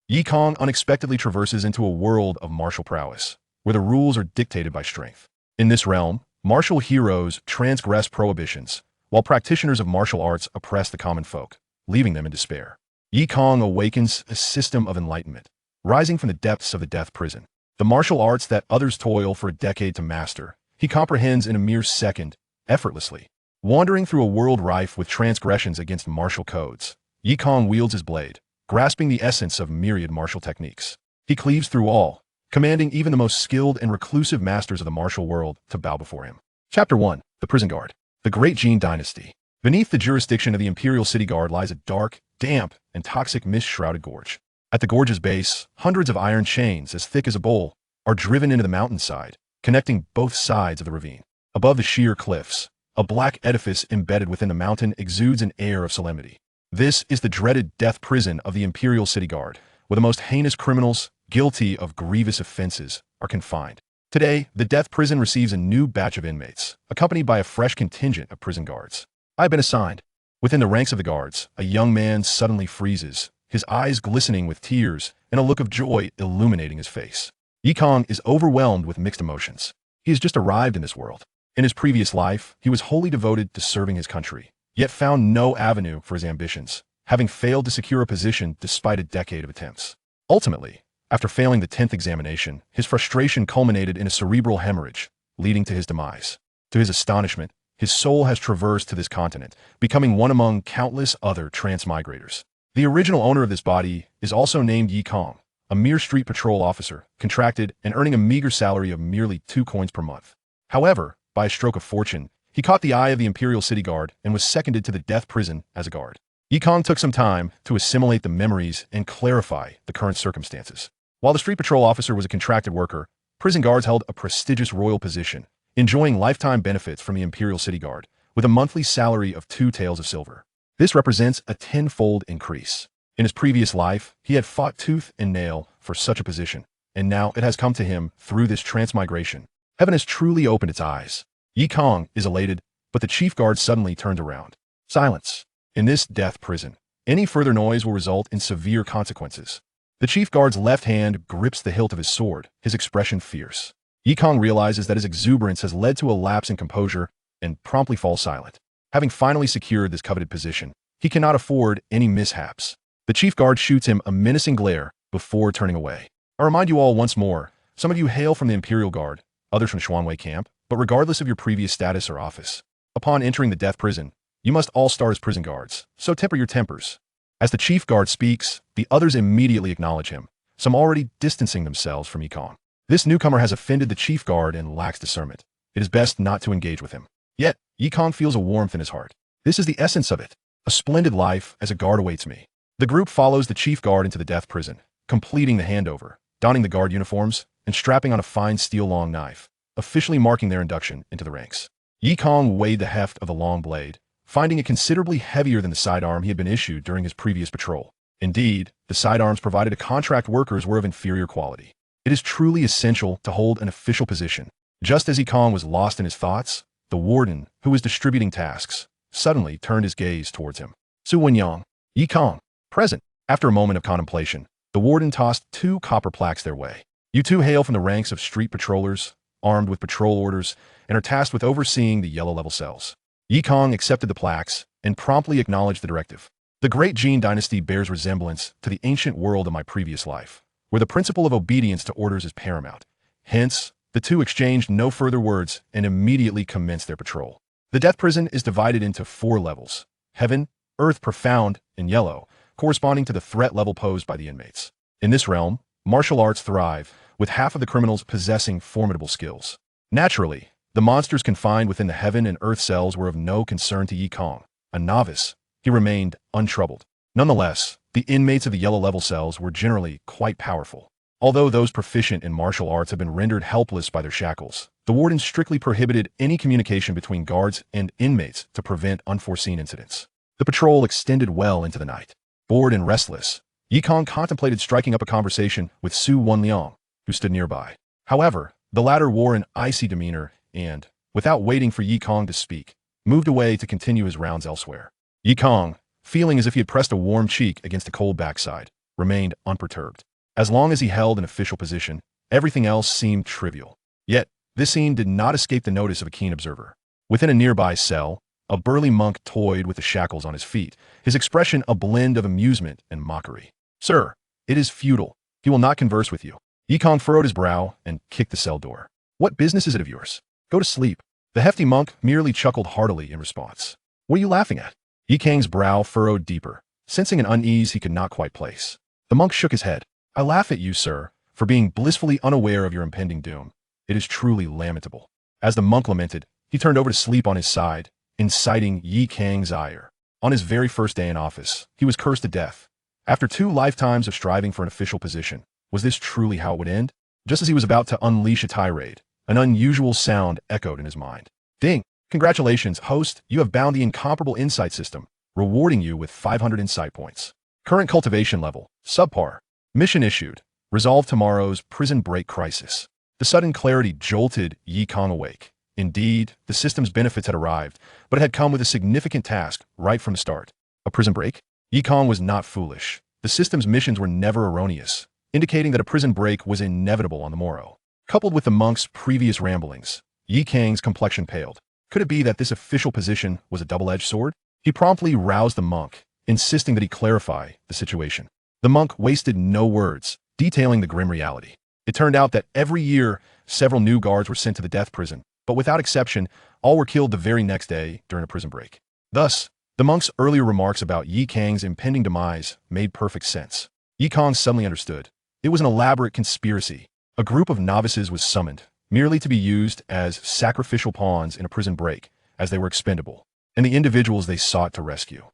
Yi Kang unexpectedly traverses into a world of martial prowess, where the rules are dictated by strength. In this realm, martial heroes transgress prohibitions, while practitioners of martial arts oppress the common folk, leaving them in despair. Yi Kang awakens a system of enlightenment, rising from the depths of the death prison. The martial arts that others toil for a decade to master, he comprehends in a mere second, effortlessly. Wandering through a world rife with transgressions against martial codes, Yi Kang wields his blade, grasping the essence of myriad martial techniques. He cleaves through all, commanding even the most skilled and reclusive masters of the martial world to bow before him. Chapter 1. The Prison Guard. The Great Jin Dynasty. Beneath the jurisdiction of the Imperial City Guard lies a dark, damp, and toxic mist-shrouded gorge. At the gorge's base, hundreds of iron chains, as thick as a bowl, are driven into the mountainside, connecting both sides of the ravine. Above the sheer cliffs, a black edifice embedded within the mountain exudes an air of solemnity. This is the dreaded death prison of the Imperial City Guard, where the most heinous criminals, guilty of grievous offenses, are confined. Today, the death prison receives a new batch of inmates, accompanied by a fresh contingent of prison guards. I have been assigned. Within the ranks of the guards, a young man suddenly freezes, his eyes glistening with tears and a look of joy illuminating his face. Yi Kang is overwhelmed with mixed emotions. He has just arrived in this world. In his previous life, he was wholly devoted to serving his country, yet found no avenue for his ambitions, having failed to secure a position despite a decade of attempts. Ultimately, after failing the 10th examination, his frustration culminated in a cerebral hemorrhage, leading to his demise. To his astonishment, his soul has traversed to this continent, becoming one among countless other transmigrators. The original owner of this body is also named Yi Kang, a mere street patrol officer, contracted and earning a meager salary of merely 2 coins per month. However, by a stroke of fortune, he caught the eye of the Imperial City Guard and was seconded to the death prison as a guard. Yi Kang took some time to assimilate the memories and clarify the current circumstances. While the street patrol officer was a contracted worker, prison guards held a prestigious royal position, enjoying lifetime benefits from the Imperial City Guard, with a monthly salary of 2 taels of silver. This represents a 10-fold increase. In his previous life, he had fought tooth and nail for such a position, and now it has come to him through this transmigration. Heaven has truly opened its eyes. Yi Kang is elated, but the chief guard suddenly turns around. Silence. In this death prison, any further noise will result in severe consequences. The chief guard's left hand grips the hilt of his sword, his expression fierce. Yi Kang realizes that his exuberance has led to a lapse in composure and promptly falls silent. Having finally secured this coveted position, he cannot afford any mishaps. The chief guard shoots him a menacing glare before turning away. I remind you all once more, some of you hail from the Imperial Guard, others from Xuanwei camp, but regardless of your previous status or office, upon entering the death prison, you must all start as prison guards, so temper your tempers. As the chief guard speaks, the others immediately acknowledge him, some already distancing themselves from Yi Kang. This newcomer has offended the chief guard and lacks discernment. It is best not to engage with him. Yet, Yi Kang feels a warmth in his heart. This is the essence of it. A splendid life as a guard awaits me. The group follows the chief guard into the death prison, completing the handover, donning the guard uniforms, and strapping on a fine steel-long knife, officially marking their induction into the ranks. Yi Kang weighed the heft of the long blade, finding it considerably heavier than the sidearm he had been issued during his previous patrol. Indeed, the sidearms provided to contract workers were of inferior quality. It is truly essential to hold an official position. Just as Yi Kang was lost in his thoughts, the warden, who was distributing tasks, suddenly turned his gaze towards him. Su Wenyang, Yi Kang, present. After a moment of contemplation, the warden tossed 2 copper plaques their way. You 2 hail from the ranks of street patrollers, armed with patrol orders, and are tasked with overseeing the yellow level cells. Yi Kang accepted the plaques and promptly acknowledged the directive. The Great Jin Dynasty bears resemblance to the ancient world of my previous life, where the principle of obedience to orders is paramount. Hence, the 2 exchanged no further words and immediately commenced their patrol. The death prison is divided into 4 levels: heaven, earth, profound, and yellow, corresponding to the threat level posed by the inmates. In this realm, martial arts thrive, with half of the criminals possessing formidable skills. Naturally, the monsters confined within the heaven and earth cells were of no concern to Yi Kang. A novice, he remained untroubled. Nonetheless, the inmates of the yellow level cells were generally quite powerful. Although those proficient in martial arts have been rendered helpless by their shackles, the warden strictly prohibited any communication between guards and inmates to prevent unforeseen incidents. The patrol extended well into the night. Bored and restless, Yi Kang contemplated striking up a conversation with Su Wenliang, who stood nearby. However, the latter wore an icy demeanor and, without waiting for Yi Kang to speak, moved away to continue his rounds elsewhere. Yi Kang, feeling as if he had pressed a warm cheek against a cold backside, remained unperturbed. As long as he held an official position, everything else seemed trivial. Yet, this scene did not escape the notice of a keen observer. Within a nearby cell, a burly monk toyed with the shackles on his feet, his expression a blend of amusement and mockery. "Sir, it is futile. He will not converse with you." Kang furrowed his brow and kicked the cell door. "What business is it of yours? Go to sleep." The hefty monk merely chuckled heartily in response. "What are you laughing at?" Kang's brow furrowed deeper, sensing an unease he could not quite place. The monk shook his head. "I laugh at you, sir, for being blissfully unaware of your impending doom. It is truly lamentable." As the monk lamented, he turned over to sleep on his side, inciting Kang's ire. On his very first day in office, he was cursed to death. After 2 lifetimes of striving for an official position, was this truly how it would end? Just as he was about to unleash a tirade, an unusual sound echoed in his mind. "Ding! Congratulations, host, you have bound the incomparable insight system, rewarding you with 500 insight points. Current cultivation level, subpar. Mission issued. Resolve tomorrow's prison break crisis." The sudden clarity jolted Kang awake. Indeed, the system's benefits had arrived, but it had come with a significant task right from the start. A prison break? Kang was not foolish. The system's missions were never erroneous, indicating that a prison break was inevitable on the morrow. Coupled with the monk's previous ramblings, Kang's complexion paled. Could it be that this official position was a double-edged sword? He promptly roused the monk, insisting that he clarify the situation. The monk wasted no words, detailing the grim reality. It turned out that every year, several new guards were sent to the death prison, but without exception, all were killed the very next day during a prison break. Thus, the monk's earlier remarks about Kang's impending demise made perfect sense. Kang suddenly understood. It was an elaborate conspiracy. A group of novices was summoned, merely to be used as sacrificial pawns in a prison break, as they were expendable, and the individuals they sought to rescue.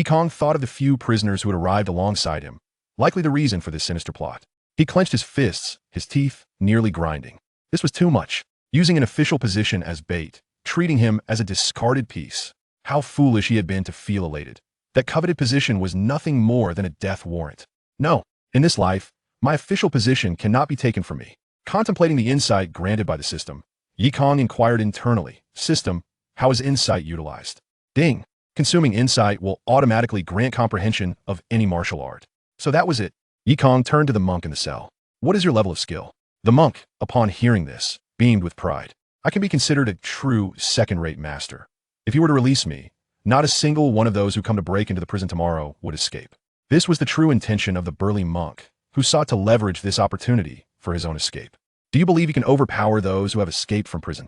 Kang thought of the few prisoners who had arrived alongside him, likely the reason for this sinister plot. He clenched his fists, his teeth nearly grinding. This was too much. Using an official position as bait, treating him as a discarded piece. How foolish he had been to feel elated. That coveted position was nothing more than a death warrant. "No, in this life, my official position cannot be taken from me." Contemplating the insight granted by the system, Kang inquired internally, "System, how is insight utilized?" "Ding. Consuming insight will automatically grant comprehension of any martial art." So that was it. Kang turned to the monk in the cell. "What is your level of skill?" The monk, upon hearing this, beamed with pride. "I can be considered a true second-rate master. If you were to release me, not a single one of those who come to break into the prison tomorrow would escape." This was the true intention of the burly monk, who sought to leverage this opportunity for his own escape. "Do you believe you can overpower those who have escaped from prison?"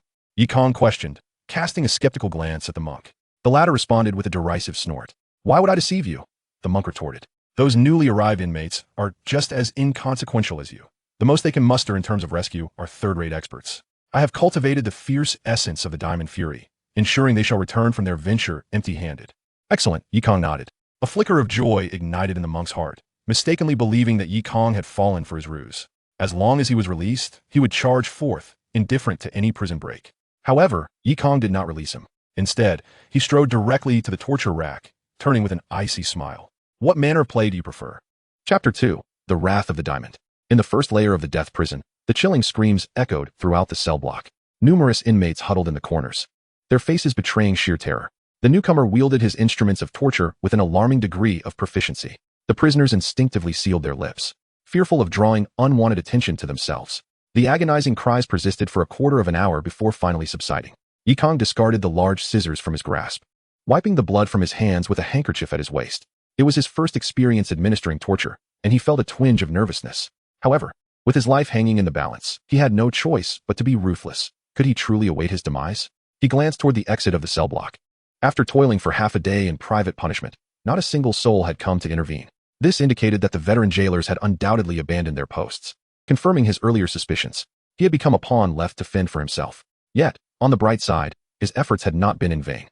Kang questioned, casting a skeptical glance at the monk. The latter responded with a derisive snort. "Why would I deceive you?" The monk retorted. "Those newly arrived inmates are just as inconsequential as you. The most they can muster in terms of rescue are third-rate experts. I have cultivated the fierce essence of the Diamond Fury, ensuring they shall return from their venture empty-handed." "Excellent," Kang nodded. A flicker of joy ignited in the monk's heart, mistakenly believing that Kang had fallen for his ruse. As long as he was released, he would charge forth, indifferent to any prison break. However, Kang did not release him. Instead, he strode directly to the torture rack, turning with an icy smile. "What manner of play do you prefer?" Chapter 2. The Wrath of the Diamond. In the first layer of the death prison, the chilling screams echoed throughout the cell block. Numerous inmates huddled in the corners, their faces betraying sheer terror. The newcomer wielded his instruments of torture with an alarming degree of proficiency. The prisoners instinctively sealed their lips, fearful of drawing unwanted attention to themselves. The agonizing cries persisted for a quarter of an hour before finally subsiding. Kang discarded the large scissors from his grasp, wiping the blood from his hands with a handkerchief at his waist. It was his first experience administering torture, and he felt a twinge of nervousness. However, with his life hanging in the balance, he had no choice but to be ruthless. Could he truly await his demise? He glanced toward the exit of the cell block. After toiling for half a day in private punishment, not a single soul had come to intervene. This indicated that the veteran jailers had undoubtedly abandoned their posts, confirming his earlier suspicions. He had become a pawn left to fend for himself. Yet, on the bright side, his efforts had not been in vain.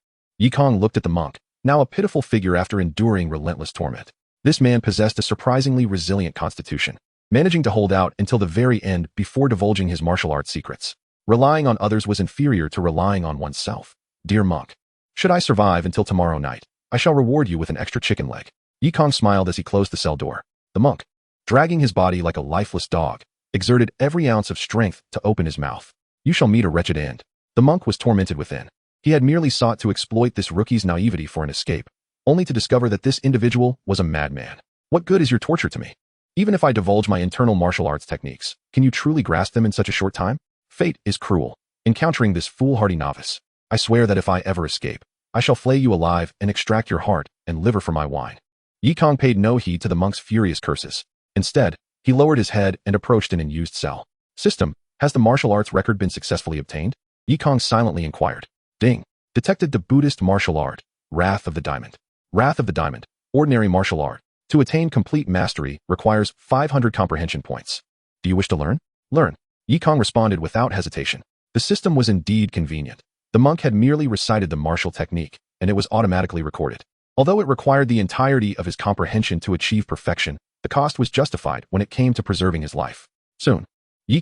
Kang looked at the monk, now a pitiful figure after enduring relentless torment. This man possessed a surprisingly resilient constitution, managing to hold out until the very end before divulging his martial arts secrets. Relying on others was inferior to relying on oneself. "Dear monk, should I survive until tomorrow night, I shall reward you with an extra chicken leg." Kang smiled as he closed the cell door. The monk, dragging his body like a lifeless dog, exerted every ounce of strength to open his mouth. "You shall meet a wretched end." The monk was tormented within. He had merely sought to exploit this rookie's naivety for an escape, only to discover that this individual was a madman. "What good is your torture to me?" Even if I divulge my internal martial arts techniques, can you truly grasp them in such a short time? Fate is cruel. Encountering this foolhardy novice, I swear that if I ever escape, I shall flay you alive and extract your heart and liver for my wine. Kang paid no heed to the monk's furious curses. Instead, he lowered his head and approached an unused cell. System, has the martial arts record been successfully obtained? Kang silently inquired. Ding. Detected the Buddhist martial art, Wrath of the Diamond. Wrath of the Diamond, ordinary martial art. To attain complete mastery requires 500 comprehension points. Do you wish to learn? Learn. Kang responded without hesitation. The system was indeed convenient. The monk had merely recited the martial technique, and it was automatically recorded. Although it required the entirety of his comprehension to achieve perfection, the cost was justified when it came to preserving his life. Soon,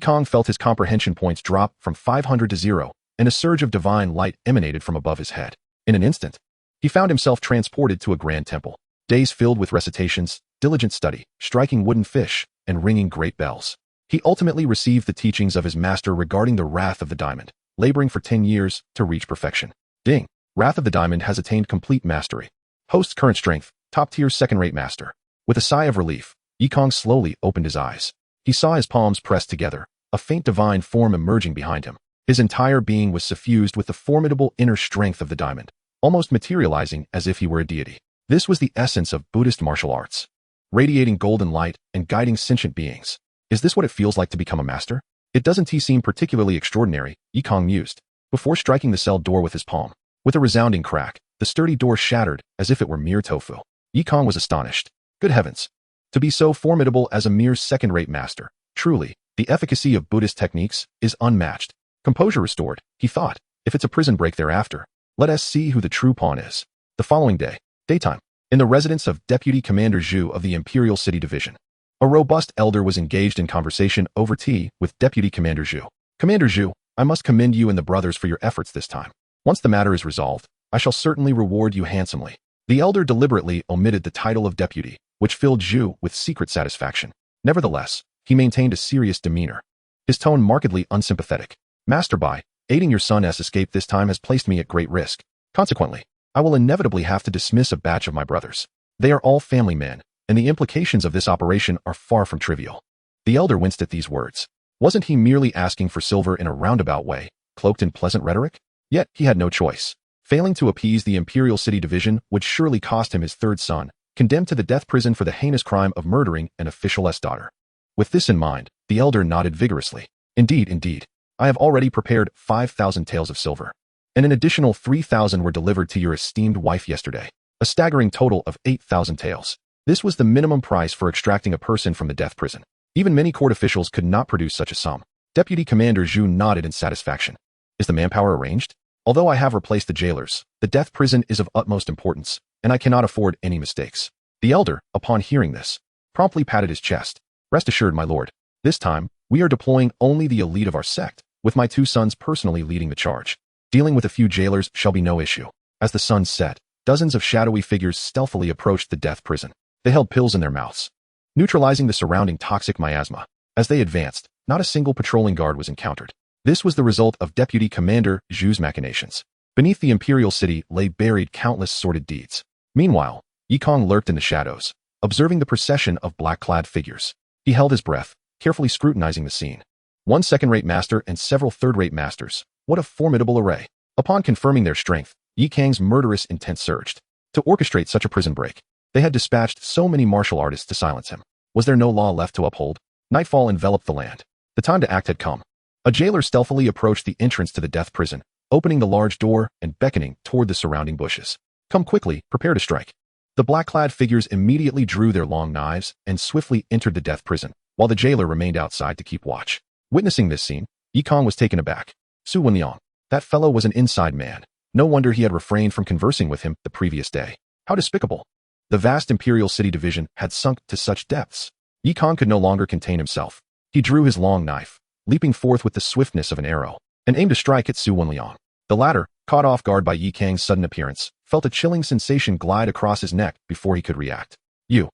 Kang felt his comprehension points drop from 500 to 0, and a surge of divine light emanated from above his head. In an instant, he found himself transported to a grand temple. Days filled with recitations, diligent study, striking wooden fish, and ringing great bells. He ultimately received the teachings of his master regarding the Wrath of the Diamond, laboring for 10 years to reach perfection. Ding. Wrath of the Diamond has attained complete mastery. Host's current strength, top-tier second-rate master. With a sigh of relief, Kang slowly opened his eyes. He saw his palms pressed together, a faint divine form emerging behind him. His entire being was suffused with the formidable inner strength of the diamond, almost materializing as if he were a deity. This was the essence of Buddhist martial arts, radiating golden light and guiding sentient beings. Is this what it feels like to become a master? It doesn't seem particularly extraordinary, Kang mused, before striking the cell door with his palm. With a resounding crack, the sturdy door shattered as if it were mere tofu. Kang was astonished. Good heavens! To be so formidable as a mere second-rate master, truly, the efficacy of Buddhist techniques is unmatched. Composure restored, he thought. If it's a prison break thereafter, let us see who the true pawn is. The following day, daytime, in the residence of Deputy Commander Zhu of the Imperial City Division. A robust elder was engaged in conversation over tea with Deputy Commander Zhu. Commander Zhu, I must commend you and the brothers for your efforts this time. Once the matter is resolved, I shall certainly reward you handsomely. The elder deliberately omitted the title of deputy, which filled Zhu with secret satisfaction. Nevertheless, he maintained a serious demeanor, his tone markedly unsympathetic. Master, by aiding your son's escape this time has placed me at great risk. Consequently, I will inevitably have to dismiss a batch of my brothers. They are all family men, and the implications of this operation are far from trivial. The elder winced at these words. Wasn't he merely asking for silver in a roundabout way, cloaked in pleasant rhetoric? Yet he had no choice. Failing to appease the Imperial City Division would surely cost him his third son, condemned to the death prison for the heinous crime of murdering an official's daughter. With this in mind, the elder nodded vigorously. Indeed, I have already prepared 5,000 taels of silver, and an additional 3,000 were delivered to your esteemed wife yesterday, a staggering total of 8,000 taels. This was the minimum price for extracting a person from the death prison. Even many court officials could not produce such a sum. Deputy Commander Zhu nodded in satisfaction. Is the manpower arranged? Although I have replaced the jailers, the death prison is of utmost importance, and I cannot afford any mistakes. The elder, upon hearing this, promptly patted his chest. Rest assured, my lord, this time, we are deploying only the elite of our sect, with my 2 sons personally leading the charge. Dealing with a few jailers shall be no issue. As the sun set, dozens of shadowy figures stealthily approached the death prison. They held pills in their mouths, neutralizing the surrounding toxic miasma. As they advanced, not a single patrolling guard was encountered. This was the result of Deputy Commander Zhu's machinations. Beneath the Imperial City lay buried countless sordid deeds. Meanwhile, Kang lurked in the shadows, observing the procession of black-clad figures. He held his breath, carefully scrutinizing the scene. 1 second-rate master and several third-rate masters. What a formidable array. Upon confirming their strength, Kang's murderous intent surged. To orchestrate such a prison break, they had dispatched so many martial artists to silence him. Was there no law left to uphold? Nightfall enveloped the land. The time to act had come. A jailer stealthily approached the entrance to the death prison, opening the large door and beckoning toward the surrounding bushes. Come quickly, prepare to strike. The black-clad figures immediately drew their long knives and swiftly entered the death prison, while the jailer remained outside to keep watch. Witnessing this scene, Kang was taken aback. Su Wenliang, that fellow was an inside man. No wonder he had refrained from conversing with him the previous day. How despicable. The vast Imperial City Division had sunk to such depths. Kang could no longer contain himself. He drew his long knife, leaping forth with the swiftness of an arrow, and aimed to strike at Su Wenliang. The latter, caught off guard by Kang's sudden appearance, felt a chilling sensation glide across his neck before he could react. You!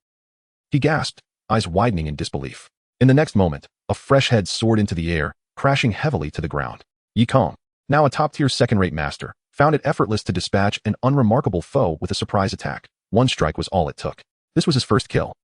He gasped, eyes widening in disbelief. In the next moment, a fresh head soared into the air, crashing heavily to the ground. Kang, now a top-tier second-rate master, found it effortless to dispatch an unremarkable foe with a surprise attack. 1 strike was all it took. This was his first kill.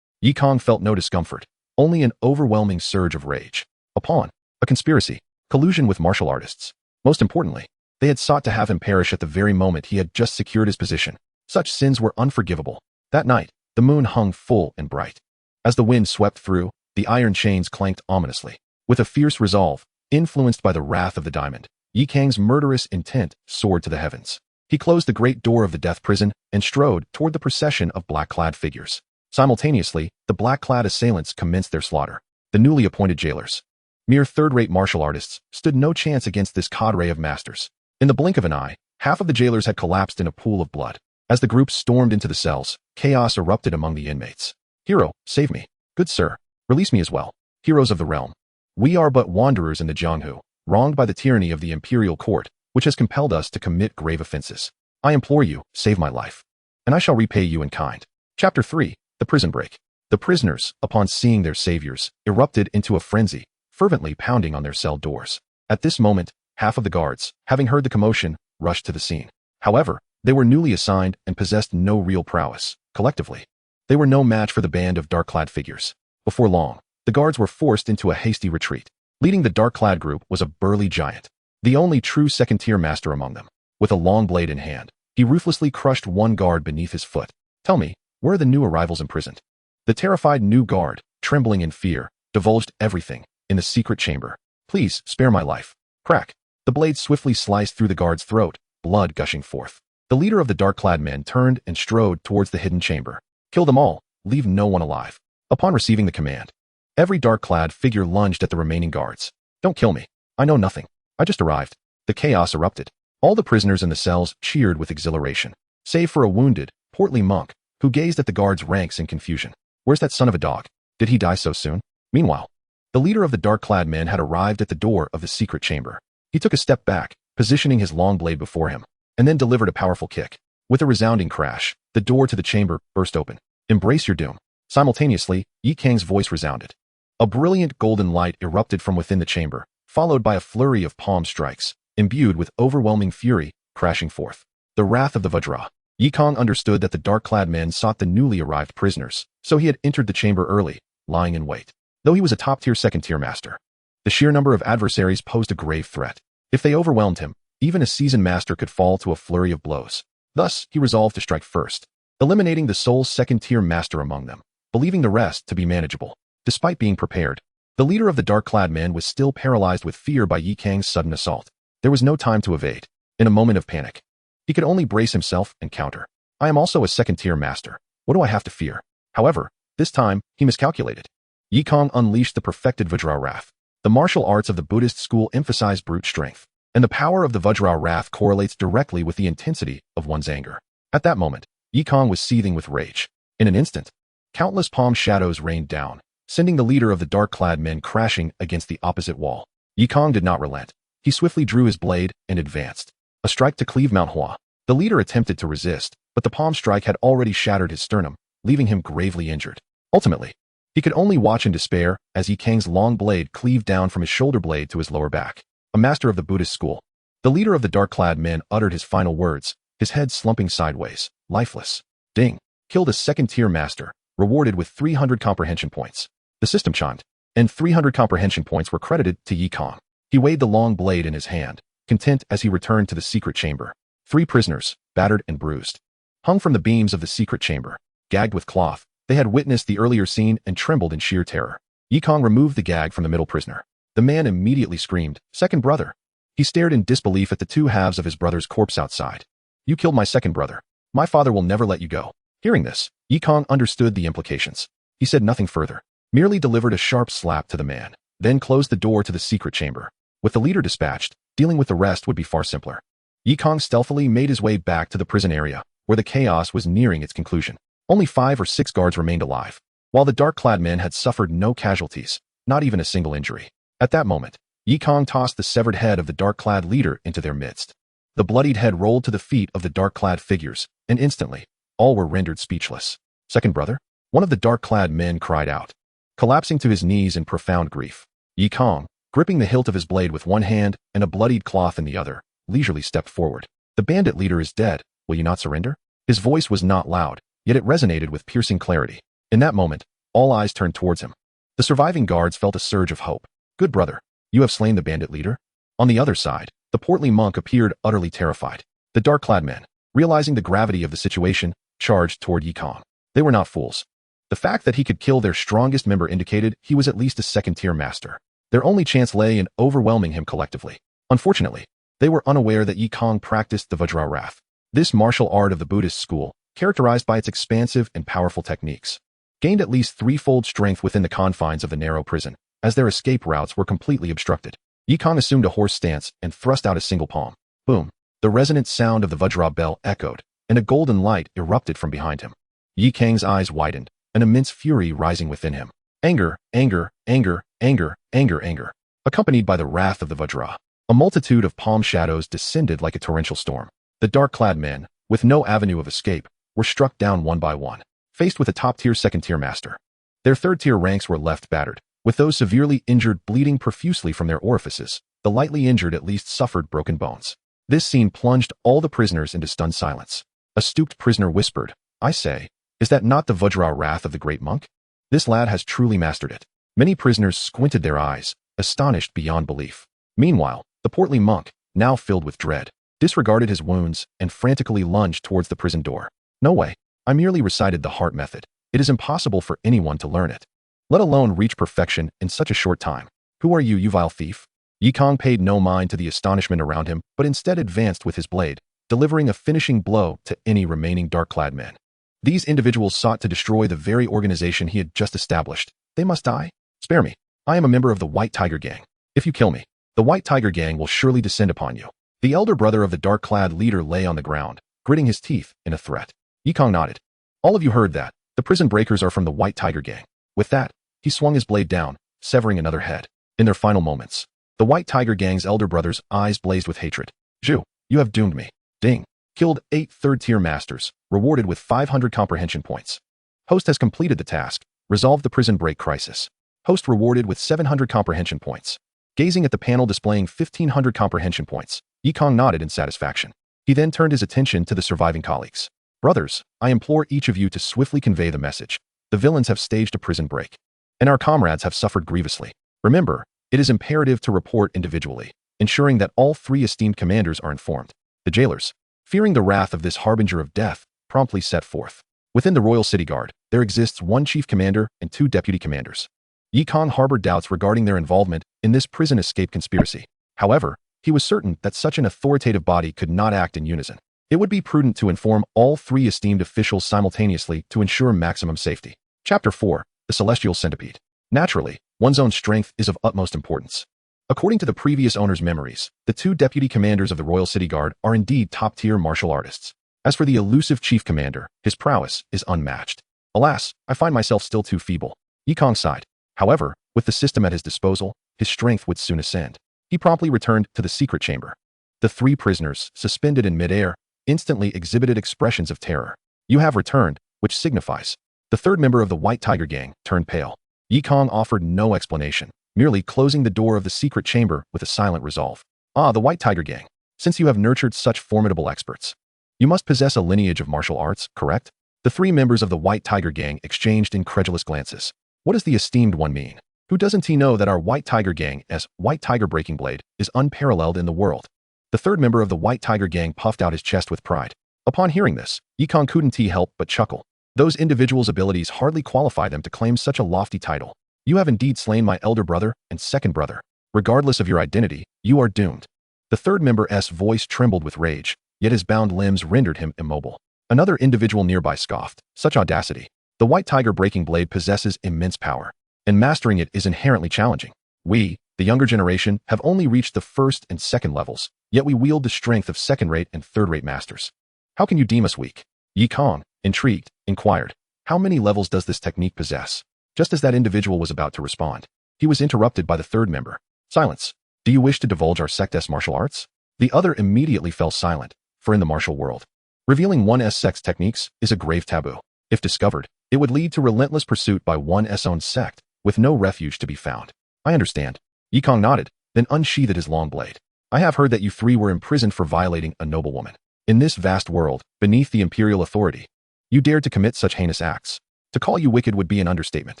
Kang felt no discomfort. only an overwhelming surge of rage. A pawn, a conspiracy, collusion with martial artists. Most importantly, they had sought to have him perish at the very moment he had just secured his position. Such sins were unforgivable. That night, the moon hung full and bright. As the wind swept through, the iron chains clanked ominously. With a fierce resolve, influenced by the wrath of the diamond, Yi Kang's murderous intent soared to the heavens. He closed the great door of the death prison and strode toward the procession of black-clad figures. Simultaneously, the black-clad assailants commenced their slaughter. The newly appointed jailers, mere third-rate martial artists, stood no chance against this cadre of masters. In the blink of an eye, half of the jailers had collapsed in a pool of blood. As the group stormed into the cells, chaos erupted among the inmates. "Hero, save me. Good sir, release me as well. Heroes of the realm. We are but wanderers in the Jianghu, wronged by the tyranny of the imperial court, which has compelled us to commit grave offenses. I implore you, save my life, and I shall repay you in kind." Chapter 3. The Prison Break. The prisoners, upon seeing their saviors, erupted into a frenzy, fervently pounding on their cell doors. At this moment, half of the guards, having heard the commotion, rushed to the scene. However, they were newly assigned and possessed no real prowess. Collectively, they were no match for the band of dark-clad figures. Before long, the guards were forced into a hasty retreat. Leading the dark-clad group was a burly giant, the only true second-tier master among them. With a long blade in hand, he ruthlessly crushed one guard beneath his foot. "Tell me, where are the new arrivals imprisoned?" The terrified new guard, trembling in fear, divulged everything. "In the secret chamber. Please, spare my life." Crack. The blade swiftly sliced through the guard's throat, blood gushing forth. The leader of the dark-clad men turned and strode towards the hidden chamber. "Kill them all. Leave no one alive." Upon receiving the command, every dark-clad figure lunged at the remaining guards. "Don't kill me. I know nothing. I just arrived." The chaos erupted. All the prisoners in the cells cheered with exhilaration, save for a wounded, portly monk, who gazed at the guards' ranks in confusion. "Where's that son of a dog? Did he die so soon?" Meanwhile, the leader of the dark-clad men had arrived at the door of the secret chamber. He took a step back, positioning his long blade before him, and then delivered a powerful kick. With a resounding crash, the door to the chamber burst open. "Embrace your doom." Simultaneously, Yi Kang's voice resounded. A brilliant golden light erupted from within the chamber, followed by a flurry of palm strikes, imbued with overwhelming fury, crashing forth. The wrath of the Vajra. Yi Kang understood that the dark-clad men sought the newly arrived prisoners, so he had entered the chamber early, lying in wait. Though he was a top-tier second-tier master, the sheer number of adversaries posed a grave threat. If they overwhelmed him, even a seasoned master could fall to a flurry of blows. Thus, he resolved to strike first, eliminating the sole second-tier master among them, believing the rest to be manageable. Despite being prepared, the leader of the dark-clad men was still paralyzed with fear by Yi Kang's sudden assault. There was no time to evade. In a moment of panic, he could only brace himself and counter. "I am also a second-tier master. What do I have to fear?" However, this time, he miscalculated. Yi Kang unleashed the perfected Vajra Wrath. The martial arts of the Buddhist school emphasize brute strength, and the power of the Vajra Wrath correlates directly with the intensity of one's anger. At that moment, Yi Kang was seething with rage. In an instant, countless palm shadows rained down, sending the leader of the dark-clad men crashing against the opposite wall. Yi Kang did not relent. He swiftly drew his blade and advanced. A strike to cleave Manhwa. The leader attempted to resist, but the palm strike had already shattered his sternum, leaving him gravely injured. Ultimately, he could only watch in despair as Yi Kang's long blade cleaved down from his shoulder blade to his lower back. A master of the Buddhist school, the leader of the dark-clad men uttered his final words, his head slumping sideways, lifeless. Ding. Killed a second-tier master, rewarded with 300 comprehension points. The system chimed, and 300 comprehension points were credited to Yi Kang. He weighed the long blade in his hand, content as he returned to the secret chamber. 3 prisoners, battered and bruised, hung from the beams of the secret chamber. Gagged with cloth, they had witnessed the earlier scene and trembled in sheer terror. Yi Kang removed the gag from the middle prisoner. The man immediately screamed, "Second brother!" He stared in disbelief at the 2 halves of his brother's corpse outside. "You killed my second brother. My father will never let you go." Hearing this, Yi Kang understood the implications. He said nothing further, merely delivered a sharp slap to the man, then closed the door to the secret chamber. With the leader dispatched, dealing with the rest would be far simpler. Yi Kang stealthily made his way back to the prison area, where the chaos was nearing its conclusion. Only 5 or 6 guards remained alive, while the dark-clad men had suffered no casualties, not even a single injury. At that moment, Yi Kang tossed the severed head of the dark-clad leader into their midst. The bloodied head rolled to the feet of the dark-clad figures, and instantly, all were rendered speechless. "Second brother?" One of the dark-clad men cried out, collapsing to his knees in profound grief. Yi Kang, gripping the hilt of his blade with one hand and a bloodied cloth in the other, leisurely stepped forward. "The bandit leader is dead. Will you not surrender?" His voice was not loud, yet it resonated with piercing clarity. In that moment, all eyes turned towards him. The surviving guards felt a surge of hope. Good brother, you have slain the bandit leader? On the other side, the portly monk appeared utterly terrified. The dark-clad men, realizing the gravity of the situation, charged toward Yi Kang. They were not fools. The fact that he could kill their strongest member indicated he was at least a second-tier master. Their only chance lay in overwhelming him collectively. Unfortunately, they were unaware that Yi Kang practiced the Vajra Wrath. This martial art of the Buddhist school, characterized by its expansive and powerful techniques, gained at least threefold strength within the confines of the narrow prison, as their escape routes were completely obstructed. Yi Kang assumed a horse stance and thrust out a single palm. Boom! The resonant sound of the Vajra bell echoed, and a golden light erupted from behind him. Yi Kang's eyes widened, an immense fury rising within him. Anger, anger, anger, anger, anger, anger, accompanied by the wrath of the Vajra. A multitude of palm shadows descended like a torrential storm. The dark-clad men, with no avenue of escape, were struck down one by one, faced with a top-tier second-tier master. Their third-tier ranks were left battered, with those severely injured bleeding profusely from their orifices. The lightly injured at least suffered broken bones. This scene plunged all the prisoners into stunned silence. A stooped prisoner whispered, "I say, is that not the Vajra wrath of the great monk? This lad has truly mastered it." Many prisoners squinted their eyes, astonished beyond belief. Meanwhile, the portly monk, now filled with dread, disregarded his wounds and frantically lunged towards the prison door. "No way. I merely recited the heart method. It is impossible for anyone to learn it, let alone reach perfection in such a short time. Who are you, you vile thief?" Yi Kang paid no mind to the astonishment around him, but instead advanced with his blade, delivering a finishing blow to any remaining dark-clad men. These individuals sought to destroy the very organization he had just established. They must die. Spare me. I am a member of the White Tiger Gang. If you kill me, the White Tiger Gang will surely descend upon you. The elder brother of the dark-clad leader lay on the ground, gritting his teeth in a threat. Yi Kang nodded. All of you heard that. The prison breakers are from the White Tiger Gang. With that, he swung his blade down, severing another head. In their final moments, the White Tiger Gang's elder brother's eyes blazed with hatred. "Zhu, you have doomed me." Ding. Killed 8 third-tier masters, rewarded with 500 comprehension points. Host has completed the task, resolved the prison break crisis. Host rewarded with 700 comprehension points. Gazing at the panel displaying 1,500 comprehension points, Yi Kang nodded in satisfaction. He then turned his attention to the surviving colleagues. "Brothers, I implore each of you to swiftly convey the message. The villains have staged a prison break, and our comrades have suffered grievously. Remember, it is imperative to report individually, ensuring that all 3 esteemed commanders are informed." The jailers, fearing the wrath of this harbinger of death, promptly set forth. Within the Royal City Guard, there exists 1 chief commander and 2 deputy commanders. Yi Kang harbored doubts regarding their involvement in this prison escape conspiracy. However, he was certain that such an authoritative body could not act in unison. It would be prudent to inform all 3 esteemed officials simultaneously to ensure maximum safety. Chapter 4. The Celestial Centipede. Naturally, one's own strength is of utmost importance. According to the previous owner's memories, the 2 deputy commanders of the Royal City Guard are indeed top-tier martial artists. As for the elusive chief commander, his prowess is unmatched. Alas, I find myself still too feeble. Yi Kang sighed. However, with the system at his disposal, his strength would soon ascend. He promptly returned to the secret chamber. The 3 prisoners, suspended in midair, instantly exhibited expressions of terror. "You have returned," which signifies. The 3rd member of the White Tiger Gang turned pale. Yi Kang offered no explanation, merely closing the door of the secret chamber with a silent resolve. "Ah, the White Tiger Gang. Since you have nurtured such formidable experts, you must possess a lineage of martial arts, correct?" The 3 members of the White Tiger Gang exchanged incredulous glances. What does the esteemed one mean? Who doesn't he know that our White Tiger Gang's White Tiger Breaking Blade is unparalleled in the world? The 3rd member of the White Tiger Gang puffed out his chest with pride. Upon hearing this, Yi Kang couldn't help but chuckle. Those individuals' abilities hardly qualify them to claim such a lofty title. "You have indeed slain my elder brother and second brother. Regardless of your identity, you are doomed." The 3rd member's voice trembled with rage, yet his bound limbs rendered him immobile. Another individual nearby scoffed. "Such audacity. The White Tiger Breaking Blade possesses immense power, and mastering it is inherently challenging. We, the younger generation, have only reached the 1st and 2nd levels, yet we wield the strength of 2nd-rate and 3rd-rate masters. How can you deem us weak?" Yi Kang, intrigued, inquired, "How many levels does this technique possess?" Just as that individual was about to respond, he was interrupted by the 3rd member. "Silence. Do you wish to divulge our sect's martial arts?" The other immediately fell silent, for in the martial world, revealing one's sex techniques is a grave taboo. If discovered, it would lead to relentless pursuit by one's own sect, with no refuge to be found. "I understand." Yi Kang nodded, then unsheathed his long blade. "I have heard that you 3 were imprisoned for violating a noblewoman. In this vast world, beneath the imperial authority, you dared to commit such heinous acts. To call you wicked would be an understatement.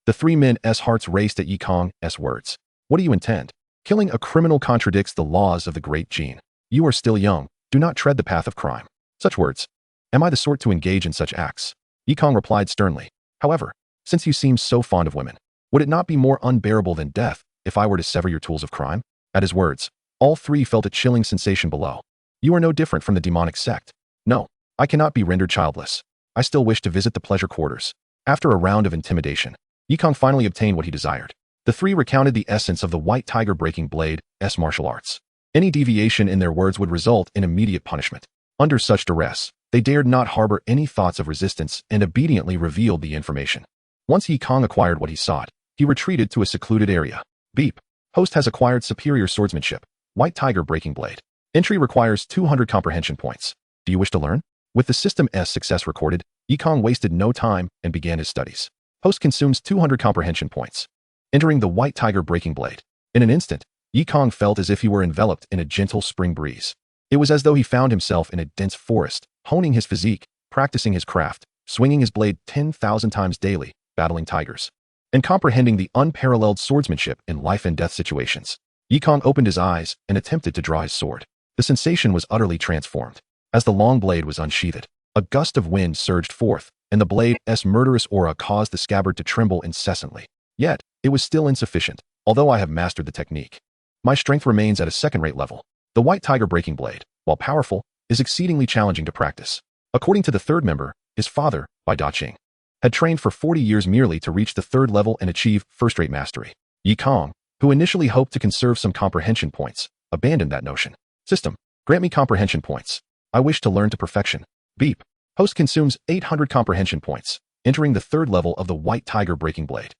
The three men's hearts raced at Kang's words. What do you intend? Killing a criminal contradicts the laws of the great Jin. You are still young. Do not tread the path of crime. Such words. Am I the sort to engage in such acts? Kang replied sternly. However, since you seem so fond of women, would it not be more unbearable than death if I were to sever your tools of crime? At his words, all three felt a chilling sensation below. You are no different from the demonic sect. No, I cannot be rendered childless. I still wish to visit the pleasure quarters. After a round of intimidation, Kang finally obtained what he desired. The three recounted the essence of the White Tiger Breaking Blade's martial arts. Any deviation in their words would result in immediate punishment. Under such duress, they dared not harbor any thoughts of resistance and obediently revealed the information. Once Kang acquired what he sought, he retreated to a secluded area. Beep. Host has acquired superior swordsmanship. White Tiger Breaking Blade. Entry requires 200 comprehension points. Do you wish to learn? With the system's success recorded, Kang wasted no time and began his studies. Host consumes 200 comprehension points. Entering the White Tiger Breaking Blade. In an instant, Kang felt as if he were enveloped in a gentle spring breeze. It was as though he found himself in a dense forest, honing his physique, practicing his craft, swinging his blade 10,000 times daily, battling tigers, and comprehending the unparalleled swordsmanship in life and death situations. Kang opened his eyes and attempted to draw his sword. The sensation was utterly transformed. As the long blade was unsheathed, a gust of wind surged forth, and the blade's murderous aura caused the scabbard to tremble incessantly. Yet, it was still insufficient, although I have mastered the technique. My strength remains at a second-rate level. The White Tiger Breaking Blade, while powerful, is exceedingly challenging to practice. According to the third member, his father, Bai Daqing, had trained for 40 years merely to reach the third level and achieve first-rate mastery. Kang, who initially hoped to conserve some comprehension points, abandoned that notion. System, grant me comprehension points. I wish to learn to perfection. Beep. Host consumes 800 comprehension points, entering the third level of the White Tiger Breaking Blade.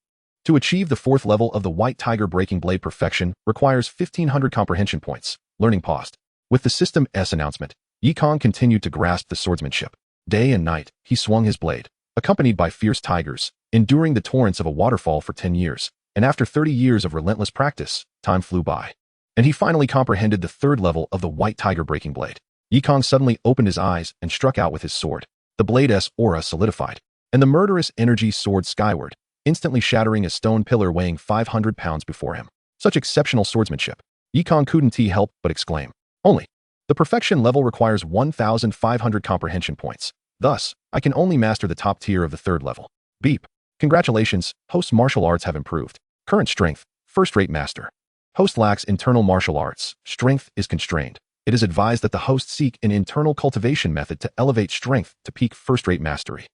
To achieve the fourth level of the White Tiger Breaking Blade perfection requires 1500 comprehension points. Learning paused. With the system's announcement, Kang continued to grasp the swordsmanship. Day and night, he swung his blade, accompanied by fierce tigers, enduring the torrents of a waterfall for 10 years, and after 30 years of relentless practice, time flew by. And he finally comprehended the third level of the White Tiger Breaking Blade. Kang suddenly opened his eyes and struck out with his sword. The blade's aura solidified, and the murderous energy soared skyward, instantly shattering a stone pillar weighing 500 pounds before him. Such exceptional swordsmanship. Kang couldn't help but exclaim. Only. The perfection level requires 1,500 comprehension points. Thus, I can only master the top tier of the third level. Beep. Congratulations, host's martial arts have improved. Current strength, first-rate master. Host lacks internal martial arts. Strength is constrained. It is advised that the host seek an internal cultivation method to elevate strength to peak first-rate mastery.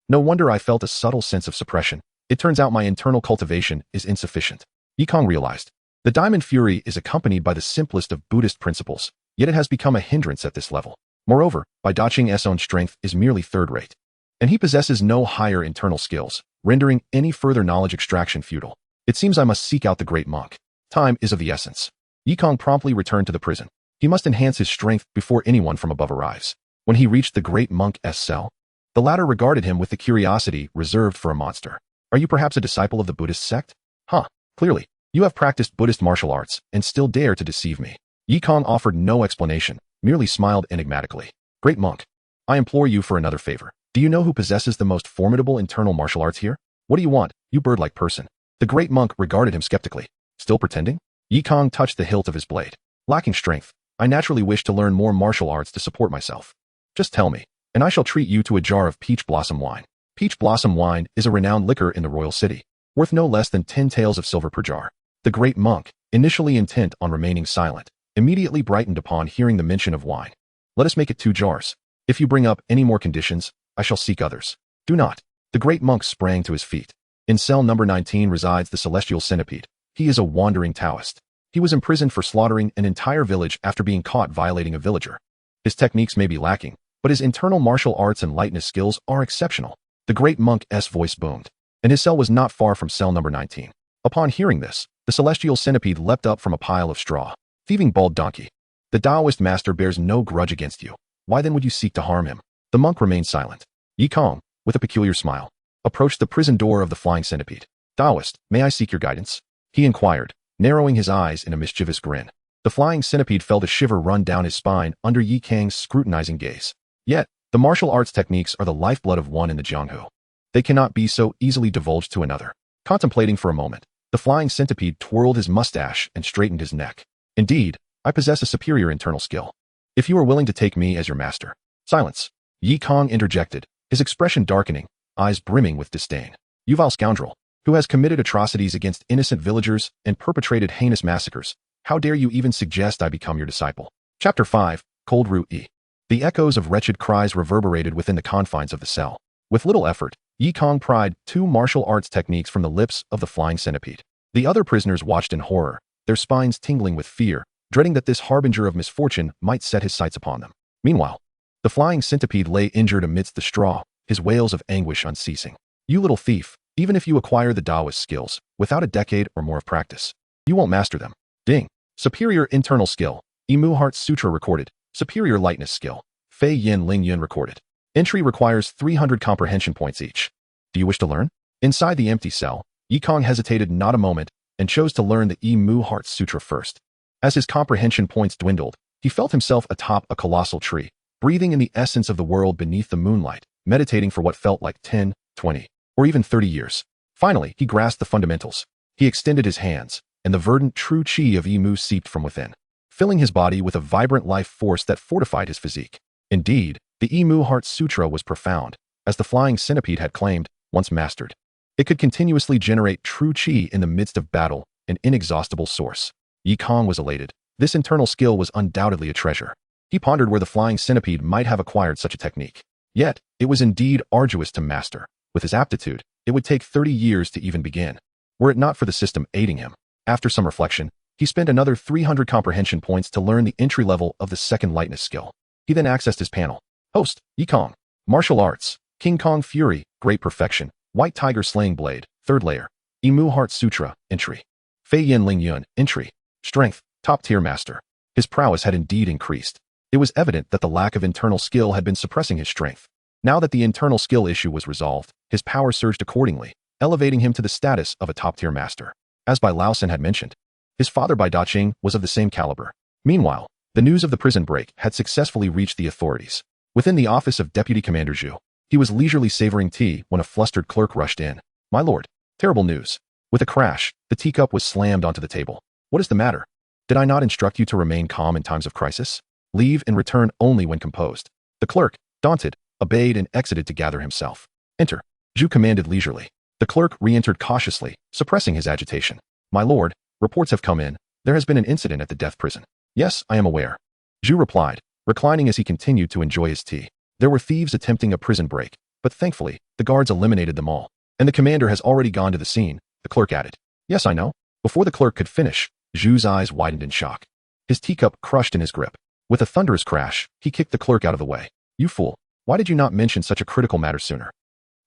No wonder I felt a subtle sense of suppression. It turns out my internal cultivation is insufficient. Kang realized. The Diamond Fury is accompanied by the simplest of Buddhist principles, yet it has become a hindrance at this level. Moreover, Bai Daqing's own strength is merely third-rate, and he possesses no higher internal skills, rendering any further knowledge extraction futile. It seems I must seek out the great monk. Time is of the essence. Kang promptly returned to the prison. He must enhance his strength before anyone from above arrives. When he reached the great monk's cell, the latter regarded him with the curiosity reserved for a monster. Are you perhaps a disciple of the Buddhist sect? Huh, clearly. You have practiced Buddhist martial arts and still dare to deceive me. Kang offered no explanation, merely smiled enigmatically. Great monk, I implore you for another favor. Do you know who possesses the most formidable internal martial arts here? What do you want, you bird-like person? The great monk regarded him skeptically. Still pretending? Kang touched the hilt of his blade. Lacking strength, I naturally wish to learn more martial arts to support myself. Just tell me, and I shall treat you to a jar of peach blossom wine. Peach blossom wine is a renowned liquor in the royal city, worth no less than 10 taels of silver per jar. The great monk, initially intent on remaining silent, immediately brightened upon hearing the mention of wine. Let us make it 2 jars. If you bring up any more conditions, I shall seek others. Do not. The great monk sprang to his feet. In cell number 19 resides the celestial centipede. He is a wandering Taoist. He was imprisoned for slaughtering an entire village after being caught violating a villager. His techniques may be lacking, but his internal martial arts and lightness skills are exceptional. The great monk's voice boomed, and his cell was not far from cell number 19. Upon hearing this, the celestial centipede leapt up from a pile of straw. Thieving bald donkey. The Taoist master bears no grudge against you. Why then would you seek to harm him? The monk remained silent. Kang, with a peculiar smile, approached the prison door of the flying centipede. Taoist, may I seek your guidance? He inquired, narrowing his eyes in a mischievous grin. The flying centipede felt a shiver run down his spine under Kang's scrutinizing gaze. Yet, the martial arts techniques are the lifeblood of one in the Jianghu. They cannot be so easily divulged to another. Contemplating for a moment, the flying centipede twirled his mustache and straightened his neck. Indeed, I possess a superior internal skill. If you are willing to take me as your master. Silence. Yi Kang interjected, his expression darkening, eyes brimming with disdain. You vile scoundrel, who has committed atrocities against innocent villagers and perpetrated heinous massacres, how dare you even suggest I become your disciple? Chapter 5, Cold Root E. The echoes of wretched cries reverberated within the confines of the cell. With little effort, Yi Kang pried 2 martial arts techniques from the lips of the flying centipede. The other prisoners watched in horror, their spines tingling with fear, dreading that this harbinger of misfortune might set his sights upon them. Meanwhile, the flying centipede lay injured amidst the straw, his wails of anguish unceasing. You little thief, even if you acquire the Taoist skills, without a decade or more of practice, you won't master them. Ding. Superior internal skill. Imu Heart Sutra recorded. Superior lightness skill. Fei Yin Ling Yun recorded. Entry requires 300 comprehension points each. Do you wish to learn? Inside the empty cell, Yi Kang hesitated not a moment and chose to learn the Imu Heart Sutra first. As his comprehension points dwindled, he felt himself atop a colossal tree, breathing in the essence of the world beneath the moonlight, meditating for what felt like 10, 20, or even 30 years. Finally, he grasped the fundamentals. He extended his hands, and the verdant true chi of Imu seeped from within, filling his body with a vibrant life force that fortified his physique. Indeed, the Imu Heart Sutra was profound, as the flying centipede had claimed, once mastered. It could continuously generate true chi in the midst of battle, an inexhaustible source. Yi Kang was elated. This internal skill was undoubtedly a treasure. He pondered where the flying centipede might have acquired such a technique. Yet, it was indeed arduous to master. With his aptitude, it would take 30 years to even begin, were it not for the system aiding him. After some reflection, he spent another 300 comprehension points to learn the entry level of the second lightness skill. He then accessed his panel. Host, Yi Kang. Martial Arts, King Kong Fury, Great Perfection, White Tiger Slaying Blade, 3rd layer. Imu Heart Sutra, entry. Fei Yin Ling Yun, entry. Strength, top tier master. His prowess had indeed increased. It was evident that the lack of internal skill had been suppressing his strength. Now that the internal skill issue was resolved, his power surged accordingly, elevating him to the status of a top-tier master. As Bai Laosen had mentioned, his father Bai Daqing was of the same caliber. Meanwhile, the news of the prison break had successfully reached the authorities. Within the office of Deputy Commander Zhu, he was leisurely savoring tea when a flustered clerk rushed in. My lord, terrible news. With a crash, the teacup was slammed onto the table. What is the matter? Did I not instruct you to remain calm in times of crisis? Leave and return only when composed. The clerk, daunted, obeyed and exited to gather himself. Enter. Zhu commanded leisurely. The clerk re-entered cautiously, suppressing his agitation. My lord, reports have come in. There has been an incident at the death prison. Yes, I am aware. Zhu replied, reclining as he continued to enjoy his tea. There were thieves attempting a prison break, but thankfully, the guards eliminated them all. And the commander has already gone to the scene, the clerk added. Yes, I know. Before the clerk could finish, Zhu's eyes widened in shock. His teacup crushed in his grip. With a thunderous crash, he kicked the clerk out of the way. You fool. Why did you not mention such a critical matter sooner?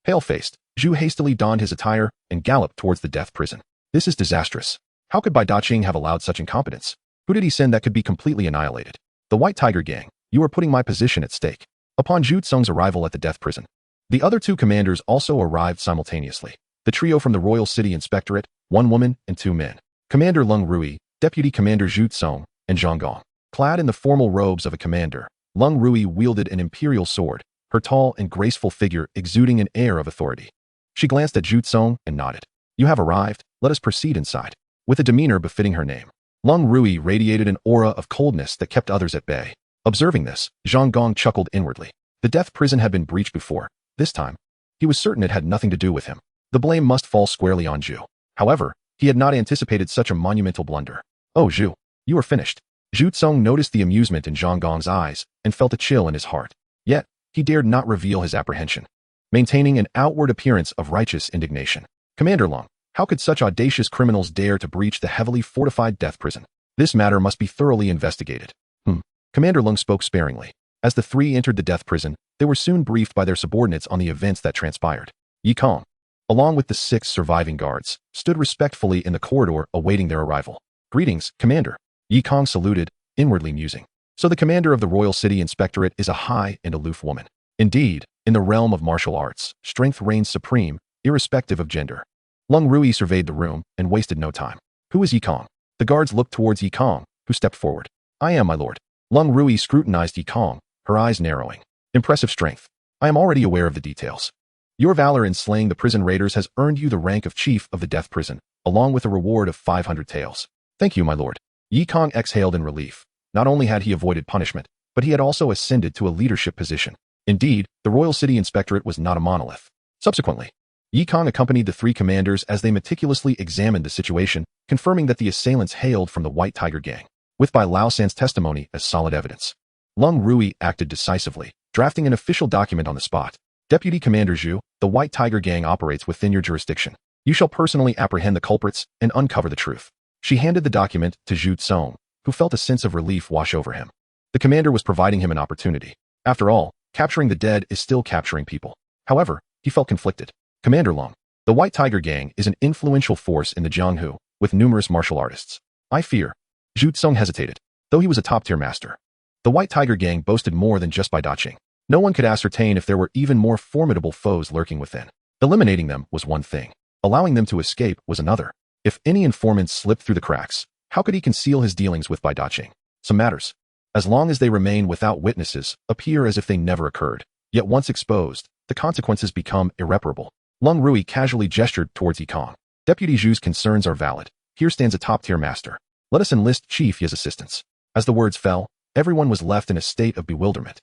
Pale-faced, Zhu hastily donned his attire and galloped towards the death prison. This is disastrous. How could Bai Daqing have allowed such incompetence? Who did he send that could be completely annihilated? The White Tiger Gang. You are putting my position at stake. Upon Zhu Tsung's arrival at the death prison, the other 2 commanders also arrived simultaneously. The trio from the Royal City Inspectorate, 1 woman and 2 men. Commander Lung Rui, Deputy Commander Zhu Tsung, and Zhang Gong. Clad in the formal robes of a commander, Lung Rui wielded an imperial sword, her tall and graceful figure exuding an air of authority. She glanced at Zhu Tsung and nodded. You have arrived, let us proceed inside. With a demeanor befitting her name, Lung Rui radiated an aura of coldness that kept others at bay. Observing this, Zhang Gong chuckled inwardly. The death prison had been breached before. This time, he was certain it had nothing to do with him. The blame must fall squarely on Zhu. However, he had not anticipated such a monumental blunder. Oh, Zhu, you are finished. Zhu Tsung noticed the amusement in Zhang Gong's eyes and felt a chill in his heart. Yet, he dared not reveal his apprehension, maintaining an outward appearance of righteous indignation. Commander Lung, how could such audacious criminals dare to breach the heavily fortified death prison? This matter must be thoroughly investigated. Commander Lung spoke sparingly. As the 3 entered the death prison, they were soon briefed by their subordinates on the events that transpired. Yi Kang, along with the 6 surviving guards, stood respectfully in the corridor awaiting their arrival. Greetings, Commander. Yi Kang saluted, inwardly musing. So the commander of the Royal City Inspectorate is a high and aloof woman. Indeed, in the realm of martial arts, strength reigns supreme, irrespective of gender. Lung Rui surveyed the room and wasted no time. Who is Yi Kang? The guards looked towards Yi Kang, who stepped forward. I am, my lord. Lung Rui scrutinized Yi Kang, her eyes narrowing. Impressive strength. I am already aware of the details. Your valor in slaying the prison raiders has earned you the rank of chief of the death prison, along with a reward of 500 taels. Thank you, my lord. Yi Kang exhaled in relief. Not only had he avoided punishment, but he had also ascended to a leadership position. Indeed, the Royal City Inspectorate was not a monolith. Subsequently, Yi Kang accompanied the three commanders as they meticulously examined the situation, confirming that the assailants hailed from the White Tiger Gang, with Bai Lao San's testimony as solid evidence. Lung Rui acted decisively, drafting an official document on the spot. Deputy Commander Zhu, the White Tiger Gang operates within your jurisdiction. You shall personally apprehend the culprits and uncover the truth. She handed the document to Zhu Tsong, who felt a sense of relief wash over him. The commander was providing him an opportunity. After all, capturing the dead is still capturing people. However, he felt conflicted. Commander Lung, the White Tiger Gang is an influential force in the Jianghu, with numerous martial artists. I fear. Zhu Tsong hesitated, though he was a top-tier master. The White Tiger Gang boasted more than just Bai Daqing. No one could ascertain if there were even more formidable foes lurking within. Eliminating them was one thing. Allowing them to escape was another. If any informants slipped through the cracks, how could he conceal his dealings with Bai Daqing? Some matters, as long as they remain without witnesses, appear as if they never occurred. Yet once exposed, the consequences become irreparable. Lung Rui casually gestured towards Yi Kang. Deputy Zhu's concerns are valid. Here stands a top-tier master. Let us enlist Chief Ye's assistance. As the words fell, everyone was left in a state of bewilderment.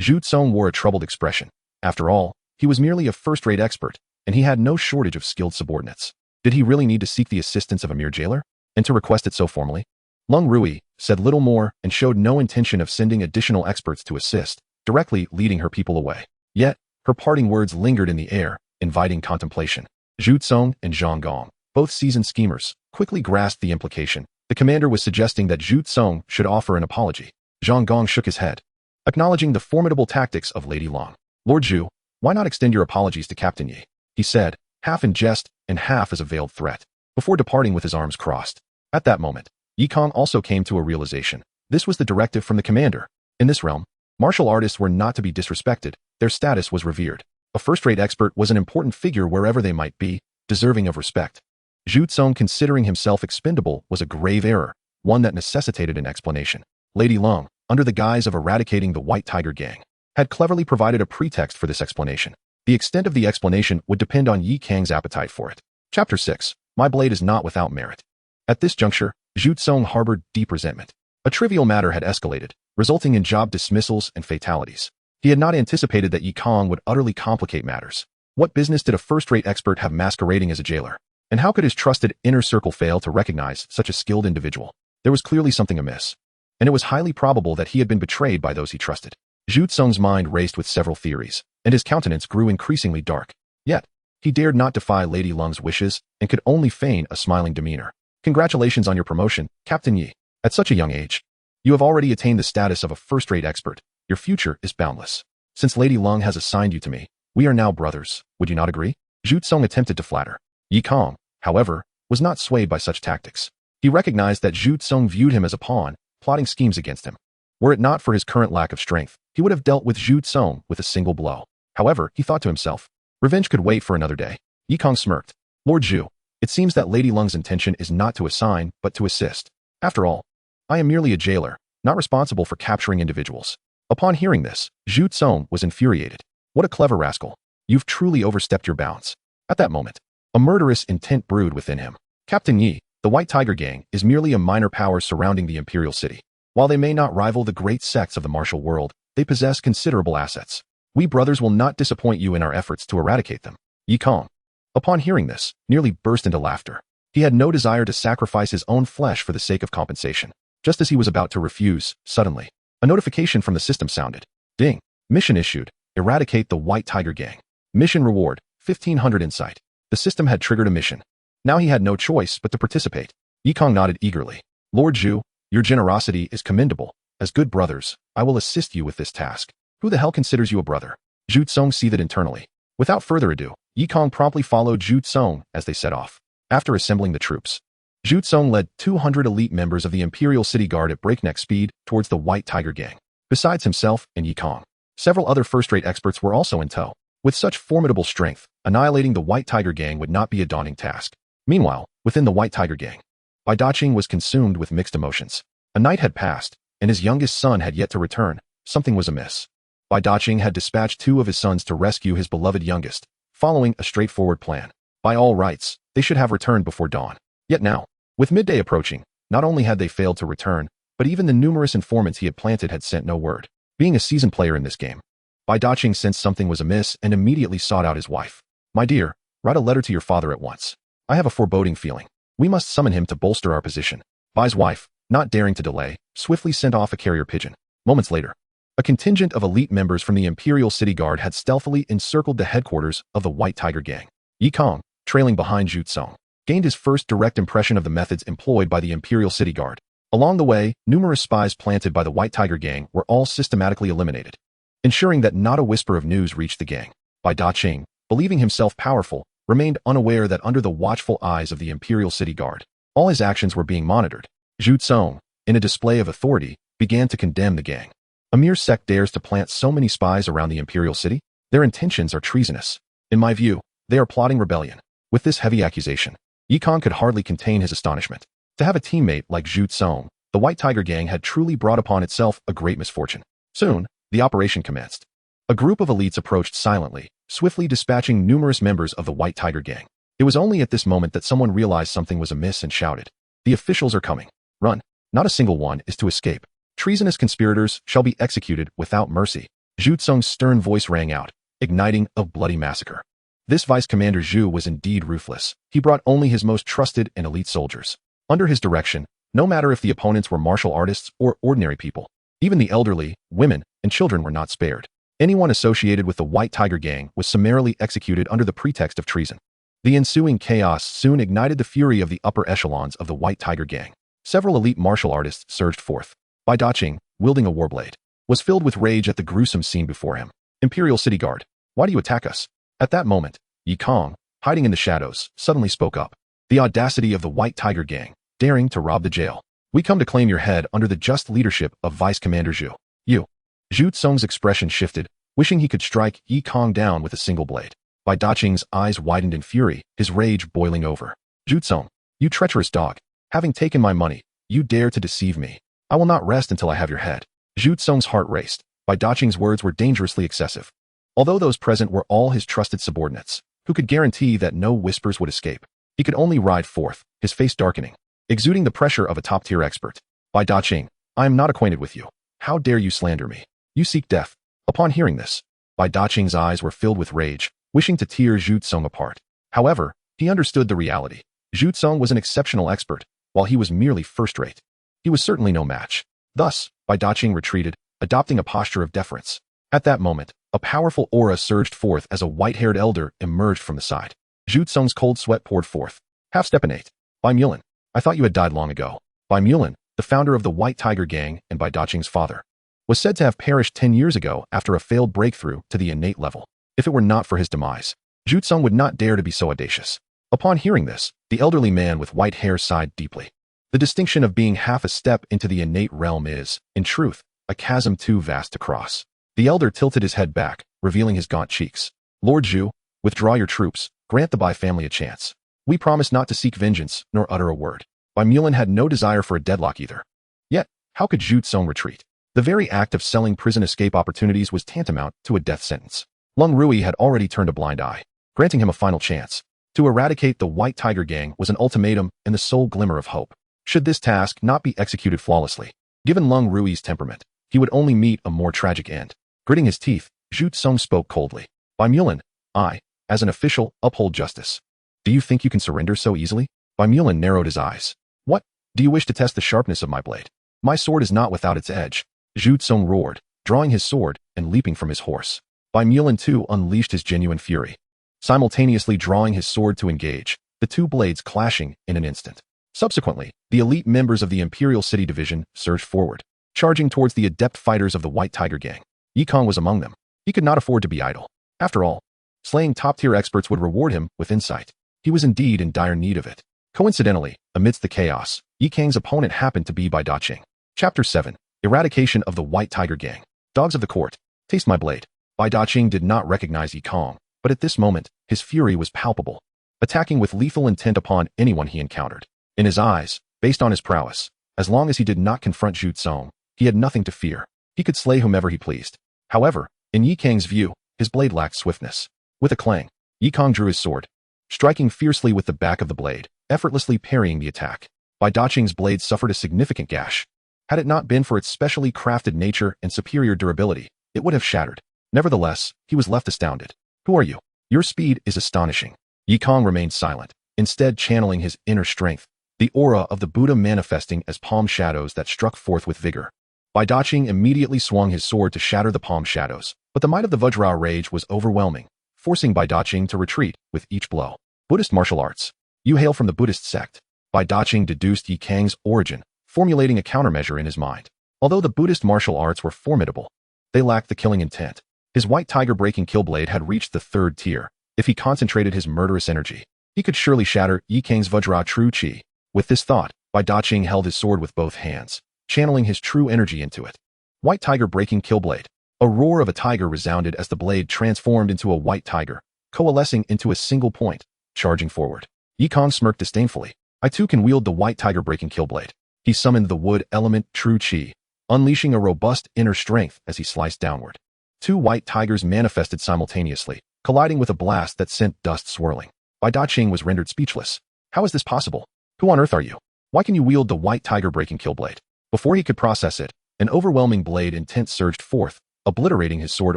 Zhu Tsong wore a troubled expression. After all, he was merely a first-rate expert, and he had no shortage of skilled subordinates. Did he really need to seek the assistance of a mere jailer? And to request it so formally? Lung Rui said little more and showed no intention of sending additional experts to assist, directly leading her people away. Yet, her parting words lingered in the air, inviting contemplation. Zhu Tsong and Zhang Gong, both seasoned schemers, quickly grasped the implication. The commander was suggesting that Zhu Tsong should offer an apology. Zhang Gong shook his head, acknowledging the formidable tactics of Lady Long. Lord Zhu, why not extend your apologies to Captain Yi? He said, half in jest and half as a veiled threat, before departing with his arms crossed. At that moment, Yi Kang also came to a realization. This was the directive from the commander. In this realm, martial artists were not to be disrespected. Their status was revered. A first-rate expert was an important figure wherever they might be, deserving of respect. Zhu Tsong considering himself expendable was a grave error, one that necessitated an explanation. Lady Long, under the guise of eradicating the White Tiger Gang, had cleverly provided a pretext for this explanation. The extent of the explanation would depend on Yi Kang's appetite for it. Chapter 6. My blade is not without merit. At this juncture, Zhu Tsong harbored deep resentment. A trivial matter had escalated, resulting in job dismissals and fatalities. He had not anticipated that Yi Kang would utterly complicate matters. What business did a first-rate expert have masquerading as a jailer? And how could his trusted inner circle fail to recognize such a skilled individual? There was clearly something amiss, and it was highly probable that he had been betrayed by those he trusted. Zhu Tsong's mind raced with several theories, and his countenance grew increasingly dark. Yet, he dared not defy Lady Lung's wishes and could only feign a smiling demeanor. Congratulations on your promotion, Captain Yi. At such a young age, you have already attained the status of a first-rate expert. Your future is boundless. Since Lady Lung has assigned you to me, we are now brothers. Would you not agree? Zhu Tsong attempted to flatter. Yi Kang, however, was not swayed by such tactics. He recognized that Zhu Tsong viewed him as a pawn, plotting schemes against him. Were it not for his current lack of strength, he would have dealt with Zhu Tsong with a single blow. However, he thought to himself, revenge could wait for another day. Yi Kang smirked. Lord Zhu, it seems that Lady Lung's intention is not to assign, but to assist. After all, I am merely a jailer, not responsible for capturing individuals. Upon hearing this, Zhu Tsong was infuriated. What a clever rascal. You've truly overstepped your bounds. At that moment, a murderous intent brewed within him. Captain Yi, the White Tiger Gang, is merely a minor power surrounding the Imperial City. While they may not rival the great sects of the martial world, they possess considerable assets. We brothers will not disappoint you in our efforts to eradicate them. Yi Kang, upon hearing this, nearly burst into laughter. He had no desire to sacrifice his own flesh for the sake of compensation. Just as he was about to refuse, suddenly, a notification from the system sounded. Ding. Mission issued. Eradicate the White Tiger Gang. Mission reward, 1500 insight. The system had triggered a mission. Now he had no choice but to participate. Yi Kang nodded eagerly. Lord Zhu, your generosity is commendable. As good brothers, I will assist you with this task. Who the hell considers you a brother? Zhu Tsong seethed internally. Without further ado, Yi Kang promptly followed Zhu Tsong as they set off. After assembling the troops, Zhu Tsong led 200 elite members of the Imperial City Guard at breakneck speed towards the White Tiger Gang. Besides himself and Yi Kang, several other first-rate experts were also in tow. With such formidable strength, annihilating the White Tiger Gang would not be a daunting task. Meanwhile, within the White Tiger Gang, Bai Daqing was consumed with mixed emotions. A night had passed, and his youngest son had yet to return. Something was amiss. Bai Daqing had dispatched 2 of his sons to rescue his beloved youngest, following a straightforward plan. By all rights, they should have returned before dawn. Yet now, with midday approaching, not only had they failed to return, but even the numerous informants he had planted had sent no word. Being a seasoned player in this game, Bai Daqing sensed something was amiss and immediately sought out his wife. My dear, write a letter to your father at once. I have a foreboding feeling. We must summon him to bolster our position. Bai's wife, not daring to delay, swiftly sent off a carrier pigeon. Moments later, a contingent of elite members from the Imperial City Guard had stealthily encircled the headquarters of the White Tiger Gang. Yi Kang, trailing behind Zhu Tsong, gained his first direct impression of the methods employed by the Imperial City Guard. Along the way, numerous spies planted by the White Tiger Gang were all systematically eliminated, ensuring that not a whisper of news reached the gang. Bai Daqing, believing himself powerful, remained unaware that under the watchful eyes of the Imperial City Guard, all his actions were being monitored. Zhu Tsong, in a display of authority, began to condemn the gang. A mere sect dares to plant so many spies around the Imperial City? Their intentions are treasonous. In my view, they are plotting rebellion. With this heavy accusation, Yi Kang could hardly contain his astonishment. To have a teammate like Zhu Tsong, the White Tiger Gang had truly brought upon itself a great misfortune. Soon, the operation commenced. A group of elites approached silently, swiftly dispatching numerous members of the White Tiger Gang. It was only at this moment that someone realized something was amiss and shouted, "The officials are coming. Run. Not a single one is to escape. Treasonous conspirators shall be executed without mercy." Zhu Tsong's stern voice rang out, igniting a bloody massacre. This Vice Commander Zhu was indeed ruthless. He brought only his most trusted and elite soldiers. Under his direction, no matter if the opponents were martial artists or ordinary people, even the elderly, women, and children were not spared. Anyone associated with the White Tiger Gang was summarily executed under the pretext of treason. The ensuing chaos soon ignited the fury of the upper echelons of the White Tiger Gang. Several elite martial artists surged forth. Bai Daqing, wielding a warblade, was filled with rage at the gruesome scene before him. "Imperial City Guard, why do you attack us?" At that moment, Yi Kang, hiding in the shadows, suddenly spoke up. "The audacity of the White Tiger Gang, daring to rob the jail. We come to claim your head under the just leadership of Vice Commander Zhu." "You." Zhu Tsong's expression shifted, wishing he could strike Yi Kang down with a single blade. Bai Daqing's eyes widened in fury, his rage boiling over. "Zhu Tsong, you treacherous dog. Having taken my money, you dare to deceive me. I will not rest until I have your head." Zhu Tsong's heart raced. Bai Daqing's words were dangerously excessive. Although those present were all his trusted subordinates, who could guarantee that no whispers would escape, he could only ride forth, his face darkening, exuding the pressure of a top-tier expert. "Bai Daqing, I am not acquainted with you. How dare you slander me? You seek death." Upon hearing this, Bai Daqing's eyes were filled with rage, wishing to tear Zhu Tsong apart. However, he understood the reality. Zhu Tsong was an exceptional expert, while he was merely first-rate. He was certainly no match. Thus, Bai Daqing retreated, adopting a posture of deference. At that moment, a powerful aura surged forth as a white-haired elder emerged from the side. Zhu Tsong's cold sweat poured forth. "Half-step innate. Bai Mulin, I thought you had died long ago." Bai Mulin, the founder of the White Tiger Gang and Bai Daqing's father, was said to have perished 10 years ago after a failed breakthrough to the innate level. If it were not for his demise, Zhu Tsong would not dare to be so audacious. Upon hearing this, the elderly man with white hair sighed deeply. The distinction of being half a step into the innate realm is, in truth, a chasm too vast to cross. The elder tilted his head back, revealing his gaunt cheeks. "Lord Zhu, withdraw your troops, grant the Bai family a chance. We promise not to seek vengeance, nor utter a word." Bai Mulin had no desire for a deadlock either. Yet, how could Zhu Tsong retreat? The very act of selling prison escape opportunities was tantamount to a death sentence. Lung Rui had already turned a blind eye, granting him a final chance. To eradicate the White Tiger Gang was an ultimatum and the sole glimmer of hope. Should this task not be executed flawlessly, given Lung Rui's temperament, he would only meet a more tragic end. Gritting his teeth, Zhu Tsong spoke coldly. "Bai Mulin, I, as an official, uphold justice. Do you think you can surrender so easily?" Bai Mulin narrowed his eyes. "What? Do you wish to test the sharpness of my blade? My sword is not without its edge." Zhu Tsong roared, drawing his sword and leaping from his horse. Bai Mulin too unleashed his genuine fury, simultaneously drawing his sword to engage, the two blades clashing in an instant. Subsequently, the elite members of the Imperial City Division surged forward, charging towards the adept fighters of the White Tiger Gang. Yi Kang was among them. He could not afford to be idle. After all, slaying top-tier experts would reward him with insight. He was indeed in dire need of it. Coincidentally, amidst the chaos, Yi Kang's opponent happened to be Bai Daqing. Chapter 7. Eradication of the White Tiger Gang. Dogs of the court, taste my blade. Bai Daqing did not recognize Yi Kang, but at this moment, his fury was palpable, attacking with lethal intent upon anyone he encountered. In his eyes, based on his prowess, as long as he did not confront Zhu Tsong, he had nothing to fear. He could slay whomever he pleased. However, in Yi Kang's view, his blade lacked swiftness. With a clang, Kang drew his sword, striking fiercely with the back of the blade, effortlessly parrying the attack. Bai Daqing's blade suffered a significant gash. Had it not been for its specially crafted nature and superior durability, it would have shattered. Nevertheless, he was left astounded. Who are you? Your speed is astonishing. Kang remained silent, instead channeling his inner strength, the aura of the Buddha manifesting as palm shadows that struck forth with vigor. Bai Daqing immediately swung his sword to shatter the palm shadows, but the might of the Vajra rage was overwhelming, forcing Bai Daqing to retreat with each blow. Buddhist martial arts. You hail from the Buddhist sect. Bai Daqing deduced Kang's origin, formulating a countermeasure in his mind. Although the Buddhist martial arts were formidable, they lacked the killing intent. His white tiger-breaking killblade had reached the 3rd tier. If he concentrated his murderous energy, he could surely shatter Kang's Vajra true chi. With this thought, Bai Daqing held his sword with both hands, channeling his true energy into it. White tiger-breaking killblade. A roar of a tiger resounded as the blade transformed into a white tiger, coalescing into a single point, charging forward. Kang smirked disdainfully. I too can wield the white tiger-breaking killblade. He summoned the wood element true chi, unleashing a robust inner strength as he sliced downward. 2 white tigers manifested simultaneously, colliding with a blast that sent dust swirling. Bai Daqing was rendered speechless. How is this possible? Who on earth are you? Why can you wield the white tiger-breaking killblade? Before he could process it, an overwhelming blade intent surged forth, obliterating his sword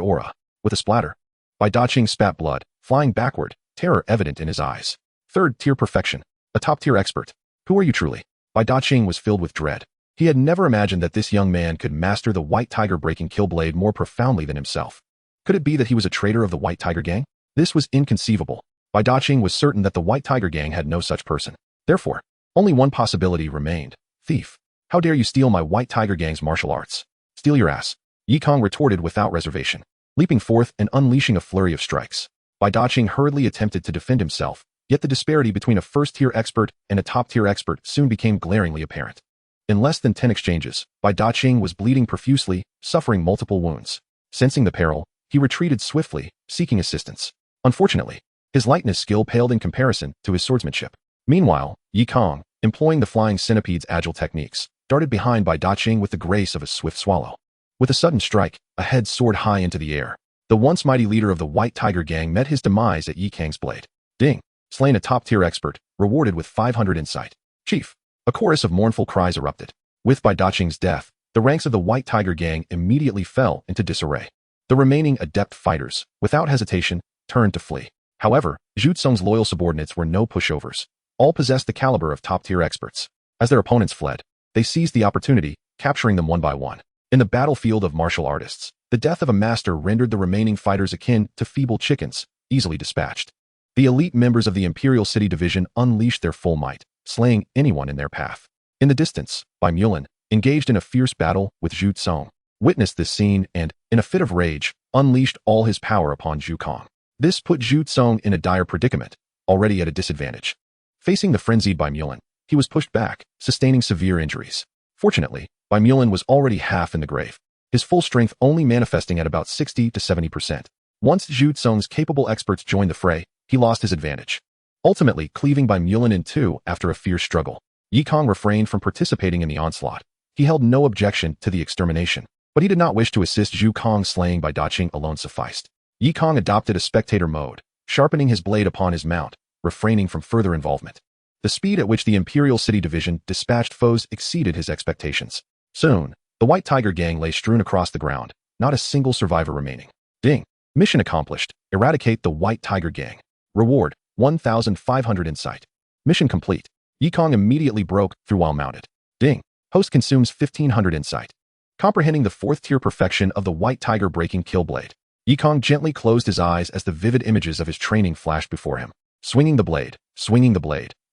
aura. With a splatter, Bai Daqing spat blood, flying backward, terror evident in his eyes. 3rd tier perfection. A top-tier expert. Who are you truly? Bai Daqing was filled with dread. He had never imagined that this young man could master the white tiger-breaking killblade more profoundly than himself. Could it be that he was a traitor of the White Tiger Gang? This was inconceivable. Bai Daqing was certain that the White Tiger Gang had no such person. Therefore, only one possibility remained. Thief. How dare you steal my White Tiger Gang's martial arts? Steal your ass. Kang retorted without reservation, leaping forth and unleashing a flurry of strikes. Bai Daqing hurriedly attempted to defend himself, yet the disparity between a 1st-tier expert and a top-tier expert soon became glaringly apparent. In less than 10 exchanges, Bai Daqing was bleeding profusely, suffering multiple wounds. Sensing the peril, he retreated swiftly, seeking assistance. Unfortunately, his lightness skill paled in comparison to his swordsmanship. Meanwhile, Kang, employing the flying centipede's agile techniques, darted behind Bai Daqing with the grace of a swift swallow. With a sudden strike, a head soared high into the air. The once mighty leader of the White Tiger Gang met his demise at Kang's blade. Ding! Slain a top-tier expert, rewarded with 500 insight. Chief! A chorus of mournful cries erupted. With Bai Daqing's death, the ranks of the White Tiger Gang immediately fell into disarray. The remaining adept fighters, without hesitation, turned to flee. However, Zhu Tsung's loyal subordinates were no pushovers. All possessed the caliber of top-tier experts. As their opponents fled, they seized the opportunity, capturing them one by one. In the battlefield of martial artists, the death of a master rendered the remaining fighters akin to feeble chickens, easily dispatched. The elite members of the Imperial City Division unleashed their full might, slaying anyone in their path. In the distance, Bai Mulin, engaged in a fierce battle with Zhu Tsung, witnessed this scene and, in a fit of rage, unleashed all his power upon Zhu Kang. This put Zhu Tsung in a dire predicament, already at a disadvantage. Facing the frenzied Bai Mulin, he was pushed back, sustaining severe injuries. Fortunately, Bai Mulin was already half in the grave, his full strength only manifesting at about 60 to 70%. Once Zhu Tsung's capable experts joined the fray, he lost his advantage, ultimately cleaving Bai Mulin in two after a fierce struggle. Kang refrained from participating in the onslaught. He held no objection to the extermination, but he did not wish to assist Zhu Kang. Slaying Bai Daqing alone sufficed. Kang adopted a spectator mode, sharpening his blade upon his mount, refraining from further involvement. The speed at which the Imperial City Division dispatched foes exceeded his expectations. Soon, the White Tiger Gang lay strewn across the ground, not a single survivor remaining. Ding! Mission accomplished. Eradicate the White Tiger Gang. Reward, 1,500 insight. Mission complete. Kang immediately broke through while mounted. Ding! Host consumes 1,500 insight. Comprehending the 4th-tier perfection of the White Tiger breaking killblade, Kang gently closed his eyes as the vivid images of his training flashed before him. Swinging the blade,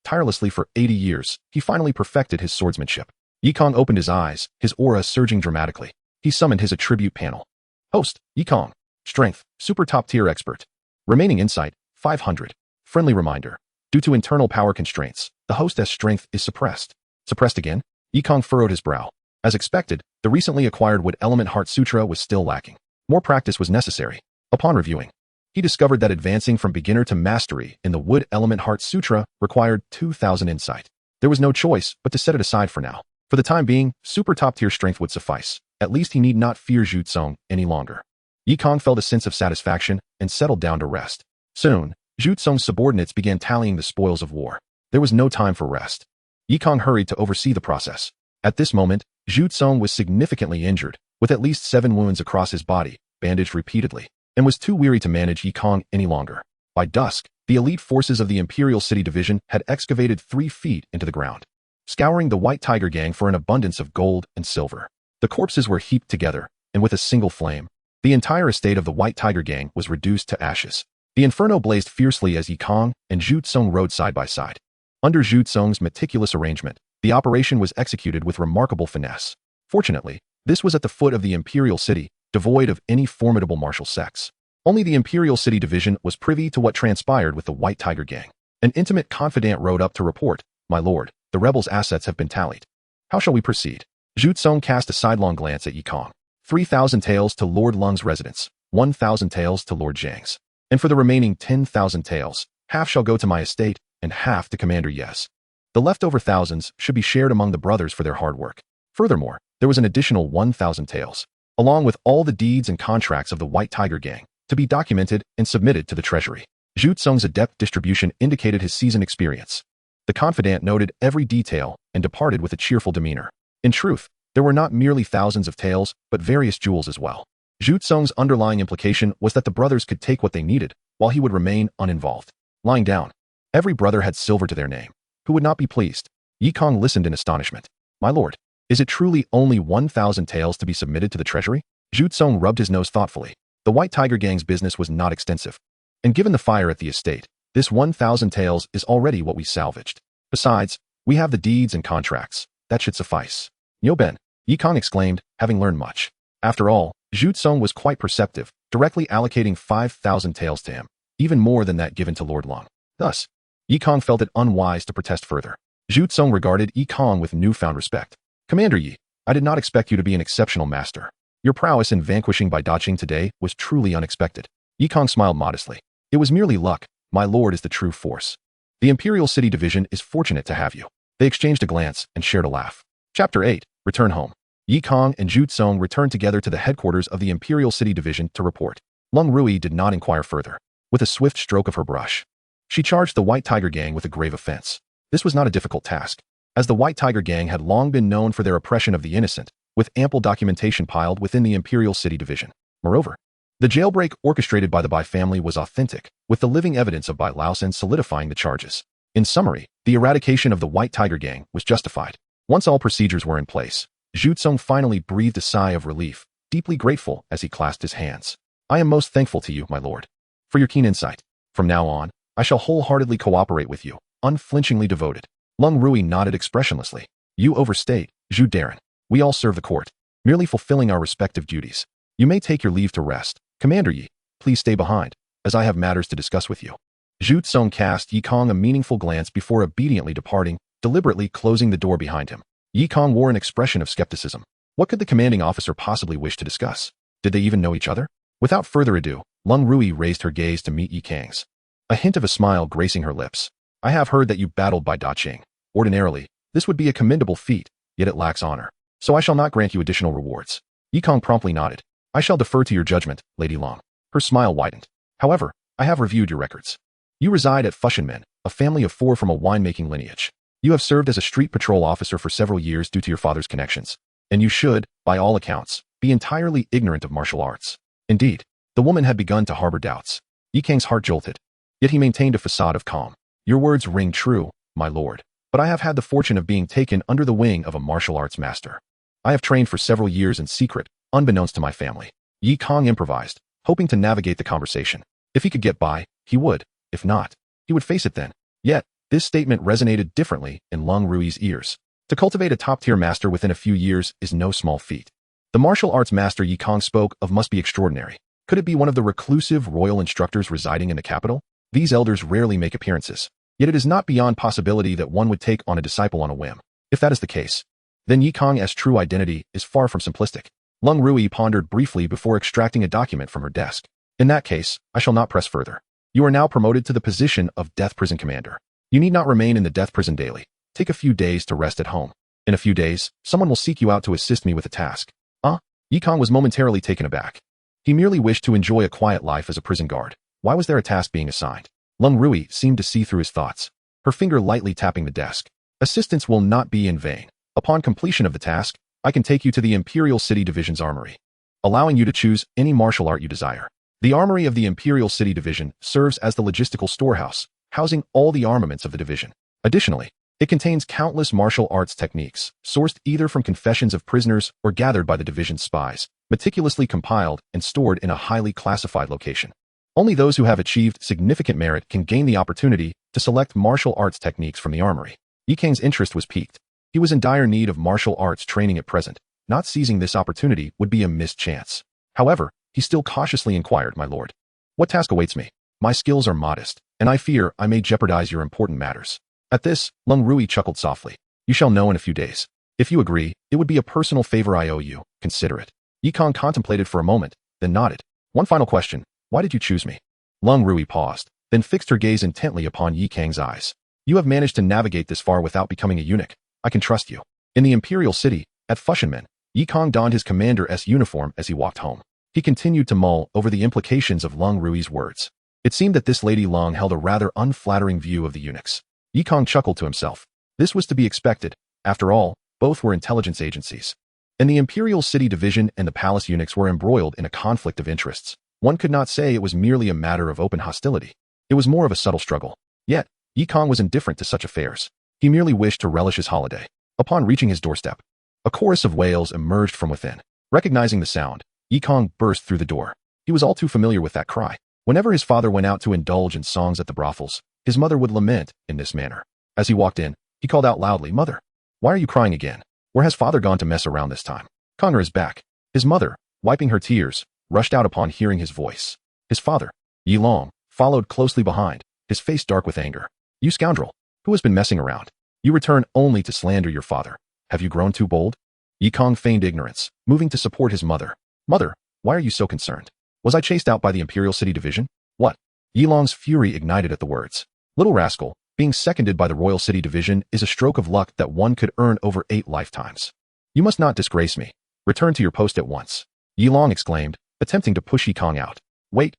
tirelessly for 80 years, he finally perfected his swordsmanship. Kang opened his eyes, his aura surging dramatically. He summoned his attribute panel. Host, Kang. Strength, super top-tier expert. Remaining insight, 500. Friendly reminder. Due to internal power constraints, the hostess' strength is suppressed. Suppressed again? Kang furrowed his brow. As expected, the recently acquired Wood Element Heart Sutra was still lacking. More practice was necessary. Upon reviewing, he discovered that advancing from beginner to mastery in the Wood Element Heart Sutra required 2,000 insight. There was no choice but to set it aside for now. For the time being, super top-tier strength would suffice. At least he need not fear Zhu Tsung any longer. Kang felt a sense of satisfaction and settled down to rest. Soon, Zhu Tsong's subordinates began tallying the spoils of war. There was no time for rest. Kang hurried to oversee the process. At this moment, Zhu Tsong was significantly injured, with at least 7 wounds across his body, bandaged repeatedly, and was too weary to manage Kang any longer. By dusk, the elite forces of the Imperial City Division had excavated 3 feet into the ground, scouring the White Tiger Gang for an abundance of gold and silver. The corpses were heaped together, and with a single flame, the entire estate of the White Tiger Gang was reduced to ashes. The inferno blazed fiercely as Kang and Zhu Tsong rode side by side. Under Zhu Tsong's meticulous arrangement, the operation was executed with remarkable finesse. Fortunately, this was at the foot of the Imperial City, devoid of any formidable martial sects. Only the Imperial City Division was privy to what transpired with the White Tiger Gang. An intimate confidant rode up to report, "My lord, the rebels' assets have been tallied. How shall we proceed?" Zhu Tsong cast a sidelong glance at Kang. 3,000 taels to Lord Lung's residence, 1,000 taels to Lord Zhang's. And for the remaining 10,000 taels, half shall go to my estate, and half to Commander Yes. The leftover thousands should be shared among the brothers for their hard work. Furthermore, there was an additional 1,000 taels, along with all the deeds and contracts of the White Tiger Gang, to be documented and submitted to the treasury. Zhu Tsong's adept distribution indicated his seasoned experience. The confidant noted every detail and departed with a cheerful demeanor. In truth, there were not merely thousands of taels, but various jewels as well. Zhu Tsong's underlying implication was that the brothers could take what they needed, while he would remain uninvolved. Lying down, every brother had silver to their name. Who would not be pleased? Kang listened in astonishment. "My lord, is it truly only 1,000 taels to be submitted to the treasury?" Zhu Tsong rubbed his nose thoughtfully. The White Tiger Gang's business was not extensive. And given the fire at the estate, this 1,000 taels is already what we salvaged. Besides, we have the deeds and contracts. That should suffice. "Yo Ben," Kang exclaimed, having learned much. After all, Zhu Tsong was quite perceptive, directly allocating 5,000 taels to him, even more than that given to Lord Lung. Thus, Kang felt it unwise to protest further. Zhu Tsong regarded Kang with newfound respect. "Commander Yi, I did not expect you to be an exceptional master. Your prowess in vanquishing by dodging today was truly unexpected." Kang smiled modestly. "It was merely luck. My lord is the true force. The Imperial City Division is fortunate to have you." They exchanged a glance and shared a laugh. Chapter 8. Return home. Kang and Zhu Tsong returned together to the headquarters of the Imperial City Division to report. Lung Rui did not inquire further. With a swift stroke of her brush, she charged the White Tiger Gang with a grave offense. This was not a difficult task, as the White Tiger Gang had long been known for their oppression of the innocent, with ample documentation piled within the Imperial City Division. Moreover, the jailbreak orchestrated by the Bai family was authentic, with the living evidence of Bai Laosen solidifying the charges. In summary, the eradication of the White Tiger Gang was justified. Once all procedures were in place, Zhu Tsong finally breathed a sigh of relief, deeply grateful as he clasped his hands. "I am most thankful to you, my lord, for your keen insight. From now on, I shall wholeheartedly cooperate with you, unflinchingly devoted." Lung Rui nodded expressionlessly. "You overstate, Zhu Darren. We all serve the court, merely fulfilling our respective duties. You may take your leave to rest. Commander Yi, please stay behind, as I have matters to discuss with you." Zhu Tsong cast Kang a meaningful glance before obediently departing, deliberately closing the door behind him. Kang wore an expression of skepticism. What could the commanding officer possibly wish to discuss? Did they even know each other? Without further ado, Lung Rui raised her gaze to meet Kang's, a hint of a smile gracing her lips. "I have heard that you battled by Daqing. Ordinarily, this would be a commendable feat, yet it lacks honor. So I shall not grant you additional rewards." Kang promptly nodded. "I shall defer to your judgment, Lady Long." Her smile widened. "However, I have reviewed your records. You reside at Fushionmen, a family of 4 from a winemaking lineage. You have served as a street patrol officer for several years due to your father's connections, and you should, by all accounts, be entirely ignorant of martial arts." Indeed, the woman had begun to harbor doubts. Kang's heart jolted, yet he maintained a facade of calm. "Your words ring true, my lord, but I have had the fortune of being taken under the wing of a martial arts master. I have trained for several years in secret, unbeknownst to my family." Kang improvised, hoping to navigate the conversation. If he could get by, he would. If not, he would face it then. Yet, this statement resonated differently in Lung Rui's ears. To cultivate a top-tier master within a few years is no small feat. The martial arts master Kang spoke of must be extraordinary. Could it be one of the reclusive royal instructors residing in the capital? These elders rarely make appearances, yet it is not beyond possibility that one would take on a disciple on a whim. If that is the case, then Kang's true identity is far from simplistic. Lung Rui pondered briefly before extracting a document from her desk. "In that case, I shall not press further. You are now promoted to the position of Death Prison Commander. You need not remain in the death prison daily. Take a few days to rest at home. In a few days, someone will seek you out to assist me with a task." Kang was momentarily taken aback. He merely wished to enjoy a quiet life as a prison guard. Why was there a task being assigned? Lung Rui seemed to see through his thoughts, her finger lightly tapping the desk. Assistance will not be in vain. Upon completion of the task, I can take you to the Imperial City Division's armory, allowing you to choose any martial art you desire. The armory of the Imperial City Division serves as the logistical storehouse, housing all the armaments of the division. Additionally, it contains countless martial arts techniques, sourced either from confessions of prisoners or gathered by the division's spies, meticulously compiled and stored in a highly classified location. Only those who have achieved significant merit can gain the opportunity to select martial arts techniques from the armory. Kang's interest was piqued. He was in dire need of martial arts training at present. Not seizing this opportunity would be a missed chance. However, he still cautiously inquired, "My lord, what task awaits me? My skills are modest, and I fear I may jeopardize your important matters." At this, Lung Rui chuckled softly. "You shall know in a few days. If you agree, it would be a personal favor I owe you. Consider it." Kang contemplated for a moment, then nodded. "One final question. Why did you choose me?" Lung Rui paused, then fixed her gaze intently upon Kang's eyes. "You have managed to navigate this far without becoming a eunuch. I can trust you." In the Imperial City, at Fushionmen, Kang donned his commander's uniform as he walked home. He continued to mull over the implications of Lung Rui's words. It seemed that this Lady Lung held a rather unflattering view of the eunuchs. Kang chuckled to himself. This was to be expected. After all, both were intelligence agencies. And the Imperial City Division and the Palace eunuchs were embroiled in a conflict of interests. One could not say it was merely a matter of open hostility. It was more of a subtle struggle. Yet, Kang was indifferent to such affairs. He merely wished to relish his holiday. Upon reaching his doorstep, a chorus of wails emerged from within. Recognizing the sound, Kang burst through the door. He was all too familiar with that cry. Whenever his father went out to indulge in songs at the brothels, his mother would lament in this manner. As he walked in, he called out loudly, "Mother, why are you crying again? Where has father gone to mess around this time?" "Conger is back." His mother, wiping her tears, rushed out upon hearing his voice. His father, Long, followed closely behind, his face dark with anger. "You scoundrel, who has been messing around? You return only to slander your father. Have you grown too bold?" Kang feigned ignorance, moving to support his mother. "Mother, why are you so concerned? Was I chased out by the Imperial City Division? What?" Long's fury ignited at the words. "Little rascal, being seconded by the Royal City Division is a stroke of luck that one could earn over 8 lifetimes. You must not disgrace me. Return to your post at once." Long exclaimed, attempting to push Kang out. Wait,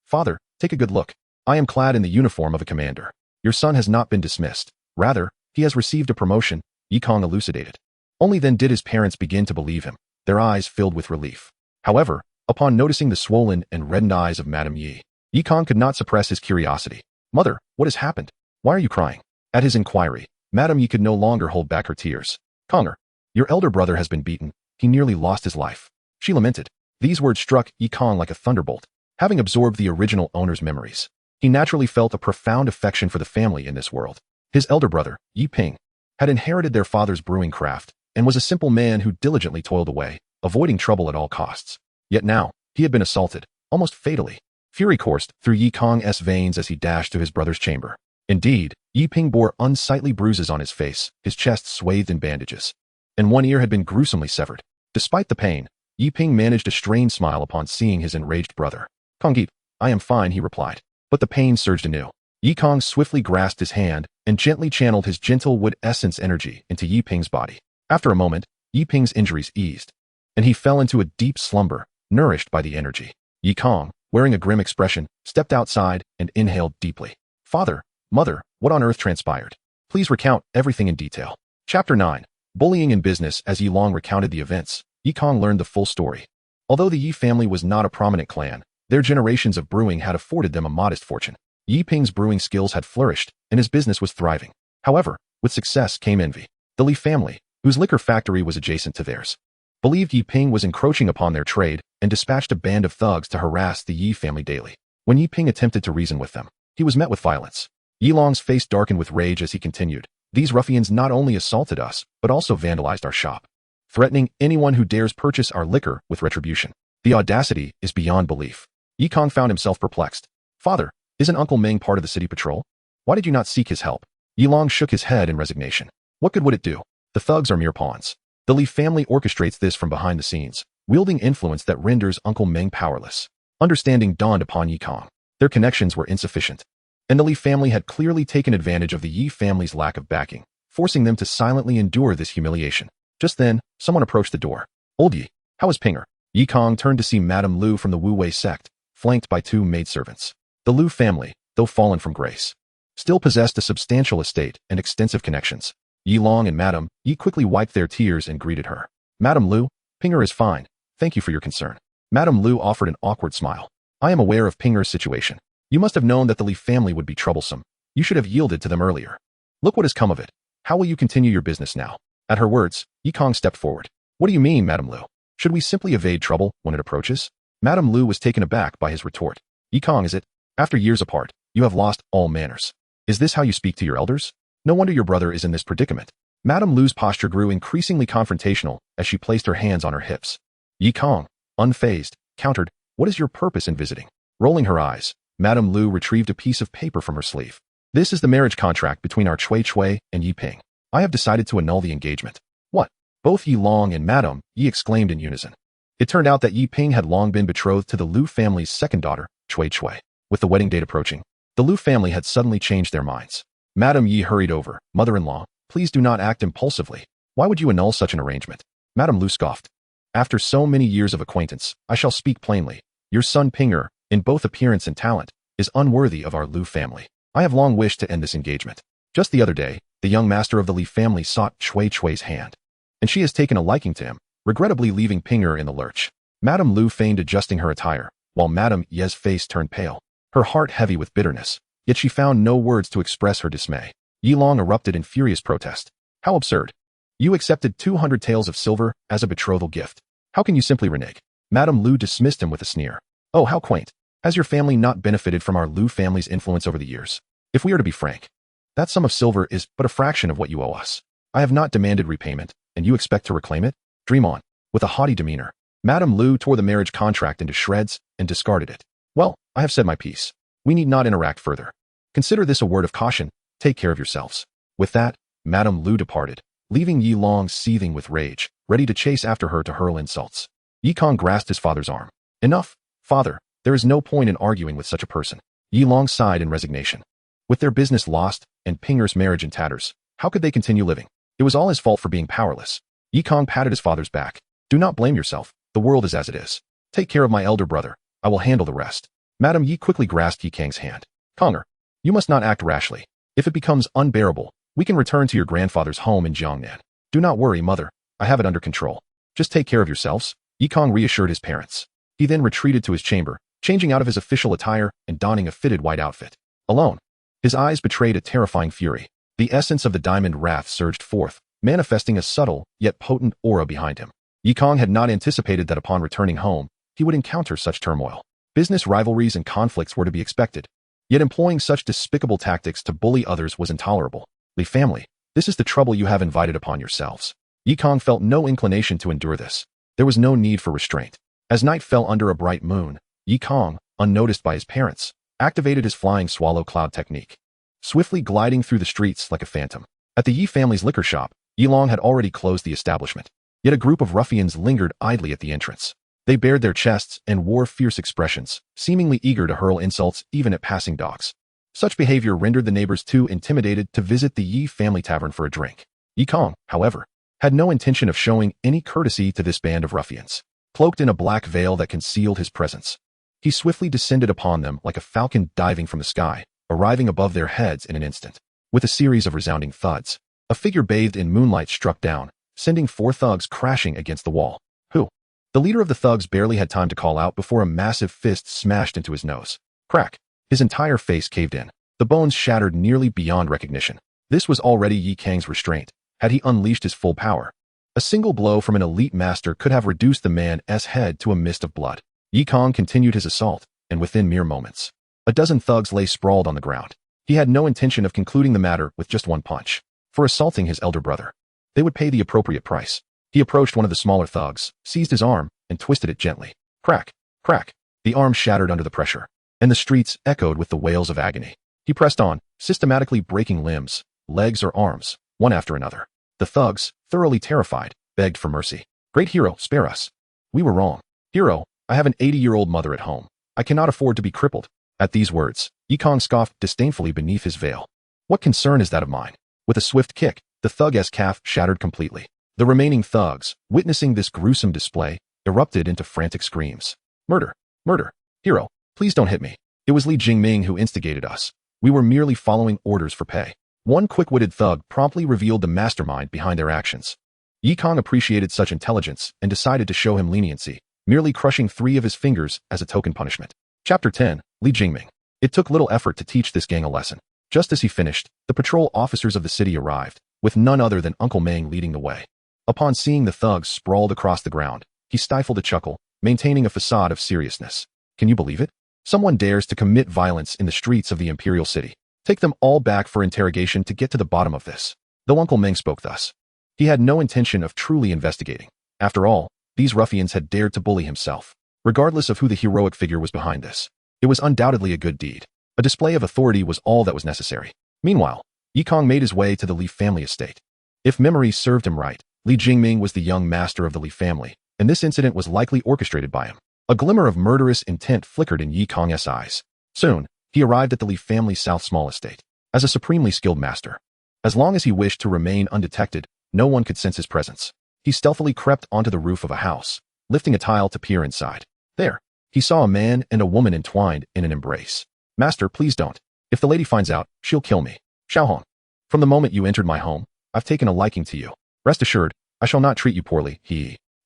father, take a good look. I am clad in the uniform of a commander. Your son has not been dismissed. Rather, he has received a promotion," Kang elucidated. Only then did his parents begin to believe him, their eyes filled with relief. However, upon noticing the swollen and reddened eyes of Madame Yi, Kang could not suppress his curiosity. "Mother, what has happened? Why are you crying?" At his inquiry, Madame Yi could no longer hold back her tears. "Conger, your elder brother has been beaten. He nearly lost his life," she lamented. These words struck Kang like a thunderbolt. Having absorbed the original owner's memories, he naturally felt a profound affection for the family in this world. His elder brother, Ping, had inherited their father's brewing craft and was a simple man who diligently toiled away, avoiding trouble at all costs. Yet now, he had been assaulted, almost fatally. Fury coursed through Kang's veins as he dashed to his brother's chamber. Indeed, Ping bore unsightly bruises on his face, his chest swathed in bandages, and one ear had been gruesomely severed. Despite the pain, Ping managed a strained smile upon seeing his enraged brother. "Kangip, I am fine," he replied. But the pain surged anew. Kang swiftly grasped his hand and gently channeled his gentle wood essence energy into Ping's body. After a moment, Ping's injuries eased, and he fell into a deep slumber, nourished by the energy. Kang, wearing a grim expression, stepped outside and inhaled deeply. "Father, mother, what on earth transpired? Please recount everything in detail." Chapter 9. Bullying in Business. As Long recounted the events, Kang learned the full story. Although the Yi family was not a prominent clan, their generations of brewing had afforded them a modest fortune. Ping's brewing skills had flourished, and his business was thriving. However, with success came envy. The Li family, whose liquor factory was adjacent to theirs, believed Ping was encroaching upon their trade and dispatched a band of thugs to harass the Yi family daily. When Ping attempted to reason with them, he was met with violence. Long's face darkened with rage as he continued, "These ruffians not only assaulted us, but also vandalized our shop, threatening anyone who dares purchase our liquor with retribution. The audacity is beyond belief." Kang found himself perplexed. "Father, isn't Uncle Ming part of the city patrol? Why did you not seek his help?" Long shook his head in resignation. What good would it do? The thugs are mere pawns. The Li family orchestrates this from behind the scenes, wielding influence that renders Uncle Ming powerless. Understanding dawned upon Kang. Their connections were insufficient, and the Li family had clearly taken advantage of the Yi family's lack of backing, forcing them to silently endure this humiliation. Just then, someone approached the door. "Old Yi, how is Pinger?" Kang turned to see Madame Lu from the Wu Wei sect, flanked by 2 maidservants. The Lu family, though fallen from grace, still possessed a substantial estate and extensive connections. Yi Long and Madame Yi quickly wiped their tears and greeted her. Madame Lu, Pinger is fine. Thank you for your concern. Madame Lu offered an awkward smile. I am aware of Pinger's situation. You must have known that the Li family would be troublesome. You should have yielded to them earlier. Look what has come of it. How will you continue your business now? At her words, Yi Kang stepped forward. What do you mean, Madame Lu? Should we simply evade trouble when it approaches? Madame Lu was taken aback by his retort. Yi Kang, is it? After years apart, you have lost all manners. Is this how you speak to your elders? No wonder your brother is in this predicament. Madame Lu's posture grew increasingly confrontational as she placed her hands on her hips. Yi Kang, unfazed, countered, what is your purpose in visiting? Rolling her eyes, Madame Lu retrieved a piece of paper from her sleeve. This is the marriage contract between our Cui Cui and Yi Ping. I have decided to annul the engagement. What? Both Yi Long and Madame Yi exclaimed in unison. It turned out that Yi Ping had long been betrothed to the Lu family's second daughter, Cui Cui. With the wedding date approaching, the Lu family had suddenly changed their minds. Madame Yi hurried over. Mother-in-law, please do not act impulsively. Why would you annul such an arrangement? Madame Lu scoffed. After so many years of acquaintance, I shall speak plainly. Your son Pinger, in both appearance and talent, is unworthy of our Lu family. I have long wished to end this engagement. Just the other day, the young master of the Li family sought Cui Cui's hand, and she has taken a liking to him, regrettably leaving Pinger in the lurch. Madame Lu feigned adjusting her attire, while Madame Ye's face turned pale, her heart heavy with bitterness, yet she found no words to express her dismay. Yi Long erupted in furious protest. How absurd. You accepted 200 taels of silver as a betrothal gift. How can you simply renege? Madame Lu dismissed him with a sneer. Oh, how quaint. Has your family not benefited from our Lu family's influence over the years? If we are to be frank, that sum of silver is but a fraction of what you owe us. I have not demanded repayment, and you expect to reclaim it? Dream on. With a haughty demeanor, Madame Lu tore the marriage contract into shreds and discarded it. Well, I have said my piece. We need not interact further. Consider this a word of caution. Take care of yourselves. With that, Madame Lu departed, leaving Yi Long seething with rage, ready to chase after her to hurl insults. Yi Kang grasped his father's arm. Enough, father. There is no point in arguing with such a person. Yi Long sighed in resignation. With their business lost and Pinger's marriage in tatters, how could they continue living? It was all his fault for being powerless. Yi Kang patted his father's back. Do not blame yourself. The world is as it is. Take care of my elder brother. I will handle the rest. Madame Yi quickly grasped Yi Kang's hand. Kanger, you must not act rashly. If it becomes unbearable, we can return to your grandfather's home in Jiangnan. Do not worry, mother. I have it under control. Just take care of yourselves. Yi Kang reassured his parents. He then retreated to his chamber, changing out of his official attire and donning a fitted white outfit. Alone, his eyes betrayed a terrifying fury. The essence of the diamond wrath surged forth, manifesting a subtle yet potent aura behind him. Yi Kang had not anticipated that upon returning home, he would encounter such turmoil. Business rivalries and conflicts were to be expected. Yet employing such despicable tactics to bully others was intolerable. Li family, this is the trouble you have invited upon yourselves. Yi Kang felt no inclination to endure this. There was no need for restraint. As night fell under a bright moon, Yi Kang, unnoticed by his parents, activated his flying swallow cloud technique, swiftly gliding through the streets like a phantom. At the Yi family's liquor shop, Yi Long had already closed the establishment. Yet a group of ruffians lingered idly at the entrance. They bared their chests and wore fierce expressions, seemingly eager to hurl insults even at passing dogs. Such behavior rendered the neighbors too intimidated to visit the Yi family tavern for a drink. Yi Kang, however, had no intention of showing any courtesy to this band of ruffians. Cloaked in a black veil that concealed his presence, he swiftly descended upon them like a falcon diving from the sky, arriving above their heads in an instant. With a series of resounding thuds, a figure bathed in moonlight struck down, sending 4 thugs crashing against the wall. Who? The leader of the thugs barely had time to call out before a massive fist smashed into his nose. Crack! His entire face caved in. The bones shattered nearly beyond recognition. This was already Yi Kang's restraint. Had he unleashed his full power, a single blow from an elite master could have reduced the man's head to a mist of blood. Yi Kang continued his assault, and within mere moments, a dozen thugs lay sprawled on the ground. He had no intention of concluding the matter with just one punch. For assaulting his elder brother, they would pay the appropriate price. He approached one of the smaller thugs, seized his arm, and twisted it gently. Crack! Crack! The arm shattered under the pressure, and the streets echoed with the wails of agony. He pressed on, systematically breaking limbs, legs or arms, one after another. The thugs, thoroughly terrified, begged for mercy. Great hero, spare us. We were wrong. Hero, I have an 80-year-old mother at home. I cannot afford to be crippled. At these words, Yi Kang scoffed disdainfully beneath his veil. What concern is that of mine? With a swift kick, the thug's calf shattered completely. The remaining thugs, witnessing this gruesome display, erupted into frantic screams. Murder! Murder! Hero, please don't hit me. It was Li Jingming who instigated us. We were merely following orders for pay. One quick-witted thug promptly revealed the mastermind behind their actions. Yi Kang appreciated such intelligence and decided to show him leniency, merely crushing 3 of his fingers as a token punishment. Chapter 10, Li Jingming. It took little effort to teach this gang a lesson. Just as he finished, the patrol officers of the city arrived, with none other than Uncle Meng leading the way. Upon seeing the thugs sprawled across the ground, he stifled a chuckle, maintaining a facade of seriousness. Can you believe it? Someone dares to commit violence in the streets of the imperial city. Take them all back for interrogation to get to the bottom of this. Though Uncle Meng spoke thus, he had no intention of truly investigating. After all, these ruffians had dared to bully himself. Regardless of who the heroic figure was behind this, it was undoubtedly a good deed. A display of authority was all that was necessary. Meanwhile, Yi Kang made his way to the Li family estate. If memory served him right, Li Jingming was the young master of the Li family, and this incident was likely orchestrated by him. A glimmer of murderous intent flickered in Yi Kang's eyes. Soon, he arrived at the Li family's South Small estate. As a supremely skilled master, as long as he wished to remain undetected, no one could sense his presence. He stealthily crept onto the roof of a house, lifting a tile to peer inside. There, he saw a man and a woman entwined in an embrace. Master, please don't. If the lady finds out, she'll kill me. Xiaohong. From the moment you entered my home, I've taken a liking to you. Rest assured, I shall not treat you poorly.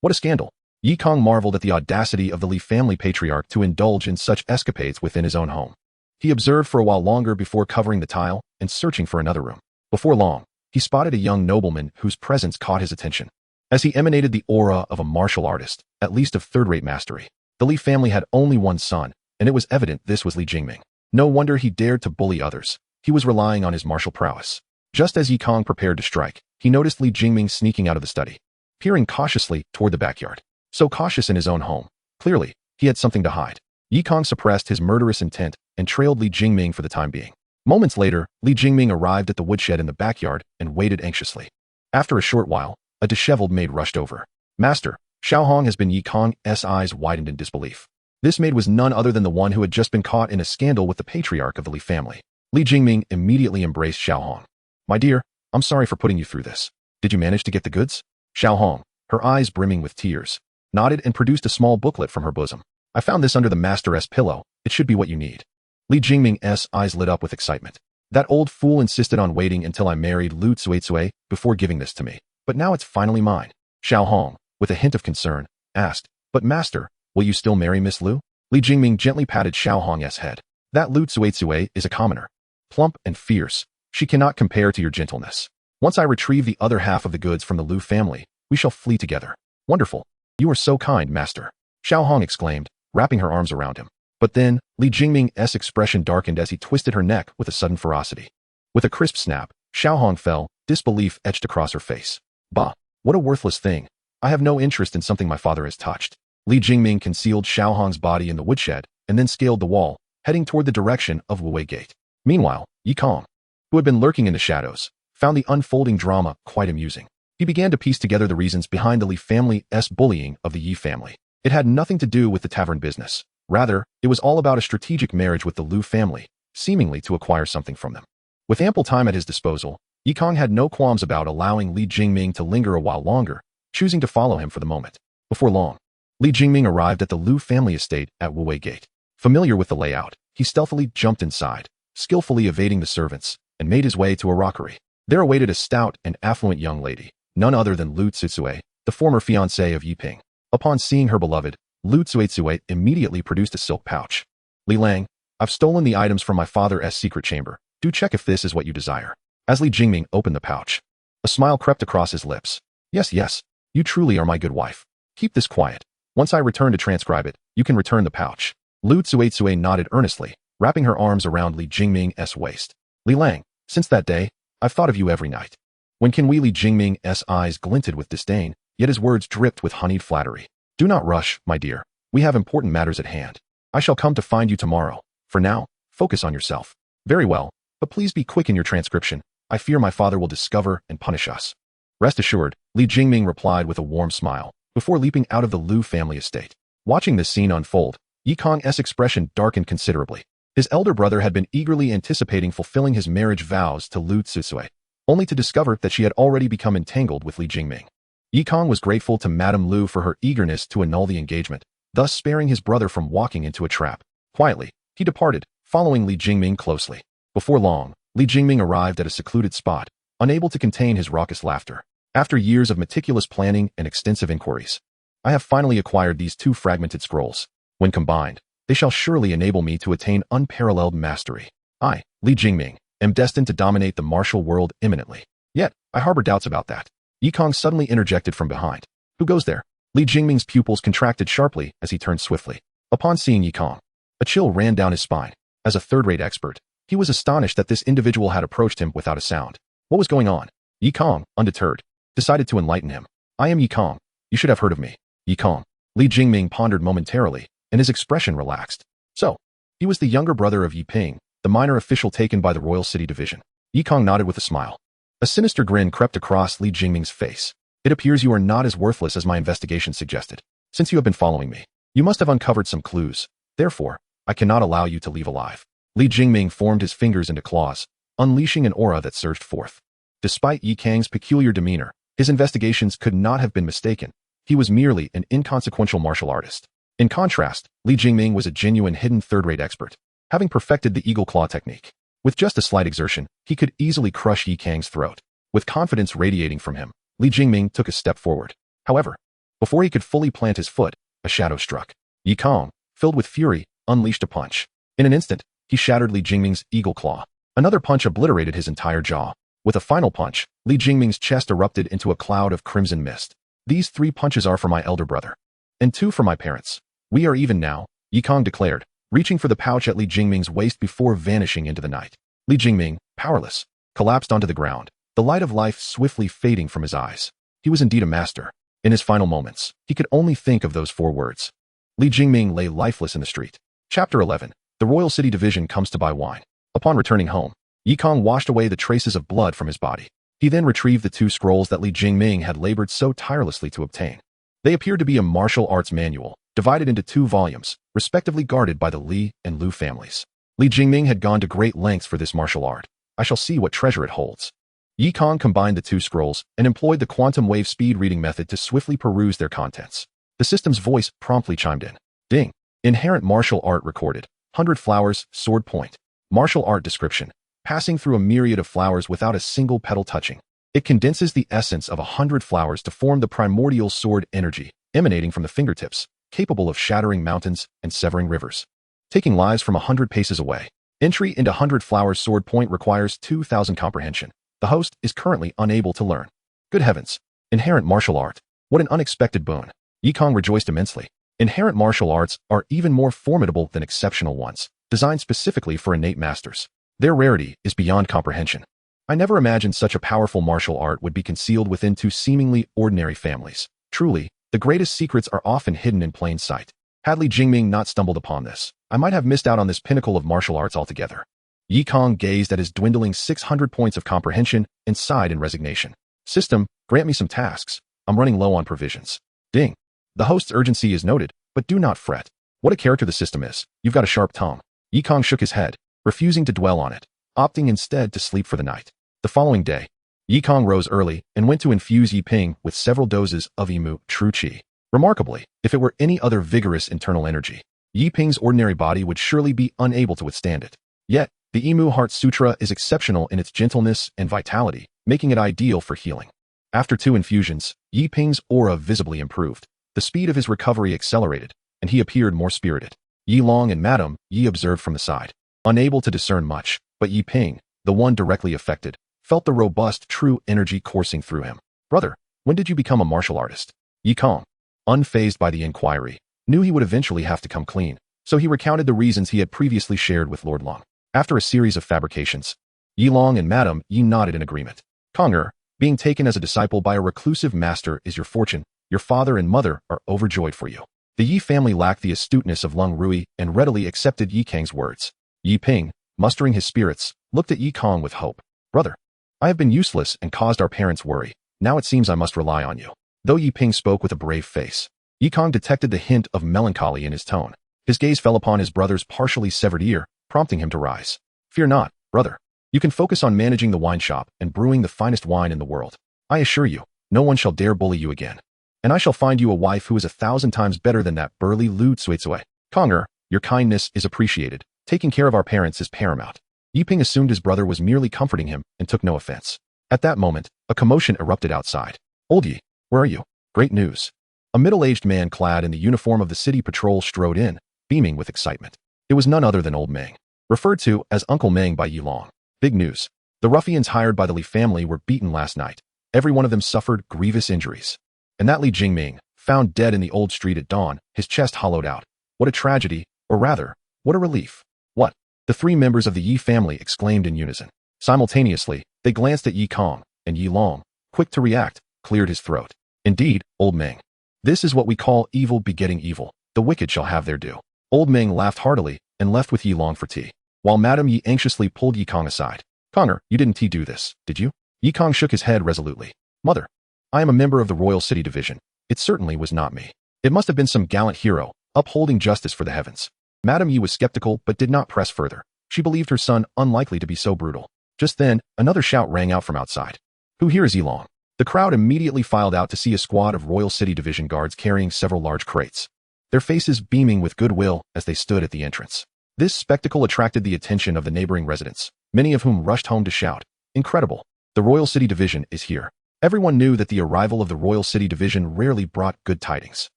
What a scandal. Yi Kang marveled at the audacity of the Li family patriarch to indulge in such escapades within his own home. He observed for a while longer before covering the tile and searching for another room. Before long, he spotted a young nobleman whose presence caught his attention. As he emanated the aura of a martial artist, at least of third-rate mastery. The Li family had only one son, and it was evident this was Li Jingming. No wonder he dared to bully others. He was relying on his martial prowess. Just as Yi Kang prepared to strike, he noticed Li Jingming sneaking out of the study, peering cautiously toward the backyard. So cautious in his own home. Clearly, he had something to hide. Yi Kang suppressed his murderous intent and trailed Li Jingming for the time being. Moments later, Li Jingming arrived at the woodshed in the backyard and waited anxiously. After a short while, a disheveled maid rushed over. Master, Xiaohong has been. Yi Kang's eyes widened in disbelief. This maid was none other than the one who had just been caught in a scandal with the patriarch of the Li family. Li Jingming immediately embraced Xiaohong. My dear, I'm sorry for putting you through this. Did you manage to get the goods? Xiaohong, her eyes brimming with tears, nodded and produced a small booklet from her bosom. I found this under the master's pillow. It should be what you need. Li Jingming's eyes lit up with excitement. That old fool insisted on waiting until I married Lu Tsuetsue before giving this to me. But now it's finally mine. Xiaohong, with a hint of concern, asked, But master, will you still marry Miss Lu? Li Jingming gently patted Xiaohong's head. That Lu Tsuetsue is a commoner. Plump and fierce. She cannot compare to your gentleness. Once I retrieve the other half of the goods from the Lu family, we shall flee together. Wonderful. You are so kind, master. Xiaohong exclaimed, wrapping her arms around him. But then, Li Jingming's expression darkened as he twisted her neck with a sudden ferocity. With a crisp snap, Xiaohong fell, disbelief etched across her face. Bah, what a worthless thing. I have no interest in something my father has touched. Li Jingming concealed Xiaohong's body in the woodshed and then scaled the wall, heading toward the direction of Wuwei Gate. Meanwhile, Yi Kang, who had been lurking in the shadows, found the unfolding drama quite amusing. He began to piece together the reasons behind the Li family's bullying of the Yi family. It had nothing to do with the tavern business. Rather, it was all about a strategic marriage with the Lu family, seemingly to acquire something from them. With ample time at his disposal, Yi Kang had no qualms about allowing Li Jingming to linger a while longer, choosing to follow him for the moment. Before long, Li Jingming arrived at the Lu family estate at Wuwei Gate. Familiar with the layout, he stealthily jumped inside, skillfully evading the servants, and made his way to a rockery. There awaited a stout and affluent young lady, none other than Lu Tsuetsue, the former fiancée of Yi Ping. Upon seeing her beloved, Lu Tsuetsue immediately produced a silk pouch. Li Lang, I've stolen the items from my father's secret chamber. Do check if this is what you desire. As Li Jingming opened the pouch, a smile crept across his lips. Yes, yes, you truly are my good wife. Keep this quiet. Once I return to transcribe it, you can return the pouch. Lu Tsuetsue nodded earnestly, wrapping her arms around Li Jingming's waist. Li Lang, since that day, I've thought of you every night. When can we? Li Jingming's eyes glinted with disdain, yet his words dripped with honeyed flattery. Do not rush, my dear. We have important matters at hand. I shall come to find you tomorrow. For now, focus on yourself. Very well, but please be quick in your transcription. I fear my father will discover and punish us. Rest assured, Li Jingming replied with a warm smile, before leaping out of the Lu family estate. Watching this scene unfold, Yi Kang's expression darkened considerably. His elder brother had been eagerly anticipating fulfilling his marriage vows to Lu Tsuetsue, only to discover that she had already become entangled with Li Jingming. Yi Kang was grateful to Madame Lu for her eagerness to annul the engagement, thus sparing his brother from walking into a trap. Quietly, He departed, following Li Jingming closely. Before long, Li Jingming arrived at a secluded spot, unable to contain his raucous laughter. After years of meticulous planning and extensive inquiries, I have finally acquired these two fragmented scrolls. When combined, they shall surely enable me to attain unparalleled mastery. I, Li Jingming, am destined to dominate the martial world imminently. Yet, I harbor doubts about that. Yi Kang suddenly interjected from behind. Who goes there? Li Jingming's pupils contracted sharply as he turned swiftly. Upon seeing Yi Kang, a chill ran down his spine. As a third-rate expert, he was astonished that this individual had approached him without a sound. What was going on? Yi Kang, undeterred, decided to enlighten him. I am Yi Kang. You should have heard of me. Yi Kang. Li Jingming pondered momentarily, and his expression relaxed. So, he was the younger brother of Yi Ping, the minor official taken by the Royal City Division. Yi Kang nodded with a smile. A sinister grin crept across Li Jingming's face. It appears you are not as worthless as my investigation suggested. Since you have been following me, you must have uncovered some clues. Therefore, I cannot allow you to leave alive. Li Jingming formed his fingers into claws, unleashing an aura that surged forth. Despite Yi Kang's peculiar demeanor, his investigations could not have been mistaken. He was merely an inconsequential martial artist. In contrast, Li Jingming was a genuine hidden third-rate expert, having perfected the eagle claw technique. With just a slight exertion, he could easily crush Yi Kang's throat. With confidence radiating from him, Li Jingming took a step forward. However, before he could fully plant his foot, a shadow struck. Yi Kang, filled with fury, unleashed a punch. In an instant, he shattered Li Jingming's eagle claw. Another punch obliterated his entire jaw. With a final punch, Li Jingming's chest erupted into a cloud of crimson mist. These 3 punches are for my elder brother. And 2 for my parents. We are even now, Yi Kang declared, reaching for the pouch at Li Jingming's waist before vanishing into the night. Li Jingming, powerless, collapsed onto the ground, the light of life swiftly fading from his eyes. He was indeed a master. In his final moments, he could only think of those 4 words. Li Jingming lay lifeless in the street. Chapter 11. The Royal City Division comes to buy wine. Upon returning home, Yi Kang washed away the traces of blood from his body. He then retrieved the 2 scrolls that Li Jingming had labored so tirelessly to obtain. They appeared to be a martial arts manual, divided into 2 volumes, respectively guarded by the Li and Lu families. Li Jingming had gone to great lengths for this martial art. I shall see what treasure it holds. Yi Kang combined the 2 scrolls and employed the quantum wave speed reading method to swiftly peruse their contents. The system's voice promptly chimed in. Ding. Inherent martial art recorded. 100 flowers, sword point. Martial art description. Passing through a myriad of flowers without a single petal touching. It condenses the essence of 100 flowers to form the primordial sword energy, emanating from the fingertips, capable of shattering mountains and severing rivers. Taking lives from 100 paces away. Entry into 100 flowers sword point requires 2,000 comprehension. The host is currently unable to learn. Good heavens. Inherent martial art. What an unexpected boon. Yi Kang rejoiced immensely. Inherent martial arts are even more formidable than exceptional ones, designed specifically for innate masters. Their rarity is beyond comprehension. I never imagined such a powerful martial art would be concealed within 2 seemingly ordinary families. Truly, the greatest secrets are often hidden in plain sight. Had Li Jingming not stumbled upon this, I might have missed out on this pinnacle of martial arts altogether. Yi Kang gazed at his dwindling 600 points of comprehension and sighed in resignation. System, grant me some tasks. I'm running low on provisions. Ding. The host's urgency is noted, but do not fret. What a character the system is. You've got a sharp tongue. Yi Kang shook his head, refusing to dwell on it, opting instead to sleep for the night. The following day, Yi Kang rose early and went to infuse Yi Ping with several doses of Imu true qi. Remarkably, if it were any other vigorous internal energy, Yi Ping's ordinary body would surely be unable to withstand it. Yet, the Imu Heart Sutra is exceptional in its gentleness and vitality, making it ideal for healing. After 2 infusions, Yi Ping's aura visibly improved. The speed of his recovery accelerated, and he appeared more spirited. Yi Long and Madame Yi observed from the side, unable to discern much, but Yi Ping, the one directly affected, felt the robust true energy coursing through him. Brother, when did you become a martial artist? Yi Kang, unfazed by the inquiry, knew he would eventually have to come clean, so he recounted the reasons he had previously shared with Lord Long. After a series of fabrications, Yi Long and Madame Yi nodded in agreement. Kanger, being taken as a disciple by a reclusive master is your fortune. Your father and mother are overjoyed for you. The Yi family lacked the astuteness of Lung Rui and readily accepted Yi Kang's words. Yi Ping, mustering his spirits, looked at Yi Kang with hope. Brother, I have been useless and caused our parents worry. Now it seems I must rely on you. Though Yi Ping spoke with a brave face, Yi Kang detected the hint of melancholy in his tone. His gaze fell upon his brother's partially severed ear, prompting him to rise. Fear not, brother. You can focus on managing the wine shop and brewing the finest wine in the world. I assure you, no one shall dare bully you again. And I shall find you a wife who is 1,000 times better than that burly Lu Tsuitsui. Kanger, your kindness is appreciated. Taking care of our parents is paramount. Yiping assumed his brother was merely comforting him and took no offense. At that moment, a commotion erupted outside. Old Yi, where are you? Great news. A middle-aged man clad in the uniform of the city patrol strode in, beaming with excitement. It was none other than Old Meng, referred to as Uncle Meng by Yilong. Big news. The ruffians hired by the Li family were beaten last night. Every one of them suffered grievous injuries. And that Li Jingming, found dead in the old street at dawn, his chest hollowed out. What a tragedy, or rather, what a relief. What? The three members of the Yi family exclaimed in unison. Simultaneously, they glanced at Yi Kang, and Yi Long, quick to react, cleared his throat. Indeed, Old Meng. This is what we call evil begetting evil. The wicked shall have their due. Old Meng laughed heartily and left with Yi Long for tea, while Madame Yi anxiously pulled Yi Kang aside. Conger, you didn't do this, did you? Yi Kang shook his head resolutely. Mother, I am a member of the Royal City Division. It certainly was not me. It must have been some gallant hero, upholding justice for the heavens. Madame Yi was skeptical but did not press further. She believed her son unlikely to be so brutal. Just then, another shout rang out from outside. Who here is Yi Long? The crowd immediately filed out to see a squad of Royal City Division guards carrying several large crates, their faces beaming with goodwill as they stood at the entrance. This spectacle attracted the attention of the neighboring residents, many of whom rushed home to shout, Incredible! The Royal City Division is here. Everyone knew that the arrival of the Royal City Division rarely brought good tidings.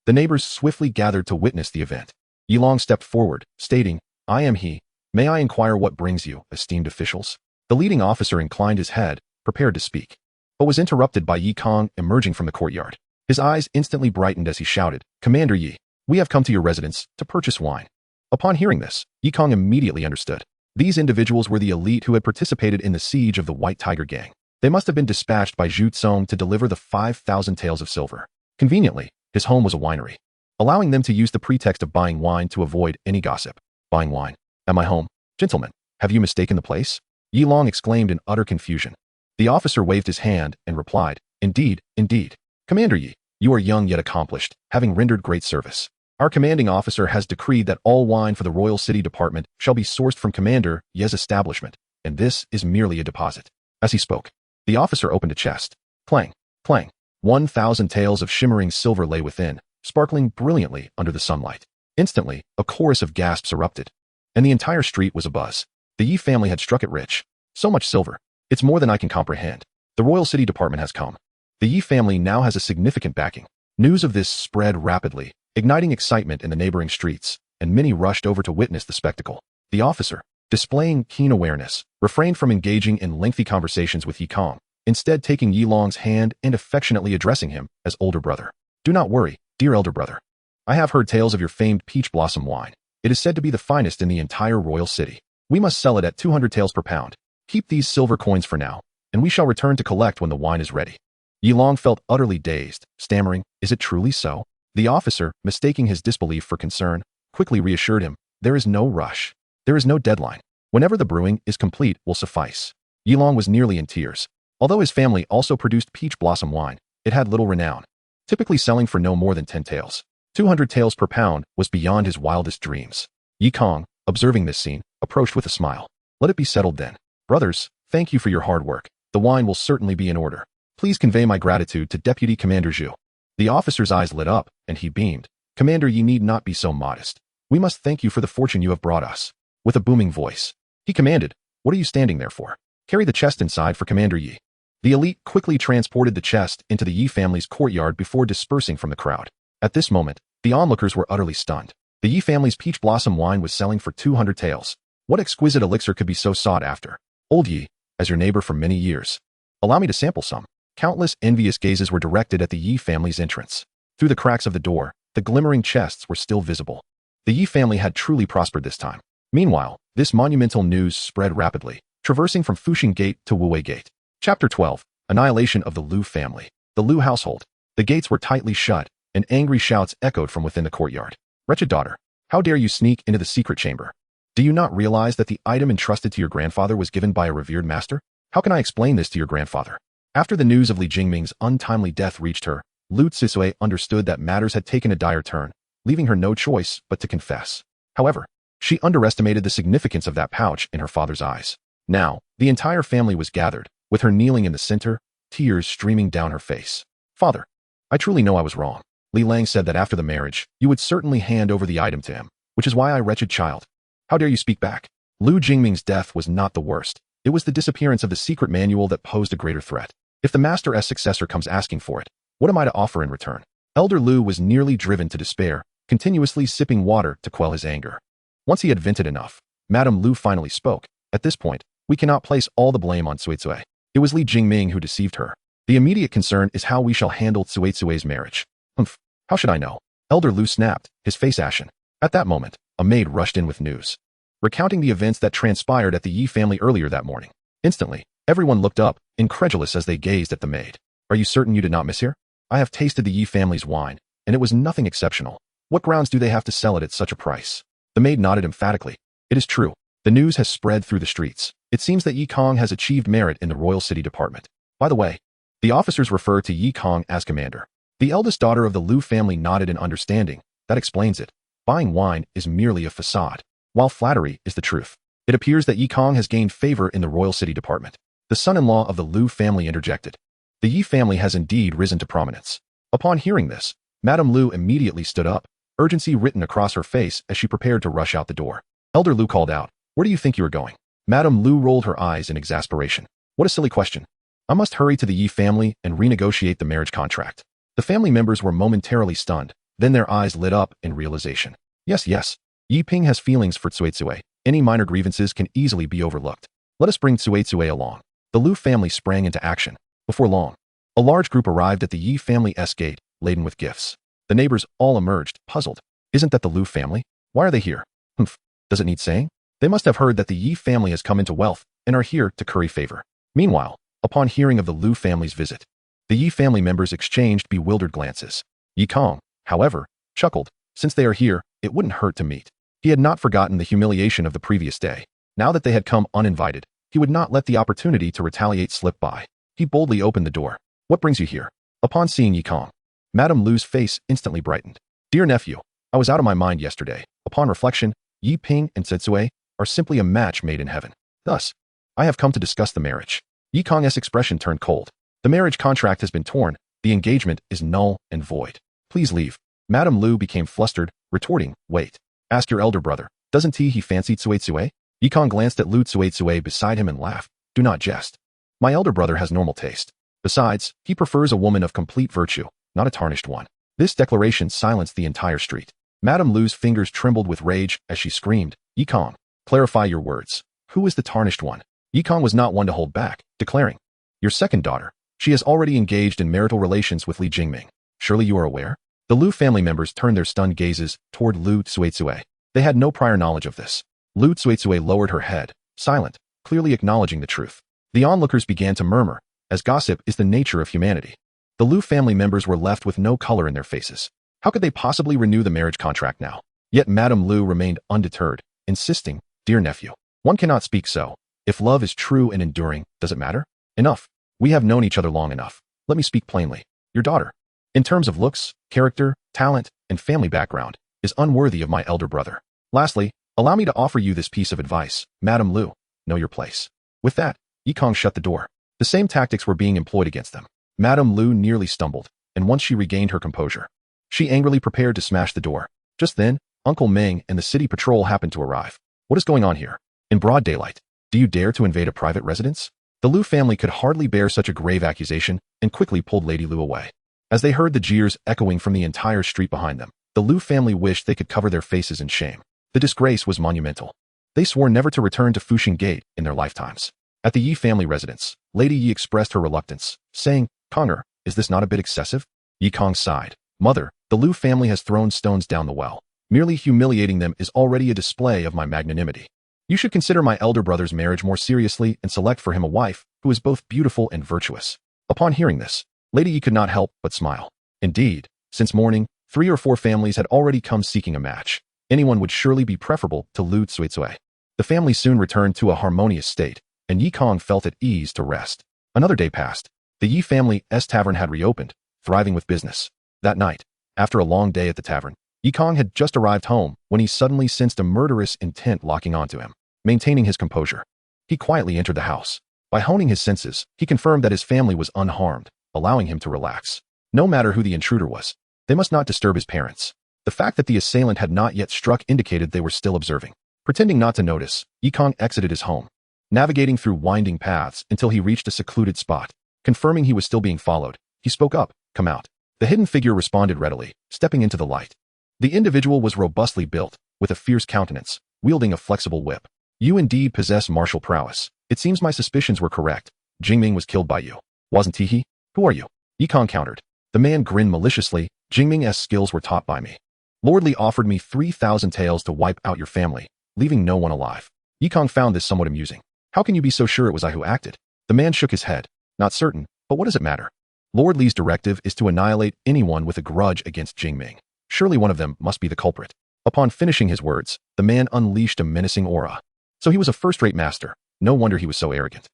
The neighbors swiftly gathered to witness the event. Yi Long stepped forward, stating, I am he. May I inquire what brings you, esteemed officials? The leading officer inclined his head, prepared to speak, but was interrupted by Yi Kang emerging from the courtyard. His eyes instantly brightened as he shouted, Commander Yi, we have come to your residence to purchase wine. Upon hearing this, Yi Kang immediately understood. These individuals were the elite who had participated in the siege of the White Tiger Gang. They must have been dispatched by Zhu Tsong to deliver the 5,000 taels of silver. Conveniently, his home was a winery, allowing them to use the pretext of buying wine to avoid any gossip. Buying wine? At my home? Gentlemen, have you mistaken the place? Yi Long exclaimed in utter confusion. The officer waved his hand and replied, Indeed, indeed. Commander Yi, you are young yet accomplished, having rendered great service. Our commanding officer has decreed that all wine for the Royal City Department shall be sourced from Commander Ye's establishment, and this is merely a deposit. As he spoke, the officer opened a chest. Clang, clang. 1,000 taels of shimmering silver lay within, sparkling brilliantly under the sunlight. Instantly, a chorus of gasps erupted, and the entire street was abuzz. The Yi family had struck it rich. So much silver. It's more than I can comprehend. The Royal City Department has come. The Yi family now has a significant backing. News of this spread rapidly, igniting excitement in the neighboring streets, and many rushed over to witness the spectacle. The officer, displaying keen awareness, refrained from engaging in lengthy conversations with Yi Kang, instead taking Yi Long's hand and affectionately addressing him as older brother. Do not worry, dear elder brother. I have heard tales of your famed peach blossom wine. It is said to be the finest in the entire royal city. We must sell it at 200 taels per pound. Keep these silver coins for now, and we shall return to collect when the wine is ready. Yi Long felt utterly dazed, stammering, Is it truly so? The officer, mistaking his disbelief for concern, quickly reassured him, There is no rush. There is no deadline. Whenever the brewing is complete will suffice. Yi Long was nearly in tears. Although his family also produced peach blossom wine, it had little renown, typically selling for no more than 10 taels. 200 taels per pound was beyond his wildest dreams. Yi Kang, observing this scene, approached with a smile. Let it be settled then. Brothers, thank you for your hard work. The wine will certainly be in order. Please convey my gratitude to Deputy Commander Zhu. The officer's eyes lit up, and he beamed. Commander, you need not be so modest. We must thank you for the fortune you have brought us. With a booming voice, he commanded, What are you standing there for? Carry the chest inside for Commander Yi. The elite quickly transported the chest into the Yi family's courtyard before dispersing from the crowd. At this moment, the onlookers were utterly stunned. The Yi family's peach blossom wine was selling for 200 taels. What exquisite elixir could be so sought after? Old Yi, as your neighbor for many years, allow me to sample some. Countless envious gazes were directed at the Yi family's entrance. Through the cracks of the door, the glimmering chests were still visible. The Yi family had truly prospered this time. Meanwhile, this monumental news spread rapidly, traversing from Fuxing Gate to Wuwei Gate. Chapter 12. Annihilation of the Liu family. The Liu household. The gates were tightly shut, and angry shouts echoed from within the courtyard. Wretched daughter, how dare you sneak into the secret chamber? Do you not realize that the item entrusted to your grandfather was given by a revered master? How can I explain this to your grandfather? After the news of Li Jingming's untimely death reached her, Lu Zisui understood that matters had taken a dire turn, leaving her no choice but to confess. However, she underestimated the significance of that pouch in her father's eyes. Now, the entire family was gathered, with her kneeling in the center, tears streaming down her face. Father, I truly know I was wrong. Li Lang said that after the marriage, you would certainly hand over the item to him, which is why I, wretched child, How dare you speak back? Lu Jingming's death was not the worst. It was the disappearance of the secret manual that posed a greater threat. If the Master's successor comes asking for it, what am I to offer in return? Elder Lu was nearly driven to despair, continuously sipping water to quell his anger. Once he had vented enough, Madame Lu finally spoke. At this point, we cannot place all the blame on Tsuetsue. It was Li Jingming who deceived her. The immediate concern is how we shall handle Tsuetsue's marriage. Humph, how should I know? Elder Lu snapped, his face ashen. At that moment, a maid rushed in with news, recounting the events that transpired at the Yi family earlier that morning. Instantly, everyone looked up, incredulous as they gazed at the maid. Are you certain you did not miss here? I have tasted the Yi family's wine, and it was nothing exceptional. What grounds do they have to sell it at such a price? The maid nodded emphatically. It is true. The news has spread through the streets. It seems that Yi Kang has achieved merit in the Royal City Department. By the way, the officers refer to Yi Kang as commander. The eldest daughter of the Lu family nodded in understanding. That explains it. Buying wine is merely a facade, while flattery is the truth. It appears that Yi Kang has gained favor in the Royal City Department. The son-in-law of the Lu family interjected. The Yi family has indeed risen to prominence. Upon hearing this, Madame Lu immediately stood up, urgency written across her face as she prepared to rush out the door. Elder Lu called out, "Where do you think you are going?" Madame Lu rolled her eyes in exasperation. What a silly question. I must hurry to the Yi family and renegotiate the marriage contract. The family members were momentarily stunned, then their eyes lit up in realization. Yes. Yi Ping has feelings for Tsuetsue. Any minor grievances can easily be overlooked. Let us bring Tsuetsue along. The Lu family sprang into action. Before long, a large group arrived at the Yi family's gate, laden with gifts. The neighbors all emerged, puzzled. Isn't that the Lu family? Why are they here? Humph, does it need saying? They must have heard that the Yi family has come into wealth and are here to curry favor. Meanwhile, upon hearing of the Lu family's visit, the Yi family members exchanged bewildered glances. Yi Kang, however, chuckled. Since they are here, it wouldn't hurt to meet. He had not forgotten the humiliation of the previous day. Now that they had come uninvited, he would not let the opportunity to retaliate slip by. He boldly opened the door. What brings you here? Upon seeing Yi Kang, Madame Lu's face instantly brightened. Dear nephew, I was out of my mind yesterday. Upon reflection, Yi Ping and Tsuetsue are simply a match made in heaven. Thus, I have come to discuss the marriage. Yi Kang's expression turned cold. The marriage contract has been torn. The engagement is null and void. Please leave. Madame Lu became flustered, retorting, wait. Ask your elder brother. Doesn't he fancy Tsuetsue? Yi Kang glanced at Lu Tsuetsue beside him and laughed. Do not jest. My elder brother has normal taste. Besides, he prefers a woman of complete virtue, not a tarnished one. This declaration silenced the entire street. Madame Lu's fingers trembled with rage as she screamed, Yi Kang, clarify your words. Who is the tarnished one? Yi Kang was not one to hold back, declaring, your second daughter. She has already engaged in marital relations with Li Jingming. Surely you are aware? The Lu family members turned their stunned gazes toward Lu Tsuetsue. They had no prior knowledge of this. Lu Tsuetsue lowered her head, silent, clearly acknowledging the truth. The onlookers began to murmur, as gossip is the nature of humanity. The Lu family members were left with no color in their faces. How could they possibly renew the marriage contract now? Yet Madame Lu remained undeterred, insisting, dear nephew, one cannot speak so. If love is true and enduring, does it matter? Enough. We have known each other long enough. Let me speak plainly. Your daughter, in terms of looks, character, talent, and family background, is unworthy of my elder brother. Lastly, allow me to offer you this piece of advice. Madame Lu, know your place. With that, Yi Kang shut the door. The same tactics were being employed against them. Madame Lu nearly stumbled, and once she regained her composure, she angrily prepared to smash the door. Just then, Uncle Meng and the city patrol happened to arrive. What is going on here? In broad daylight, do you dare to invade a private residence? The Lu family could hardly bear such a grave accusation and quickly pulled Lady Lu away. As they heard the jeers echoing from the entire street behind them, the Lu family wished they could cover their faces in shame. The disgrace was monumental. They swore never to return to Fuxing Gate in their lifetimes. At the Yi family residence, Lady Yi expressed her reluctance, saying, Kanger, is this not a bit excessive? Yi Kang sighed. Mother, the Lu family has thrown stones down the well. Merely humiliating them is already a display of my magnanimity. You should consider my elder brother's marriage more seriously and select for him a wife who is both beautiful and virtuous. Upon hearing this, Lady Yi could not help but smile. Indeed, since morning, 3 or 4 families had already come seeking a match. Anyone would surely be preferable to Lu Tsuetsue. The family soon returned to a harmonious state, and Yi Kang felt at ease to rest. Another day passed. The Yi family's tavern had reopened, thriving with business. That night, after a long day at the tavern, Yi Kang had just arrived home when he suddenly sensed a murderous intent locking onto him. Maintaining his composure, he quietly entered the house. By honing his senses, he confirmed that his family was unharmed, allowing him to relax. No matter who the intruder was, they must not disturb his parents. The fact that the assailant had not yet struck indicated they were still observing. Pretending not to notice, Kang exited his home, navigating through winding paths until he reached a secluded spot. Confirming he was still being followed, he spoke up, "Come out." The hidden figure responded readily, stepping into the light. The individual was robustly built, with a fierce countenance, wielding a flexible whip. "You indeed possess martial prowess. It seems my suspicions were correct. Jingming was killed by you, wasn't he? Who are you?" Kang countered. The man grinned maliciously. "Jingming's skills were taught by me. Lord Li offered me 3,000 taels to wipe out your family, leaving no one alive." Kang found this somewhat amusing. "How can you be so sure it was I who acted?" The man shook his head. "Not certain, but what does it matter? Lord Li's directive is to annihilate anyone with a grudge against Jingming. Surely one of them must be the culprit." Upon finishing his words, the man unleashed a menacing aura. So he was a first-rate master. No wonder he was so arrogant.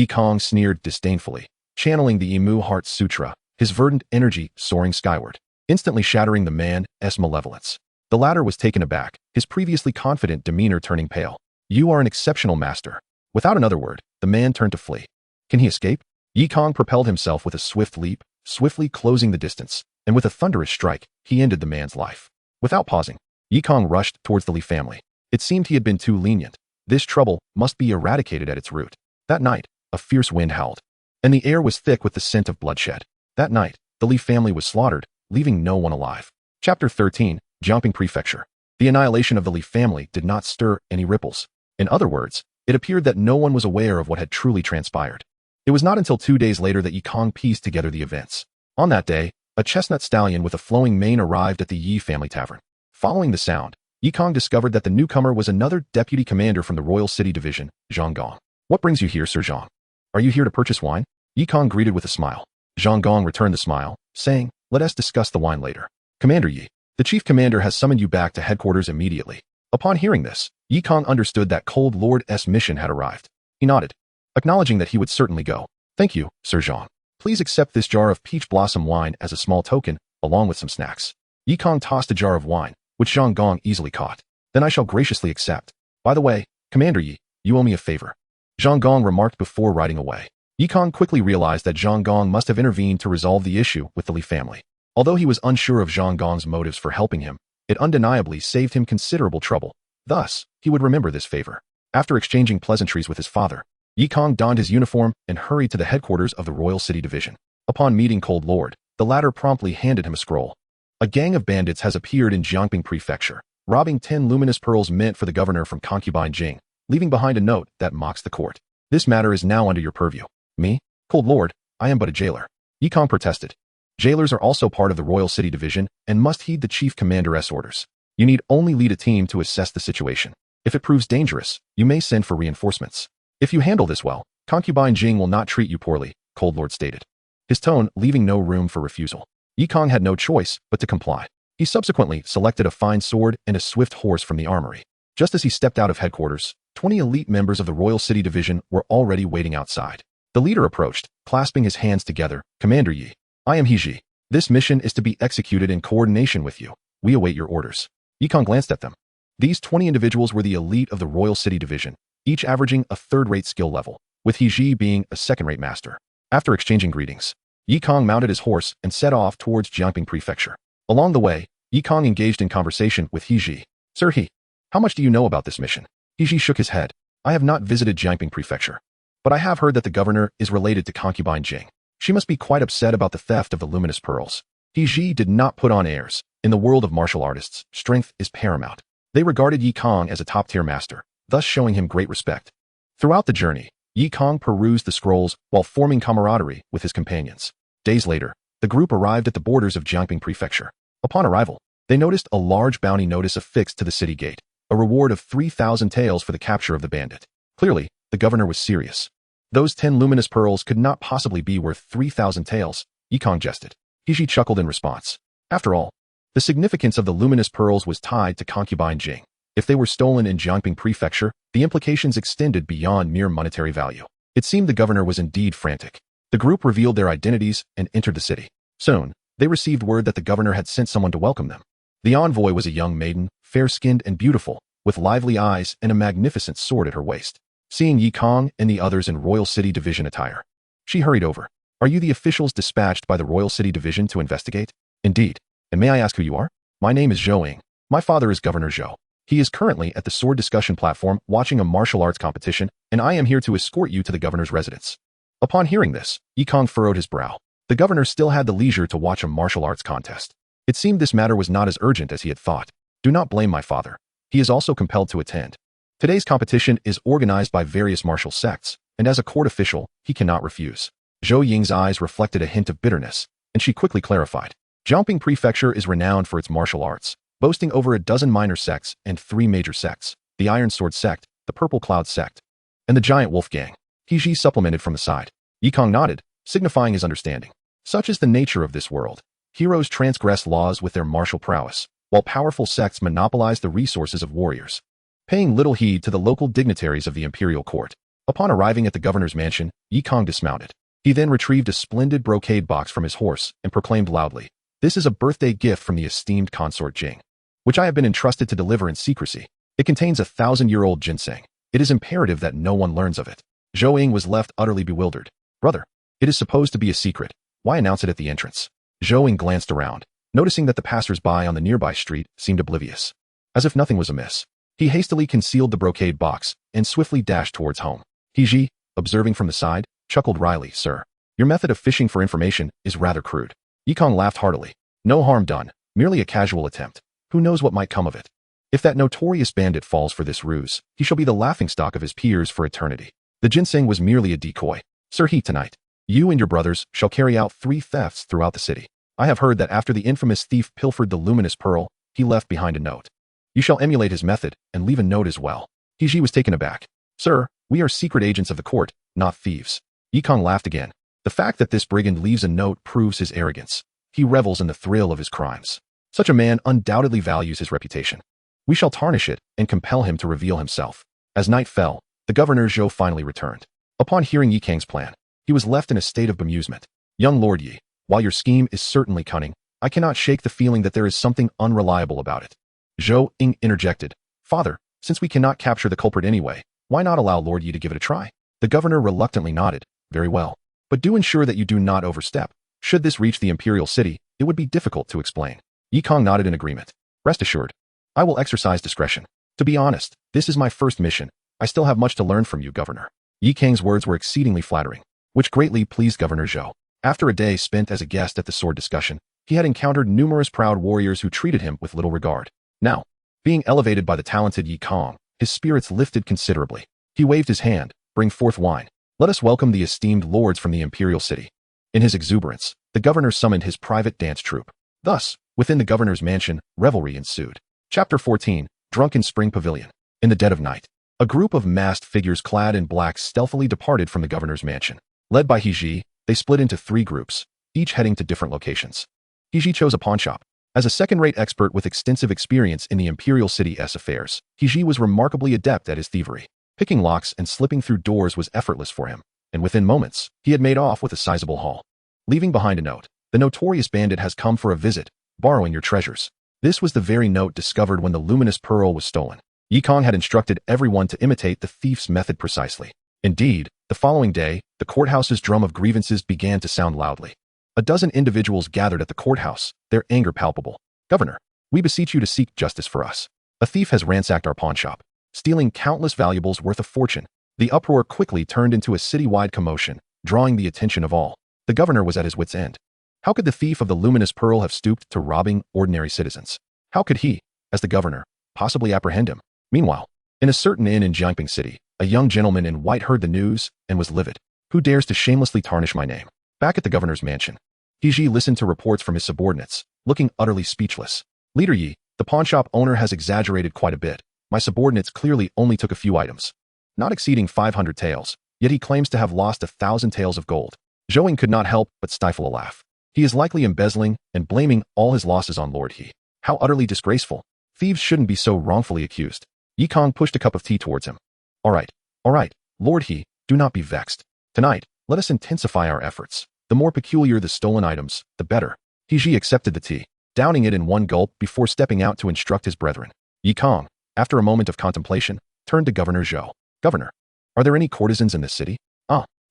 Kang sneered disdainfully, channeling the Imu Heart Sutra, his verdant energy soaring skyward, instantly shattering the man's malevolence. The latter was taken aback, his previously confident demeanor turning pale. "You are an exceptional master." Without another word, the man turned to flee. Can he escape? Kang propelled himself with a swift leap, swiftly closing the distance, and with a thunderous strike, he ended the man's life. Without pausing, Kang rushed towards the Li family. It seemed he had been too lenient. This trouble must be eradicated at its root. That night, a fierce wind howled, and the air was thick with the scent of bloodshed. That night, the Li family was slaughtered, leaving no one alive. Chapter 13, Jianghu Prefecture. The annihilation of the Li family did not stir any ripples. In other words, it appeared that no one was aware of what had truly transpired. It was not until 2 days later that Kang pieced together the events. On that day, a chestnut stallion with a flowing mane arrived at the Yi family tavern. Following the sound, Kang discovered that the newcomer was another deputy commander from the Royal City Division, Zhang Gong. "What brings you here, Sir Zhang? Are you here to purchase wine?" Kang greeted with a smile. Zhang Gong returned the smile, saying, "Let us discuss the wine later. Commander Yi, the chief commander has summoned you back to headquarters immediately." Upon hearing this, Kang understood that Cold Lord's mission had arrived. He nodded, acknowledging that he would certainly go. "Thank you, Sir Zhang. Please accept this jar of peach blossom wine as a small token, along with some snacks." Kang tossed a jar of wine, which Zhang Gong easily caught. "Then I shall graciously accept. By the way, Commander Yi, you owe me a favor," Zhang Gong remarked before riding away. Kang quickly realized that Zhang Gong must have intervened to resolve the issue with the Li family. Although he was unsure of Zhang Gong's motives for helping him, it undeniably saved him considerable trouble. Thus, he would remember this favor. After exchanging pleasantries with his father, Kang donned his uniform and hurried to the headquarters of the Royal City Division. Upon meeting Cold Lord, the latter promptly handed him a scroll. "A gang of bandits has appeared in Jianghu Prefecture, robbing 10 luminous pearls meant for the governor from concubine Jing, leaving behind a note that mocks the court. This matter is now under your purview." "Me? Cold Lord, I am but a jailer." Kang protested. "Jailers are also part of the Royal City Division and must heed the chief commander's orders. You need only lead a team to assess the situation. If it proves dangerous, you may send for reinforcements. If you handle this well, concubine Jing will not treat you poorly," Cold Lord stated, his tone leaving no room for refusal. Kang had no choice but to comply. He subsequently selected a fine sword and a swift horse from the armory. Just as he stepped out of headquarters, 20 elite members of the Royal City Division were already waiting outside. The leader approached, clasping his hands together. "Commander Yi, I am Heiji. This mission is to be executed in coordination with you. We await your orders." Kang glanced at them. These 20 individuals were the elite of the Royal City Division, each averaging a third-rate skill level, with Heiji being a second-rate master. After exchanging greetings, Kang mounted his horse and set off towards Jianghu Prefecture. Along the way, Kang engaged in conversation with Heiji. "Sir He, how much do you know about this mission?" Heiji shook his head. "I have not visited Jianghu Prefecture, but I have heard that the governor is related to concubine Jing. She must be quite upset about the theft of the luminous pearls." Heiji did not put on airs. In the world of martial artists, strength is paramount. They regarded Kang as a top-tier master, thus showing him great respect. Throughout the journey, Kang perused the scrolls while forming camaraderie with his companions. Days later, the group arrived at the borders of Jianghu Prefecture. Upon arrival, they noticed a large bounty notice affixed to the city gate, a reward of 3,000 taels for the capture of the bandit. Clearly, the governor was serious. Those 10 luminous pearls could not possibly be worth 3,000 taels, Kang jested. Heiji chuckled in response. After all, the significance of the luminous pearls was tied to concubine Jing. If they were stolen in Jianghu Prefecture, the implications extended beyond mere monetary value. It seemed the governor was indeed frantic. The group revealed their identities and entered the city. Soon, they received word that the governor had sent someone to welcome them. The envoy was a young maiden, fair-skinned and beautiful, with lively eyes and a magnificent sword at her waist. Seeing Kang and the others in Royal City Division attire, she hurried over. "Are you the officials dispatched by the Royal City Division to investigate?" "Indeed. And may I ask who you are?" "My name is Zhou Ying. My father is Governor Zhou. He is currently at the sword discussion platform watching a martial arts competition, and I am here to escort you to the governor's residence." Upon hearing this, Kang furrowed his brow. The governor still had the leisure to watch a martial arts contest. It seemed this matter was not as urgent as he had thought. Do not blame my father. He is also compelled to attend. Today's competition is organized by various martial sects, and as a court official, he cannot refuse. Zhou Ying's eyes reflected a hint of bitterness, and she quickly clarified. Jianghu Prefecture is renowned for its martial arts, boasting over a dozen minor sects and 3 major sects: the Iron Sword sect, the Purple Cloud sect, and the Giant Wolf Gang. He supplemented from the side. Kang nodded, signifying his understanding. Such is the nature of this world. Heroes transgress laws with their martial prowess, while powerful sects monopolize the resources of warriors. Paying little heed to the local dignitaries of the imperial court. Upon arriving at the governor's mansion, Kang dismounted. He then retrieved a splendid brocade box from his horse and proclaimed loudly, "This is a birthday gift from the esteemed consort Jing, which I have been entrusted to deliver in secrecy. It contains a 1,000-year-old ginseng. It is imperative that no one learns of it." Zhou Ying was left utterly bewildered. "Brother, it is supposed to be a secret. Why announce it at the entrance?" Zhou Ying glanced around, noticing that the passers-by on the nearby street seemed oblivious. As if nothing was amiss, he hastily concealed the brocade box and swiftly dashed towards home. He, observing from the side, chuckled wryly. "Sir, your method of fishing for information is rather crude." Kang laughed heartily. "No harm done, merely a casual attempt. Who knows what might come of it? If that notorious bandit falls for this ruse, he shall be the laughingstock of his peers for eternity. The ginseng was merely a decoy. Sir, tonight, you and your brothers shall carry out 3 thefts throughout the city. I have heard that after the infamous thief pilfered the luminous pearl, he left behind a note. You shall emulate his method and leave a note as well." He was taken aback. "Sir, we are secret agents of the court, not thieves." Kang laughed again. The fact that this brigand leaves a note proves his arrogance. He revels in the thrill of his crimes. Such a man undoubtedly values his reputation. We shall tarnish it and compel him to reveal himself. As night fell, the governor Zhou finally returned. Upon hearing Kang's plan, he was left in a state of bemusement. "Young Lord Yi, while your scheme is certainly cunning, I cannot shake the feeling that there is something unreliable about it." Zhou Ying interjected. "Father, since we cannot capture the culprit anyway, why not allow Lord Yi to give it a try?" The governor reluctantly nodded. "Very well. But do ensure that you do not overstep. Should this reach the imperial city, it would be difficult to explain." Kang nodded in agreement. "Rest assured, I will exercise discretion. To be honest, this is my first mission. I still have much to learn from you, Governor." Kang's words were exceedingly flattering, which greatly pleased Governor Zhou. After a day spent as a guest at the sword discussion, he had encountered numerous proud warriors who treated him with little regard. Now, being elevated by the talented Kang, his spirits lifted considerably. He waved his hand. "Bring forth wine. Let us welcome the esteemed lords from the imperial city." In his exuberance, the governor summoned his private dance troupe. Thus, within the governor's mansion, revelry ensued. Chapter 14, Drunken Spring Pavilion. In the dead of night, a group of masked figures clad in black stealthily departed from the governor's mansion. Led by He, they split into 3 groups, each heading to different locations. He chose a pawnshop. As a second-rate expert with extensive experience in the imperial city's affairs, He was remarkably adept at his thievery. Picking locks and slipping through doors was effortless for him, and within moments, he had made off with a sizable haul. Leaving behind a note, "The notorious bandit has come for a visit, borrowing your treasures." This was the very note discovered when the luminous pearl was stolen. Kang had instructed everyone to imitate the thief's method precisely. Indeed, the following day, the courthouse's drum of grievances began to sound loudly. A dozen individuals gathered at the courthouse, their anger palpable. "Governor, we beseech you to seek justice for us. A thief has ransacked our pawnshop, stealing countless valuables worth a fortune." The uproar quickly turned into a citywide commotion, drawing the attention of all. The governor was at his wit's end. How could the thief of the luminous pearl have stooped to robbing ordinary citizens? How could he, as the governor, possibly apprehend him? Meanwhile, in a certain inn in Jianghu City, a young gentleman in white heard the news and was livid. "Who dares to shamelessly tarnish my name?" Back at the governor's mansion, He listened to reports from his subordinates, looking utterly speechless. "Leader Yi, the pawnshop owner has exaggerated quite a bit. My subordinates clearly only took a few items, not exceeding 500 taels, yet he claims to have lost 1,000 taels of gold." Zhou Ying could not help but stifle a laugh. He is likely embezzling and blaming all his losses on Lord He. How utterly disgraceful. Thieves shouldn't be so wrongfully accused. Kang pushed a cup of tea towards him. All right, Lord He, do not be vexed. Tonight, let us intensify our efforts. The more peculiar the stolen items, the better." He accepted the tea, downing it in one gulp before stepping out to instruct his brethren. Kang, after a moment of contemplation, turned to Governor Zhou. "Governor, are there any courtesans in this city?"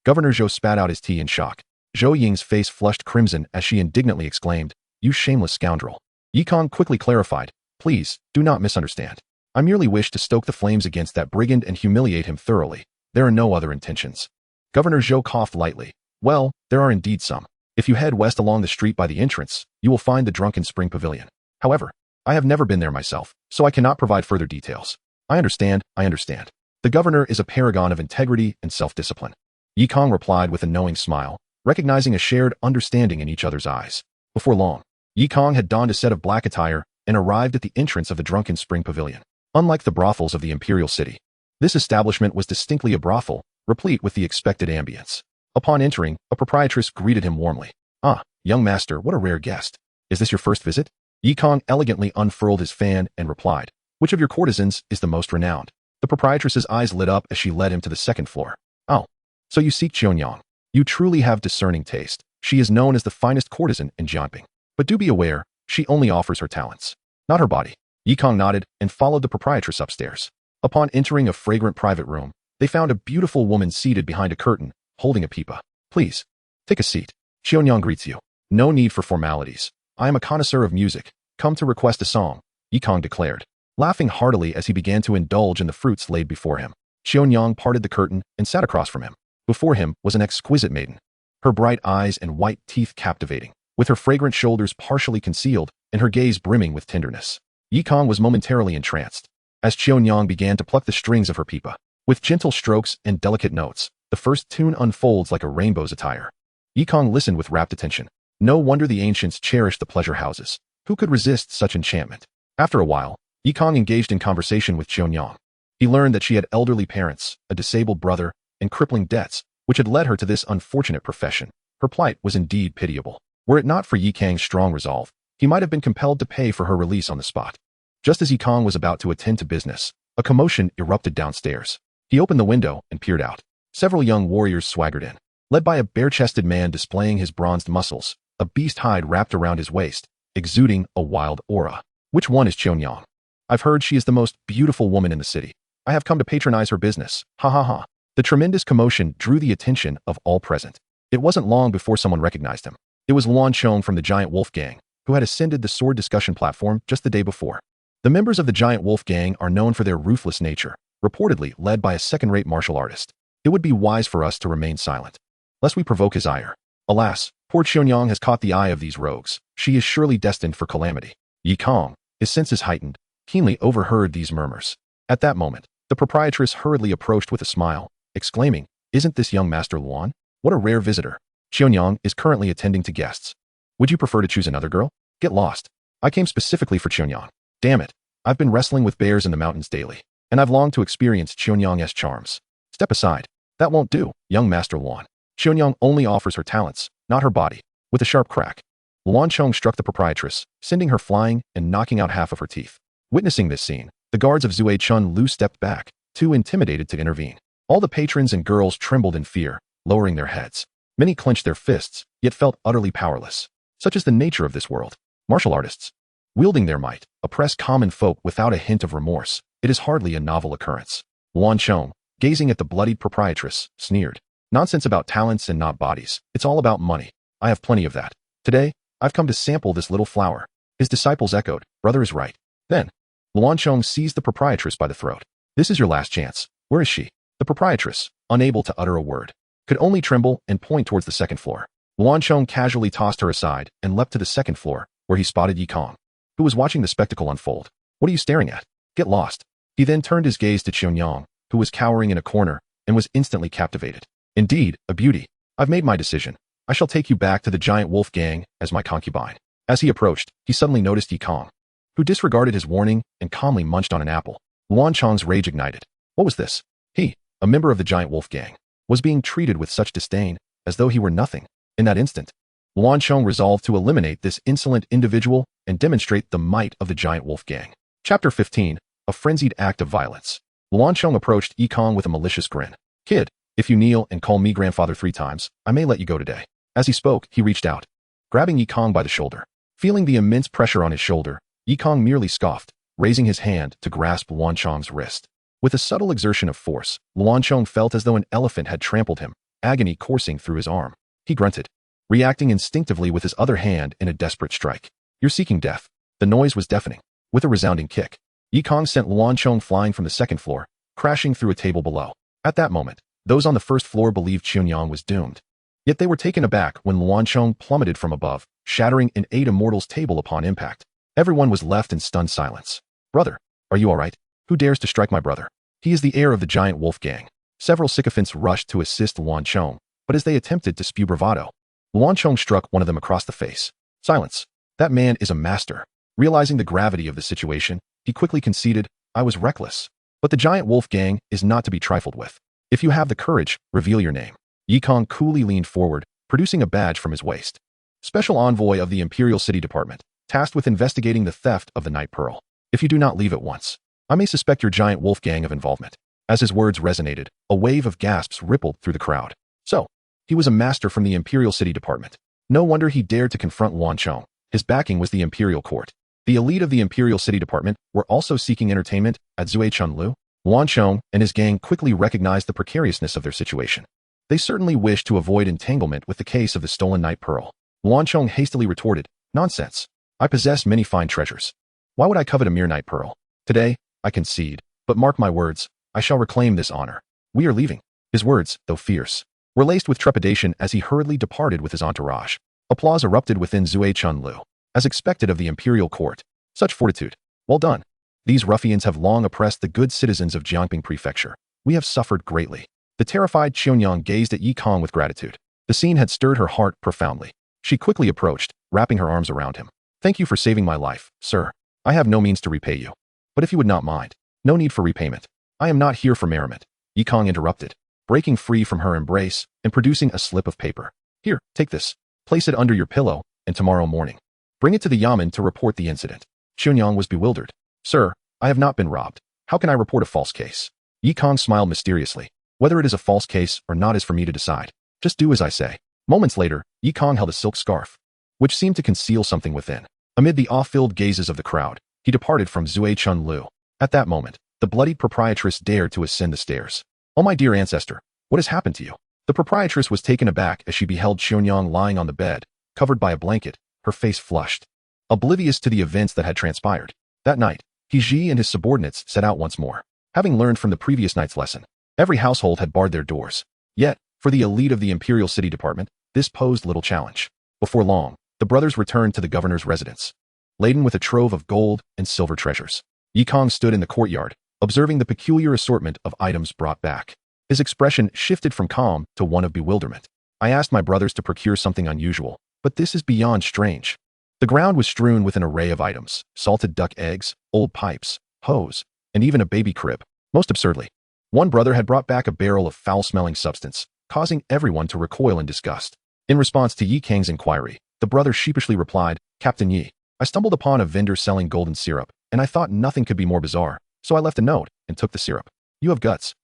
Governor Zhou spat out his tea in shock. Zhou Ying's face flushed crimson as she indignantly exclaimed, "You shameless scoundrel." Kang quickly clarified, "Please, do not misunderstand. I merely wish to stoke the flames against that brigand and humiliate him thoroughly. There are no other intentions. Governor Zhou coughed lightly. Well, there are indeed some. If you head west along the street by the entrance, you will find the Drunken Spring Pavilion. However, I have never been there myself, so I cannot provide further details. I understand. The governor is a paragon of integrity and self-discipline. Yi Kang replied with a knowing smile, recognizing a shared understanding in each other's eyes. Before long, Yi Kang had donned a set of black attire and arrived at the entrance of the Drunken Spring Pavilion. Unlike the brothels of the imperial city, this establishment was distinctly a brothel, replete with the expected ambience. Upon entering, a proprietress greeted him warmly. Ah, young master, what a rare guest. Is this your first visit? Yi Kang elegantly unfurled his fan and replied, which of your courtesans is the most renowned? The proprietress's eyes lit up as she led him to the second floor. Oh, so you seek Qianyang. You truly have discerning taste. She is known as the finest courtesan in Jianghu. But do be aware, she only offers her talents, not her body. Yi Kang nodded and followed the proprietress upstairs. Upon entering a fragrant private room, they found a beautiful woman seated behind a curtain, holding a pipa. Please, take a seat. Qianyang greets you. No need for formalities. I am a connoisseur of music, come to request a song, Yi Kang declared, laughing heartily as he began to indulge in the fruits laid before him. Qianyang parted the curtain and sat across from him. Before him was an exquisite maiden, her bright eyes and white teeth captivating, with her fragrant shoulders partially concealed and her gaze brimming with tenderness. Yi Kang was momentarily entranced, as Qianyang began to pluck the strings of her pipa. With gentle strokes and delicate notes, the first tune unfolds like a rainbow's attire. Yi Kang listened with rapt attention. No wonder the ancients cherished the pleasure houses. Who could resist such enchantment? After a while, Yi Kang engaged in conversation with Qianyang. He learned that she had elderly parents, a disabled brother, and crippling debts, which had led her to this unfortunate profession. Her plight was indeed pitiable. Were it not for Yi Kang's strong resolve, he might have been compelled to pay for her release on the spot. Just as Yi Kang was about to attend to business, a commotion erupted downstairs. He opened the window and peered out. Several young warriors swaggered in, led by a bare-chested man displaying his bronzed muscles, a beast hide wrapped around his waist, exuding a wild aura. Which one is Qianyang? I've heard she is the most beautiful woman in the city. I have come to patronize her business. Ha ha ha. The tremendous commotion drew the attention of all present. It wasn't long before someone recognized him. It was Luan Chong from the Giant Wolf Gang, who had ascended the sword discussion platform just the day before. The members of the Giant Wolf Gang are known for their ruthless nature, reportedly led by a second-rate martial artist. It would be wise for us to remain silent, lest we provoke his ire. Alas, poor Qianyang has caught the eye of these rogues. She is surely destined for calamity. Yi Kang, his senses heightened, keenly overheard these murmurs. At that moment, the proprietress hurriedly approached with a smile, exclaiming, Isn't this young Master Luan? What a rare visitor. Qianyang is currently attending to guests. Would you prefer to choose another girl? Get lost. I came specifically for Qianyang. Damn it. I've been wrestling with bears in the mountains daily, and I've longed to experience Qianyang's charms. Step aside. That won't do, young Master Luan. Qianyang only offers her talents, not her body. With a sharp crack, Luan Chong struck the proprietress, sending her flying and knocking out half of her teeth. Witnessing this scene, the guards of Zue Chun Lu stepped back, too intimidated to intervene. All the patrons and girls trembled in fear, lowering their heads. Many clenched their fists, yet felt utterly powerless. Such is the nature of this world. Martial artists, wielding their might, oppress common folk without a hint of remorse. It is hardly a novel occurrence. Luan Chong, gazing at the bloodied proprietress, sneered. Nonsense about talents and not bodies. It's all about money. I have plenty of that. Today, I've come to sample this little flower. His disciples echoed, Brother is right. Then, Luan Chong seized the proprietress by the throat. This is your last chance. Where is she? The proprietress, unable to utter a word, could only tremble and point towards the second floor. Luan Chong casually tossed her aside and leapt to the second floor, where he spotted Yi Kang, who was watching the spectacle unfold. What are you staring at? Get lost. He then turned his gaze to Qianyang, who was cowering in a corner and was instantly captivated. Indeed, a beauty. I've made my decision. I shall take you back to the Giant Wolf Gang as my concubine. As he approached, he suddenly noticed Yi Kang, who disregarded his warning and calmly munched on an apple. Luan Chong's rage ignited. What was this? He, a member of the Giant Wolf Gang, was being treated with such disdain, as though he were nothing. In that instant, Luan Chong resolved to eliminate this insolent individual and demonstrate the might of the Giant Wolf Gang. Chapter 15, A Frenzied Act of Violence. Luan Chong approached Yi Kang with a malicious grin. Kid, if you kneel and call me grandfather 3 times, I may let you go today. As he spoke, he reached out, grabbing Yi Kang by the shoulder. Feeling the immense pressure on his shoulder, Yi Kang merely scoffed, raising his hand to grasp Luan Chong's wrist. With a subtle exertion of force, Luan Chong felt as though an elephant had trampled him, agony coursing through his arm. He grunted, reacting instinctively with his other hand in a desperate strike. You're seeking death. The noise was deafening. With a resounding kick, Kang sent Luanchong flying from the second floor, crashing through a table below. At that moment, those on the first floor believed Chunyang was doomed. Yet they were taken aback when Luanchong plummeted from above, shattering an 8 immortals table upon impact. Everyone was left in stunned silence. Brother, are you all right? Who dares to strike my brother? He is the heir of the giant wolf gang. Several sycophants rushed to assist Luanchong, but as they attempted to spew bravado, Luanchong struck one of them across the face. Silence. That man is a master. Realizing the gravity of the situation, he quickly conceded, I was reckless. But the giant wolf gang is not to be trifled with. If you have the courage, reveal your name. Kang coolly leaned forward, producing a badge from his waist. Special envoy of the Imperial City Department, tasked with investigating the theft of the Night Pearl. If you do not leave at once, I may suspect your giant wolf gang of involvement. As his words resonated, a wave of gasps rippled through the crowd. So, he was a master from the Imperial City Department. No wonder he dared to confront Luanchong. His backing was the Imperial Court. The elite of the Imperial City Department were also seeking entertainment at Wuxianovel. Luanchong and his gang quickly recognized the precariousness of their situation. They certainly wished to avoid entanglement with the case of the stolen Night Pearl. Luanchong hastily retorted, nonsense. I possess many fine treasures. Why would I covet a mere Night Pearl? Today, I concede, but mark my words, I shall reclaim this honor. We are leaving. His words, though fierce, were laced with trepidation as he hurriedly departed with his entourage. Applause erupted within Wuxianovel, as expected of the Imperial Court. Such fortitude. Well done. These ruffians have long oppressed the good citizens of Jianghu Prefecture. We have suffered greatly. The terrified Chunyang gazed at Kang with gratitude. The scene had stirred her heart profoundly. She quickly approached, wrapping her arms around him. Thank you for saving my life, sir. I have no means to repay you. But if you would not mind, no need for repayment. I am not here for merriment. Kang interrupted, breaking free from her embrace and producing a slip of paper. Here, take this. Place it under your pillow, and tomorrow morning, bring it to the yamen to report the incident. Chunyang was bewildered. Sir, I have not been robbed. How can I report a false case? Kang smiled mysteriously. Whether it is a false case or not is for me to decide. Just do as I say. Moments later, Kang held a silk scarf, which seemed to conceal something within. Amid the awe-filled gazes of the crowd, he departed from Wuxianovel. At that moment, the bloodied proprietress dared to ascend the stairs. Oh my dear ancestor, what has happened to you? The proprietress was taken aback as she beheld Chunyang lying on the bed, covered by a blanket, her face flushed. Oblivious to the events that had transpired. That night, Ji and his subordinates set out once more. Having learned from the previous night's lesson, every household had barred their doors. Yet, for the elite of the Imperial City Department, this posed little challenge. Before long, the brothers returned to the governor's residence, laden with a trove of gold and silver treasures. Kang stood in the courtyard, observing the peculiar assortment of items brought back. His expression shifted from calm to one of bewilderment. I asked my brothers to procure something unusual, but this is beyond strange. The ground was strewn with an array of items, salted duck eggs, old pipes, hose, and even a baby crib. Most absurdly, one brother had brought back a barrel of foul-smelling substance, causing everyone to recoil in disgust. In response to Kang's inquiry, the brother sheepishly replied, Captain Yi, I stumbled upon a vendor selling golden syrup, and I thought nothing could be more bizarre, so I left a note and took the syrup. You have guts.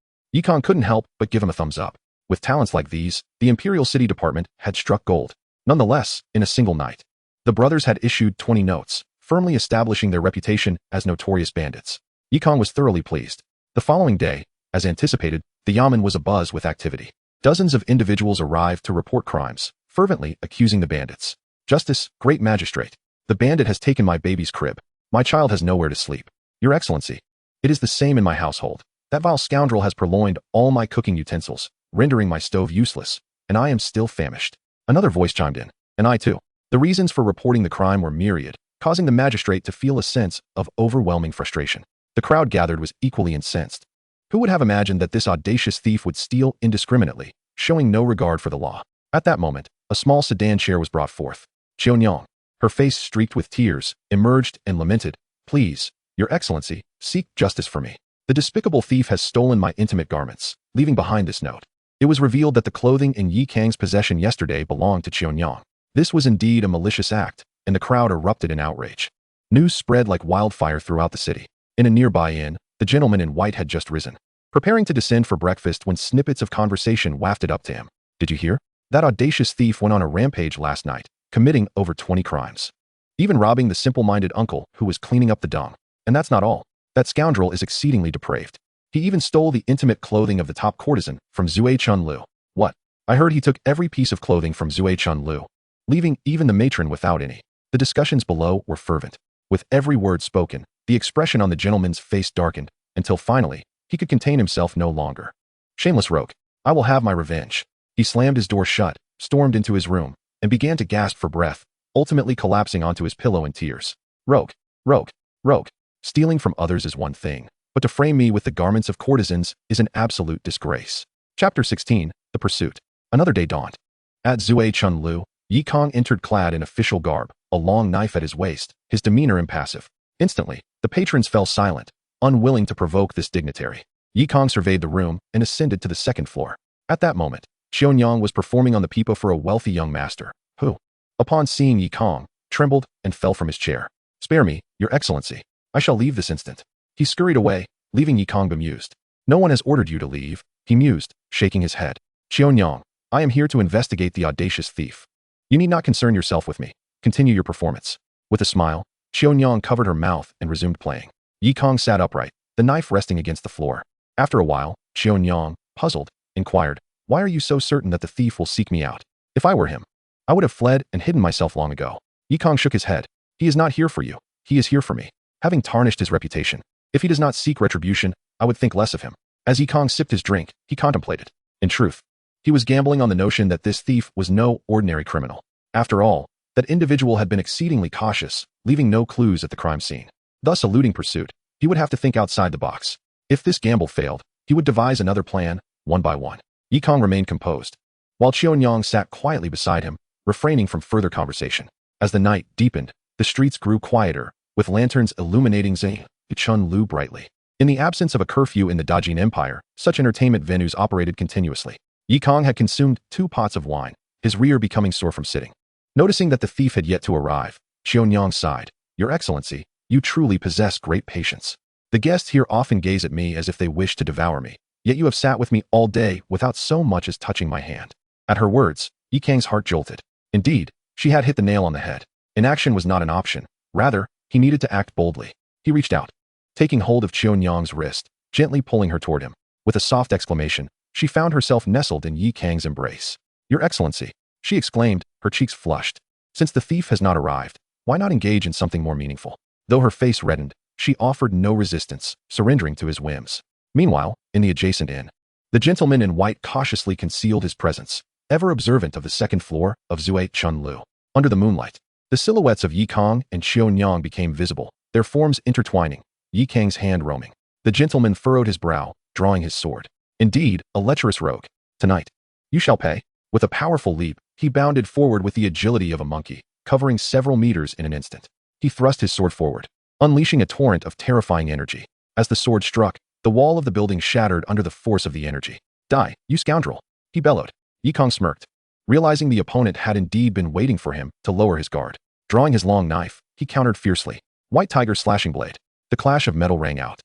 Kang couldn't help but give him a thumbs up. With talents like these, the Imperial City Department had struck gold. Nonetheless, in a single night, the brothers had issued 20 notes, firmly establishing their reputation as notorious bandits. Kang was thoroughly pleased. The following day, as anticipated, the yamen was abuzz with activity. Dozens of individuals arrived to report crimes, fervently accusing the bandits. Justice, great magistrate. The bandit has taken my baby's crib. My child has nowhere to sleep. Your Excellency, it is the same in my household. That vile scoundrel has purloined all my cooking utensils, rendering my stove useless, and I am still famished. Another voice chimed in, and I too. The reasons for reporting the crime were myriad, causing the magistrate to feel a sense of overwhelming frustration. The crowd gathered was equally incensed. Who would have imagined that this audacious thief would steal indiscriminately, showing no regard for the law? At that moment, a small sedan chair was brought forth. Chunyang, her face streaked with tears, emerged and lamented, Please, Your Excellency, seek justice for me. The despicable thief has stolen my intimate garments, leaving behind this note. It was revealed that the clothing in Kang's possession yesterday belonged to Chunyang. This was indeed a malicious act, and the crowd erupted in outrage. News spread like wildfire throughout the city. In a nearby inn, the gentleman in white had just risen, preparing to descend for breakfast when snippets of conversation wafted up to him. Did you hear? That audacious thief went on a rampage last night, committing over 20 crimes. Even robbing the simple-minded uncle who was cleaning up the dung. And that's not all. That scoundrel is exceedingly depraved. He even stole the intimate clothing of the top courtesan from Wuxianovel. What? I heard he took every piece of clothing from Wuxianovel, leaving even the matron without any. The discussions below were fervent. With every word spoken, The expression on the gentleman's face darkened, until finally, he could contain himself no longer. Shameless rogue. I will have my revenge. He slammed his door shut, stormed into his room, and began to gasp for breath, ultimately collapsing onto his pillow in tears. Rogue, rogue, rogue. Stealing from others is one thing, but to frame me with the garments of courtesans is an absolute disgrace. Chapter 16, The Pursuit. Another day dawned. At Zhuai-Chun-Lu, Yi Kang entered clad in official garb, a long knife at his waist, his demeanor impassive. Instantly, the patrons fell silent, unwilling to provoke this dignitary. Yi Kang surveyed the room and ascended to the second floor. At that moment, Xiaonyang was performing on the pipa for a wealthy young master, who, upon seeing Yi Kang, trembled and fell from his chair. Spare me, Your Excellency. I shall leave this instant. He scurried away, leaving Yi Kang bemused. No one has ordered you to leave, he mused, shaking his head. Xiaonyang, I am here to investigate the audacious thief. You need not concern yourself with me. Continue your performance. With a smile, Xiaonyang covered her mouth and resumed playing. Yi Kang sat upright, the knife resting against the floor. After a while, Xiaonyang, puzzled, inquired, Why are you so certain that the thief will seek me out? If I were him, I would have fled and hidden myself long ago. Yi Kang shook his head. He is not here for you. He is here for me. Having tarnished his reputation, if he does not seek retribution, I would think less of him. As Yi Kang sipped his drink, he contemplated. In truth, he was gambling on the notion that this thief was no ordinary criminal. After all, that individual had been exceedingly cautious, leaving no clues at the crime scene. Thus eluding pursuit, he would have to think outside the box. If this gamble failed, he would devise another plan, one by one. Yi Kang remained composed, while Xiaonyang sat quietly beside him, refraining from further conversation. As the night deepened, the streets grew quieter, with lanterns illuminating Zhuai-Chun-Lu brightly. In the absence of a curfew in the Dajin Empire, such entertainment venues operated continuously. Yi Kang had consumed 2 pots of wine, his rear becoming sore from sitting. Noticing that the thief had yet to arrive, Xiaonyang sighed. Your Excellency, you truly possess great patience. The guests here often gaze at me as if they wish to devour me, yet you have sat with me all day without so much as touching my hand. At her words, Yi Kang's heart jolted. Indeed, she had hit the nail on the head. Inaction was not an option. Rather, he needed to act boldly. He reached out, taking hold of Xiaonyang's wrist, gently pulling her toward him. With a soft exclamation, she found herself nestled in Yi Kang's embrace. Your Excellency, she exclaimed, her cheeks flushed. Since the thief has not arrived, why not engage in something more meaningful? Though her face reddened, she offered no resistance, surrendering to his whims. Meanwhile, in the adjacent inn, the gentleman in white cautiously concealed his presence, ever observant of the second floor of Zhuai-Chun-Lu. Under the moonlight, the silhouettes of Yi Kang and Xiaonyang became visible, their forms intertwining, Yi Kang's hand roaming. The gentleman furrowed his brow, drawing his sword. Indeed, a lecherous rogue. Tonight, you shall pay. With a powerful leap, he bounded forward with the agility of a monkey, covering several meters in an instant. He thrust his sword forward, unleashing a torrent of terrifying energy. As the sword struck, the wall of the building shattered under the force of the energy. Die, you scoundrel! He bellowed. Yi Kang smirked, realizing the opponent had indeed been waiting for him to lower his guard. Drawing his long knife, he countered fiercely. White tiger slashing blade. The clash of metal rang out,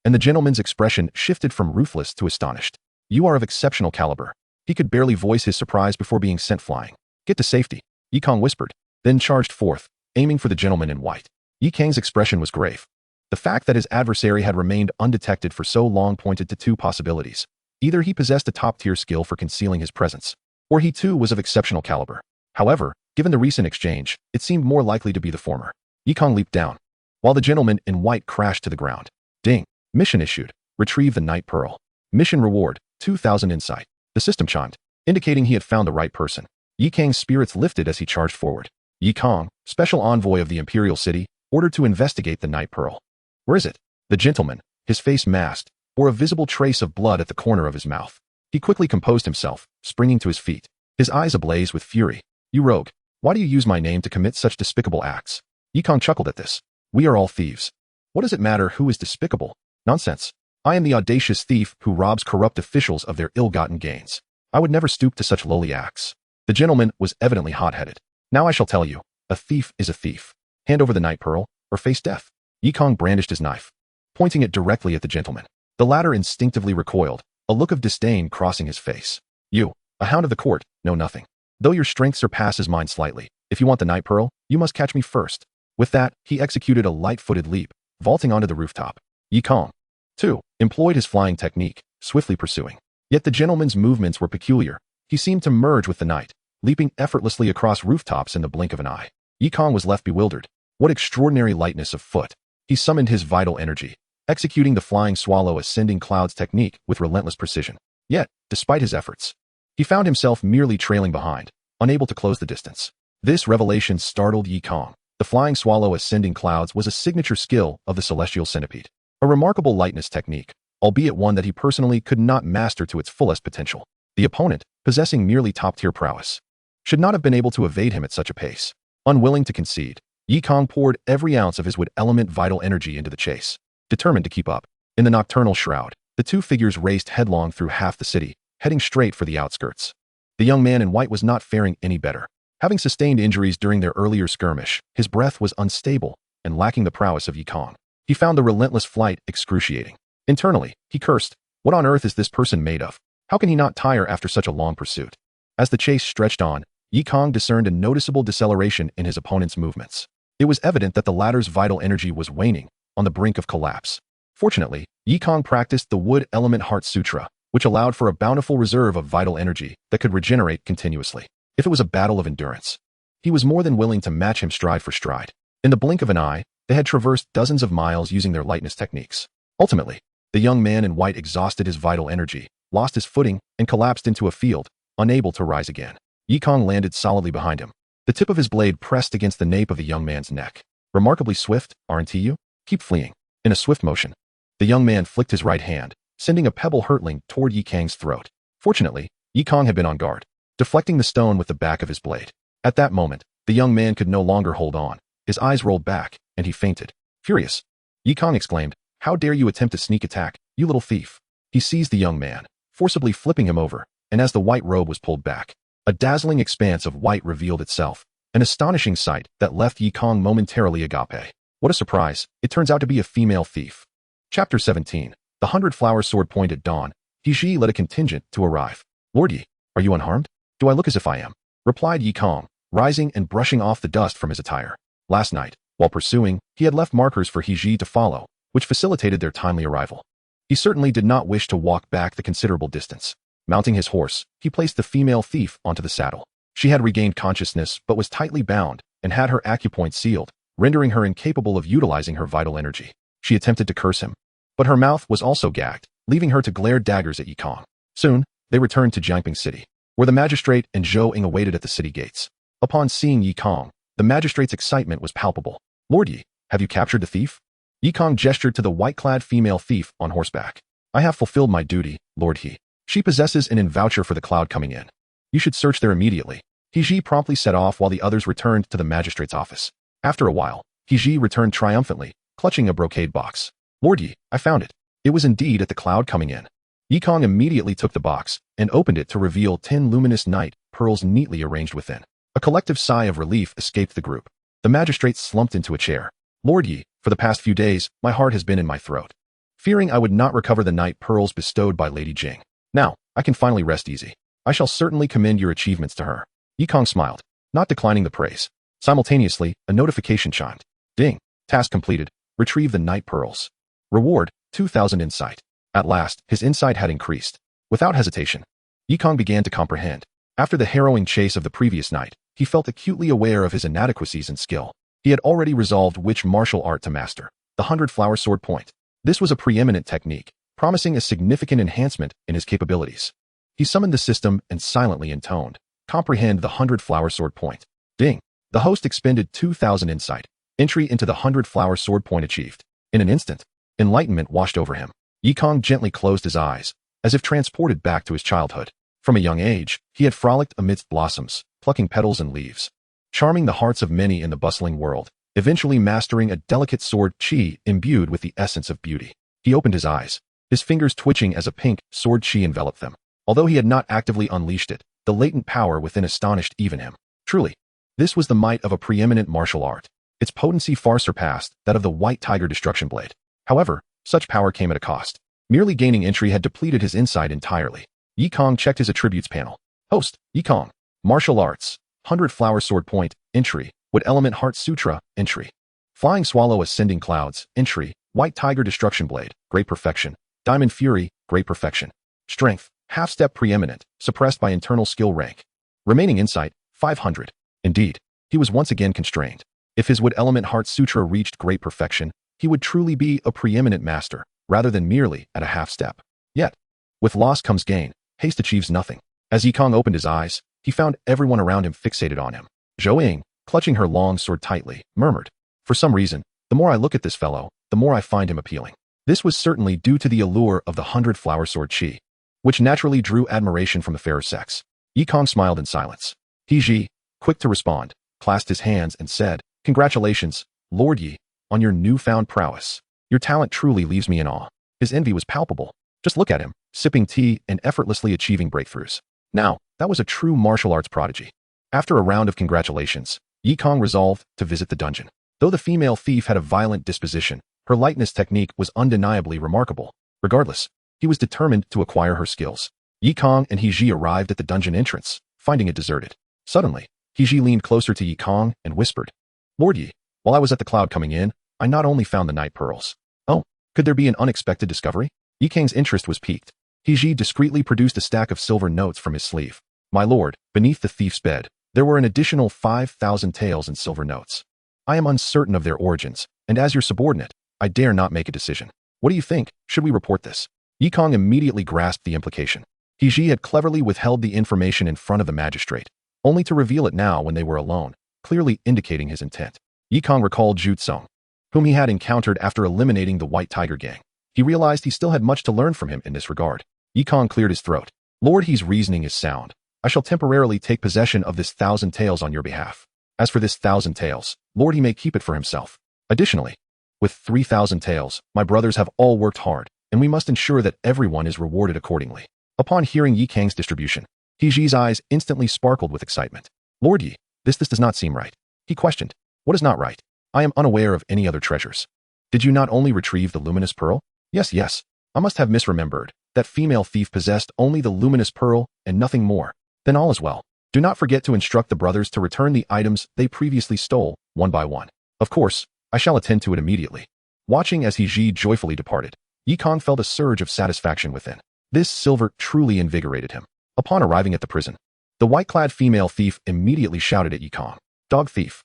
and the gentleman's expression shifted from ruthless to astonished. You are of exceptional caliber. He could barely voice his surprise before being sent flying. Get to safety, Yi Kang whispered, then charged forth, aiming for the gentleman in white. Yi Kang's expression was grave. The fact that his adversary had remained undetected for so long pointed to 2 possibilities. Either he possessed a top-tier skill for concealing his presence, or he too was of exceptional caliber. However, given the recent exchange, it seemed more likely to be the former. Yi Kang leaped down, while the gentleman in white crashed to the ground. Ding! Mission issued. Retrieve the Night Pearl. Mission reward, 2,000 insight. The system chimed, indicating he had found the right person. Yi Kang's spirits lifted as he charged forward. Yi Kang, special envoy of the Imperial City, ordered to investigate the Night Pearl. Where is it? The gentleman, his face masked, bore a visible trace of blood at the corner of his mouth. He quickly composed himself, springing to his feet, his eyes ablaze with fury. You rogue, why do you use my name to commit such despicable acts? Yi Kang chuckled at this. We are all thieves. What does it matter who is despicable? Nonsense. I am the audacious thief who robs corrupt officials of their ill-gotten gains. I would never stoop to such lowly acts. The gentleman was evidently hot-headed. Now I shall tell you, a thief is a thief. Hand over the Night Pearl, or face death. Yi Kang brandished his knife, pointing it directly at the gentleman. The latter instinctively recoiled, a look of disdain crossing his face. You, a hound of the court, know nothing. Though your strength surpasses mine slightly, if you want the Night Pearl, you must catch me first. With that, he executed a light-footed leap, vaulting onto the rooftop. Yi Kang, too, employed his flying technique, swiftly pursuing. Yet the gentleman's movements were peculiar. He seemed to merge with the night, leaping effortlessly across rooftops in the blink of an eye. Yi Kang was left bewildered. What extraordinary lightness of foot! He summoned his vital energy, executing the flying swallow ascending clouds technique with relentless precision. Yet, despite his efforts, he found himself merely trailing behind, unable to close the distance. This revelation startled Yi Kang. The flying swallow ascending clouds was a signature skill of the celestial centipede, a remarkable lightness technique, albeit one that he personally could not master to its fullest potential. The opponent, possessing merely top-tier prowess, should not have been able to evade him at such a pace. Unwilling to concede, Yi Kang poured every ounce of his wood element vital energy into the chase, determined to keep up. In the nocturnal shroud, the two figures raced headlong through half the city, heading straight for the outskirts. The young man in white was not faring any better. Having sustained injuries during their earlier skirmish, his breath was unstable and lacking the prowess of Yi Kang. He found the relentless flight excruciating. Internally, he cursed, "What on earth is this person made of? How can he not tire after such a long pursuit?" As the chase stretched on, Yi Kang discerned a noticeable deceleration in his opponent's movements. It was evident that the latter's vital energy was waning, on the brink of collapse. Fortunately, Yi Kang practiced the Wood Element Heart Sutra, which allowed for a bountiful reserve of vital energy that could regenerate continuously. If it was a battle of endurance, he was more than willing to match him stride for stride. In the blink of an eye, they had traversed dozens of miles using their lightness techniques. Ultimately, the young man in white exhausted his vital energy, lost his footing, and collapsed into a field, unable to rise again. Yi Kang landed solidly behind him. The tip of his blade pressed against the nape of the young man's neck. "Remarkably swift, aren't you? Keep fleeing." In a swift motion, the young man flicked his right hand, sending a pebble hurtling toward Yi Kang's throat. Fortunately, Yi Kang had been on guard, deflecting the stone with the back of his blade. At that moment, the young man could no longer hold on. His eyes rolled back, and he fainted. Furious, Yi Kang exclaimed, "How dare you attempt a sneak attack, you little thief!" He seized the young man, forcibly flipping him over, and as the white robe was pulled back, a dazzling expanse of white revealed itself, an astonishing sight that left Yi Kang momentarily agape. What a surprise, it turns out to be a female thief. Chapter 17. The 100-Flower Sword Point at dawn. He led a contingent to arrive. "Lord Yi, are you unharmed?" "Do I look as if I am?" replied Yi Kang, rising and brushing off the dust from his attire. Last night, while pursuing, he had left markers for He to follow, which facilitated their timely arrival. He certainly did not wish to walk back the considerable distance. Mounting his horse, he placed the female thief onto the saddle. She had regained consciousness but was tightly bound and had her acupoint sealed, rendering her incapable of utilizing her vital energy. She attempted to curse him, but her mouth was also gagged, leaving her to glare daggers at Yi Kang. Soon, they returned to Jianghu City, where the magistrate and Zhou Ying awaited at the city gates. Upon seeing Yi Kang, the magistrate's excitement was palpable. "Lord Yi, have you captured the thief?" Yi Kang gestured to the white-clad female thief on horseback. "I have fulfilled my duty, Lord He. She possesses an in-voucher for the cloud coming in. You should search there immediately." He promptly set off while the others returned to the magistrate's office. After a while, He returned triumphantly, clutching a brocade box. "Lord Yi, I found it. It was indeed at the cloud coming in." Yi Kang immediately took the box and opened it to reveal 10 luminous night pearls neatly arranged within. A collective sigh of relief escaped the group. The magistrate slumped into a chair. "Lord Yi, for the past few days, my heart has been in my throat, fearing I would not recover the night pearls bestowed by Lady Jing. Now, I can finally rest easy. I shall certainly commend your achievements to her." Yi Kang smiled, not declining the praise. Simultaneously, a notification chimed. "Ding. Task completed. Retrieve the night pearls. Reward, 2,000 insight." At last, his insight had increased. Without hesitation, Yi Kang began to comprehend. After the harrowing chase of the previous night, he felt acutely aware of his inadequacies in skill. He had already resolved which martial art to master, the 100-Flower Sword Point. This was a preeminent technique, promising a significant enhancement in his capabilities. He summoned the system and silently intoned, "Comprehend the 100-Flower Sword Point." Ding. The host expended 2,000 insight. Entry into the 100-Flower Sword Point achieved. In an instant, enlightenment washed over him. Yi Kang gently closed his eyes, as if transported back to his childhood. From a young age, he had frolicked amidst blossoms, plucking petals and leaves, charming the hearts of many in the bustling world, eventually mastering a delicate sword chi imbued with the essence of beauty. He opened his eyes, his fingers twitching as a pink sword chi enveloped them. Although he had not actively unleashed it, the latent power within astonished even him. Truly, this was the might of a preeminent martial art. Its potency far surpassed that of the White Tiger Destruction Blade. However, such power came at a cost. Merely gaining entry had depleted his insight entirely. Yi Kang checked his attributes panel. Host, Yi Kang. Martial Arts, 100-Flower Sword Point, entry. Wood Element Heart Sutra, entry. Flying Swallow Ascending Clouds, entry. White Tiger Destruction Blade, Great Perfection. Diamond Fury, Great Perfection. Strength, half-step preeminent, suppressed by internal skill rank. Remaining insight, 500. Indeed, he was once again constrained. If his Wood Element Heart Sutra reached great perfection, he would truly be a preeminent master, rather than merely at a half step. Yet, with loss comes gain, haste achieves nothing. As Kang opened his eyes, he found everyone around him fixated on him. Zhou Ying, clutching her long sword tightly, murmured, "For some reason, the more I look at this fellow, the more I find him appealing." This was certainly due to the allure of the 100-flower sword chi, which naturally drew admiration from the fairer sex. Kang smiled in silence. He Ji, quick to respond, clasped his hands and said, "Congratulations, Lord Yi, on your newfound prowess. Your talent truly leaves me in awe." His envy was palpable. Just look at him, sipping tea and effortlessly achieving breakthroughs. Now, that was a true martial arts prodigy. After a round of congratulations, Kang resolved to visit the dungeon. Though the female thief had a violent disposition, her lightness technique was undeniably remarkable. Regardless, he was determined to acquire her skills. Kang and He Ji arrived at the dungeon entrance, finding it deserted. Suddenly, He Ji leaned closer to Kang and whispered, "Lord Yi, while I was at the cloud coming in, I not only found the night pearls." "Oh, could there be an unexpected discovery?" Kang's interest was piqued. He Ji discreetly produced a stack of silver notes from his sleeve. "My lord, beneath the thief's bed, there were an additional 5,000 taels in silver notes. I am uncertain of their origins, and as your subordinate, I dare not make a decision. What do you think? Should we report this?" Kang immediately grasped the implication. He Ji had cleverly withheld the information in front of the magistrate, only to reveal it now when they were alone, clearly indicating his intent. Kang recalled Zhu Tsong, whom he had encountered after eliminating the White Tiger gang. He realized he still had much to learn from him in this regard. Kang cleared his throat. "Lord He's reasoning is sound. I shall temporarily take possession of this 1,000 taels on your behalf. As for this 1,000 taels, Lord He may keep it for himself. Additionally, with 3,000 taels, my brothers have all worked hard, and we must ensure that everyone is rewarded accordingly." Upon hearing Kang's distribution, He Ji's eyes instantly sparkled with excitement. "Lord Yi, this does not seem right." He questioned, "What is not right? I am unaware of any other treasures. Did you not only retrieve the luminous pearl?" Yes. I must have misremembered. That female thief possessed only the luminous pearl and nothing more. Then all is well. Do not forget to instruct the brothers to return the items they previously stole, one by one." "Of course, I shall attend to it immediately." Watching as He Ji joyfully departed, Kang felt a surge of satisfaction within. This silver truly invigorated him. Upon arriving at the prison, the white-clad female thief immediately shouted at Kang, Dog thief,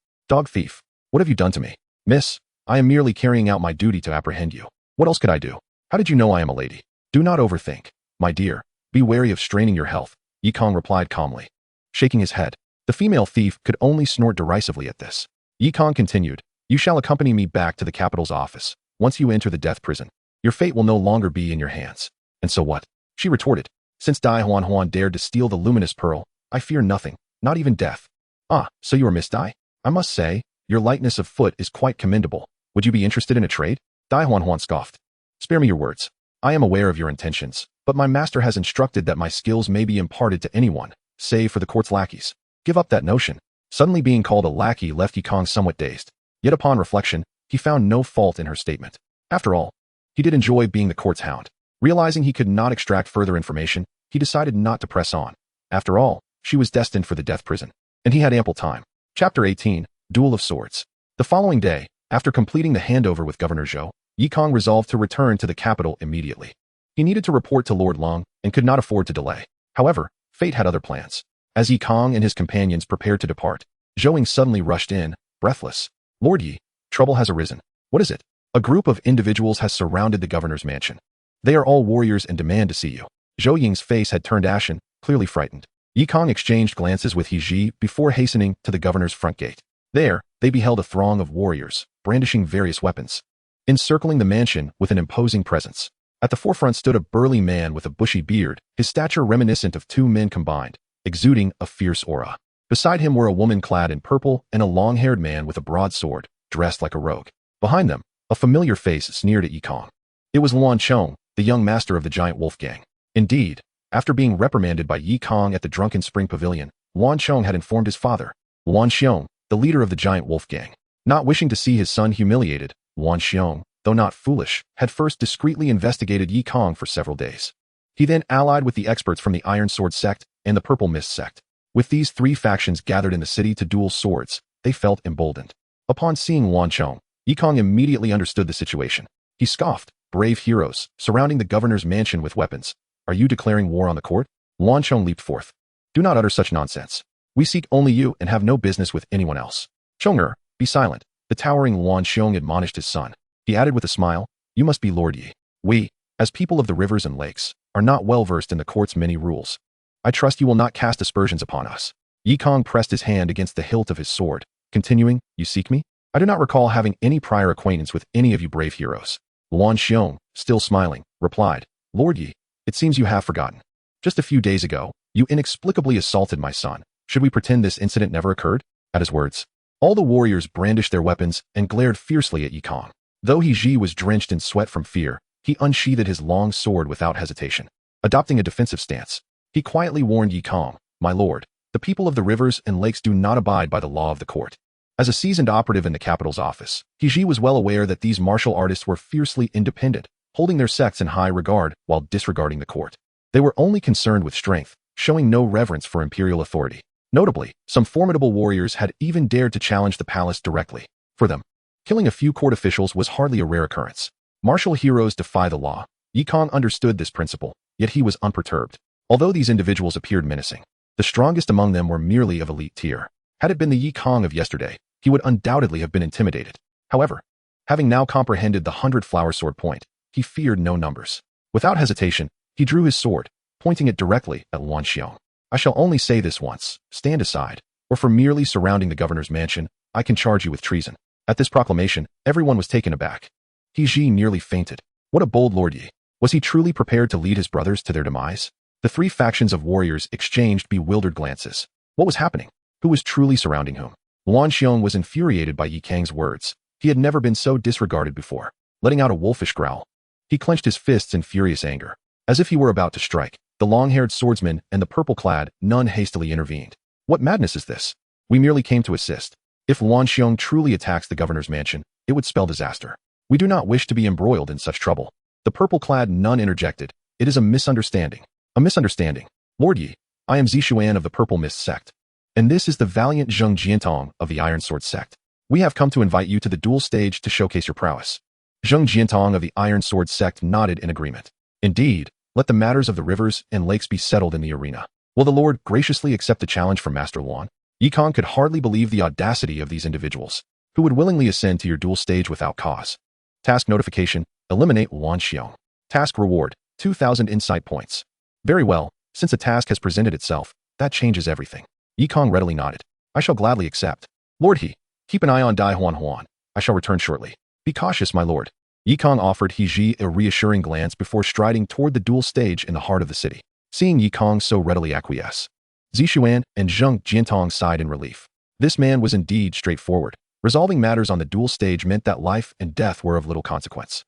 what have you done to me?" "Miss, I am merely carrying out my duty to apprehend you. What else could I do? How did you know I am a lady?" "Do not overthink, my dear. Be wary of straining your health," Kang replied calmly. Shaking his head, the female thief could only snort derisively at this. Kang continued, "You shall accompany me back to the capital's office. Once you enter the death prison, your fate will no longer be in your hands." "And so what?" she retorted. "Since Dai Huan dared to steal the luminous pearl, I fear nothing, not even death." "Ah, so you are Miss Dai? I must say, your lightness of foot is quite commendable. Would you be interested in a trade?" Dai Huan scoffed. "Spare me your words. I am aware of your intentions, but my master has instructed that my skills may be imparted to anyone, save for the court's lackeys." "Give up that notion." Suddenly being called a lackey left Kang somewhat dazed. Yet upon reflection, he found no fault in her statement. After all, he did enjoy being the court's hound. Realizing he could not extract further information, he decided not to press on. After all, she was destined for the death prison, and he had ample time. Chapter 18, Duel of Swords. The following day, after completing the handover with Governor Zhou, Kang resolved to return to the capital immediately. He needed to report to Lord Long and could not afford to delay. However, fate had other plans. As Kang and his companions prepared to depart, Zhou Ying suddenly rushed in, breathless. "Lord Yi, trouble has arisen." "What is it?" "A group of individuals has surrounded the governor's mansion. They are all warriors and demand to see you." Zhou Ying's face had turned ashen, clearly frightened. Kang exchanged glances with He Ji before hastening to the governor's front gate. There, they beheld a throng of warriors, brandishing various weapons, encircling the mansion with an imposing presence. At the forefront stood a burly man with a bushy beard, his stature reminiscent of two men combined, exuding a fierce aura. Beside him were a woman clad in purple and a long-haired man with a broadsword, dressed like a rogue. Behind them, a familiar face sneered at Kang. It was Luan Chong, the young master of the giant wolf gang. Indeed, after being reprimanded by Kang at the Drunken Spring Pavilion, Luan Chong had informed his father, Luan Xiong, the leader of the giant wolf gang. Not wishing to see his son humiliated, Luan Xiong, though not foolish, had first discreetly investigated Kang for several days. He then allied with the experts from the Iron Sword sect and the Purple Mist sect. With these three factions gathered in the city to duel swords, they felt emboldened. Upon seeing Luan Chong, Kang immediately understood the situation. He scoffed, "Brave heroes, surrounding the governor's mansion with weapons. Are you declaring war on the court?" Luan Chong leaped forth. "Do not utter such nonsense. We seek only you and have no business with anyone else." "Chonger, be silent," the towering Luan Xiong admonished his son. He added with a smile, "You must be Lord Yi. We, as people of the rivers and lakes, are not well versed in the court's many rules. I trust you will not cast aspersions upon us." Yi Kang pressed his hand against the hilt of his sword, continuing, "You seek me? I do not recall having any prior acquaintance with any of you brave heroes." Luan Xiong, still smiling, replied, "Lord Yi, it seems you have forgotten. Just a few days ago, you inexplicably assaulted my son. Should we pretend this incident never occurred?" At his words, all the warriors brandished their weapons and glared fiercely at Yi Kang. Though He Ji was drenched in sweat from fear, he unsheathed his long sword without hesitation. Adopting a defensive stance, he quietly warned Yi Kang, "My lord, the people of the rivers and lakes do not abide by the law of the court." As a seasoned operative in the capital's office, He Ji was well aware that these martial artists were fiercely independent, holding their sects in high regard while disregarding the court. They were only concerned with strength, showing no reverence for imperial authority. Notably, some formidable warriors had even dared to challenge the palace directly. For them, killing a few court officials was hardly a rare occurrence. Martial heroes defy the law. Yi Kang understood this principle, yet he was unperturbed. Although these individuals appeared menacing, the strongest among them were merely of elite tier. Had it been the Yi Kang of yesterday, he would undoubtedly have been intimidated. However, having now comprehended the 100-flower sword point, he feared no numbers. Without hesitation, he drew his sword, pointing it directly at Luan Xiong. "I shall only say this once, stand aside, or for merely surrounding the governor's mansion, I can charge you with treason." At this proclamation, everyone was taken aback. He Ji nearly fainted. What a bold Lord Yi. Was he truly prepared to lead his brothers to their demise? The three factions of warriors exchanged bewildered glances. What was happening? Who was truly surrounding whom? Luan Xiong was infuriated by Yi Kang's words. He had never been so disregarded before. Letting out a wolfish growl, he clenched his fists in furious anger. As if he were about to strike, the long-haired swordsman and the purple-clad nun hastily intervened. "What madness is this? We merely came to assist. If Luan Xiong truly attacks the governor's mansion, it would spell disaster. We do not wish to be embroiled in such trouble." The purple-clad nun interjected, "It is a misunderstanding. A misunderstanding. Lord Yi, I am Zixuan of the Purple Mist sect. And this is the valiant Zheng Jiantong of the Iron Sword sect. We have come to invite you to the duel stage to showcase your prowess." Zheng Jiantong of the Iron Sword sect nodded in agreement. "Indeed, let the matters of the rivers and lakes be settled in the arena. Will the Lord graciously accept the challenge from Master Luan?" Yi Kang could hardly believe the audacity of these individuals, who would willingly ascend to your duel stage without cause. Task notification, eliminate Luan Xiong. Task reward, 2,000 insight points. Very well, since a task has presented itself, that changes everything. Yi Kang readily nodded. "I shall gladly accept. Lord He, keep an eye on Dai Huan Huan. I shall return shortly. Be cautious, my lord." Yi Kang offered He Ji a reassuring glance before striding toward the duel stage in the heart of the city. Seeing Yi Kang so readily acquiesce, Zixuan and Zheng Jiantong sighed in relief. This man was indeed straightforward. Resolving matters on the duel stage meant that life and death were of little consequence.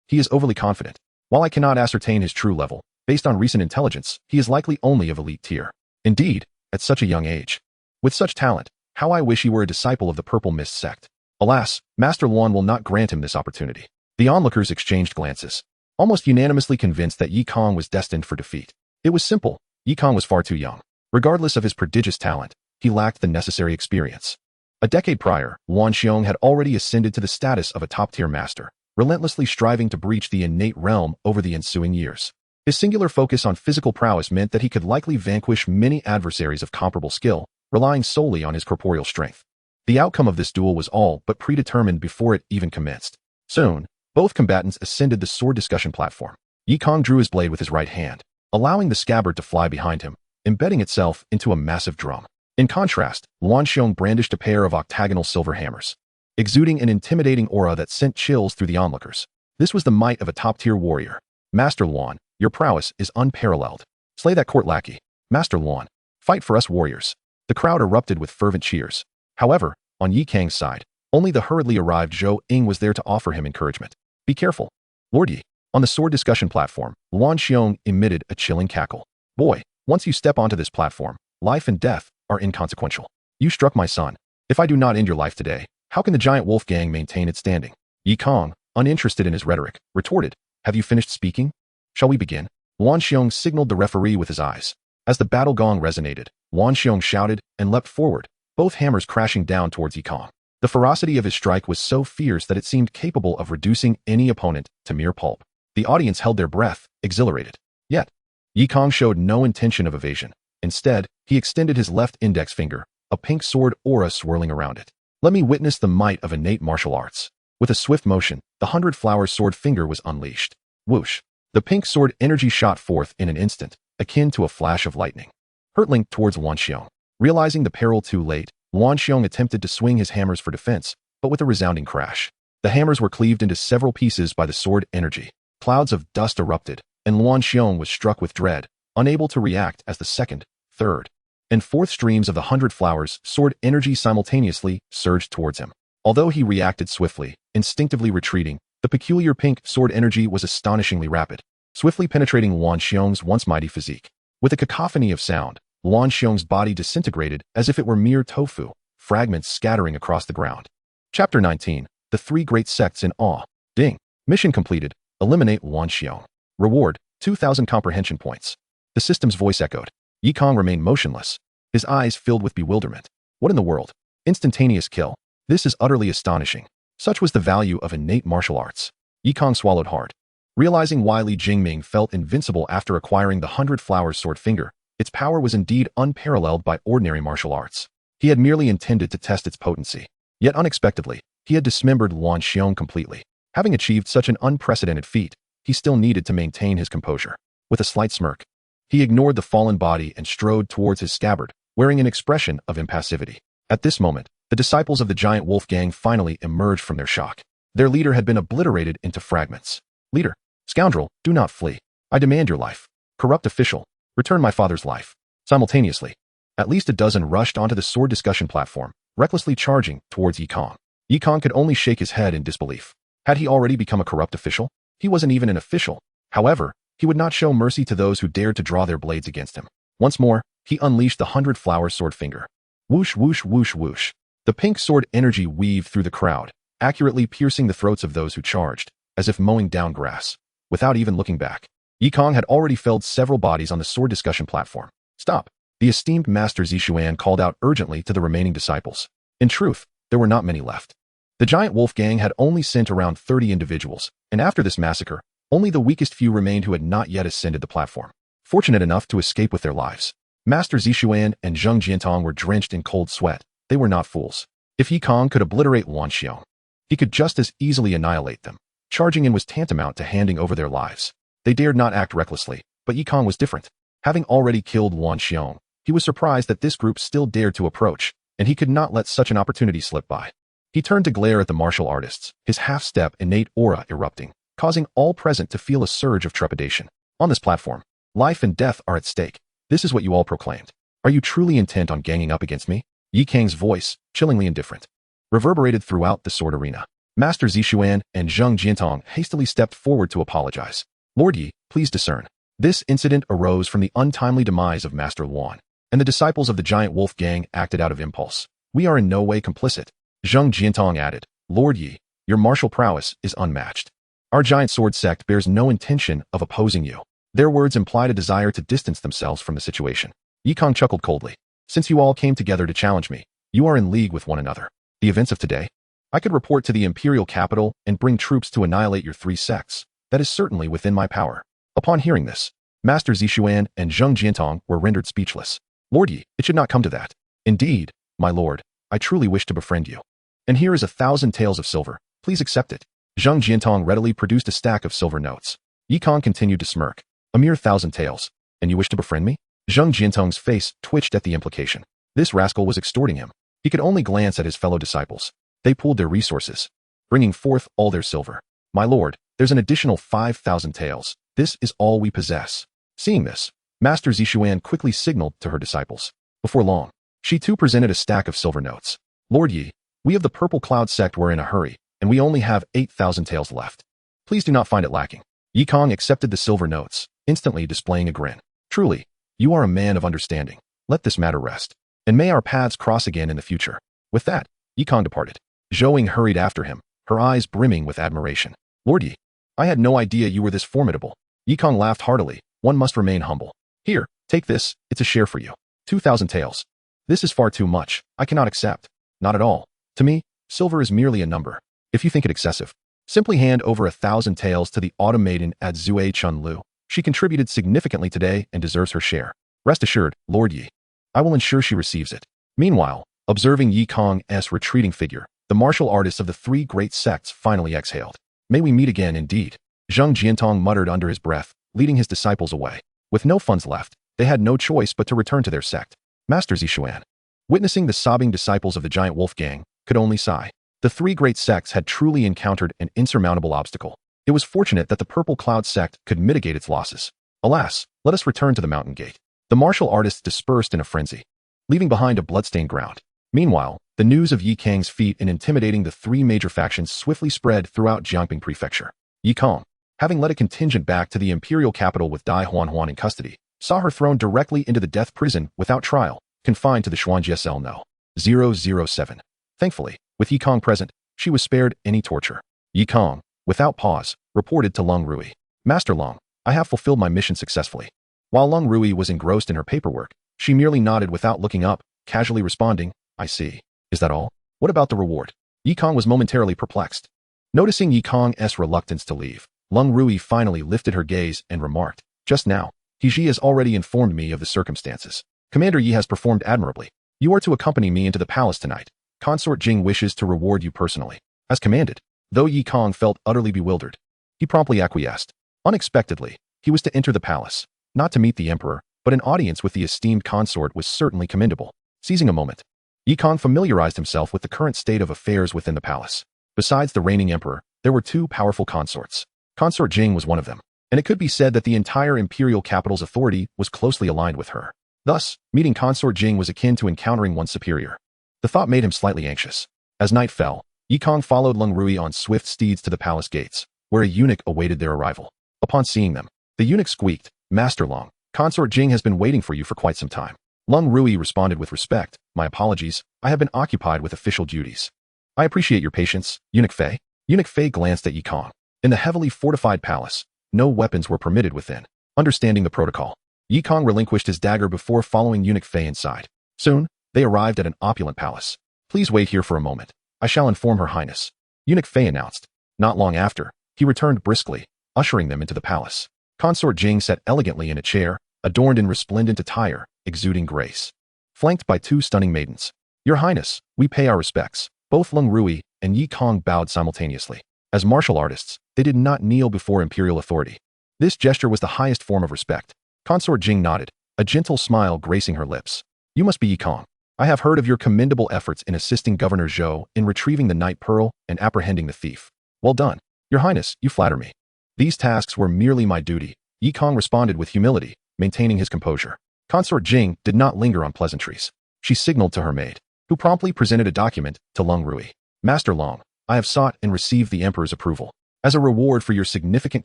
He is overly confident. While I cannot ascertain his true level, based on recent intelligence, he is likely only of elite tier. Indeed, at such a young age. With such talent, how I wish he were a disciple of the Purple Mist sect. Alas, Master Luan will not grant him this opportunity. The onlookers exchanged glances, almost unanimously convinced that Yi Kang was destined for defeat. It was simple. Yi Kang was far too young. Regardless of his prodigious talent, he lacked the necessary experience. A decade prior, Luan Xiong had already ascended to the status of a top-tier master, relentlessly striving to breach the innate realm over the ensuing years. His singular focus on physical prowess meant that he could likely vanquish many adversaries of comparable skill, relying solely on his corporeal strength. The outcome of this duel was all but predetermined before it even commenced. Soon, both combatants ascended the sword discussion platform. Yi Kang drew his blade with his right hand, allowing the scabbard to fly behind him, embedding itself into a massive drum. In contrast, Luan Xiong brandished a pair of octagonal silver hammers, exuding an intimidating aura that sent chills through the onlookers. This was the might of a top-tier warrior. Master Luan, your prowess is unparalleled. Slay that court lackey. Master Luan, fight for us warriors. The crowd erupted with fervent cheers. However, on Yi Kang's side, only the hurriedly arrived Zhou Ying was there to offer him encouragement. Be careful. Lord Yi. On the sword discussion platform, Luan Xiong emitted a chilling cackle. Boy, once you step onto this platform, life and death are inconsequential. You struck my son. If I do not end your life today, how can the giant wolf gang maintain its standing? Yi Kang, uninterested in his rhetoric, retorted, Have you finished speaking? Shall we begin? Luan Xiong signaled the referee with his eyes. As the battle gong resonated, Luan Xiong shouted and leapt forward, both hammers crashing down towards Yi Kang. The ferocity of his strike was so fierce that it seemed capable of reducing any opponent to mere pulp. The audience held their breath, exhilarated. Yet, Yi Kang showed no intention of evasion. Instead, he extended his left index finger, a pink sword aura swirling around it. Let me witness the might of innate martial arts. With a swift motion, the 100-flower sword finger was unleashed. Whoosh! The pink sword energy shot forth in an instant, akin to a flash of lightning, hurtling towards Wuxian. Realizing the peril too late, Wuxian attempted to swing his hammers for defense, but with a resounding crash. The hammers were cleaved into several pieces by the sword energy. Clouds of dust erupted, and Wuxian was struck with dread, unable to react as the second, third, and fourth streams of the 100 flowers sword energy simultaneously surged towards him. Although he reacted swiftly, instinctively retreating, the peculiar pink sword energy was astonishingly rapid, swiftly penetrating Wuxian's once mighty physique. With a cacophony of sound, Wuxian's body disintegrated as if it were mere tofu, fragments scattering across the ground. Chapter 19. The Three Great Sects in Awe. Ding. Mission completed. Eliminate Wuxian. Reward, 2,000 comprehension points. The system's voice echoed. Kang remained motionless, his eyes filled with bewilderment. What in the world? Instantaneous kill. This is utterly astonishing. Such was the value of innate martial arts. Kang swallowed hard. Realizing why Li Jingming felt invincible after acquiring the 100-flower sword finger, its power was indeed unparalleled by ordinary martial arts. He had merely intended to test its potency. Yet unexpectedly, he had dismembered Wuxian completely. Having achieved such an unprecedented feat, he still needed to maintain his composure. With a slight smirk, he ignored the fallen body and strode towards his scabbard, wearing an expression of impassivity. At this moment, the disciples of the giant wolf gang finally emerged from their shock. Their leader had been obliterated into fragments. Leader, scoundrel, do not flee. I demand your life. Corrupt official, return my father's life. Simultaneously, at least a dozen rushed onto the sword discussion platform, recklessly charging towards Kang. Kang could only shake his head in disbelief. Had he already become a corrupt official? He wasn't even an official. However, he would not show mercy to those who dared to draw their blades against him. Once more, he unleashed the 100-flower sword finger. Whoosh, whoosh, whoosh, whoosh. The pink sword energy weaved through the crowd, accurately piercing the throats of those who charged, as if mowing down grass. Without even looking back, Kang had already felled several bodies on the sword discussion platform. Stop! The esteemed Master Zishuan called out urgently to the remaining disciples. In truth, there were not many left. The giant wolf gang had only sent around 30 individuals, and after this massacre, only the weakest few remained who had not yet ascended the platform, fortunate enough to escape with their lives. Master Zishuan and Zheng Jiantong were drenched in cold sweat. They were not fools. If Kang could obliterate Wuxian, he could just as easily annihilate them. Charging in was tantamount to handing over their lives. They dared not act recklessly, but Kang was different. Having already killed Wuxian, he was surprised that this group still dared to approach, and he could not let such an opportunity slip by. He turned to glare at the martial artists, his half-step innate aura erupting, causing all present to feel a surge of trepidation. On this platform, life and death are at stake. This is what you all proclaimed. Are you truly intent on ganging up against me? Kang's voice, chillingly indifferent, reverberated throughout the sword arena. Master Zishuan and Zheng Jiantong hastily stepped forward to apologize. Lord Yi, please discern. This incident arose from the untimely demise of Master Luan, and the disciples of the giant wolf gang acted out of impulse. We are in no way complicit. Zheng Jiantong added, Lord Yi, your martial prowess is unmatched. Our giant sword sect bears no intention of opposing you. Their words implied a desire to distance themselves from the situation. Kang chuckled coldly. Since you all came together to challenge me, you are in league with one another. The events of today? I could report to the imperial capital and bring troops to annihilate your three sects. That is certainly within my power. Upon hearing this, Master Zishuan and Zheng Jiantong were rendered speechless. Lord Yi, it should not come to that. Indeed, my lord, I truly wish to befriend you. And here is 1,000 taels of silver. Please accept it. Zheng Jiantong readily produced a stack of silver notes. Kang continued to smirk. A mere 1,000 taels. And you wish to befriend me? Zheng Jiantong's face twitched at the implication. This rascal was extorting him. He could only glance at his fellow disciples. They pooled their resources, bringing forth all their silver. My lord, there's an additional 5,000 taels. This is all we possess. Seeing this, Master Zishuan quickly signaled to her disciples. Before long, she too presented a stack of silver notes. Lord Yi, we of the Purple Cloud sect were in a hurry, and we only have 8,000 taels left. Please do not find it lacking. Kang accepted the silver notes, instantly displaying a grin. Truly, you are a man of understanding. Let this matter rest, and may our paths cross again in the future. With that, Kang departed. Zhou hurried after him, her eyes brimming with admiration. Lord Yi, I had no idea you were this formidable. Kang laughed heartily. One must remain humble. Here, take this, it's a share for you. 2,000 taels. This is far too much. I cannot accept. Not at all. To me, silver is merely a number. If you think it excessive, simply hand over 1,000 taels to the autumn maiden at Zue Chunlu. She contributed significantly today and deserves her share. Rest assured, Lord Yi, I will ensure she receives it. Meanwhile, observing Kang's retreating figure, The martial artists of the three great sects finally exhaled. May we meet again indeed. Zheng Jiantong muttered under his breath, leading his disciples away. With no funds left, they had no choice but to return to their sect. Master Zishuan, witnessing the sobbing disciples of the giant wolf gang, could only sigh. The three great sects had truly encountered an insurmountable obstacle. It was fortunate that the Purple Cloud sect could mitigate its losses. Alas, let us return to the mountain gate. The martial artists dispersed in a frenzy, leaving behind a bloodstained ground. Meanwhile, the news of Yi Kang's feat in intimidating the three major factions swiftly spread throughout Jianghu Prefecture. Yi Kang, having led a contingent back to the imperial capital with Dai Huanhuan in custody, saw her thrown directly into the death prison without trial, confined to the Xuanjie cell No. 007. Thankfully, with Yi Kang present, she was spared any torture. Yi Kang, without pause, reported to Lung Rui. Master Lung, I have fulfilled my mission successfully. While Lung Rui was engrossed in her paperwork, she merely nodded without looking up, casually responding, I see. Is that all? What about the reward? Yi Kang was momentarily perplexed. Noticing Yi Kang's reluctance to leave, Lung Rui finally lifted her gaze and remarked, just now, He has already informed me of the circumstances. Commander Yi has performed admirably. You are to accompany me into the palace tonight. Consort Jing wishes to reward you personally. As commanded. Though Yi Kang felt utterly bewildered, he promptly acquiesced. Unexpectedly, he was to enter the palace, not to meet the emperor, but an audience with the esteemed consort was certainly commendable. Seizing a moment, Yi Kang familiarized himself with the current state of affairs within the palace. Besides the reigning emperor, there were two powerful consorts. Consort Jing was one of them, and it could be said that the entire imperial capital's authority was closely aligned with her. Thus, meeting Consort Jing was akin to encountering one's superior. The thought made him slightly anxious. As night fell, Yi Kang followed Lung Rui on swift steeds to the palace gates, where a eunuch awaited their arrival. Upon seeing them, the eunuch squeaked, Master Lung, Consort Jing has been waiting for you for quite some time. Lung Rui responded with respect, my apologies, I have been occupied with official duties. I appreciate your patience, Eunuch Fei. Eunuch Fei glanced at Yi Kang. In the heavily fortified palace, no weapons were permitted within. Understanding the protocol, Yi Kang relinquished his dagger before following Eunuch Fei inside. Soon, they arrived at an opulent palace. Please wait here for a moment. I shall inform Her Highness. Eunuch Fei announced. Not long after, he returned briskly, ushering them into the palace. Consort Jing sat elegantly in a chair, adorned in resplendent attire, exuding grace. Flanked by two stunning maidens. Your Highness, we pay our respects. Both Lung Rui and Yi Kang bowed simultaneously. As martial artists, they did not kneel before imperial authority. This gesture was the highest form of respect. Consort Jing nodded, a gentle smile gracing her lips. You must be Yi Kang. I have heard of your commendable efforts in assisting Governor Zhou in retrieving the Night Pearl and apprehending the thief. Well done. Your Highness, you flatter me. These tasks were merely my duty. Yi Kang responded with humility, maintaining his composure. Consort Jing did not linger on pleasantries. She signaled to her maid, who promptly presented a document to Lung Rui. Master Long, I have sought and received the Emperor's approval. As a reward for your significant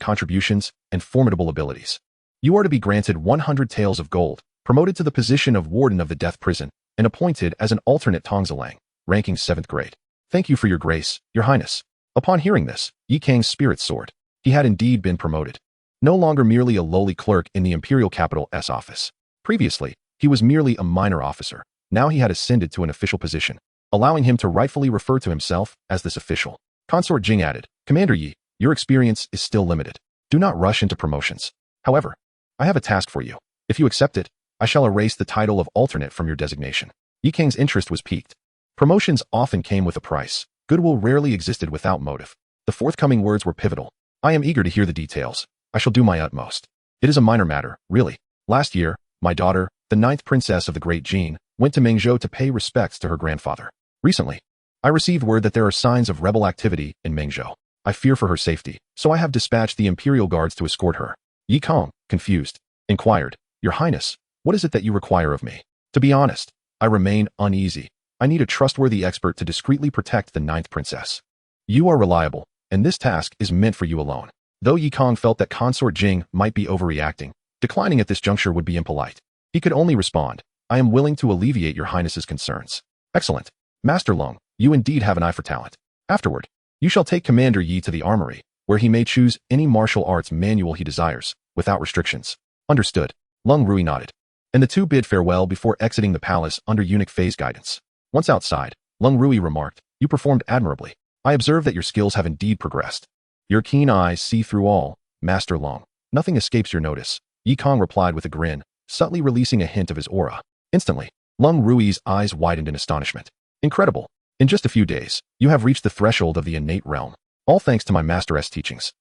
contributions and formidable abilities, you are to be granted 100 taels of gold, promoted to the position of Warden of the Death Prison, and appointed as an alternate Tongzilang, ranking 7th grade. Thank you for your grace, Your Highness. Upon hearing this, Yi Kang's spirits soared. He had indeed been promoted. No longer merely a lowly clerk in the imperial capital's office. Previously, he was merely a minor officer. Now he had ascended to an official position, allowing him to rightfully refer to himself as this official. Consort Jing added, Commander Yi, your experience is still limited. Do not rush into promotions. However, I have a task for you. If you accept it, I shall erase the title of alternate from your designation. Yi Kang's interest was piqued. Promotions often came with a price. Goodwill rarely existed without motive. The forthcoming words were pivotal. I am eager to hear the details. I shall do my utmost. It is a minor matter, really. Last year, my daughter, the 9th princess of the Great Jin, went to Mengzhou to pay respects to her grandfather. Recently, I received word that there are signs of rebel activity in Mengzhou. I fear for her safety, so I have dispatched the imperial guards to escort her. Yi Kang, confused, inquired, Your Highness, what is it that you require of me? To be honest, I remain uneasy. I need a trustworthy expert to discreetly protect the 9th princess. You are reliable, and this task is meant for you alone. Though Yi Kang felt that Consort Jing might be overreacting, declining at this juncture would be impolite. He could only respond, I am willing to alleviate Your Highness's concerns. Excellent. Master Lung, you indeed have an eye for talent. Afterward, you shall take Commander Yi to the armory, where he may choose any martial arts manual he desires, without restrictions. Understood. Lung Rui nodded. And the two bid farewell before exiting the palace under Eunuch Fei's guidance. Once outside, Lung Rui remarked, You performed admirably. I observe that your skills have indeed progressed. Your keen eyes see through all, Master Long. Nothing escapes your notice. Yi Kang replied with a grin, subtly releasing a hint of his aura. Instantly, Lung Rui's eyes widened in astonishment. Incredible. In just a few days, you have reached the threshold of the innate realm, all thanks to my master's teachings.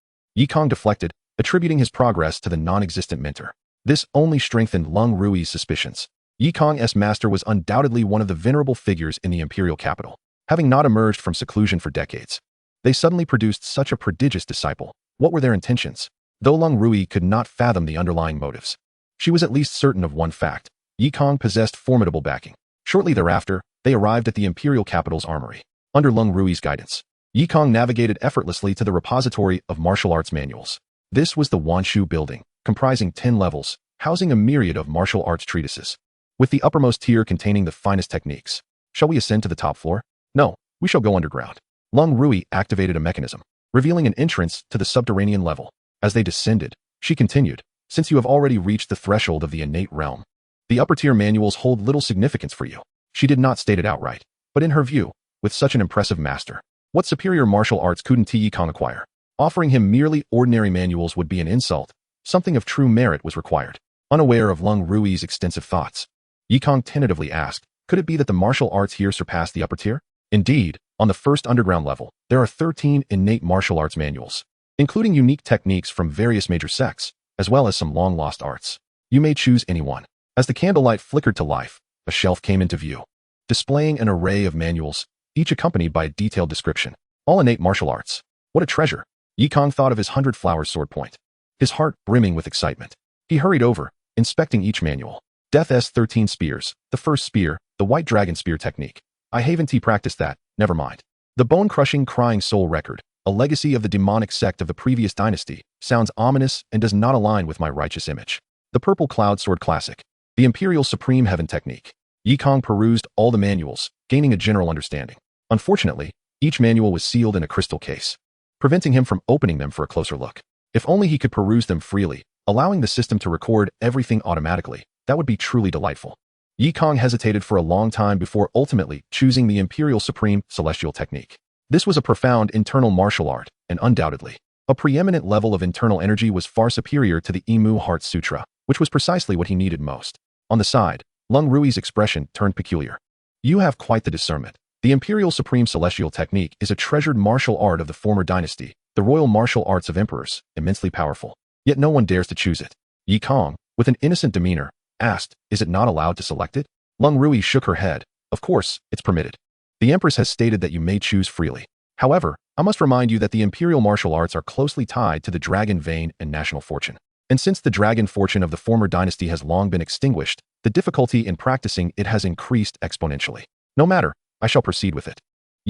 Kang deflected, attributing his progress to the non-existent mentor. This only strengthened Lung Rui's suspicions. Kang's master was undoubtedly one of the venerable figures in the imperial capital, having not emerged from seclusion for decades. They suddenly produced such a prodigious disciple. What were their intentions? Though Lung Rui could not fathom the underlying motives, she was at least certain of one fact. Kang possessed formidable backing. Shortly thereafter, they arrived at the imperial capital's armory. Under Lung Rui's guidance, Kang navigated effortlessly to the repository of martial arts manuals. This was the Wanshu building, comprising 10 levels, housing a myriad of martial arts treatises, with the uppermost tier containing the finest techniques. Shall we ascend to the top floor? No, we shall go underground. Lung Rui activated a mechanism, revealing an entrance to the subterranean level. As they descended, she continued, since you have already reached the threshold of the innate realm, the upper-tier manuals hold little significance for you. She did not state it outright, but in her view, with such an impressive master, what superior martial arts couldn't Kang acquire? Offering him merely ordinary manuals would be an insult. Something of true merit was required. Unaware of Lung Rui's extensive thoughts, Kang tentatively asked, could it be that the martial arts here surpass the upper tier? Indeed, on the first underground level, there are 13 innate martial arts manuals, including unique techniques from various major sects, as well as some long-lost arts. You may choose any one. As the candlelight flickered to life, a shelf came into view, displaying an array of manuals, each accompanied by a detailed description. All innate martial arts. What a treasure! Kang thought of his 100 Flowers sword point, his heart brimming with excitement. He hurried over, inspecting each manual. Death's 13 spears, the first spear, the white dragon spear technique. I haven't practiced that, never mind. The bone-crushing crying soul record, a legacy of the demonic sect of the previous dynasty, sounds ominous and does not align with my righteous image. The purple cloud sword classic, the imperial supreme heaven technique. Kang perused all the manuals, gaining a general understanding. Unfortunately, each manual was sealed in a crystal case, preventing him from opening them for a closer look. If only he could peruse them freely, allowing the system to record everything automatically, that would be truly delightful. Kang hesitated for a long time before ultimately choosing the Imperial Supreme Celestial Technique. This was a profound internal martial art, and undoubtedly, a preeminent level of internal energy was far superior to the Imu Heart Sutra, which was precisely what he needed most. On the side, Lung Rui's expression turned peculiar. You have quite the discernment. The Imperial Supreme Celestial Technique is a treasured martial art of the former dynasty, the royal martial arts of emperors, immensely powerful. Yet no one dares to choose it. Kang, with an innocent demeanor, asked, is it not allowed to select it? Lung Rui shook her head. Of course, it's permitted. The Empress has stated that you may choose freely. However, I must remind you that the imperial martial arts are closely tied to the dragon vein and national fortune. And since the dragon fortune of the former dynasty has long been extinguished, the difficulty in practicing it has increased exponentially. No matter, I shall proceed with it.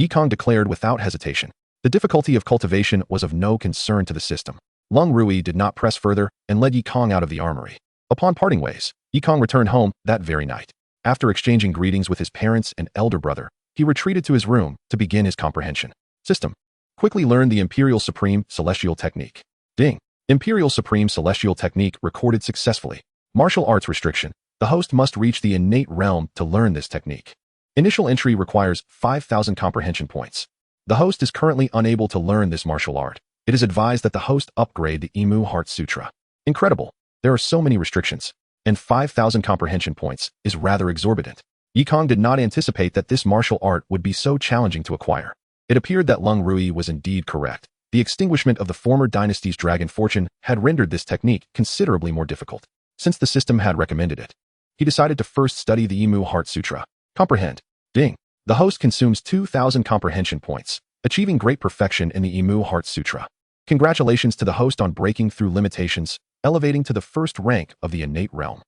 Kang declared without hesitation. The difficulty of cultivation was of no concern to the system. Lung Rui did not press further and led Kang out of the armory. Upon parting ways, Kang returned home that very night. After exchanging greetings with his parents and elder brother, he retreated to his room to begin his comprehension. System. Quickly learned the Imperial Supreme Celestial Technique. Ding. Imperial Supreme Celestial Technique recorded successfully. Martial arts restriction. The host must reach the innate realm to learn this technique. Initial entry requires 5,000 comprehension points. The host is currently unable to learn this martial art. It is advised that the host upgrade the Imu Heart Sutra. Incredible. There are so many restrictions. And 5,000 comprehension points is rather exorbitant. Kang did not anticipate that this martial art would be so challenging to acquire. It appeared that Lung Rui was indeed correct. The extinguishment of the former dynasty's dragon fortune had rendered this technique considerably more difficult. Since the system had recommended it, he decided to first study the Imu Heart Sutra. Comprehend. Ding. The host consumes 2,000 comprehension points, achieving great perfection in the Imu Heart Sutra. Congratulations to the host on breaking through limitations, elevating to the first rank of the innate realm.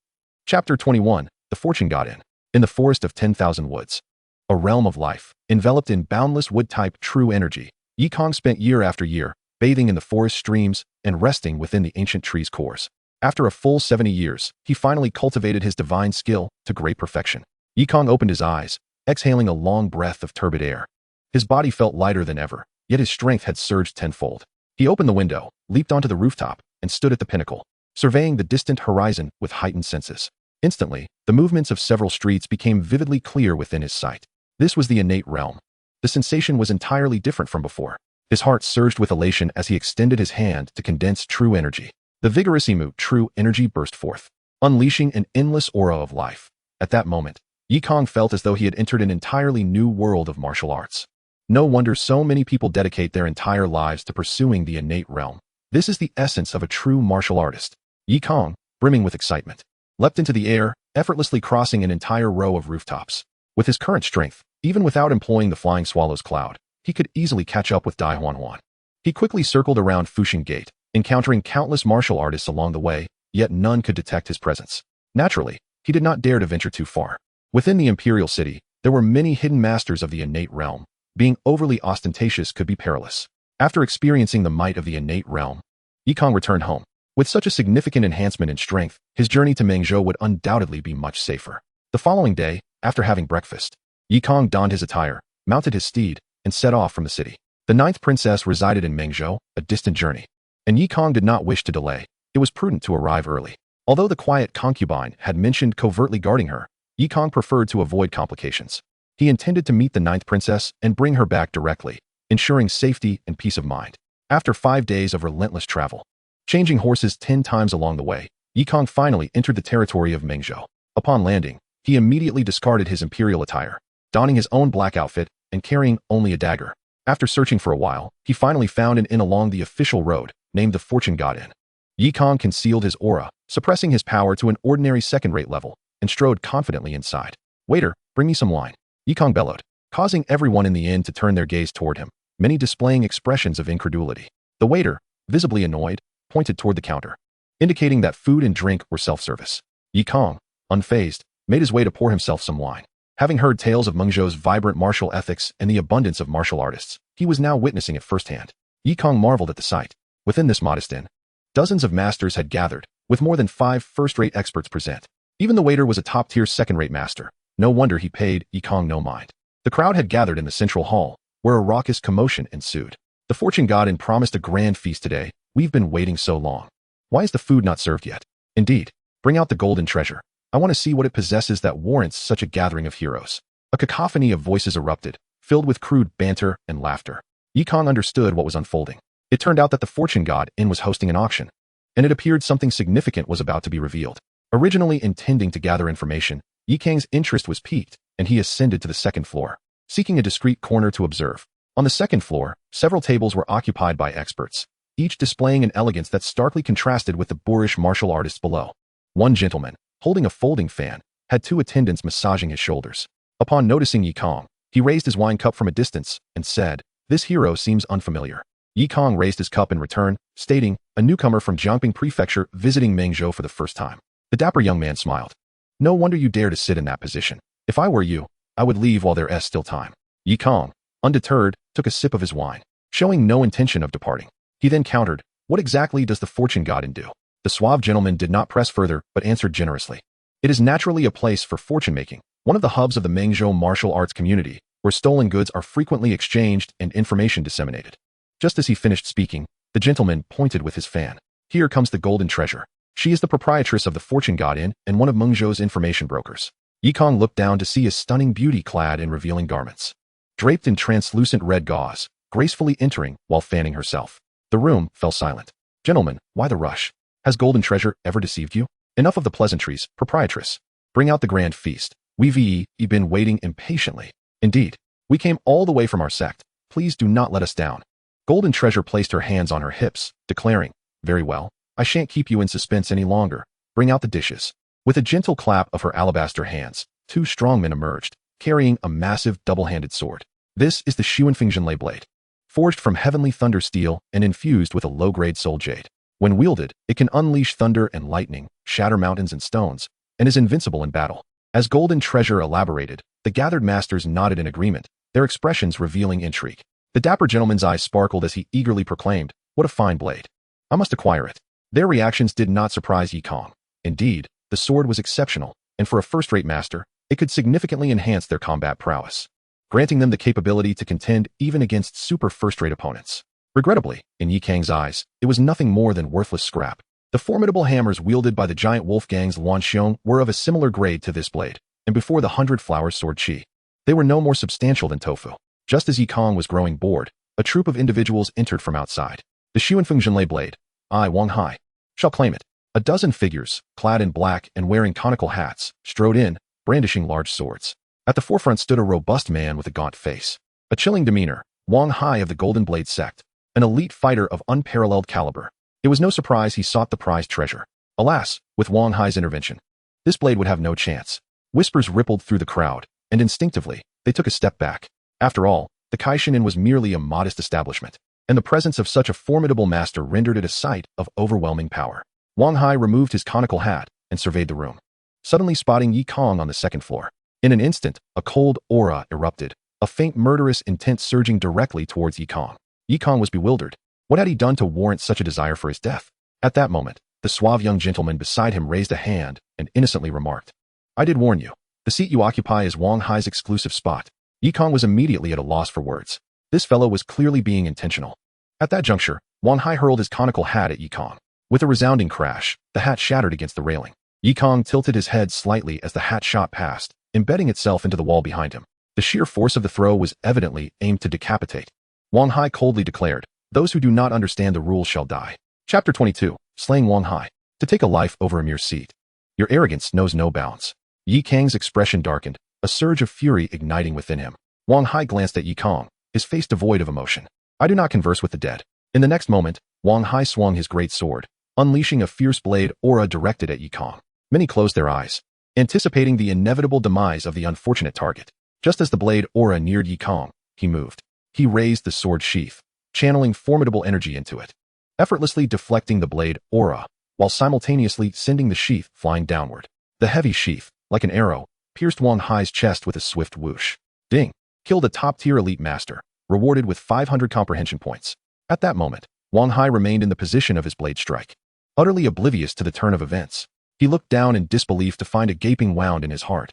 Chapter 21, The Fortune God in the Forest of 10,000 Woods. A realm of life, enveloped in boundless wood-type true energy, Kang spent year after year, bathing in the forest streams and resting within the ancient tree's cores. After a full 70 years, he finally cultivated his divine skill to great perfection. Kang opened his eyes, exhaling a long breath of turbid air. His body felt lighter than ever, yet his strength had surged tenfold. He opened the window, leaped onto the rooftop, and stood at the pinnacle, surveying the distant horizon with heightened senses. Instantly, the movements of several streets became vividly clear within his sight. This was the innate realm. The sensation was entirely different from before. His heart surged with elation as he extended his hand to condense true energy. The vigorous Imu true energy burst forth, unleashing an endless aura of life. At that moment, Yi Kang felt as though he had entered an entirely new world of martial arts. No wonder so many people dedicate their entire lives to pursuing the innate realm. This is the essence of a true martial artist. Yi Kang, brimming with excitement, leapt into the air, effortlessly crossing an entire row of rooftops. With his current strength, even without employing the flying swallow's cloud, he could easily catch up with Dai Huan. He quickly circled around Fuxing Gate, encountering countless martial artists along the way, yet none could detect his presence. Naturally, he did not dare to venture too far. Within the imperial city, there were many hidden masters of the innate realm. Being overly ostentatious could be perilous. After experiencing the might of the innate realm, Yi Kang returned home. With such a significant enhancement in strength, his journey to Mengzhou would undoubtedly be much safer. The following day, after having breakfast, Yi Kang donned his attire, mounted his steed, and set off from the city. The 9th princess resided in Mengzhou, a distant journey, and Yi Kang did not wish to delay. It was prudent to arrive early. Although the quiet concubine had mentioned covertly guarding her, Yi Kang preferred to avoid complications. He intended to meet the 9th princess and bring her back directly, ensuring safety and peace of mind. After 5 days of relentless travel, changing horses 10 times along the way, Yi Kang finally entered the territory of Mengzhou. Upon landing, he immediately discarded his imperial attire, donning his own black outfit and carrying only a dagger. After searching for a while, he finally found an inn along the official road, named the Fortune God Inn. Yi Kang concealed his aura, suppressing his power to an ordinary second-rate level, and strode confidently inside. "Waiter, bring me some wine," Yi Kang bellowed, causing everyone in the inn to turn their gaze toward him, many displaying expressions of incredulity. The waiter, visibly annoyed, pointed toward the counter, indicating that food and drink were self-service. Yi Kang, unfazed, made his way to pour himself some wine. Having heard tales of Mengzhou's vibrant martial ethics and the abundance of martial artists, he was now witnessing it firsthand. Yi Kang marveled at the sight. Within this modest inn, dozens of masters had gathered, with more than 5 first-rate experts present. Even the waiter was a top-tier second-rate master. No wonder he paid Yi Kang no mind. The crowd had gathered in the central hall, where a raucous commotion ensued. "The Fortune God Inn promised a grand feast today. We've been waiting so long. Why is the food not served yet? Indeed, bring out the golden treasure. I want to see what it possesses that warrants such a gathering of heroes." A cacophony of voices erupted, filled with crude banter and laughter. Yi Kang understood what was unfolding. It turned out that the Fortune God Inn was hosting an auction, and it appeared something significant was about to be revealed. Originally intending to gather information, Yi Kang's interest was piqued, and he ascended to the 2nd floor, seeking a discreet corner to observe. On the 2nd floor, several tables were occupied by experts, each displaying an elegance that starkly contrasted with the boorish martial artists below. One gentleman, holding a folding fan, had 2 attendants massaging his shoulders. Upon noticing Yi Kang, he raised his wine cup from a distance and said, "This hero seems unfamiliar." Yi Kang raised his cup in return, stating, "A newcomer from Jianghu Prefecture visiting Mengzhou for the first time." The dapper young man smiled. "No wonder you dare to sit in that position. If I were you, I would leave while there is still time." Yi Kang, undeterred, took a sip of his wine, showing no intention of departing. He then countered, "What exactly does the Fortune God Inn do?" The suave gentleman did not press further, but answered generously, "It is naturally a place for fortune-making, one of the hubs of the Mengzhou martial arts community, where stolen goods are frequently exchanged and information disseminated." Just as he finished speaking, the gentleman pointed with his fan. "Here comes the golden treasure. She is the proprietress of the Fortune God Inn and one of Mengzhou's information brokers." Yi Kang looked down to see a stunning beauty clad in revealing garments, draped in translucent red gauze, gracefully entering while fanning herself. The room fell silent. "Gentlemen, why the rush? Has golden treasure ever deceived you? Enough of the pleasantries, proprietress. Bring out the grand feast. We've been waiting impatiently. Indeed, we came all the way from our sect. Please do not let us down." Golden treasure placed her hands on her hips, declaring, "Very well, I shan't keep you in suspense any longer. Bring out the dishes." With a gentle clap of her alabaster hands, 2 strongmen emerged, carrying a massive double-handed sword. This is the Xuanfengzhenlei blade, forged from heavenly thunder steel and infused with a low-grade soul jade. When wielded, it can unleash thunder and lightning, shatter mountains and stones, and is invincible in battle. As golden treasure elaborated, the gathered masters nodded in agreement, their expressions revealing intrigue. The dapper gentleman's eyes sparkled as he eagerly proclaimed, "What a fine blade. I must acquire it." Their reactions did not surprise Yi Kang. Indeed, the sword was exceptional, and for a first-rate master, it could significantly enhance their combat prowess, granting them the capability to contend even against super first-rate opponents. Regrettably, in Yi Kang's eyes, it was nothing more than worthless scrap. The formidable hammers wielded by the giant Wolfgang's Luanxiong were of a similar grade to this blade, and before the 100-flower sword Qi, they were no more substantial than tofu. Just as Yi Kang was growing bored, a troop of individuals entered from outside. "The Xuanfengzhenlei blade. I, Wang Hai, shall claim it." A dozen figures, clad in black and wearing conical hats, strode in, brandishing large swords. At the forefront stood a robust man with a gaunt face, a chilling demeanor, Wang Hai of the Golden Blade sect, an elite fighter of unparalleled caliber. It was no surprise he sought the prized treasure. Alas, with Wang Hai's intervention, this blade would have no chance. Whispers rippled through the crowd, and instinctively, they took a step back. After all, the Kaishinin was merely a modest establishment, and the presence of such a formidable master rendered it a sight of overwhelming power. Wang Hai removed his conical hat and surveyed the room, suddenly spotting Yi Kang on the second floor. In an instant, a cold aura erupted, a faint murderous intent surging directly towards Yi Kang. Yi Kang was bewildered. What had he done to warrant such a desire for his death? At that moment, the suave young gentleman beside him raised a hand and innocently remarked, "I did warn you. The seat you occupy is Wang Hai's exclusive spot." Yi Kang was immediately at a loss for words. This fellow was clearly being intentional. At that juncture, Wang Hai hurled his conical hat at Yi Kang. With a resounding crash, the hat shattered against the railing. Yi Kang tilted his head slightly as the hat shot past, embedding itself into the wall behind him. The sheer force of the throw was evidently aimed to decapitate. Wang Hai coldly declared, "Those who do not understand the rules shall die." Chapter 22, Slaying Wang Hai. To take a life over a mere seat. Your arrogance knows no bounds. Yi Kang's expression darkened, a surge of fury igniting within him. Wang Hai glanced at Yi Kang, his face devoid of emotion. "I do not converse with the dead." In the next moment, Wang Hai swung his great sword, unleashing a fierce blade aura directed at Yi Kang. Many closed their eyes, anticipating the inevitable demise of the unfortunate target. Just as the blade aura neared Yi Kang, he moved. He raised the sword sheath, channeling formidable energy into it, effortlessly deflecting the blade aura, while simultaneously sending the sheath flying downward. The heavy sheath, like an arrow, pierced Wang Hai's chest with a swift whoosh. Ding! Killed a top-tier elite master, rewarded with 500 comprehension points. At that moment, Wang Hai remained in the position of his blade strike, utterly oblivious to the turn of events. He looked down in disbelief to find a gaping wound in his heart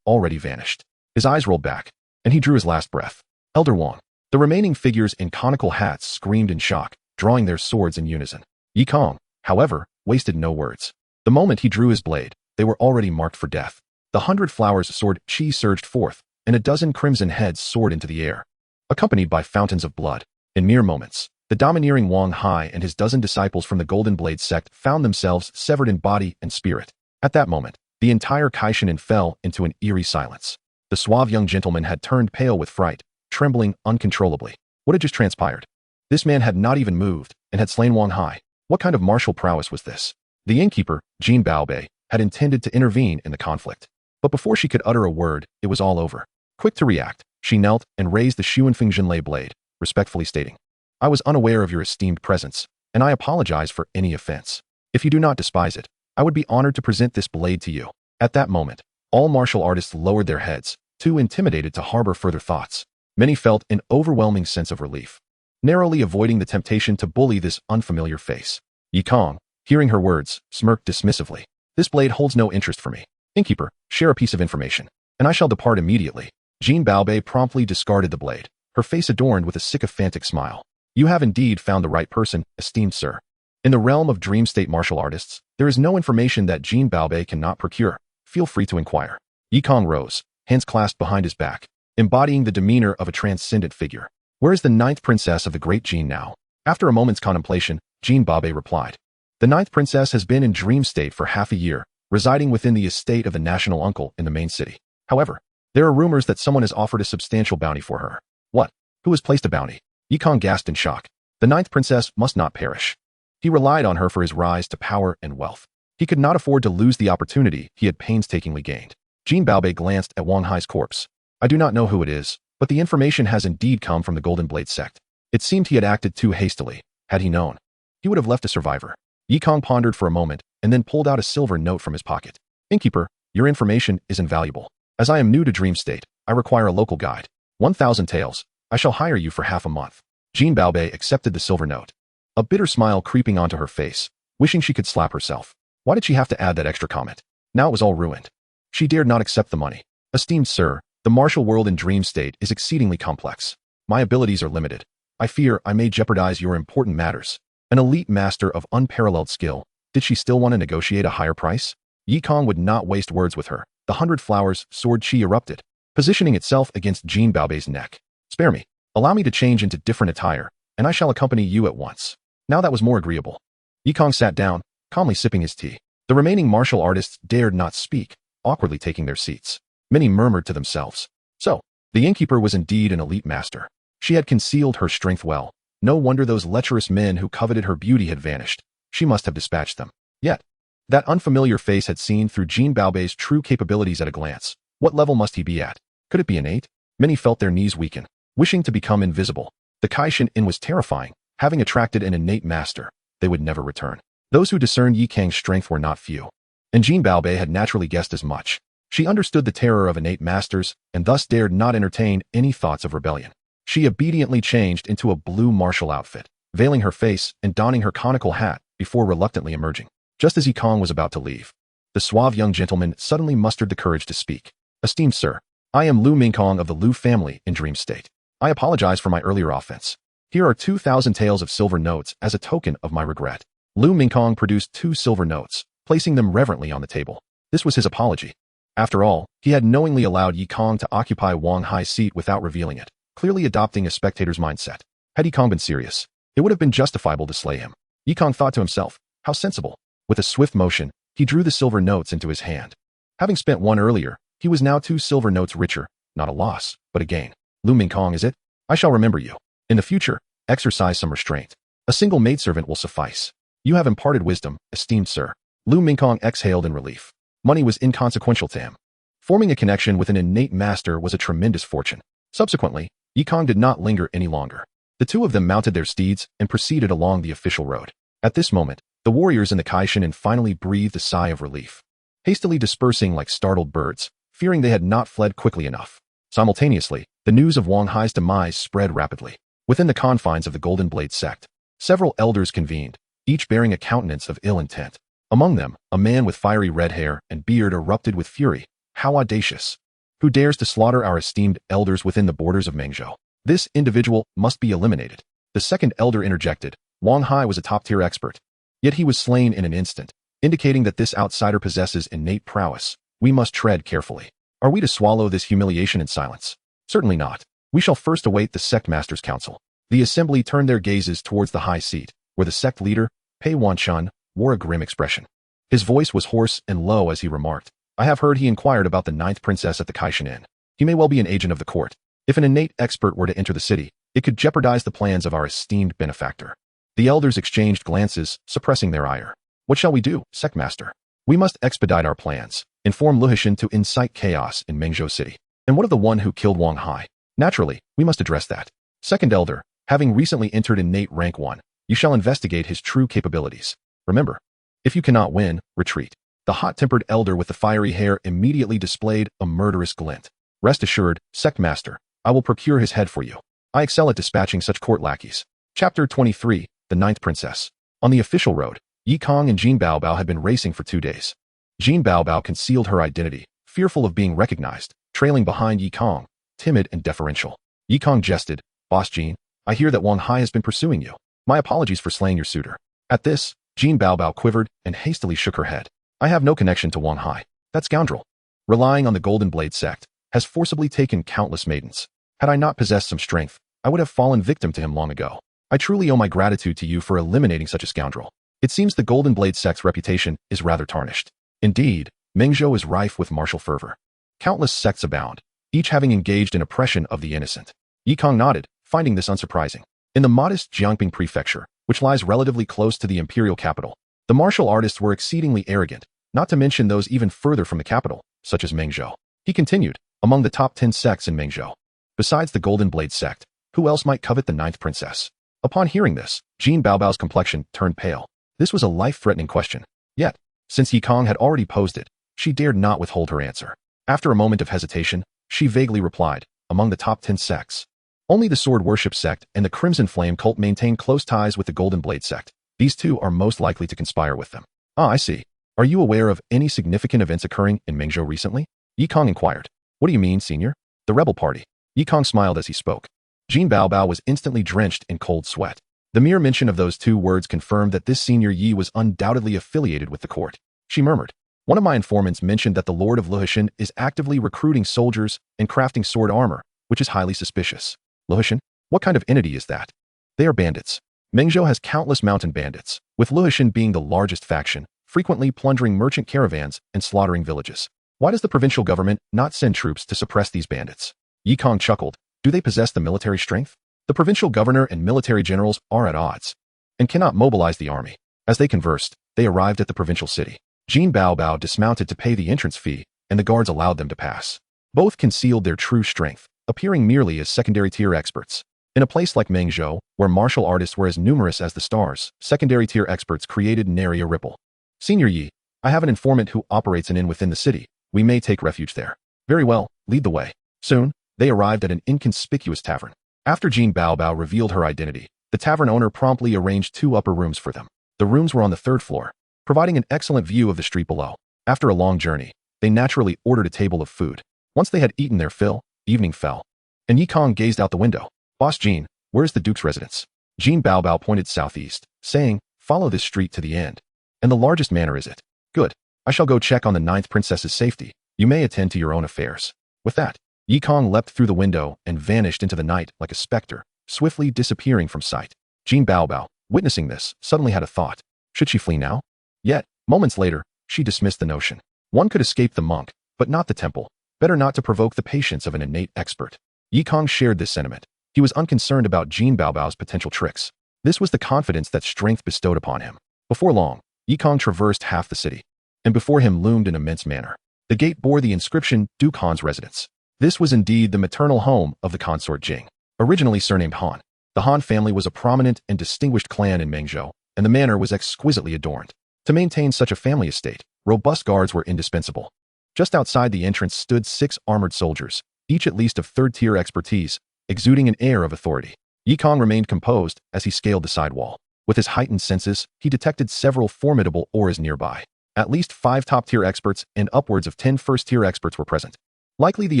already vanished. His eyes rolled back, and he drew his last breath. Elder Wang. The remaining figures in conical hats screamed in shock, drawing their swords in unison. Yi Kang, however, wasted no words. The moment he drew his blade, they were already marked for death. The 100 Flowers sword chi surged forth, and a dozen crimson heads soared into the air, accompanied by fountains of blood. In mere moments, the domineering Wang Hai and his dozen disciples from the Golden Blade sect found themselves severed in body and spirit. At that moment, the entire Kaishinin fell into an eerie silence. The suave young gentleman had turned pale with fright, trembling uncontrollably. What had just transpired? This man had not even moved, and had slain Wang Hai. What kind of martial prowess was this? The innkeeper, Jin Baobei, had intended to intervene in the conflict. But before she could utter a word, it was all over. Quick to react, she knelt and raised the Xuanfeng blade, respectfully stating, "I was unaware of your esteemed presence, and I apologize for any offense. If you do not despise it, I would be honored to present this blade to you." At that moment, all martial artists lowered their heads, too intimidated to harbor further thoughts. Many felt an overwhelming sense of relief, narrowly avoiding the temptation to bully this unfamiliar face. Yi Kang, hearing her words, smirked dismissively. "This blade holds no interest for me. Innkeeper, share a piece of information, and I shall depart immediately." Jin Baobei promptly discarded the blade, her face adorned with a sycophantic smile. "You have indeed found the right person, esteemed sir. In the realm of dream state martial artists, there is no information that Jin Baobei cannot procure. Feel free to inquire." Yi Kang rose, hands clasped behind his back, embodying the demeanor of a transcendent figure. "Where is the 9th princess of the great Jin now?" After a moment's contemplation, Jin Baobei replied, "The 9th princess has been in dream state for half a year, residing within the estate of the national uncle in the main city. However, there are rumors that someone has offered a substantial bounty for her." "What? Who has placed a bounty?" Yi Kang gasped in shock. "The 9th princess must not perish. He relied on her for his rise to power and wealth. He could not afford to lose the opportunity he had painstakingly gained." Jin Baobei glanced at Wang Hai's corpse. "I do not know who it is, but the information has indeed come from the Golden Blade sect. It seemed he had acted too hastily. Had he known, he would have left a survivor." Yi Kang pondered for a moment, and then pulled out a silver note from his pocket. "Innkeeper, your information is invaluable. As I am new to dream state, I require a local guide. 1,000 taels. I shall hire you for half a month." Jin Baobei accepted the silver note, a bitter smile creeping onto her face, wishing she could slap herself. Why did she have to add that extra comment? Now it was all ruined. She dared not accept the money. "Esteemed sir, the martial world in dream state is exceedingly complex. My abilities are limited. I fear I may jeopardize your important matters." An elite master of unparalleled skill, did she still want to negotiate a higher price? Yi Kang would not waste words with her. The 100 Flowers sword chi erupted, positioning itself against Jin Baobei's neck. "Spare me. Allow me to change into different attire, and I shall accompany you at once." Now that was more agreeable. Yi Kang sat down, calmly sipping his tea. The remaining martial artists dared not speak, awkwardly taking their seats. Many murmured to themselves. So, the innkeeper was indeed an elite master. She had concealed her strength well. No wonder those lecherous men who coveted her beauty had vanished. She must have dispatched them. Yet, that unfamiliar face had seen through Jean Baobei's true capabilities at a glance. What level must he be at? Could it be innate? Many felt their knees weaken, wishing to become invisible. The Kaishan Inn was terrifying. Having attracted an innate master, they would never return. Those who discerned Yi Kang's strength were not few. And Jean Baobei had naturally guessed as much. She understood the terror of innate masters, and thus dared not entertain any thoughts of rebellion. She obediently changed into a blue martial outfit, veiling her face and donning her conical hat before reluctantly emerging. Just as Yi Kang was about to leave, the suave young gentleman suddenly mustered the courage to speak. Esteemed sir, I am Lu Mingkong of the Lu family in Dream State. I apologize for my earlier offense. Here are 2,000 taels of silver notes as a token of my regret. Lu Mingkong produced 2 silver notes, placing them reverently on the table. This was his apology. After all, he had knowingly allowed Yi Kang to occupy Wang Hai's seat without revealing it, clearly adopting a spectator's mindset. Had Yi Kang been serious, it would have been justifiable to slay him. Yi Kang thought to himself, how sensible. With a swift motion, he drew the silver notes into his hand. Having spent one earlier, he was now 2 silver notes richer, not a loss, but a gain. Lu Mingkong, is it? I shall remember you. In the future, exercise some restraint. A single maidservant will suffice. You have imparted wisdom, esteemed sir. Lu Mingkong exhaled in relief. Money was inconsequential to him. Forming a connection with an innate master was a tremendous fortune. Subsequently, Yi Kang did not linger any longer. The two of them mounted their steeds and proceeded along the official road. At this moment, the warriors in the Kaishan Inn finally breathed a sigh of relief, hastily dispersing like startled birds, fearing they had not fled quickly enough. Simultaneously, the news of Wang Hai's demise spread rapidly. Within the confines of the Golden Blade sect, several elders convened, each bearing a countenance of ill intent. Among them, a man with fiery red hair and beard erupted with fury. How audacious! Who dares to slaughter our esteemed elders within the borders of Mengzhou? This individual must be eliminated. The second elder interjected. Wang Hai was a top-tier expert. Yet he was slain in an instant, indicating that this outsider possesses innate prowess. We must tread carefully. Are we to swallow this humiliation in silence? Certainly not. We shall first await the sect master's counsel. The assembly turned their gazes towards the high seat, where the sect leader, Pei Wanchun, wore a grim expression. His voice was hoarse and low as he remarked, I have heard he inquired about the 9th princess at the Kaishan Inn. He may well be an agent of the court. If an innate expert were to enter the city, it could jeopardize the plans of our esteemed benefactor. The elders exchanged glances, suppressing their ire. What shall we do, sect master? We must expedite our plans. Inform Luhishan to incite chaos in Mengzhou City. And what of the one who killed Wang Hai? Naturally, we must address that. Second elder, having recently entered innate rank 1, you shall investigate his true capabilities. Remember, if you cannot win, retreat. The hot-tempered elder with the fiery hair immediately displayed a murderous glint. Rest assured, sect master, I will procure his head for you. I excel at dispatching such court lackeys. Chapter 23, The 9th Princess. On the official road, Yi Kang and Jean Baobao had been racing for 2 days. Jean Baobao concealed her identity, fearful of being recognized, trailing behind Yi Kang, timid and deferential. Yi Kang jested, Boss Jean, I hear that Wang Hai has been pursuing you. My apologies for slaying your suitor. At this, Jean Baobao quivered and hastily shook her head. I have no connection to Wang Hai. That scoundrel, relying on the Golden Blade sect, has forcibly taken countless maidens. Had I not possessed some strength, I would have fallen victim to him long ago. I truly owe my gratitude to you for eliminating such a scoundrel. It seems the Golden Blade sect's reputation is rather tarnished. Indeed, Mengzhou is rife with martial fervor. Countless sects abound, each having engaged in oppression of the innocent. Yi Kang nodded, finding this unsurprising. In the modest Jianghu prefecture, which lies relatively close to the imperial capital, the martial artists were exceedingly arrogant, not to mention those even further from the capital, such as Mengzhou. He continued, among the top 10 sects in Mengzhou. Besides the Golden Blade sect, who else might covet the 9th princess? Upon hearing this, Jean Baobao's complexion turned pale. This was a life-threatening question. Yet, since Yi Kang had already posed it, she dared not withhold her answer. After a moment of hesitation, she vaguely replied, among the top 10 sects. Only the Sword Worship sect and the Crimson Flame cult maintain close ties with the Golden Blade sect. These two are most likely to conspire with them. Ah, I see. Are you aware of any significant events occurring in Mengzhou recently? Yi Kang inquired. What do you mean, senior? The rebel party. Yi Kang smiled as he spoke. Jean Baobao was instantly drenched in cold sweat. The mere mention of those 2 words confirmed that this senior Yi was undoubtedly affiliated with the court. She murmured. One of my informants mentioned that the Lord of Luhishan is actively recruiting soldiers and crafting sword armor, which is highly suspicious. Luhishan? What kind of entity is that? They are bandits. Mengzhou has countless mountain bandits, with Luhishan being the largest faction, frequently plundering merchant caravans and slaughtering villages. Why does the provincial government not send troops to suppress these bandits? Yi Kang chuckled. Do they possess the military strength? The provincial governor and military generals are at odds and cannot mobilize the army. As they conversed, they arrived at the provincial city. Jin Baobao dismounted to pay the entrance fee, and the guards allowed them to pass. Both concealed their true strength, appearing merely as secondary-tier experts. In a place like Mengzhou, where martial artists were as numerous as the stars, secondary-tier experts created nary a ripple. Senior Yi, I have an informant who operates an inn within the city. We may take refuge there. Very well, lead the way. Soon, they arrived at an inconspicuous tavern. After Jin Baobao revealed her identity, the tavern owner promptly arranged 2 upper rooms for them. The rooms were on the 3rd floor, providing an excellent view of the street below. After a long journey, they naturally ordered a table of food. Once they had eaten their fill, evening fell, and Yi Kang gazed out the window. Boss Jin, where's the Duke's residence? Jin Baobao pointed southeast, saying, follow this street to the end. And the largest manor is it? Good. I shall go check on the 9th princess's safety. You may attend to your own affairs. With that, Yi Kang leapt through the window and vanished into the night like a specter, swiftly disappearing from sight. Jin Baobao, witnessing this, suddenly had a thought. Should she flee now? Yet, moments later, she dismissed the notion. One could escape the monk, but not the temple. Better not to provoke the patience of an innate expert. Yi Kang shared this sentiment. He was unconcerned about Jin Baobao's potential tricks. This was the confidence that strength bestowed upon him. Before long, Yi Kang traversed half the city, and before him loomed an immense manor. The gate bore the inscription, Duke Han's residence. This was indeed the maternal home of the consort Jing. Originally surnamed Han, the Han family was a prominent and distinguished clan in Mengzhou, and the manor was exquisitely adorned. To maintain such a family estate, robust guards were indispensable. Just outside the entrance stood 6 armored soldiers, each at least of 3rd-tier expertise, exuding an air of authority. Yi Kang remained composed as he scaled the side wall. With his heightened senses, he detected several formidable auras nearby. At least 5 top-tier experts and upwards of 10 first-tier experts were present. Likely the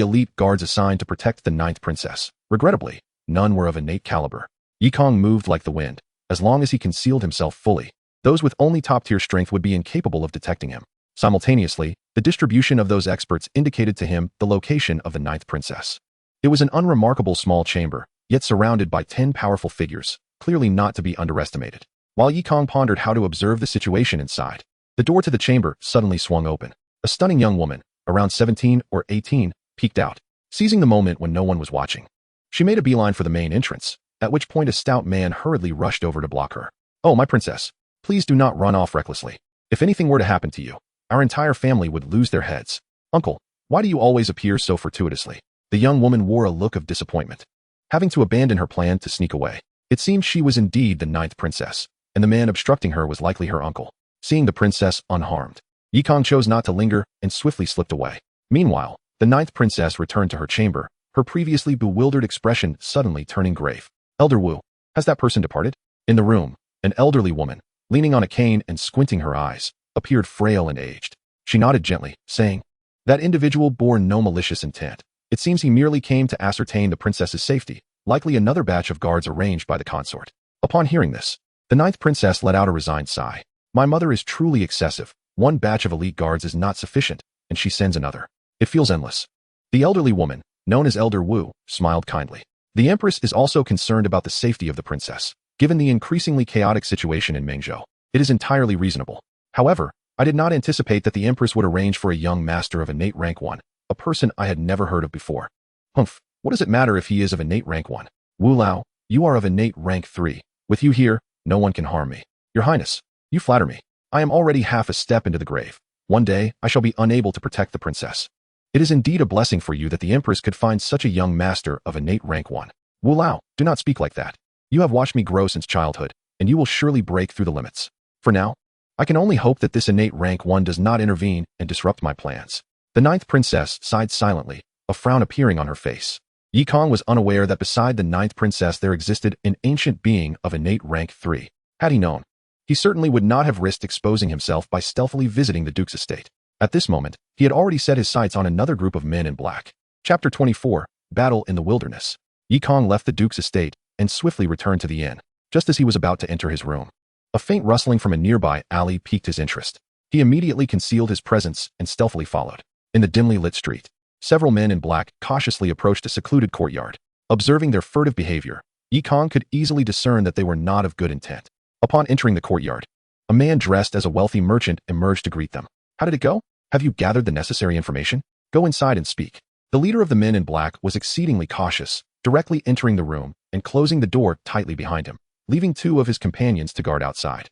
elite guards assigned to protect the 9th princess. Regrettably, none were of innate caliber. Yi Kang moved like the wind. As long as he concealed himself fully, those with only top-tier strength would be incapable of detecting him. Simultaneously, the distribution of those experts indicated to him the location of the 9th princess. It was an unremarkable small chamber, yet surrounded by 10 powerful figures, clearly not to be underestimated. While Yi Kang pondered how to observe the situation inside, the door to the chamber suddenly swung open. A stunning young woman, around 17 or 18, peeked out, seizing the moment when no one was watching. She made a beeline for the main entrance, at which point a stout man hurriedly rushed over to block her. Oh, my princess, please do not run off recklessly. If anything were to happen to you, our entire family would lose their heads. Uncle, why do you always appear so fortuitously? The young woman wore a look of disappointment, having to abandon her plan to sneak away. It seemed she was indeed the 9th princess, and the man obstructing her was likely her uncle. Seeing the princess unharmed, Yi Kang chose not to linger and swiftly slipped away. Meanwhile, the 9th princess returned to her chamber, her previously bewildered expression suddenly turning grave. Elder Wu, has that person departed? In the room, an elderly woman, leaning on a cane and squinting her eyes, appeared frail and aged. She nodded gently, saying, that individual bore no malicious intent. It seems he merely came to ascertain the princess's safety, likely another batch of guards arranged by the consort. Upon hearing this, the 9th princess let out a resigned sigh. My mother is truly excessive. One batch of elite guards is not sufficient, and she sends another. It feels endless. The elderly woman, known as Elder Wu, smiled kindly. The empress is also concerned about the safety of the princess. Given the increasingly chaotic situation in Mengzhou, it is entirely reasonable. However, I did not anticipate that the empress would arrange for a young master of innate rank 1, a person I had never heard of before. Humph, what does it matter if he is of innate rank 1? Wu Lao, you are of innate rank 3. With you here, no one can harm me. Your Highness, you flatter me. I am already half a step into the grave. One day, I shall be unable to protect the princess. It is indeed a blessing for you that the empress could find such a young master of innate rank 1. Wu Lao, do not speak like that. You have watched me grow since childhood, and you will surely break through the limits. For now, I can only hope that this innate rank 1 does not intervene and disrupt my plans. The 9th princess sighed silently, a frown appearing on her face. Yi Kang was unaware that beside the 9th princess there existed an ancient being of innate rank 3. Had he known, he certainly would not have risked exposing himself by stealthily visiting the Duke's estate. At this moment, he had already set his sights on another group of men in black. Chapter 24, Battle in the Wilderness. Yi Kang left the Duke's estate and swiftly returned to the inn, just as he was about to enter his room. A faint rustling from a nearby alley piqued his interest. He immediately concealed his presence and stealthily followed. In the dimly lit street, several men in black cautiously approached a secluded courtyard. Observing their furtive behavior, Yi Kang could easily discern that they were not of good intent. Upon entering the courtyard, a man dressed as a wealthy merchant emerged to greet them. How did it go? Have you gathered the necessary information? Go inside and speak. The leader of the men in black was exceedingly cautious, directly entering the room and closing the door tightly behind him, leaving 2 of his companions to guard outside.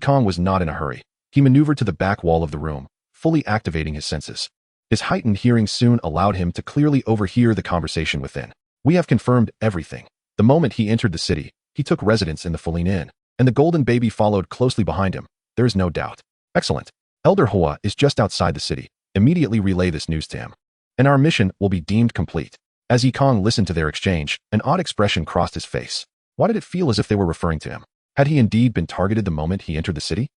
Kang was not in a hurry. He maneuvered to the back wall of the room, fully activating his senses. His heightened hearing soon allowed him to clearly overhear the conversation within. We have confirmed everything. The moment he entered the city, he took residence in the Feline Inn, and the golden baby followed closely behind him. There is no doubt. Excellent. Elder Hua is just outside the city. Immediately relay this news to him, and our mission will be deemed complete. As Kang listened to their exchange, an odd expression crossed his face. Why did it feel as if they were referring to him? Had he indeed been targeted the moment he entered the city?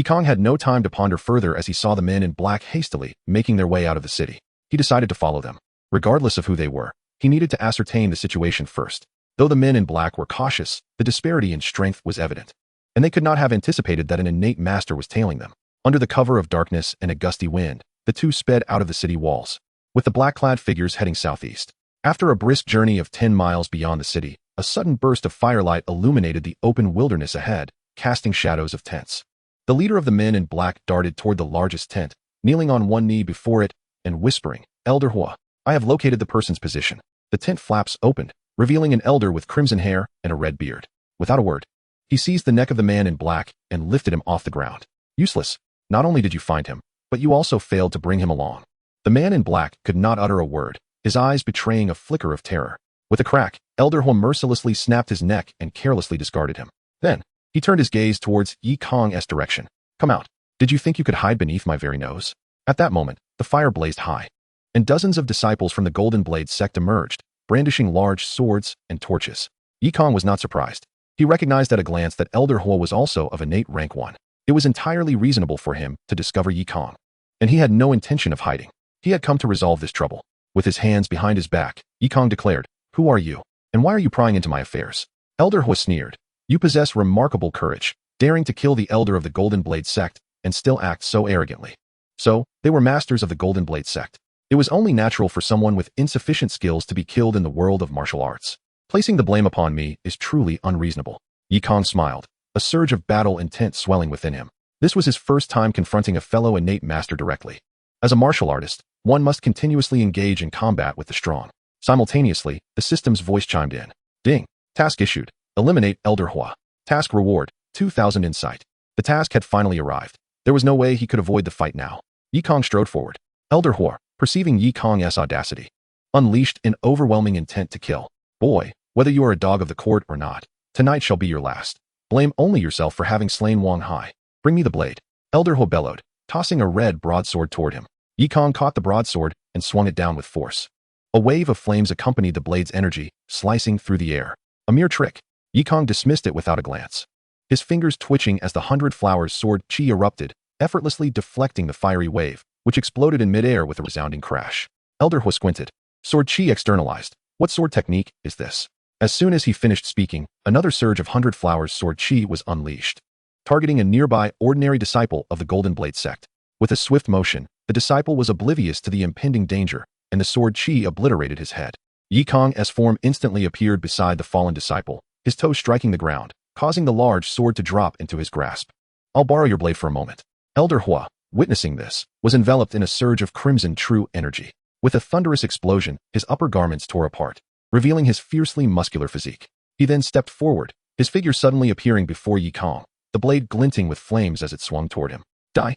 Kang had no time to ponder further as he saw the men in black hastily making their way out of the city. He decided to follow them. Regardless of who they were, he needed to ascertain the situation first. Though the men in black were cautious, the disparity in strength was evident, and they could not have anticipated that an innate master was tailing them. Under the cover of darkness and a gusty wind, the 2 sped out of the city walls, with the black-clad figures heading southeast. After a brisk journey of 10 miles beyond the city, a sudden burst of firelight illuminated the open wilderness ahead, casting shadows of tents. The leader of the men in black darted toward the largest tent, kneeling on one knee before it and whispering, "Elder Hua, I have located the person's position." The tent flaps opened, revealing an elder with crimson hair and a red beard. Without a word, he seized the neck of the man in black and lifted him off the ground. Useless. Not only did you find him, but you also failed to bring him along. The man in black could not utter a word, his eyes betraying a flicker of terror. With a crack, Elder Hua mercilessly snapped his neck and carelessly discarded him. Then, he turned his gaze towards Kang's direction. "Come out. Did you think you could hide beneath my very nose?" At that moment, the fire blazed high, and dozens of disciples from the Golden Blade sect emerged, brandishing large swords and torches. Kang was not surprised. He recognized at a glance that Elder Hua was also of innate rank 1. It was entirely reasonable for him to discover Kang, and he had no intention of hiding. He had come to resolve this trouble. With his hands behind his back, Kang declared, "Who are you, and why are you prying into my affairs?" Elder Hua sneered, "You possess remarkable courage, daring to kill the elder of the Golden Blade sect and still act so arrogantly." So, they were masters of the Golden Blade sect. It was only natural for someone with insufficient skills to be killed in the world of martial arts. Placing the blame upon me is truly unreasonable. Kang smiled, a surge of battle intent swelling within him. This was his first time confronting a fellow innate master directly. As a martial artist, one must continuously engage in combat with the strong. Simultaneously, the system's voice chimed in. Ding. Task issued. Eliminate Elder Hua. Task reward, 2,000 insight. The task had finally arrived. There was no way he could avoid the fight now. Kang strode forward. Elder Hua, perceiving Kang's audacity, unleashed an overwhelming intent to kill. "Boy, whether you are a dog of the court or not, tonight shall be your last. Blame only yourself for having slain Wang Hai. Bring me the blade." Elder Hua bellowed, tossing a red broadsword toward him. Kang caught the broadsword and swung it down with force. A wave of flames accompanied the blade's energy, slicing through the air. A mere trick. Kang dismissed it without a glance, his fingers twitching as the 100 Flowers sword chi erupted, effortlessly deflecting the fiery wave, which exploded in midair with a resounding crash. Elder Hua squinted. Sword chi externalized. What sword technique is this? As soon as he finished speaking, another surge of 100 Flowers sword chi was unleashed, targeting a nearby ordinary disciple of the Golden Blade sect. With a swift motion, the disciple was oblivious to the impending danger, and the sword chi obliterated his head. Kang's form instantly appeared beside the fallen disciple, his toe striking the ground, causing the large sword to drop into his grasp. "I'll borrow your blade for a moment." Elder Hua, witnessing this, was enveloped in a surge of crimson true energy. With a thunderous explosion, his upper garments tore apart, revealing his fiercely muscular physique. He then stepped forward, his figure suddenly appearing before Kang, the blade glinting with flames as it swung toward him. "Die!"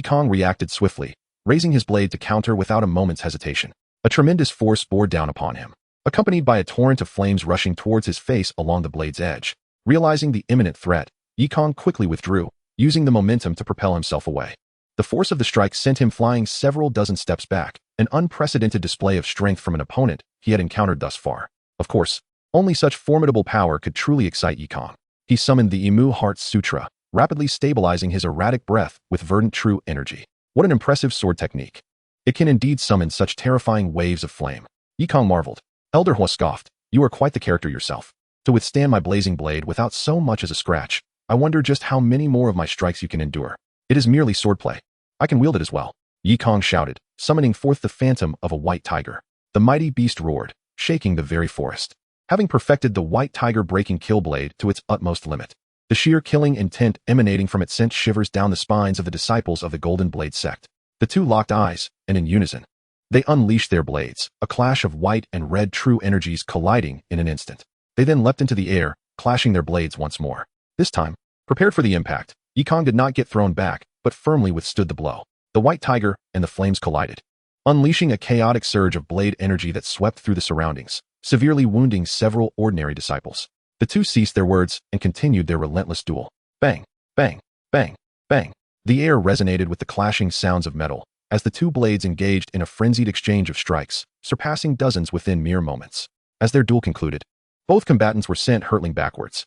Kang reacted swiftly, raising his blade to counter without a moment's hesitation. A tremendous force bore down upon him, accompanied by a torrent of flames rushing towards his face along the blade's edge. Realizing the imminent threat, Kang quickly withdrew, using the momentum to propel himself away. The force of the strike sent him flying several dozen steps back, an unprecedented display of strength from an opponent he had encountered thus far. Of course, only such formidable power could truly excite Kang. He summoned the Imu Heart Sutra, rapidly stabilizing his erratic breath with verdant true energy. What an impressive sword technique. It can indeed summon such terrifying waves of flame. Kang marveled. Elder Hua scoffed. "You are quite the character yourself. To withstand my blazing blade without so much as a scratch, I wonder just how many more of my strikes you can endure. It is merely swordplay. I can wield it as well." Kang shouted, summoning forth the phantom of a white tiger. The mighty beast roared, shaking the very forest. Having perfected the white tiger breaking kill blade to its utmost limit, the sheer killing intent emanating from it sent shivers down the spines of the disciples of the Golden Blade sect. The two locked eyes, and in unison, they unleashed their blades, a clash of white and red true energies colliding in an instant. They then leapt into the air, clashing their blades once more. This time, prepared for the impact, Kang did not get thrown back, but firmly withstood the blow. The white tiger and the flames collided, unleashing a chaotic surge of blade energy that swept through the surroundings, severely wounding several ordinary disciples. The two ceased their words and continued their relentless duel. Bang, bang, bang, bang. The air resonated with the clashing sounds of metal, as the two blades engaged in a frenzied exchange of strikes, surpassing dozens within mere moments. As their duel concluded, both combatants were sent hurtling backwards.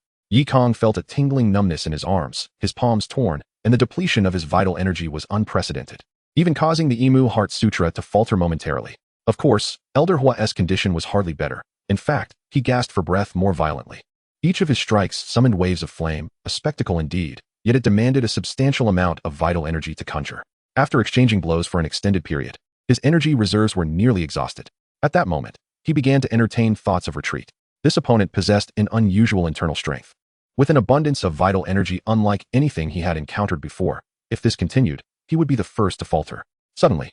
Kang felt a tingling numbness in his arms, his palms torn, and the depletion of his vital energy was unprecedented, even causing the Emu Heart Sutra to falter momentarily. Of course, Elder Hua's condition was hardly better. In fact, he gasped for breath more violently. Each of his strikes summoned waves of flame, a spectacle indeed, yet it demanded a substantial amount of vital energy to conjure. After exchanging blows for an extended period, his energy reserves were nearly exhausted. At that moment, he began to entertain thoughts of retreat. This opponent possessed an unusual internal strength, with an abundance of vital energy unlike anything he had encountered before. If this continued, he would be the first to falter. Suddenly,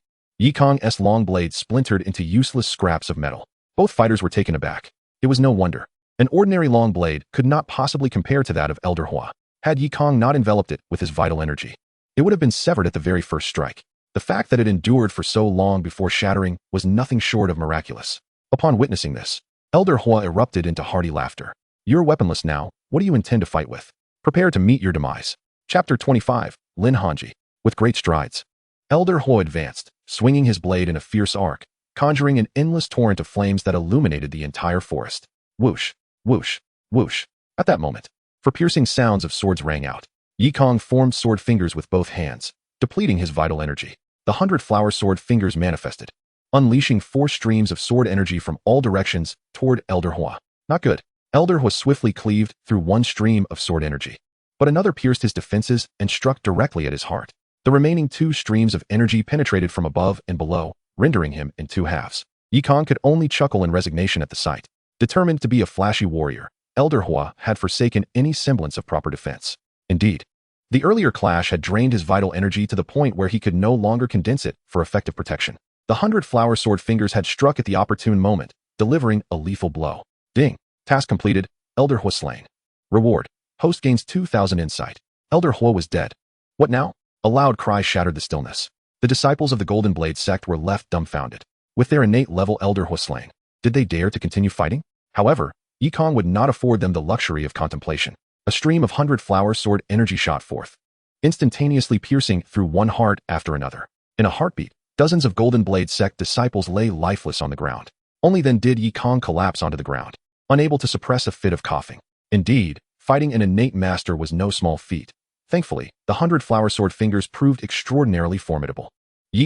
Kang's long blade splintered into useless scraps of metal. Both fighters were taken aback. It was no wonder. An ordinary long blade could not possibly compare to that of Elder Hua. Had Kang not enveloped it with his vital energy, it would have been severed at the very first strike. The fact that it endured for so long before shattering was nothing short of miraculous. Upon witnessing this, Elder Hua erupted into hearty laughter. You're weaponless now. What do you intend to fight with? Prepare to meet your demise. Chapter 25, Lin Hanji. With great strides, Elder Hua advanced, swinging his blade in a fierce arc, conjuring an endless torrent of flames that illuminated the entire forest. Whoosh, whoosh, whoosh. At that moment, for piercing sounds of swords rang out. Kang formed sword fingers with both hands, depleting his vital energy. The 100-flower sword fingers manifested, unleashing 4 streams of sword energy from all directions toward Elder Hua. Not good. Elder Hua swiftly cleaved through one stream of sword energy, but another pierced his defenses and struck directly at his heart. The remaining 2 streams of energy penetrated from above and below, rendering him in 2 halves. Kang could only chuckle in resignation at the sight. Determined to be a flashy warrior, Elder Hua had forsaken any semblance of proper defense. Indeed, the earlier clash had drained his vital energy to the point where he could no longer condense it for effective protection. The 100-flower sword fingers had struck at the opportune moment, delivering a lethal blow. Ding! Task completed. Elder Hua slain. Reward. Host gains 2,000 insight. Elder Hua was dead. What now? A loud cry shattered the stillness. The disciples of the Golden Blade sect were left dumbfounded. With their innate level Elder Hua slain, did they dare to continue fighting? However, Kang would not afford them the luxury of contemplation. A stream of 100-flower sword energy shot forth, instantaneously piercing through one heart after another. In a heartbeat, dozens of Golden Blade sect disciples lay lifeless on the ground. Only then did Kang collapse onto the ground, unable to suppress a fit of coughing. Indeed, fighting an innate master was no small feat. Thankfully, the 100-flower sword fingers proved extraordinarily formidable.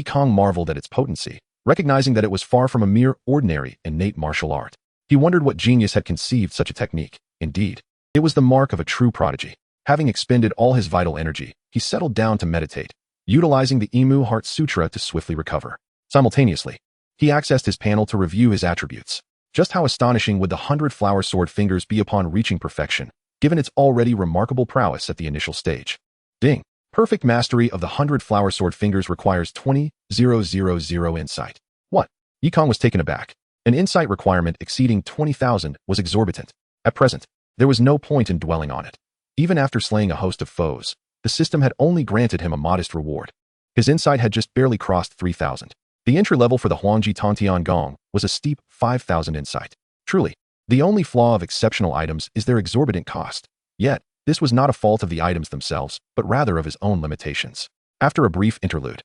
Kang marveled at its potency, recognizing that it was far from a mere ordinary innate martial art. He wondered what genius had conceived such a technique. Indeed, it was the mark of a true prodigy. Having expended all his vital energy, he settled down to meditate, utilizing the Emu Heart Sutra to swiftly recover. Simultaneously, he accessed his panel to review his attributes. Just how astonishing would the 100-flower sword fingers be upon reaching perfection, given its already remarkable prowess at the initial stage? Ding! Perfect mastery of the 100-flower sword fingers requires 20,000 insight. What? Kang was taken aback. An insight requirement exceeding 20,000 was exorbitant. At present, there was no point in dwelling on it. Even after slaying a host of foes, the system had only granted him a modest reward. His insight had just barely crossed 3,000. The entry level for the Huangji Tongtian Gong was a steep 5,000 insight. Truly, the only flaw of exceptional items is their exorbitant cost. Yet, this was not a fault of the items themselves, but rather of his own limitations. After a brief interlude,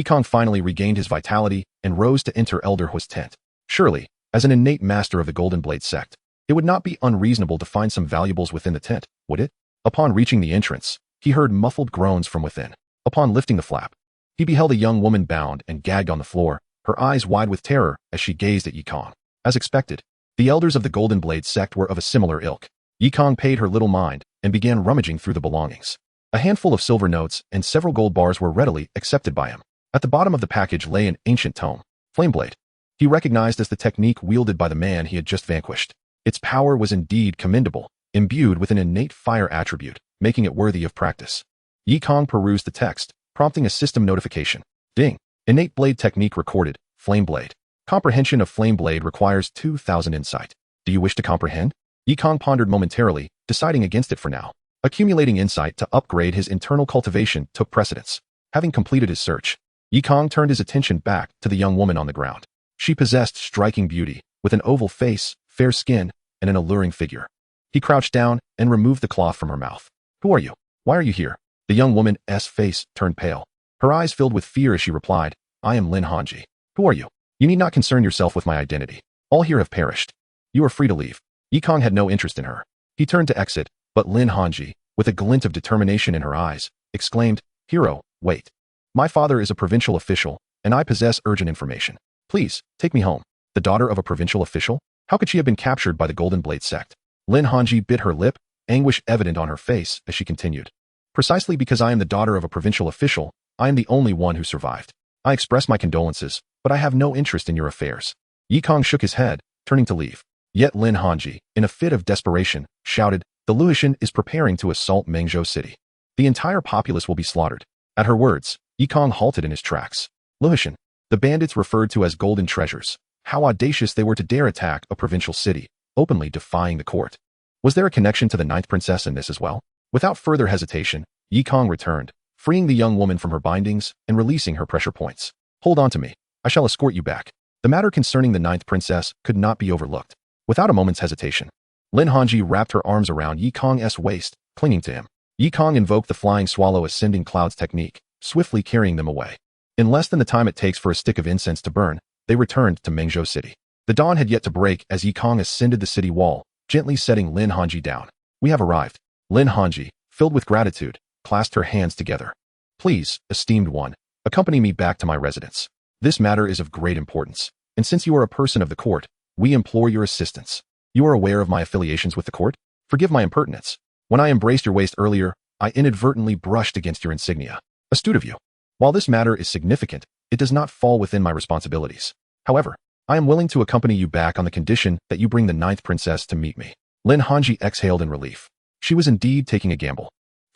Kang finally regained his vitality and rose to enter Elder Hua's tent. Surely, as an innate master of the Golden Blade sect, it would not be unreasonable to find some valuables within the tent, would it? Upon reaching the entrance, he heard muffled groans from within. Upon lifting the flap, he beheld a young woman bound and gagged on the floor, her eyes wide with terror as she gazed at Kang. As expected, the elders of the Golden Blade sect were of a similar ilk. Kang paid her little mind and began rummaging through the belongings. A handful of silver notes and several gold bars were readily accepted by him. At the bottom of the package lay an ancient tome, Flameblade. He recognized as the technique wielded by the man he had just vanquished. Its power was indeed commendable, imbued with an innate fire attribute, making it worthy of practice. Kang perused the text, prompting a system notification. Ding! Innate blade technique recorded, flame blade. Comprehension of flame blade requires 2,000 insight. Do you wish to comprehend? Kang pondered momentarily, deciding against it for now. Accumulating insight to upgrade his internal cultivation took precedence. Having completed his search, Kang turned his attention back to the young woman on the ground. She possessed striking beauty, with an oval face, fair skin, and an alluring figure. He crouched down and removed the cloth from her mouth. Who are you? Why are you here? The young woman's face turned pale. Her eyes filled with fear as she replied, I am Lin Hanji. Who are you? You need not concern yourself with my identity. All here have perished. You are free to leave. Kang had no interest in her. He turned to exit, but Lin Hanji, with a glint of determination in her eyes, exclaimed, Hero, wait. My father is a provincial official, and I possess urgent information. Please, take me home. The daughter of a provincial official? How could she have been captured by the Golden Blade sect? Lin Hanji bit her lip, anguish evident on her face as she continued. Precisely because I am the daughter of a provincial official, I am the only one who survived. I express my condolences, but I have no interest in your affairs. Kang shook his head, turning to leave. Yet Lin Hanji, in a fit of desperation, shouted, the Wuxian is preparing to assault Mengzhou City. The entire populace will be slaughtered. At her words, Kang halted in his tracks. Wuxian, the bandits referred to as golden treasures. How audacious they were to dare attack a provincial city, openly defying the court. Was there a connection to the ninth princess in this as well? Without further hesitation, Kang returned, freeing the young woman from her bindings and releasing her pressure points. Hold on to me. I shall escort you back. The matter concerning the ninth princess could not be overlooked. Without a moment's hesitation, Lin Hanji wrapped her arms around Kang's waist, clinging to him. Kang invoked the flying swallow ascending clouds technique, swiftly carrying them away. In less than the time it takes for a stick of incense to burn, they returned to Mengzhou City. The dawn had yet to break as Kang ascended the city wall, gently setting Lin Hanji down. We have arrived. Lin Hanji, filled with gratitude, clasped her hands together. Please, esteemed one, accompany me back to my residence. This matter is of great importance, and since you are a person of the court, we implore your assistance. You are aware of my affiliations with the court? Forgive my impertinence. When I embraced your waist earlier, I inadvertently brushed against your insignia. Astute of you. While this matter is significant, it does not fall within my responsibilities. However, I am willing to accompany you back on the condition that you bring the ninth princess to meet me. Lin Hanji exhaled in relief. She was indeed taking a gamble.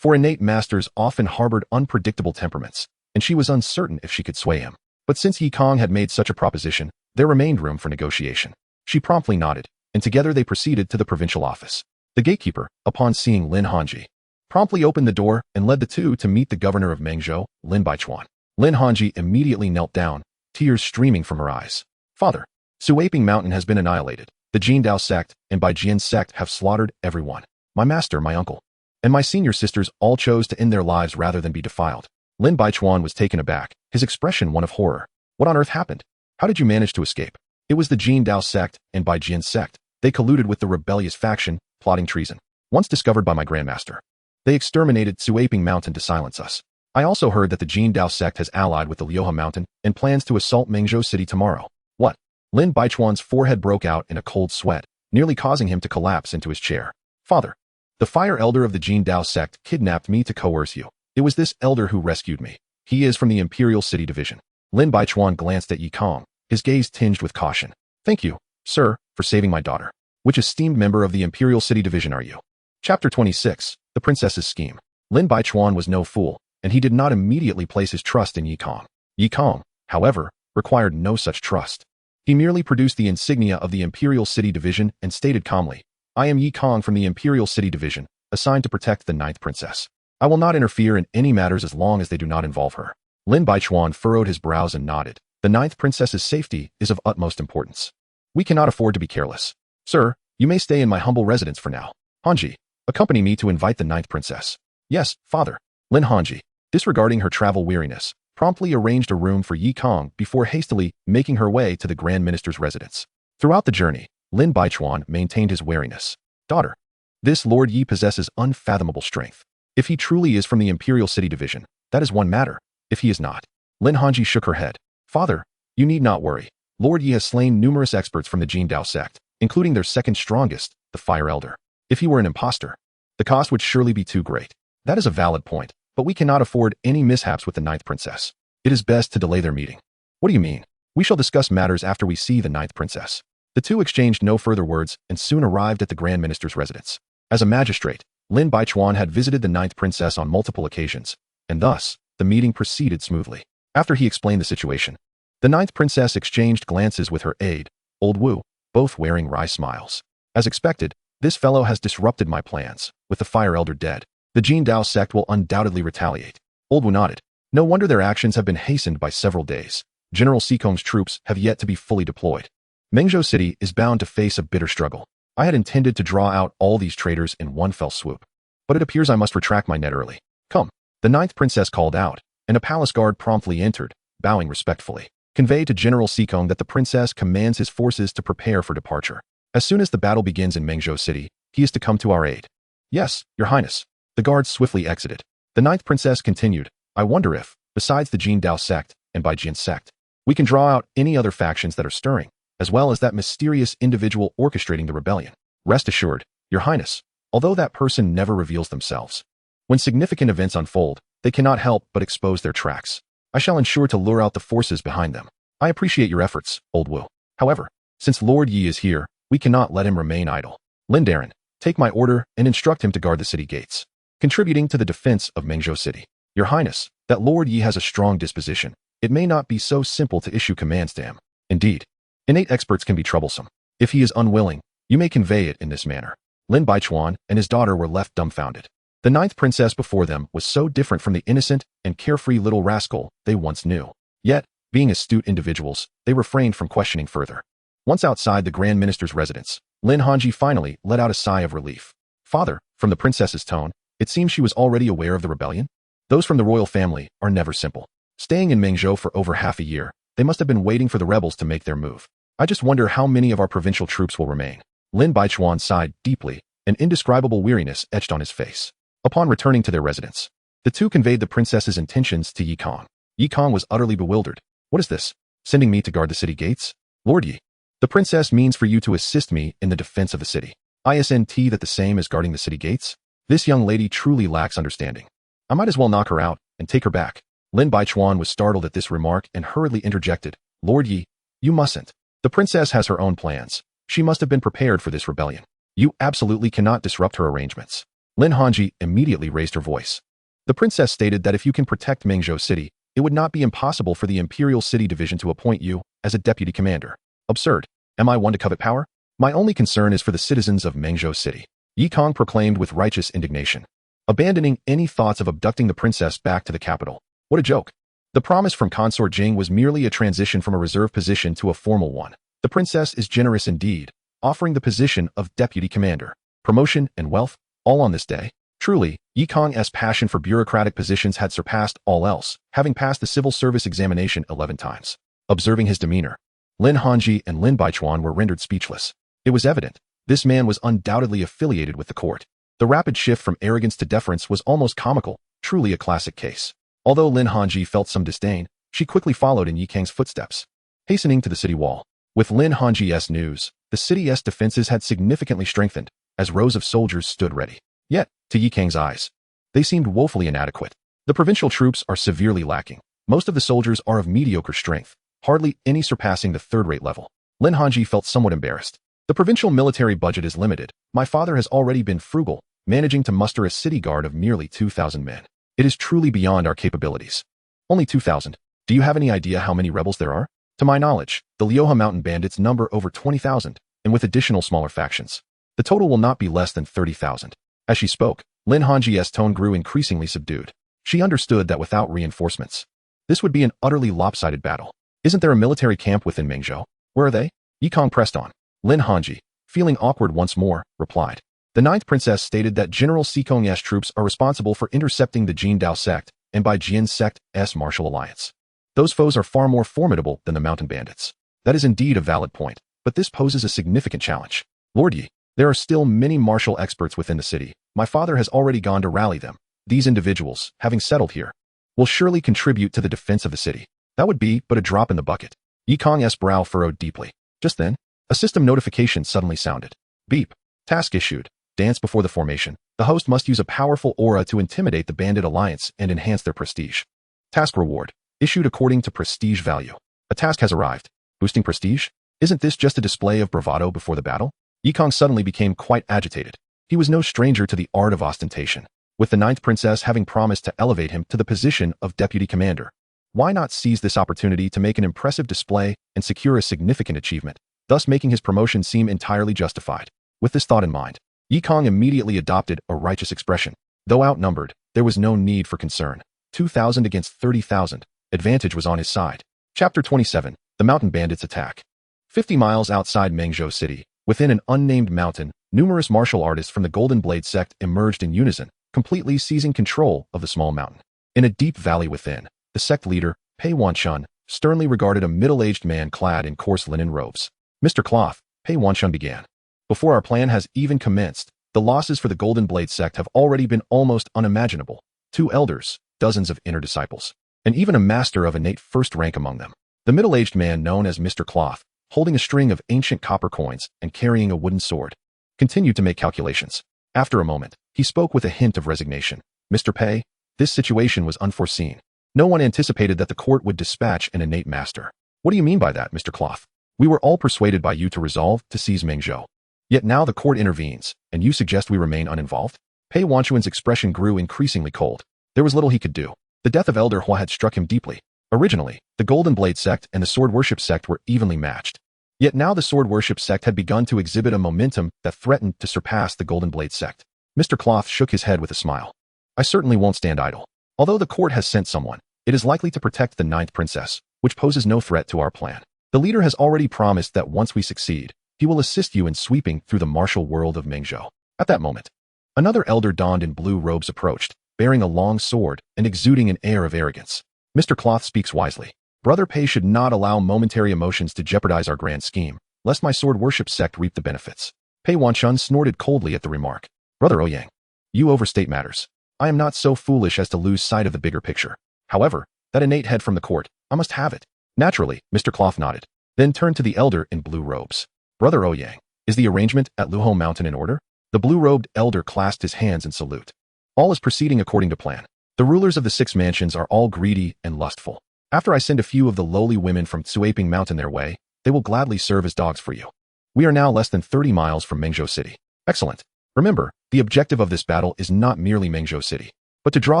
For innate masters often harbored unpredictable temperaments, and she was uncertain if she could sway him. But since Kang had made such a proposition, there remained room for negotiation. She promptly nodded, and together they proceeded to the provincial office. The gatekeeper, upon seeing Lin Hanji, promptly opened the door and led the two to meet the governor of Mengzhou, Lin Baichuan. Lin Hanji immediately knelt down, tears streaming from her eyes. Father, Suaping Mountain has been annihilated. The Jianghu sect and Baijian sect have slaughtered everyone. My master, my uncle, and my senior sisters all chose to end their lives rather than be defiled. Lin Baichuan was taken aback, his expression one of horror. What on earth happened? How did you manage to escape? It was the Jianghu sect and Baijian sect. They colluded with the rebellious faction, plotting treason. Once discovered by my grandmaster, they exterminated Suaping Mountain to silence us. I also heard that the Jianghu sect has allied with the Liuhe Mountain and plans to assault Mengzhou City tomorrow. What? Lin Baichuan's forehead broke out in a cold sweat, nearly causing him to collapse into his chair. Father, the fire elder of the Jianghu sect kidnapped me to coerce you. It was this elder who rescued me. He is from the Imperial City Division. Lin Baichuan glanced at Kang, his gaze tinged with caution. Thank you, sir, for saving my daughter. Which esteemed member of the Imperial City Division are you? Chapter 26, The Princess's Scheme. Lin Baichuan was no fool, and he did not immediately place his trust in Kang. Kang, however, required no such trust. He merely produced the insignia of the Imperial City Division and stated calmly, I am Kang from the Imperial City Division, assigned to protect the ninth princess. I will not interfere in any matters as long as they do not involve her. Lin Baichuan furrowed his brows and nodded. The ninth princess's safety is of utmost importance. We cannot afford to be careless. Sir, you may stay in my humble residence for now. Hanji, accompany me to invite the ninth princess. Yes, father. Lin Hanji, disregarding her travel weariness, promptly arranged a room for Kang before hastily making her way to the Grand Minister's residence. Throughout the journey, Lin Baichuan maintained his wariness. Daughter, this Lord Yi possesses unfathomable strength. If he truly is from the Imperial City Division, that is one matter. If he is not, Lin Hanji shook her head. Father, you need not worry. Lord Yi has slain numerous experts from the Jianghu sect, including their second strongest, the Fire Elder. If he were an impostor, the cost would surely be too great. That is a valid point, but we cannot afford any mishaps with the ninth princess. It is best to delay their meeting. What do you mean? We shall discuss matters after we see the ninth princess. The two exchanged no further words and soon arrived at the Grand Minister's residence. As a magistrate, Lin Baichuan had visited the ninth princess on multiple occasions, and thus, the meeting proceeded smoothly. After he explained the situation, the ninth princess exchanged glances with her aide, old Wu, both wearing wry smiles. As expected, this fellow has disrupted my plans. With the Fire Elder dead, the Jin Dao sect will undoubtedly retaliate. Old Wu nodded. No wonder their actions have been hastened by several days. General Sikong's troops have yet to be fully deployed. Mengzhou City is bound to face a bitter struggle. I had intended to draw out all these traitors in one fell swoop, but it appears I must retract my net early. Come. The ninth princess called out, and a palace guard promptly entered, bowing respectfully. Convey to General Sikong that the princess commands his forces to prepare for departure. As soon as the battle begins in Mengzhou City, he is to come to our aid. Yes, Your Highness. The guards swiftly exited. The ninth princess continued, I wonder if, besides the Jin Dao sect, and by Jin sect, we can draw out any other factions that are stirring, as well as that mysterious individual orchestrating the rebellion. Rest assured, Your Highness, although that person never reveals themselves, when significant events unfold, they cannot help but expose their tracks. I shall ensure to lure out the forces behind them. I appreciate your efforts, old Wu. However, since Lord Yi is here, we cannot let him remain idle. Lindarin, take my order and instruct him to guard the city gates, contributing to the defense of Mengzhou City. Your Highness, that Lord Yi has a strong disposition. It may not be so simple to issue commands to him. Indeed, innate experts can be troublesome. If he is unwilling, you may convey it in this manner. Lin Baichuan and his daughter were left dumbfounded. The ninth princess before them was so different from the innocent and carefree little rascal they once knew. Yet, being astute individuals, they refrained from questioning further. Once outside the Grand Minister's residence, Lin Hanji finally let out a sigh of relief. Father, from the princess's tone, it seems she was already aware of the rebellion. Those from the royal family are never simple. Staying in Mengzhou for over half a year, they must have been waiting for the rebels to make their move. I just wonder how many of our provincial troops will remain. Lin Baichuan sighed deeply, an indescribable weariness etched on his face. Upon returning to their residence, the two conveyed the princess's intentions to Yi Kang. Yi Kang was utterly bewildered. What is this? Sending me to guard the city gates? Lord Yi, the princess means for you to assist me in the defense of the city. Isn't that the same as guarding the city gates? This young lady truly lacks understanding. I might as well knock her out and take her back. Lin Baichuan was startled at this remark and hurriedly interjected. Lord Yi, you mustn't. The princess has her own plans. She must have been prepared for this rebellion. You absolutely cannot disrupt her arrangements. Lin Hanji immediately raised her voice. The princess stated that if you can protect Mengzhou City, it would not be impossible for the Imperial City Division to appoint you as a deputy commander. Absurd. Am I one to covet power? My only concern is for the citizens of Mengzhou City. Yi Kang proclaimed with righteous indignation, abandoning any thoughts of abducting the princess back to the capital. What a joke. The promise from Consort Jing was merely a transition from a reserve position to a formal one. The princess is generous indeed, offering the position of deputy commander, promotion and wealth, all on this day. Truly, Yi Kang's passion for bureaucratic positions had surpassed all else, having passed the civil service examination 11 times. Observing his demeanor, Lin Hanji and Lin Baichuan were rendered speechless. It was evident, this man was undoubtedly affiliated with the court. The rapid shift from arrogance to deference was almost comical, truly a classic case. Although Lin Hanji felt some disdain, she quickly followed in Yi Kang's footsteps, hastening to the city wall. With Lin Hanji's news, the city's defenses had significantly strengthened, as rows of soldiers stood ready. Yet, to Yi Kang's eyes, they seemed woefully inadequate. The provincial troops are severely lacking. Most of the soldiers are of mediocre strength, hardly any surpassing the third-rate level. Lin Hanji felt somewhat embarrassed. The provincial military budget is limited. My father has already been frugal, managing to muster a city guard of merely 2,000 men. It is truly beyond our capabilities. Only 2,000. Do you have any idea how many rebels there are? To my knowledge, the Liuhe mountain bandits number over 20,000, and with additional smaller factions, the total will not be less than 30,000. As she spoke, Lin Hanji's tone grew increasingly subdued. She understood that without reinforcements, this would be an utterly lopsided battle. Isn't there a military camp within Mengzhou? Where are they? Yi Kang pressed on. Lin Hanji, feeling awkward once more, replied. The ninth princess stated that General Sikong's troops are responsible for intercepting the Jin Dao sect and by Jian sect's martial alliance. Those foes are far more formidable than the mountain bandits. That is indeed a valid point, but this poses a significant challenge. Lord Yi, there are still many martial experts within the city. My father has already gone to rally them. These individuals, having settled here, will surely contribute to the defense of the city. That would be but a drop in the bucket. Yi Kang's brow furrowed deeply. Just then, a system notification suddenly sounded. Beep. Task issued. Dance before the formation. The host must use a powerful aura to intimidate the bandit alliance and enhance their prestige. Task reward. Issued according to prestige value. A task has arrived. Boosting prestige? Isn't this just a display of bravado before the battle? Yi Kang suddenly became quite agitated. He was no stranger to the art of ostentation, with the ninth princess having promised to elevate him to the position of deputy commander. Why not seize this opportunity to make an impressive display and secure a significant achievement, thus making his promotion seem entirely justified? With this thought in mind, Kang immediately adopted a righteous expression. Though outnumbered, there was no need for concern. 2,000 against 30,000. Advantage was on his side. Chapter 27. The Mountain Bandits Attack. 50 miles outside Mengzhou City, within an unnamed mountain, numerous martial artists from the Golden Blade sect emerged in unison, completely seizing control of the small mountain. In a deep valley within, the sect leader, Pei Wanshun, sternly regarded a middle-aged man clad in coarse linen robes. Mr. Cloth, Pei Wanshun began. Before our plan has even commenced, the losses for the Golden Blade sect have already been almost unimaginable. 2 elders, dozens of inner disciples, and even a master of innate first rank among them. The middle-aged man known as Mr. Cloth, holding a string of ancient copper coins and carrying a wooden sword, continued to make calculations. After a moment, he spoke with a hint of resignation. Mr. Pei, this situation was unforeseen. No one anticipated that the court would dispatch an innate master. What do you mean by that, Mr. Cloth? We were all persuaded by you to resolve to seize Mengzhou. Yet now the court intervenes, and you suggest we remain uninvolved? Pei Wanchuan's expression grew increasingly cold. There was little he could do. The death of Elder Hua had struck him deeply. Originally, the Golden Blade sect and the Sword Worship sect were evenly matched. Yet now the Sword Worship sect had begun to exhibit a momentum that threatened to surpass the Golden Blade sect. Mr. Cloth shook his head with a smile. I certainly won't stand idle. Although the court has sent someone, it is likely to protect the 9th princess, which poses no threat to our plan. The leader has already promised that once we succeed, he will assist you in sweeping through the martial world of Mengzhou. At that moment, another elder donned in blue robes approached, bearing a long sword and exuding an air of arrogance. Mr. Cloth speaks wisely. Brother Pei should not allow momentary emotions to jeopardize our grand scheme, lest my sword worship sect reap the benefits. Pei Wanshun snorted coldly at the remark. Brother Ouyang, you overstate matters. I am not so foolish as to lose sight of the bigger picture. However, that innate head from the court, I must have it. Naturally, Mr. Cloth nodded, then turned to the elder in blue robes. Brother Ouyang, is the arrangement at Luhou Mountain in order? The blue-robed elder clasped his hands in salute. All is proceeding according to plan. The rulers of the 6 mansions are all greedy and lustful. After I send a few of the lowly women from Tsuaping Mountain their way, they will gladly serve as dogs for you. We are now less than 30 miles from Mengzhou City. Excellent. Remember, the objective of this battle is not merely Mengzhou City, but to draw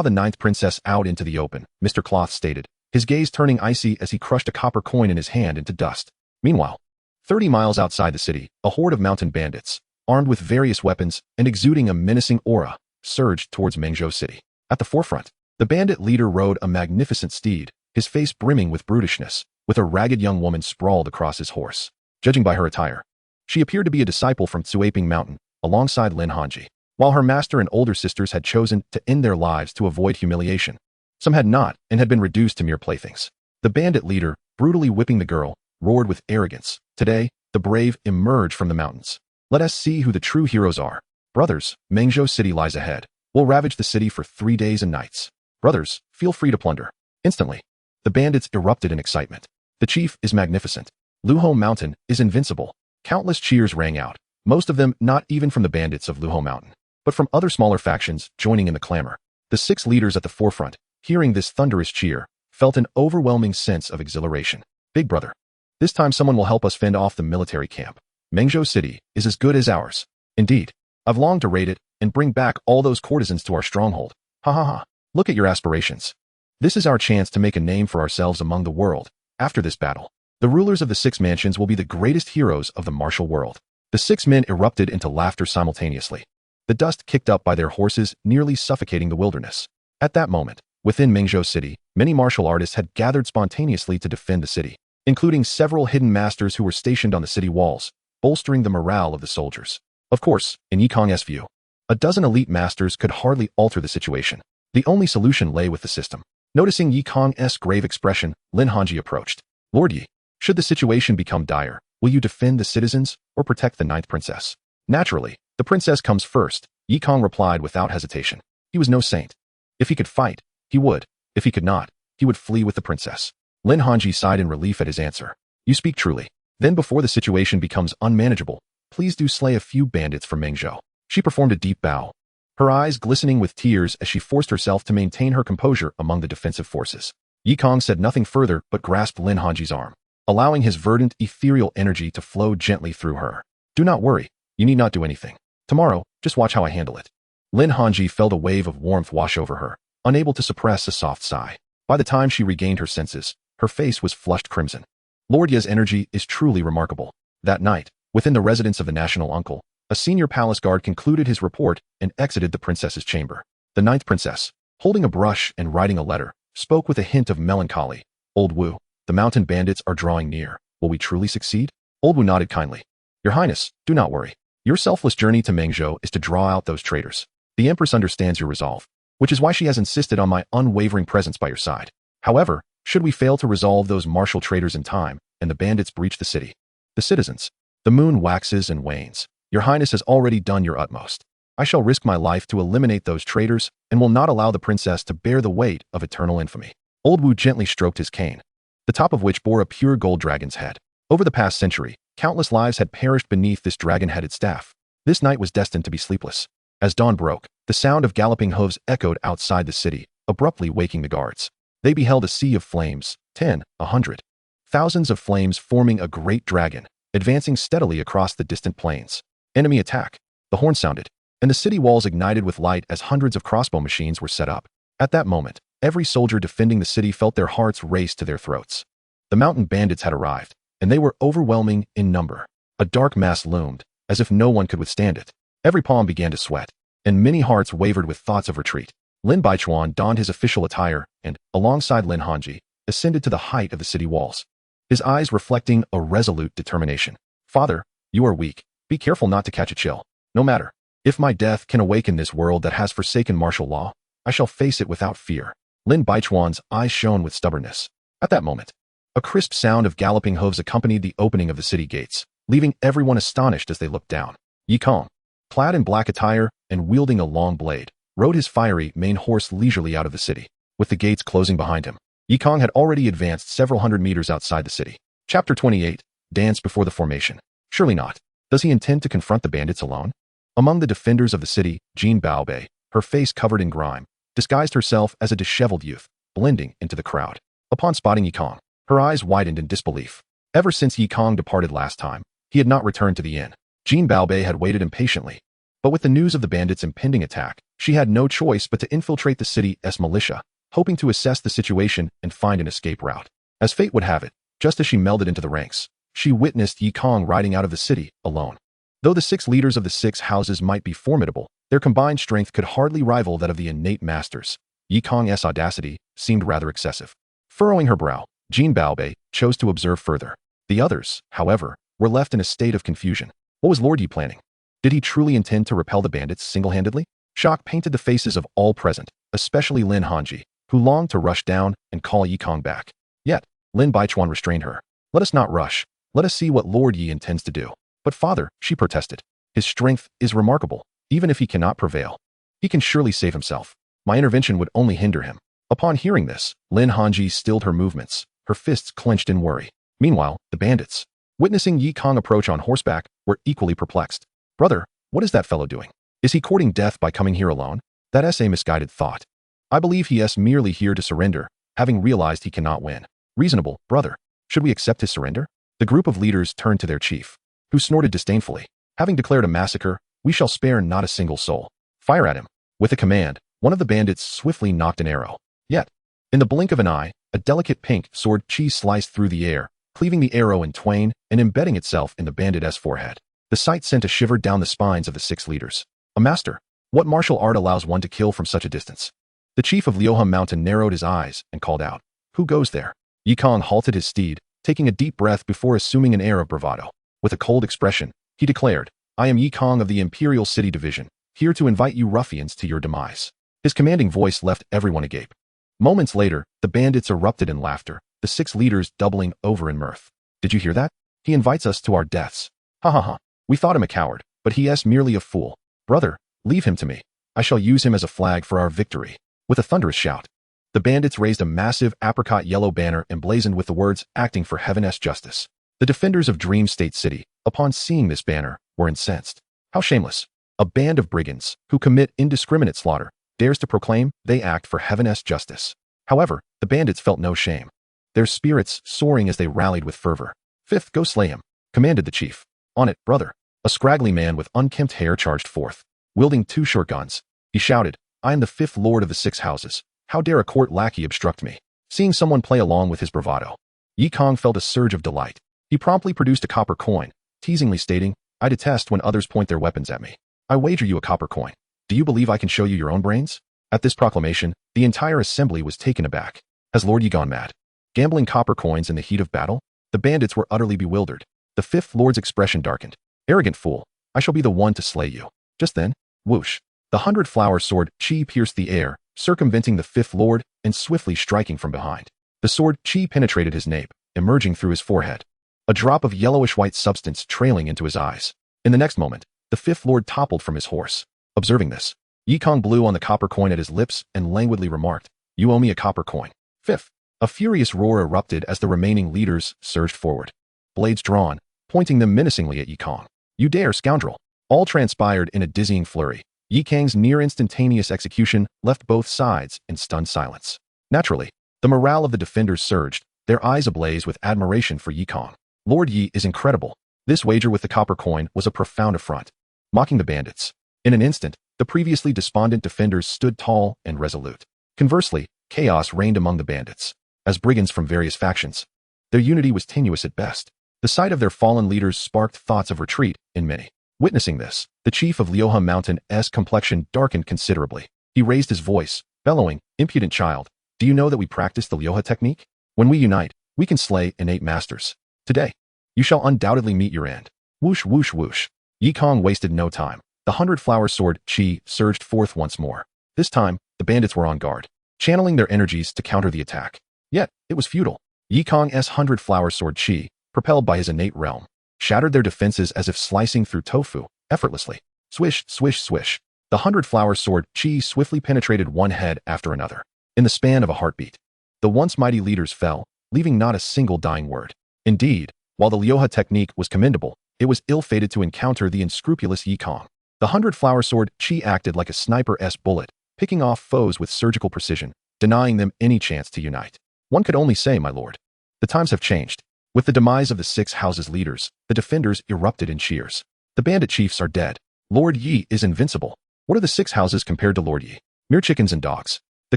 the 9th princess out into the open, Mr. Cloth stated, his gaze turning icy as he crushed a copper coin in his hand into dust. Meanwhile, 30 miles outside the city, a horde of mountain bandits, armed with various weapons and exuding a menacing aura, surged towards Mengzhou City. At the forefront, the bandit leader rode a magnificent steed, his face brimming with brutishness, with a ragged young woman sprawled across his horse. Judging by her attire, she appeared to be a disciple from Tsuaping Mountain, alongside Lin Hanji. While her master and older sisters had chosen to end their lives to avoid humiliation, some had not and had been reduced to mere playthings. The bandit leader, brutally whipping the girl, roared with arrogance. Today, the brave emerge from the mountains. Let us see who the true heroes are. Brothers, Mengzhou City lies ahead. We'll ravage the city for 3 days and nights. Brothers, feel free to plunder. Instantly, the bandits erupted in excitement. The chief is magnificent. Luhou Mountain is invincible. Countless cheers rang out, most of them not even from the bandits of Luhou Mountain, but from other smaller factions joining in the clamor. The 6 leaders at the forefront, hearing this thunderous cheer, felt an overwhelming sense of exhilaration. Big brother, this time someone will help us fend off the military camp. Mengzhou City is as good as ours. Indeed, I've longed to raid it and bring back all those courtesans to our stronghold. Ha ha ha. Look at your aspirations. This is our chance to make a name for ourselves among the world. After this battle, the rulers of the 6 mansions will be the greatest heroes of the martial world. The 6 men erupted into laughter simultaneously. The dust kicked up by their horses nearly suffocating the wilderness. At that moment, within Mengzhou City, many martial artists had gathered spontaneously to defend the city, including several hidden masters who were stationed on the city walls, bolstering the morale of the soldiers. Of course, in Kang's view, a dozen elite masters could hardly alter the situation. The only solution lay with the system. Noticing Kang's grave expression, Lin Hanji approached. Lord Yi, should the situation become dire, will you defend the citizens or protect the 9th princess? Naturally, the princess comes first, Kang replied without hesitation. He was no saint. If he could fight, he would. If he could not, he would flee with the princess. Lin Hanji sighed in relief at his answer. You speak truly. Then before the situation becomes unmanageable, please do slay a few bandits from Mengzhou. She performed a deep bow, her eyes glistening with tears as she forced herself to maintain her composure among the defensive forces. Kang said nothing further but grasped Lin Hanji's arm, allowing his verdant, ethereal energy to flow gently through her. Do not worry, you need not do anything. Tomorrow, just watch how I handle it. Lin Hanji felt a wave of warmth wash over her, unable to suppress a soft sigh. By the time she regained her senses, her face was flushed crimson. Lord Ye's energy is truly remarkable. That night, within the residence of the national uncle, a senior palace guard concluded his report and exited the princess's chamber. The ninth princess, holding a brush and writing a letter, spoke with a hint of melancholy. Old Wu, the mountain bandits are drawing near. Will we truly succeed? Old Wu nodded kindly. Your Highness, do not worry. Your selfless journey to Mengzhou is to draw out those traitors. The Empress understands your resolve, which is why she has insisted on my unwavering presence by your side. However, should we fail to resolve those martial traitors in time, and the bandits breach the city, the citizens, the moon waxes and wanes. Your Highness has already done your utmost. I shall risk my life to eliminate those traitors and will not allow the princess to bear the weight of eternal infamy. Old Wu gently stroked his cane, the top of which bore a pure gold dragon's head. Over the past century, countless lives had perished beneath this dragon-headed staff. This night was destined to be sleepless. As dawn broke, the sound of galloping hooves echoed outside the city, abruptly waking the guards. They beheld a sea of flames, 10, 100. Thousands of flames forming a great dragon, advancing steadily across the distant plains. Enemy attack. The horn sounded, and the city walls ignited with light as hundreds of crossbow machines were set up. At that moment, every soldier defending the city felt their hearts race to their throats. The mountain bandits had arrived, and they were overwhelming in number. A dark mass loomed, as if no one could withstand it. Every palm began to sweat, and many hearts wavered with thoughts of retreat. Lin Baichuan donned his official attire and, alongside Lin Hanji, ascended to the height of the city walls, his eyes reflecting a resolute determination. Father, you are weak. Be careful not to catch a chill. No matter. If my death can awaken this world that has forsaken martial law, I shall face it without fear. Lin Baichuan's eyes shone with stubbornness. At that moment, a crisp sound of galloping hooves accompanied the opening of the city gates, leaving everyone astonished as they looked down. Yi Kang, clad in black attire and wielding a long blade, rode his fiery main horse leisurely out of the city. With the gates closing behind him, Yi Kang had already advanced several hundred meters outside the city. Chapter 28, Dance Before the Formation. Surely not. Does he intend to confront the bandits alone? Among the defenders of the city, Jean Baobei, her face covered in grime, disguised herself as a disheveled youth, blending into the crowd. Upon spotting Yi Kang, her eyes widened in disbelief. Ever since Yi Kang departed last time, he had not returned to the inn. Jean Baobei had waited impatiently, but with the news of the bandits' impending attack, she had no choice but to infiltrate the city's militia, hoping to assess the situation and find an escape route. As fate would have it, just as she melded into the ranks, she witnessed Yi Kang riding out of the city, alone. Though the 6 leaders of the 6 houses might be formidable, their combined strength could hardly rival that of the innate masters. Yi Kang's audacity seemed rather excessive. Furrowing her brow, Jean Baobei chose to observe further. The others, however, were left in a state of confusion. What was Lord Yi planning? Did he truly intend to repel the bandits single-handedly? Shock painted the faces of all present, especially Lin Hanji, who longed to rush down and call Yi Kang back. Yet, Lin Baichuan restrained her. Let us not rush. Let us see what Lord Yi intends to do. But father, she protested, his strength is remarkable. Even if he cannot prevail, he can surely save himself. My intervention would only hinder him. Upon hearing this, Lin Hanji stilled her movements, her fists clenched in worry. Meanwhile, the bandits, witnessing Yi Kang approach on horseback, were equally perplexed. Brother, what is that fellow doing? Is he courting death by coming here alone? That's a misguided thought. I believe he is merely here to surrender, having realized he cannot win. Reasonable, brother. Should we accept his surrender? The group of leaders turned to their chief, who snorted disdainfully. Having declared a massacre, we shall spare not a single soul. Fire at him. With a command, one of the bandits swiftly knocked an arrow. Yet, in the blink of an eye, a delicate pink sword cheese sliced through the air, cleaving the arrow in twain and embedding itself in the bandit's forehead. The sight sent a shiver down the spines of the 6 leaders. A master. What martial art allows one to kill from such a distance? The chief of Liuhua Mountain narrowed his eyes and called out, "Who goes there?" Yi Kang halted his steed, taking a deep breath before assuming an air of bravado. With a cold expression, he declared, "I am Yi Kang of the Imperial City Division, here to invite you ruffians to your demise." His commanding voice left everyone agape. Moments later, the bandits erupted in laughter, the 6 leaders doubling over in mirth. Did you hear that? He invites us to our deaths. Ha ha ha. We thought him a coward, but he is merely a fool. Brother, leave him to me. I shall use him as a flag for our victory. With a thunderous shout, the bandits raised a massive apricot yellow banner emblazoned with the words, "Acting for Heaven's Justice." The defenders of Dream State City, upon seeing this banner, were incensed. How shameless. A band of brigands, who commit indiscriminate slaughter, dares to proclaim they act for Heaven's justice. However, the bandits felt no shame, their spirits soaring as they rallied with fervor. "Fifth, go slay him," commanded the chief. "On it, brother." A scraggly man with unkempt hair charged forth, wielding 2 short guns. He shouted, "I am the 5th lord of the 6 houses. How dare a court lackey obstruct me?" Seeing someone play along with his bravado, Yi Kang felt a surge of delight. He promptly produced a copper coin, teasingly stating, "I detest when others point their weapons at me. I wager you a copper coin. Do you believe I can show you your own brains?" At this proclamation, the entire assembly was taken aback. Has Lord Yi gone mad? Gambling copper coins in the heat of battle? The bandits were utterly bewildered. The fifth lord's expression darkened. "Arrogant fool, I shall be the one to slay you." Just then, whoosh, the 100-flower sword Qi pierced the air, circumventing the fifth lord and swiftly striking from behind. The sword Qi penetrated his nape, emerging through his forehead. A drop of yellowish-white substance trailing into his eyes. In the next moment, the fifth lord toppled from his horse. Observing this, Yi Kang blew on the copper coin at his lips and languidly remarked, "You owe me a copper coin." Fifth. A furious roar erupted as the remaining leaders surged forward. Blades drawn, pointing them menacingly at Yi Kang. "You dare, scoundrel!" All transpired in a dizzying flurry. Yi Kang's near-instantaneous execution left both sides in stunned silence. Naturally, the morale of the defenders surged, their eyes ablaze with admiration for Yi Kang. Lord Yi is incredible. This wager with the copper coin was a profound affront. Mocking the bandits. In an instant, the previously despondent defenders stood tall and resolute. Conversely, chaos reigned among the bandits. As brigands from various factions, their unity was tenuous at best. The sight of their fallen leaders sparked thoughts of retreat in many. Witnessing this, the chief of Liuhe Mountain's complexion darkened considerably. He raised his voice, bellowing, "Impudent child, do you know that we practice the Liuhe technique? When we unite, we can slay innate masters. Today, you shall undoubtedly meet your end." Whoosh, whoosh, whoosh. Yi Kang wasted no time. The 100-flower sword Qi surged forth once more. This time, the bandits were on guard, channeling their energies to counter the attack. Yet, it was futile. Yi Kang's 100-flower sword Qi, propelled by his innate realm, shattered their defenses as if slicing through tofu, effortlessly. Swish, swish, swish. The 100-flower sword Qi swiftly penetrated one head after another. In the span of a heartbeat, the once mighty leaders fell, leaving not a single dying word. Indeed, while the Liuhe technique was commendable, it was ill-fated to encounter the unscrupulous Yi Kang. The 100-flower sword Qi acted like a sniper's bullet, picking off foes with surgical precision, denying them any chance to unite. One could only say, my lord, the times have changed. With the demise of the 6 houses' leaders, the defenders erupted in cheers. The bandit chiefs are dead. Lord Yi is invincible. What are the 6 houses compared to Lord Yi? Mere chickens and dogs. The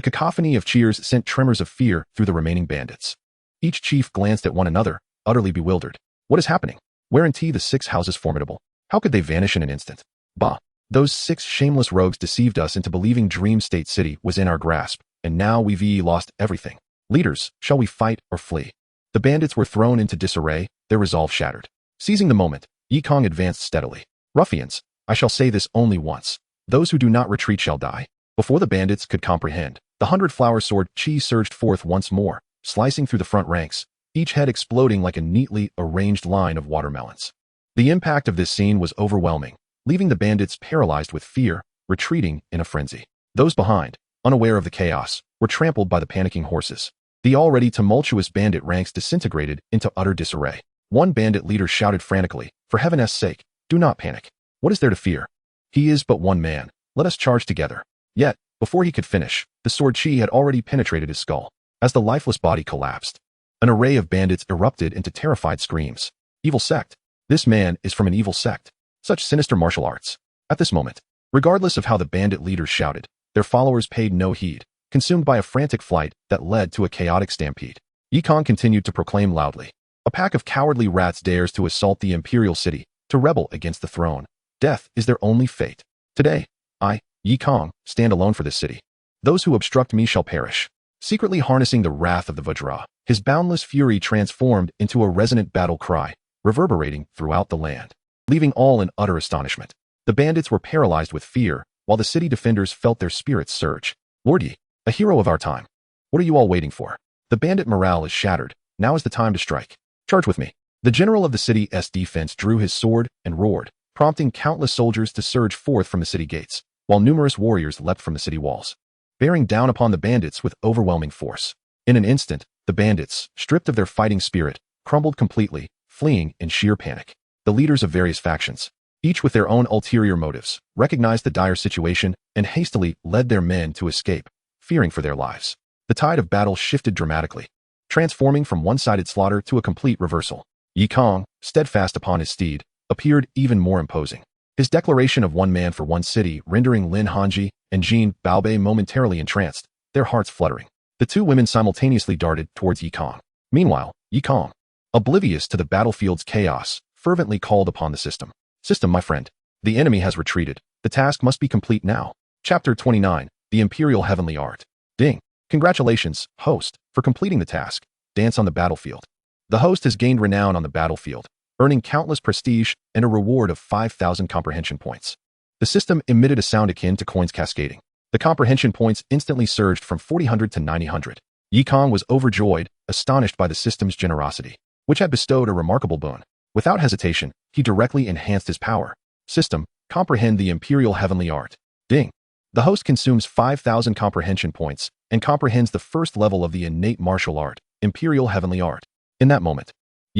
cacophony of cheers sent tremors of fear through the remaining bandits. Each chief glanced at one another, utterly bewildered. What is happening? Weren't the 6 houses formidable? How could they vanish in an instant? Bah! Those 6 shameless rogues deceived us into believing Dream State City was in our grasp, and now we've lost everything. Leaders, shall we fight or flee? The bandits were thrown into disarray, their resolve shattered. Seizing the moment, Yi Kang advanced steadily. Ruffians, I shall say this only once. Those who do not retreat shall die. Before the bandits could comprehend, the 100-flower sword Qi surged forth once more, slicing through the front ranks, each head exploding like a neatly arranged line of watermelons. The impact of this scene was overwhelming, leaving the bandits paralyzed with fear, retreating in a frenzy. Those behind, unaware of the chaos, were trampled by the panicking horses. The already tumultuous bandit ranks disintegrated into utter disarray. One bandit leader shouted frantically, "For heaven's sake, do not panic. What is there to fear? He is but one man. Let us charge together." Yet, before he could finish, the sword Qi had already penetrated his skull. As the lifeless body collapsed, an array of bandits erupted into terrified screams. Evil sect. This man is from an evil sect. Such sinister martial arts. At this moment, regardless of how the bandit leaders shouted, their followers paid no heed, consumed by a frantic flight that led to a chaotic stampede. Yi Kang continued to proclaim loudly. A pack of cowardly rats dares to assault the imperial city, to rebel against the throne. Death is their only fate. Today, I, Yi Kang, stand alone for this city. Those who obstruct me shall perish. Secretly harnessing the wrath of the Vajra, his boundless fury transformed into a resonant battle cry, reverberating throughout the land, leaving all in utter astonishment. The bandits were paralyzed with fear, while the city defenders felt their spirits surge. Lord Yi, a hero of our time. What are you all waiting for? The bandit morale is shattered. Now is the time to strike. Charge with me. The general of the city's defense drew his sword and roared, prompting countless soldiers to surge forth from the city gates, while numerous warriors leapt from the city walls, bearing down upon the bandits with overwhelming force. In an instant, the bandits, stripped of their fighting spirit, crumbled completely, fleeing in sheer panic. The leaders of various factions, each with their own ulterior motives, recognized the dire situation and hastily led their men to escape, fearing for their lives. The tide of battle shifted dramatically, transforming from one-sided slaughter to a complete reversal. Yi Kang, steadfast upon his steed, appeared even more imposing. His declaration of one man for one city rendering Lin Hanji and Jin Baobei momentarily entranced, their hearts fluttering. The two women simultaneously darted towards Kang. Meanwhile, Kang, oblivious to the battlefield's chaos, fervently called upon the system. System, my friend. The enemy has retreated. The task must be complete now. Chapter 29, The Imperial Heavenly Art. Ding. Congratulations, host, for completing the task. Dance on the battlefield. The host has gained renown on the battlefield, earning countless prestige and a reward of 5,000 comprehension points. The system emitted a sound akin to coins cascading. The comprehension points instantly surged from 4,000 to 9,000. Kang was overjoyed, astonished by the system's generosity, which had bestowed a remarkable boon. Without hesitation, he directly enhanced his power. System, comprehend the Imperial Heavenly Art. Ding. The host consumes 5,000 comprehension points and comprehends the first level of the innate martial art, Imperial Heavenly Art. In that moment,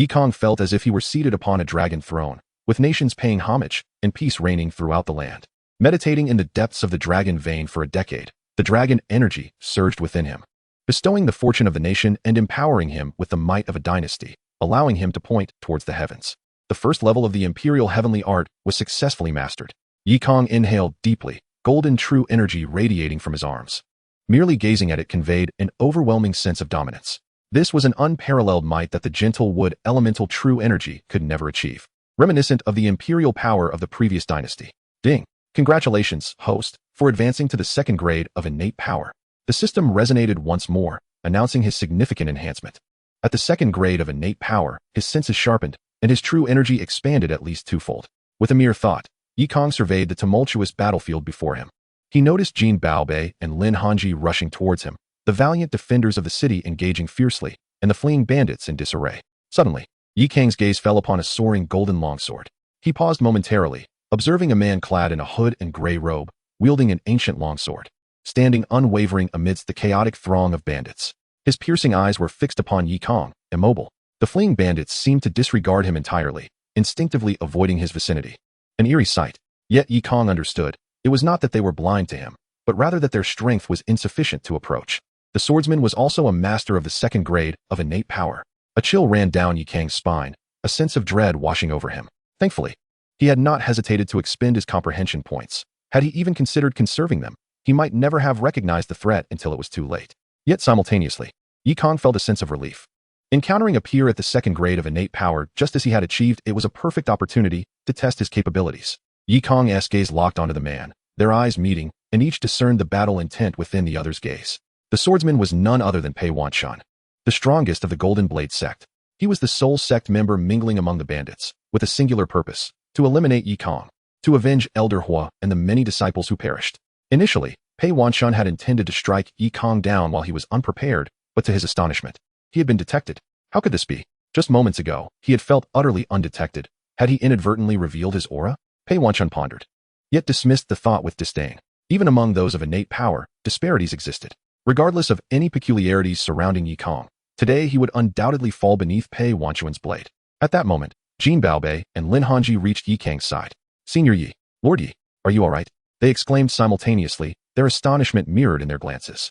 Kang felt as if he were seated upon a dragon throne, with nations paying homage and peace reigning throughout the land. Meditating in the depths of the dragon vein for a decade, the dragon energy surged within him, bestowing the fortune of the nation and empowering him with the might of a dynasty, allowing him to point towards the heavens. The first level of the Imperial Heavenly Art was successfully mastered. Kang inhaled deeply, golden true energy radiating from his arms. Merely gazing at it conveyed an overwhelming sense of dominance. This was an unparalleled might that the gentle wood elemental true energy could never achieve, reminiscent of the imperial power of the previous dynasty. Ding. Congratulations, host, for advancing to the second grade of innate power. The system resonated once more, announcing his significant enhancement. At the second grade of innate power, his senses sharpened, and his true energy expanded at least twofold. With a mere thought, Kang surveyed the tumultuous battlefield before him. He noticed Jin Baobei and Lin Hanji rushing towards him, the valiant defenders of the city engaging fiercely, and the fleeing bandits in disarray. Suddenly, Kang's gaze fell upon a soaring golden longsword. He paused momentarily, observing a man clad in a hood and gray robe, wielding an ancient longsword, standing unwavering amidst the chaotic throng of bandits. His piercing eyes were fixed upon Kang, immobile. The fleeing bandits seemed to disregard him entirely, instinctively avoiding his vicinity. An eerie sight. Yet Kang understood. It was not that they were blind to him, but rather that their strength was insufficient to approach. The swordsman was also a master of the second grade of innate power. A chill ran down Kang's spine, a sense of dread washing over him. Thankfully, he had not hesitated to expend his comprehension points. Had he even considered conserving them, he might never have recognized the threat until it was too late. Yet simultaneously, Kang felt a sense of relief. Encountering a peer at the second grade of innate power just as he had achieved it was a perfect opportunity to test his capabilities. Kang's gaze locked onto the man, their eyes meeting, and each discerned the battle intent within the other's gaze. The swordsman was none other than Pei Wanshan, the strongest of the Golden Blade sect. He was the sole sect member mingling among the bandits, with a singular purpose, to eliminate Kang, to avenge Elder Hua and the many disciples who perished. Initially, Pei Wanshan had intended to strike Kang down while he was unprepared, but to his astonishment, he had been detected. How could this be? Just moments ago, he had felt utterly undetected. Had he inadvertently revealed his aura? Pei Wanshan pondered, yet dismissed the thought with disdain. Even among those of innate power, disparities existed. Regardless of any peculiarities surrounding Kang, today he would undoubtedly fall beneath Pei Wanshan's blade. At that moment, Jin Baobei and Lin Hanji reached Kang's side. Senior Yi, Lord Yi, are you alright? They exclaimed simultaneously, their astonishment mirrored in their glances.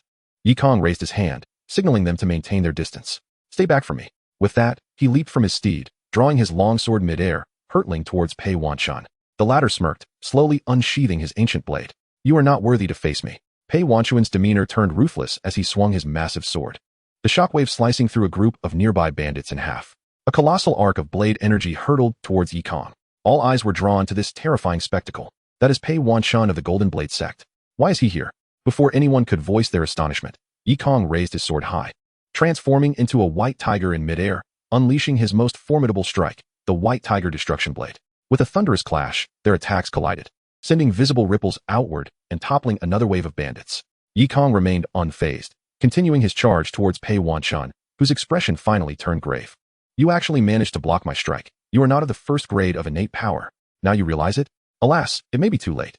Kang raised his hand, signaling them to maintain their distance. Stay back from me. With that, he leaped from his steed, drawing his longsword mid-air, hurtling towards Pei Wanshan. The latter smirked, slowly unsheathing his ancient blade. You are not worthy to face me. Pei Wanshan's demeanor turned ruthless as he swung his massive sword, the shockwave slicing through a group of nearby bandits in half. A colossal arc of blade energy hurtled towards Kang. All eyes were drawn to this terrifying spectacle. That is Pei Wanshan of the Golden Blade sect. Why is he here? Before anyone could voice their astonishment, Kang raised his sword high, transforming into a white tiger in midair, unleashing his most formidable strike, the White Tiger Destruction Blade. With a thunderous clash, their attacks collided, sending visible ripples outward and toppling another wave of bandits. Kang remained unfazed, continuing his charge towards Pei Wanshan, whose expression finally turned grave. You actually managed to block my strike. You are not of the first grade of innate power. Now you realize it? Alas, it may be too late.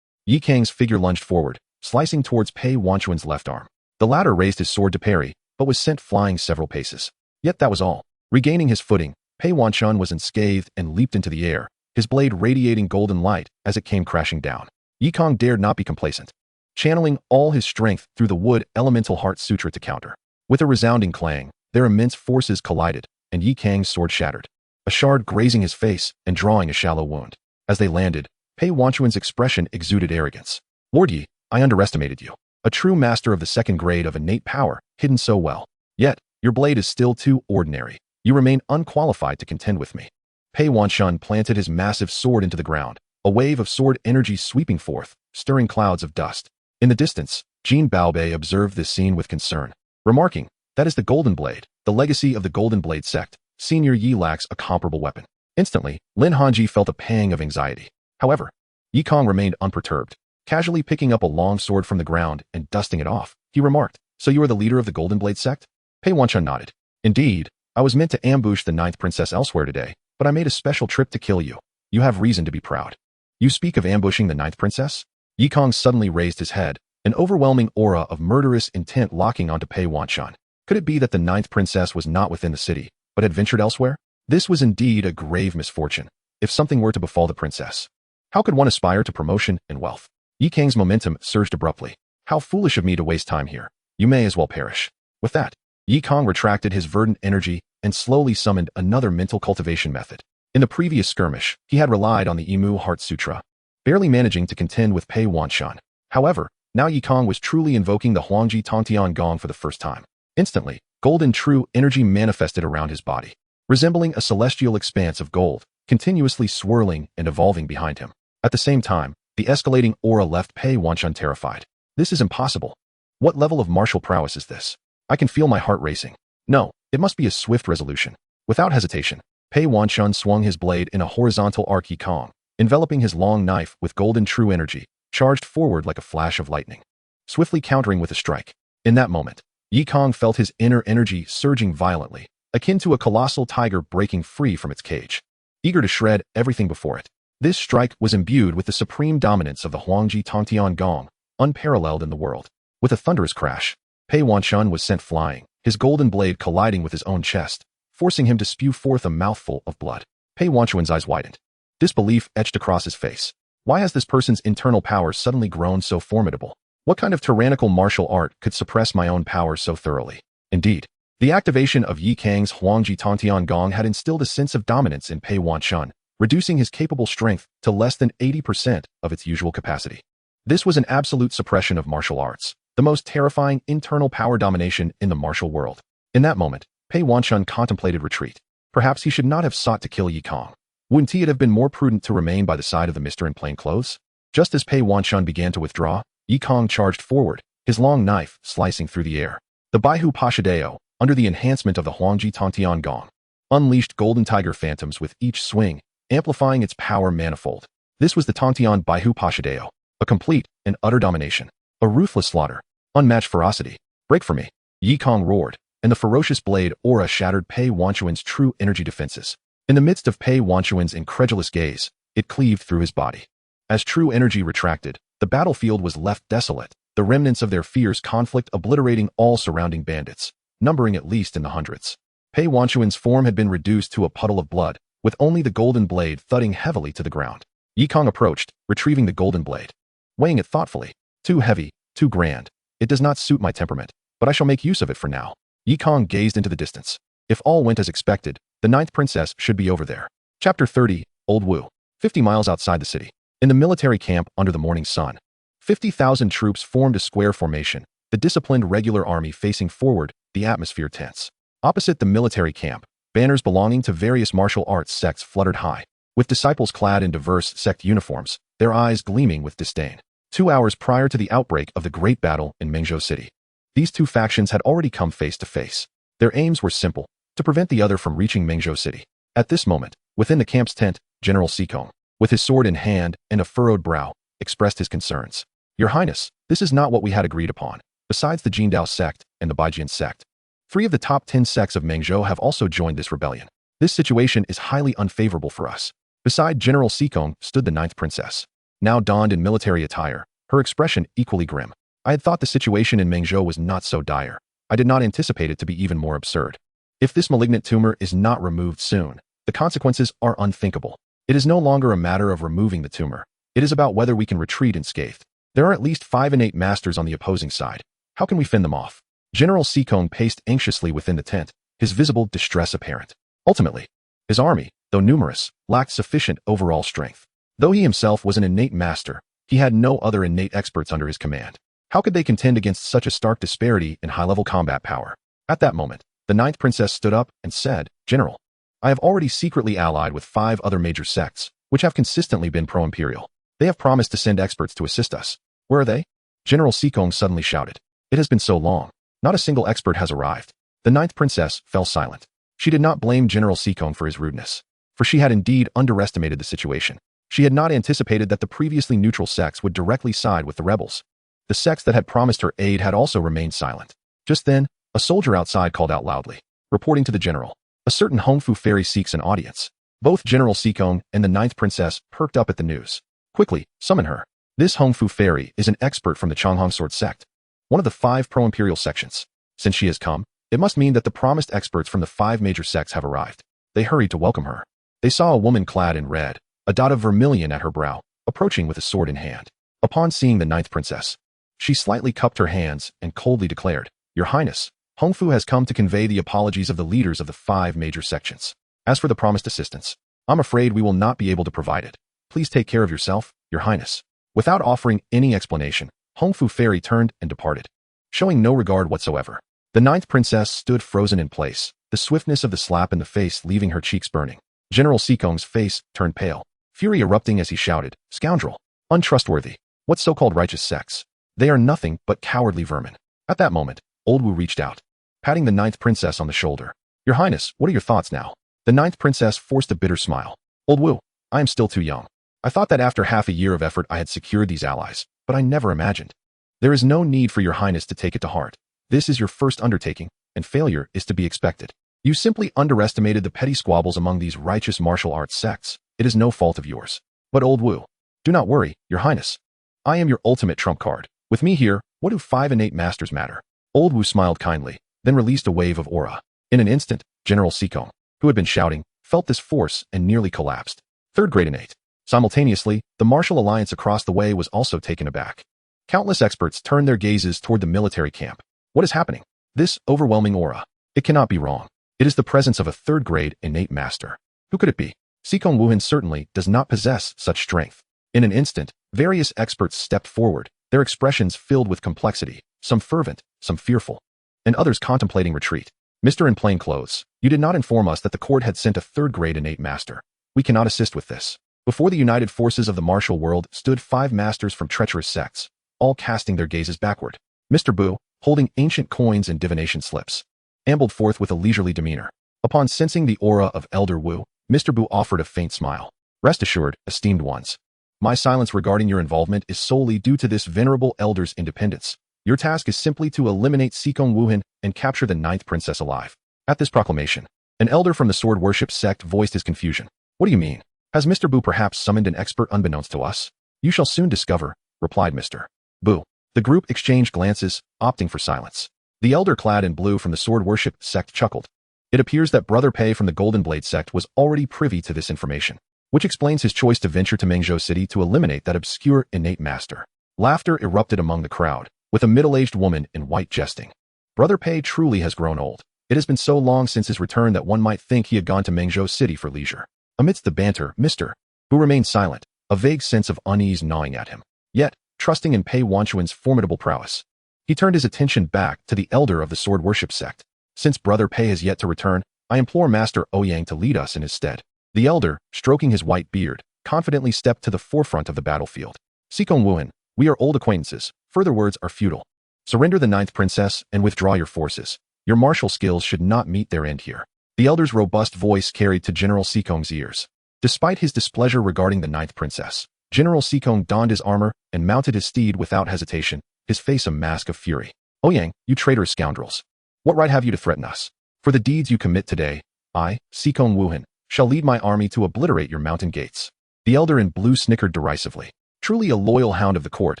Kang's figure lunged forward, slicing towards Pei Wanshan's left arm. The latter raised his sword to parry, but was sent flying several paces. Yet that was all. Regaining his footing, Pei Wanshan was unscathed and leaped into the air, his blade radiating golden light as it came crashing down. Kang dared not be complacent, channeling all his strength through the wood elemental heart sutra to counter. With a resounding clang, their immense forces collided, and Kang's sword shattered, a shard grazing his face and drawing a shallow wound. As they landed, Pei Wanshan's expression exuded arrogance. Lord Yi, I underestimated you. A true master of the second grade of innate power, hidden so well. Yet, your blade is still too ordinary. You remain unqualified to contend with me. Pei Wanshan planted his massive sword into the ground, a wave of sword energy sweeping forth, stirring clouds of dust. In the distance, Jin Baobei observed this scene with concern, remarking, "That is the Golden Blade, the legacy of the Golden Blade sect. Senior Yi lacks a comparable weapon." Instantly, Lin Hanji felt a pang of anxiety. However, Yi Kong remained unperturbed. Casually picking up a long sword from the ground and dusting it off, he remarked, "So you are the leader of the Golden Blade sect?" Pei Wanshan nodded. "Indeed, I was meant to ambush the 9th princess elsewhere today, but I made a special trip to kill you. You have reason to be proud." "You speak of ambushing the 9th princess?" Yi Kong suddenly raised his head, an overwhelming aura of murderous intent locking onto Pei Wanshan. Could it be that the 9th princess was not within the city, but had ventured elsewhere? This was indeed a grave misfortune, if something were to befall the princess. How could one aspire to promotion and wealth? Yi Kang's momentum surged abruptly. "How foolish of me to waste time here. You may as well perish." With that, Yi Kong retracted his verdant energy and slowly summoned another mental cultivation method. In the previous skirmish, he had relied on the Imu Heart Sutra, barely managing to contend with Pei Wanshan. However, now Yi Kong was truly invoking the Huangji Tongtian Gong for the first time. Instantly, golden true energy manifested around his body, resembling a celestial expanse of gold, continuously swirling and evolving behind him. At the same time, the escalating aura left Pei Wanshan terrified. "This is impossible. What level of martial prowess is this? I can feel my heart racing. No, it must be a swift resolution." Without hesitation, Pei Wanshan swung his blade in a horizontal arc. Yi Kong, enveloping his long knife with golden true energy, charged forward like a flash of lightning, swiftly countering with a strike. In that moment, Yi Kong felt his inner energy surging violently, akin to a colossal tiger breaking free from its cage, eager to shred everything before it. This strike was imbued with the supreme dominance of the Huangji Tongtian Gong, unparalleled in the world. With a thunderous crash, Pei Wanshan was sent flying, his golden blade colliding with his own chest, forcing him to spew forth a mouthful of blood. Pei Wanshan's eyes widened. Disbelief etched across his face. Why has this person's internal power suddenly grown so formidable? What kind of tyrannical martial art could suppress my own power so thoroughly? Indeed, the activation of Yi Kang's Huangji Tongtian Gong had instilled a sense of dominance in Pei Wanshan, reducing his capable strength to less than 80% of its usual capacity. This was an absolute suppression of martial arts, the most terrifying internal power domination in the martial world. In that moment, Pei Wanshan contemplated retreat. Perhaps he should not have sought to kill Yi Kong. Wouldn't it have been more prudent to remain by the side of the Mr. in plain clothes? Just as Pei Wanshan began to withdraw, Yi Kong charged forward, his long knife slicing through the air. The Baihu Pashadeo, under the enhancement of the Huangji Tongtian Gong, unleashed golden tiger phantoms with each swing, amplifying its power manifold. This was the Tongtian Baihu Pashadeo, a complete and utter domination, a ruthless slaughter, unmatched ferocity. "Break for me," Yi Kong roared, and the ferocious blade aura shattered Pei Wanshan's true energy defenses. In the midst of Pei Wanshan's incredulous gaze, it cleaved through his body. As true energy retracted, the battlefield was left desolate, the remnants of their fierce conflict obliterating all surrounding bandits, numbering at least in the hundreds. Pei Wanshan's form had been reduced to a puddle of blood, with only the golden blade thudding heavily to the ground. Yi Kong approached, retrieving the golden blade, weighing it thoughtfully. "Too heavy, too grand. It does not suit my temperament, but I shall make use of it for now." Yi Kong gazed into the distance. If all went as expected, the 9th princess should be over there. Chapter 30, Old Wu. 50 miles outside the city. In the military camp under the morning sun, 50,000 troops formed a square formation, the disciplined regular army facing forward, the atmosphere tense. Opposite the military camp, banners belonging to various martial arts sects fluttered high, with disciples clad in diverse sect uniforms, their eyes gleaming with disdain. 2 hours prior to the outbreak of the great battle in Mengzhou City, these two factions had already come face to face. Their aims were simple, to prevent the other from reaching Mengzhou City. At this moment, within the camp's tent, General Sikong, with his sword in hand and a furrowed brow, expressed his concerns. "Your Highness, this is not what we had agreed upon. Besides the Jindao sect and the Baijian sect, 3 of the top 10 sects of Mengzhou have also joined this rebellion. This situation is highly unfavorable for us." Beside General Sikong stood the 9th princess, now donned in military attire, her expression equally grim. "I had thought the situation in Mengzhou was not so dire. I did not anticipate it to be even more absurd. If this malignant tumor is not removed soon, the consequences are unthinkable. It is no longer a matter of removing the tumor. It is about whether we can retreat unscathed. There are at least 5 innate masters on the opposing side. How can we fend them off?" General Sikong paced anxiously within the tent, his visible distress apparent. Ultimately, his army, though numerous, lacked sufficient overall strength. Though he himself was an innate master, he had no other innate experts under his command. How could they contend against such a stark disparity in high-level combat power? At that moment, the ninth princess stood up and said, "General, I have already secretly allied with 5 other major sects, which have consistently been pro-imperial. They have promised to send experts to assist us. Where are they?" General Sikong suddenly shouted. "It has been so long. Not a single expert has arrived." The ninth princess fell silent. She did not blame General Sikong for his rudeness, for she had indeed underestimated the situation. She had not anticipated that the previously neutral sects would directly side with the rebels. The sects that had promised her aid had also remained silent. Just then, a soldier outside called out loudly, reporting to the general, "A certain Hongfu fairy seeks an audience." Both General Sikong and the ninth princess perked up at the news. "Quickly, summon her. This Hongfu fairy is an expert from the Changhong Sword sect, one of the 5 pro-imperial sections. Since she has come, it must mean that the promised experts from the 5 major sects have arrived." They hurried to welcome her. They saw a woman clad in red, a dot of vermilion at her brow, approaching with a sword in hand. Upon seeing the ninth princess, she slightly cupped her hands and coldly declared, "Your Highness, Hongfu has come to convey the apologies of the leaders of the 5 major sections. As for the promised assistance, I'm afraid we will not be able to provide it. Please take care of yourself, Your Highness." Without offering any explanation, Hongfu fairy turned and departed, showing no regard whatsoever. The ninth princess stood frozen in place, the swiftness of the slap in the face leaving her cheeks burning. General Sikong's face turned pale, fury erupting as he shouted, "Scoundrel! Untrustworthy! What so-called righteous sects? They are nothing but cowardly vermin." At that moment, Old Wu reached out, patting the ninth princess on the shoulder. "Your Highness, what are your thoughts now?" The ninth princess forced a bitter smile. "Old Wu, I am still too young. I thought that after half a year of effort I had secured these allies, but I never imagined. There is no need for your Highness to take it to heart. This is your first undertaking, and failure is to be expected. You simply underestimated the petty squabbles among these righteous martial arts sects. It is no fault of yours. But Old Wu, do not worry, Your Highness. I am your ultimate trump card. With me here, what do 5 innate masters matter?" Old Wu smiled kindly, then released a wave of aura. In an instant, General Sikong, who had been shouting, felt this force and nearly collapsed. 3rd grade innate. Simultaneously, the martial alliance across the way was also taken aback. Countless experts turned their gazes toward the military camp. What is happening? This overwhelming aura. It cannot be wrong. It is the presence of a 3rd grade innate master. Who could it be? Sikong Wuhan certainly does not possess such strength. In an instant, various experts stepped forward, their expressions filled with complexity, some fervent, some fearful, and others contemplating retreat. "Mr. in plain clothes, you did not inform us that the court had sent a 3rd grade innate master. We cannot assist with this." Before the united forces of the martial world stood 5 masters from treacherous sects, all casting their gazes backward. Mr. Bu, holding ancient coins and divination slips, ambled forth with a leisurely demeanor. Upon sensing the aura of Elder Wu, Mr. Bu offered a faint smile. "Rest assured, esteemed ones, my silence regarding your involvement is solely due to this venerable elder's independence. Your task is simply to eliminate Sikong Wuhan and capture the 9th princess alive." At this proclamation, an elder from the sword worship sect voiced his confusion. "What do you mean? Has Mr. Bu perhaps summoned an expert unbeknownst to us?" "You shall soon discover," replied Mr. Bu. The group exchanged glances, opting for silence. The elder clad in blue from the sword worship sect chuckled. It appears that Brother Pei from the Golden Blade sect was already privy to this information, which explains his choice to venture to Mengzhou City to eliminate that obscure innate master. Laughter erupted among the crowd, with a middle-aged woman in white jesting. Brother Pei truly has grown old. It has been so long since his return that one might think he had gone to Mengzhou City for leisure. Amidst the banter, Mr. Bu remained silent, a vague sense of unease gnawing at him. Yet, trusting in Pei Wanchuan's formidable prowess, he turned his attention back to the elder of the sword worship sect. "Since Brother Pei has yet to return, I implore Master Ouyang to lead us in his stead." The elder, stroking his white beard, confidently stepped to the forefront of the battlefield. "Sikong Wuhan, we are old acquaintances. Further words are futile. Surrender the 9th princess and withdraw your forces. Your martial skills should not meet their end here." The elder's robust voice carried to General Sikong's ears. Despite his displeasure regarding the 9th princess, General Sikong donned his armor and mounted his steed without hesitation, his face a mask of fury. "Ouyang, you traitorous scoundrels! What right have you to threaten us? For the deeds you commit today, I, Sikong Wuhan, shall lead my army to obliterate your mountain gates." The elder in blue snickered derisively. Truly a loyal hound of the court,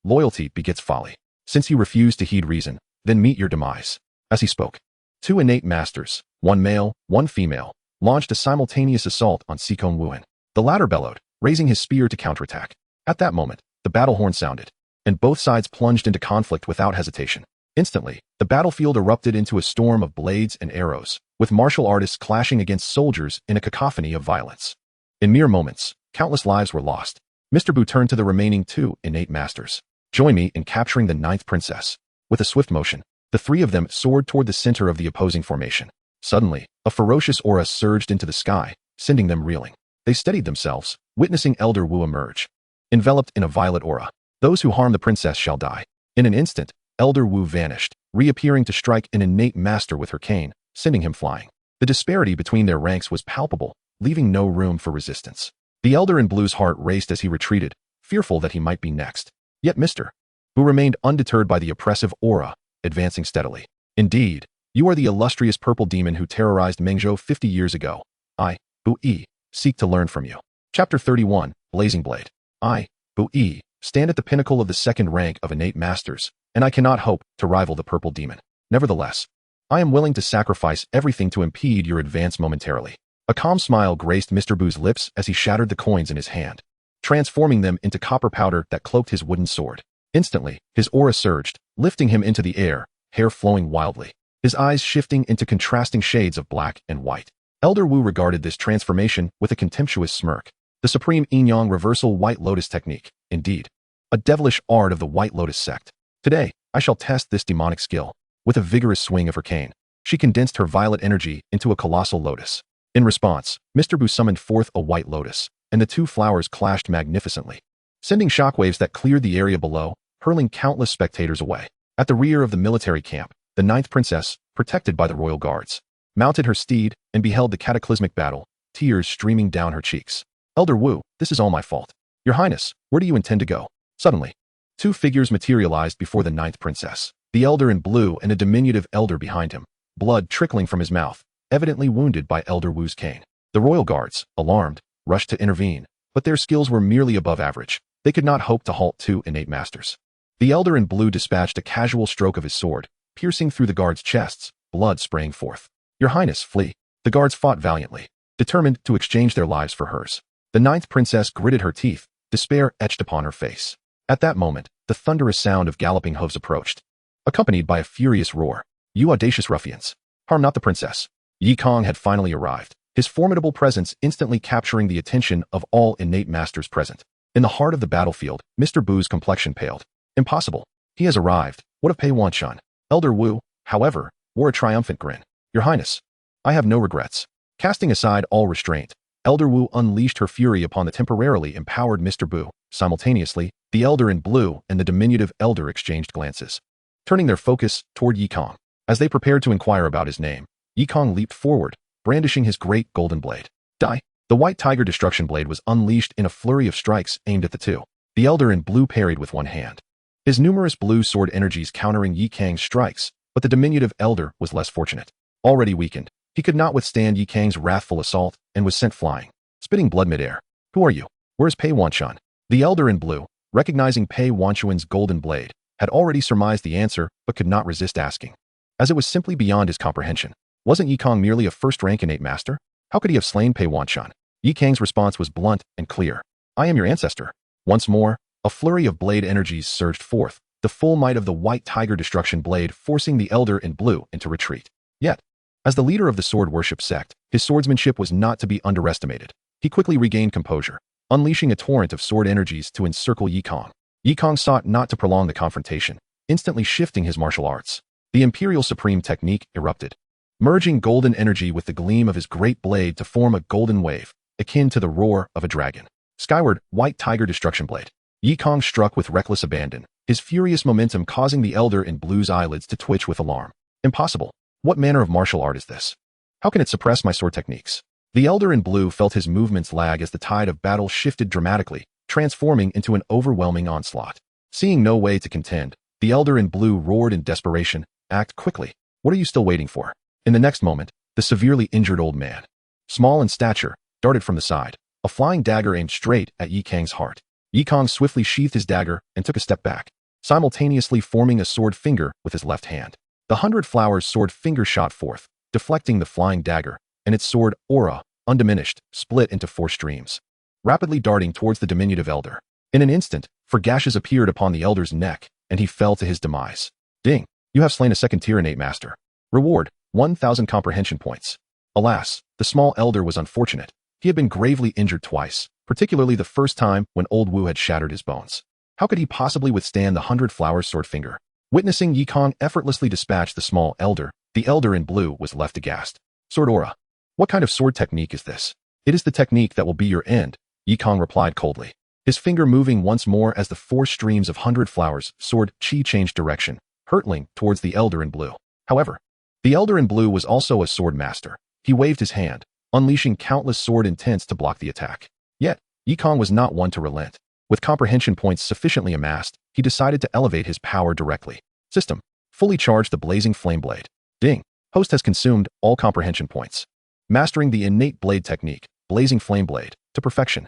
loyalty begets folly. Since you refuse to heed reason, then meet your demise. As he spoke, 2 innate masters, 1 male, 1 female, launched a simultaneous assault on Sikong Wuhan. The latter bellowed, raising his spear to counterattack. At that moment, the battle horn sounded, and both sides plunged into conflict without hesitation. Instantly, the battlefield erupted into a storm of blades and arrows, with martial artists clashing against soldiers in a cacophony of violence. In mere moments, countless lives were lost. Mr. Bu turned to the remaining 2 innate masters. Join me in capturing the ninth princess. With a swift motion, the three of them soared toward the center of the opposing formation. Suddenly, a ferocious aura surged into the sky, sending them reeling. They steadied themselves, witnessing Elder Wu emerge. Enveloped in a violet aura, those who harm the princess shall die. In an instant, Elder Wu vanished, reappearing to strike an innate master with her cane, sending him flying. The disparity between their ranks was palpable, leaving no room for resistance. The Elder in Blue's heart raced as he retreated, fearful that he might be next. Yet Mr. Wu remained undeterred by the oppressive aura, advancing steadily. Indeed, you are the illustrious purple demon who terrorized Mengzhou 50 years ago. I, Bu Yi, seek to learn from you. Chapter 31, Blazing Blade. I, Bu Yi, stand at the pinnacle of the second rank of innate masters, and I cannot hope to rival the purple demon. Nevertheless, I am willing to sacrifice everything to impede your advance momentarily. A calm smile graced Mr. Bu's lips as he shattered the coins in his hand, transforming them into copper powder that cloaked his wooden sword. Instantly, his aura surged, lifting him into the air, hair flowing wildly, his eyes shifting into contrasting shades of black and white. Elder Wu regarded this transformation with a contemptuous smirk. The supreme yin-yang reversal white lotus technique, indeed. A devilish art of the white lotus sect. Today, I shall test this demonic skill. With a vigorous swing of her cane, she condensed her violet energy into a colossal lotus. In response, Mr. Bu summoned forth a white lotus, and the two flowers clashed magnificently, sending shockwaves that cleared the area below, hurling countless spectators away. At the rear of the military camp, the ninth princess, protected by the royal guards, mounted her steed and beheld the cataclysmic battle, tears streaming down her cheeks. Elder Wu, this is all my fault. Your Highness, where do you intend to go? Suddenly, two figures materialized before the ninth princess, the Elder in Blue and a diminutive elder behind him, blood trickling from his mouth, evidently wounded by Elder Wu's cane. The royal guards, alarmed, rushed to intervene, but their skills were merely above average. They could not hope to halt two innate masters. The Elder in Blue dispatched a casual stroke of his sword, piercing through the guards' chests, blood spraying forth. Your Highness, flee. The guards fought valiantly, determined to exchange their lives for hers. The ninth princess gritted her teeth, despair etched upon her face. At that moment, the thunderous sound of galloping hooves approached, accompanied by a furious roar. You audacious ruffians! Harm not the princess. Yi Kang had finally arrived, his formidable presence instantly capturing the attention of all innate masters present. In the heart of the battlefield, Mr. Bu's complexion paled. Impossible. He has arrived. What of Pei Wanshan? Elder Wu, however, wore a triumphant grin. Your Highness, I have no regrets. Casting aside all restraint, Elder Wu unleashed her fury upon the temporarily empowered Mr. Bu. Simultaneously, the Elder in Blue and the diminutive elder exchanged glances, turning their focus toward Yi Kang. As they prepared to inquire about his name, Yi Kang leaped forward, brandishing his great golden blade. Die! The white tiger destruction blade was unleashed in a flurry of strikes aimed at the two. The Elder in Blue parried with one hand, his numerous blue sword energies countering Yi Kang's strikes, but the diminutive elder was less fortunate. Already weakened, he could not withstand Yi Kang's wrathful assault and was sent flying, spitting blood midair. Who are you? Where's Pei Wanshan? The Elder in Blue, recognizing Pei Wanshuan's golden blade, had already surmised the answer but could not resist asking, as it was simply beyond his comprehension. Wasn't Yi Kang merely a first-rank innate master? How could he have slain Pei Wanshan? Yi Kang's response was blunt and clear. I am your ancestor. Once more, a flurry of blade energies surged forth, the full might of the white tiger destruction blade forcing the Elder in Blue into retreat. Yet, as the leader of the sword worship sect, his swordsmanship was not to be underestimated. He quickly regained composure, unleashing a torrent of sword energies to encircle Yi Kang. Yi Kang sought not to prolong the confrontation, instantly shifting his martial arts. The Imperial Supreme technique erupted, merging golden energy with the gleam of his great blade to form a golden wave, akin to the roar of a dragon. Skyward, white tiger destruction blade. Yi Kang struck with reckless abandon, his furious momentum causing the Elder in Blue's eyelids to twitch with alarm. Impossible. What manner of martial art is this? How can it suppress my sword techniques? The Elder in Blue felt his movements lag as the tide of battle shifted dramatically, transforming into an overwhelming onslaught. Seeing no way to contend, the Elder in Blue roared in desperation, act quickly. What are you still waiting for? In the next moment, the severely injured old man, small in stature, darted from the side, a flying dagger aimed straight at Yi Kang's heart. Yi Kang swiftly sheathed his dagger and took a step back, simultaneously forming a sword finger with his left hand. The 100 Flowers sword finger shot forth, deflecting the flying dagger, and its sword aura, undiminished, split into 4 streams, rapidly darting towards the diminutive elder. In an instant, 4 gashes appeared upon the elder's neck, and he fell to his demise. Ding! You have slain a second-tier innate master. Reward, 1,000 comprehension points. Alas, the small elder was unfortunate. He had been gravely injured twice, particularly the first time when old Wu had shattered his bones. How could he possibly withstand the 100-flower sword finger? Witnessing Yi Kang effortlessly dispatch the small elder, the elder in blue was left aghast. Sword aura. What kind of sword technique is this? It is the technique that will be your end, Yi Kang replied coldly, his finger moving once more as the 4 streams of 100 flowers sword chi changed direction, hurtling towards the elder in blue. However, the elder in blue was also a sword master. He waved his hand, unleashing countless sword intents to block the attack. Yet, Yi Kang was not one to relent. With comprehension points sufficiently amassed, he decided to elevate his power directly. System. Fully charge the blazing flame blade. Ding. Host has consumed all comprehension points. Mastering the innate blade technique, blazing flame blade, to perfection.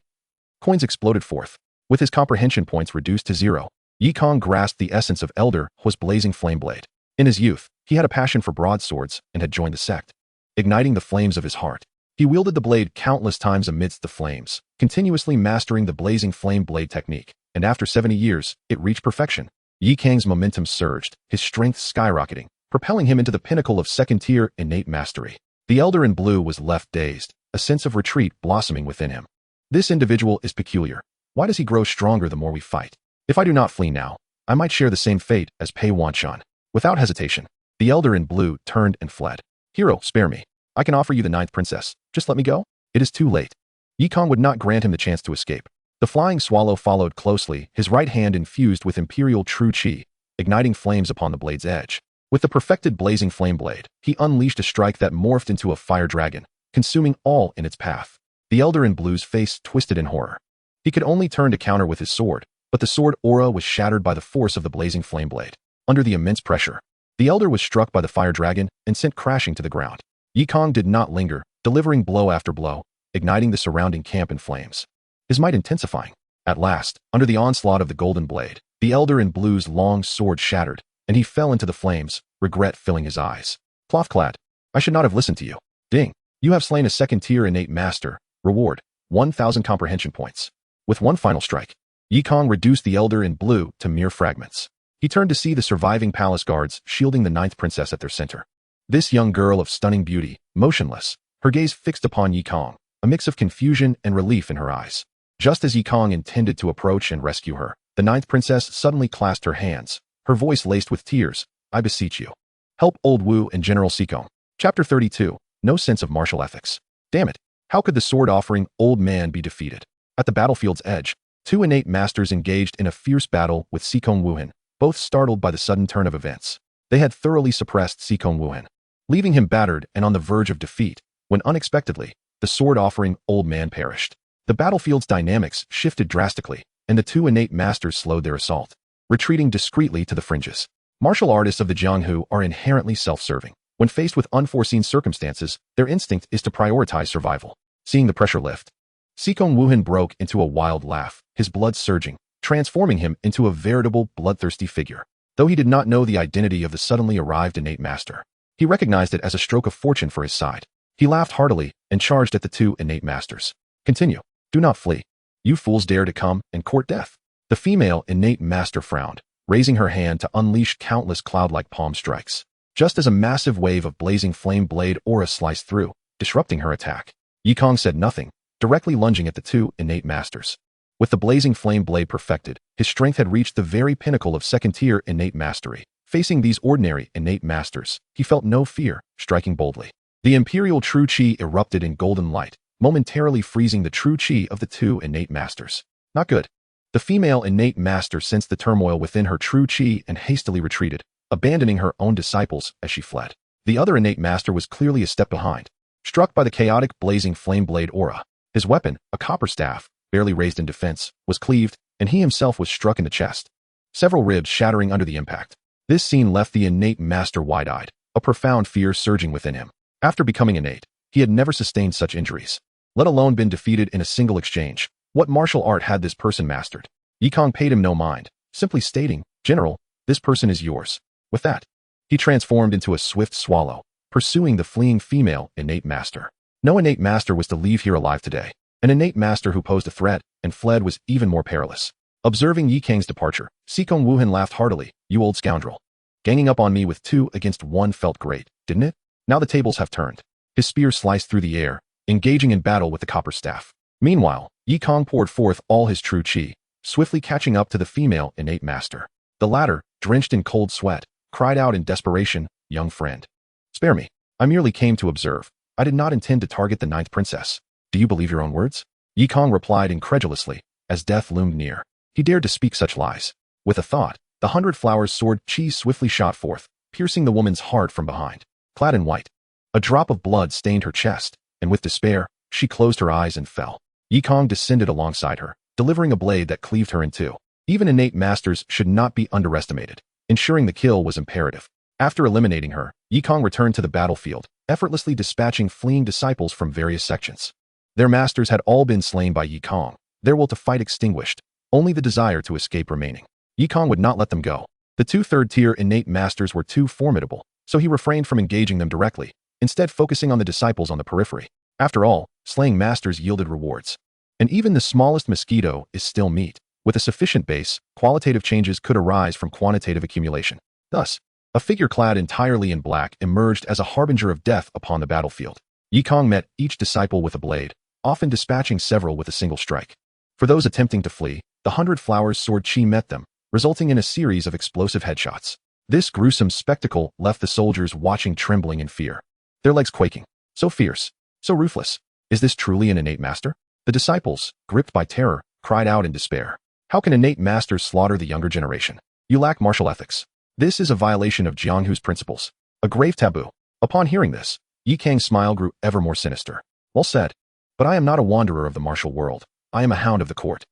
Coins exploded forth. With his comprehension points reduced to 0, Yi Kang grasped the essence of Elder Hu's blazing flame blade. In his youth, he had a passion for broadswords and had joined the sect. Igniting the flames of his heart, he wielded the blade countless times amidst the flames, continuously mastering the blazing flame blade technique, and after 70 years, it reached perfection. Yi Kang's momentum surged, his strength skyrocketing, propelling him into the pinnacle of second-tier innate mastery. The elder in blue was left dazed, a sense of retreat blossoming within him. This individual is peculiar. Why does he grow stronger the more we fight? If I do not flee now, I might share the same fate as Pei Wanshan. Without hesitation, the elder in blue turned and fled. Hero, spare me. I can offer you the 9th princess. Just let me go. It is too late. Yi Kang would not grant him the chance to escape. The flying swallow followed closely, his right hand infused with imperial true chi, igniting flames upon the blade's edge. With the perfected blazing flame blade, he unleashed a strike that morphed into a fire dragon, consuming all in its path. The elder in blue's face twisted in horror. He could only turn to counter with his sword, but the sword aura was shattered by the force of the blazing flame blade. Under the immense pressure, the elder was struck by the fire dragon and sent crashing to the ground. Yi Kang did not linger, delivering blow after blow, igniting the surrounding camp in flames. His might intensifying. At last, under the onslaught of the golden blade, the elder in blue's long sword shattered, and he fell into the flames, regret filling his eyes. Clothclad. I should not have listened to you. Ding. You have slain a second-tier innate master. Reward. 1,000 comprehension points. With one final strike, Yi Kang reduced the elder in blue to mere fragments. He turned to see the surviving palace guards shielding the 9th princess at their center. This young girl of stunning beauty, motionless, her gaze fixed upon Yi Kang, a mix of confusion and relief in her eyes. Just as Yi Kang intended to approach and rescue her, the 9th princess suddenly clasped her hands, her voice laced with tears. I beseech you. Help Old Wu and General Sikong. Chapter 32. No sense of martial ethics. Damn it. How could the sword-offering old man be defeated? At the battlefield's edge, 2 innate masters engaged in a fierce battle with Sikong Wuhan, both startled by the sudden turn of events. They had thoroughly suppressed Sikong Wuhan, leaving him battered and on the verge of defeat, when unexpectedly, the sword-offering old man perished. The battlefield's dynamics shifted drastically, and the 2 innate masters slowed their assault, retreating discreetly to the fringes. Martial artists of the Jianghu are inherently self-serving. When faced with unforeseen circumstances, their instinct is to prioritize survival. Seeing the pressure lift, Sikong Wuhan broke into a wild laugh, his blood surging, transforming him into a veritable bloodthirsty figure. Though he did not know the identity of the suddenly arrived innate master, he recognized it as a stroke of fortune for his side. He laughed heartily and charged at the 2 innate masters. Continue. Do not flee. You fools dare to come and court death. The female innate master frowned, raising her hand to unleash countless cloud-like palm strikes. Just as a massive wave of blazing flame blade aura sliced through, disrupting her attack, Yi Kang said nothing, directly lunging at the 2 innate masters. With the blazing flame blade perfected, his strength had reached the very pinnacle of second-tier innate mastery. Facing these ordinary innate masters, he felt no fear, striking boldly. The imperial true chi erupted in golden light, momentarily freezing the true chi of the 2 innate masters. Not good. The female innate master sensed the turmoil within her true chi and hastily retreated, abandoning her own disciples as she fled. The other innate master was clearly a step behind, struck by the chaotic blazing flame blade aura. His weapon, a copper staff, barely raised in defense, was cleaved, and he himself was struck in the chest, several ribs shattering under the impact. This scene left the innate master wide-eyed, a profound fear surging within him. After becoming innate, he had never sustained such injuries, let alone been defeated in a single exchange. What martial art had this person mastered? Yi Kang paid him no mind, simply stating, General, this person is yours. With that, he transformed into a swift swallow, pursuing the fleeing female innate master. No innate master was to leave here alive today. An innate master who posed a threat and fled was even more perilous. Observing Yi Kang's departure, Sikong Wuhan laughed heartily. You old scoundrel. Ganging up on me with 2 against 1 felt great, didn't it? Now the tables have turned. His spear sliced through the air, engaging in battle with the copper staff. Meanwhile, Yi Kang poured forth all his true chi, swiftly catching up to the female innate master. The latter, drenched in cold sweat, cried out in desperation, "Young friend, spare me. I merely came to observe. I did not intend to target the ninth princess." "Do you believe your own words?" Kang replied incredulously, as death loomed near. He dared to speak such lies. With a thought, the 100 Flowers sword chi swiftly shot forth, piercing the woman's heart from behind. Clad in white, a drop of blood stained her chest, and with despair, she closed her eyes and fell. Kang descended alongside her, delivering a blade that cleaved her in two. Even innate masters should not be underestimated. Ensuring the kill was imperative. After eliminating her, Kang returned to the battlefield, effortlessly dispatching fleeing disciples from various sections. Their masters had all been slain by Kang, their will to fight extinguished, only the desire to escape remaining. Kang would not let them go. The two third-tier innate masters were too formidable, so he refrained from engaging them directly, instead focusing on the disciples on the periphery. After all, slaying masters yielded rewards. And even the smallest mosquito is still meat. With a sufficient base, qualitative changes could arise from quantitative accumulation. Thus, a figure clad entirely in black emerged as a harbinger of death upon the battlefield. Kang met each disciple with a blade, often dispatching several with a single strike. For those attempting to flee, the 100 Flowers sword chi met them, resulting in a series of explosive headshots. This gruesome spectacle left the soldiers watching trembling in fear, their legs quaking. So fierce, so ruthless. Is this truly an innate master? The disciples, gripped by terror, cried out in despair. How can innate masters slaughter the younger generation? You lack martial ethics. This is a violation of Jianghu's principles, a grave taboo. Upon hearing this, Kang's smile grew ever more sinister. Well said. But I am not a wanderer of the martial world. I am a hound of the court.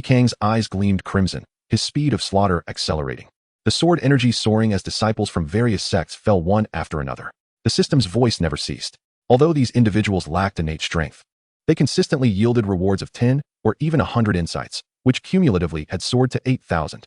Kang's eyes gleamed crimson, his speed of slaughter accelerating. The sword energy soaring as disciples from various sects fell one after another. The system's voice never ceased. Although these individuals lacked innate strength, they consistently yielded rewards of 10 or even 100 insights, which cumulatively had soared to 8,000.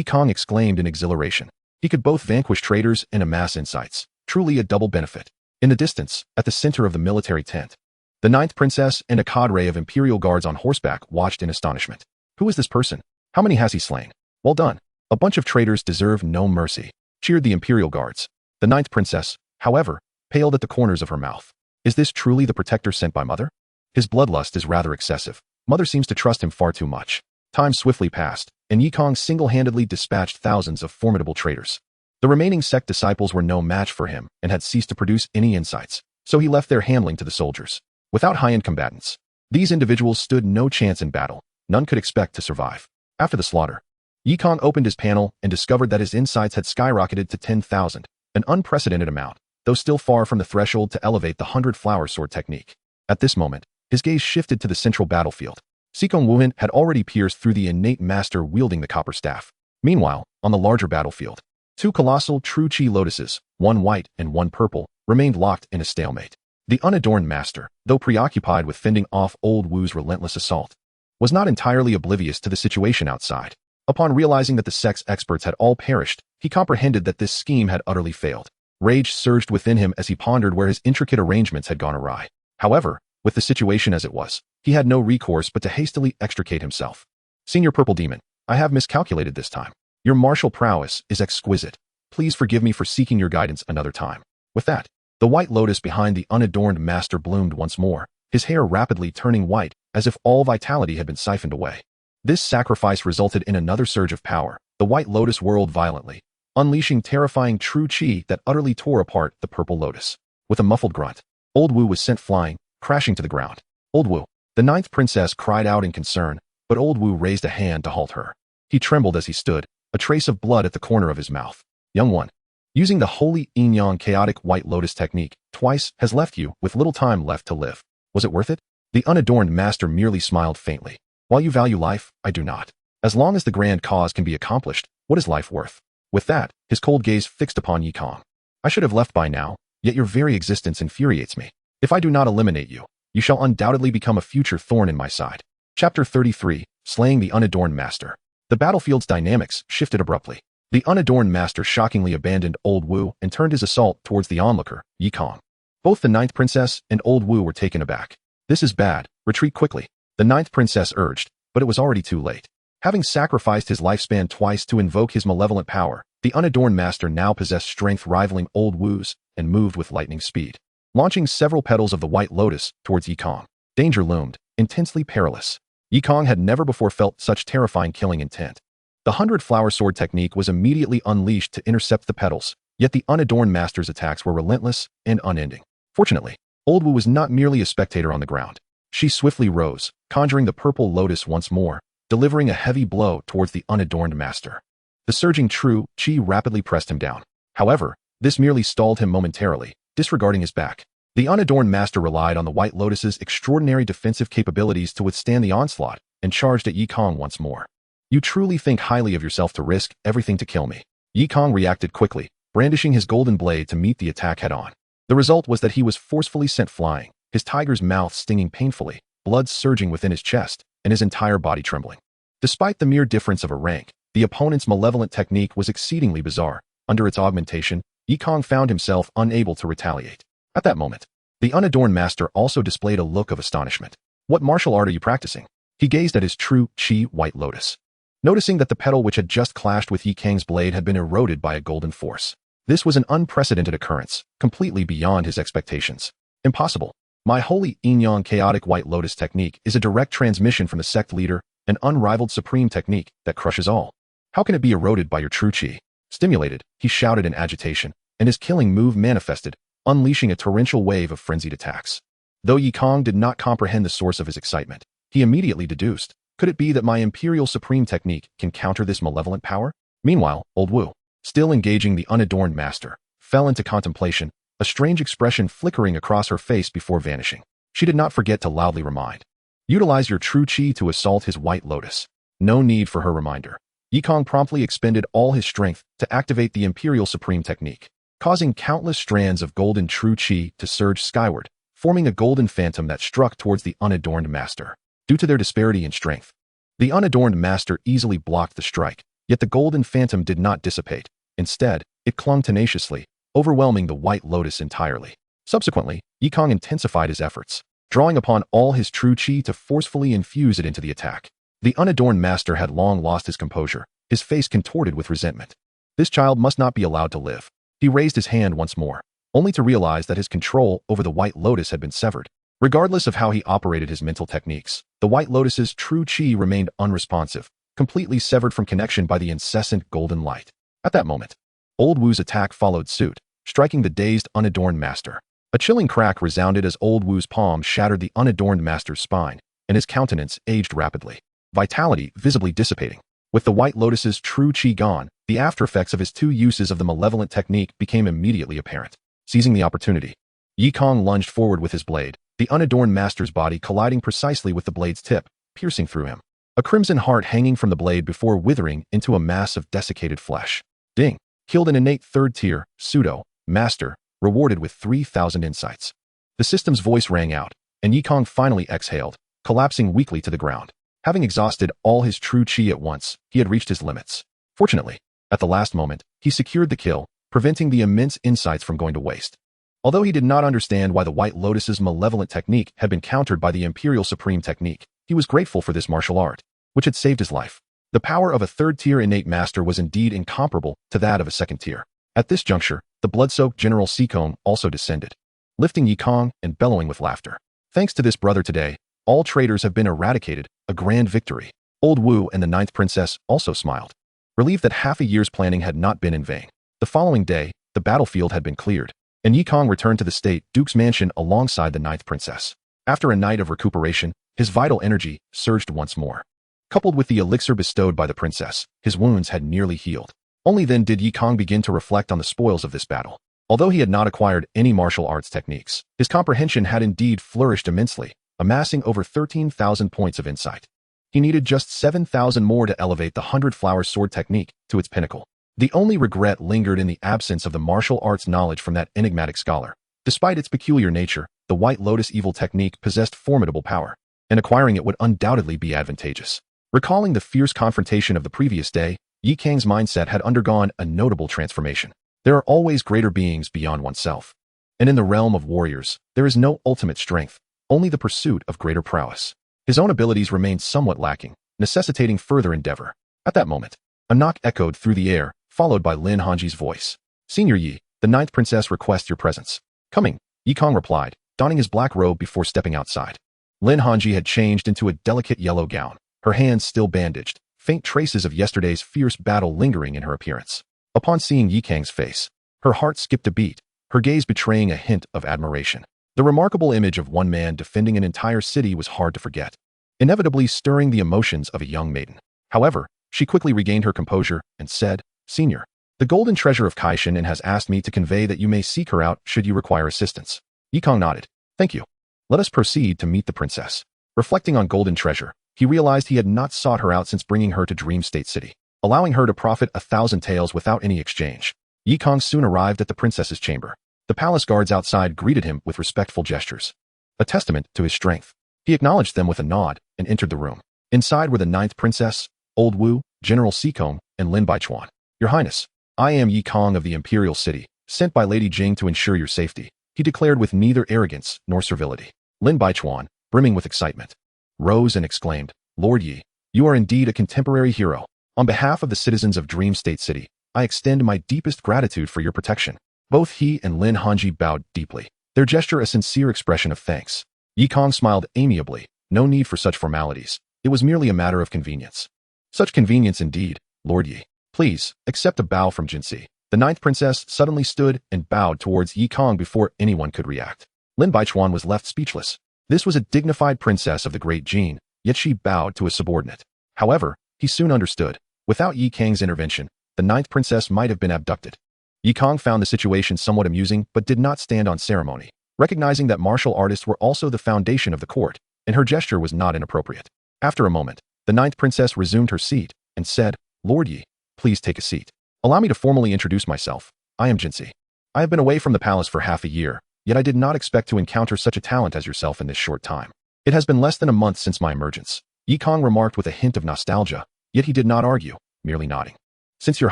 Kang exclaimed in exhilaration. He could both vanquish traitors and amass insights. Truly a double benefit. In the distance, at the center of the military tent, the ninth princess and a cadre of imperial guards on horseback watched in astonishment. Who is this person? How many has he slain? Well done. A bunch of traitors deserve no mercy, cheered the imperial guards. The ninth princess, however, paled at the corners of her mouth. Is this truly the protector sent by Mother? His bloodlust is rather excessive. Mother seems to trust him far too much. Time swiftly passed, and Kang single-handedly dispatched thousands of formidable traitors. The remaining sect disciples were no match for him and had ceased to produce any insights, so he left their handling to the soldiers. Without high-end combatants, these individuals stood no chance in battle. None could expect to survive. After the slaughter, Kang opened his panel and discovered that his insights had skyrocketed to 10,000, an unprecedented amount, though still far from the threshold to elevate the 100 Flower sword technique. At this moment, his gaze shifted to the central battlefield. Sikong Wuhan had already pierced through the innate master wielding the copper staff. Meanwhile, on the larger battlefield, two colossal true chi lotuses, one white and one purple, remained locked in a stalemate. The unadorned master, though preoccupied with fending off Old Wu's relentless assault, was not entirely oblivious to the situation outside. Upon realizing that the sect's experts had all perished, he comprehended that this scheme had utterly failed. Rage surged within him as he pondered where his intricate arrangements had gone awry. However, with the situation as it was, he had no recourse but to hastily extricate himself. Senior Purple Demon, I have miscalculated this time. Your martial prowess is exquisite. Please forgive me for seeking your guidance another time. With that, the white lotus behind the unadorned master bloomed once more, his hair rapidly turning white, as if all vitality had been siphoned away. This sacrifice resulted in another surge of power. The white lotus whirled violently, unleashing terrifying true chi that utterly tore apart the purple lotus. With a muffled grunt, Old Wu was sent flying, crashing to the ground. Old Wu. The ninth princess cried out in concern, but Old Wu raised a hand to halt her. He trembled as he stood, a trace of blood at the corner of his mouth. Young one, using the holy yin-yang chaotic white lotus technique twice has left you with little time left to live. Was it worth it? The unadorned master merely smiled faintly. While you value life, I do not. As long as the grand cause can be accomplished, what is life worth? With that, his cold gaze fixed upon Kang. I should have left by now, yet your very existence infuriates me. If I do not eliminate you, you shall undoubtedly become a future thorn in my side. Chapter 33, Slaying the Unadorned Master. The battlefield's dynamics shifted abruptly. The unadorned master shockingly abandoned Old Wu and turned his assault towards the onlooker, Kang. Both the ninth princess and Old Wu were taken aback. This is bad, retreat quickly. The ninth princess urged, but it was already too late. Having sacrificed his lifespan twice to invoke his malevolent power, the unadorned master now possessed strength rivaling Old Wu's and moved with lightning speed, launching several petals of the white lotus towards Kang. Danger loomed, intensely perilous. Yi Kang had never before felt such terrifying killing intent. The 100-flower sword technique was immediately unleashed to intercept the petals, yet the unadorned master's attacks were relentless and unending. Fortunately, Old Wu was not merely a spectator on the ground. She swiftly rose, conjuring the purple lotus once more, delivering a heavy blow towards the unadorned master. The surging true chi rapidly pressed him down. However, this merely stalled him momentarily, disregarding his back. The unadorned master relied on the White Lotus's extraordinary defensive capabilities to withstand the onslaught, and charged at Yi Kang once more. You truly think highly of yourself to risk everything to kill me. Yi Kang reacted quickly, brandishing his golden blade to meet the attack head-on. The result was that he was forcefully sent flying, his tiger's mouth stinging painfully, blood surging within his chest, and his entire body trembling. Despite the mere difference of a rank, the opponent's malevolent technique was exceedingly bizarre. Under its augmentation, Yi Kang found himself unable to retaliate. At that moment, the unadorned master also displayed a look of astonishment. What martial art are you practicing? He gazed at his true chi White Lotus, noticing that the petal which had just clashed with Yi Kang's blade had been eroded by a golden force. This was an unprecedented occurrence, completely beyond his expectations. Impossible. My holy Yin-Yang chaotic White Lotus technique is a direct transmission from the sect leader, an unrivaled supreme technique that crushes all. How can it be eroded by your true chi? Stimulated, he shouted in agitation, and his killing move manifested, unleashing a torrential wave of frenzied attacks. Though Yi Kang did not comprehend the source of his excitement, he immediately deduced, could it be that my Imperial Supreme technique can counter this malevolent power? Meanwhile, Old Wu, still engaging the unadorned master, fell into contemplation, a strange expression flickering across her face before vanishing. She did not forget to loudly remind. Utilize your true chi to assault his White Lotus. No need for her reminder. Yi Kang promptly expended all his strength to activate the Imperial Supreme technique, causing countless strands of golden true chi to surge skyward, forming a golden phantom that struck towards the unadorned master. Due to their disparity in strength, the unadorned master easily blocked the strike, yet the golden phantom did not dissipate. Instead, it clung tenaciously, overwhelming the White Lotus entirely. Subsequently, Yi Kang intensified his efforts, drawing upon all his true chi to forcefully infuse it into the attack. The unadorned master had long lost his composure, his face contorted with resentment. This child must not be allowed to live. He raised his hand once more, only to realize that his control over the White Lotus had been severed. Regardless of how he operated his mental techniques, the White Lotus's true chi remained unresponsive, completely severed from connection by the incessant golden light. At that moment, Old Wu's attack followed suit, striking the dazed unadorned master. A chilling crack resounded as Old Wu's palm shattered the unadorned master's spine, and his countenance aged rapidly, vitality visibly dissipating. With the White Lotus's true chi gone, the aftereffects of his two uses of the malevolent technique became immediately apparent. Seizing the opportunity, Yi Kang lunged forward with his blade, the unadorned master's body colliding precisely with the blade's tip, piercing through him. A crimson heart hanging from the blade before withering into a mass of desiccated flesh. Ding! Killed an innate third-tier, pseudo-master, rewarded with 3,000 insights. The system's voice rang out, and Yi Kang finally exhaled, collapsing weakly to the ground. Having exhausted all his true chi at once, he had reached his limits. Fortunately, at the last moment, he secured the kill, preventing the immense insights from going to waste. Although he did not understand why the White Lotus's malevolent technique had been countered by the Imperial Supreme technique, he was grateful for this martial art, which had saved his life. The power of a third-tier innate master was indeed incomparable to that of a second-tier. At this juncture, the blood-soaked General Seacombe also descended, lifting Yi Kang and bellowing with laughter. Thanks to this brother today, all traitors have been eradicated, a grand victory. Old Wu and the ninth princess also smiled, relieved that half a year's planning had not been in vain. The following day, the battlefield had been cleared, and Yi Kang returned to the state Duke's mansion alongside the ninth princess. After a night of recuperation, his vital energy surged once more. Coupled with the elixir bestowed by the princess, his wounds had nearly healed. Only then did Yi Kang begin to reflect on the spoils of this battle. Although he had not acquired any martial arts techniques, his comprehension had indeed flourished immensely, amassing over 13,000 points of insight. He needed just 7,000 more to elevate the 100-flower sword technique to its pinnacle. The only regret lingered in the absence of the martial arts knowledge from that enigmatic scholar. Despite its peculiar nature, the White Lotus evil technique possessed formidable power, and acquiring it would undoubtedly be advantageous. Recalling the fierce confrontation of the previous day, Yi Kang's mindset had undergone a notable transformation. There are always greater beings beyond oneself. And in the realm of warriors, there is no ultimate strength, only the pursuit of greater prowess. His own abilities remained somewhat lacking, necessitating further endeavor. At that moment, a knock echoed through the air, followed by Lin Hanji's voice. "Senior Yi, the ninth princess requests your presence." "Coming," Yi Kang replied, donning his black robe before stepping outside. Lin Hanji had changed into a delicate yellow gown, her hands still bandaged, faint traces of yesterday's fierce battle lingering in her appearance. Upon seeing Yi Kang's face, her heart skipped a beat, her gaze betraying a hint of admiration. The remarkable image of one man defending an entire city was hard to forget, inevitably stirring the emotions of a young maiden. However, she quickly regained her composure and said, "Senior, the golden treasure of Kaishin and has asked me to convey that you may seek her out should you require assistance." Yi Kang nodded. "Thank you. Let us proceed to meet the princess." Reflecting on golden treasure, he realized he had not sought her out since bringing her to Dream State City, allowing her to profit 1,000 taels without any exchange. Yi Kang soon arrived at the princess's chamber. The palace guards outside greeted him with respectful gestures, a testament to his strength. He acknowledged them with a nod and entered the room. Inside were the 9th princess, Old Wu, General Sikong, and Lin Baichuan. "Your Highness, I am Yi Kang of the Imperial City, sent by Lady Jing to ensure your safety," he declared with neither arrogance nor servility. Lin Baichuan, brimming with excitement, rose and exclaimed, "Lord Yi, you are indeed a contemporary hero. On behalf of the citizens of Dream State City, I extend my deepest gratitude for your protection." Both he and Lin Hanji bowed deeply, their gesture a sincere expression of thanks. Yi Kang smiled amiably. No need for such formalities. It was merely a matter of convenience. "Such convenience indeed, Lord Yi. Please, accept a bow from Jinxi." The 9th princess suddenly stood and bowed towards Yi Kang before anyone could react. Lin Baichuan was left speechless. This was a dignified princess of the Great Jin, yet she bowed to a subordinate. However, he soon understood. Without Yi Kang's intervention, the 9th princess might have been abducted. Yi Kang found the situation somewhat amusing but did not stand on ceremony, recognizing that martial artists were also the foundation of the court, and her gesture was not inappropriate. After a moment, the 9th princess resumed her seat and said, "Lord Yi, please take a seat. Allow me to formally introduce myself. I am Jinxi. I have been away from the palace for half a year, yet I did not expect to encounter such a talent as yourself in this short time. It has been less than a month since my emergence." Yi Kang remarked with a hint of nostalgia, yet he did not argue, merely nodding. "Since your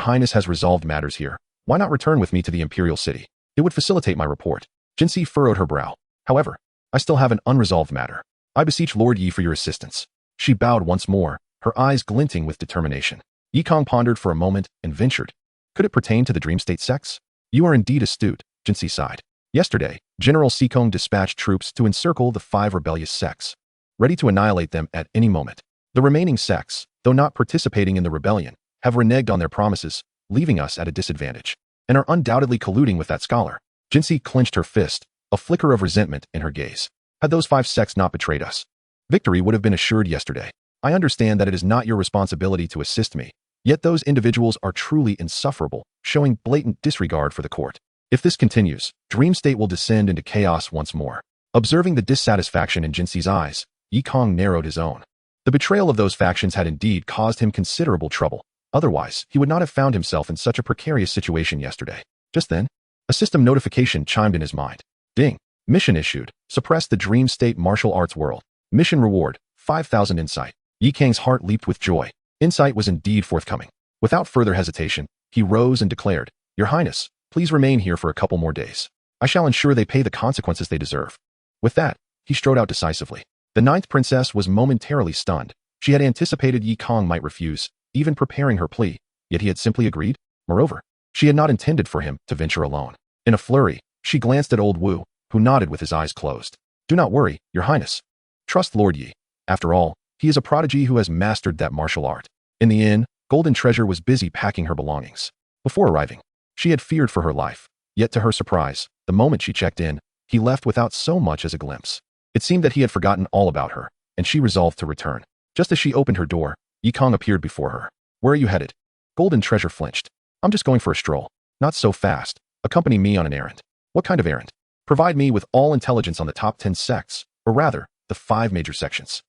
Highness has resolved matters here, why not return with me to the Imperial City? It would facilitate my report." Jinxi furrowed her brow. "However, I still have an unresolved matter. I beseech Lord Yi for your assistance." She bowed once more, her eyes glinting with determination. Yi Kang pondered for a moment and ventured, "Could it pertain to the Dream State sects?" "You are indeed astute," Jinxi sighed. "Yesterday, General Sikong dispatched troops to encircle the 5 rebellious sects, ready to annihilate them at any moment. The remaining sects, though not participating in the rebellion, have reneged on their promises, leaving us at a disadvantage, and are undoubtedly colluding with that scholar." Jinxi clenched her fist, a flicker of resentment in her gaze. "Had those 5 sects not betrayed us, victory would have been assured yesterday. I understand that it is not your responsibility to assist me, yet those individuals are truly insufferable, showing blatant disregard for the court. If this continues, Dream State will descend into chaos once more." Observing the dissatisfaction in Jinxi's eyes, Yi Kang narrowed his own. The betrayal of those factions had indeed caused him considerable trouble. Otherwise, he would not have found himself in such a precarious situation yesterday. Just then, a system notification chimed in his mind. Ding. Mission issued. Suppress the Dream State martial arts world. Mission reward, 5,000 insight. Yi Kang's heart leaped with joy. Insight was indeed forthcoming. Without further hesitation, he rose and declared, "Your Highness, please remain here for a couple more days. I shall ensure they pay the consequences they deserve." With that, he strode out decisively. The 9th princess was momentarily stunned. She had anticipated Yi Kang might refuse, even preparing her plea, yet he had simply agreed. Moreover, she had not intended for him to venture alone. In a flurry, she glanced at Old Wu, who nodded with his eyes closed. "Do not worry, Your Highness. Trust Lord Yi. After all, he is a prodigy who has mastered that martial art." In the inn, Golden Treasure was busy packing her belongings. Before arriving, she had feared for her life, yet to her surprise, the moment she checked in, he left without so much as a glimpse. It seemed that he had forgotten all about her, and she resolved to return. Just as she opened her door, Yi Kang appeared before her. "Where are you headed?" Golden Treasure flinched. "I'm just going for a stroll." "Not so fast. Accompany me on an errand." "What kind of errand?" "Provide me with all intelligence on the top 10 sects, or rather, the 5 major sections."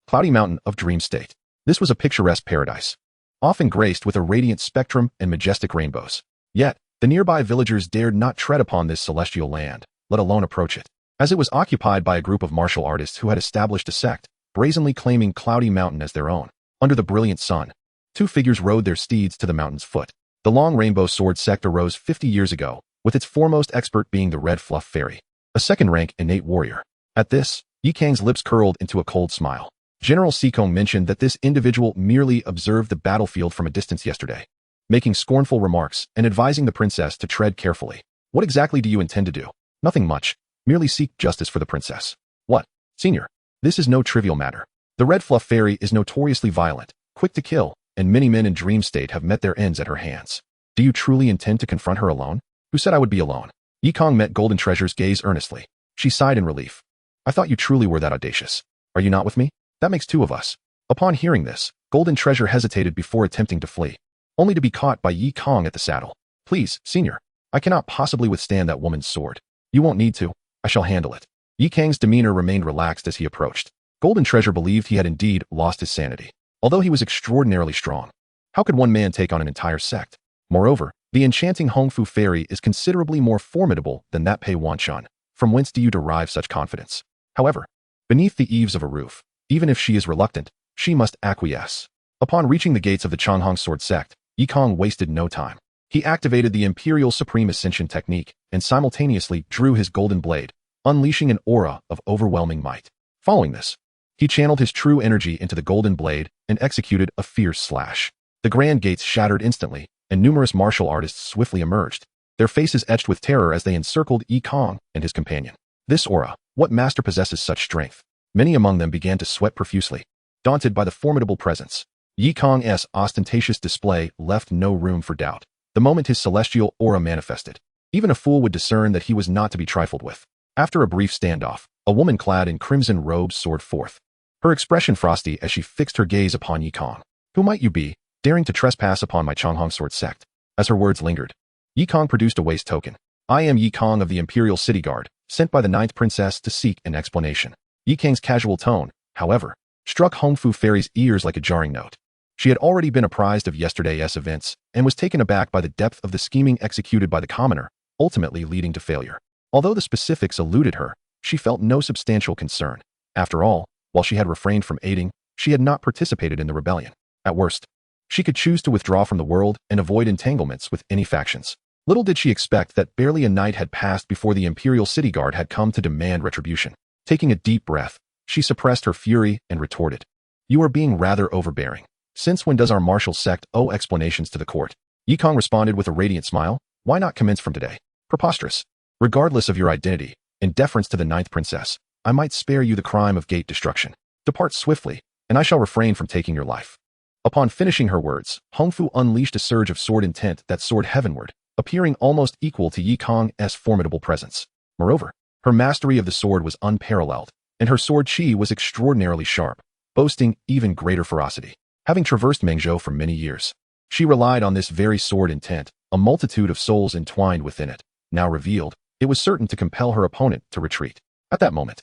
Cloudy Mountain of Dream State. This was a picturesque paradise, often graced with a radiant spectrum and majestic rainbows. Yet, the nearby villagers dared not tread upon this celestial land, let alone approach it, as it was occupied by a group of martial artists who had established a sect, brazenly claiming Cloudy Mountain as their own. Under the brilliant sun, 2 figures rode their steeds to the mountain's foot. The Long Rainbow Sword sect arose 50 years ago, with its foremost expert being the Red Fluff Fairy, a second-rank innate warrior. At this, Yi Kang's lips curled into a cold smile. General Sikong mentioned that this individual merely observed the battlefield from a distance yesterday, making scornful remarks and advising the princess to tread carefully. "What exactly do you intend to do?" "Nothing much. Merely seek justice for the princess." "What? Senior, This is no trivial matter. The Red Fluff Fairy is notoriously violent, quick to kill, and many men in Dream State have met their ends at her hands. Do you truly intend to confront her alone? Who said I would be alone? Kang met Golden Treasure's gaze earnestly. She sighed in relief. I thought you truly were that audacious. Are you not with me? That makes two of us. Upon hearing this, Golden Treasure hesitated before attempting to flee, only to be caught by Kang at the saddle. Please, Senior. I cannot possibly withstand that woman's sword. You won't need to. I shall handle it. Kang's demeanor remained relaxed as he approached. Golden Treasure believed he had indeed lost his sanity, although he was extraordinarily strong. How could one man take on an entire sect? Moreover, the enchanting Hongfu Fairy is considerably more formidable than that Pei Wanshan. From whence do you derive such confidence? However, beneath the eaves of a roof, even if she is reluctant, she must acquiesce. Upon reaching the gates of the Changhong Sword Sect, Kang wasted no time. He activated the Imperial Supreme Ascension technique and simultaneously drew his golden blade, unleashing an aura of overwhelming might. Following this, he channeled his true energy into the golden blade and executed a fierce slash. The grand gates shattered instantly, and numerous martial artists swiftly emerged, their faces etched with terror as they encircled Kang and his companion. This aura, what master possesses such strength? Many among them began to sweat profusely, daunted by the formidable presence. Kang's ostentatious display left no room for doubt. The moment his celestial aura manifested, even a fool would discern that he was not to be trifled with. After a brief standoff, a woman clad in crimson robes soared forth, her expression frosty as she fixed her gaze upon Kang. Who might you be, daring to trespass upon my Changhong Sword Sect? As her words lingered, Kang produced a waist token. I am Kang of the Imperial City Guard, sent by the Ninth Princess to seek an explanation. Kang's casual tone, however, struck Hongfu Fairy's ears like a jarring note. She had already been apprised of yesterday's events and was taken aback by the depth of the scheming executed by the commoner, ultimately leading to failure. Although the specifics eluded her, she felt no substantial concern. After all, while she had refrained from aiding, she had not participated in the rebellion. At worst, she could choose to withdraw from the world and avoid entanglements with any factions. Little did she expect that barely a night had passed before the Imperial City Guard had come to demand retribution. Taking a deep breath, she suppressed her fury and retorted. You are being rather overbearing. Since when does our martial sect owe explanations to the court? Kang responded with a radiant smile. Why not commence from today? Preposterous. Regardless of your identity, in deference to the Ninth Princess, I might spare you the crime of gate destruction. Depart swiftly, and I shall refrain from taking your life. Upon finishing her words, Hongfu unleashed a surge of sword intent that soared heavenward, appearing almost equal to Kang's formidable presence. Moreover, her mastery of the sword was unparalleled, and her sword chi was extraordinarily sharp, boasting even greater ferocity. Having traversed Mengzhou for many years, she relied on this very sword intent, a multitude of souls entwined within it. Now revealed, it was certain to compel her opponent to retreat. At that moment,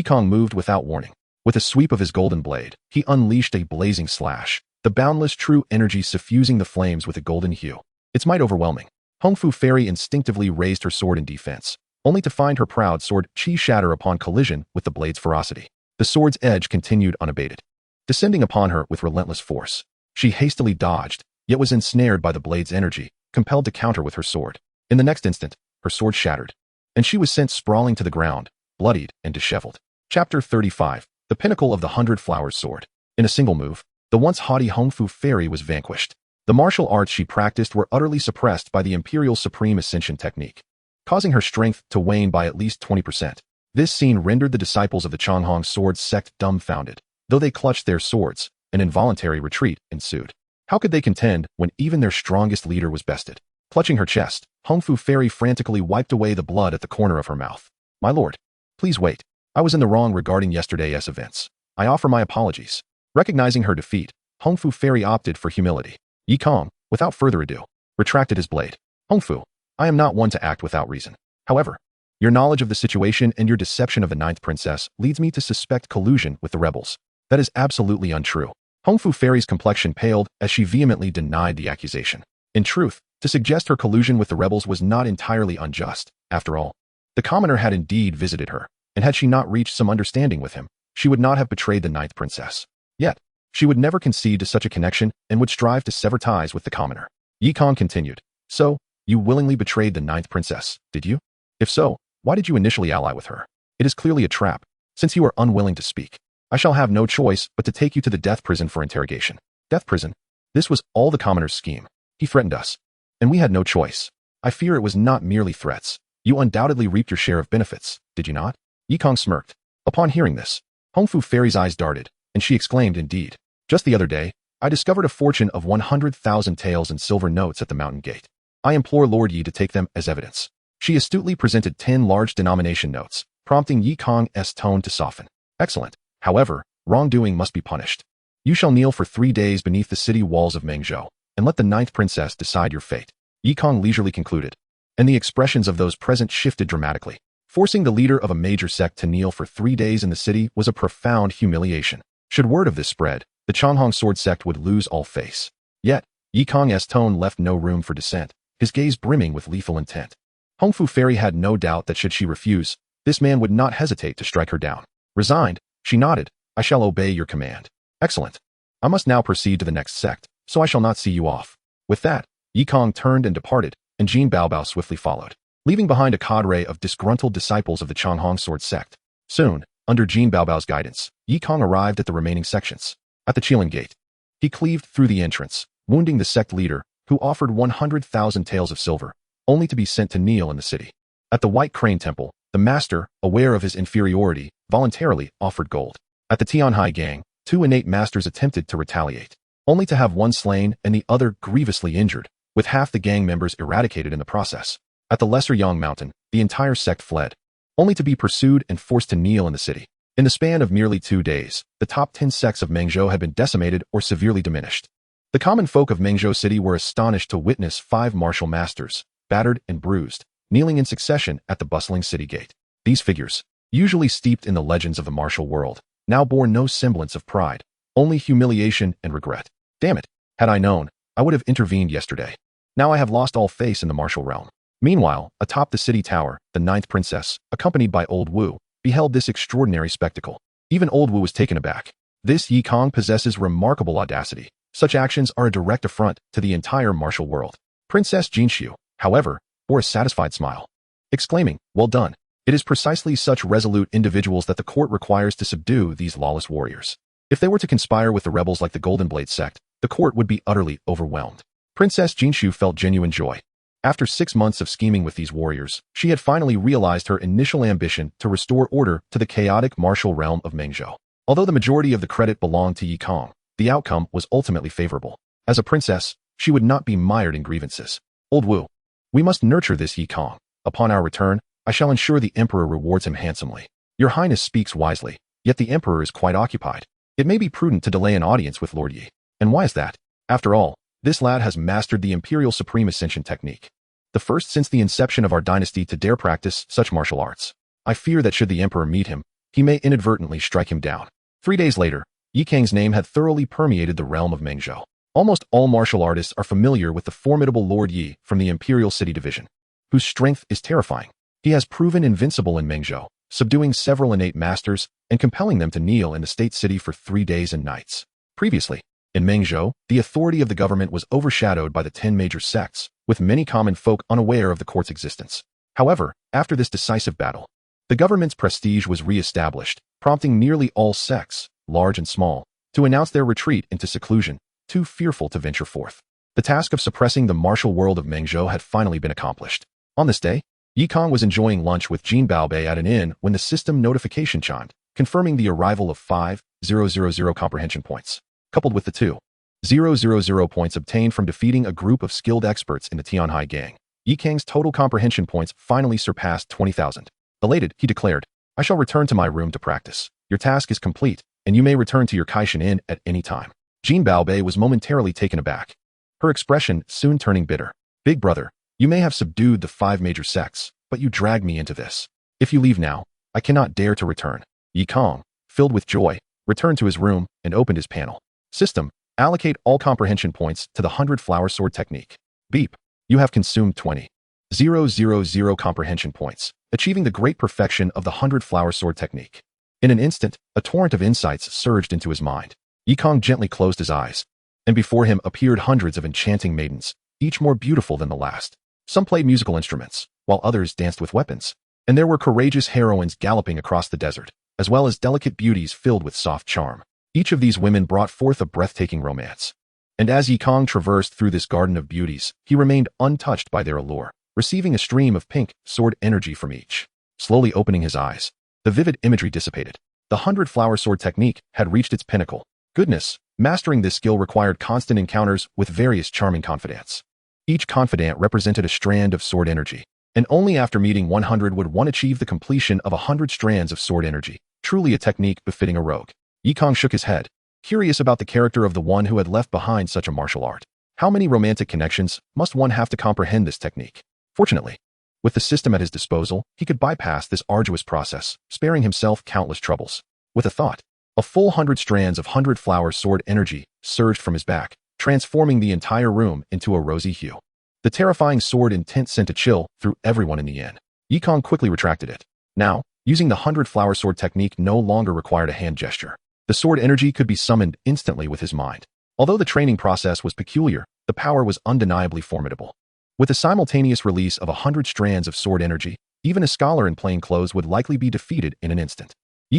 Kang moved without warning. With a sweep of his golden blade, he unleashed a blazing slash, the boundless true energy suffusing the flames with a golden hue. Its might overwhelming. Hongfu Fairy instinctively raised her sword in defense, only to find her proud sword chi shatter upon collision with the blade's ferocity. The sword's edge continued unabated, descending upon her with relentless force. She hastily dodged, yet was ensnared by the blade's energy, compelled to counter with her sword. In the next instant, her sword shattered, and she was sent sprawling to the ground, bloodied and disheveled. Chapter 35. The Pinnacle of the 100 Flowers Sword. In a single move, the once haughty Hongfu Fairy was vanquished. The martial arts she practiced were utterly suppressed by the Imperial Supreme Ascension technique, causing her strength to wane by at least 20%. This scene rendered the disciples of the Changhong Sword Sect dumbfounded. Though they clutched their swords, an involuntary retreat ensued. How could they contend when even their strongest leader was bested? Clutching her chest, Hongfu Fairy frantically wiped away the blood at the corner of her mouth. My lord, please wait. I was in the wrong regarding yesterday's events. I offer my apologies. Recognizing her defeat, Hongfu Fairy opted for humility. Kang, without further ado, retracted his blade. Hongfu, I am not one to act without reason. However, your knowledge of the situation and your deception of the Ninth Princess leads me to suspect collusion with the rebels. That is absolutely untrue. Hongfu Fairy's complexion paled as she vehemently denied the accusation. In truth, to suggest her collusion with the rebels was not entirely unjust. After all, the commoner had indeed visited her, and had she not reached some understanding with him, she would not have betrayed the Ninth Princess. Yet, she would never concede to such a connection and would strive to sever ties with the commoner. Kang continued. So, you willingly betrayed the Ninth Princess, did you? If so, why did you initially ally with her? It is clearly a trap, since you are unwilling to speak. I shall have no choice but to take you to the death prison for interrogation. Death prison? This was all the commoner's scheme. He threatened us, and we had no choice. I fear it was not merely threats. You undoubtedly reaped your share of benefits, did you not? Kang smirked. Upon hearing this, Hongfu Fairy's eyes darted, and she exclaimed, "Indeed. Just the other day, I discovered a fortune of 100,000 taels in silver notes at the mountain gate. I implore Lord Yi to take them as evidence." She astutely presented 10 large denomination notes, prompting Yi Kang's tone to soften. "Excellent. However, wrongdoing must be punished. You shall kneel for 3 days beneath the city walls of Mengzhou, and let the 9th princess decide your fate," Yi Kang leisurely concluded, and the expressions of those present shifted dramatically. Forcing the leader of a major sect to kneel for 3 days in the city was a profound humiliation. Should word of this spread, the Changhong sword sect would lose all face. Yet, Yi Kang's tone left no room for dissent, his gaze brimming with lethal intent. Hongfu Fairy had no doubt that should she refuse, this man would not hesitate to strike her down. Resigned, she nodded, "I shall obey your command." "Excellent. I must now proceed to the next sect, so I shall not see you off." With that, Yi Kang turned and departed, and Jin Baobao swiftly followed, leaving behind a cadre of disgruntled disciples of the Changhong sword sect. Soon, under Jin Baobao's guidance, Yi Kang arrived at the remaining sections. At the Qilin Gate, he cleaved through the entrance, wounding the sect leader, who offered 100,000 taels of silver, only to be sent to kneel in the city. At the White Crane Temple, the master, aware of his inferiority, voluntarily offered gold. At the Tianhai Gang, 2 innate masters attempted to retaliate, only to have one slain and the other grievously injured, with half the gang members eradicated in the process. At the Lesser Yang Mountain, the entire sect fled, only to be pursued and forced to kneel in the city. In the span of merely 2 days, the top 10 sects of Mengzhou had been decimated or severely diminished. The common folk of Mengzhou City were astonished to witness 5 martial masters, battered and bruised, kneeling in succession at the bustling city gate. These figures, usually steeped in the legends of the martial world, now bore no semblance of pride, only humiliation and regret. "Damn it, had I known, I would have intervened yesterday. Now I have lost all face in the martial realm." Meanwhile, atop the city tower, the 9th princess, accompanied by Old Wu, beheld this extraordinary spectacle. Even Old Wu was taken aback. This Yi Kang possesses remarkable audacity. Such actions are a direct affront to the entire martial world. Princess Jinshu, however, bore a satisfied smile, exclaiming, "Well done. It is precisely such resolute individuals that the court requires to subdue these lawless warriors. If they were to conspire with the rebels like the Golden Blade sect, the court would be utterly overwhelmed." Princess Jinshu felt genuine joy. After 6 months of scheming with these warriors, she had finally realized her initial ambition to restore order to the chaotic martial realm of Mengzhou. Although the majority of the credit belonged to Yi Kang, the outcome was ultimately favorable. As a princess, she would not be mired in grievances. "Old Wu, we must nurture this Yi Kang. Upon our return, I shall ensure the emperor rewards him handsomely." "Your Highness speaks wisely, yet the emperor is quite occupied. It may be prudent to delay an audience with Lord Yi." "And why is that?" "After all, this lad has mastered the Imperial Supreme Ascension technique. The first since the inception of our dynasty to dare practice such martial arts. I fear that should the emperor meet him, he may inadvertently strike him down." 3 days later, Yi Kang's name had thoroughly permeated the realm of Mengzhou. Almost all martial artists are familiar with the formidable Lord Yi from the Imperial City Division, whose strength is terrifying. He has proven invincible in Mengzhou, subduing several innate masters and compelling them to kneel in the state city for 3 days and nights. Previously, in Mengzhou, the authority of the government was overshadowed by the 10 major sects, with many common folk unaware of the court's existence. However, after this decisive battle, the government's prestige was re-established, prompting nearly all sects, large and small, to announce their retreat into seclusion, too fearful to venture forth. The task of suppressing the martial world of Mengzhou had finally been accomplished. On this day, Yi Kang was enjoying lunch with Jin Baobei at an inn when the system notification chimed, confirming the arrival of 5,000 comprehension points, coupled with the 2,000 points obtained from defeating a group of skilled experts in the Tianhai Gang. Yi Kang's total comprehension points finally surpassed 20,000. Elated, he declared, "I shall return to my room to practice. Your task is complete, and you may return to your Kaishan Inn at any time." Jin Baobei was momentarily taken aback, her expression soon turning bitter. "Big brother, you may have subdued the 5 major sects, but you dragged me into this. If you leave now, I cannot dare to return." Yi Kang, filled with joy, returned to his room and opened his panel. System, allocate all comprehension points to the 100-flower sword technique. Beep. You have consumed 20,000 comprehension points, achieving the great perfection of the 100-flower sword technique. In an instant, a torrent of insights surged into his mind. Yi Kang gently closed his eyes, and before him appeared hundreds of enchanting maidens, each more beautiful than the last. Some played musical instruments, while others danced with weapons. And there were courageous heroines galloping across the desert, as well as delicate beauties filled with soft charm. Each of these women brought forth a breathtaking romance. And as Yi Kang traversed through this garden of beauties, he remained untouched by their allure, receiving a stream of pink sword energy from each. Slowly opening his eyes, the vivid imagery dissipated, The 100-flower sword technique had reached its pinnacle. Goodness, mastering this skill required constant encounters with various charming confidants. Each confidant represented a strand of sword energy, and only after meeting 100 would one achieve the completion of 100 strands of sword energy, truly a technique befitting a rogue. Kang shook his head, curious about the character of the one who had left behind such a martial art. How many romantic connections must one have to comprehend this technique? Fortunately, with the system at his disposal, he could bypass this arduous process, sparing himself countless troubles. With a thought, a full 100 strands of 100-flower sword energy surged from his back, transforming the entire room into a rosy hue. The terrifying sword intent sent a chill through everyone in the inn. Kang quickly retracted it. Now, using the 100-flower sword technique no longer required a hand gesture. The sword energy could be summoned instantly with his mind. Although the training process was peculiar, the power was undeniably formidable. With the simultaneous release of 100 strands of sword energy, even a scholar in plain clothes would likely be defeated in an instant.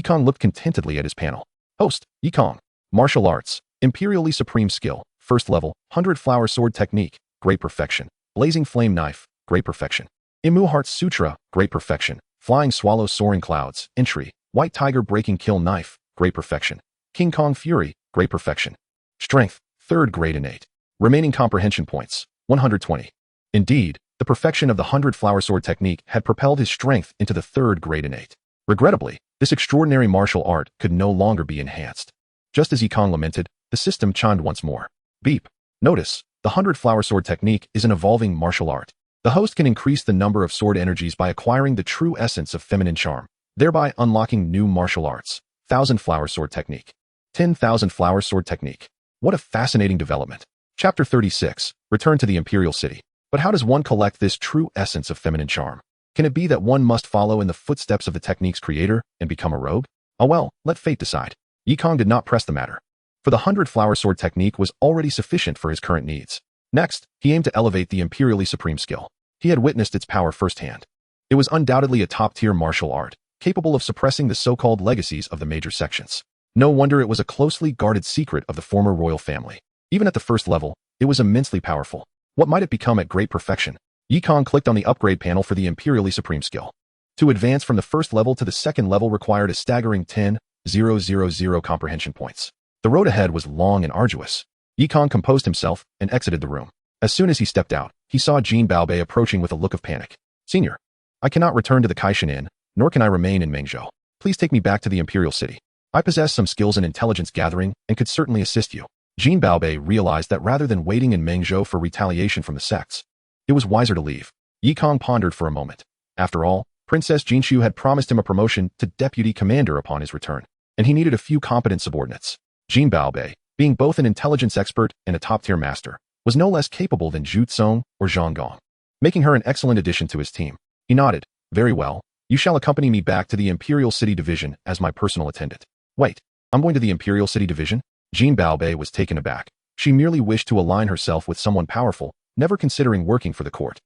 Kang looked contentedly at his panel. Host, Kang. Martial arts, imperially supreme skill, first level, 100-flower sword technique, great perfection. Blazing flame knife, great perfection. Imu Heart Sutra, great perfection. Flying swallow soaring clouds, entry. White tiger breaking kill knife, great perfection. King Kong Fury, great perfection. Strength, 3rd grade innate. Remaining comprehension points, 120. Indeed, the perfection of the 100-flower sword technique had propelled his strength into the 3rd grade innate. Regrettably, this extraordinary martial art could no longer be enhanced. Just as Kang lamented, the system chimed once more. Beep. Notice, the 100-flower sword technique is an evolving martial art. The host can increase the number of sword energies by acquiring the true essence of feminine charm, thereby unlocking new martial arts. 1,000-flower sword technique. 10,000-flower sword technique. What a fascinating development. Chapter 36. Return to the Imperial City. But how does one collect this true essence of feminine charm? Can it be that one must follow in the footsteps of the technique's creator and become a rogue? Oh well, let fate decide. Kang did not press the matter, for the 100-flower sword technique was already sufficient for his current needs. Next, he aimed to elevate the imperially supreme skill. He had witnessed its power firsthand. It was undoubtedly a top-tier martial art, capable of suppressing the so-called legacies of the major sections. No wonder it was a closely guarded secret of the former royal family. Even at the first level, it was immensely powerful. What might it become at great perfection? Kang clicked on the upgrade panel for the imperially supreme skill. To advance from the first level to the second level required a staggering 10,000 comprehension points. The road ahead was long and arduous. Kang composed himself and exited the room. As soon as he stepped out, he saw Jean Baobei approaching with a look of panic. Senior, I cannot return to the Kaishan Inn, nor can I remain in Mengzhou. Please take me back to the Imperial City. I possess some skills in intelligence gathering and could certainly assist you. Jean Baobei realized that rather than waiting in Mengzhou for retaliation from the sects, it was wiser to leave. Kang pondered for a moment. After all, Princess Jinshu had promised him a promotion to deputy commander upon his return, and he needed a few competent subordinates. Jean Baobei, being both an intelligence expert and a top-tier master, was no less capable than Zhu Tsong or Zhang Gong, making her an excellent addition to his team. He nodded. Very well, you shall accompany me back to the Imperial City Division as my personal attendant. Wait, I'm going to the Imperial City Division? Jean Baobei was taken aback. She merely wished to align herself with someone powerful, never considering working for the court.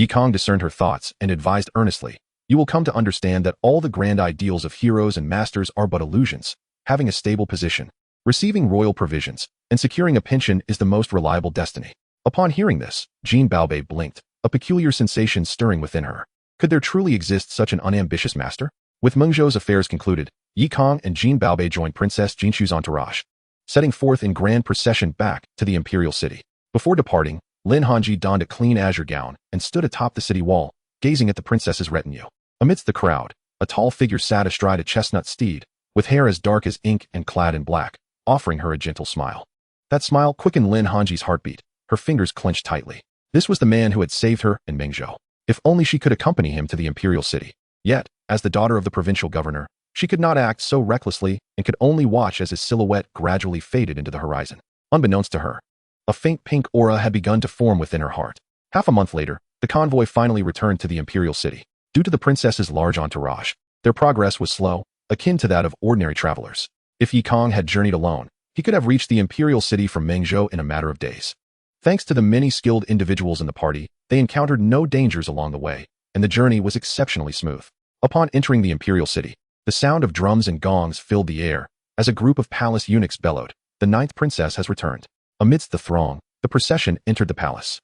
Kang discerned her thoughts and advised earnestly, you will come to understand that all the grand ideals of heroes and masters are but illusions. Having a stable position, receiving royal provisions, and securing a pension is the most reliable destiny. Upon hearing this, Jean Baobei blinked, a peculiar sensation stirring within her. Could there truly exist such an unambitious master? With Mengzhou's affairs concluded, Kang and Jean Baobei joined Princess Jinshu's entourage, setting forth in grand procession back to the imperial city. Before departing, Lin Hanji donned a clean azure gown and stood atop the city wall, gazing at the princess's retinue. Amidst the crowd, a tall figure sat astride a chestnut steed, with hair as dark as ink and clad in black, offering her a gentle smile. That smile quickened Lin Hanji's heartbeat, her fingers clenched tightly. This was the man who had saved her in Mengzhou. If only she could accompany him to the imperial city. Yet, as the daughter of the provincial governor, she could not act so recklessly and could only watch as his silhouette gradually faded into the horizon. Unbeknownst to her, a faint pink aura had begun to form within her heart. Half a month later, the convoy finally returned to the imperial city. Due to the princess's large entourage, their progress was slow, akin to that of ordinary travelers. If Kang had journeyed alone, he could have reached the imperial city from Mengzhou in a matter of days. Thanks to the many skilled individuals in the party, they encountered no dangers along the way, and the journey was exceptionally smooth. Upon entering the imperial city, the sound of drums and gongs filled the air, as a group of palace eunuchs bellowed, "The ninth princess has returned." Amidst the throng, the procession entered the palace.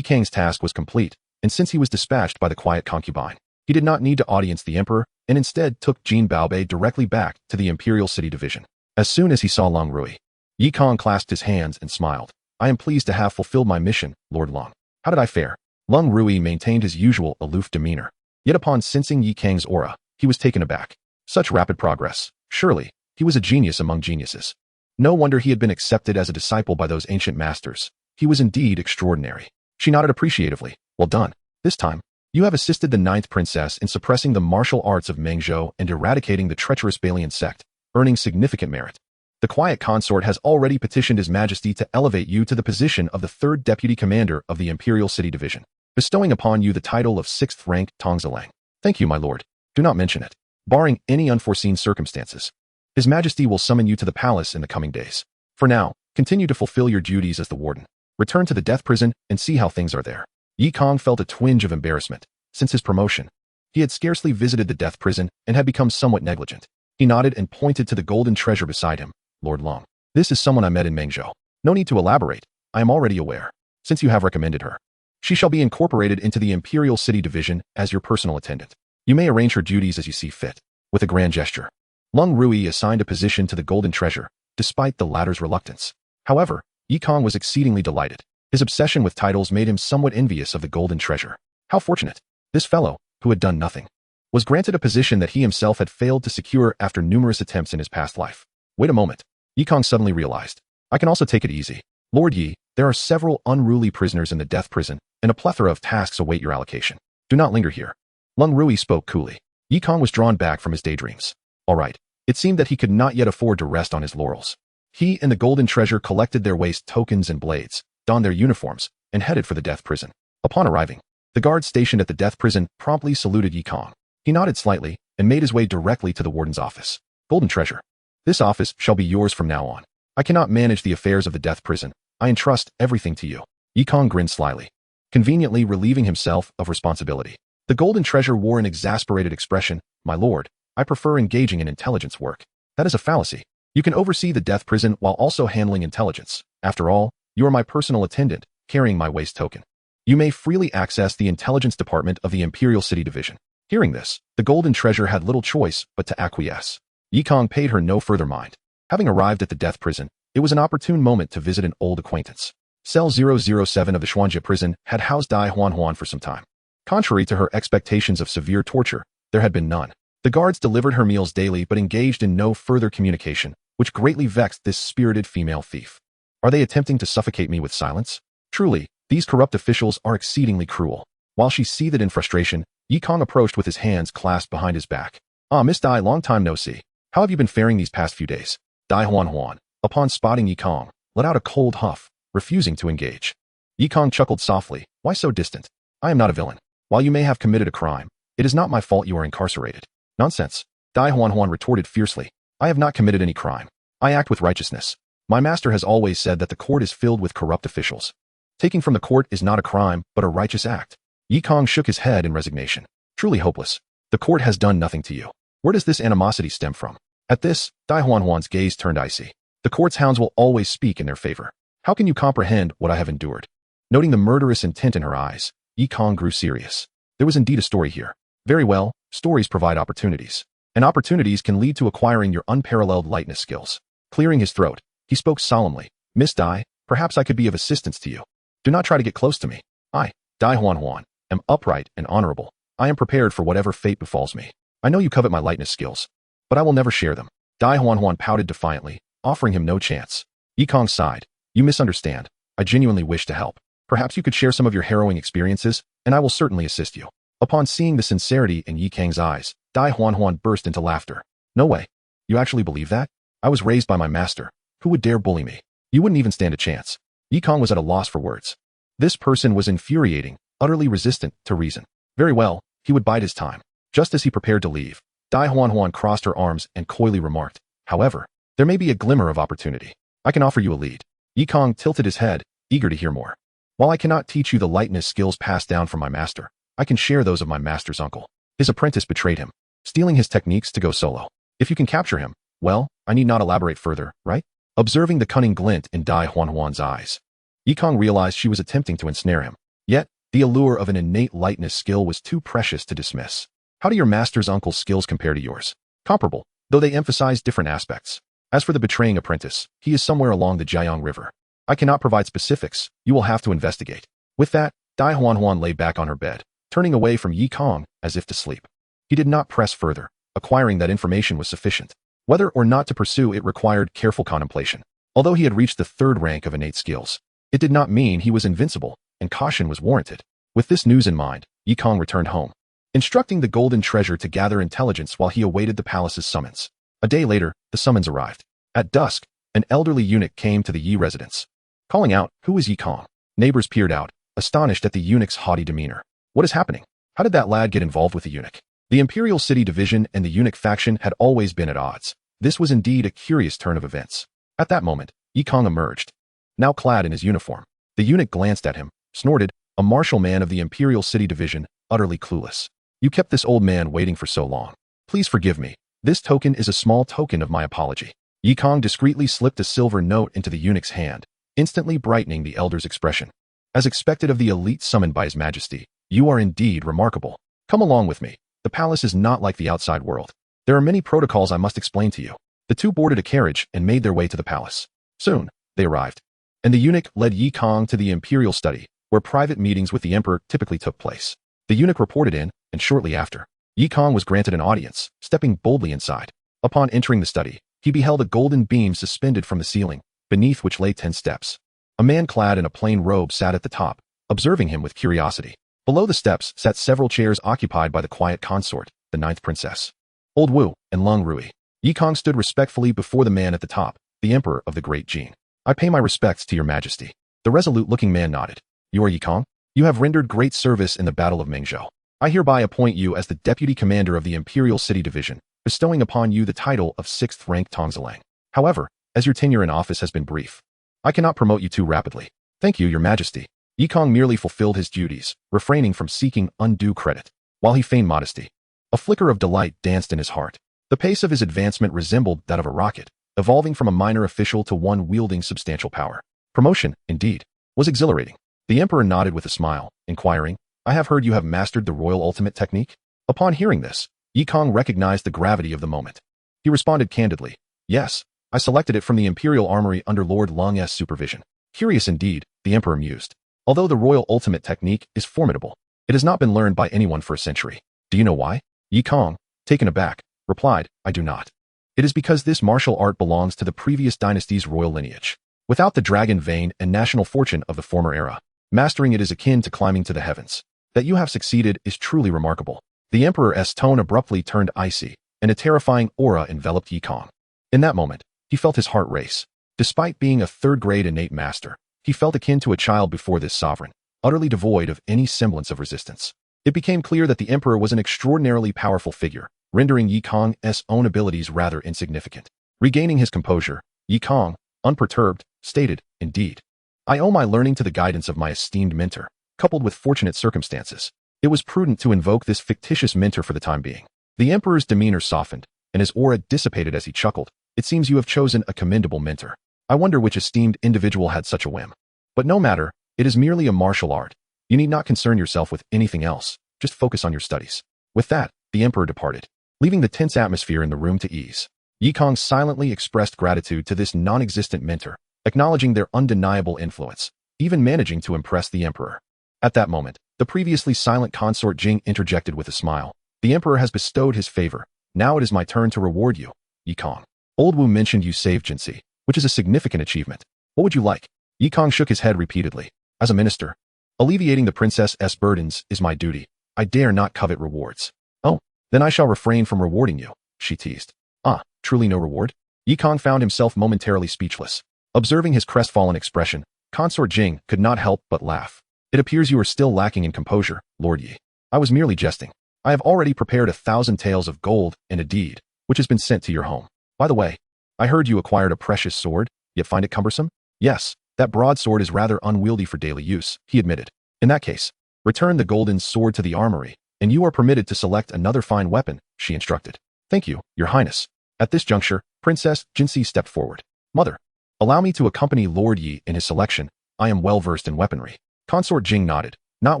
Kang's task was complete, and since he was dispatched by the quiet concubine, he did not need to audience the emperor and instead took Jin Baobei directly back to the Imperial City Division. As soon as he saw Lung Rui, Yi Kang clasped his hands and smiled. I am pleased to have fulfilled my mission, Lord Lung. How did I fare? Lung Rui maintained his usual aloof demeanor. Yet upon sensing Yi Kang's aura, he was taken aback. Such rapid progress. Surely, he was a genius among geniuses. No wonder he had been accepted as a disciple by those ancient masters. He was indeed extraordinary. She nodded appreciatively. Well done. This time, you have assisted the 9th princess in suppressing the martial arts of Mengzhou and eradicating the treacherous Balian sect, earning significant merit. The quiet consort has already petitioned His Majesty to elevate you to the position of the 3rd Deputy Commander of the Imperial City Division, bestowing upon you the title of 6th rank Tongzilang. Thank you, my lord. Do not mention it. Barring any unforeseen circumstances, His Majesty will summon you to the palace in the coming days. For now, continue to fulfill your duties as the warden. Return to the death prison and see how things are there. Yi Kang felt a twinge of embarrassment. Since his promotion, he had scarcely visited the death prison and had become somewhat negligent. He nodded and pointed to the golden treasure beside him. Lord Long, this is someone I met in Mengzhou. No need to elaborate. I am already aware, since you have recommended her. She shall be incorporated into the Imperial City Division as your personal attendant. You may arrange her duties as you see fit. With a grand gesture, Lung Rui assigned a position to the golden treasure, despite the latter's reluctance. However, Yi Kang was exceedingly delighted. His obsession with titles made him somewhat envious of the golden treasure. How fortunate! This fellow, who had done nothing, was granted a position that he himself had failed to secure after numerous attempts in his past life. Wait a moment. Yi Kang suddenly realized. I can also take it easy. Lord Yi, there are several unruly prisoners in the death prison, and a plethora of tasks await your allocation. Do not linger here. Lung Rui spoke coolly. Yi Kang was drawn back from his daydreams. All right. It seemed that he could not yet afford to rest on his laurels. He and the golden treasure collected their waste tokens and blades, donned their uniforms, and headed for the death prison. Upon arriving, the guard stationed at the death prison promptly saluted Yi Kang. He nodded slightly and made his way directly to the warden's office. Golden treasure. This office shall be yours from now on. I cannot manage the affairs of the death prison. I entrust everything to you. Yi Kang grinned slyly, conveniently relieving himself of responsibility. The golden treasure wore an exasperated expression. My lord, I prefer engaging in intelligence work. That is a fallacy. You can oversee the death prison while also handling intelligence. After all, you are my personal attendant, carrying my waste token. You may freely access the intelligence department of the Imperial City Division. Hearing this, the golden treasure had little choice but to acquiesce. Yi Kang paid her no further mind. Having arrived at the death prison, it was an opportune moment to visit an old acquaintance. Cell 007 of the Xuanjie prison had housed Dai Huan for some time. Contrary to her expectations of severe torture, there had been none. The guards delivered her meals daily but engaged in no further communication, which greatly vexed this spirited female thief. Are they attempting to suffocate me with silence? Truly, these corrupt officials are exceedingly cruel. While she seethed in frustration, Yi Kang approached with his hands clasped behind his back. Ah, Miss Dai, long time no see. How have you been faring these past few days? Dai Huan, upon spotting Yi Kang, let out a cold huff, refusing to engage. Yi Kang chuckled softly. Why so distant? I am not a villain. While you may have committed a crime, it is not my fault you are incarcerated. Nonsense. Dai Huan retorted fiercely. I have not committed any crime. I act with righteousness. My master has always said that the court is filled with corrupt officials. Taking from the court is not a crime, but a righteous act. Yi Kang shook his head in resignation. Truly hopeless. The court has done nothing to you. Where does this animosity stem from? At this, Dai Huan's gaze turned icy. The court's hounds will always speak in their favor. How can you comprehend what I have endured? Noting the murderous intent in her eyes, Yi Kang grew serious. There was indeed a story here. Very well, stories provide opportunities. And opportunities can lead to acquiring your unparalleled lightness skills. Clearing his throat, he spoke solemnly. Miss Dai, perhaps I could be of assistance to you. Do not try to get close to me. I, Dai Huan, am upright and honorable. I am prepared for whatever fate befalls me. I know you covet my lightness skills, but I will never share them. Dai Huan pouted defiantly, offering him no chance. Yi Kang sighed. You misunderstand. I genuinely wish to help. Perhaps you could share some of your harrowing experiences, and I will certainly assist you. Upon seeing the sincerity in Yi Kang's eyes, Dai Huan burst into laughter. No way. You actually believe that? I was raised by my master. Who would dare bully me? You wouldn't even stand a chance. Yi Kang was at a loss for words. This person was infuriating, utterly resistant to reason. Very well, he would bide his time. Just as he prepared to leave, Dai Huan crossed her arms and coyly remarked, however, there may be a glimmer of opportunity. I can offer you a lead. Yi Kang tilted his head, eager to hear more. While I cannot teach you the lightness skills passed down from my master, I can share those of my master's uncle. His apprentice betrayed him, stealing his techniques to go solo. If you can capture him, well, I need not elaborate further, right? Observing the cunning glint in Dai Huan's eyes, Yi Kang realized she was attempting to ensnare him. Yet, the allure of an innate lightness skill was too precious to dismiss. How do your master's uncle's skills compare to yours? Comparable, though they emphasize different aspects. As for the betraying apprentice, he is somewhere along the Jianghu River. I cannot provide specifics, you will have to investigate. With that, Dai Huanhuan lay back on her bed, turning away from Yi Kong as if to sleep. He did not press further, acquiring that information was sufficient. Whether or not to pursue it required careful contemplation. Although he had reached the third rank of innate skills, it did not mean he was invincible, and caution was warranted. With this news in mind, Yi Kong returned home, instructing the golden treasure to gather intelligence while he awaited the palace's summons. A day later, the summons arrived. At dusk, an elderly eunuch came to the Yi residence, calling out, "Who is Yi Kong?" Neighbors peered out, astonished at the eunuch's haughty demeanor. What is happening? How did that lad get involved with the eunuch? The Imperial City Division and the eunuch faction had always been at odds. This was indeed a curious turn of events. At that moment, Yi Kong emerged, now clad in his uniform. The eunuch glanced at him, snorted, a martial man of the Imperial City Division, utterly clueless. You kept this old man waiting for so long. Please forgive me. This token is a small token of my apology. Yi Kong discreetly slipped a silver note into the eunuch's hand, instantly brightening the elder's expression. As expected of the elite summoned by His Majesty, you are indeed remarkable. Come along with me. The palace is not like the outside world. There are many protocols I must explain to you. The two boarded a carriage and made their way to the palace. Soon, they arrived, and the eunuch led Yi Kong to the imperial study, where private meetings with the emperor typically took place. The eunuch reported in, and shortly after, Yi Kong was granted an audience, stepping boldly inside. Upon entering the study, he beheld a golden beam suspended from the ceiling, beneath which lay 10 steps. A man clad in a plain robe sat at the top, observing him with curiosity. Below the steps sat several chairs occupied by the quiet consort, the 9th princess, Old Wu, and Lung Rui. Yi Kong stood respectfully before the man at the top, the emperor of the Great Jin. I pay my respects to your majesty. The resolute-looking man nodded. You are Yi Kong? You have rendered great service in the Battle of Mengzhou. I hereby appoint you as the deputy commander of the Imperial City Division, bestowing upon you the title of 6th rank Tongzilang. However, as your tenure in office has been brief, I cannot promote you too rapidly. Thank you, your majesty. Yi Kong merely fulfilled his duties, refraining from seeking undue credit. While he feigned modesty, a flicker of delight danced in his heart. The pace of his advancement resembled that of a rocket, evolving from a minor official to one wielding substantial power. Promotion, indeed, was exhilarating. The emperor nodded with a smile, inquiring, I have heard you have mastered the royal ultimate technique? Upon hearing this, Yi Kong recognized the gravity of the moment. He responded candidly, yes, I selected it from the imperial armory under Lord Lung's supervision. Curious indeed, the emperor mused. Although the royal ultimate technique is formidable, it has not been learned by anyone for a century. Do you know why? Yi Kong, taken aback, replied, I do not. It is because this martial art belongs to the previous dynasty's royal lineage. Without the dragon vein and national fortune of the former era, mastering it is akin to climbing to the heavens. That you have succeeded is truly remarkable. The emperor's tone abruptly turned icy, and a terrifying aura enveloped Yi Kong. In that moment, he felt his heart race. Despite being a third-grade innate master, he felt akin to a child before this sovereign, utterly devoid of any semblance of resistance. It became clear that the emperor was an extraordinarily powerful figure, rendering Yi Kong's own abilities rather insignificant. Regaining his composure, Yi Kong, unperturbed, stated, indeed, I owe my learning to the guidance of my esteemed mentor, coupled with fortunate circumstances. It was prudent to invoke this fictitious mentor for the time being. The emperor's demeanor softened, and his aura dissipated as he chuckled. It seems you have chosen a commendable mentor. I wonder which esteemed individual had such a whim. But no matter, it is merely a martial art. You need not concern yourself with anything else. Just focus on your studies. With that, the emperor departed, leaving the tense atmosphere in the room to ease. Yi Kong silently expressed gratitude to this non-existent mentor, acknowledging their undeniable influence, even managing to impress the emperor. At that moment, the previously silent consort Jing interjected with a smile. The emperor has bestowed his favor. Now it is my turn to reward you, Yi Kong. Old Wu mentioned you saved Jinxi, which is a significant achievement. What would you like? Yi Kong shook his head repeatedly. As a minister, alleviating the princess's burdens is my duty. I dare not covet rewards. Oh, then I shall refrain from rewarding you, she teased. Ah, truly no reward? Yi Kong found himself momentarily speechless. Observing his crestfallen expression, Consort Jing could not help but laugh. It appears you are still lacking in composure, Lord Yi. I was merely jesting. I have already prepared 1,000 taels of gold and a deed, which has been sent to your home. By the way, I heard you acquired a precious sword, yet find it cumbersome? Yes, that broadsword is rather unwieldy for daily use, he admitted. In that case, return the golden sword to the armory, and you are permitted to select another fine weapon, she instructed. Thank you, your highness. At this juncture, Princess Jinxi stepped forward. Mother, allow me to accompany Lord Yi in his selection. I am well versed in weaponry. Consort Jing nodded, not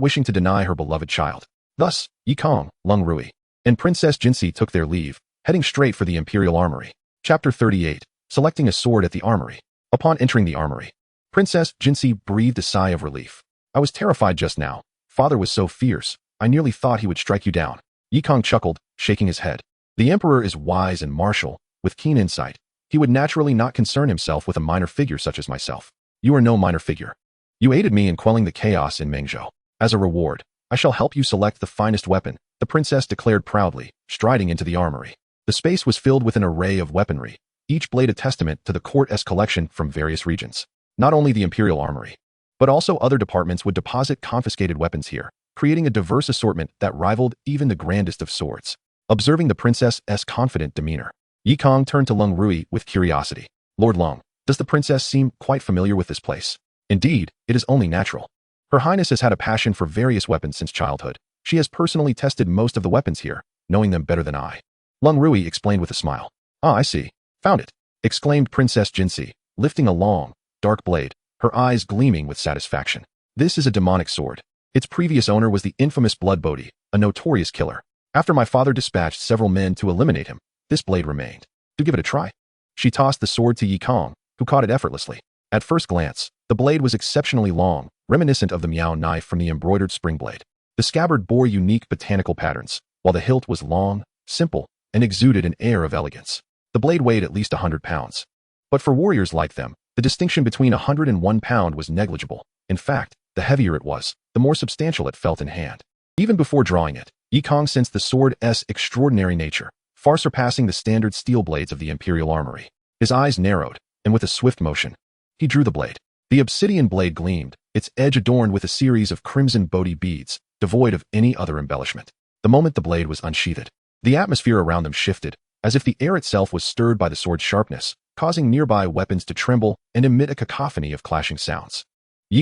wishing to deny her beloved child. Thus, Yi Kong, Lung Rui, and Princess Jinsei took their leave, heading straight for the Imperial Armory. Chapter 38. Selecting a sword at the armory. Upon entering the armory, Princess Jinsei breathed a sigh of relief. I was terrified just now. Father was so fierce, I nearly thought he would strike you down. Kang chuckled, shaking his head. The Emperor is wise and martial, with keen insight. He would naturally not concern himself with a minor figure such as myself. You are no minor figure. You aided me in quelling the chaos in Mengzhou. As a reward, I shall help you select the finest weapon, the princess declared proudly, striding into the armory. The space was filled with an array of weaponry, each blade a testament to the court's collection from various regions. Not only the Imperial Armory, but also other departments would deposit confiscated weapons here, creating a diverse assortment that rivaled even the grandest of swords. Observing the princess's confident demeanor, Kang turned to Lung Rui with curiosity. Lord Lung, does the princess seem quite familiar with this place? Indeed, it is only natural. Her Highness has had a passion for various weapons since childhood. She has personally tested most of the weapons here, knowing them better than I. Lung Rui explained with a smile. Ah, I see. Found it, exclaimed Princess Jinsei, lifting a long, dark blade, her eyes gleaming with satisfaction. This is a demonic sword. Its previous owner was the infamous Blood Bodhi, a notorious killer. After my father dispatched several men to eliminate him, this blade remained. Do give it a try. She tossed the sword to Kang, who caught it effortlessly. At first glance, the blade was exceptionally long, reminiscent of the Miao knife from the embroidered spring blade. The scabbard bore unique botanical patterns, while the hilt was long, simple, and exuded an air of elegance. The blade weighed at least 100 pounds. But for warriors like them, the distinction between 101 pound was negligible. In fact, the heavier it was, the more substantial it felt in hand. Even before drawing it, Kang sensed the sword's extraordinary nature, far surpassing the standard steel blades of the Imperial Armory. His eyes narrowed, and with a swift motion, he drew the blade. The obsidian blade gleamed, its edge adorned with a series of crimson Bodhi beads, devoid of any other embellishment. The moment the blade was unsheathed, the atmosphere around them shifted, as if the air itself was stirred by the sword's sharpness, causing nearby weapons to tremble and emit a cacophony of clashing sounds.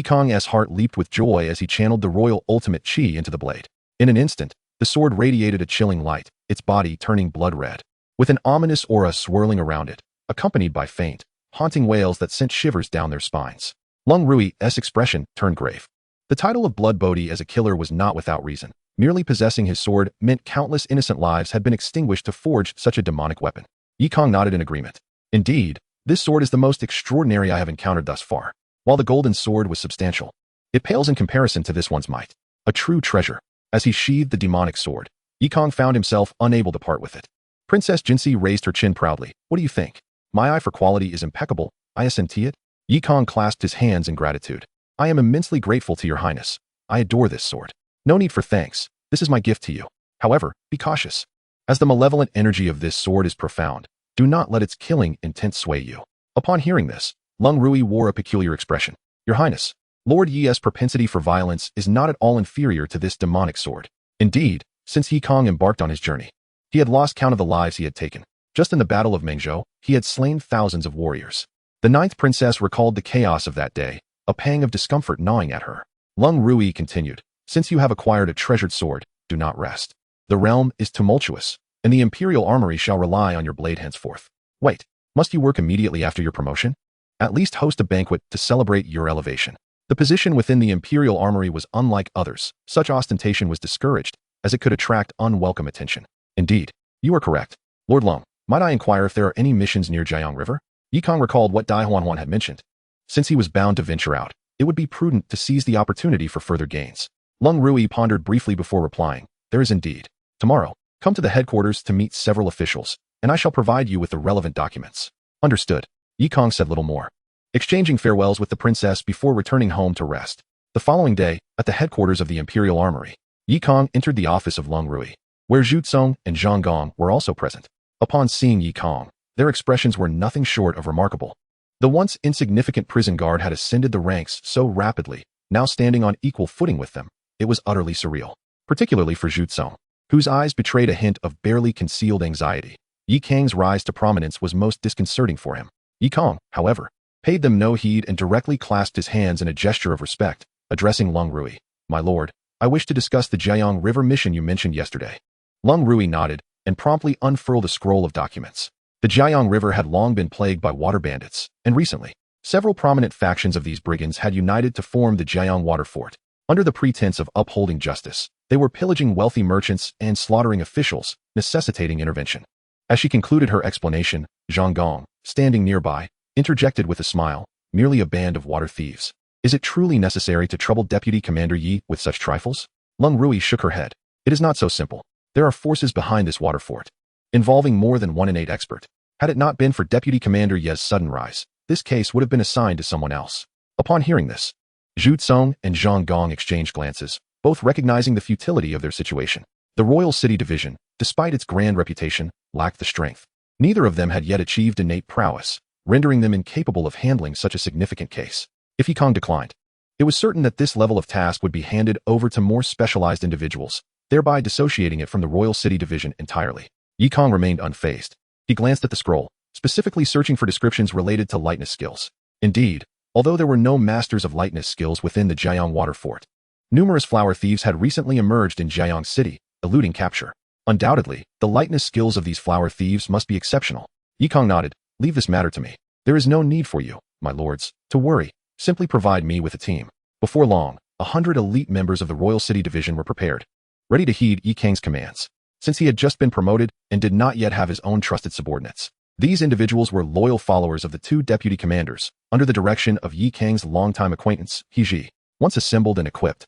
Kang's heart leaped with joy as he channeled the royal ultimate chi into the blade. In an instant, the sword radiated a chilling light, its body turning blood red, with an ominous aura swirling around it, accompanied by faint, haunting wails that sent shivers down their spines. Lung Rui's expression turned grave. The title of Blood Bodhi as a killer was not without reason. Merely possessing his sword meant countless innocent lives had been extinguished to forge such a demonic weapon. Kang nodded in agreement. Indeed, this sword is the most extraordinary I have encountered thus far. While the golden sword was substantial, it pales in comparison to this one's might. A true treasure. As he sheathed the demonic sword, Kang found himself unable to part with it. Princess Jinsei raised her chin proudly. What do you think? My eye for quality is impeccable. I assent it. Kang clasped his hands in gratitude. I am immensely grateful to your highness. I adore this sword. No need for thanks. This is my gift to you. However, be cautious. As the malevolent energy of this sword is profound, do not let its killing intent sway you. Upon hearing this, Lung Rui wore a peculiar expression. Your highness, Lord Yi's propensity for violence is not at all inferior to this demonic sword. Indeed, since Kang embarked on his journey, he had lost count of the lives he had taken. Just in the Battle of Mengzhou, he had slain thousands of warriors. The ninth princess recalled the chaos of that day, a pang of discomfort gnawing at her. Lung Rui continued, since you have acquired a treasured sword, do not rest. The realm is tumultuous, and the Imperial Armory shall rely on your blade henceforth. Wait, must you work immediately after your promotion? At least host a banquet to celebrate your elevation. The position within the Imperial Armory was unlike others. Such ostentation was discouraged, as it could attract unwelcome attention. Indeed, you are correct. Lord Lung, might I inquire if there are any missions near Jianghu River? Kang recalled what Dai Huanhuan had mentioned. Since he was bound to venture out, it would be prudent to seize the opportunity for further gains. Lung Rui pondered briefly before replying. There is indeed. Tomorrow, come to the headquarters to meet several officials, and I shall provide you with the relevant documents. Understood. Kang said little more, exchanging farewells with the princess before returning home to rest. The following day, at the headquarters of the Imperial Armory, Kang entered the office of Lung Rui, where Zhu Tsong and Zhang Gong were also present. Upon seeing Kang, their expressions were nothing short of remarkable. The once insignificant prison guard had ascended the ranks so rapidly, now standing on equal footing with them. It was utterly surreal, particularly for Zhu Tsong, whose eyes betrayed a hint of barely concealed anxiety. Kang's rise to prominence was most disconcerting for him. Kang, however, paid them no heed and directly clasped his hands in a gesture of respect, addressing Lung Rui. My lord, I wish to discuss the Jianghu River mission you mentioned yesterday. Lung Rui nodded and promptly unfurled a scroll of documents. The Jianghu River had long been plagued by water bandits, and recently, several prominent factions of these brigands had united to form the Jianghu Water Fort. Under the pretense of upholding justice, they were pillaging wealthy merchants and slaughtering officials, necessitating intervention. As she concluded her explanation, Zhang Gong, standing nearby, interjected with a smile, merely a band of water thieves. Is it truly necessary to trouble Deputy Commander Yi with such trifles? Leng Rui shook her head. It is not so simple. There are forces behind this water fort, involving more than one innate expert. Had it not been for Deputy Commander Ye's sudden rise, this case would have been assigned to someone else. Upon hearing this, Zhu Tsong and Zhang Gong exchanged glances, both recognizing the futility of their situation. The Royal City Division, despite its grand reputation, lacked the strength. Neither of them had yet achieved innate prowess, rendering them incapable of handling such a significant case. If Kang declined, it was certain that this level of task would be handed over to more specialized individuals, thereby dissociating it from the Royal City Division entirely. Kang remained unfazed. He glanced at the scroll, specifically searching for descriptions related to lightness skills. Indeed, although there were no masters of lightness skills within the Jianghu water fort, numerous flower thieves had recently emerged in Jianghu City, eluding capture. Undoubtedly, the lightness skills of these flower thieves must be exceptional. Kang nodded. Leave this matter to me. There is no need for you, my lords, to worry. Simply provide me with a team. Before long, 100 elite members of the Royal City Division were prepared, ready to heed Kang's commands. Since he had just been promoted and did not yet have his own trusted subordinates, these individuals were loyal followers of the two deputy commanders, under the direction of Kang's longtime acquaintance, He Ji. Once assembled and equipped,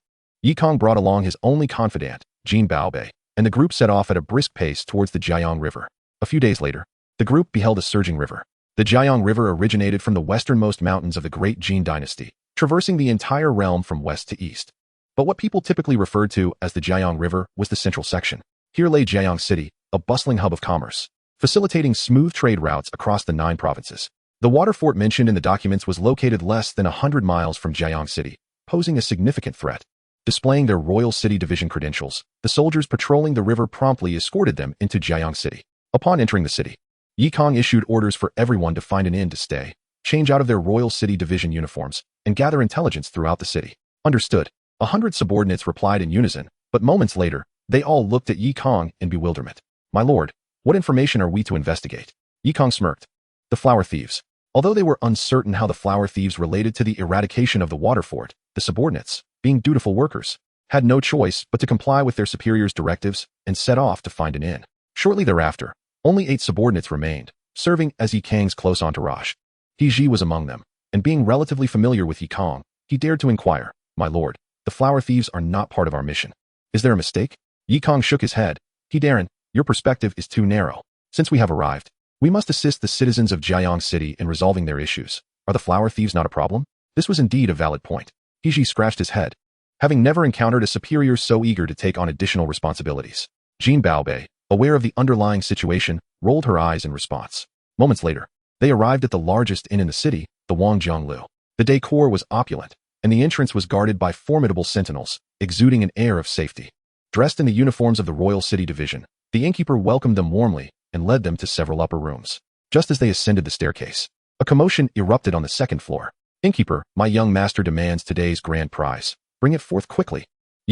Kang brought along his only confidant, Jin Baobei, and the group set off at a brisk pace towards the Jianghu River. A few days later, the group beheld a surging river. The Jianghu River originated from the westernmost mountains of the Great Jin Dynasty, traversing the entire realm from west to east. But what people typically referred to as the Jianghu River was the central section. Here lay Jianghu City, a bustling hub of commerce, facilitating smooth trade routes across the 9 provinces. The water fort mentioned in the documents was located less than 100 miles from Jianghu City, posing a significant threat. Displaying their Royal City Division credentials, the soldiers patrolling the river promptly escorted them into Jianghu City. Upon entering the city, Kang issued orders for everyone to find an inn to stay, change out of their Royal City Division uniforms, and gather intelligence throughout the city. Understood. 100 subordinates replied in unison, but moments later, they all looked at Kang in bewilderment. My lord, what information are we to investigate? Kang smirked. The flower thieves. Although they were uncertain how the flower thieves related to the eradication of the water fort, the subordinates, being dutiful workers, had no choice but to comply with their superiors' directives and set off to find an inn. Shortly thereafter, only 8 subordinates remained, serving as Kang's close entourage. He Ji was among them, and being relatively familiar with Kang, he dared to inquire, My lord, the flower thieves are not part of our mission. Is there a mistake? Kang shook his head. Darren, your perspective is too narrow. Since we have arrived, we must assist the citizens of Jianghu City in resolving their issues. Are the flower thieves not a problem? This was indeed a valid point. He Ji scratched his head, having never encountered a superior so eager to take on additional responsibilities. Jin Baobei, aware of the underlying situation, rolled her eyes in response. Moments later, they arrived at the largest inn in the city, the Wangjianglu. The decor was opulent, and the entrance was guarded by formidable sentinels, exuding an air of safety. Dressed in the uniforms of the Royal City Division, the innkeeper welcomed them warmly and led them to several upper rooms. Just as they ascended the staircase, a commotion erupted on the 2nd floor. Innkeeper, my young master demands today's grand prize. Bring it forth quickly.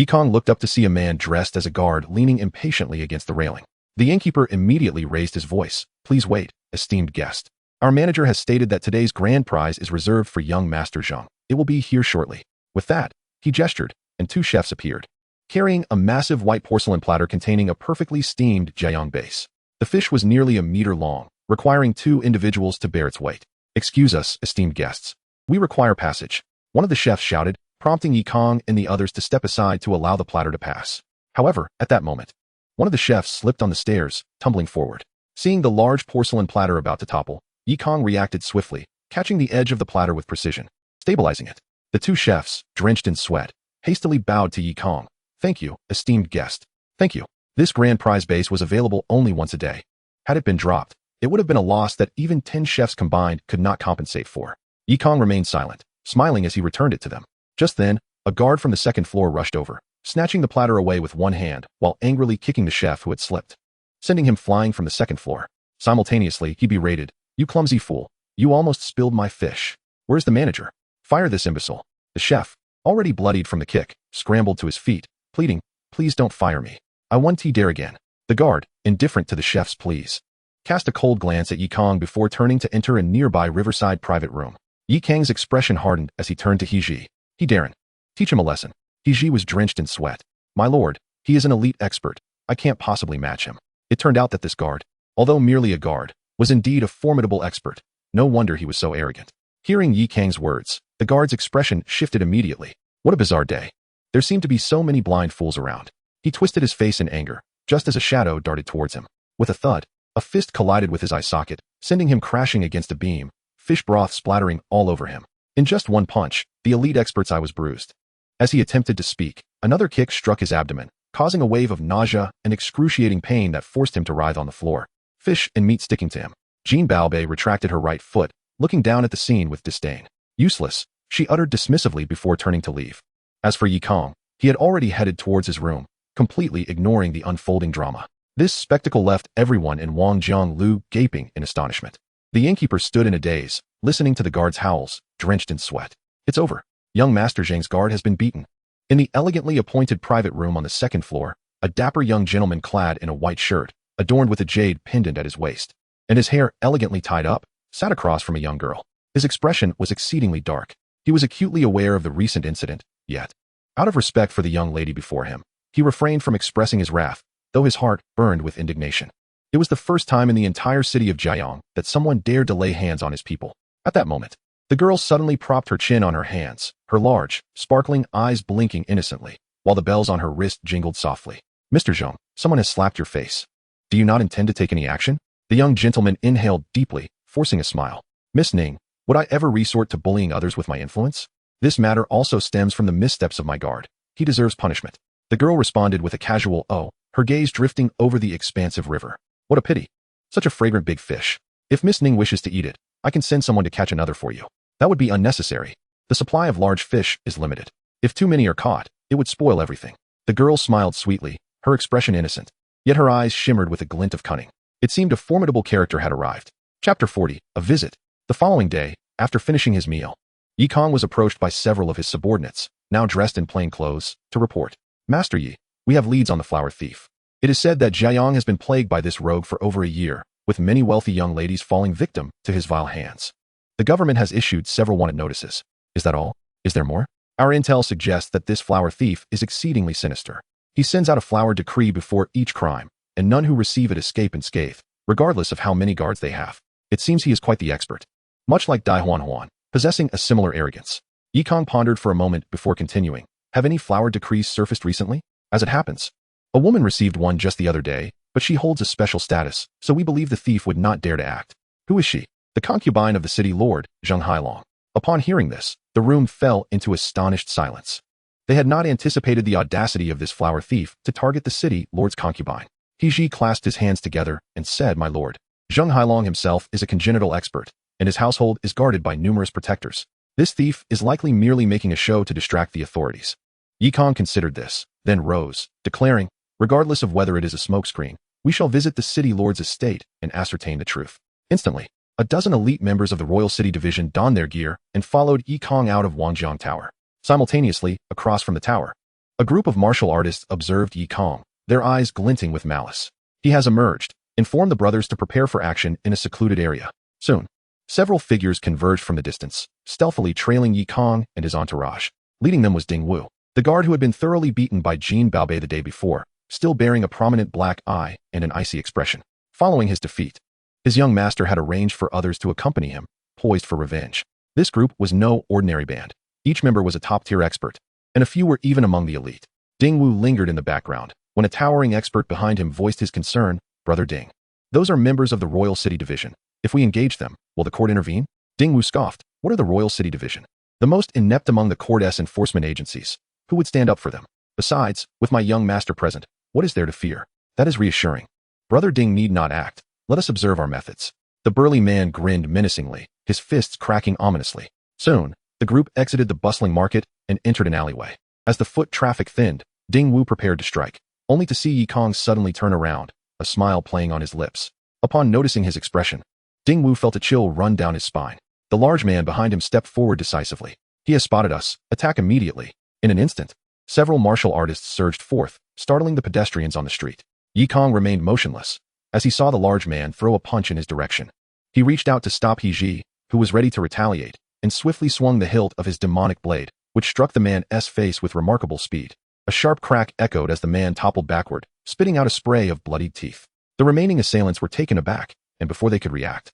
Kang looked up to see a man dressed as a guard leaning impatiently against the railing. The innkeeper immediately raised his voice. Please wait, esteemed guest. Our manager has stated that today's grand prize is reserved for young Master Zhang. It will be here shortly. With that, he gestured, and 2 chefs appeared, carrying a massive white porcelain platter containing a perfectly steamed Jianghu base. The fish was nearly a meter long, requiring 2 individuals to bear its weight. Excuse us, esteemed guests. We require passage. One of the chefs shouted, prompting Kang and the others to step aside to allow the platter to pass. However, at that moment, one of the chefs slipped on the stairs, tumbling forward. Seeing the large porcelain platter about to topple, Kang reacted swiftly, catching the edge of the platter with precision, stabilizing it. The 2 chefs, drenched in sweat, hastily bowed to Kang. Thank you, esteemed guest. Thank you. This grand prize base was available only once a day. Had it been dropped, it would have been a loss that even 10 chefs combined could not compensate for. Kang remained silent, smiling as he returned it to them. Just then, a guard from the 2nd floor rushed over, snatching the platter away with one hand while angrily kicking the chef who had slipped, sending him flying from the 2nd floor. Simultaneously, he berated, You clumsy fool. You almost spilled my fish. Where's the manager? Fire this imbecile. The chef, already bloodied from the kick, scrambled to his feet, pleading, Please don't fire me. I want dare again. The guard, indifferent to the chef's pleas, cast a cold glance at Kang before turning to enter a nearby riverside private room. Kang's expression hardened as he turned to He Ji. Darren, teach him a lesson. He was drenched in sweat. My lord, he is an elite expert. I can't possibly match him. It turned out that this guard, although merely a guard, was indeed a formidable expert. No wonder he was so arrogant. Hearing Yi Kang's words, the guard's expression shifted immediately. What a bizarre day. There seemed to be so many blind fools around. He twisted his face in anger, just as a shadow darted towards him. With a thud, a fist collided with his eye socket, sending him crashing against a beam, fish broth splattering all over him. In just one punch, the elite expert's eye was bruised. As he attempted to speak, another kick struck his abdomen, causing a wave of nausea and excruciating pain that forced him to writhe on the floor, fish and meat sticking to him. Jean Baobei retracted her right foot, looking down at the scene with disdain. Useless, she uttered dismissively before turning to leave. As for Yi Kang, he had already headed towards his room, completely ignoring the unfolding drama. This spectacle left everyone in Wangjianglu gaping in astonishment. The innkeeper stood in a daze, listening to the guard's howls, drenched in sweat. It's over. Young Master Zhang's guard has been beaten. In the elegantly appointed private room on the second floor, a dapper young gentleman clad in a white shirt, adorned with a jade pendant at his waist, and his hair elegantly tied up, sat across from a young girl. His expression was exceedingly dark. He was acutely aware of the recent incident, yet, out of respect for the young lady before him, he refrained from expressing his wrath, though his heart burned with indignation. It was the first time in the entire city of Jianghu that someone dared to lay hands on his people. At that moment, the girl suddenly propped her chin on her hands, her large, sparkling eyes blinking innocently, while the bells on her wrist jingled softly. Mr. Zhang, someone has slapped your face. Do you not intend to take any action? The young gentleman inhaled deeply, forcing a smile. Miss Ning, would I ever resort to bullying others with my influence? This matter also stems from the missteps of my guard. He deserves punishment. The girl responded with a casual "oh," her gaze drifting over the expansive river. What a pity. Such a fragrant big fish. If Miss Ning wishes to eat it, I can send someone to catch another for you. That would be unnecessary. The supply of large fish is limited. If too many are caught, it would spoil everything. The girl smiled sweetly, her expression innocent. Yet her eyes shimmered with a glint of cunning. It seemed a formidable character had arrived. Chapter 40, A Visit. The following day, after finishing his meal, Yi Kang was approached by several of his subordinates, now dressed in plain clothes, to report. Master Yi, we have leads on the flower thief. It is said that Jianghu has been plagued by this rogue for over a year, with many wealthy young ladies falling victim to his vile hands. The government has issued several wanted notices. Is that all? Is there more? Our intel suggests that this flower thief is exceedingly sinister. He sends out a flower decree before each crime, and none who receive it escape unscathed, regardless of how many guards they have. It seems he is quite the expert. Much like Dai Huan, possessing a similar arrogance. Yi Kang pondered for a moment before continuing. Have any flower decrees surfaced recently? As it happens, a woman received one just the other day, but she holds a special status, so we believe the thief would not dare to act. Who is she? The concubine of the city lord, Zheng Hailong. Upon hearing this, the room fell into astonished silence. They had not anticipated the audacity of this flower thief to target the city lord's concubine. He clasped his hands together and said, My lord, Zheng Hailong himself is a congenital expert, and his household is guarded by numerous protectors. This thief is likely merely making a show to distract the authorities. Yi Kang considered this, then rose, declaring, regardless of whether it is a smokescreen, we shall visit the city lord's estate and ascertain the truth. Instantly, a dozen elite members of the Royal City Division donned their gear and followed Yi Kang out of Wangjiang Tower. Simultaneously, across from the tower, a group of martial artists observed Yi Kang, their eyes glinting with malice. He has emerged, informed the brothers to prepare for action in a secluded area. Soon, several figures converged from the distance, stealthily trailing Yi Kang and his entourage. Leading them was Ding Wu, the guard who had been thoroughly beaten by Jean Baobei the day before, still bearing a prominent black eye and an icy expression. Following his defeat, his young master had arranged for others to accompany him, poised for revenge. This group was no ordinary band. Each member was a top-tier expert, and a few were even among the elite. Ding Wu lingered in the background, when a towering expert behind him voiced his concern, Brother Ding. Those are members of the Royal City Division. If we engage them, will the court intervene? Ding Wu scoffed. What are the Royal City Division? The most inept among the court's enforcement agencies. Who would stand up for them? Besides, with my young master present, what is there to fear? That is reassuring. Brother Ding need not act. Let us observe our methods. The burly man grinned menacingly, his fists cracking ominously. Soon, the group exited the bustling market and entered an alleyway. As the foot traffic thinned, Ding Wu prepared to strike, only to see Yi Kang suddenly turn around, a smile playing on his lips. Upon noticing his expression, Ding Wu felt a chill run down his spine. The large man behind him stepped forward decisively. He has spotted us. Attack immediately. In an instant, several martial artists surged forth, startling the pedestrians on the street. Yi Kang remained motionless, as he saw the large man throw a punch in his direction. He reached out to stop He, who was ready to retaliate, and swiftly swung the hilt of his demonic blade, which struck the man's face with remarkable speed. A sharp crack echoed as the man toppled backward, spitting out a spray of bloodied teeth. The remaining assailants were taken aback, and before they could react,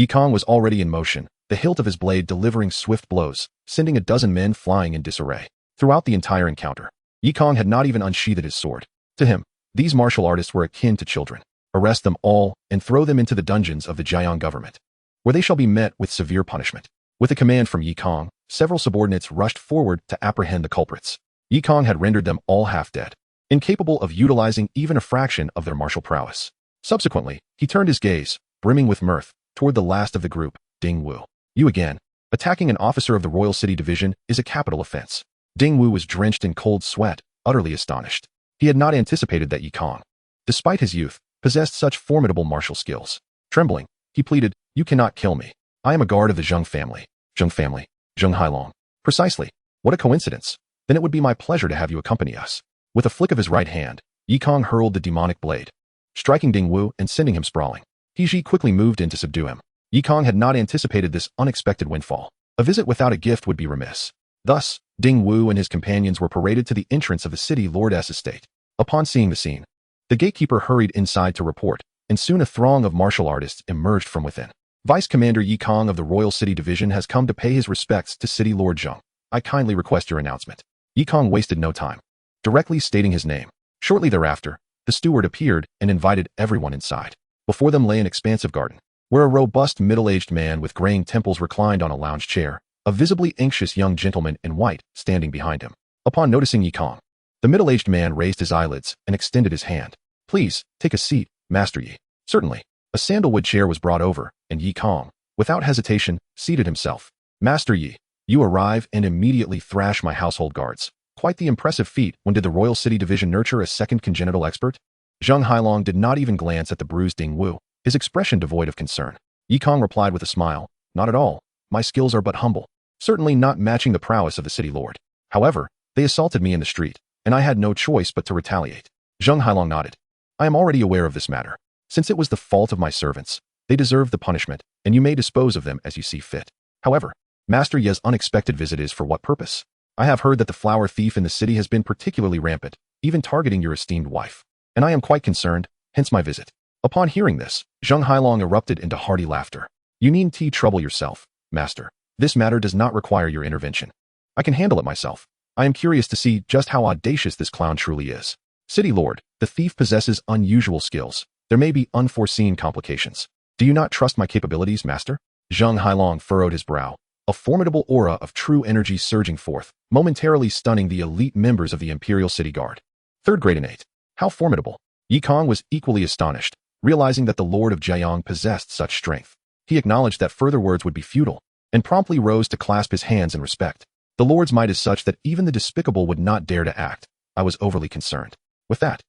Kang was already in motion, the hilt of his blade delivering swift blows, sending a dozen men flying in disarray. Throughout the entire encounter, Kang had not even unsheathed his sword. To him, these martial artists were akin to children. Arrest them all and throw them into the dungeons of the Jianghu government, where they shall be met with severe punishment. With a command from Kang, several subordinates rushed forward to apprehend the culprits. Kang had rendered them all half dead, incapable of utilizing even a fraction of their martial prowess. Subsequently, he turned his gaze, brimming with mirth, toward the last of the group, Ding Wu. You again. Attacking an officer of the Royal City Division is a capital offense. Ding Wu was drenched in cold sweat, utterly astonished. He had not anticipated that Kang, despite his youth, possessed such formidable martial skills. Trembling, he pleaded, "You cannot kill me. I am a guard of the Zheng family." Zheng family. Zheng Hailong. Precisely. What a coincidence. Then it would be my pleasure to have you accompany us. With a flick of his right hand, Kang hurled the demonic blade, striking Ding Wu and sending him sprawling. He quickly moved in to subdue him. Kang had not anticipated this unexpected windfall. A visit without a gift would be remiss. Thus, Ding Wu and his companions were paraded to the entrance of the city lord's estate. Upon seeing the scene, the gatekeeper hurried inside to report, and soon a throng of martial artists emerged from within. Vice Commander Kang of the Royal City Division has come to pay his respects to City Lord Zheng. I kindly request your announcement. Kang wasted no time, directly stating his name. Shortly thereafter, the steward appeared and invited everyone inside. Before them lay an expansive garden, where a robust middle-aged man with graying temples reclined on a lounge chair, a visibly anxious young gentleman in white standing behind him. Upon noticing Kang, the middle-aged man raised his eyelids and extended his hand. Please, take a seat, Master Yi. Certainly. A sandalwood chair was brought over, and Kang, without hesitation, seated himself. Master Yi, you arrive and immediately thrash my household guards. Quite the impressive feat. When did the Royal City Division nurture a second congenital expert? Zheng Hailong did not even glance at the bruised Ding Wu, his expression devoid of concern. Kang replied with a smile, not at all. My skills are but humble, certainly not matching the prowess of the city lord. However, they assaulted me in the street, and I had no choice but to retaliate. Zheng Hailong nodded. I am already aware of this matter. Since it was the fault of my servants, they deserve the punishment, and you may dispose of them as you see fit. However, Master Ye's unexpected visit is for what purpose? I have heard that the flower thief in the city has been particularly rampant, even targeting your esteemed wife. And I am quite concerned, hence my visit. Upon hearing this, Zheng Hailong erupted into hearty laughter. You needn't trouble yourself, Master. This matter does not require your intervention. I can handle it myself. I am curious to see just how audacious this clown truly is. City Lord, the thief possesses unusual skills. There may be unforeseen complications. Do you not trust my capabilities, Master? Zheng Hailong furrowed his brow, a formidable aura of true energy surging forth, momentarily stunning the elite members of the Imperial City Guard. Third grade innate. How formidable. Kang was equally astonished, realizing that the Lord of Jianghu possessed such strength. He acknowledged that further words would be futile, and promptly rose to clasp his hands in respect. The Lord's might is such that even the despicable would not dare to act. I was overly concerned. With that,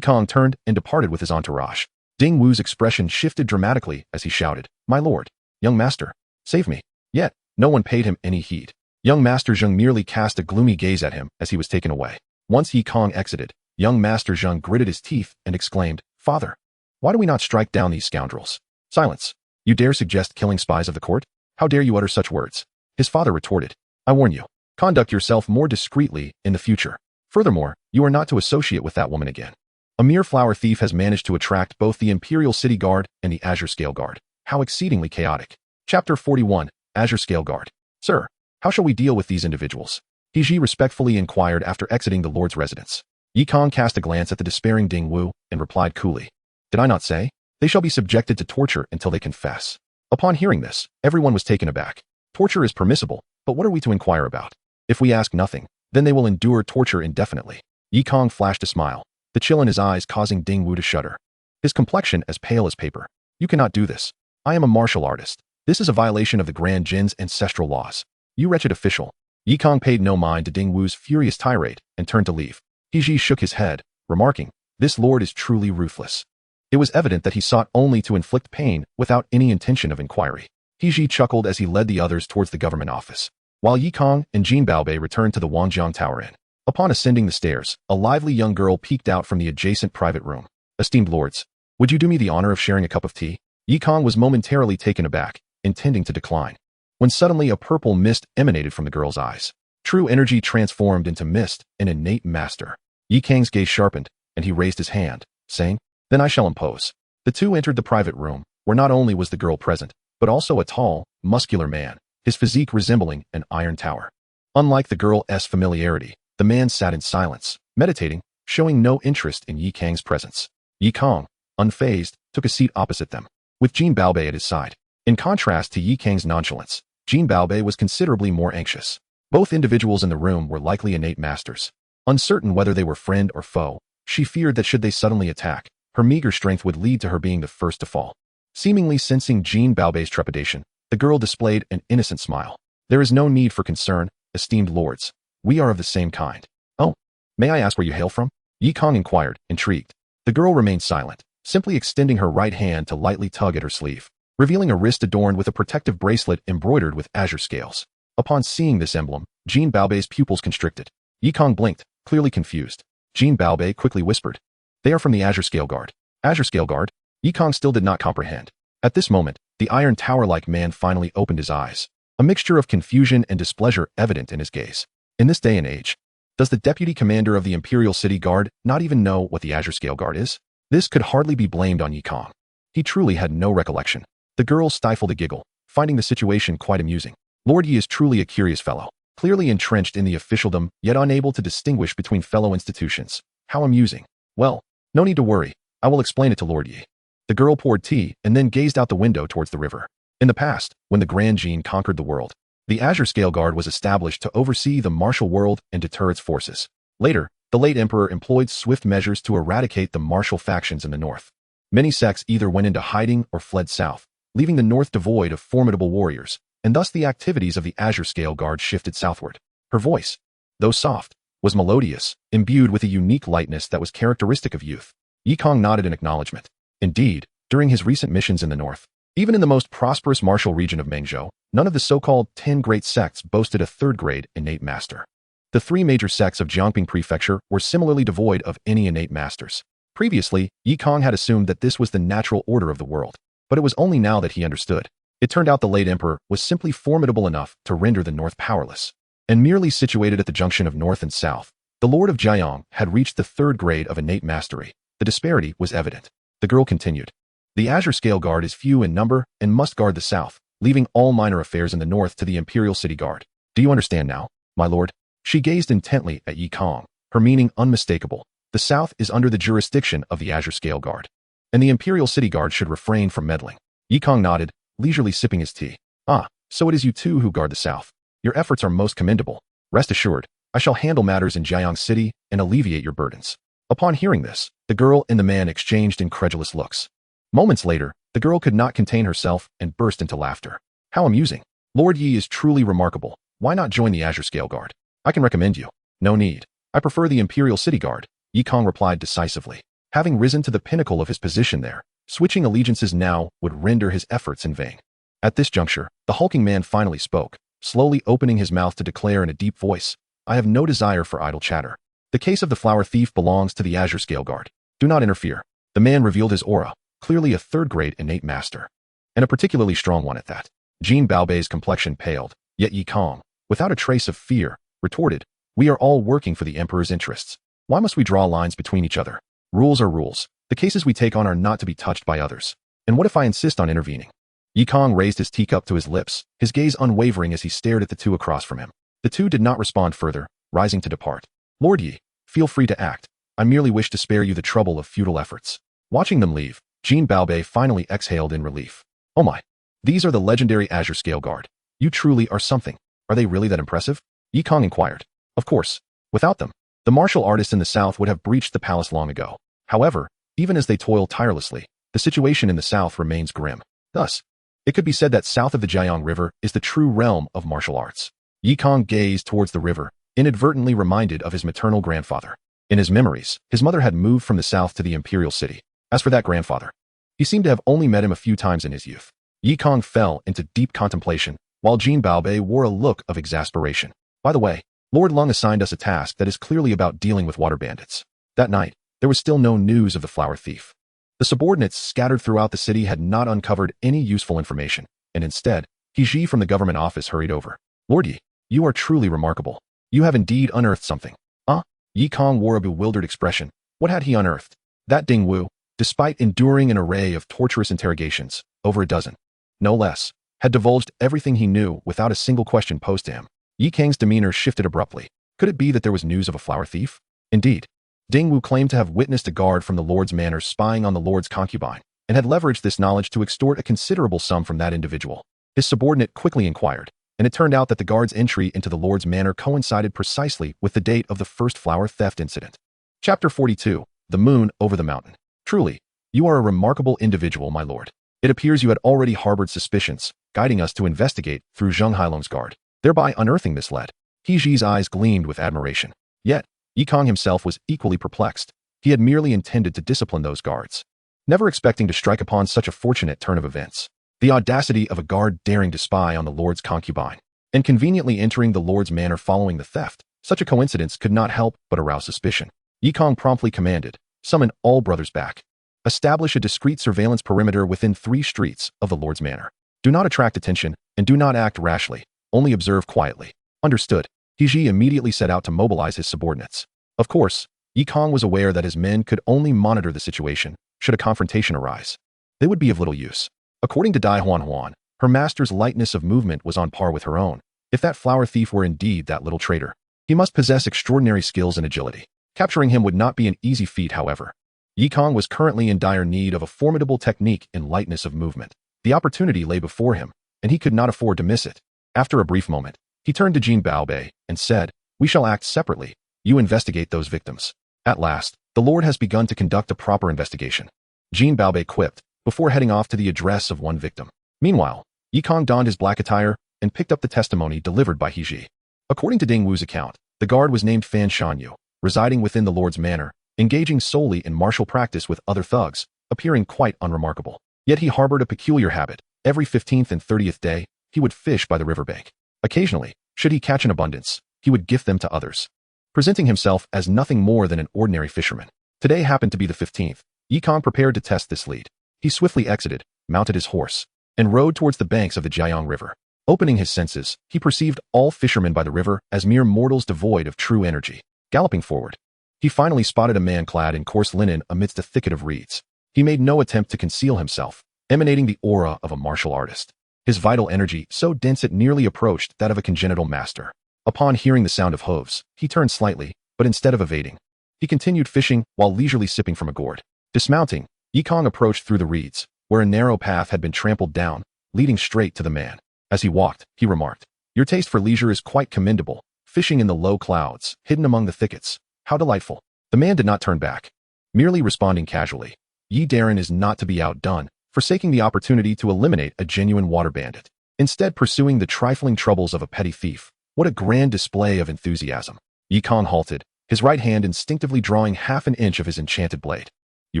Kang turned and departed with his entourage. Ding Wu's expression shifted dramatically as he shouted, My lord, young master, save me. Yet, no one paid him any heed. Young Master Zheng merely cast a gloomy gaze at him as he was taken away. Once Kang exited, young Master Zheng gritted his teeth and exclaimed, Father, why do we not strike down these scoundrels? Silence. You dare suggest killing spies of the court? How dare you utter such words? His father retorted, I warn you, conduct yourself more discreetly in the future. Furthermore, you are not to associate with that woman again. A mere flower thief has managed to attract both the Imperial City Guard and the Azure Scale Guard. How exceedingly chaotic. Chapter 41, Azure Scale Guard. Sir, how shall we deal with these individuals? He respectfully inquired after exiting the Lord's residence. Kang cast a glance at the despairing Ding Wu and replied coolly, Did I not say? They shall be subjected to torture until they confess. Upon hearing this, everyone was taken aback. Torture is permissible, but what are we to inquire about? If we ask nothing, then they will endure torture indefinitely. Kang flashed a smile, the chill in his eyes causing Ding Wu to shudder. His complexion as pale as paper. You cannot do this. I am a martial artist. This is a violation of the Grand Jin's ancestral laws. You wretched official. Kang paid no mind to Ding Wu's furious tirade and turned to leave. He shook his head, remarking, This lord is truly ruthless. It was evident that he sought only to inflict pain without any intention of inquiry. He chuckled as he led the others towards the government office, while Kang and Jin Baobei returned to the Wangjiang Tower Inn. Upon ascending the stairs, a lively young girl peeked out from the adjacent private room. Esteemed lords, would you do me the honor of sharing a cup of tea? Kang was momentarily taken aback, intending to decline, when suddenly a purple mist emanated from the girl's eyes. True energy transformed into mist, an innate master. Yi Kang's gaze sharpened, and he raised his hand, saying, "Then I shall impose." The two entered the private room, where not only was the girl present, but also a tall, muscular man, his physique resembling an iron tower. Unlike the girl's familiarity, the man sat in silence, meditating, showing no interest in Yi Kang's presence. Yi Kang, unfazed, took a seat opposite them, with Jin Baobei at his side. In contrast to Yi Kang's nonchalance, Jin Baobei was considerably more anxious. Both individuals in the room were likely innate masters. Uncertain whether they were friend or foe, she feared that should they suddenly attack, her meager strength would lead to her being the first to fall. Seemingly sensing Jin Baobei's trepidation, the girl displayed an innocent smile. "There is no need for concern, esteemed lords. We are of the same kind." "Oh, may I ask where you hail from?" Yi Kang inquired, intrigued. The girl remained silent, simply extending her right hand to lightly tug at her sleeve, revealing a wrist adorned with a protective bracelet embroidered with azure scales. Upon seeing this emblem, Jin Baobei's pupils constricted. Yi Kang blinked, clearly confused. Jin Baobei quickly whispered, "They are from the Azure Scale Guard." Azure Scale Guard? Yi Kang still did not comprehend. At this moment, the iron tower-like man finally opened his eyes, a mixture of confusion and displeasure evident in his gaze. In this day and age, does the deputy commander of the Imperial City Guard not even know what the Azure Scale Guard is? This could hardly be blamed on Yi Kang. He truly had no recollection. The girl stifled a giggle, finding the situation quite amusing. Lord Yi is truly a curious fellow, clearly entrenched in the officialdom, yet unable to distinguish between fellow institutions. How amusing. Well, no need to worry. I will explain it to Lord Yi. The girl poured tea and then gazed out the window towards the river. In the past, when the Grand Jin conquered the world, the Azure Scale Guard was established to oversee the martial world and deter its forces. Later, the late emperor employed swift measures to eradicate the martial factions in the north. Many sects either went into hiding or fled south, leaving the north devoid of formidable warriors, and thus the activities of the Azure Scale Guard shifted southward. Her voice, though soft, was melodious, imbued with a unique lightness that was characteristic of youth. Yi Kang nodded in acknowledgement. Indeed, during his recent missions in the north, even in the most prosperous martial region of Mengzhou, none of the so-called 10 great sects boasted a third-grade innate master. The three major sects of Jianghu Prefecture were similarly devoid of any innate masters. Previously, Yi Kang had assumed that this was the natural order of the world, but it was only now that he understood. It turned out the late emperor was simply formidable enough to render the north powerless. And merely situated at the junction of north and south, the lord of Jianghu had reached the third grade of innate mastery. The disparity was evident. The girl continued. The Azure Scale Guard is few in number and must guard the south, leaving all minor affairs in the north to the Imperial City Guard. Do you understand now, my lord? She gazed intently at Yi Kang, her meaning unmistakable. The south is under the jurisdiction of the Azure Scale Guard, and the Imperial City Guard should refrain from meddling. Yi Kang nodded, leisurely sipping his tea. "Ah, so it is you two who guard the south. Your efforts are most commendable. Rest assured, I shall handle matters in Jianghu City and alleviate your burdens." Upon hearing this, the girl and the man exchanged incredulous looks. Moments later, the girl could not contain herself and burst into laughter. "How amusing. Lord Yi is truly remarkable. Why not join the Azure Scale Guard? I can recommend you." "No need. I prefer the Imperial City Guard," Yi Kang replied decisively. Having risen to the pinnacle of his position there, switching allegiances now would render his efforts in vain. At this juncture, the hulking man finally spoke, slowly opening his mouth to declare in a deep voice, "I have no desire for idle chatter. The case of the flower thief belongs to the Azure Scale Guard. Do not interfere." The man revealed his aura, clearly a third-grade innate master, and a particularly strong one at that. Jin Baobei's complexion paled, yet Yi Kang, without a trace of fear, retorted, "We are all working for the emperor's interests. Why must we draw lines between each other? Rules are rules. The cases we take on are not to be touched by others. And what if I insist on intervening?" Yi Kang raised his teacup to his lips, his gaze unwavering as he stared at the two across from him. The two did not respond further, rising to depart. "Lord Yi, feel free to act. I merely wish to spare you the trouble of futile efforts." Watching them leave, Jin Baobei finally exhaled in relief. "Oh my. These are the legendary Azure Scale Guard. You truly are something. Are they really that impressive?" Yi Kang inquired. "Of course. Without them, the martial artists in the south would have breached the palace long ago. However, even as they toil tirelessly, the situation in the south remains grim. Thus, it could be said that south of the Jianghu River is the true realm of martial arts." Yi Kang gazed towards the river, inadvertently reminded of his maternal grandfather. In his memories, his mother had moved from the south to the imperial city. As for that grandfather, he seemed to have only met him a few times in his youth. Yi Kang fell into deep contemplation, while Jin Baobei wore a look of exasperation. "By the way, Lord Lung assigned us a task that is clearly about dealing with water bandits." That night, there was still no news of the flower thief. The subordinates scattered throughout the city had not uncovered any useful information, and instead, He from the government office hurried over. "Lord Yi, you are truly remarkable. You have indeed unearthed something. Huh? Yi Kang wore a bewildered expression. What had he unearthed? That Ding Wu, despite enduring an array of torturous interrogations, over a dozen, no less, had divulged everything he knew without a single question posed to him. Yi Kang's demeanor shifted abruptly. Could it be that there was news of a flower thief? Indeed. Ding Wu claimed to have witnessed a guard from the Lord's manor spying on the Lord's concubine, and had leveraged this knowledge to extort a considerable sum from that individual. His subordinate quickly inquired, and it turned out that the guard's entry into the Lord's manor coincided precisely with the date of the first flower theft incident. Chapter 42. The Moon Over the Mountain. Truly, you are a remarkable individual, my lord. It appears you had already harbored suspicions, guiding us to investigate through Zheng Hailong's guard, thereby unearthing this lead. He Ji's eyes gleamed with admiration. Yet, Yi Kang himself was equally perplexed. He had merely intended to discipline those guards, never expecting to strike upon such a fortunate turn of events. The audacity of a guard daring to spy on the Lord's concubine, and conveniently entering the Lord's manor following the theft. Such a coincidence could not help but arouse suspicion. Yi Kang promptly commanded, summon all brothers back. Establish a discreet surveillance perimeter within 3 streets of the Lord's manor. Do not attract attention, and do not act rashly. Only observe quietly. Understood. He Ji immediately set out to mobilize his subordinates. Of course, Yi Kang was aware that his men could only monitor the situation should a confrontation arise. They would be of little use. According to Dai Huan, her master's lightness of movement was on par with her own. If that flower thief were indeed that little traitor, he must possess extraordinary skills and agility. Capturing him would not be an easy feat, however. Yi Kang was currently in dire need of a formidable technique in lightness of movement. The opportunity lay before him, and he could not afford to miss it. After a brief moment, he turned to Jin Baobei and said, "We shall act separately. You investigate those victims." At last, the Lord has begun to conduct a proper investigation, Jin Baobei quipped, before heading off to the address of one victim. Meanwhile, Yi Kang donned his black attire and picked up the testimony delivered by He Ji. According to Ding Wu's account, the guard was named Fan Shanyu, residing within the Lord's manor, engaging solely in martial practice with other thugs, appearing quite unremarkable. Yet he harbored a peculiar habit. Every 15th and 30th day, he would fish by the riverbank. Occasionally, should he catch an abundance, he would gift them to others, presenting himself as nothing more than an ordinary fisherman. Today happened to be the 15th. Yi Kang prepared to test this lead. He swiftly exited, mounted his horse, and rode towards the banks of the Jianghu River. Opening his senses, he perceived all fishermen by the river as mere mortals devoid of true energy. Galloping forward, he finally spotted a man clad in coarse linen amidst a thicket of reeds. He made no attempt to conceal himself, emanating the aura of a martial artist. His vital energy so dense it nearly approached that of a congenital master. Upon hearing the sound of hooves, he turned slightly, but instead of evading, he continued fishing while leisurely sipping from a gourd. Dismounting, Yi Kang approached through the reeds, where a narrow path had been trampled down, leading straight to the man. As he walked, he remarked, "Your taste for leisure is quite commendable. Fishing in the low clouds, hidden among the thickets. How delightful." The man did not turn back, merely responding casually. Yi Darren is not to be outdone, forsaking the opportunity to eliminate a genuine water bandit, instead pursuing the trifling troubles of a petty thief. What a grand display of enthusiasm. Yi Kang halted, his right hand instinctively drawing half an inch of his enchanted blade. "You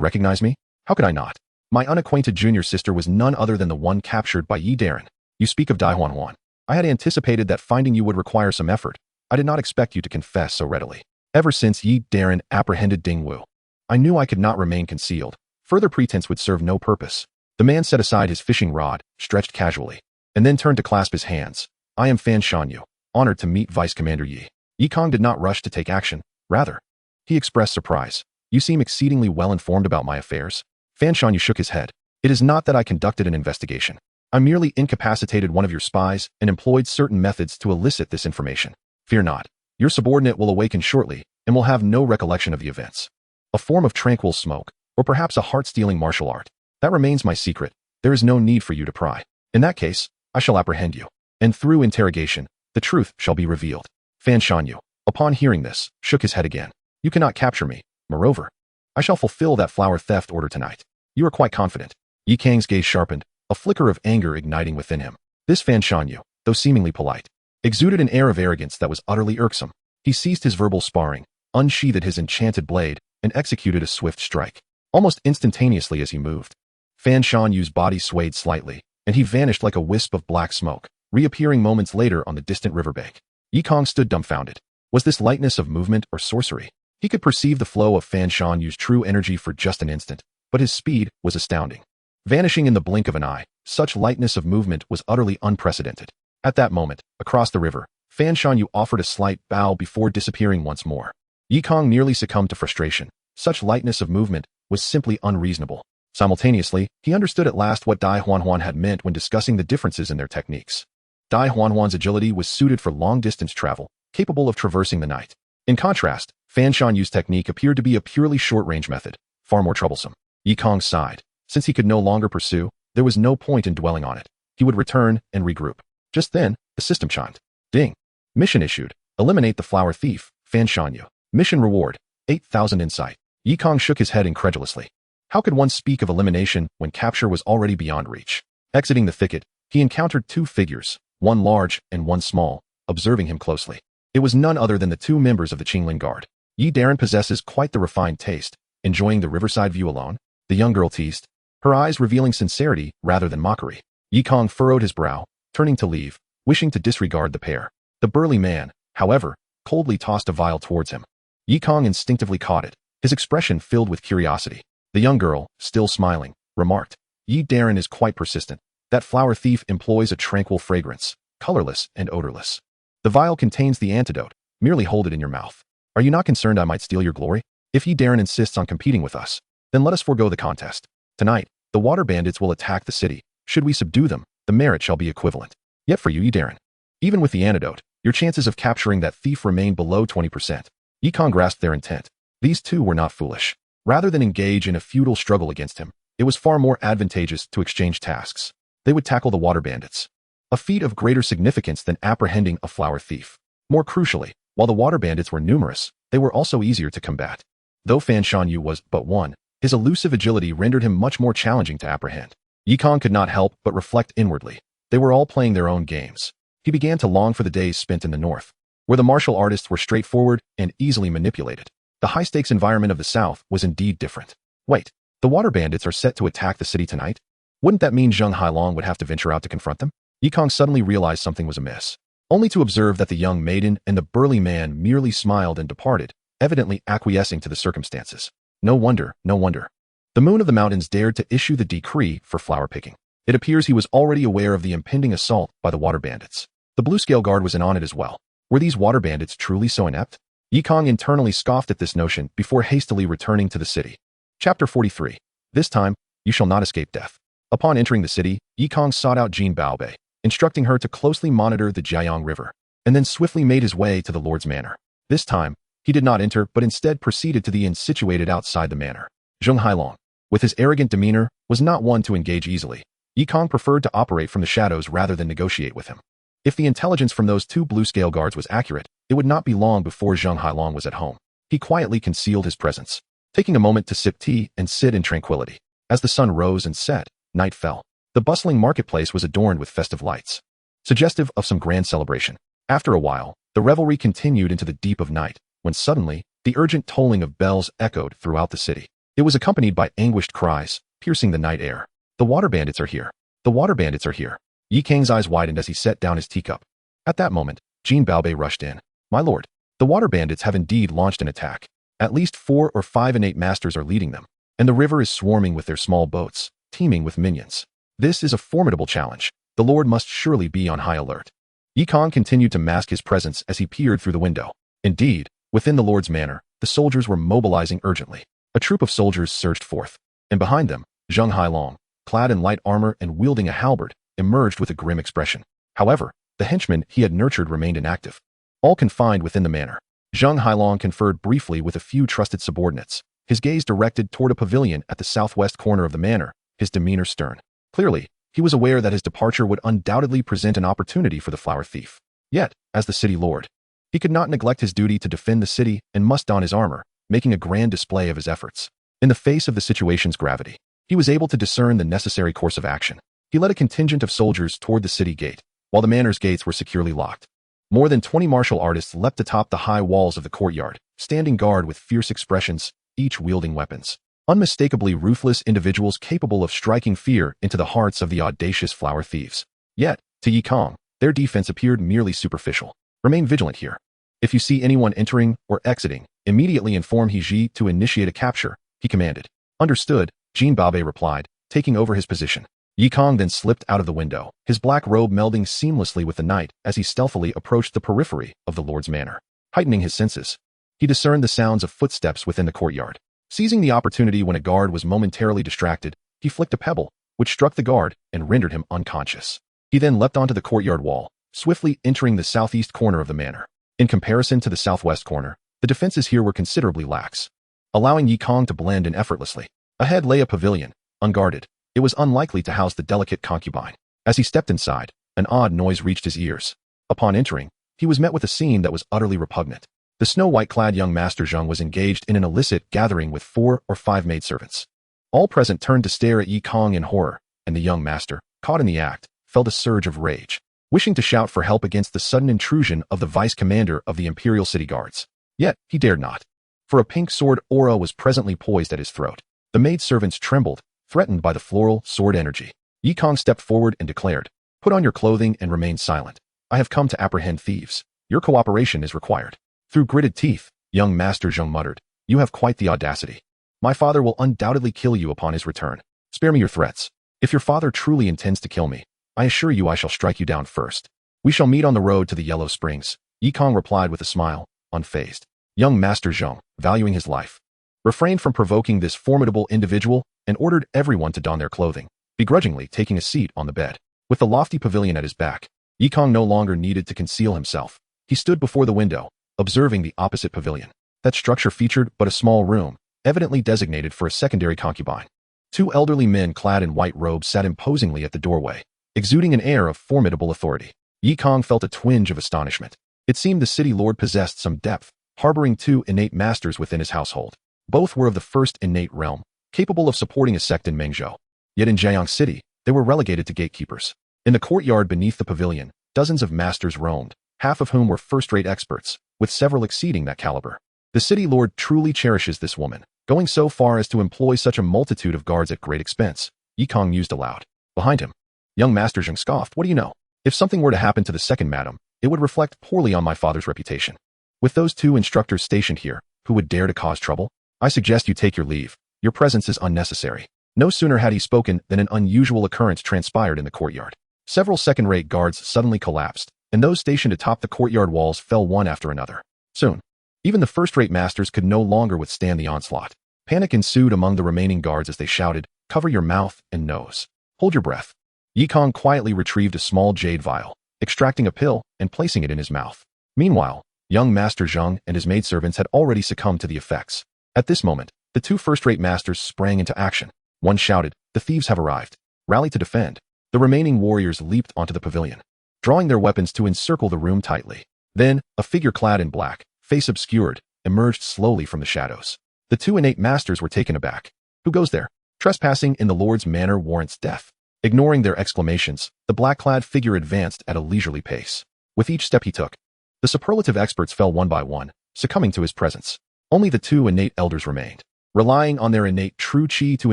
recognize me? How could I not? My unacquainted junior sister was none other than the one captured by Yi Darren. You speak of Dai Huan. I had anticipated that finding you would require some effort. I did not expect you to confess so readily." Ever since Yi Darren apprehended Ding Wu, I knew I could not remain concealed. Further pretense would serve no purpose. The man set aside his fishing rod, stretched casually, and then turned to clasp his hands. "I am Fan Shanyu, honored to meet Vice Commander Yi." Yi Kang did not rush to take action. Rather, he expressed surprise. "You seem exceedingly well informed about my affairs." Fan Shanyu shook his head. "It is not that I conducted an investigation. I merely incapacitated one of your spies and employed certain methods to elicit this information. Fear not. Your subordinate will awaken shortly and will have no recollection of the events. A form of tranquil smoke, or perhaps a heart-stealing martial art. That remains my secret. There is no need for you to pry. In that case, I shall apprehend you, and through interrogation, the truth shall be revealed." Fan Shanyu, upon hearing this, shook his head again. "You cannot capture me. Moreover, I shall fulfill that flower theft order tonight." "You are quite confident." Yi Kang's gaze sharpened, a flicker of anger igniting within him. This Fan Shanyu, though seemingly polite, exuded an air of arrogance that was utterly irksome. He ceased his verbal sparring, unsheathed his enchanted blade, and executed a swift strike. Almost instantaneously as he moved, Fan Shanyu's body swayed slightly, and he vanished like a wisp of black smoke, reappearing moments later on the distant riverbank. Yi Kang stood dumbfounded. Was this lightness of movement or sorcery? He could perceive the flow of Fan Shanyu's true energy for just an instant, but his speed was astounding. Vanishing in the blink of an eye, such lightness of movement was utterly unprecedented. At that moment, across the river, Fan Shanyu offered a slight bow before disappearing once more. Yi Kang nearly succumbed to frustration. Such lightness of movement was simply unreasonable. Simultaneously, he understood at last what Dai Huanhuan had meant when discussing the differences in their techniques. Dai Huanhuan's agility was suited for long-distance travel, capable of traversing the night. In contrast, Fan Shanyu's technique appeared to be a purely short-range method, far more troublesome. Yi Kang sighed. Since he could no longer pursue, there was no point in dwelling on it. He would return and regroup. Just then, the system chimed. Ding. Mission issued. Eliminate the flower thief, Fan Shanyu. Mission reward. 8,000 insight. Yi Kang shook his head incredulously. How could one speak of elimination when capture was already beyond reach? Exiting the thicket, he encountered two figures, one large and one small, observing him closely. It was none other than the two members of the Qingling Guard. Yi Darren possesses quite the refined taste, enjoying the riverside view alone, the young girl teased, her eyes revealing sincerity rather than mockery. Yi Kang furrowed his brow, turning to leave, wishing to disregard the pair. The burly man, however, coldly tossed a vial towards him. Yi Kang instinctively caught it, his expression filled with curiosity. The young girl, still smiling, remarked, Yi Darren is quite persistent. That flower thief employs a tranquil fragrance, colorless and odorless. The vial contains the antidote. Merely hold it in your mouth. Are you not concerned I might steal your glory? If Yi Darren insists on competing with us, then let us forego the contest. Tonight, the water bandits will attack the city. Should we subdue them, the merit shall be equivalent. Yet for you, Yi Darren, even with the antidote, your chances of capturing that thief remain below 20%. Yi Kang grasped their intent. These two were not foolish. Rather than engage in a futile struggle against him, it was far more advantageous to exchange tasks. They would tackle the water bandits, a feat of greater significance than apprehending a flower thief. More crucially, while the water bandits were numerous, they were also easier to combat. Though Fan Shanyu was but one, his elusive agility rendered him much more challenging to apprehend. Yi Kang could not help but reflect inwardly. They were all playing their own games. He began to long for the days spent in the north, where the martial artists were straightforward and easily manipulated. The high-stakes environment of the south was indeed different. Wait, the water bandits are set to attack the city tonight? Wouldn't that mean Zheng Hailong would have to venture out to confront them? Yi Kang suddenly realized something was amiss, only to observe that the young maiden and the burly man merely smiled and departed, evidently acquiescing to the circumstances. No wonder, no wonder. The moon of the mountains dared to issue the decree for flower picking. It appears he was already aware of the impending assault by the water bandits. The Blue Scale Guard was in on it as well. Were these water bandits truly so inept? Yi Kang internally scoffed at this notion before hastily returning to the city. Chapter 43. This time, you shall not escape death. Upon entering the city, Yi Kang sought out Jean Baobei, instructing her to closely monitor the Jianghu River, and then swiftly made his way to the Lord's manor. This time, he did not enter but instead proceeded to the inn situated outside the manor. Zheng Hailong, with his arrogant demeanor, was not one to engage easily. Yi Kang preferred to operate from the shadows rather than negotiate with him. If the intelligence from those two Blue Scale Guards was accurate, it would not be long before Zheng Hailong was at home. He quietly concealed his presence, taking a moment to sip tea and sit in tranquility. As the sun rose and set, night fell. The bustling marketplace was adorned with festive lights, suggestive of some grand celebration. After a while, the revelry continued into the deep of night, when suddenly, the urgent tolling of bells echoed throughout the city. It was accompanied by anguished cries, piercing the night air. The water bandits are here. The water bandits are here. Yi Kang's eyes widened as he set down his teacup. At that moment, Jean Baobei rushed in. My lord, the water bandits have indeed launched an attack. At least 4 or 5 innate masters are leading them, and the river is swarming with their small boats, teeming with minions. This is a formidable challenge. The lord must surely be on high alert. Yi Kang continued to mask his presence as he peered through the window. Indeed, within the lord's manor, the soldiers were mobilizing urgently. A troop of soldiers surged forth, and behind them, Zheng Hailong, clad in light armor and wielding a halberd, emerged with a grim expression. However, the henchmen he had nurtured remained inactive. All confined within the manor, Zheng Hailong conferred briefly with a few trusted subordinates, his gaze directed toward a pavilion at the southwest corner of the manor, his demeanor stern. Clearly, he was aware that his departure would undoubtedly present an opportunity for the flower thief. Yet, as the city lord, he could not neglect his duty to defend the city and must don his armor, making a grand display of his efforts. In the face of the situation's gravity, he was able to discern the necessary course of action. He led a contingent of soldiers toward the city gate, while the manor's gates were securely locked. More than 20 martial artists leapt atop the high walls of the courtyard, standing guard with fierce expressions, each wielding weapons. Unmistakably ruthless individuals capable of striking fear into the hearts of the audacious flower thieves. Yet, to Yi Kang, their defense appeared merely superficial. Remain vigilant here. If you see anyone entering or exiting, immediately inform He to initiate a capture, he commanded. Understood, Jean Baobei replied, taking over his position. Yi Kang then slipped out of the window, his black robe melding seamlessly with the night as he stealthily approached the periphery of the Lord's manor. Heightening his senses, he discerned the sounds of footsteps within the courtyard. Seizing the opportunity when a guard was momentarily distracted, he flicked a pebble, which struck the guard and rendered him unconscious. He then leapt onto the courtyard wall, swiftly entering the southeast corner of the manor. In comparison to the southwest corner, the defenses here were considerably lax, allowing Yi Kang to blend in effortlessly. Ahead lay a pavilion, unguarded. It was unlikely to house the delicate concubine. As he stepped inside, an odd noise reached his ears. Upon entering, he was met with a scene that was utterly repugnant. The snow-white-clad young Master Jianghu was engaged in an illicit gathering with 4 or 5 maidservants. All present turned to stare at Yi Kang in horror, and the young master, caught in the act, felt a surge of rage, wishing to shout for help against the sudden intrusion of the vice-commander of the Imperial City Guards. Yet, he dared not, for a pink sword aura was presently poised at his throat. The maidservants trembled, threatened by the floral sword energy. Yi Kang stepped forward and declared, "Put on your clothing and remain silent. I have come to apprehend thieves. Your cooperation is required." Through gritted teeth, young Master Jianghu muttered, "You have quite the audacity. My father will undoubtedly kill you upon his return. Spare me your threats. If your father truly intends to kill me, I assure you I shall strike you down first. We shall meet on the road to the Yellow Springs," Yi Kang replied with a smile, unfazed. Young Master Jianghu, valuing his life, refrained from provoking this formidable individual and ordered everyone to don their clothing, begrudgingly taking a seat on the bed. With the lofty pavilion at his back, Yi Kang no longer needed to conceal himself. He stood before the window, observing the opposite pavilion. That structure featured but a small room, evidently designated for a secondary concubine. 2 elderly men clad in white robes sat imposingly at the doorway, exuding an air of formidable authority. Yi Kang felt a twinge of astonishment. It seemed the city lord possessed some depth, harboring 2 innate masters within his household. Both were of the first innate realm, capable of supporting a sect in Mengzhou. Yet in Jianghu City, they were relegated to gatekeepers. In the courtyard beneath the pavilion, dozens of masters roamed, half of whom were first-rate experts, with several exceeding that caliber. The city lord truly cherishes this woman, going so far as to employ such a multitude of guards at great expense, Yi Kang mused aloud. Behind him, young Master Jianghu scoffed, "What do you know? If something were to happen to the second madam, it would reflect poorly on my father's reputation. With those 2 instructors stationed here, who would dare to cause trouble? I suggest you take your leave. Your presence is unnecessary." No sooner had he spoken than an unusual occurrence transpired in the courtyard. Several second-rate guards suddenly collapsed, and those stationed atop the courtyard walls fell one after another. Soon, even the first-rate masters could no longer withstand the onslaught. Panic ensued among the remaining guards as they shouted, "Cover your mouth and nose. Hold your breath." Yi Kang quietly retrieved a small jade vial, extracting a pill and placing it in his mouth. Meanwhile, young Master Jianghu and his maidservants had already succumbed to the effects. At this moment, the 2 first-rate masters sprang into action. One shouted, "The thieves have arrived. Rally to defend." The remaining warriors leaped onto the pavilion, drawing their weapons to encircle the room tightly. Then, a figure clad in black, face obscured, emerged slowly from the shadows. The 2 innate masters were taken aback. "Who goes there? Trespassing in the Lord's manor warrants death." Ignoring their exclamations, the black-clad figure advanced at a leisurely pace. With each step he took, the superlative experts fell one by one, succumbing to his presence. Only the 2 innate elders remained, relying on their innate true qi to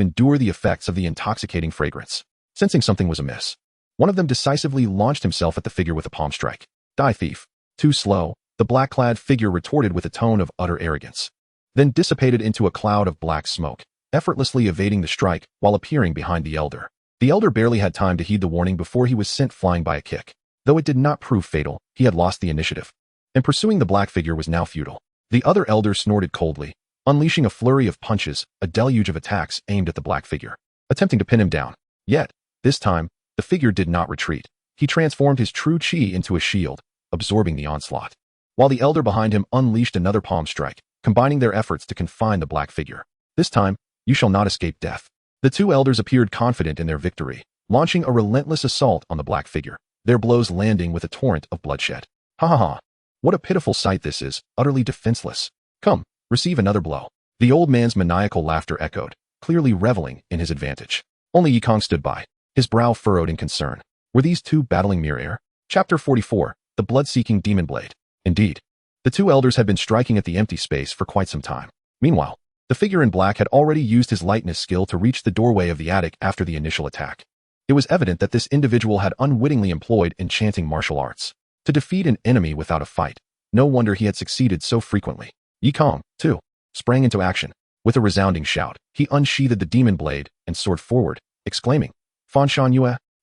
endure the effects of the intoxicating fragrance. Sensing something was amiss, one of them decisively launched himself at the figure with a palm strike. "Die, thief." Too slow, the black-clad figure retorted with a tone of utter arrogance, then dissipated into a cloud of black smoke, effortlessly evading the strike while appearing behind the elder. The elder barely had time to heed the warning before he was sent flying by a kick. Though it did not prove fatal, he had lost the initiative, and pursuing the black figure was now futile. The other elder snorted coldly, unleashing a flurry of punches, a deluge of attacks aimed at the black figure, attempting to pin him down. Yet, this time, the figure did not retreat. He transformed his true qi into a shield, absorbing the onslaught, while the elder behind him unleashed another palm strike, combining their efforts to confine the black figure. This time, you shall not escape death. The 2 elders appeared confident in their victory, launching a relentless assault on the black figure, their blows landing with a torrent of bloodshed. "Ha ha ha. What a pitiful sight this is, utterly defenseless. Come, receive another blow." The old man's maniacal laughter echoed, clearly reveling in his advantage. Only Yi Kang stood by, his brow furrowed in concern. Were these 2 battling mere air? Chapter 44, The Blood-Seeking Demon Blade. Indeed, the 2 elders had been striking at the empty space for quite some time. Meanwhile, the figure in black had already used his lightness skill to reach the doorway of the attic after the initial attack. It was evident that this individual had unwittingly employed enchanting martial arts to defeat an enemy without a fight. No wonder he had succeeded so frequently. Yi Kang, too, sprang into action. With a resounding shout, he unsheathed the demon blade and soared forward, exclaiming, Fan Shan,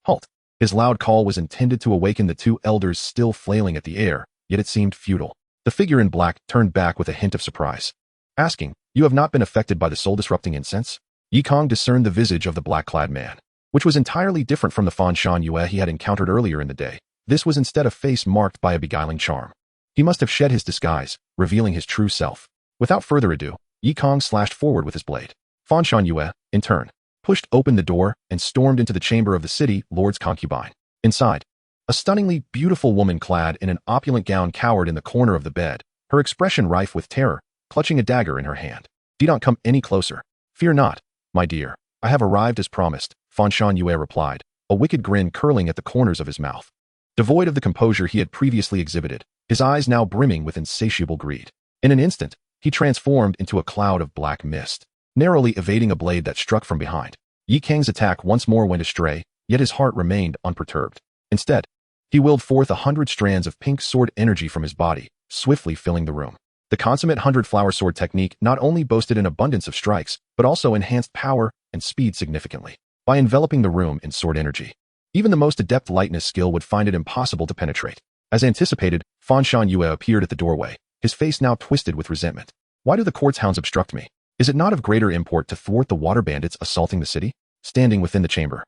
halt! His loud call was intended to awaken the two elders still flailing at the air, yet it seemed futile. The figure in black turned back with a hint of surprise, asking, "You have not been affected by the soul-disrupting incense?" Kang discerned the visage of the black-clad man, which was entirely different from the Fan Shan he had encountered earlier in the day. This was instead a face marked by a beguiling charm. He must have shed his disguise, revealing his true self. Without further ado, Kang slashed forward with his blade. Fan Shan, in turn, pushed open the door and stormed into the chamber of the city lord's concubine. Inside, a stunningly beautiful woman clad in an opulent gown cowered in the corner of the bed, her expression rife with terror, clutching a dagger in her hand. "Do not come any closer. Fear not, my dear. I have arrived as promised," Fan Shan replied, a wicked grin curling at the corners of his mouth. Devoid of the composure he had previously exhibited, his eyes now brimming with insatiable greed. In an instant, he transformed into a cloud of black mist, narrowly evading a blade that struck from behind. Kang's attack once more went astray, yet his heart remained unperturbed. Instead, he willed forth 100 strands of pink sword energy from his body, swiftly filling the room. The consummate 100-flower sword technique not only boasted an abundance of strikes, but also enhanced power and speed significantly. By enveloping the room in sword energy, even the most adept lightness skill would find it impossible to penetrate. As anticipated, Fan Shan appeared at the doorway, his face now twisted with resentment. "Why do the court's hounds obstruct me? Is it not of greater import to thwart the water bandits assaulting the city?" Standing within the chamber,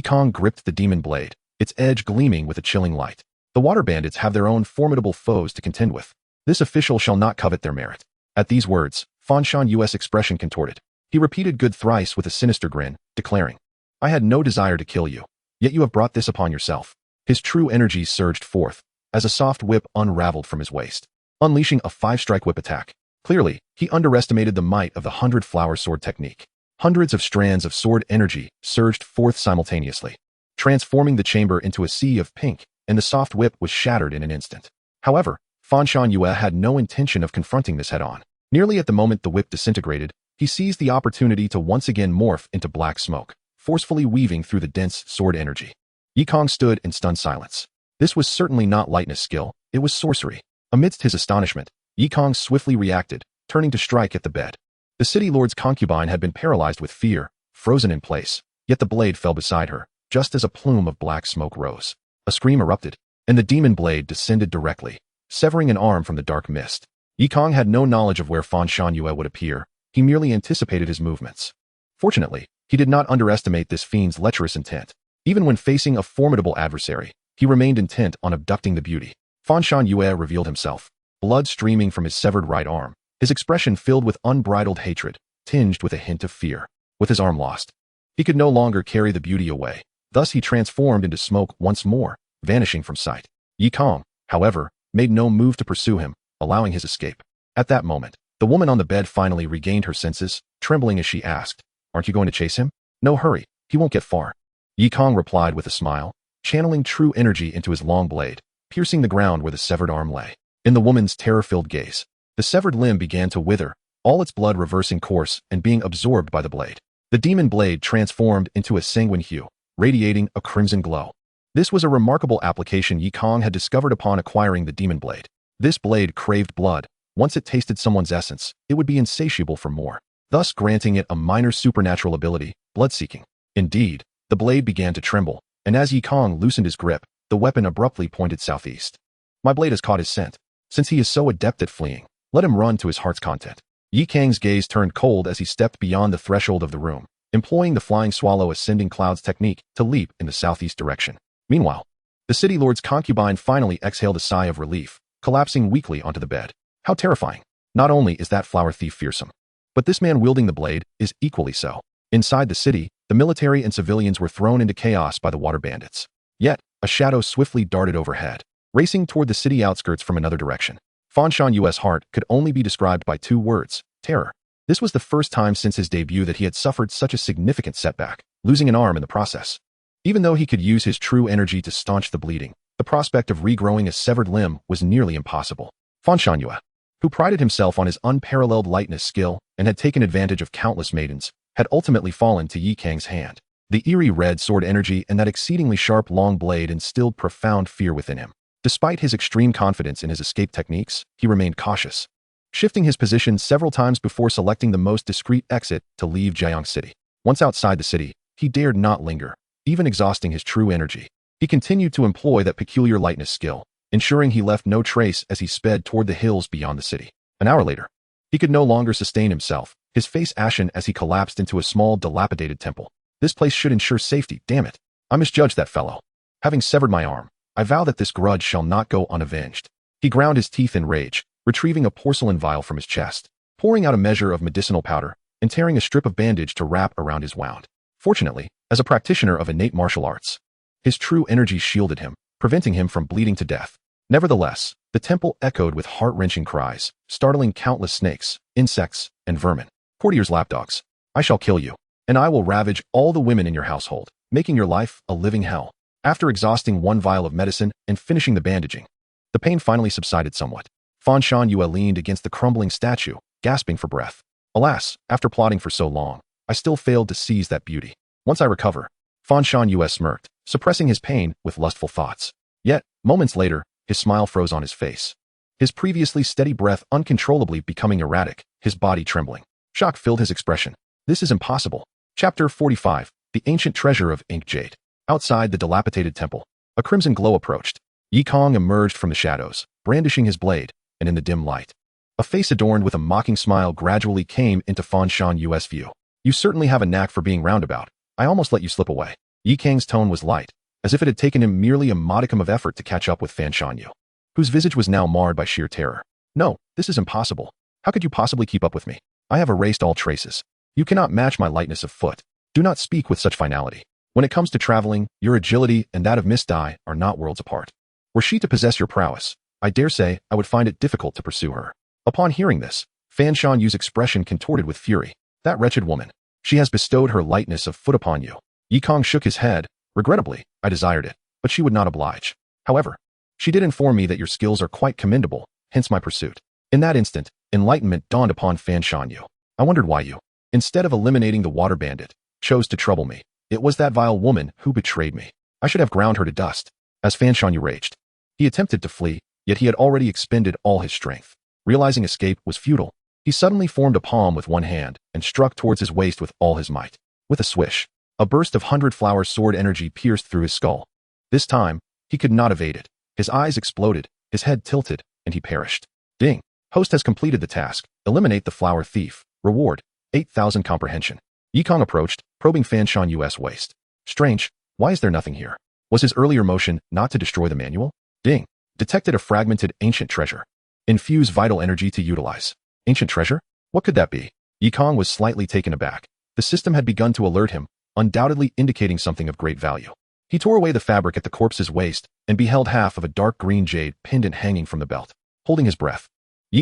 Kang gripped the demon blade, its edge gleaming with a chilling light. "The water bandits have their own formidable foes to contend with. This official shall not covet their merit." At these words, Fan Shan's expression contorted. He repeated good thrice with a sinister grin, declaring, "I had no desire to kill you, yet you have brought this upon yourself." His true energy surged forth, as a soft whip unraveled from his waist, unleashing a 5-strike whip attack. Clearly, he underestimated the might of the 100-flower sword technique. Hundreds of strands of sword energy surged forth simultaneously, transforming the chamber into a sea of pink, and the soft whip was shattered in an instant. However, Fan Shan had no intention of confronting this head-on. Nearly at the moment the whip disintegrated, he seized the opportunity to once again morph into black smoke, forcefully weaving through the dense sword energy. Kang stood in stunned silence. This was certainly not lightness skill, it was sorcery. Amidst his astonishment, Kang swiftly reacted, turning to strike at the bed. The city lord's concubine had been paralyzed with fear, frozen in place, yet the blade fell beside her, just as a plume of black smoke rose. A scream erupted, and the demon blade descended directly, severing an arm from the dark mist. Kang had no knowledge of where Fan Shan would appear, he merely anticipated his movements. Fortunately, he did not underestimate this fiend's lecherous intent. Even when facing a formidable adversary, he remained intent on abducting the beauty. Fan Shan revealed himself, blood streaming from his severed right arm, his expression filled with unbridled hatred, tinged with a hint of fear. With his arm lost, he could no longer carry the beauty away. Thus he transformed into smoke once more, vanishing from sight. Kang, however, made no move to pursue him, allowing his escape. At that moment, the woman on the bed finally regained her senses, trembling as she asked, "Aren't you going to chase him?" "No hurry, he won't get far." Kang replied with a smile, channeling true energy into his long blade, piercing the ground where the severed arm lay. In the woman's terror-filled gaze, the severed limb began to wither, all its blood reversing course and being absorbed by the blade. The demon blade transformed into a sanguine hue, radiating a crimson glow. This was a remarkable application Kang had discovered upon acquiring the demon blade. This blade craved blood. Once it tasted someone's essence, it would be insatiable for more, thus granting it a minor supernatural ability, blood-seeking. Indeed, the blade began to tremble, and as Kang loosened his grip, the weapon abruptly pointed southeast. "My blade has caught his scent. Since he is so adept at fleeing, let him run to his heart's content." Kang's gaze turned cold as he stepped beyond the threshold of the room, employing the flying swallow ascending clouds technique to leap in the southeast direction. Meanwhile, the city lord's concubine finally exhaled a sigh of relief, collapsing weakly onto the bed. How terrifying. Not only is that flower thief fearsome, but this man wielding the blade is equally so. Inside the city, the military and civilians were thrown into chaos by the water bandits. Yet, a shadow swiftly darted overhead, racing toward the city outskirts from another direction. Fan Shan's heart could only be described by 2 words: terror. This was the first time since his debut that he had suffered such a significant setback, losing an arm in the process. Even though he could use his true energy to staunch the bleeding, the prospect of regrowing a severed limb was nearly impossible. Fan Shan, who prided himself on his unparalleled lightness skill and had taken advantage of countless maidens, had ultimately fallen to Kang's hand. The eerie red sword energy and that exceedingly sharp long blade instilled profound fear within him. Despite his extreme confidence in his escape techniques, he remained cautious, shifting his position several times before selecting the most discreet exit to leave Jianghu City. Once outside the city, he dared not linger. even exhausting his true energy. He continued to employ that peculiar lightness skill, ensuring he left no trace as he sped toward the hills beyond the city. An hour later, he could no longer sustain himself, his face ashen as he collapsed into a small, dilapidated temple. This place should ensure safety, damn it. I misjudged that fellow. Having severed my arm, I vow that this grudge shall not go unavenged. He ground his teeth in rage, retrieving a porcelain vial from his chest, pouring out a measure of medicinal powder, and tearing a strip of bandage to wrap around his wound. Fortunately, as a practitioner of innate martial arts, his true energy shielded him, preventing him from bleeding to death. Nevertheless, the temple echoed with heart-wrenching cries, startling countless snakes, insects, and vermin. Courtiers' lapdogs, I shall kill you, and I will ravage all the women in your household, making your life a living hell. After exhausting one vial of medicine and finishing the bandaging, the pain finally subsided somewhat. Fan Shan-yue leaned against the crumbling statue, gasping for breath. Alas, after plotting for so long, I still failed to seize that beauty. Once I recover, Fan Shan-yue smirked, suppressing his pain with lustful thoughts. Yet, moments later, his smile froze on his face. His previously steady breath uncontrollably becoming erratic, his body trembling. Shock filled his expression. This is impossible. Chapter 45, The Ancient Treasure of Ink Jade. Outside the dilapidated temple, a crimson glow approached. Kang emerged from the shadows, brandishing his blade, and in the dim light, a face adorned with a mocking smile gradually came into Fan Shan-yue's view. You certainly have a knack for being roundabout. I almost let you slip away. Kang's tone was light, as if it had taken him merely a modicum of effort to catch up with Fan Shan-yue, whose visage was now marred by sheer terror. No, this is impossible. How could you possibly keep up with me? I have erased all traces. You cannot match my lightness of foot. Do not speak with such finality. When it comes to traveling, your agility and that of Miss Dai are not worlds apart. Were she to possess your prowess, I dare say I would find it difficult to pursue her. Upon hearing this, Fan Shan-yue's expression contorted with fury. That wretched woman. She has bestowed her lightness of foot upon you. Kang shook his head. Regrettably, I desired it, but she would not oblige. However, she did inform me that your skills are quite commendable, hence my pursuit. In that instant, enlightenment dawned upon Fan Shan-yue. I wondered why you, instead of eliminating the water bandit, chose to trouble me. It was that vile woman who betrayed me. I should have ground her to dust. As Fan Shan-yue raged, he attempted to flee, yet he had already expended all his strength. Realizing escape was futile, he suddenly formed a palm with one hand and struck towards his waist with all his might. With a swish, a burst of 100-flower sword energy pierced through his skull. This time, he could not evade it. His eyes exploded, his head tilted, and he perished. Ding. Host has completed the task. Eliminate the flower thief. Reward, 8,000 comprehension. Kang approached, probing Fan Shan-yue's waist. Strange, why is there nothing here? Was his earlier motion not to destroy the manual? Ding. Detected a fragmented ancient treasure. Infuse vital energy to utilize. Ancient treasure? What could that be? Kang was slightly taken aback. The system had begun to alert him, undoubtedly indicating something of great value. He tore away the fabric at the corpse's waist and beheld half of a dark green jade pendant hanging from the belt. Holding his breath,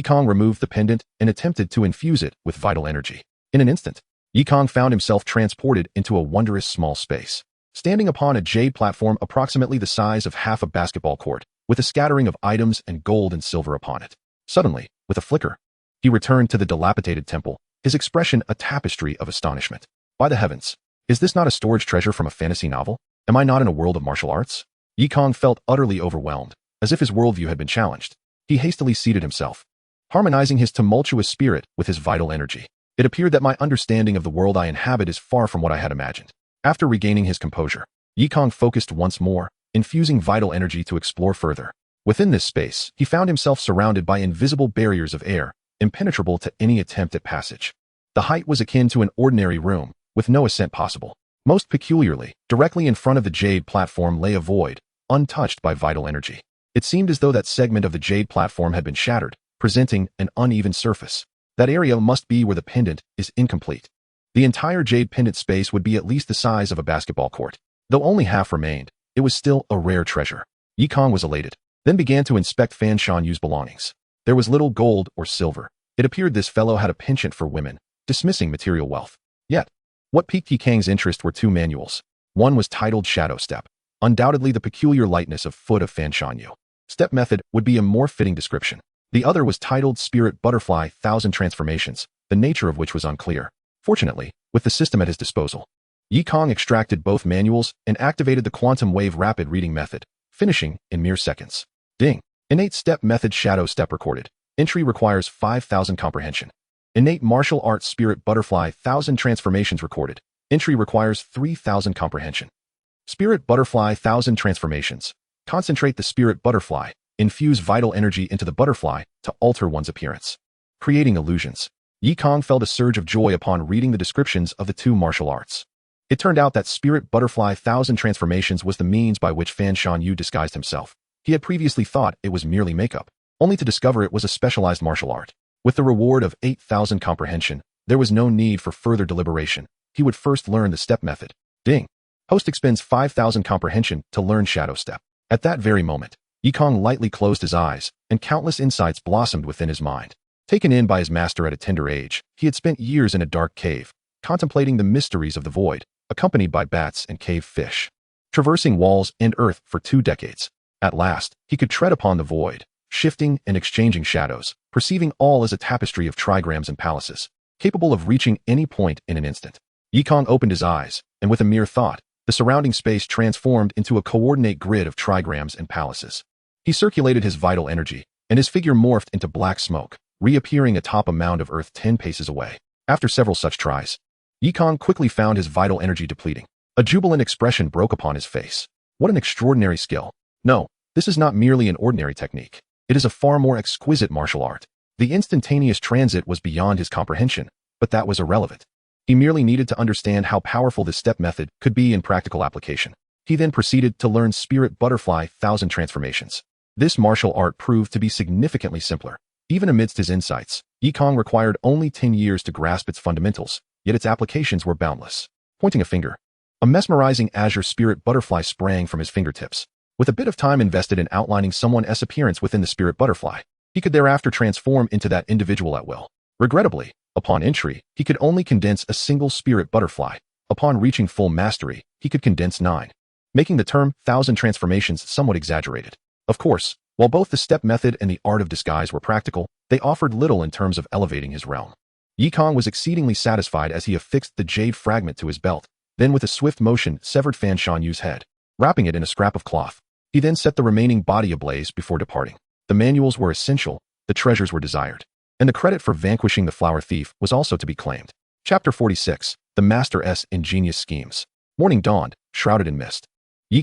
Kang removed the pendant and attempted to infuse it with vital energy. In an instant, Kang found himself transported into a wondrous small space, standing upon a jade platform approximately the size of half a basketball court, with a scattering of items and gold and silver upon it. Suddenly, with a flicker, he returned to the dilapidated temple, his expression a tapestry of astonishment. By the heavens, is this not a storage treasure from a fantasy novel? Am I not in a world of martial arts? Kang felt utterly overwhelmed, as if his worldview had been challenged. He hastily seated himself, harmonizing his tumultuous spirit with his vital energy. It appeared that my understanding of the world I inhabit is far from what I had imagined. After regaining his composure, Kang focused once more, infusing vital energy to explore further. Within this space, he found himself surrounded by invisible barriers of air, impenetrable to any attempt at passage. The height was akin to an ordinary room, with no ascent possible. Most peculiarly, directly in front of the jade platform lay a void, untouched by vital energy. It seemed as though that segment of the jade platform had been shattered, presenting an uneven surface. That area must be where the pendant is incomplete. The entire jade pendant space would be at least the size of a basketball court. Though only half remained, it was still a rare treasure. Kang was elated, then began to inspect Fan Shan-yue's belongings. There was little gold or silver. It appeared this fellow had a penchant for women, dismissing material wealth. Yet, what piqued Kang's interest were two manuals. One was titled Shadow Step, undoubtedly the peculiar lightness of foot of Fan Shan-yue. Step method would be a more fitting description. The other was titled Spirit Butterfly 1000 Transformations, the nature of which was unclear. Fortunately, with the system at his disposal, Kang extracted both manuals and activated the quantum wave rapid reading method, finishing in mere seconds. Ding. Innate Step Method Shadow Step recorded. Entry requires 5,000 comprehension. Innate Martial Arts Spirit Butterfly 1000 Transformations recorded. Entry requires 3,000 comprehension. Spirit Butterfly 1000 Transformations. Concentrate the spirit butterfly. Infuse vital energy into the butterfly to alter one's appearance. Creating illusions. Kang felt a surge of joy upon reading the descriptions of the two martial arts. It turned out that Spirit Butterfly 1000 Transformations was the means by which Fan Shanyu disguised himself. He had previously thought it was merely makeup, only to discover it was a specialized martial art. With the reward of 8,000 comprehension, there was no need for further deliberation. He would first learn the step method. Ding! Host expends 5,000 comprehension to learn Shadow Step. At that very moment, Kang lightly closed his eyes, and countless insights blossomed within his mind. Taken in by his master at a tender age, he had spent years in a dark cave, contemplating the mysteries of the void, accompanied by bats and cave fish. Traversing walls and earth for 2 decades. At last, he could tread upon the void, shifting and exchanging shadows, perceiving all as a tapestry of trigrams and palaces, capable of reaching any point in an instant. Kang opened his eyes, and with a mere thought, the surrounding space transformed into a coordinate grid of trigrams and palaces. He circulated his vital energy, and his figure morphed into black smoke, reappearing atop a mound of earth 10 paces away. After several such tries, Kang quickly found his vital energy depleting. A jubilant expression broke upon his face. What an extraordinary skill. No, this is not merely an ordinary technique. It is a far more exquisite martial art. The instantaneous transit was beyond his comprehension, but that was irrelevant. He merely needed to understand how powerful this step method could be in practical application. He then proceeded to learn Spirit Butterfly 1000 Transformations. This martial art proved to be significantly simpler. Even amidst his insights, Kang required only 10 years to grasp its fundamentals, yet its applications were boundless. Pointing a finger, a mesmerizing azure spirit butterfly sprang from his fingertips. With a bit of time invested in outlining someone's appearance within the spirit butterfly, he could thereafter transform into that individual at will. Regrettably, upon entry, he could only condense a single spirit butterfly. Upon reaching full mastery, he could condense 9, making the term 1000 transformations somewhat exaggerated. Of course, while both the step method and the art of disguise were practical, they offered little in terms of elevating his realm. Kang was exceedingly satisfied as he affixed the jade fragment to his belt, then with a swift motion severed Fan Shanyu's head, wrapping it in a scrap of cloth. He then set the remaining body ablaze before departing. The manuals were essential, the treasures were desired, and the credit for vanquishing the flower thief was also to be claimed. Chapter 46. The Master's Ingenious Schemes. Morning dawned, shrouded in mist.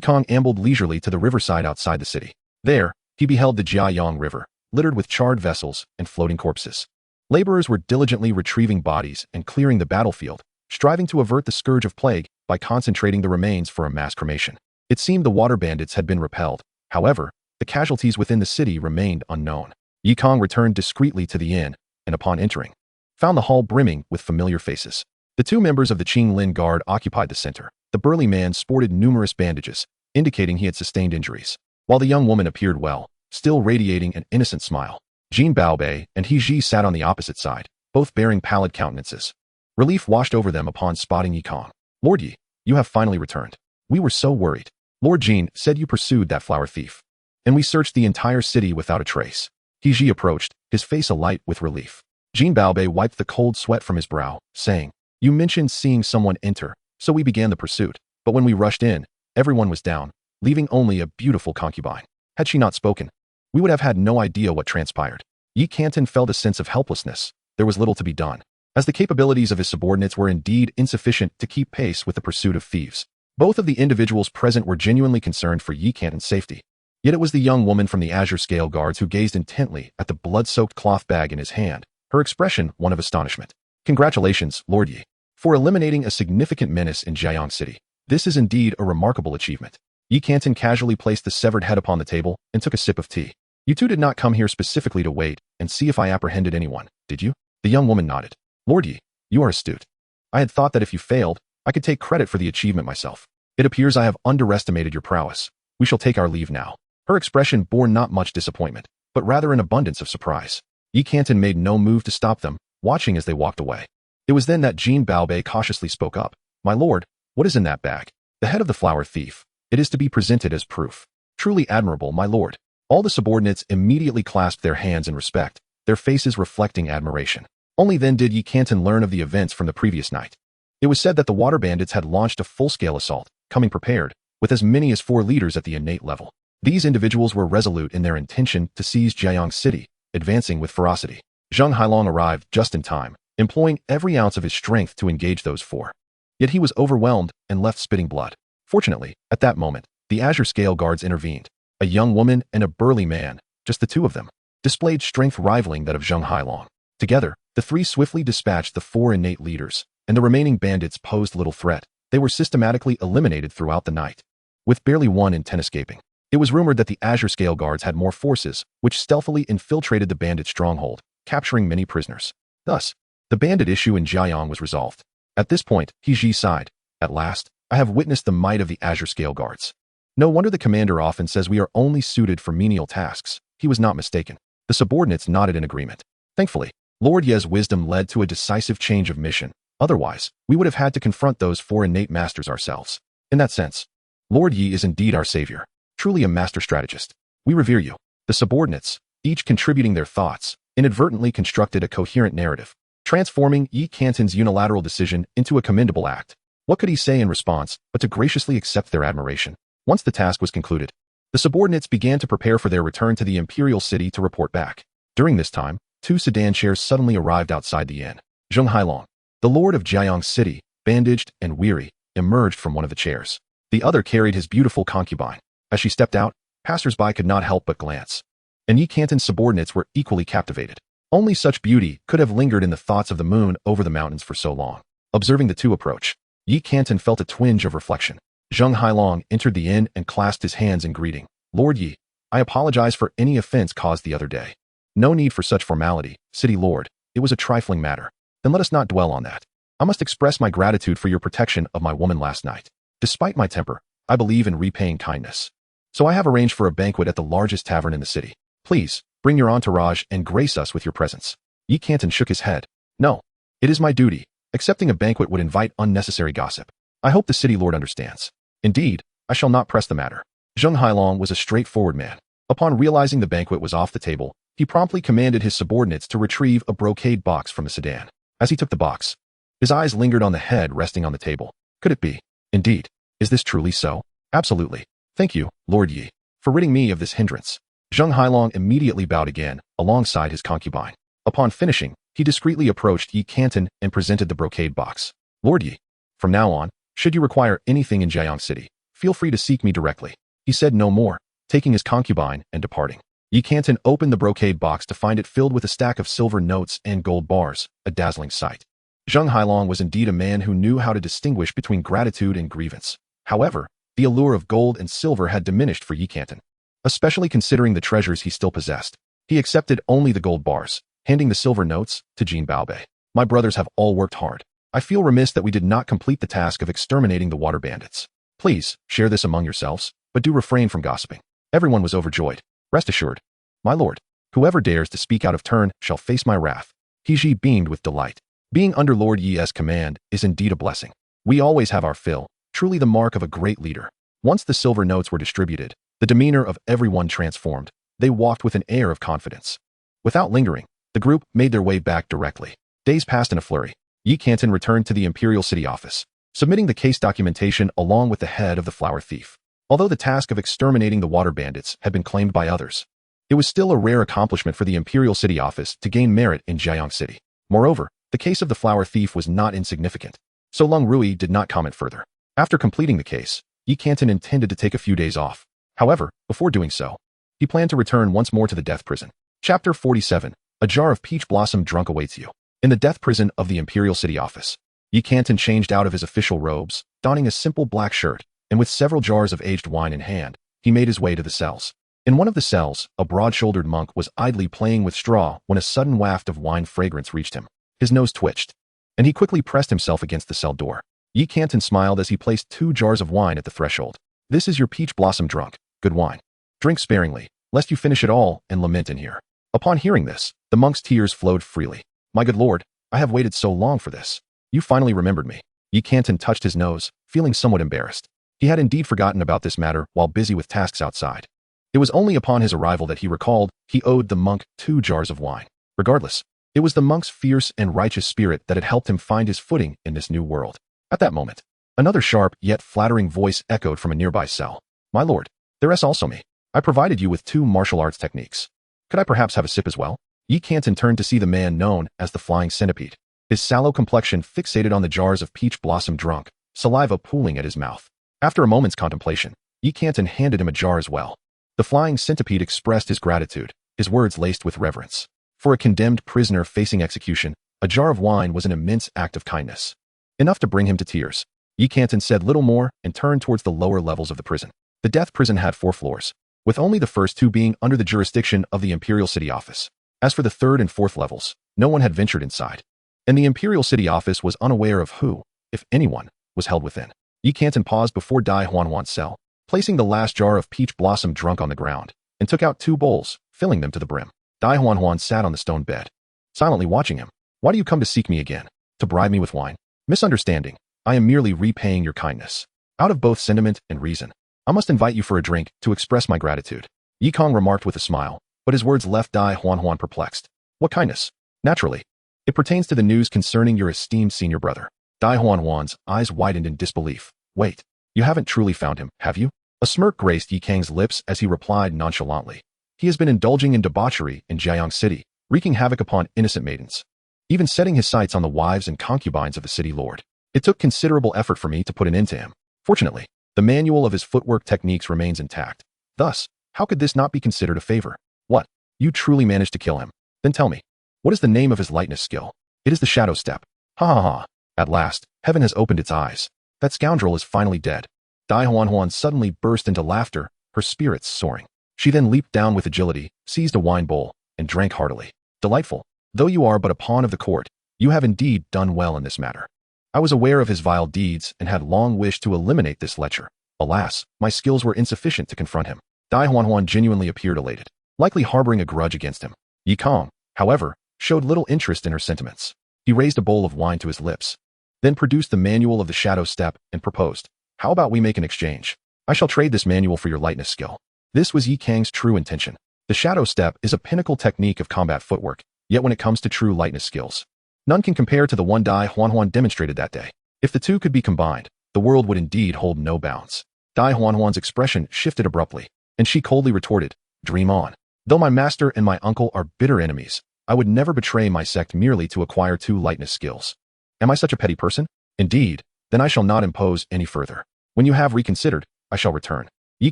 Kang ambled leisurely to the riverside outside the city. There, he beheld the Jianghu River, littered with charred vessels and floating corpses. Laborers were diligently retrieving bodies and clearing the battlefield, striving to avert the scourge of plague by concentrating the remains for a mass cremation. It seemed the water bandits had been repelled. However, the casualties within the city remained unknown. Kang returned discreetly to the inn, and upon entering, found the hall brimming with familiar faces. The 2 members of the Qinglin Guard occupied the center. The burly man sported numerous bandages, indicating he had sustained injuries, while the young woman appeared well, still radiating an innocent smile. Jin Baobei and He Ji sat on the opposite side, both bearing pallid countenances. Relief washed over them upon spotting Kang. Lord Yi, you have finally returned. We were so worried. Lord Jin said you pursued that flower thief, and we searched the entire city without a trace. He Ji approached, his face alight with relief. Jin Baobei wiped the cold sweat from his brow, saying, You mentioned seeing someone enter, so we began the pursuit, but when we rushed in, everyone was down, leaving only a beautiful concubine. Had she not spoken, we would have had no idea what transpired. Yi Canton felt a sense of helplessness. There was little to be done, as the capabilities of his subordinates were indeed insufficient to keep pace with the pursuit of thieves. Both of the individuals present were genuinely concerned for Yi Canton's safety. Yet it was the young woman from the Azure Scale Guards who gazed intently at the blood-soaked cloth bag in his hand, her expression one of astonishment. Congratulations, Lord Yi, for eliminating a significant menace in Jianghu City. This is indeed a remarkable achievement. Yi Canton casually placed the severed head upon the table and took a sip of tea. You 2 did not come here specifically to wait and see if I apprehended anyone, did you? The young woman nodded. Lord Yi, you are astute. I had thought that if you failed, I could take credit for the achievement myself. It appears I have underestimated your prowess. We shall take our leave now. Her expression bore not much disappointment, but rather an abundance of surprise. Yi Canton made no move to stop them, watching as they walked away. It was then that Jin Baobei cautiously spoke up. My lord, what is in that bag? The head of the flower thief. It is to be presented as proof. Truly admirable, my lord. All the subordinates immediately clasped their hands in respect, their faces reflecting admiration. Only then did Yi Canton learn of the events from the previous night. It was said that the water bandits had launched a full-scale assault, coming prepared, with as many as 4 leaders at the innate level. These individuals were resolute in their intention to seize Jianghu City, advancing with ferocity. Zheng Hailong arrived just in time, employing every ounce of his strength to engage those 4. Yet he was overwhelmed and left spitting blood. Fortunately, at that moment, the Azure Scale Guards intervened. A young woman and a burly man, just the two of them, displayed strength rivaling that of Zheng Hailong. Together, the three swiftly dispatched the four innate leaders, and the remaining bandits posed little threat. They were systematically eliminated throughout the night, with barely 1 in 10 escaping. It was rumored that the Azure Scale Guards had more forces, which stealthily infiltrated the bandit stronghold, capturing many prisoners. Thus, the bandit issue in Jianghu was resolved. At this point, He Ji sighed. At last, I have witnessed the might of the Azure Scale Guards. No wonder the commander often says we are only suited for menial tasks. He was not mistaken. The subordinates nodded in agreement. Thankfully, Lord Ye's wisdom led to a decisive change of mission. Otherwise, we would have had to confront those four innate masters ourselves. In that sense, Lord Yi is indeed our savior, truly a master strategist. We revere you. The subordinates, each contributing their thoughts, inadvertently constructed a coherent narrative, transforming Yi Canton's unilateral decision into a commendable act. What could he say in response but to graciously accept their admiration? Once the task was concluded, the subordinates began to prepare for their return to the imperial city to report back. During this time, 2 sedan chairs suddenly arrived outside the inn. Zheng Hailong, the lord of Jianghu City, bandaged and weary, emerged from one of the chairs. The other carried his beautiful concubine. As she stepped out, passers-by could not help but glance. And Yi Canton's subordinates were equally captivated. Only such beauty could have lingered in the thoughts of the moon over the mountains for so long. Observing the two approach, Yi Canton felt a twinge of reflection. Zheng Hailong entered the inn and clasped his hands in greeting. Lord Yi, I apologize for any offense caused the other day. No need for such formality, city lord. It was a trifling matter. Then let us not dwell on that. I must express my gratitude for your protection of my woman last night. Despite my temper, I believe in repaying kindness. So I have arranged for a banquet at the largest tavern in the city. Please, bring your entourage and grace us with your presence. Yi Canton shook his head. No, it is my duty. Accepting a banquet would invite unnecessary gossip. I hope the city lord understands. Indeed, I shall not press the matter. Zheng Hailong was a straightforward man. Upon realizing the banquet was off the table, he promptly commanded his subordinates to retrieve a brocade box from the sedan. As he took the box, his eyes lingered on the head resting on the table. Could it be? Indeed. Is this truly so? Absolutely. Thank you, Lord Yi, for ridding me of this hindrance. Zheng Hailong immediately bowed again, alongside his concubine. Upon finishing, he discreetly approached Yi Canton and presented the brocade box. Lord Yi, from now on, should you require anything in Jianghu City, feel free to seek me directly. He said no more, taking his concubine and departing. Yi Canton opened the brocade box to find it filled with a stack of silver notes and gold bars, a dazzling sight. Zheng Hailong was indeed a man who knew how to distinguish between gratitude and grievance. However, the allure of gold and silver had diminished for Yi Canton, especially considering the treasures he still possessed. He accepted only the gold bars, handing the silver notes to Jean Baobei. My brothers have all worked hard. I feel remiss that we did not complete the task of exterminating the water bandits. Please, share this among yourselves, but do refrain from gossiping. Everyone was overjoyed. Rest assured, my lord, whoever dares to speak out of turn shall face my wrath. He Ji beamed with delight. Being under Lord Yi's command is indeed a blessing. We always have our fill, truly the mark of a great leader. Once the silver notes were distributed, the demeanor of everyone transformed. They walked with an air of confidence. Without lingering, the group made their way back directly. Days passed in a flurry. Yi Canton returned to the Imperial City office, submitting the case documentation along with the head of the flower thief. Although the task of exterminating the water bandits had been claimed by others, it was still a rare accomplishment for the Imperial City office to gain merit in Jianghu City. Moreover, the case of the flower thief was not insignificant, so Lung Rui did not comment further. After completing the case, Yi Canton intended to take a few days off. However, before doing so, he planned to return once more to the death prison. Chapter 47. A jar of peach blossom drunk awaits you. In the death prison of the Imperial City office, Yi Canton changed out of his official robes, donning a simple black shirt, and with several jars of aged wine in hand, he made his way to the cells. In one of the cells, a broad-shouldered monk was idly playing with straw when a sudden waft of wine fragrance reached him. His nose twitched, and he quickly pressed himself against the cell door. Yi Canton smiled as he placed 2 jars of wine at the threshold. This is your peach blossom drunk, good wine. Drink sparingly, lest you finish it all and lament in here. Upon hearing this, the monk's tears flowed freely. My good lord, I have waited so long for this. You finally remembered me. Yi Canton touched his nose, feeling somewhat embarrassed. He had indeed forgotten about this matter while busy with tasks outside. It was only upon his arrival that he recalled he owed the monk 2 jars of wine. Regardless, it was the monk's fierce and righteous spirit that had helped him find his footing in this new world. At that moment, another sharp yet flattering voice echoed from a nearby cell. My lord, there is also me. I provided you with 2 martial arts techniques. Could I perhaps have a sip as well? Yi Canton turned to see the man known as the Flying Centipede. His sallow complexion fixated on the jars of peach blossom drunk, saliva pooling at his mouth. After a moment's contemplation, Yi Canton handed him a jar as well. The flying centipede expressed his gratitude, his words laced with reverence. For a condemned prisoner facing execution, a jar of wine was an immense act of kindness. Enough to bring him to tears. Yi Canton said little more and turned towards the lower levels of the prison. The death prison had 4 floors, with only the first 2 being under the jurisdiction of the Imperial City Office. As for the 3rd and 4th levels, no one had ventured inside, and the Imperial City Office was unaware of who, if anyone, was held within. Yi Canton paused before Dai Huanhuan's cell, placing the last jar of peach blossom drunk on the ground, and took out 2 bowls, filling them to the brim. Dai Huanhuan sat on the stone bed, silently watching him. Why do you come to seek me again? To bribe me with wine? Misunderstanding. I am merely repaying your kindness. Out of both sentiment and reason, I must invite you for a drink to express my gratitude. Yi Kang remarked with a smile, but his words left Dai Huanhuan perplexed. What kindness? Naturally. It pertains to the news concerning your esteemed senior brother. Dai Huanhuan's eyes widened in disbelief. Wait, you haven't truly found him, have you? A smirk graced Yi Kang's lips as he replied nonchalantly. He has been indulging in debauchery in Jianghu City, wreaking havoc upon innocent maidens, even setting his sights on the wives and concubines of the city lord. It took considerable effort for me to put an end to him. Fortunately, the manual of his footwork techniques remains intact. Thus, how could this not be considered a favor? What? You truly managed to kill him? Then tell me, what is the name of his lightness skill? It is the shadow step. Ha ha ha. At last, heaven has opened its eyes. That scoundrel is finally dead. Dai Huanhuan suddenly burst into laughter, her spirits soaring. She then leaped down with agility, seized a wine bowl, and drank heartily. Delightful. Though you are but a pawn of the court, you have indeed done well in this matter. I was aware of his vile deeds and had long wished to eliminate this lecher. Alas, my skills were insufficient to confront him. Dai Huanhuan genuinely appeared elated, likely harboring a grudge against him. Yi Kang, however, showed little interest in her sentiments. He raised a bowl of wine to his lips, then produced the manual of the shadow step and proposed, how about we make an exchange? I shall trade this manual for your lightness skill. This was Yi Kang's true intention. The shadow step is a pinnacle technique of combat footwork, yet when it comes to true lightness skills, none can compare to the one Dai Huanhuan demonstrated that day. If the two could be combined, the world would indeed hold no bounds. Dai Huanhuan's expression shifted abruptly, and she coldly retorted, dream on. Though my master and my uncle are bitter enemies, I would never betray my sect merely to acquire 2 lightness skills. Am I such a petty person? Indeed, then I shall not impose any further. When you have reconsidered, I shall return. Yi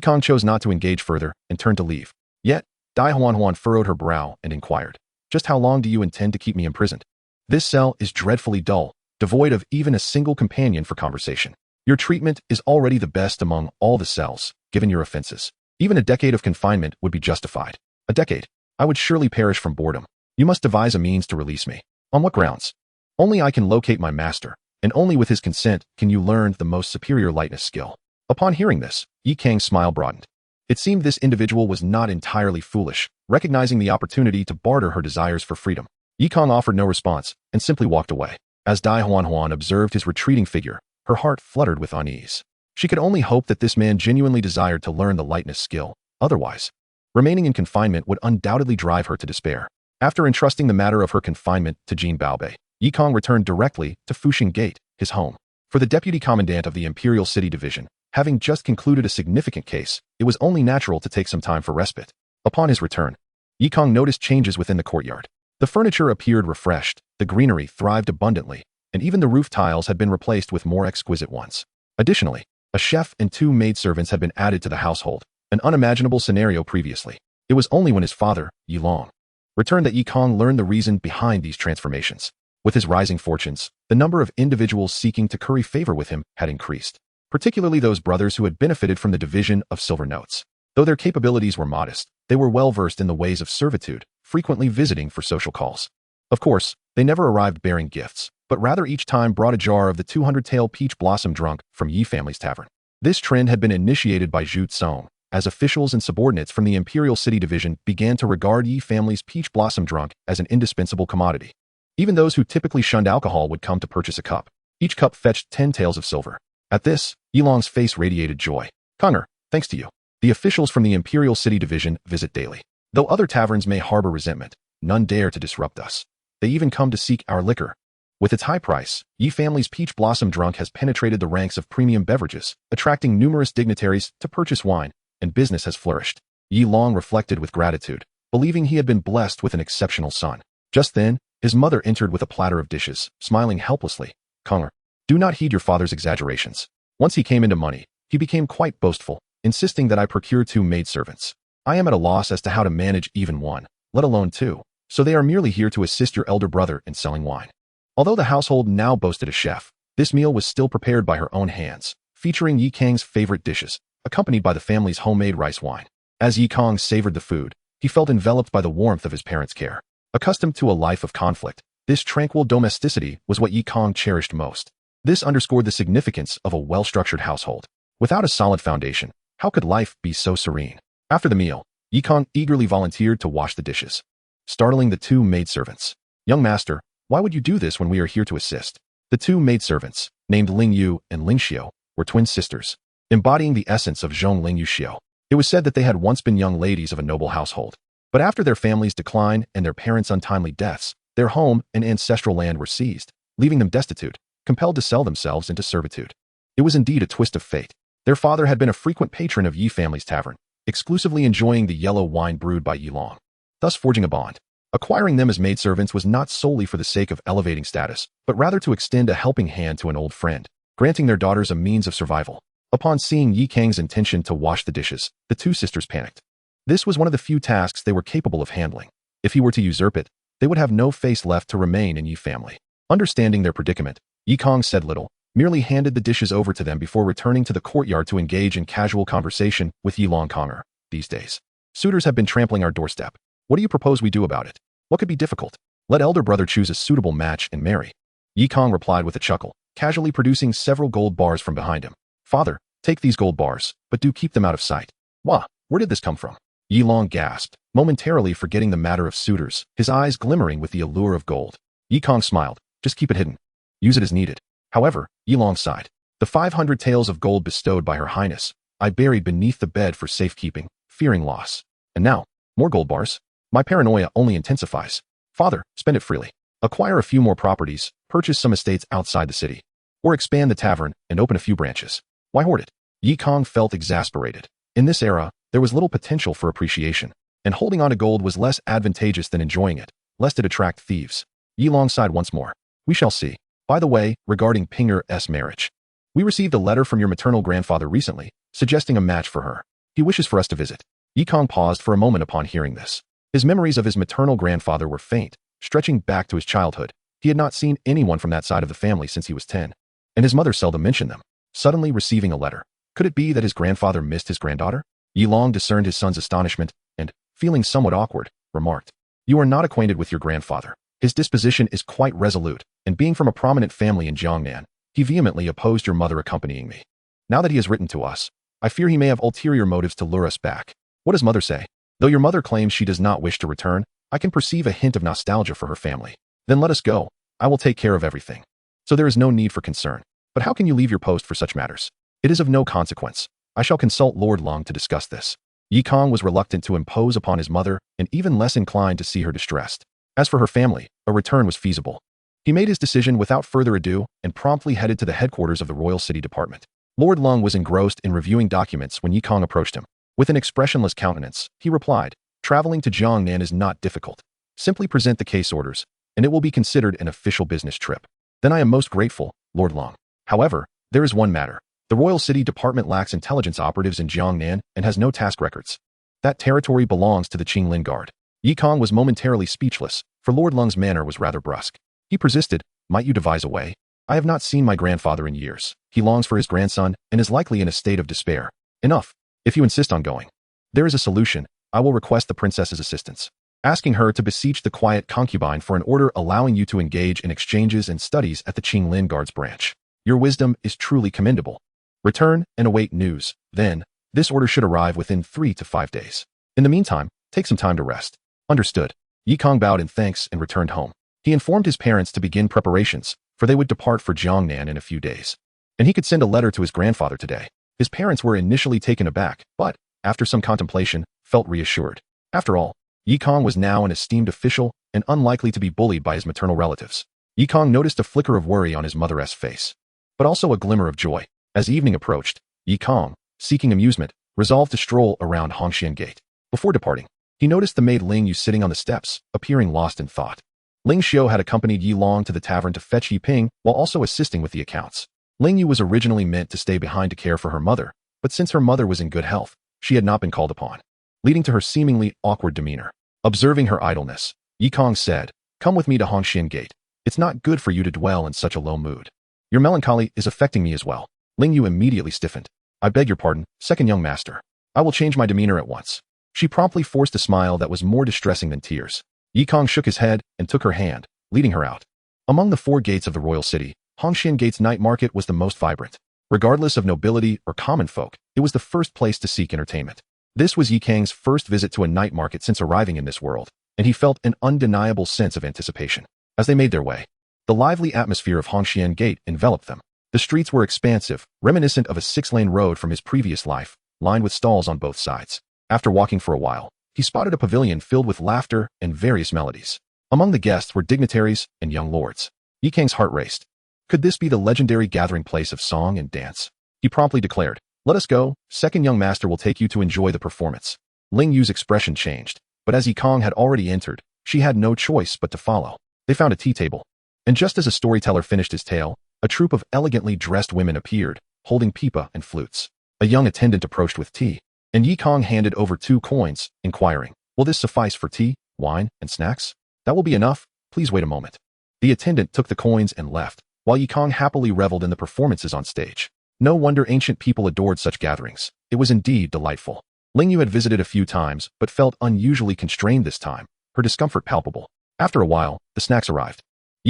Kang chose not to engage further and turned to leave. Yet, Dai Huanhuan furrowed her brow and inquired, just how long do you intend to keep me imprisoned? This cell is dreadfully dull, devoid of even a single companion for conversation. Your treatment is already the best among all the cells, given your offenses. Even a decade of confinement would be justified. A decade? I would surely perish from boredom. You must devise a means to release me. On what grounds? Only I can locate my master, and only with his consent can you learn the most superior lightness skill. Upon hearing this, Yi Kang's smile broadened. It seemed this individual was not entirely foolish, recognizing the opportunity to barter her desires for freedom. Yi Kang offered no response and simply walked away. As Dai Huanhuan observed his retreating figure, her heart fluttered with unease. She could only hope that this man genuinely desired to learn the lightness skill. Otherwise, remaining in confinement would undoubtedly drive her to despair. After entrusting the matter of her confinement to Jin Baobei, Yi Kang returned directly to Fuxing Gate, his home. For the deputy commandant of the Imperial City Division, having just concluded a significant case, it was only natural to take some time for respite. Upon his return, Yi Kang noticed changes within the courtyard. The furniture appeared refreshed, the greenery thrived abundantly, and even the roof tiles had been replaced with more exquisite ones. Additionally, a chef and 2 maidservants had been added to the household, an unimaginable scenario previously. It was only when his father, Yi Long, returned that Yi Kang learned the reason behind these transformations. With his rising fortunes, the number of individuals seeking to curry favor with him had increased, particularly those brothers who had benefited from the division of silver notes. Though their capabilities were modest, they were well versed in the ways of servitude, frequently visiting for social calls. Of course, they never arrived bearing gifts, but rather each time brought a jar of the 200-tael peach blossom drunk from Yi family's tavern. This trend had been initiated by Zhu Tsong, as officials and subordinates from the Imperial City Division began to regard Yi family's peach blossom drunk as an indispensable commodity. Even those who typically shunned alcohol would come to purchase a cup. Each cup fetched 10 taels of silver. At this, Yi Long's face radiated joy. Kanger, thanks to you, the officials from the Imperial City Division visit daily. Though other taverns may harbor resentment, none dare to disrupt us. They even come to seek our liquor. With its high price, Yi family's peach blossom drunk has penetrated the ranks of premium beverages, attracting numerous dignitaries to purchase wine, and business has flourished. Yi Long reflected with gratitude, believing he had been blessed with an exceptional son. Just then, his mother entered with a platter of dishes, smiling helplessly. Kanger, do not heed your father's exaggerations. Once he came into money, He became quite boastful, insisting that I procure 2 maidservants. I am at a loss as to how to manage even one, let alone 2, so they are merely here to assist your elder brother in selling wine. Although the household now boasted a chef, this meal was still prepared by her own hands, featuring Yi Kang's favorite dishes, accompanied by the family's homemade rice wine. As Yi Kang savored the food, he felt enveloped by the warmth of his parents' care. Accustomed to a life of conflict, this tranquil domesticity was what Yi Kang cherished most. This underscored the significance of a well-structured household. Without a solid foundation, how could life be so serene? After the meal, Yi Kang eagerly volunteered to wash the dishes, startling the 2 maidservants. "Young master, why would you do this when we are here to assist?" The 2 maidservants, named Ling Yu and Ling Xiao, were twin sisters, embodying the essence of Zhong Ling Yu Xiao. It was said that they had once been young ladies of a noble household. But after their family's decline and their parents' untimely deaths, their home and ancestral land were seized, leaving them destitute, compelled to sell themselves into servitude. It was indeed a twist of fate. Their father had been a frequent patron of Yi family's tavern, exclusively enjoying the yellow wine brewed by Yi Long, thus forging a bond. Acquiring them as maidservants was not solely for the sake of elevating status, but rather to extend a helping hand to an old friend, granting their daughters a means of survival. Upon seeing Yi Kang's intention to wash the dishes, the 2 sisters panicked. This was one of the few tasks they were capable of handling. If he were to usurp it, they would have no face left to remain in Yi family. Understanding their predicament, Yi Kang said little, merely handed the dishes over to them before returning to the courtyard to engage in casual conversation with Yi Long Konger. "These days, suitors have been trampling our doorstep. What do you propose we do about it? What could be difficult? Let elder brother choose a suitable match and marry." Yi Kang replied with a chuckle, casually producing several gold bars from behind him. "Father, take these gold bars, but do keep them out of sight." "Wah, where did this come from?" Yi Long gasped, momentarily forgetting the matter of suitors, his eyes glimmering with the allure of gold. Yi Kang smiled, "Just keep it hidden. Use it as needed." However, Yi Long sighed. "The 500 taels of gold bestowed by Her Highness, I buried beneath the bed for safekeeping, fearing loss. And now, more gold bars? My paranoia only intensifies. Father, spend it freely. Acquire a few more properties, purchase some estates outside the city, or expand the tavern and open a few branches. Why hoard it?" Yi Kang felt exasperated. In this era, there was little potential for appreciation, and holding on to gold was less advantageous than enjoying it, lest it attract thieves. Yi Long sighed once more. "We shall see. By the way, regarding Pinger's marriage, we received a letter from your maternal grandfather recently, suggesting a match for her. He wishes for us to visit." Yi Kang paused for a moment upon hearing this. His memories of his maternal grandfather were faint, stretching back to his childhood. He had not seen anyone from that side of the family since he was 10, and his mother seldom mentioned them. Suddenly receiving a letter. Could it be that his grandfather missed his granddaughter? Yi Long discerned his son's astonishment and, feeling somewhat awkward, remarked, "You are not acquainted with your grandfather. His disposition is quite resolute, and being from a prominent family in Jiangnan, he vehemently opposed your mother accompanying me. Now that he has written to us, I fear he may have ulterior motives to lure us back. What does mother say? Though your mother claims she does not wish to return, I can perceive a hint of nostalgia for her family. Then let us go. I will take care of everything. So there is no need for concern. But how can you leave your post for such matters? It is of no consequence. I shall consult Lord Long to discuss this." Yi Kang was reluctant to impose upon his mother and even less inclined to see her distressed. As for her family, a return was feasible. He made his decision without further ado and promptly headed to the headquarters of the Royal City Department. Lord Long was engrossed in reviewing documents when Yi Kang approached him. With an expressionless countenance, he replied, "Traveling to Jiangnan is not difficult. Simply present the case orders, and it will be considered an official business trip." "Then I am most grateful, Lord Long. However, there is one matter. The Royal City Department lacks intelligence operatives in Jiangnan and has no task records. That territory belongs to the Qinglin Guard." Yi Kang was momentarily speechless, for Lord Lung's manner was rather brusque. He persisted, "Might you devise a way? I have not seen my grandfather in years. He longs for his grandson and is likely in a state of despair. Enough. If you insist on going, there is a solution. I will request the princess's assistance, asking her to beseech the quiet concubine for an order allowing you to engage in exchanges and studies at the Qinglin Guard's branch. Your wisdom is truly commendable. Return and await news. Then, this order should arrive within 3 to 5 days. In the meantime, take some time to rest." "Understood." Yi Kang bowed in thanks and returned home. He informed his parents to begin preparations, for they would depart for Jiangnan in a few days. And he could send a letter to his grandfather today. His parents were initially taken aback, but, after some contemplation, felt reassured. After all, Yi Kang was now an esteemed official and unlikely to be bullied by his maternal relatives. Yi Kang noticed a flicker of worry on his mother's face, but also a glimmer of joy. As evening approached, Yi Kang, seeking amusement, resolved to stroll around Hongxian Gate. Before departing, he noticed the maid Ling Yu sitting on the steps, appearing lost in thought. Ling Xiao had accompanied Yi Long to the tavern to fetch Yi Ping while also assisting with the accounts. Ling Yu was originally meant to stay behind to care for her mother, but since her mother was in good health, she had not been called upon, leading to her seemingly awkward demeanor. Observing her idleness, Kang said, "Come with me to Hongxian Gate. It's not good for you to dwell in such a low mood. Your melancholy is affecting me as well." Ling Yu immediately stiffened. "I beg your pardon, second young master. I will change my demeanor at once." She promptly forced a smile that was more distressing than tears. Kang shook his head and took her hand, leading her out. Among the 4 gates of the royal city, Hongxian Gate's night market was the most vibrant. Regardless of nobility or common folk, it was the first place to seek entertainment. This was Kang's first visit to a night market since arriving in this world, and he felt an undeniable sense of anticipation. As they made their way, the lively atmosphere of Hongxian Gate enveloped them. The streets were expansive, reminiscent of a 6-lane road from his previous life, lined with stalls on both sides. After walking for a while, he spotted a pavilion filled with laughter and various melodies. Among the guests were dignitaries and young lords. Kang's heart raced. Could this be the legendary gathering place of song and dance? He promptly declared, "Let us go, second young master will take you to enjoy the performance." Ling Yu's expression changed, but as Kang had already entered, she had no choice but to follow. They found a tea table, and just as a storyteller finished his tale, a troupe of elegantly dressed women appeared, holding pipa and flutes. A young attendant approached with tea, and Kang handed over 2 coins, inquiring, "Will this suffice for tea, wine, and snacks?" "That will be enough. Please wait a moment." The attendant took the coins and left, while Kang happily reveled in the performances on stage. No wonder ancient people adored such gatherings. It was indeed delightful. Ling Yu had visited a few times, but felt unusually constrained this time, her discomfort palpable. After a while, the snacks arrived.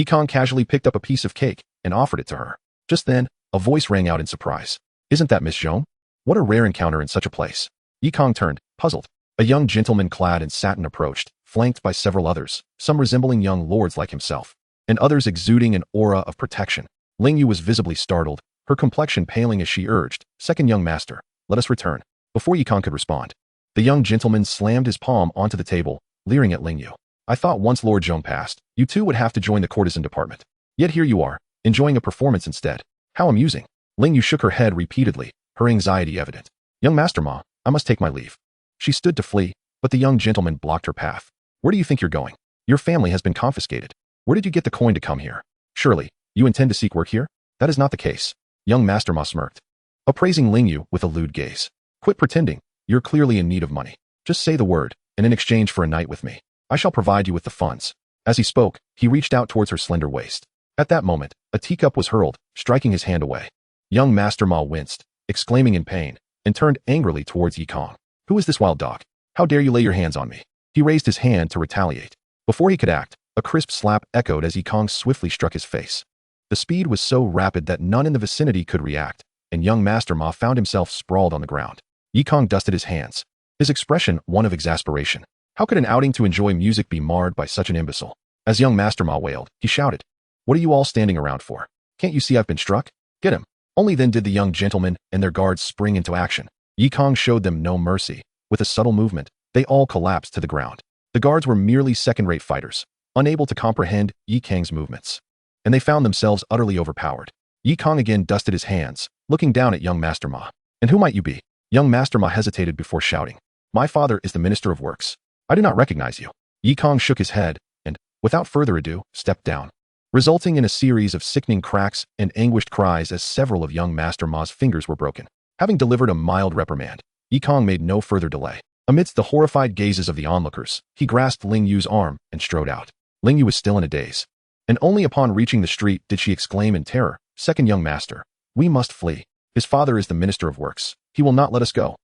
Kang casually picked up a piece of cake and offered it to her. Just then, a voice rang out in surprise. "Isn't that Miss Zhong? What a rare encounter in such a place." Kang turned, puzzled. A young gentleman clad in satin approached, flanked by several others, some resembling young lords like himself, and others exuding an aura of protection. Ling Yu was visibly startled, her complexion paling as she urged, "Second young master, let us return." Before Kang could respond, the young gentleman slammed his palm onto the table, leering at Ling Yu. "I thought once Lord Zhong passed, you two would have to join the courtesan department. Yet here you are, enjoying a performance instead. How amusing." Ling Yu shook her head repeatedly, her anxiety evident. "Young Master Ma, I must take my leave." She stood to flee, but the young gentleman blocked her path. "Where do you think you're going? Your family has been confiscated. Where did you get the coin to come here? Surely, you intend to seek work here?" "That is not the case." Young Master Ma smirked, appraising Ling Yu with a lewd gaze. "Quit pretending. You're clearly in need of money. Just say the word, and in exchange for a night with me, I shall provide you with the funds." As he spoke, he reached out towards her slender waist. At that moment, a teacup was hurled, striking his hand away. Young Master Ma winced, exclaiming in pain, and turned angrily towards Kang. "Who is this wild dog? How dare you lay your hands on me?" He raised his hand to retaliate. Before he could act, a crisp slap echoed as Kang swiftly struck his face. The speed was so rapid that none in the vicinity could react, and young Master Ma found himself sprawled on the ground. Kang dusted his hands, his expression one of exasperation. How could an outing to enjoy music be marred by such an imbecile? As young Master Ma wailed, he shouted, "What are you all standing around for? Can't you see I've been struck? Get him." Only then did the young gentleman and their guards spring into action. Kang showed them no mercy. With a subtle movement, they all collapsed to the ground. The guards were merely second-rate fighters, unable to comprehend Kang's movements, and they found themselves utterly overpowered. Kang again dusted his hands, looking down at young Master Ma. "And who might you be?" Young Master Ma hesitated before shouting, "My father is the Minister of Works. I do not recognize you." Kang shook his head and, without further ado, stepped down, resulting in a series of sickening cracks and anguished cries as several of young Master Ma's fingers were broken. Having delivered a mild reprimand, Kang made no further delay. Amidst the horrified gazes of the onlookers, he grasped Ling Yu's arm and strode out. Ling Yu was still in a daze, and only upon reaching the street did she exclaim in terror, "Second young master, we must flee. His father is the Minister of Works. He will not let us go."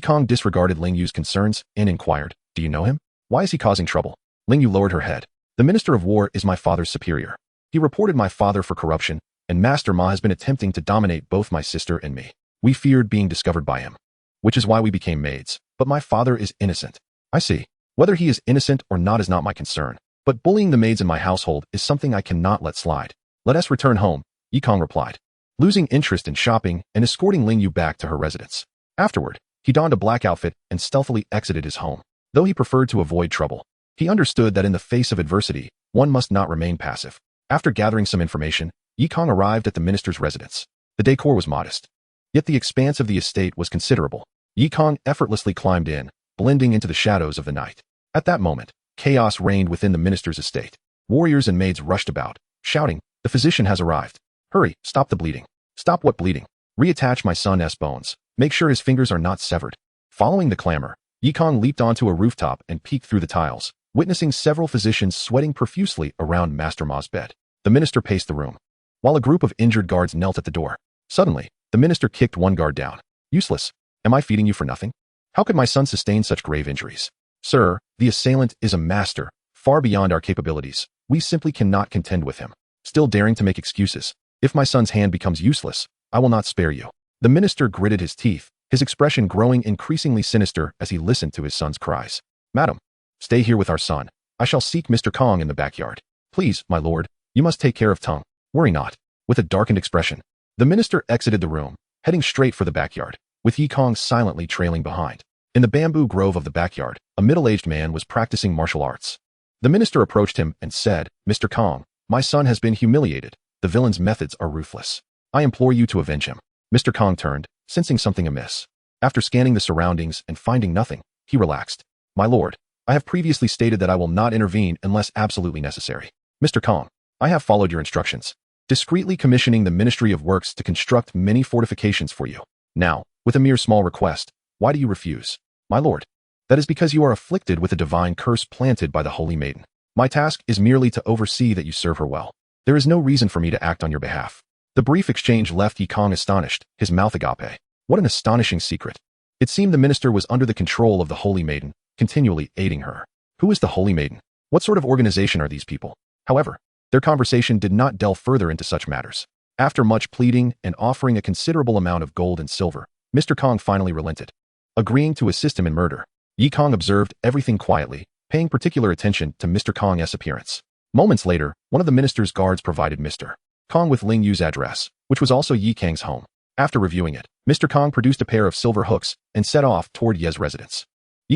Kang disregarded Ling Yu's concerns and inquired, "Do you know him? Why is he causing trouble?" Ling Yu lowered her head. "The Minister of War is my father's superior. He reported my father for corruption, and Master Ma has been attempting to dominate both my sister and me. We feared being discovered by him, which is why we became maids. But my father is innocent." "I see. Whether he is innocent or not is not my concern. But bullying the maids in my household is something I cannot let slide. Let us return home," Kang replied, losing interest in shopping and escorting Ling Yu back to her residence. Afterward, he donned a black outfit and stealthily exited his home. Though he preferred to avoid trouble, he understood that in the face of adversity, one must not remain passive. After gathering some information, Kang arrived at the minister's residence. The decor was modest, yet the expanse of the estate was considerable. Kang effortlessly climbed in, blending into the shadows of the night. At that moment, chaos reigned within the minister's estate. Warriors and maids rushed about, shouting, "The physician has arrived. Hurry, stop the bleeding. Stop what bleeding? Reattach my son's bones." Make sure his fingers are not severed. Following the clamor, Kang leaped onto a rooftop and peeked through the tiles, witnessing several physicians sweating profusely around Master Ma's bed. The minister paced the room, while a group of injured guards knelt at the door. Suddenly, the minister kicked one guard down. Useless. Am I feeding you for nothing? How could my son sustain such grave injuries? Sir, the assailant is a master, far beyond our capabilities. We simply cannot contend with him. Still daring to make excuses. If my son's hand becomes useless, I will not spare you. The minister gritted his teeth, his expression growing increasingly sinister as he listened to his son's cries. Madam, stay here with our son. I shall seek Mr. Kang in the backyard. Please, my lord, you must take care of Tung. Worry not. With a darkened expression, the minister exited the room, heading straight for the backyard, with Kang silently trailing behind. In the bamboo grove of the backyard, a middle-aged man was practicing martial arts. The minister approached him and said, Mr. Kang, my son has been humiliated. The villain's methods are ruthless. I implore you to avenge him. Mr. Kang turned, sensing something amiss. After scanning the surroundings and finding nothing, he relaxed. My lord, I have previously stated that I will not intervene unless absolutely necessary. Mr. Kang, I have followed your instructions, discreetly commissioning the Ministry of Works to construct many fortifications for you. Now, with a mere small request, why do you refuse? My lord, that is because you are afflicted with a divine curse planted by the Holy Maiden. My task is merely to oversee that you serve her well. There is no reason for me to act on your behalf. The brief exchange left Kang astonished, his mouth agape. What an astonishing secret. It seemed the minister was under the control of the Holy Maiden, continually aiding her. Who is the Holy Maiden? What sort of organization are these people? However, their conversation did not delve further into such matters. After much pleading and offering a considerable amount of gold and silver, Mr. Kang finally relented, agreeing to assist him in murder. Kang observed everything quietly, paying particular attention to Mr. Kang's appearance. Moments later, one of the minister's guards provided Mr. Kang with Ling Yu's address, which was also Kang's home. After reviewing it, Mr. Kang produced a pair of silver hooks and set off toward Ye's residence.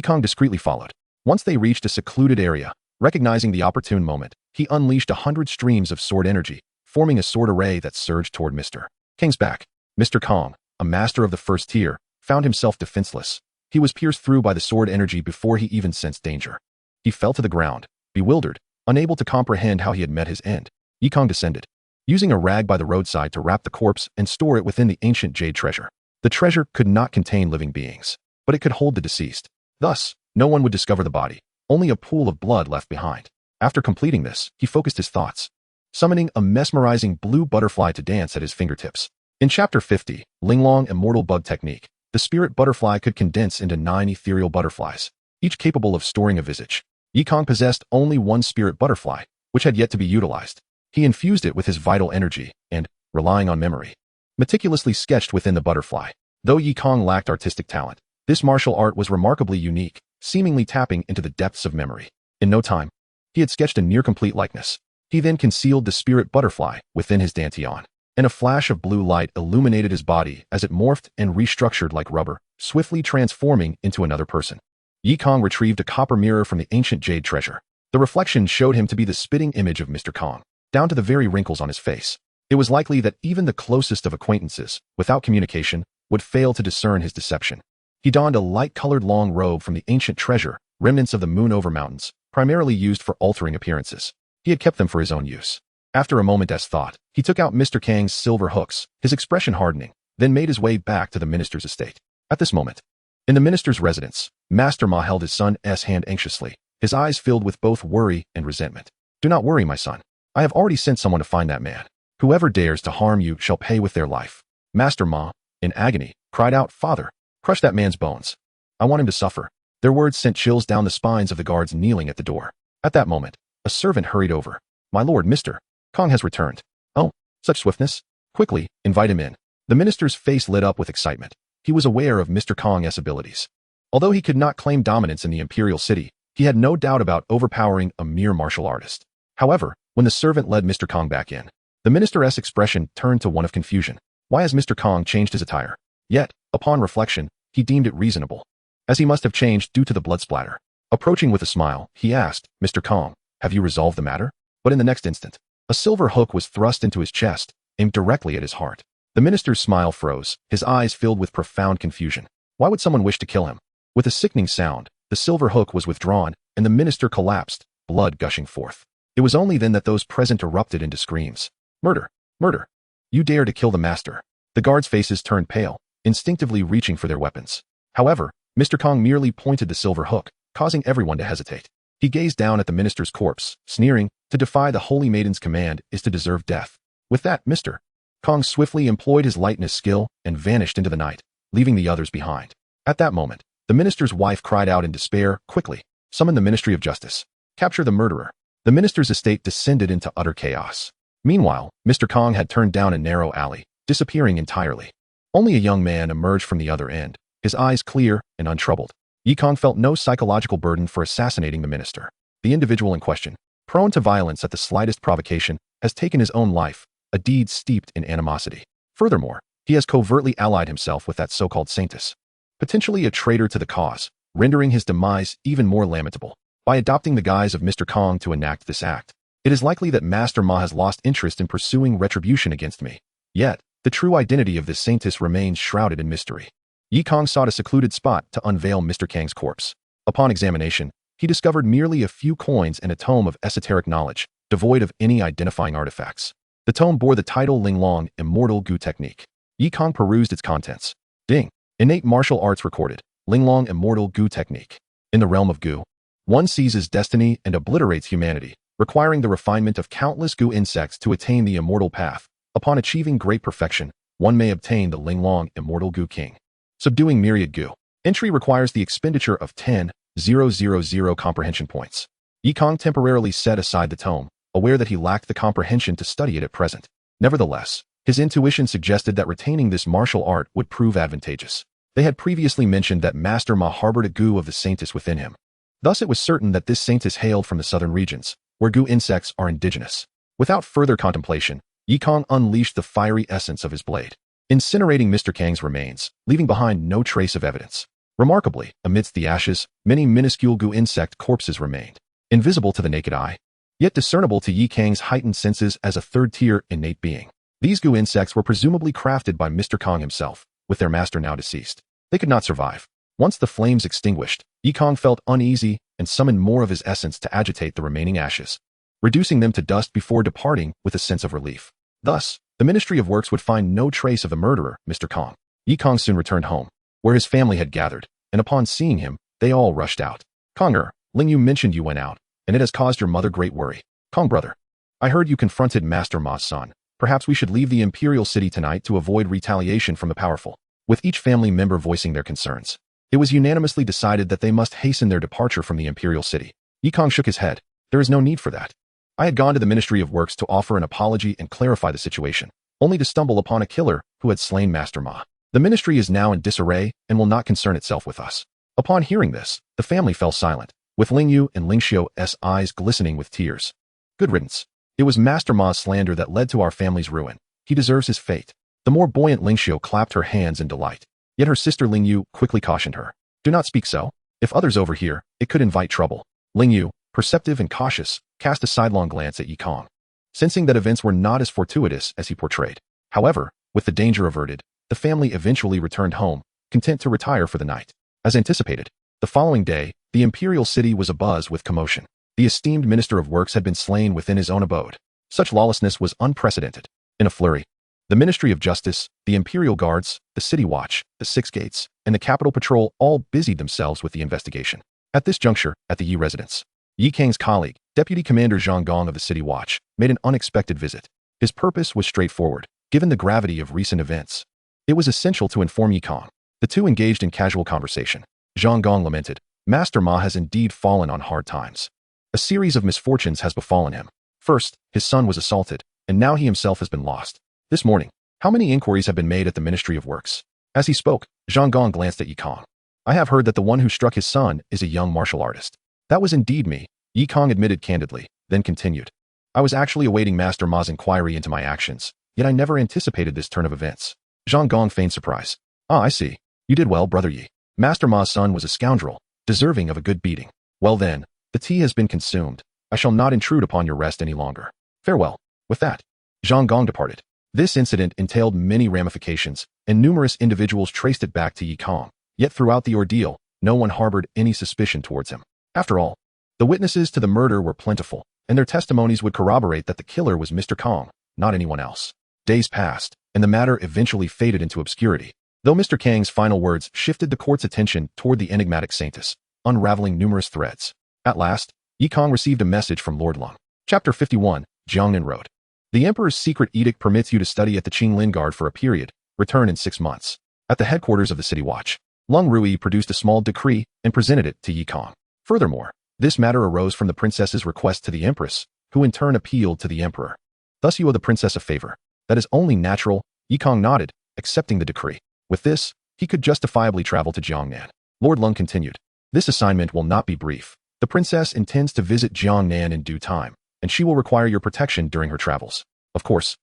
Kang discreetly followed. Once they reached a secluded area, recognizing the opportune moment, he unleashed 100 streams of sword energy, forming a sword array that surged toward Mr. Kang's back. Mr. Kang, a master of the first tier, found himself defenseless. He was pierced through by the sword energy before he even sensed danger. He fell to the ground, bewildered, unable to comprehend how he had met his end. Kang descended, using a rag by the roadside to wrap the corpse and store it within the ancient jade treasure. The treasure could not contain living beings, but it could hold the deceased. Thus, no one would discover the body, only a pool of blood left behind. After completing this, he focused his thoughts, summoning a mesmerizing blue butterfly to dance at his fingertips. In Chapter 50, Linglong Immortal Bug Technique, the spirit butterfly could condense into 9 ethereal butterflies, each capable of storing a visage. Kang possessed only one spirit butterfly, which had yet to be utilized. He infused it with his vital energy and, relying on memory, meticulously sketched within the butterfly. Though Kang lacked artistic talent, this martial art was remarkably unique, seemingly tapping into the depths of memory. In no time, he had sketched a near-complete likeness. He then concealed the spirit butterfly within his dantian, and a flash of blue light illuminated his body as it morphed and restructured like rubber, swiftly transforming into another person. Kang retrieved a copper mirror from the ancient jade treasure. The reflection showed him to be the spitting image of Mr. Kang, down to the very wrinkles on his face. It was likely that even the closest of acquaintances, without communication, would fail to discern his deception. He donned a light-colored long robe from the ancient treasure, remnants of the moon over mountains, primarily used for altering appearances. He had kept them for his own use. After a moment's thought, he took out Mr. Kang's silver hooks, his expression hardening, then made his way back to the minister's estate. At this moment, in the minister's residence, Master Ma held his son's hand anxiously, his eyes filled with both worry and resentment. Do not worry, my son. I have already sent someone to find that man. Whoever dares to harm you shall pay with their life. Master Ma, in agony, cried out, Father, crush that man's bones. I want him to suffer. Their words sent chills down the spines of the guards kneeling at the door. At that moment, a servant hurried over. My lord, Mr. Kang has returned. Oh, such swiftness. Quickly, invite him in. The minister's face lit up with excitement. He was aware of Mr. Kang's abilities. Although he could not claim dominance in the imperial city, he had no doubt about overpowering a mere martial artist. However, when the servant led Mr. Kang back in, the minister's expression turned to one of confusion. Why has Mr. Kang changed his attire? Yet, upon reflection, he deemed it reasonable, as he must have changed due to the blood splatter. Approaching with a smile, he asked, Mr. Kang, have you resolved the matter? But in the next instant, a silver hook was thrust into his chest, aimed directly at his heart. The minister's smile froze, his eyes filled with profound confusion. Why would someone wish to kill him? With a sickening sound, the silver hook was withdrawn, and the minister collapsed, blood gushing forth. It was only then that those present erupted into screams. Murder! Murder! You dare to kill the master! The guards' faces turned pale, instinctively reaching for their weapons. However, Mr. Kang merely pointed the silver hook, causing everyone to hesitate. He gazed down at the minister's corpse, sneering, "To defy the holy maiden's command is to deserve death." With that, Mr. Kang swiftly employed his lightness skill and vanished into the night, leaving the others behind. At that moment, the minister's wife cried out in despair, "Quickly, summon the Ministry of Justice. Capture the murderer." The minister's estate descended into utter chaos. Meanwhile, Mr. Kang had turned down a narrow alley, disappearing entirely. Only a young man emerged from the other end, his eyes clear and untroubled. Kang felt no psychological burden for assassinating the minister. The individual in question, prone to violence at the slightest provocation, has taken his own life, a deed steeped in animosity. Furthermore, he has covertly allied himself with that so-called saintess, potentially a traitor to the cause, rendering his demise even more lamentable. By adopting the guise of Mr. Kang to enact this act, it is likely that Master Ma has lost interest in pursuing retribution against me. Yet, the true identity of this saintess remains shrouded in mystery. Kang sought a secluded spot to unveil Mr. Kang's corpse. Upon examination, he discovered merely a few coins and a tome of esoteric knowledge, devoid of any identifying artifacts. The tome bore the title Linglong Immortal Gu Technique. Kang perused its contents. Ding. Innate martial arts recorded. Linglong Immortal Gu Technique. In the realm of Gu, one seizes destiny and obliterates humanity, requiring the refinement of countless Gu insects to attain the immortal path. Upon achieving great perfection, one may obtain the Linglong Immortal Gu King. Subduing myriad Gu. Entry requires the expenditure of 10,000 comprehension points. Kang temporarily set aside the tome, aware that he lacked the comprehension to study it at present. Nevertheless, his intuition suggested that retaining this martial art would prove advantageous. They had previously mentioned that Master Ma harbored a Gu of the saintess within him. Thus it was certain that this saintess hailed from the southern regions, where Gu insects are indigenous. Without further contemplation, Kang unleashed the fiery essence of his blade, incinerating Mr. Kang's remains, leaving behind no trace of evidence. Remarkably, amidst the ashes, many minuscule Gu insect corpses remained, invisible to the naked eye, yet discernible to Kang's heightened senses as a third-tier innate being. These Gu insects were presumably crafted by Mr. Kang himself, with their master now deceased. They could not survive. Once the flames extinguished, Kang felt uneasy and summoned more of his essence to agitate the remaining ashes, reducing them to dust before departing with a sense of relief. Thus, the Ministry of Works would find no trace of the murderer, Mr. Kang. Kang soon returned home, where his family had gathered, and upon seeing him, they all rushed out. "Kanger, Ling Yu mentioned you went out, and it has caused your mother great worry. Kang brother, I heard you confronted Master Ma's son. Perhaps we should leave the Imperial City tonight to avoid retaliation from the powerful." With each family member voicing their concerns, it was unanimously decided that they must hasten their departure from the Imperial City. Kang shook his head. "There is no need for that. I had gone to the Ministry of Works to offer an apology and clarify the situation, only to stumble upon a killer who had slain Master Ma. The ministry is now in disarray and will not concern itself with us." Upon hearing this, the family fell silent, with Ling Yu and Ling Xiu's eyes glistening with tears. "Good riddance. It was Master Ma's slander that led to our family's ruin. He deserves his fate." The more buoyant Ling Xiu clapped her hands in delight. Yet her sister Ling Yu quickly cautioned her. "Do not speak so. If others overhear, it could invite trouble." Ling Yu, perceptive and cautious, cast a sidelong glance at Kang, sensing that events were not as fortuitous as he portrayed. However, with the danger averted, the family eventually returned home, content to retire for the night. As anticipated, the following day, the Imperial City was abuzz with commotion. The esteemed Minister of Works had been slain within his own abode. Such lawlessness was unprecedented. In a flurry, the Ministry of Justice, the Imperial Guards, the City Watch, the Six Gates, and the Capital Patrol all busied themselves with the investigation. At this juncture, at the Yi residence, Kang's colleague, Deputy Commander Zhang Gong of the City Watch, made an unexpected visit. His purpose was straightforward. Given the gravity of recent events, it was essential to inform Kang. The two engaged in casual conversation. Zhang Gong lamented, "Master Ma has indeed fallen on hard times. A series of misfortunes has befallen him. First, his son was assaulted, and now he himself has been lost. This morning, how many inquiries have been made at the Ministry of Works?" As he spoke, Zhang Gong glanced at Kang. "I have heard that the one who struck his son is a young martial artist." "That was indeed me," Kang admitted candidly, then continued. "I was actually awaiting Master Ma's inquiry into my actions, yet I never anticipated this turn of events." Zhang Gong feigned surprise. "Ah, I see. You did well, Brother Yi. Master Ma's son was a scoundrel, deserving of a good beating. Well then, the tea has been consumed. I shall not intrude upon your rest any longer. Farewell." With that, Zhang Gong departed. This incident entailed many ramifications, and numerous individuals traced it back to Kang. Yet throughout the ordeal, no one harbored any suspicion towards him. After all, the witnesses to the murder were plentiful, and their testimonies would corroborate that the killer was Mr. Kang, not anyone else. Days passed, and the matter eventually faded into obscurity. Though Mr. Kang's final words shifted the court's attention toward the enigmatic saintess, unraveling numerous threads. At last, Kang received a message from Lord Lung. Chapter 51, Jiangnan Road. The Emperor's secret edict permits you to study at the Qinglin Guard for a period, return in 6 months. At the headquarters of the City Watch, Lung Rui produced a small decree and presented it to Kang. Furthermore, this matter arose from the princess's request to the Empress, who in turn appealed to the Emperor. Thus you owe the princess a favor. That is only natural. Kang nodded, accepting the decree. With this, he could justifiably travel to Jiangnan. Lord Lung continued. This assignment will not be brief. The princess intends to visit Jiangnan in due time, and she will require your protection during her travels. Of course.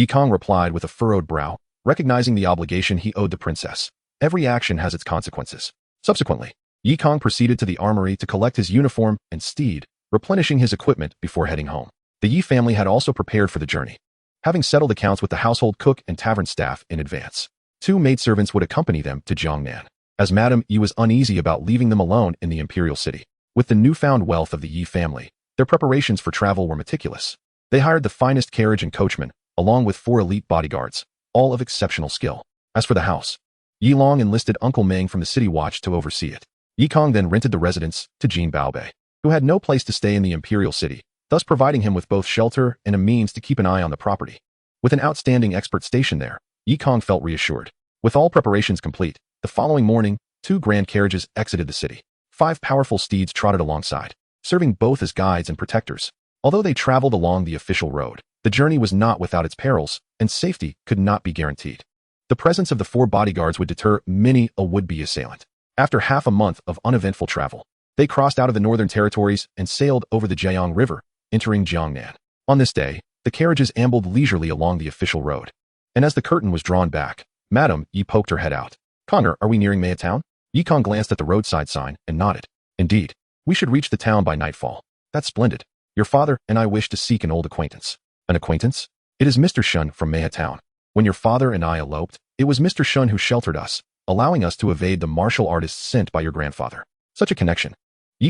Kang replied with a furrowed brow, recognizing the obligation he owed the princess. Every action has its consequences. Subsequently, Kang proceeded to the armory to collect his uniform and steed, replenishing his equipment before heading home. The Yi family had also prepared for the journey, having settled accounts with the household cook and tavern staff in advance. 2 maidservants would accompany them to Jiangnan, as Madame Yi was uneasy about leaving them alone in the imperial city. With the newfound wealth of the Yi family, their preparations for travel were meticulous. They hired the finest carriage and coachman, along with 4 elite bodyguards, all of exceptional skill. As for the house, Yi Long enlisted Uncle Meng from the City Watch to oversee it. Kang then rented the residence to Jin Baobei, who had no place to stay in the imperial city, thus providing him with both shelter and a means to keep an eye on the property. With an outstanding expert stationed there, Kang felt reassured. With all preparations complete, the following morning, 2 grand carriages exited the city. 5 powerful steeds trotted alongside, serving both as guides and protectors. Although they traveled along the official road, the journey was not without its perils, and safety could not be guaranteed. The presence of the 4 bodyguards would deter many a would-be assailant. After half a month of uneventful travel, they crossed out of the northern territories and sailed over the Jianghu River, entering Jiangnan. On this day, the carriages ambled leisurely along the official road. And as the curtain was drawn back, Madame Yi poked her head out. Connor, are we nearing Maya Town? Kang glanced at the roadside sign and nodded. Indeed, we should reach the town by nightfall. That's splendid. Your father and I wish to seek an old acquaintance. An acquaintance? It is Mr. Shun from Maya Town. When your father and I eloped, it was Mr. Shun who sheltered us, allowing us to evade the martial artists sent by your grandfather. Such a connection.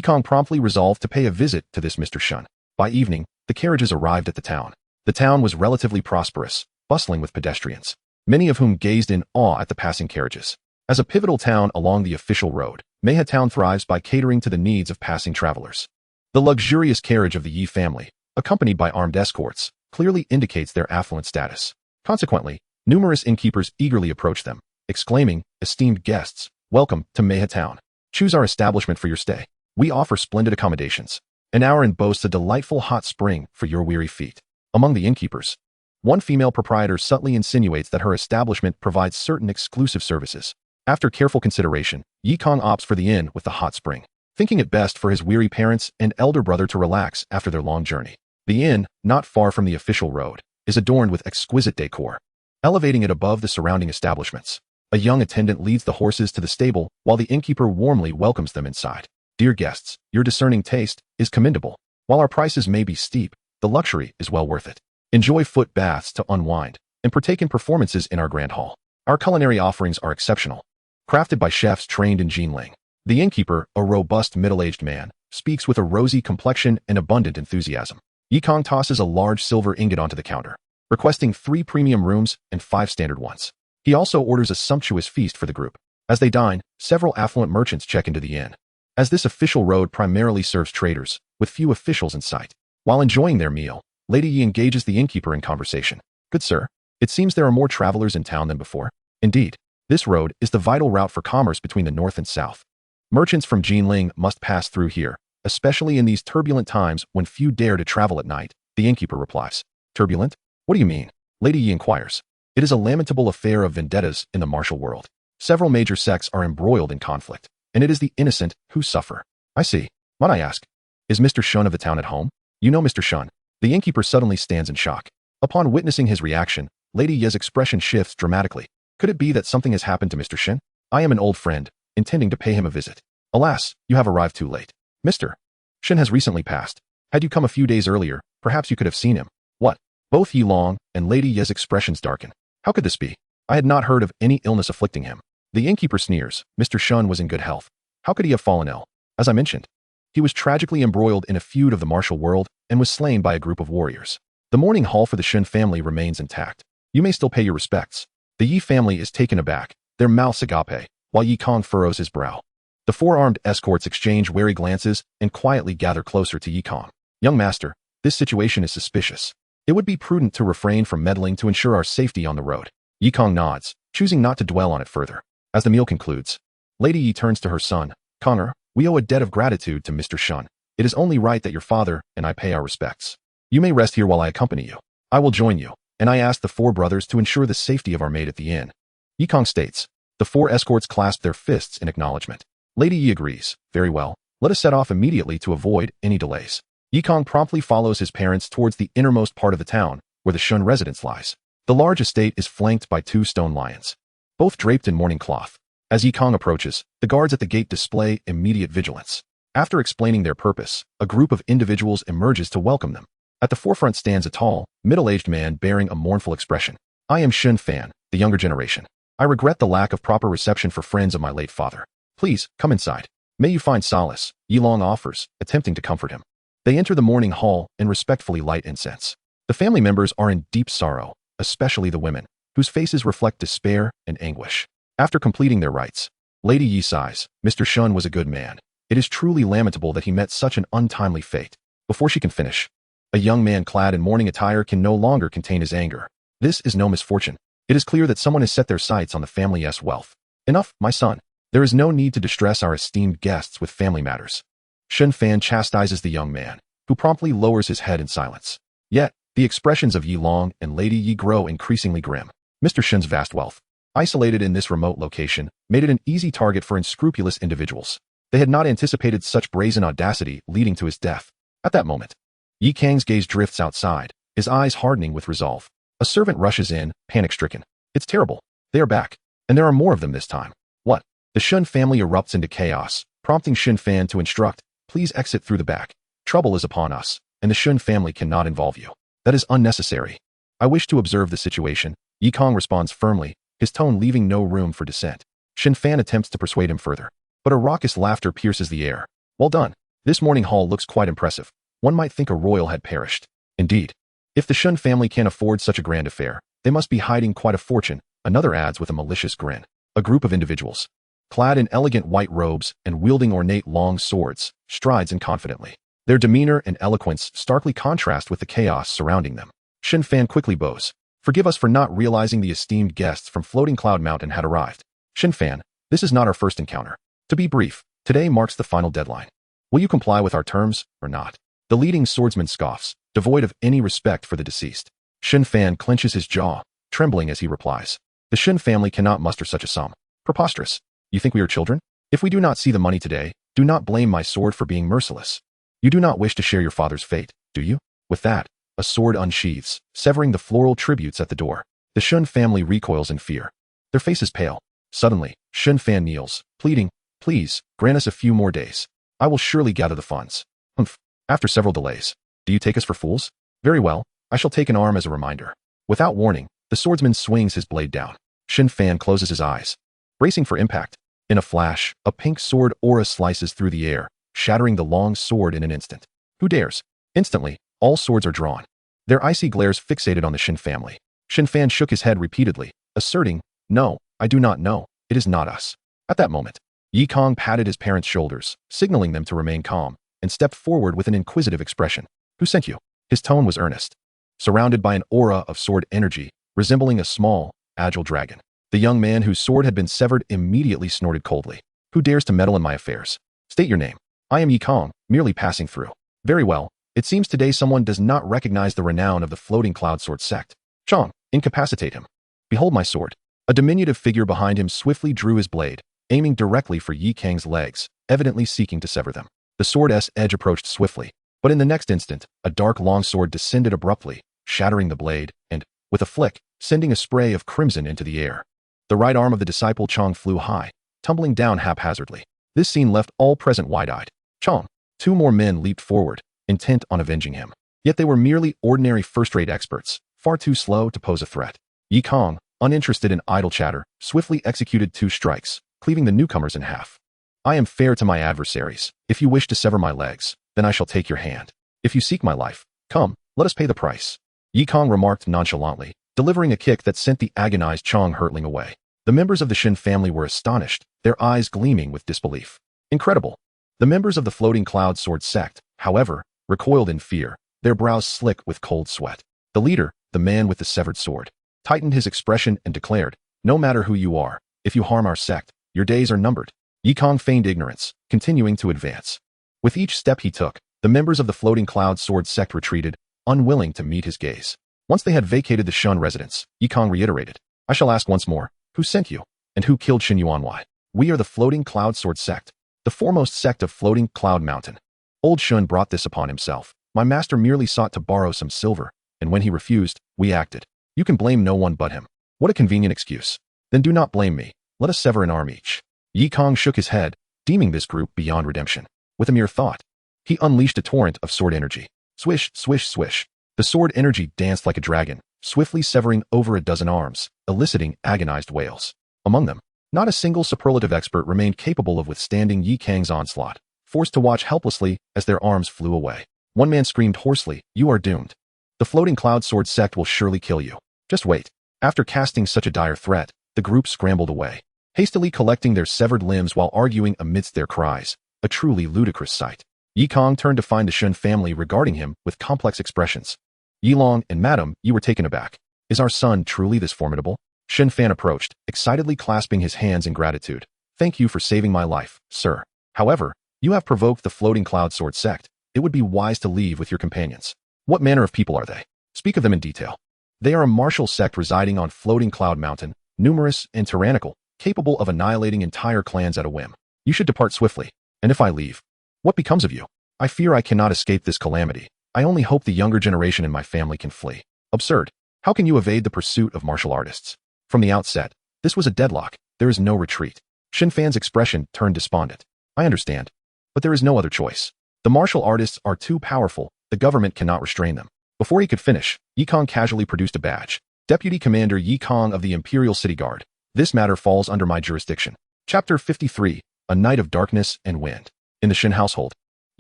Kang promptly resolved to pay a visit to this Mr. Shun. By evening, the carriages arrived at the town. The town was relatively prosperous, bustling with pedestrians, many of whom gazed in awe at the passing carriages. As a pivotal town along the official road, Maya Town thrives by catering to the needs of passing travelers. The luxurious carriage of the Yi family, accompanied by armed escorts, clearly indicates their affluent status. Consequently, numerous innkeepers eagerly approach them, exclaiming, "Esteemed guests, welcome to Maya Town. Choose our establishment for your stay. We offer splendid accommodations. An hour and boasts a delightful hot spring for your weary feet." Among the innkeepers, one female proprietor subtly insinuates that her establishment provides certain exclusive services. After careful consideration, Kang opts for the inn with the hot spring, thinking it best for his weary parents and elder brother to relax after their long journey. The inn, not far from the official road, is adorned with exquisite decor, elevating it above the surrounding establishments. A young attendant leads the horses to the stable while the innkeeper warmly welcomes them inside. Dear guests, your discerning taste is commendable. While our prices may be steep, the luxury is well worth it. Enjoy foot baths to unwind and partake in performances in our grand hall. Our culinary offerings are exceptional, crafted by chefs trained in Jinling. The innkeeper, a robust middle-aged man, speaks with a rosy complexion and abundant enthusiasm. Kang tosses a large silver ingot onto the counter, requesting 3 premium rooms and 5 standard ones. He also orders a sumptuous feast for the group. As they dine, several affluent merchants check into the inn, as this official road primarily serves traders, with few officials in sight. While enjoying their meal, Lady Yi engages the innkeeper in conversation. "Good sir, it seems there are more travelers in town than before." Indeed, this road is the vital route for commerce between the north and south. Merchants from Jinling must pass through here, especially in these turbulent times when few dare to travel at night, the innkeeper replies. Turbulent? What do you mean? Lady Yi inquires. It is a lamentable affair of vendettas in the martial world. Several major sects are embroiled in conflict, and it is the innocent who suffer. I see. Might I ask, is Mr. Shun of the town at home? You know Mr. Shun. The innkeeper suddenly stands in shock. Upon witnessing his reaction, Lady Yi's expression shifts dramatically. Could it be that something has happened to Mr. Shun? I am an old friend, intending to pay him a visit. Alas, you have arrived too late. Mr. Shun has recently passed. Had you come a few days earlier, perhaps you could have seen him. What? Both Yi Long and Lady Yi's expressions darken. How could this be? I had not heard of any illness afflicting him. The innkeeper sneers. Mr. Shun was in good health. How could he have fallen ill? As I mentioned, he was tragically embroiled in a feud of the martial world and was slain by a group of warriors. The mourning hall for the Shun family remains intact. You may still pay your respects. The Yi family is taken aback, their mouths agape, while Yi Kang furrows his brow. The four-armed escorts exchange wary glances and quietly gather closer to Yi Kang. Young master, this situation is suspicious. It would be prudent to refrain from meddling to ensure our safety on the road. Yi Kang nods, choosing not to dwell on it further. As the meal concludes, Lady Yi turns to her son. Connor, we owe a debt of gratitude to Mr. Shun. It is only right that your father and I pay our respects. You may rest here while I accompany you. I will join you, and I ask the four brothers to ensure the safety of our maid at the inn. Yi Kang states. The four escorts clasp their fists in acknowledgement. Lady Yi agrees. Very well. Let us set off immediately to avoid any delays. Yi Kang promptly follows his parents towards the innermost part of the town, where the Shun residence lies. The large estate is flanked by two stone lions, both draped in mourning cloth. As Yi Kang approaches, the guards at the gate display immediate vigilance. After explaining their purpose, a group of individuals emerges to welcome them. At the forefront stands a tall, middle-aged man bearing a mournful expression. I am Shun Fan, the younger generation. I regret the lack of proper reception for friends of my late father. Please, come inside. May you find solace, Yi Long offers, attempting to comfort him. They enter the mourning hall and respectfully light incense. The family members are in deep sorrow, especially the women, whose faces reflect despair and anguish. After completing their rites, Lady Yi sighs. Mr. Shun was a good man. It is truly lamentable that he met such an untimely fate. Before she can finish, a young man clad in mourning attire can no longer contain his anger. This is no misfortune. It is clear that someone has set their sights on the family's wealth. Enough, my son. There is no need to distress our esteemed guests with family matters. Shun Fan chastises the young man, who promptly lowers his head in silence. Yet, the expressions of Yi Long and Lady Yi grow increasingly grim. Mr. Shun's vast wealth, isolated in this remote location, made it an easy target for unscrupulous individuals. They had not anticipated such brazen audacity leading to his death. At that moment, Yi Kang's gaze drifts outside, his eyes hardening with resolve. A servant rushes in, panic-stricken. It's terrible. They are back, and there are more of them this time. What? The Shun family erupts into chaos, prompting Shun Fan to instruct, please exit through the back. Trouble is upon us, and the Shun family cannot involve you. That is unnecessary. I wish to observe the situation. Yi Kang responds firmly, his tone leaving no room for dissent. Shun Fan attempts to persuade him further, but a raucous laughter pierces the air. Well done. This mourning hall looks quite impressive. One might think a royal had perished. Indeed. If the Shun family can't afford such a grand affair, they must be hiding quite a fortune, another adds with a malicious grin. A group of individuals, clad in elegant white robes and wielding ornate long swords, strides in confidently. Their demeanor and eloquence starkly contrast with the chaos surrounding them. Shun Fan quickly bows. Forgive us for not realizing the esteemed guests from Floating Cloud Mountain had arrived. Shun Fan, this is not our first encounter. To be brief, today marks the final deadline. Will you comply with our terms, or not? The leading swordsman scoffs, devoid of any respect for the deceased. Shun Fan clenches his jaw, trembling as he replies. The Shun family cannot muster such a sum. Preposterous. You think we are children? If we do not see the money today, do not blame my sword for being merciless. You do not wish to share your father's fate, do you? With that, a sword unsheathes, severing the floral tributes at the door. The Shun family recoils in fear. Their faces pale. Suddenly, Shun Fan kneels, pleading, please, grant us a few more days. I will surely gather the funds. Humph. After several delays. Do you take us for fools? Very well, I shall take an arm as a reminder. Without warning, the swordsman swings his blade down. Shun Fan closes his eyes, bracing for impact. In a flash, a pink sword aura slices through the air, shattering the long sword in an instant. Who dares? Instantly, all swords are drawn. Their icy glares fixated on the Shun family. Shun Fan shook his head repeatedly, asserting, no, I do not know, it is not us. At that moment, Yi Kang patted his parents' shoulders, signaling them to remain calm, and stepped forward with an inquisitive expression. Who sent you? His tone was earnest, surrounded by an aura of sword energy, resembling a small, agile dragon. The young man whose sword had been severed immediately snorted coldly. Who dares to meddle in my affairs? State your name. I am Yi Kang, merely passing through. Very well. It seems today someone does not recognize the renown of the Floating Cloud Sword sect. Chong, incapacitate him. Behold my sword. A diminutive figure behind him swiftly drew his blade, aiming directly for Yi Kang's legs, evidently seeking to sever them. The sword's edge approached swiftly, but in the next instant, a dark longsword descended abruptly, shattering the blade, and, with a flick, sending a spray of crimson into the air. The right arm of the disciple Chong flew high, tumbling down haphazardly. This scene left all present wide-eyed. Chong. Two more men leaped forward, intent on avenging him. Yet they were merely ordinary first-rate experts, far too slow to pose a threat. Yi Kang, uninterested in idle chatter, swiftly executed 2 strikes, cleaving the newcomers in half. I am fair to my adversaries. If you wish to sever my legs, then I shall take your hand. If you seek my life, come, let us pay the price. Yi Kang remarked nonchalantly, delivering a kick that sent the agonized Chong hurtling away. The members of the Shin family were astonished, their eyes gleaming with disbelief. Incredible. The members of the Floating Cloud Sword sect, however, recoiled in fear, their brows slick with cold sweat. The leader, the man with the severed sword, tightened his expression and declared, "No matter who you are, if you harm our sect, your days are numbered." Kang feigned ignorance, continuing to advance. With each step he took, the members of the Floating Cloud Sword sect retreated, unwilling to meet his gaze. Once they had vacated the Shun residence, Kang reiterated, "I shall ask once more, who sent you, and who killed Shin Yuanwei? We are the Floating Cloud Sword sect, the foremost sect of Floating Cloud Mountain. Old Shun brought this upon himself. My master merely sought to borrow some silver, and when he refused, we acted. You can blame no one but him. What a convenient excuse. Then do not blame me. Let us sever an arm each." Kang shook his head, deeming this group beyond redemption. With a mere thought, he unleashed a torrent of sword energy. Swish, swish, swish. The sword energy danced like a dragon, swiftly severing over a dozen arms, eliciting agonized wails. Among them, not a single superlative expert remained capable of withstanding Kang's onslaught, forced to watch helplessly as their arms flew away. One man screamed hoarsely, "You are doomed. The Floating Cloud Sword sect will surely kill you. Just wait." After casting such a dire threat, the group scrambled away, hastily collecting their severed limbs while arguing amidst their cries, a truly ludicrous sight. Kang turned to find the Shun family regarding him with complex expressions. "Yilong and Madam, you were taken aback. Is our son truly this formidable?" Shun Fan approached, excitedly clasping his hands in gratitude. "Thank you for saving my life, sir. However, you have provoked the Floating Cloud Sword sect. It would be wise to leave with your companions. What manner of people are they? Speak of them in detail." "They are a martial sect residing on Floating Cloud Mountain, numerous and tyrannical, capable of annihilating entire clans at a whim. You should depart swiftly. And if I leave, what becomes of you? I fear I cannot escape this calamity. I only hope the younger generation in my family can flee." "Absurd. How can you evade the pursuit of martial artists? From the outset, this was a deadlock. There is no retreat." Shin Fan's expression turned despondent. "I understand. But there is no other choice. The martial artists are too powerful. The government cannot restrain them." Before he could finish, Kang casually produced a badge. "Deputy Commander Kang of the Imperial City Guard. This matter falls under my jurisdiction." Chapter 53, A Night of Darkness and Wind. In the Shin household,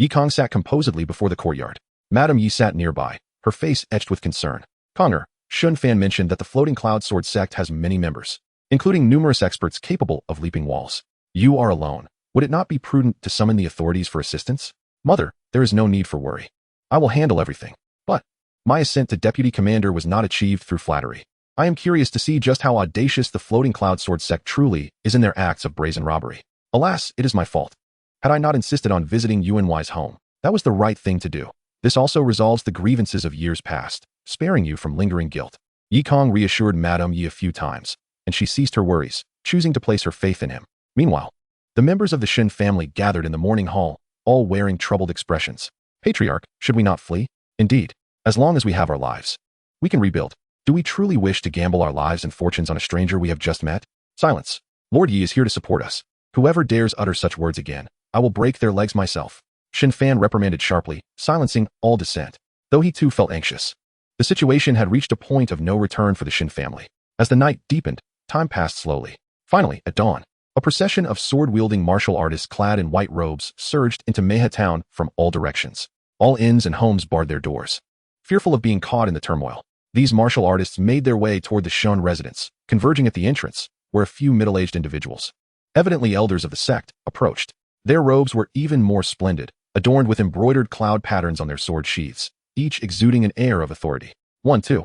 Kang sat composedly before the courtyard. Madame Yi sat nearby, her face etched with concern. "Kanger, Shun Fan mentioned that the Floating Cloud Sword sect has many members, including numerous experts capable of leaping walls. You are alone. Would it not be prudent to summon the authorities for assistance?" "Mother, there is no need for worry. I will handle everything." But my ascent to Deputy Commander was not achieved through flattery. I am curious to see just how audacious the Floating Cloud Sword sect truly is in their acts of brazen robbery. Alas, it is my fault. Had I not insisted on visiting Yuanwei's home, that was the right thing to do. This also resolves the grievances of years past, sparing you from lingering guilt." Kang reassured Madame Yi a few times, and she ceased her worries, choosing to place her faith in him. Meanwhile, the members of the Shin family gathered in the morning hall, all wearing troubled expressions. "Patriarch, should we not flee? Indeed, as long as we have our lives, we can rebuild. Do we truly wish to gamble our lives and fortunes on a stranger we have just met?" "Silence. Lord Yi is here to support us. Whoever dares utter such words again, I will break their legs myself." Shin Fan reprimanded sharply, silencing all dissent, though he too felt anxious. The situation had reached a point of no return for the Shin family. As the night deepened, time passed slowly. Finally, at dawn, a procession of sword-wielding martial artists clad in white robes surged into Meha town from all directions. All inns and homes barred their doors. Fearful of being caught in the turmoil, these martial artists made their way toward the Shun residence, converging at the entrance, where a few middle-aged individuals, evidently elders of the sect, approached. Their robes were even more splendid, adorned with embroidered cloud patterns on their sword sheaths, each exuding an air of authority. 1, 2.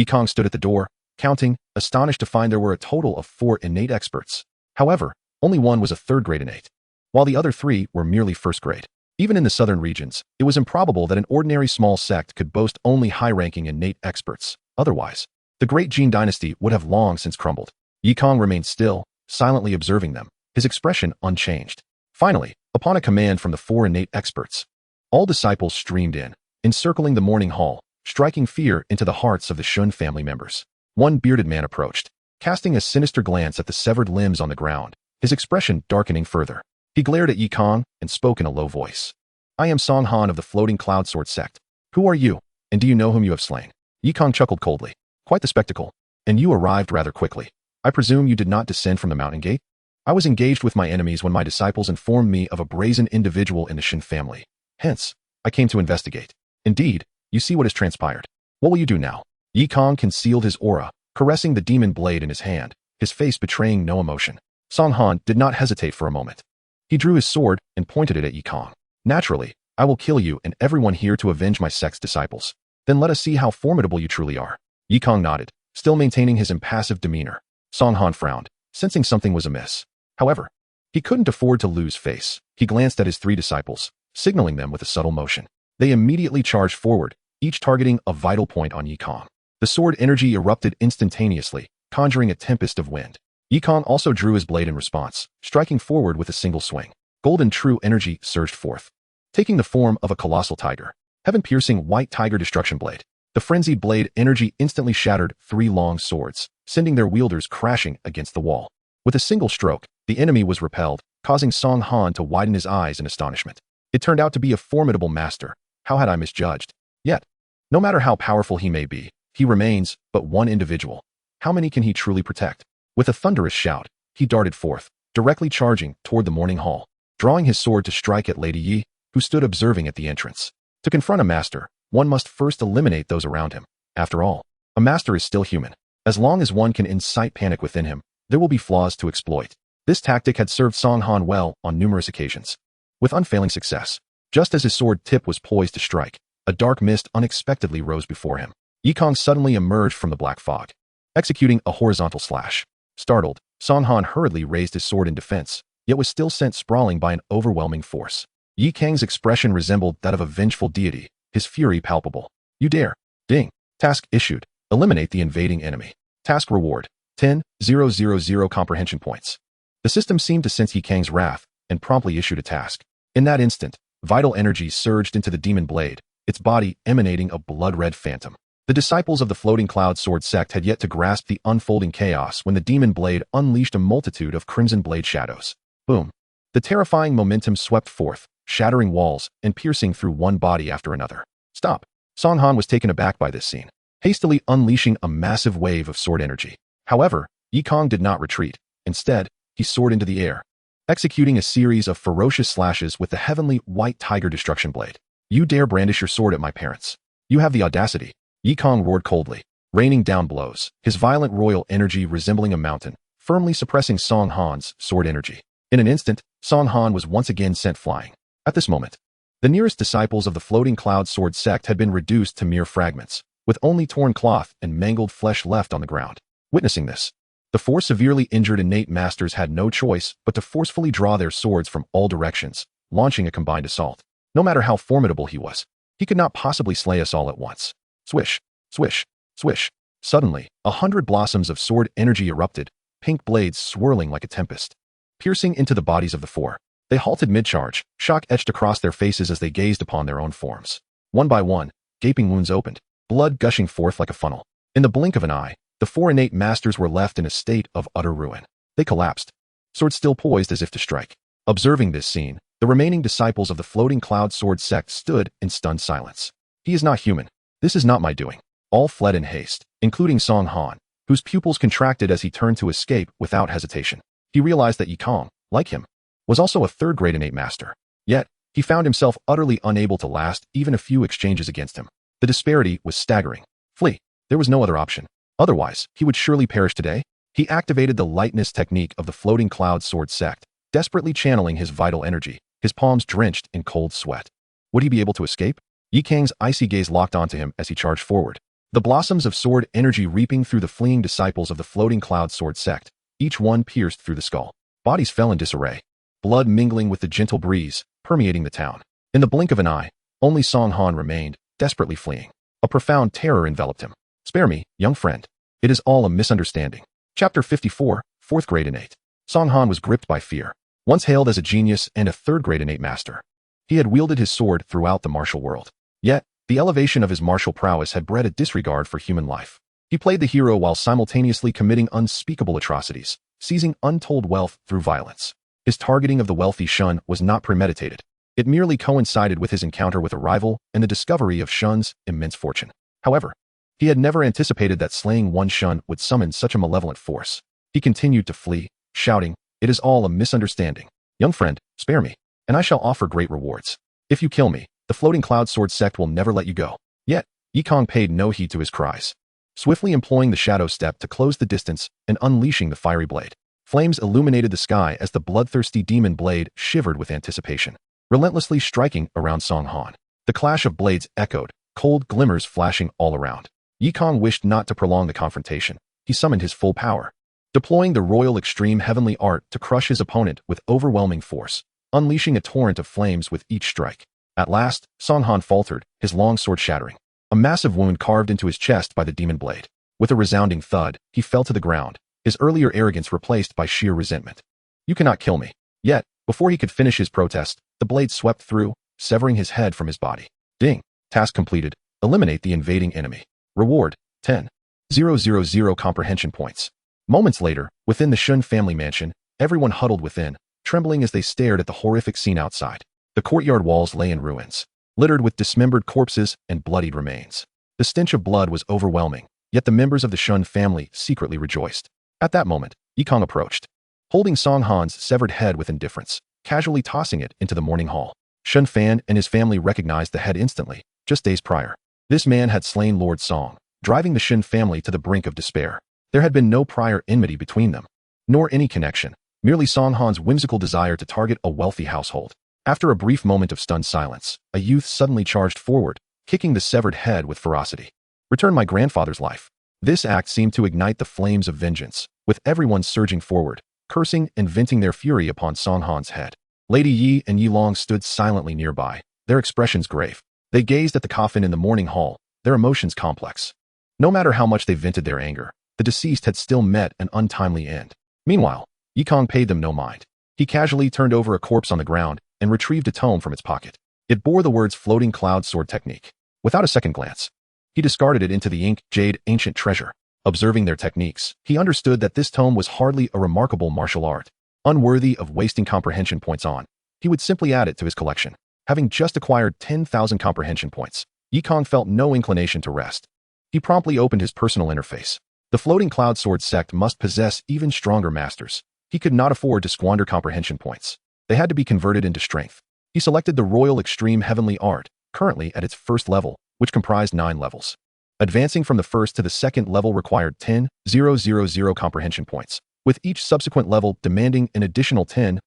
Kang stood at the door, counting, astonished to find there were a total of 4 innate experts. However, only one was a third-grade innate, while the other 3 were merely first-grade. Even in the southern regions, it was improbable that an ordinary small sect could boast only high-ranking innate experts. Otherwise, the great Jin dynasty would have long since crumbled. Kang remained still, silently observing them, his expression unchanged. Finally, upon a command from the 4 innate experts, all disciples streamed in, encircling the morning hall, striking fear into the hearts of the Shun family members. One bearded man approached, casting a sinister glance at the severed limbs on the ground, his expression darkening further. He glared at Kang and spoke in a low voice. "I am Song Han of the Floating Cloud Sword sect. Who are you, and do you know whom you have slain?" Kang chuckled coldly. "Quite the spectacle. And you arrived rather quickly. I presume you did not descend from the mountain gate?" "I was engaged with my enemies when my disciples informed me of a brazen individual in the Shin family. Hence, I came to investigate. Indeed, you see what has transpired. What will you do now?" Kang concealed his aura, caressing the demon blade in his hand, his face betraying no emotion. Song Han did not hesitate for a moment. He drew his sword and pointed it at Yi Kang. Naturally, I will kill you and everyone here to avenge my sect's disciples. Then let us see how formidable you truly are. Yi Kang nodded, still maintaining his impassive demeanor. Song Han frowned, sensing something was amiss. However, he couldn't afford to lose face. He glanced at his 3 disciples, signaling them with a subtle motion. They immediately charged forward, each targeting a vital point on Yi Kang. The sword energy erupted instantaneously, conjuring a tempest of wind. Yi Kang also drew his blade in response, striking forward with a single swing. Golden true energy surged forth, taking the form of a colossal tiger. Heaven-piercing white tiger destruction blade. The frenzied blade energy instantly shattered 3 long swords, sending their wielders crashing against the wall. With a single stroke, the enemy was repelled, causing Song Han to widen his eyes in astonishment. It turned out to be a formidable master. How had I misjudged? Yet, no matter how powerful he may be, he remains but one individual. How many can he truly protect? With a thunderous shout, he darted forth, directly charging toward the morning hall, drawing his sword to strike at Lady Yi, who stood observing at the entrance. To confront a master, one must first eliminate those around him. After all, a master is still human. As long as one can incite panic within him, there will be flaws to exploit. This tactic had served Song Han well on numerous occasions, with unfailing success. Just as his sword tip was poised to strike, a dark mist unexpectedly rose before him. Yi Kang suddenly emerged from the black fog, executing a horizontal slash. Startled, Song Han hurriedly raised his sword in defense, yet was still sent sprawling by an overwhelming force. Yi Kang's expression resembled that of a vengeful deity, his fury palpable. You dare. Ding. Task issued. Eliminate the invading enemy. Task reward. 10,000 comprehension points. The system seemed to sense Yi Kang's wrath and promptly issued a task. In that instant, vital energy surged into the demon blade, its body emanating a blood-red phantom. The disciples of the Floating Cloud Sword sect had yet to grasp the unfolding chaos when the demon blade unleashed a multitude of crimson blade shadows. Boom. The terrifying momentum swept forth, shattering walls and piercing through one body after another. Stop. Song Han was taken aback by this scene, hastily unleashing a massive wave of sword energy. However, Yi Kang did not retreat. Instead, he soared into the air, executing a series of ferocious slashes with the heavenly white tiger destruction blade. You dare brandish your sword at my parents. You have the audacity. Yi Kang roared coldly, raining down blows, his violent royal energy resembling a mountain, firmly suppressing Song Han's sword energy. In an instant, Song Han was once again sent flying. At this moment, the nearest disciples of the Floating Cloud Sword sect had been reduced to mere fragments, with only torn cloth and mangled flesh left on the ground. Witnessing this, the 4 severely injured innate masters had no choice but to forcefully draw their swords from all directions, launching a combined assault. No matter how formidable he was, he could not possibly slay us all at once. Swish, swish, swish. Suddenly, 100 blossoms of sword energy erupted, pink blades swirling like a tempest, piercing into the bodies of the 4. They halted mid-charge, shock etched across their faces as they gazed upon their own forms. One by one, gaping wounds opened, blood gushing forth like a funnel. In the blink of an eye, the 4 innate masters were left in a state of utter ruin. They collapsed, swords still poised as if to strike. Observing this scene, the remaining disciples of the Floating Cloud Sword sect stood in stunned silence. He is not human. This is not my doing. All fled in haste, including Song Han, whose pupils contracted as he turned to escape without hesitation. He realized that Yi Kang, like him, was also a 3rd-grade innate master. Yet, he found himself utterly unable to last even a few exchanges against him. The disparity was staggering. Flee. There was no other option. Otherwise, he would surely perish today. He activated the lightness technique of the Floating Cloud Sword sect, desperately channeling his vital energy, his palms drenched in cold sweat. Would he be able to escape? Yi Kang's icy gaze locked onto him as he charged forward, the blossoms of sword energy reaping through the fleeing disciples of the Floating Cloud Sword sect, each one pierced through the skull. Bodies fell in disarray, blood mingling with the gentle breeze, permeating the town. In the blink of an eye, only Song Han remained, desperately fleeing. A profound terror enveloped him. Spare me, young friend. It is all a misunderstanding. Chapter 54, 4th grade innate. Song Han was gripped by fear. Once hailed as a genius and a 3rd-grade innate master, he had wielded his sword throughout the martial world. Yet, the elevation of his martial prowess had bred a disregard for human life. He played the hero while simultaneously committing unspeakable atrocities, seizing untold wealth through violence. His targeting of the wealthy Shun was not premeditated. It merely coincided with his encounter with a rival and the discovery of Shun's immense fortune. However, he had never anticipated that slaying one Shun would summon such a malevolent force. He continued to flee, shouting, "It is all a misunderstanding. Young friend, spare me, and I shall offer great rewards. If you kill me, the Floating Cloud Sword sect will never let you go." Yet, Yi Kang paid no heed to his cries. swiftly employing the shadow step to close the distance and unleashing the fiery blade. Flames illuminated the sky as the bloodthirsty demon blade shivered with anticipation, relentlessly striking around Song Han. The clash of blades echoed, cold glimmers flashing all around. Kang wished not to prolong the confrontation. He summoned his full power, deploying the royal extreme heavenly art to crush his opponent with overwhelming force, unleashing a torrent of flames with each strike. At last, Song Han faltered, his long sword shattering. A massive wound carved into his chest by the demon blade. With a resounding thud, he fell to the ground, his earlier arrogance replaced by sheer resentment. You cannot kill me. Yet, before he could finish his protest, the blade swept through, severing his head from his body. Ding. Task completed. Eliminate the invading enemy. Reward, 10,000 comprehension points. Moments later, within the Shun family mansion, everyone huddled within, trembling as they stared at the horrific scene outside. The courtyard walls lay in ruins, littered with dismembered corpses and bloodied remains. The stench of blood was overwhelming, yet the members of the Shun family secretly rejoiced. At that moment, Kang approached, holding Song Han's severed head with indifference, casually tossing it into the morning hall. Shun Fan and his family recognized the head instantly, just days prior. This man had slain Lord Song, driving the Shun family to the brink of despair. There had been no prior enmity between them, nor any connection, merely Song Han's whimsical desire to target a wealthy household. After a brief moment of stunned silence, a youth suddenly charged forward, kicking the severed head with ferocity. Return my grandfather's life. This act seemed to ignite the flames of vengeance, with everyone surging forward, cursing and venting their fury upon Song Han's head. Lady Yi and Yi Long stood silently nearby, their expressions grave. They gazed at the coffin in the morning hall, their emotions complex. No matter how much they vented their anger, the deceased had still met an untimely end. Meanwhile, Kang paid them no mind. He casually turned over a corpse on the ground and retrieved a tome from its pocket. It bore the words Floating Cloud Sword Technique. Without a second glance, he discarded it into the ink jade ancient treasure. Observing their techniques, he understood that this tome was hardly a remarkable martial art, unworthy of wasting comprehension points on. He would simply add it to his collection. Having just acquired 10,000 comprehension points, Kang felt no inclination to rest. He promptly opened his personal interface. The Floating Cloud Sword sect must possess even stronger masters. He could not afford to squander comprehension points. They had to be converted into strength. He selected the Royal Extreme Heavenly Art, currently at its first level, which comprised 9 levels. Advancing from the first to the second level required 10,000 comprehension points, with each subsequent level demanding an additional 10,000.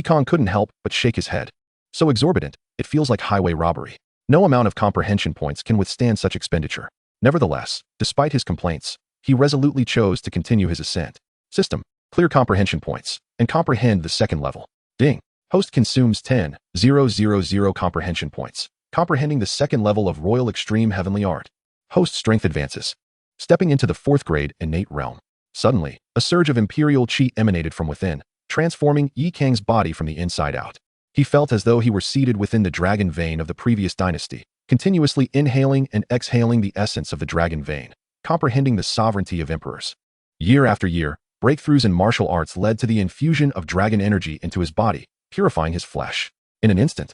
Kang couldn't help but shake his head. So exorbitant, it feels like highway robbery. No amount of comprehension points can withstand such expenditure. Nevertheless, despite his complaints, he resolutely chose to continue his ascent. System. Clear comprehension points, and comprehend the second level. Ding. Host consumes 10,000 comprehension points, comprehending the second level of Royal Extreme Heavenly Art. Host strength advances. Stepping into the 4th grade innate realm. Suddenly, a surge of imperial chi emanated from within, transforming Kang's body from the inside out. He felt as though he were seated within the dragon vein of the previous dynasty, continuously inhaling and exhaling the essence of the dragon vein, comprehending the sovereignty of emperors. Year after year, breakthroughs in martial arts led to the infusion of dragon energy into his body, purifying his flesh. In an instant,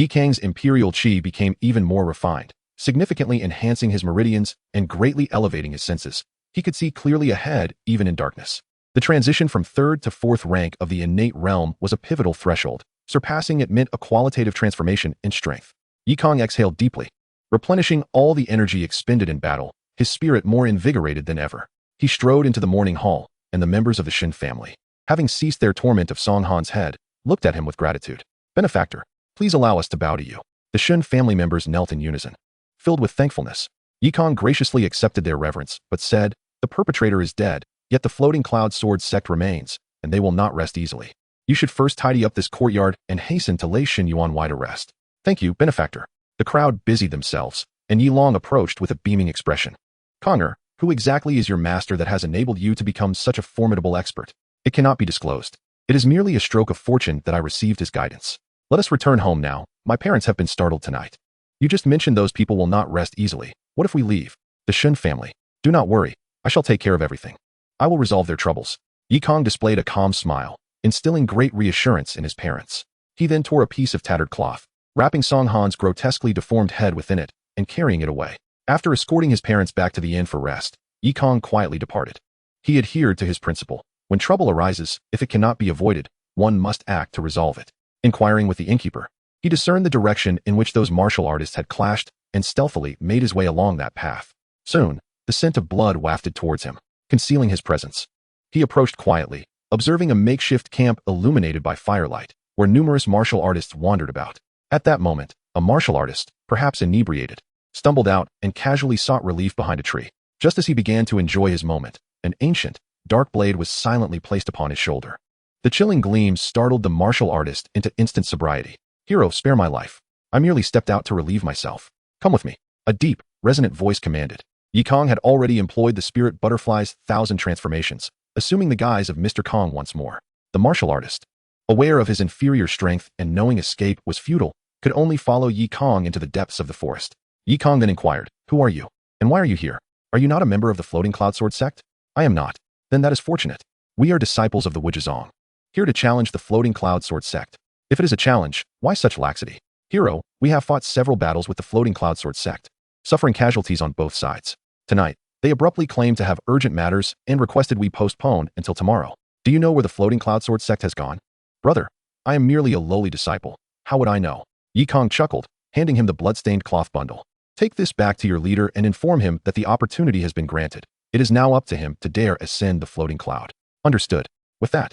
Kang's imperial chi became even more refined, significantly enhancing his meridians and greatly elevating his senses. He could see clearly ahead, even in darkness. The transition from 3rd to 4th rank of the innate realm was a pivotal threshold. Surpassing it meant a qualitative transformation in strength. Kang exhaled deeply, replenishing all the energy expended in battle, his spirit more invigorated than ever. He strode into the morning hall, and the members of the Shin family, having ceased their torment of Song Han's head, looked at him with gratitude. Benefactor, please allow us to bow to you. The Shin family members knelt in unison. Filled with thankfulness, Kang graciously accepted their reverence, but said, the perpetrator is dead, yet the Floating Cloud Sword sect remains, and they will not rest easily. You should first tidy up this courtyard and hasten to lay Shin Yuan Wai to rest. Thank you, benefactor. The crowd busied themselves, and Yi Long approached with a beaming expression. Konger, who exactly is your master that has enabled you to become such a formidable expert? It cannot be disclosed. It is merely a stroke of fortune that I received his guidance. Let us return home now. My parents have been startled tonight. You just mentioned those people will not rest easily. What if we leave? The Shin family. Do not worry. I shall take care of everything. I will resolve their troubles. Kang displayed a calm smile, instilling great reassurance in his parents. He then tore a piece of tattered cloth, wrapping Song Han's grotesquely deformed head within it, and carrying it away. After escorting his parents back to the inn for rest, Kang quietly departed. He adhered to his principle. When trouble arises, if it cannot be avoided, one must act to resolve it. Inquiring with the innkeeper, he discerned the direction in which those martial artists had clashed and stealthily made his way along that path. Soon, The scent of blood wafted towards him, concealing his presence. He approached quietly, observing a makeshift camp illuminated by firelight, where numerous martial artists wandered about. At that moment, a martial artist, perhaps inebriated, stumbled out and casually sought relief behind a tree. Just as he began to enjoy his moment, an ancient, dark blade was silently placed upon his shoulder. The chilling gleams startled the martial artist into instant sobriety. "Hero, spare my life. I merely stepped out to relieve myself. Come with me," a deep, resonant voice commanded. Kang had already employed the spirit butterfly's 1,000 transformations, assuming the guise of Mr. Kong once more. The martial artist, aware of his inferior strength and knowing escape was futile, could only follow Kang into the depths of the forest. Kang then inquired, "Who are you? And why are you here? Are you not a member of the Floating Cloud Sword sect?" "I am not." "Then that is fortunate. We are disciples of the wuxianovel, here to challenge the Floating Cloud Sword sect." "If it is a challenge, why such laxity?" "Hero, we have fought several battles with the Floating Cloud Sword sect, suffering casualties on both sides. Tonight, they abruptly claimed to have urgent matters and requested we postpone until tomorrow. Do you know where the Floating Cloud Sword sect has gone?" "Brother, I am merely a lowly disciple. How would I know?" Kang chuckled, handing him the blood-stained cloth bundle. "Take this back to your leader and inform him that the opportunity has been granted. It is now up to him to dare ascend the floating cloud." "Understood." With that,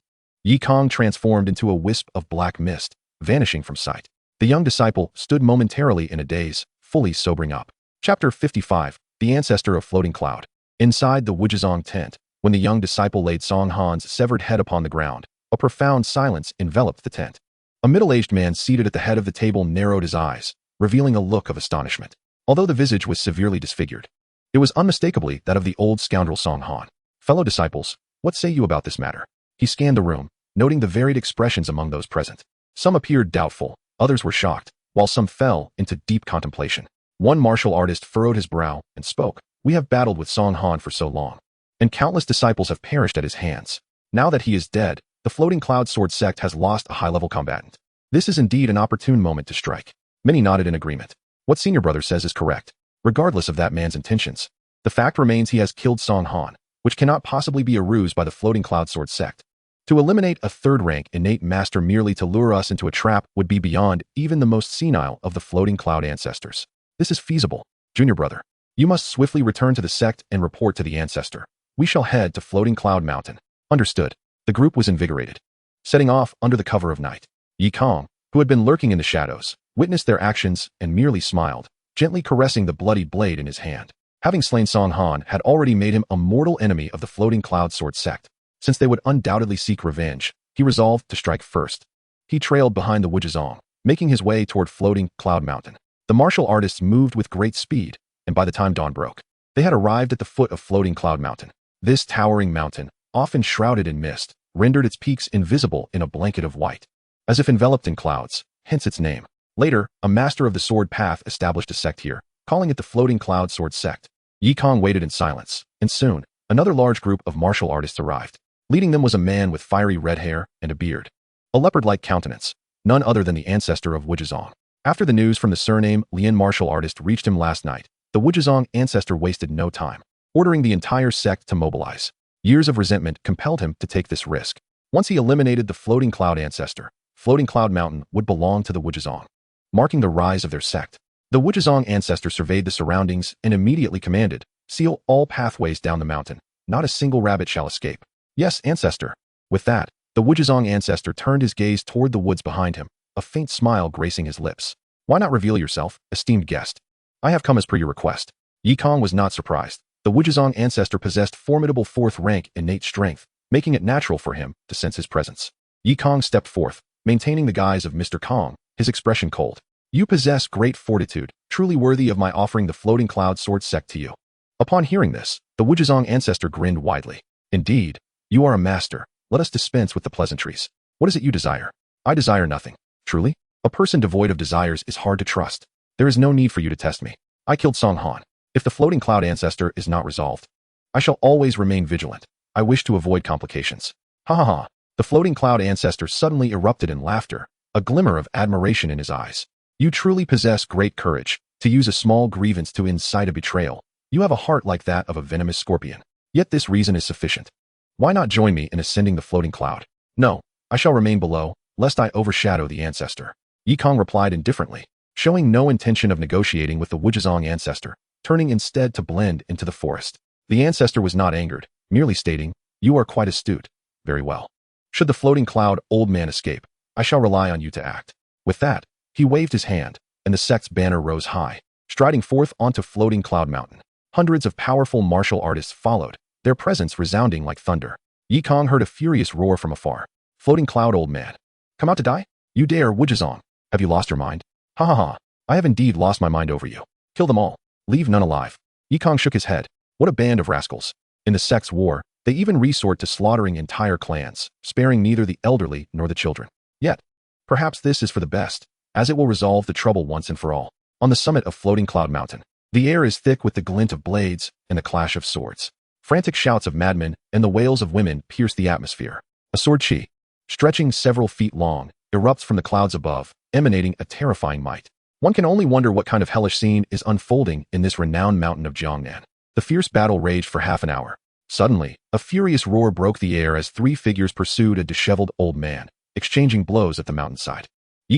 Kang transformed into a wisp of black mist, vanishing from sight. The young disciple stood momentarily in a daze, fully sobering up. Chapter 55, The Ancestor of Floating Cloud. Inside the wuxianovel tent, when the young disciple laid Song Han's severed head upon the ground, a profound silence enveloped the tent. A middle-aged man seated at the head of the table narrowed his eyes, revealing a look of astonishment. Although the visage was severely disfigured, it was unmistakably that of the old scoundrel Song Han. "Fellow disciples, what say you about this matter?" He scanned the room, noting the varied expressions among those present. Some appeared doubtful, others were shocked, while some fell into deep contemplation. One martial artist furrowed his brow and spoke. "We have battled with Song Han for so long, and countless disciples have perished at his hands. Now that he is dead, the Floating Cloud Sword sect has lost a high-level combatant. This is indeed an opportune moment to strike." Many nodded in agreement. "What senior brother says is correct. Regardless of that man's intentions, the fact remains he has killed Song Han, which cannot possibly be a ruse by the Floating Cloud Sword sect. To eliminate a third-rank innate master merely to lure us into a trap would be beyond even the most senile of the Floating Cloud ancestors. This is feasible. Junior brother, you must swiftly return to the sect and report to the ancestor. We shall head to Floating Cloud Mountain." "Understood." The group was invigorated, setting off under the cover of night. Kang, who had been lurking in the shadows, witnessed their actions and merely smiled, gently caressing the bloody blade in his hand. Having slain Song Han had already made him a mortal enemy of the Floating Cloud Sword sect. Since they would undoubtedly seek revenge, he resolved to strike first. He trailed behind the wuxianovel, making his way toward Floating Cloud Mountain. The martial artists moved with great speed, and by the time dawn broke, they had arrived at the foot of Floating Cloud Mountain. This towering mountain, often shrouded in mist, rendered its peaks invisible in a blanket of white, as if enveloped in clouds, hence its name. Later, a master of the sword path established a sect here, calling it the Floating Cloud Sword sect. Kang waited in silence, and soon, another large group of martial artists arrived. Leading them was a man with fiery red hair and a beard, a leopard-like countenance, none other than the ancestor of wuxianovel. After the news from the surname Lian martial artist reached him last night, the wuxianovel ancestor wasted no time, ordering the entire sect to mobilize. Years of resentment compelled him to take this risk. Once he eliminated the Floating Cloud ancestor, Floating Cloud Mountain would belong to the wuxianovel, marking the rise of their sect. The wuxianovel ancestor surveyed the surroundings and immediately commanded, "Seal all pathways down the mountain. Not a single rabbit shall escape." "Yes, ancestor." With that, the wuxianovel ancestor turned his gaze toward the woods behind him, a faint smile gracing his lips. "Why not reveal yourself, esteemed guest?" "I have come as per your request." Kang was not surprised. The wuxianovel ancestor possessed formidable fourth-rank innate strength, making it natural for him to sense his presence. Kang stepped forth, maintaining the guise of Mr. Kong, his expression cold. "You possess great fortitude, truly worthy of my offering the Floating Cloud Sword sect to you." Upon hearing this, the wuxianovel ancestor grinned widely. "Indeed, you are a master. Let us dispense with the pleasantries. What is it you desire?" "I desire nothing." "Truly? A person devoid of desires is hard to trust. There is no need for you to test me. I killed Song Han. If the Floating Cloud ancestor is not resolved, I shall always remain vigilant. I wish to avoid complications." "Ha ha ha." The Floating Cloud ancestor suddenly erupted in laughter, a glimmer of admiration in his eyes. "You truly possess great courage, to use a small grievance to incite a betrayal. You have a heart like that of a venomous scorpion. Yet this reason is sufficient. Why not join me in ascending the floating cloud?" "No, I shall remain below, lest I overshadow the ancestor." Kang replied indifferently, showing no intention of negotiating with the wuxianovel ancestor, turning instead to blend into the forest. The ancestor was not angered, merely stating, "You are quite astute. Very well. Should the floating cloud old man escape, I shall rely on you to act." With that, he waved his hand, and the sect's banner rose high, striding forth onto floating cloud mountain. Hundreds of powerful martial artists followed, their presence resounding like thunder. Kang heard a furious roar from afar. "Floating cloud old man. Come out to die? You dare, wuxianovel? Have you lost your mind? Ha ha ha. I have indeed lost my mind over you. Kill them all. Leave none alive." Kang shook his head. What a band of rascals. In the sect's war, they even resort to slaughtering entire clans, sparing neither the elderly nor the children. Yet, perhaps this is for the best, as it will resolve the trouble once and for all. On the summit of Floating Cloud Mountain, the air is thick with the glint of blades and the clash of swords. Frantic shouts of madmen and the wails of women pierce the atmosphere. A sword chi, stretching several feet long, erupts from the clouds above, emanating a terrifying might. One can only wonder what kind of hellish scene is unfolding in this renowned mountain of Jiangnan. The fierce battle raged for half an hour. Suddenly, a furious roar broke the air as three figures pursued a disheveled old man, exchanging blows at the mountainside.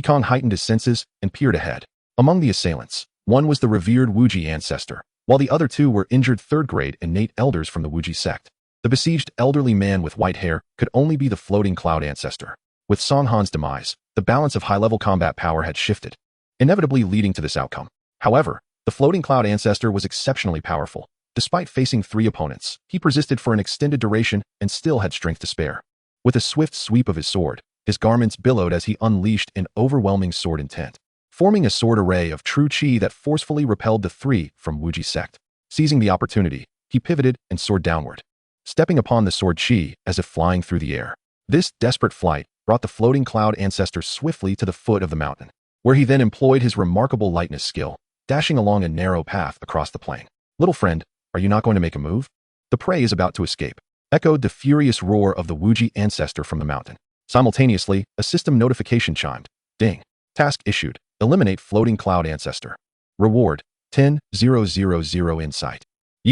Kang heightened his senses and peered ahead. Among the assailants, one was the revered Wuji ancestor, while the other two were injured third-grade innate elders from the Wuji sect. The besieged elderly man with white hair could only be the floating cloud ancestor. With Song Han's demise, the balance of high-level combat power had shifted, inevitably leading to this outcome. However, the floating cloud ancestor was exceptionally powerful. Despite facing three opponents, he persisted for an extended duration and still had strength to spare. With a swift sweep of his sword, his garments billowed as he unleashed an overwhelming sword intent, forming a sword array of true chi that forcefully repelled the three from Wuji sect. Seizing the opportunity, he pivoted and soared downward, stepping upon the sword chi as if flying through the air. This desperate flight brought the floating cloud ancestor swiftly to the foot of the mountain, where he then employed his remarkable lightness skill, dashing along a narrow path across the plain. "Little friend, are you not going to make a move? The prey is about to escape," echoed the furious roar of the Wuji ancestor from the mountain. Simultaneously, a system notification chimed. Ding. Task issued. Eliminate floating cloud ancestor. Reward, 10,000 insight.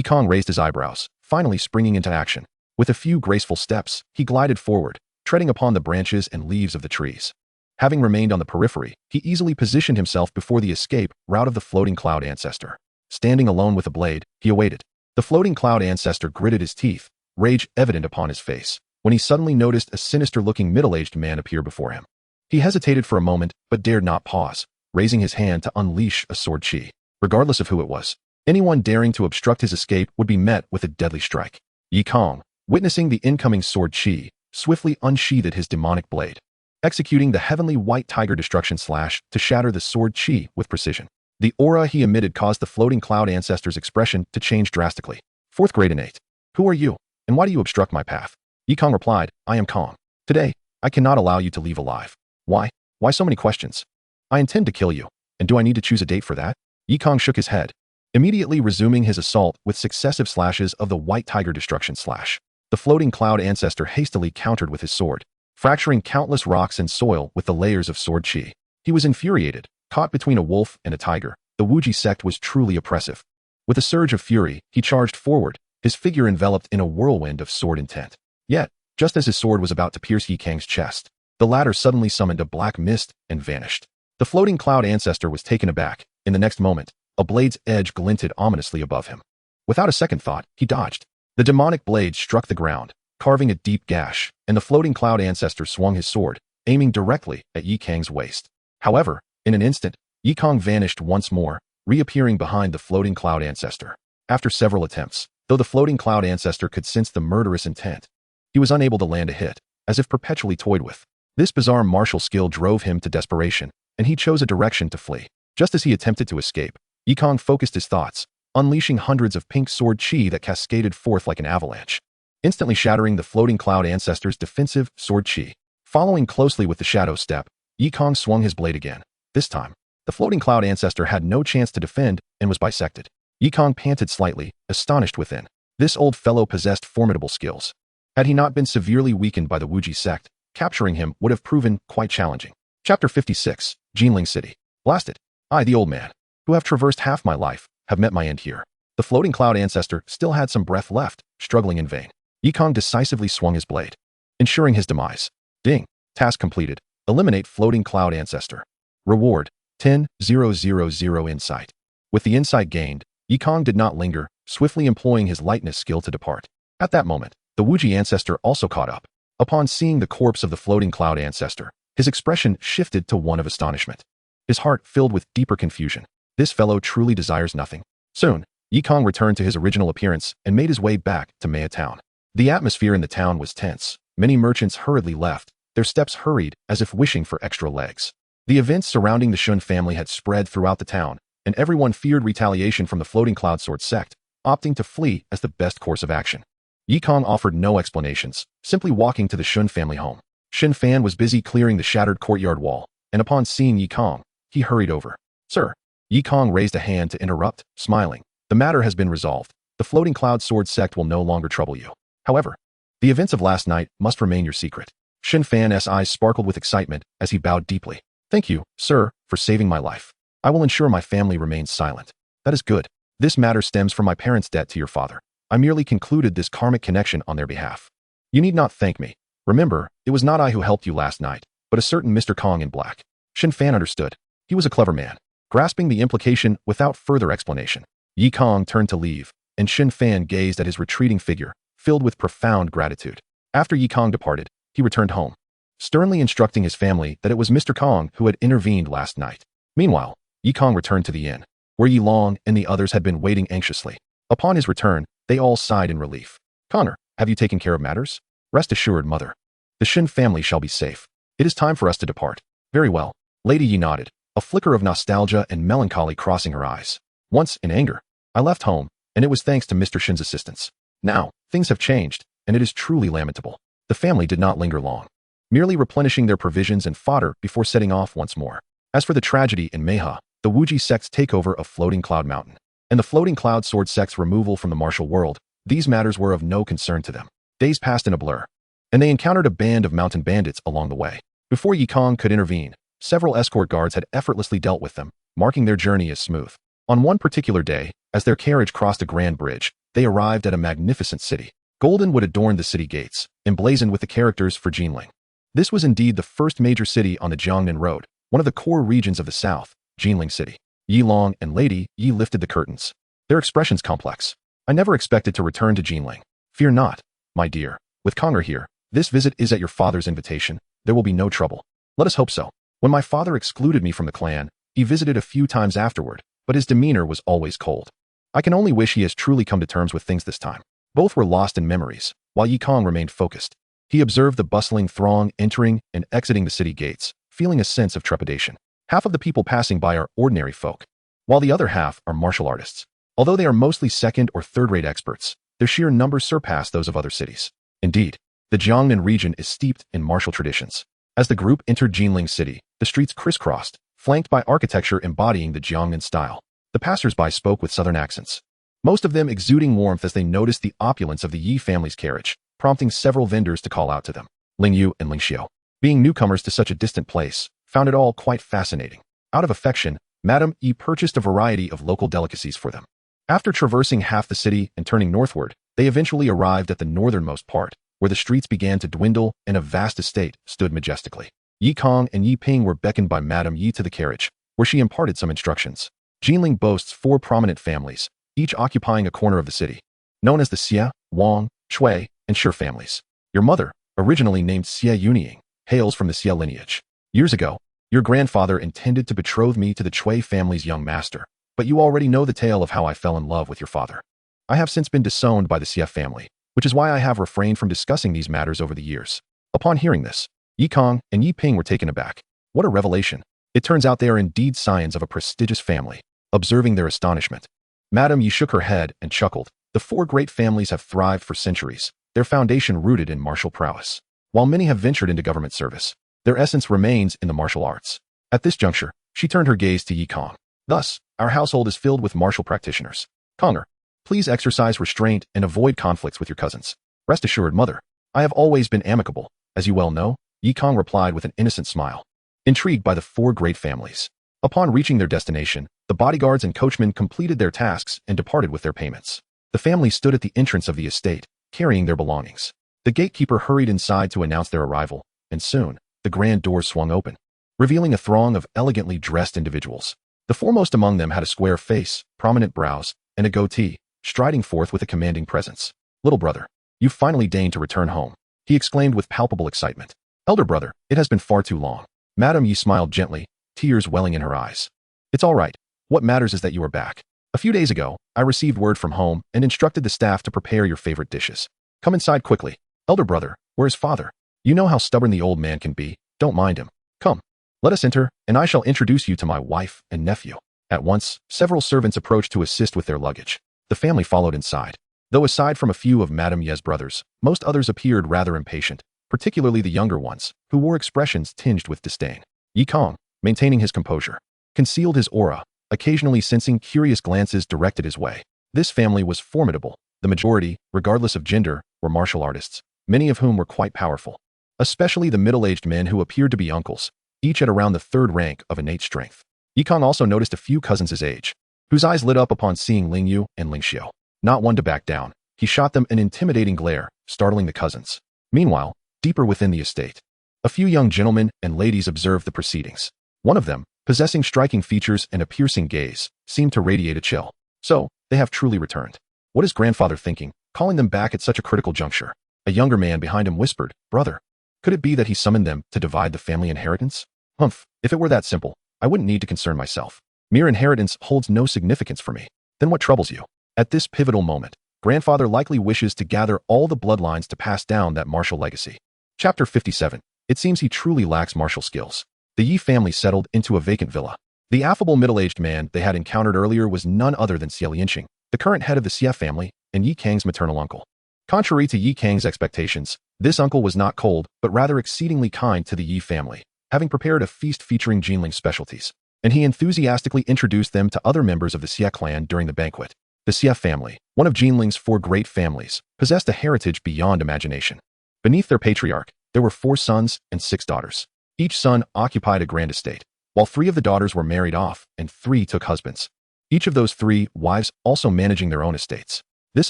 Kang raised his eyebrows, finally springing into action. With a few graceful steps, he glided forward, treading upon the branches and leaves of the trees. Having remained on the periphery, he easily positioned himself before the escape route of the floating cloud ancestor. Standing alone with a blade, he awaited. The floating cloud ancestor gritted his teeth, rage evident upon his face, when he suddenly noticed a sinister-looking middle-aged man appear before him. He hesitated for a moment, but dared not pause, raising his hand to unleash a sword chi. Regardless of who it was, anyone daring to obstruct his escape would be met with a deadly strike. Kang, witnessing the incoming sword chi, swiftly unsheathed his demonic blade, executing the heavenly white tiger destruction slash to shatter the sword chi with precision. The aura he emitted caused the floating cloud ancestor's expression to change drastically. "Fourth grade innate. Who are you, and why do you obstruct my path?" Kang replied, "I am Kang. Today, I cannot allow you to leave alive." "Why? Why so many questions? I intend to kill you, and do I need to choose a date for that?" Kang shook his head, immediately resuming his assault with successive slashes of the white tiger destruction slash. The floating cloud ancestor hastily countered with his sword, fracturing countless rocks and soil with the layers of sword chi. He was infuriated. Caught between a wolf and a tiger, the Wuji sect was truly oppressive. With a surge of fury, he charged forward, his figure enveloped in a whirlwind of sword intent. Yet, just as his sword was about to pierce Kang's chest, the latter suddenly summoned a black mist and vanished. The floating cloud ancestor was taken aback. In the next moment, a blade's edge glinted ominously above him. Without a second thought, he dodged. The demonic blade struck the ground, carving a deep gash, and the floating cloud ancestor swung his sword, aiming directly at Kang's waist. However, in an instant, Kang vanished once more, reappearing behind the floating cloud ancestor. After several attempts, though the floating cloud ancestor could sense the murderous intent, he was unable to land a hit, as if perpetually toyed with. This bizarre martial skill drove him to desperation, and he chose a direction to flee. Just as he attempted to escape, Kang focused his thoughts, unleashing hundreds of pink sword chi that cascaded forth like an avalanche, instantly shattering the floating cloud ancestor's defensive sword chi. Following closely with the shadow step, Kang swung his blade again. This time, the floating cloud ancestor had no chance to defend and was bisected. Kang panted slightly, astonished within. This old fellow possessed formidable skills. Had he not been severely weakened by the Wuji sect, capturing him would have proven quite challenging. Chapter 56, Jinling City. Blasted. I, the old man, who have traversed half my life, have met my end here. The floating cloud ancestor still had some breath left, struggling in vain. Kang decisively swung his blade, ensuring his demise. Ding. Task completed. Eliminate floating cloud ancestor. Reward, 10,000 insight. With the insight gained, Yi Kang did not linger, swiftly employing his lightness skill to depart. At that moment, the Wuji ancestor also caught up. Upon seeing the corpse of the floating cloud ancestor, his expression shifted to one of astonishment. His heart filled with deeper confusion. This fellow truly desires nothing. Soon, Yi Kang returned to his original appearance and made his way back to Maya Town. The atmosphere in the town was tense. Many merchants hurriedly left, their steps hurried as if wishing for extra legs. The events surrounding the Shun family had spread throughout the town, and everyone feared retaliation from the floating cloud sword sect, opting to flee as the best course of action. Yi Kang offered no explanations, simply walking to the Shun family home. Shin Fan was busy clearing the shattered courtyard wall, and upon seeing Yi Kang, he hurried over. Sir. Yi Kang raised a hand to interrupt, smiling. The matter has been resolved. The floating cloud sword sect will no longer trouble you. However, the events of last night must remain your secret. Shin Fan's eyes sparkled with excitement as he bowed deeply. Thank you, sir, for saving my life. I will ensure my family remains silent. That is good. This matter stems from my parents' debt to your father. I merely concluded this karmic connection on their behalf. You need not thank me. Remember, it was not I who helped you last night, but a certain Mr. Kang in black. Shin Fan understood. He was a clever man, grasping the implication without further explanation. Yi Kang turned to leave, and Shin Fan gazed at his retreating figure, filled with profound gratitude. After Yi Kang departed, he returned home, sternly instructing his family that it was Mr. Kang who had intervened last night. Meanwhile, Yi Kang returned to the inn, where Yi Long and the others had been waiting anxiously. Upon his return, they all sighed in relief. Connor, have you taken care of matters? Rest assured, mother. The Shin family shall be safe. It is time for us to depart. Very well. Lady Yi nodded, a flicker of nostalgia and melancholy crossing her eyes. Once, in anger, I left home, and it was thanks to Mr. Shin's assistance. Now, things have changed, and it is truly lamentable. The family did not linger long, merely replenishing their provisions and fodder before setting off once more. As for the tragedy in Meha, the Wuji sect's takeover of Floating Cloud Mountain, and the Floating Cloud Sword sect's removal from the martial world, these matters were of no concern to them. Days passed in a blur, and they encountered a band of mountain bandits along the way. Before Yi Kang could intervene, several escort guards had effortlessly dealt with them, marking their journey as smooth. On one particular day, as their carriage crossed a grand bridge, they arrived at a magnificent city. Golden wood adorned the city gates, emblazoned with the characters for Jinling. This was indeed the first major city on the Jiangnan Road, one of the core regions of the south, Jinling City. Yi Long and Lady Yi lifted the curtains, their expressions complex. I never expected to return to Jinling. Fear not, my dear. With Conger here, this visit is at your father's invitation. There will be no trouble. Let us hope so. When my father excluded me from the clan, he visited a few times afterward, but his demeanor was always cold. I can only wish he has truly come to terms with things this time. Both were lost in memories, while Yi Kang remained focused. He observed the bustling throng entering and exiting the city gates, feeling a sense of trepidation. Half of the people passing by are ordinary folk, while the other half are martial artists. Although they are mostly second or third-rate experts, their sheer numbers surpass those of other cities. Indeed, the Jiangnan region is steeped in martial traditions. As the group entered Jinling City, the streets crisscrossed, flanked by architecture embodying the Jiangnan style. The passers-by spoke with southern accents, most of them exuding warmth as they noticed the opulence of the Yi family's carriage, prompting several vendors to call out to them. Ling Yu and Ling Xiu, being newcomers to such a distant place, found it all quite fascinating. Out of affection, Madame Yi purchased a variety of local delicacies for them. After traversing half the city and turning northward, they eventually arrived at the northernmost part, where the streets began to dwindle and a vast estate stood majestically. Yi Kang and Yi Ping were beckoned by Madame Yi to the carriage, where she imparted some instructions. Jinling boasts 4 prominent families, each occupying a corner of the city, known as the Xie, Wang, Shui, and Shi families. Your mother, originally named Xie Yunying, hails from the Xie lineage. Years ago, your grandfather intended to betroth me to the Chui family's young master, but you already know the tale of how I fell in love with your father. I have since been disowned by the Xie family, which is why I have refrained from discussing these matters over the years. Upon hearing this, Yi Kang and Yi Ping were taken aback. What a revelation. It turns out they are indeed scions of a prestigious family. Observing their astonishment, Madame Yi shook her head and chuckled. The 4 great families have thrived for centuries, their foundation rooted in martial prowess. While many have ventured into government service, their essence remains in the martial arts. At this juncture, she turned her gaze to Yi Kang. Thus, our household is filled with martial practitioners. Conger, please exercise restraint and avoid conflicts with your cousins. Rest assured, mother, I have always been amicable, as you well know, Yi Kang replied with an innocent smile. Intrigued by the 4 great families, upon reaching their destination, the bodyguards and coachmen completed their tasks and departed with their payments. The family stood at the entrance of the estate, carrying their belongings. The gatekeeper hurried inside to announce their arrival, and soon, the grand doors swung open, revealing a throng of elegantly dressed individuals. The foremost among them had a square face, prominent brows, and a goatee, striding forth with a commanding presence. "Little brother, you finally deigned to return home," he exclaimed with palpable excitement. "Elder brother, it has been far too long." Madame Yi smiled gently, tears welling in her eyes. "It's all right. What matters is that you are back. A few days ago, I received word from home and instructed the staff to prepare your favorite dishes. Come inside quickly. Elder brother, where is father? You know how stubborn the old man can be. Don't mind him. Come. Let us enter, and I shall introduce you to my wife and nephew." At once, several servants approached to assist with their luggage. The family followed inside. Though aside from a few of Madame Ye's brothers, most others appeared rather impatient, particularly the younger ones, who wore expressions tinged with disdain. Yi Kang, maintaining his composure, concealed his aura, occasionally sensing curious glances directed his way. This family was formidable. The majority, regardless of gender, were martial artists, many of whom were quite powerful, especially the middle-aged men who appeared to be uncles, each at around the third rank of innate strength. Yi Kang also noticed a few cousins his age, whose eyes lit up upon seeing Ling Yu and Ling Xiu. Not one to back down, he shot them an intimidating glare, startling the cousins. Meanwhile, deeper within the estate, a few young gentlemen and ladies observed the proceedings. One of them, possessing striking features and a piercing gaze, seemed to radiate a chill. So, they have truly returned. What is grandfather thinking, calling them back at such a critical juncture? A younger man behind him whispered, "Brother, could it be that he summoned them to divide the family inheritance?" Humph, if it were that simple, I wouldn't need to concern myself. Mere inheritance holds no significance for me. Then what troubles you? At this pivotal moment, grandfather likely wishes to gather all the bloodlines to pass down that martial legacy. Chapter 57. It seems he truly lacks martial skills. The Yi family settled into a vacant villa. The affable middle-aged man they had encountered earlier was none other than Xie Lianqing, the current head of the Xie family and Yi Kang's maternal uncle. Contrary to Yi Kang's expectations, this uncle was not cold, but rather exceedingly kind to the Yi family, having prepared a feast featuring Jinling's specialties, and he enthusiastically introduced them to other members of the Xie clan during the banquet. The Xie family, one of Jinling's 4 great families, possessed a heritage beyond imagination. Beneath their patriarch, there were 4 sons and 6 daughters. Each son occupied a grand estate, while 3 of the daughters were married off and 3 took husbands. Each of those 3 wives also managing their own estates. This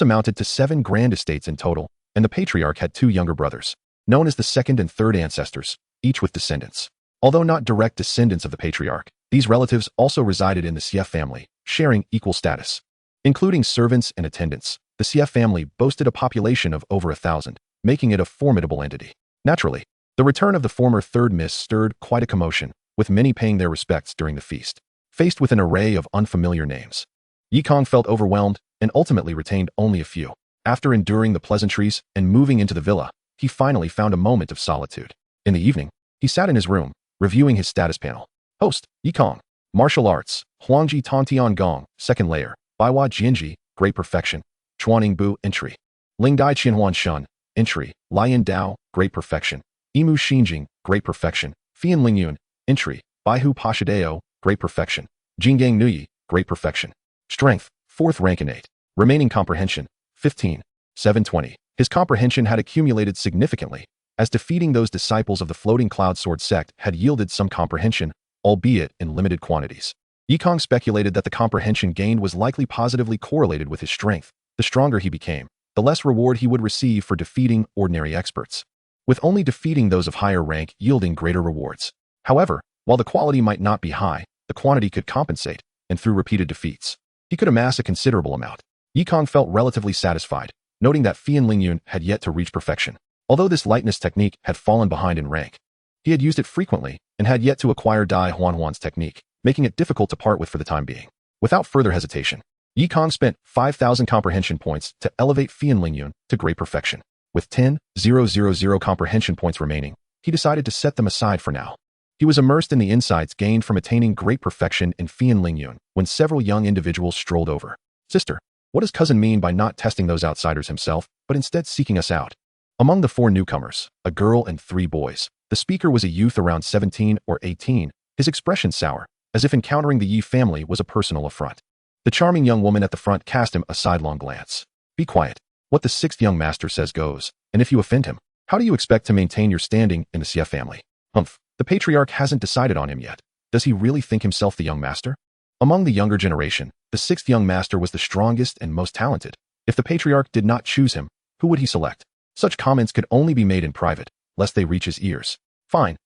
amounted to 7 grand estates in total, and the patriarch had 2 younger brothers, known as the second and third ancestors, each with descendants. Although not direct descendants of the patriarch, these relatives also resided in the Xie family, sharing equal status. Including servants and attendants, the Xie family boasted a population of over 1,000, making it a formidable entity. Naturally, the return of the former third miss stirred quite a commotion, with many paying their respects during the feast. Faced with an array of unfamiliar names, Yi Kang felt overwhelmed and ultimately retained only a few. After enduring the pleasantries and moving into the villa, he finally found a moment of solitude. In the evening, he sat in his room, reviewing his status panel. Host, Yi Kang. Martial arts, Huangji Tantian Gong, second layer. Baiwa Jianji, great perfection. Chuaning Bu, entry. Lingdai Qianhuan Shun, entry. Lian Dao, great perfection. Imu Xinjing, great perfection. Fian Lingyun, entry. Baihu Pashadeo, great perfection. Jinggang Nuyi, great perfection. Strength, 4th rank innate. Remaining comprehension, 15. 720. His comprehension had accumulated significantly, as defeating those disciples of the Floating Cloud Sword sect had yielded some comprehension, albeit in limited quantities. Yi Kang speculated that the comprehension gained was likely positively correlated with his strength. The stronger he became, the less reward he would receive for defeating ordinary experts, with only defeating those of higher rank yielding greater rewards. However, while the quality might not be high, the quantity could compensate, and through repeated defeats, he could amass a considerable amount. Yi Kang felt relatively satisfied, noting that Fian Lingyun had yet to reach perfection. Although this lightness technique had fallen behind in rank, he had used it frequently and had yet to acquire Dai Huanhuan's technique, making it difficult to part with for the time being. Without further hesitation, Yi Kang spent 5,000 comprehension points to elevate Fian Lingyun to great perfection. With 10,000 comprehension points remaining, he decided to set them aside for now. He was immersed in the insights gained from attaining great perfection in Fian Lingyun when several young individuals strolled over. "Sister, what does cousin mean by not testing those outsiders himself, but instead seeking us out?" Among the 4 newcomers, a girl and 3 boys, the speaker was a youth around 17 or 18, his expression sour, as if encountering the Yi family was a personal affront. The charming young woman at the front cast him a sidelong glance. "Be quiet. What the 6th young master says goes, and if you offend him, how do you expect to maintain your standing in the Xie family?" "Humph, the patriarch hasn't decided on him yet. Does he really think himself the young master?" Among the younger generation, the 6th young master was the strongest and most talented. If the patriarch did not choose him, who would he select? Such comments could only be made in private, lest they reach his ears. Fine,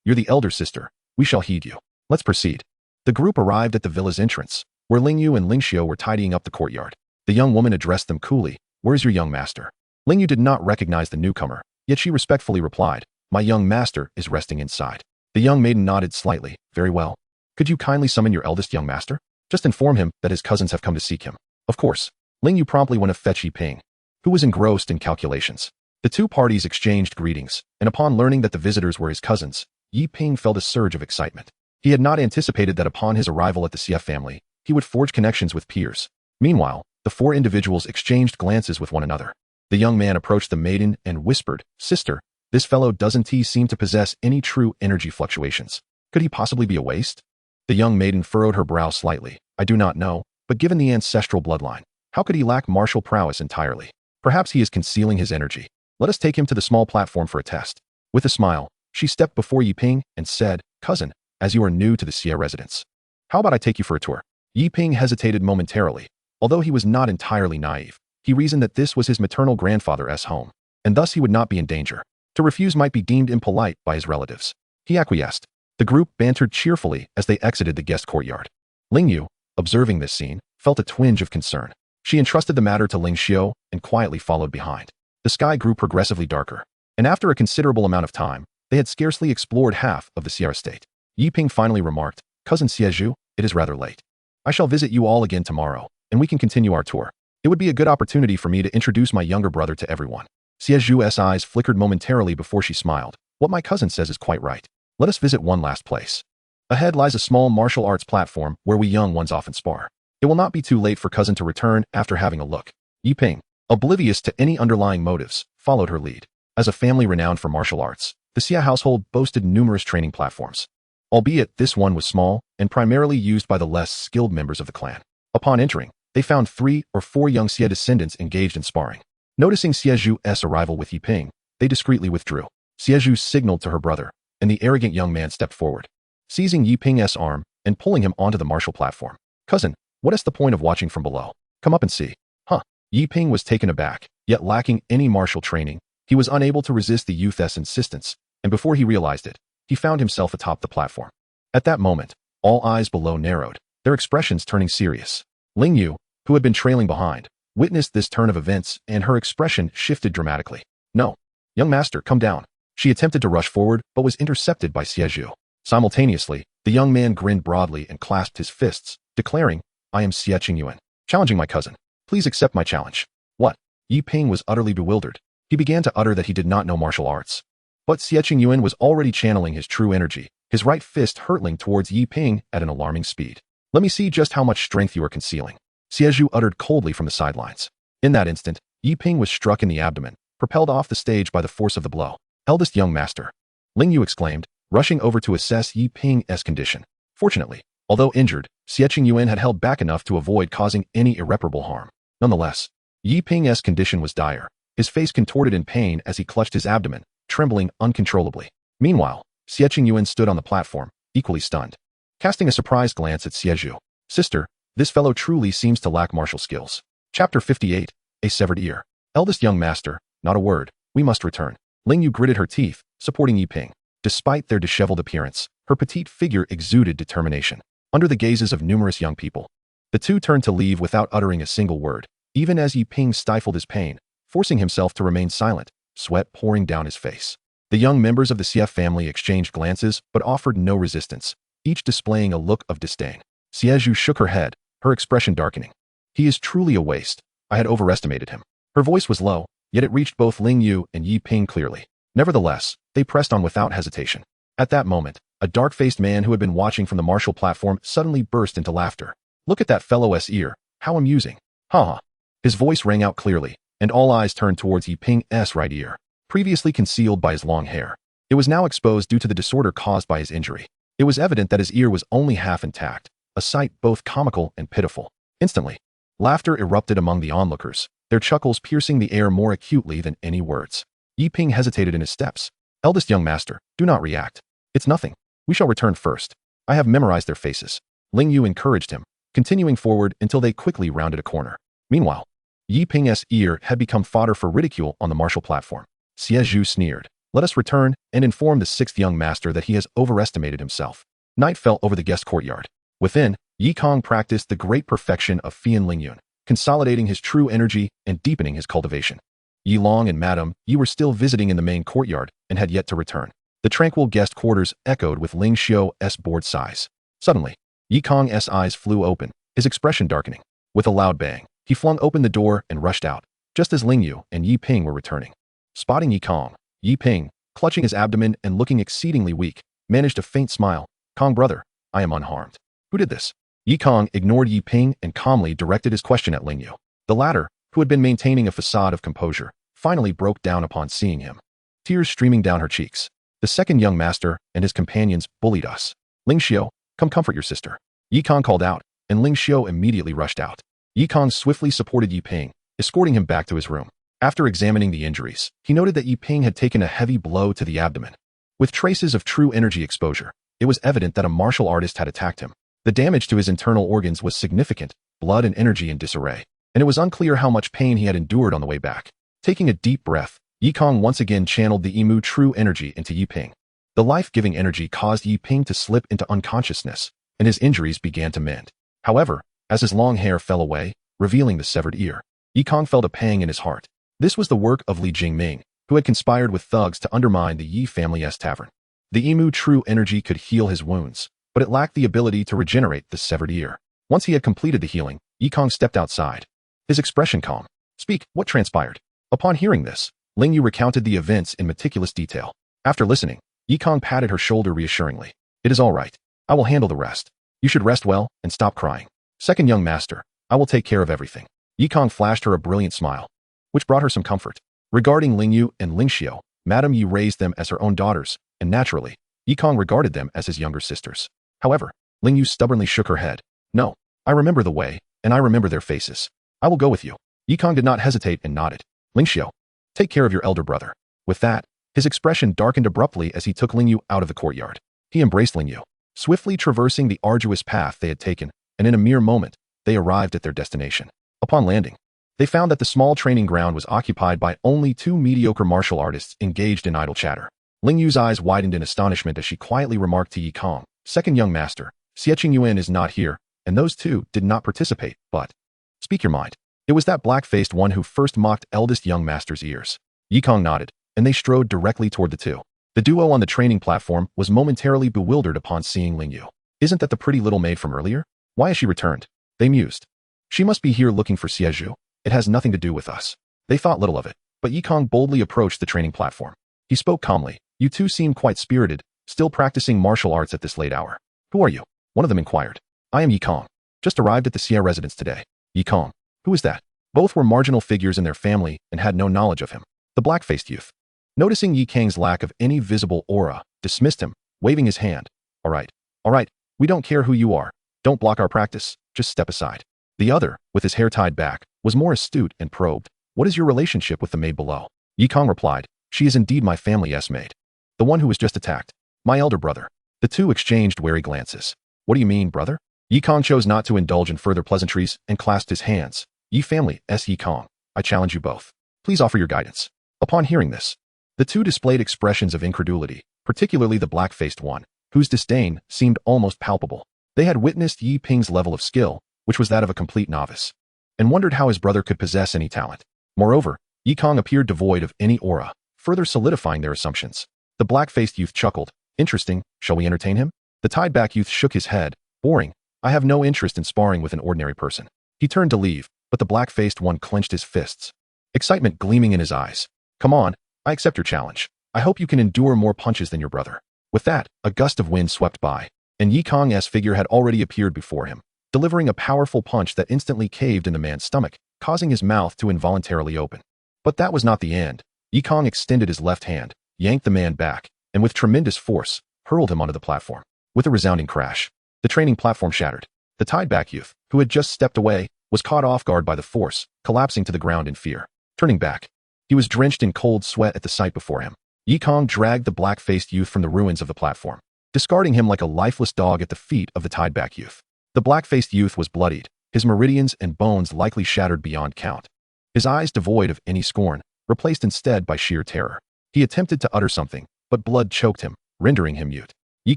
you're the elder sister. We shall heed you. Let's proceed." The group arrived at the villa's entrance, where Ling Yu and Ling Xiao were tidying up the courtyard. The young woman addressed them coolly. "Where's your young master?" Ling Yu did not recognize the newcomer, yet she respectfully replied, "My young master is resting inside." The young maiden nodded slightly. "Very well. Could you kindly summon your eldest young master? Just inform him that his cousins have come to seek him." "Of course." Ling Yu promptly went to fetch Yiping, who was engrossed in calculations. The two parties exchanged greetings, and upon learning that the visitors were his cousins, Yiping felt a surge of excitement. He had not anticipated that upon his arrival at the CF family, he would forge connections with peers. Meanwhile, the four individuals exchanged glances with one another. The young man approached the maiden and whispered, "Sister, this fellow doesn't seem to possess any true energy fluctuations. Could he possibly be a waste?" The young maiden furrowed her brow slightly. "I do not know, but given the ancestral bloodline, how could he lack martial prowess entirely? Perhaps he is concealing his energy. Let us take him to the small platform for a test." With a smile, she stepped before Yiping and said, "Cousin, as you are new to the Xia residence, how about I take you for a tour?" Yiping hesitated momentarily. Although he was not entirely naive, he reasoned that this was his maternal grandfather's home, and thus he would not be in danger. To refuse might be deemed impolite by his relatives. He acquiesced. The group bantered cheerfully as they exited the guest courtyard. Ling Yu, observing this scene, felt a twinge of concern. She entrusted the matter to Ling Xiao and quietly followed behind. The sky grew progressively darker, and after a considerable amount of time, they had scarcely explored half of the Sierra state. Yiping finally remarked, "Cousin Xiezhu, it is rather late. I shall visit you all again tomorrow, and we can continue our tour. It would be a good opportunity for me to introduce my younger brother to everyone." Xiezhu's eyes flickered momentarily before she smiled. "What my cousin says is quite right. Let us visit one last place. Ahead lies a small martial arts platform where we young ones often spar. It will not be too late for cousin to return after having a look." Yiping, oblivious to any underlying motives, followed her lead. As a family renowned for martial arts, the Xia household boasted numerous training platforms. Albeit this one was small and primarily used by the less skilled members of the clan. Upon entering, they found 3 or 4 young Xia descendants engaged in sparring. Noticing Xiezhu's arrival with Yiping, they discreetly withdrew. Xiezhu signaled to her brother, and the arrogant young man stepped forward, seizing Yiping's arm and pulling him onto the martial platform. "Cousin, what is the point of watching from below? Come up and see." "Huh?" Yiping was taken aback, yet lacking any martial training, he was unable to resist the youth's insistence, and before he realized it, he found himself atop the platform. At that moment, all eyes below narrowed, their expressions turning serious. Ling Yu, who had been trailing behind, witnessed this turn of events and her expression shifted dramatically. "No. Young master, come down." She attempted to rush forward but was intercepted by Xiezhu. Simultaneously, the young man grinned broadly and clasped his fists, declaring, "I am Xie Qingyuan, challenging my cousin. Please accept my challenge." "What?" Yiping was utterly bewildered. He began to utter that he did not know martial arts. But Xie Qingyuan was already channeling his true energy, his right fist hurtling towards Yiping at an alarming speed. "Let me see just how much strength you are concealing," Xiezhu uttered coldly from the sidelines. In that instant, Yiping was struck in the abdomen, propelled off the stage by the force of the blow. "Eldest young master," Ling Yu exclaimed, rushing over to assess Yiping's condition. Fortunately, although injured, Xie Qingyuan had held back enough to avoid causing any irreparable harm. Nonetheless, Yiping's condition was dire, his face contorted in pain as he clutched his abdomen, trembling uncontrollably. Meanwhile, Xie Qingyuan stood on the platform, equally stunned. Casting a surprised glance at Xiezhu, "Sister, this fellow truly seems to lack martial skills." Chapter 58, A Severed Ear. "Eldest young master, not a word, we must return." Ling Yu gritted her teeth, supporting Yiping. Despite their disheveled appearance, her petite figure exuded determination. Under the gazes of numerous young people, the two turned to leave without uttering a single word, even as Yiping stifled his pain, forcing himself to remain silent, sweat pouring down his face. The young members of the CF family exchanged glances but offered no resistance, each displaying a look of disdain. Xiezhu shook her head, her expression darkening. "He is truly a waste. I had overestimated him." Her voice was low, yet it reached both Ling Yu and Yiping clearly. Nevertheless, they pressed on without hesitation. At that moment, a dark-faced man who had been watching from the martial platform suddenly burst into laughter. "Look at that fellow's ear, how amusing. Ha ha." His voice rang out clearly, and all eyes turned towards Yiping's right ear, previously concealed by his long hair. It was now exposed due to the disorder caused by his injury. It was evident that his ear was only half intact, a sight both comical and pitiful. Instantly, laughter erupted among the onlookers, their chuckles piercing the air more acutely than any words. Yiping hesitated in his steps. "Eldest young master, do not react. It's nothing. We shall return first. I have memorized their faces." Ling Yu encouraged him, continuing forward until they quickly rounded a corner. Meanwhile, Yiping's ear had become fodder for ridicule on the martial platform. Xiezhu sneered. "Let us return and inform the 6th young master that he has overestimated himself." Night fell over the guest courtyard. Within, Yi Kang practiced the great perfection of Fian Lingyun, consolidating his true energy and deepening his cultivation. Yi Long and Madame Yi were still visiting in the main courtyard and had yet to return. The tranquil guest quarters echoed with Ling Xiu's bored sighs. Suddenly, Yi Kang's eyes flew open, his expression darkening. With a loud bang, he flung open the door and rushed out, just as Ling Yu and Yi Ping were returning. Spotting Yi Kang, Yi Ping, clutching his abdomen and looking exceedingly weak, managed a faint smile. "Kang brother, I am unharmed." "Who did this?" Yi Kang ignored Yi Ping and calmly directed his question at Ling Yu. The latter, who had been maintaining a facade of composure, finally broke down upon seeing him, tears streaming down her cheeks. "The second young master and his companions bullied us. Ling Xiu, come comfort your sister." Yi Kang called out, and Ling Xiu immediately rushed out. Yi Kang swiftly supported Yi Ping, escorting him back to his room. After examining the injuries, he noted that Yi Ping had taken a heavy blow to the abdomen. With traces of true energy exposure, it was evident that a martial artist had attacked him. The damage to his internal organs was significant, blood and energy in disarray, and it was unclear how much pain he had endured on the way back. Taking a deep breath, Yi Kang once again channeled the Imu true energy into Yi Ping. The life-giving energy caused Yi Ping to slip into unconsciousness, and his injuries began to mend. However, as his long hair fell away, revealing the severed ear, Yi Kang felt a pang in his heart. This was the work of Li Jingming, who had conspired with thugs to undermine the Yi family's tavern. The Imu true energy could heal his wounds, but it lacked the ability to regenerate the severed ear. Once he had completed the healing, Yi Kang stepped outside, his expression calm. "Speak, what transpired?" Upon hearing this, Ling Yu recounted the events in meticulous detail. After listening, Yi Kang patted her shoulder reassuringly. "It is all right. I will handle the rest. You should rest well and stop crying. Second young master, I will take care of everything." Yi Kang flashed her a brilliant smile, which brought her some comfort. Regarding Ling Yu and Ling Xiu, Madame Yi raised them as her own daughters, and naturally, Yi Kang regarded them as his younger sisters. However, Ling Yu stubbornly shook her head. "No, I remember the way, and I remember their faces. I will go with you." Yi Kang did not hesitate and nodded. "Ling Xiu, take care of your elder brother." With that, his expression darkened abruptly as he took Ling Yu out of the courtyard. He embraced Ling Yu, swiftly traversing the arduous path they had taken, and in a mere moment, they arrived at their destination. Upon landing, they found that the small training ground was occupied by only two mediocre martial artists engaged in idle chatter. Ling Yu's eyes widened in astonishment as she quietly remarked to Yi Kang, "Second young master, Xie Yuan is not here, and those two did not participate, but..." "Speak your mind." "It was that black-faced one who first mocked eldest young master's ears." Yi Kang nodded, and they strode directly toward the two. The duo on the training platform was momentarily bewildered upon seeing Ling Yu. "Isn't that the pretty little maid from earlier? Why has she returned?" They mused. "She must be here looking for Xie. It has nothing to do with us." They thought little of it, but Yi Kang boldly approached the training platform. He spoke calmly. "You two seem quite spirited, still practicing martial arts at this late hour. Who are you?" One of them inquired. "I am Yi Kang. Just arrived at the Xie residence today." "Yi Kang? Who is that?" Both were marginal figures in their family and had no knowledge of him. The black-faced youth, noticing Yi Kang's lack of any visible aura, dismissed him, waving his hand. All right, we don't care who you are. Don't block our practice, just step aside." The other, with his hair tied back, was more astute and probed. "What is your relationship with the maid below?" Yi Kang replied. "She is indeed my family's maid. The one who was just attacked. My elder brother." The two exchanged wary glances. "What do you mean, brother?" Yi Kang chose not to indulge in further pleasantries and clasped his hands. "Yi family, Yi Kang, I challenge you both. Please offer your guidance." Upon hearing this, the two displayed expressions of incredulity, particularly the black-faced one, whose disdain seemed almost palpable. They had witnessed Yi Ping's level of skill, which was that of a complete novice, and wondered how his brother could possess any talent. Moreover, Yi Kang appeared devoid of any aura, further solidifying their assumptions. The black-faced youth chuckled. "Interesting, shall we entertain him?" The tied-back youth shook his head. "Boring. I have no interest in sparring with an ordinary person." He turned to leave, but the black-faced one clenched his fists, excitement gleaming in his eyes. "Come on, I accept your challenge. I hope you can endure more punches than your brother." With that, a gust of wind swept by, and Yi Kang's figure had already appeared before him, delivering a powerful punch that instantly caved in the man's stomach, causing his mouth to involuntarily open. But that was not the end. Yi Kang extended his left hand, yanked the man back, and with tremendous force, hurled him onto the platform. With a resounding crash, the training platform shattered. The tied-back youth, who had just stepped away, was caught off guard by the force, collapsing to the ground in fear. Turning back, he was drenched in cold sweat at the sight before him. Yi Kang dragged the black-faced youth from the ruins of the platform, discarding him like a lifeless dog at the feet of the tied-back youth. The black-faced youth was bloodied, his meridians and bones likely shattered beyond count. His eyes devoid of any scorn, replaced instead by sheer terror. He attempted to utter something, but blood choked him, rendering him mute. Yi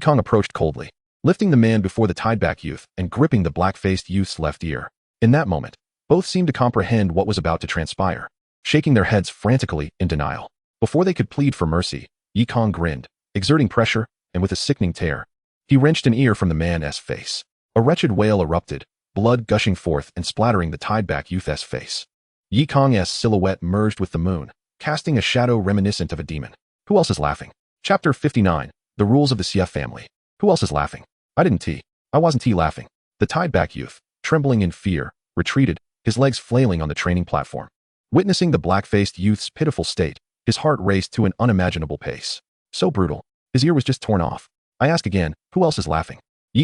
Kang approached coldly. lifting the man before the tied-back youth and gripping the black-faced youth's left ear. In that moment, both seemed to comprehend what was about to transpire, shaking their heads frantically in denial. Before they could plead for mercy, Kang grinned, exerting pressure, and with a sickening tear, he wrenched an ear from the man's face. A wretched wail erupted, blood gushing forth and splattering the tied-back youth's face. Kang's silhouette merged with the moon, casting a shadow reminiscent of a demon. Who else is laughing? Chapter 59, The Rules of the CF Family. Who else is laughing? I wasn't laughing. The tied-back youth, trembling in fear, retreated, his legs flailing on the training platform. Witnessing the black-faced youth's pitiful state, his heart raced to an unimaginable pace. So brutal. His ear was just torn off. I ask again, who else is laughing?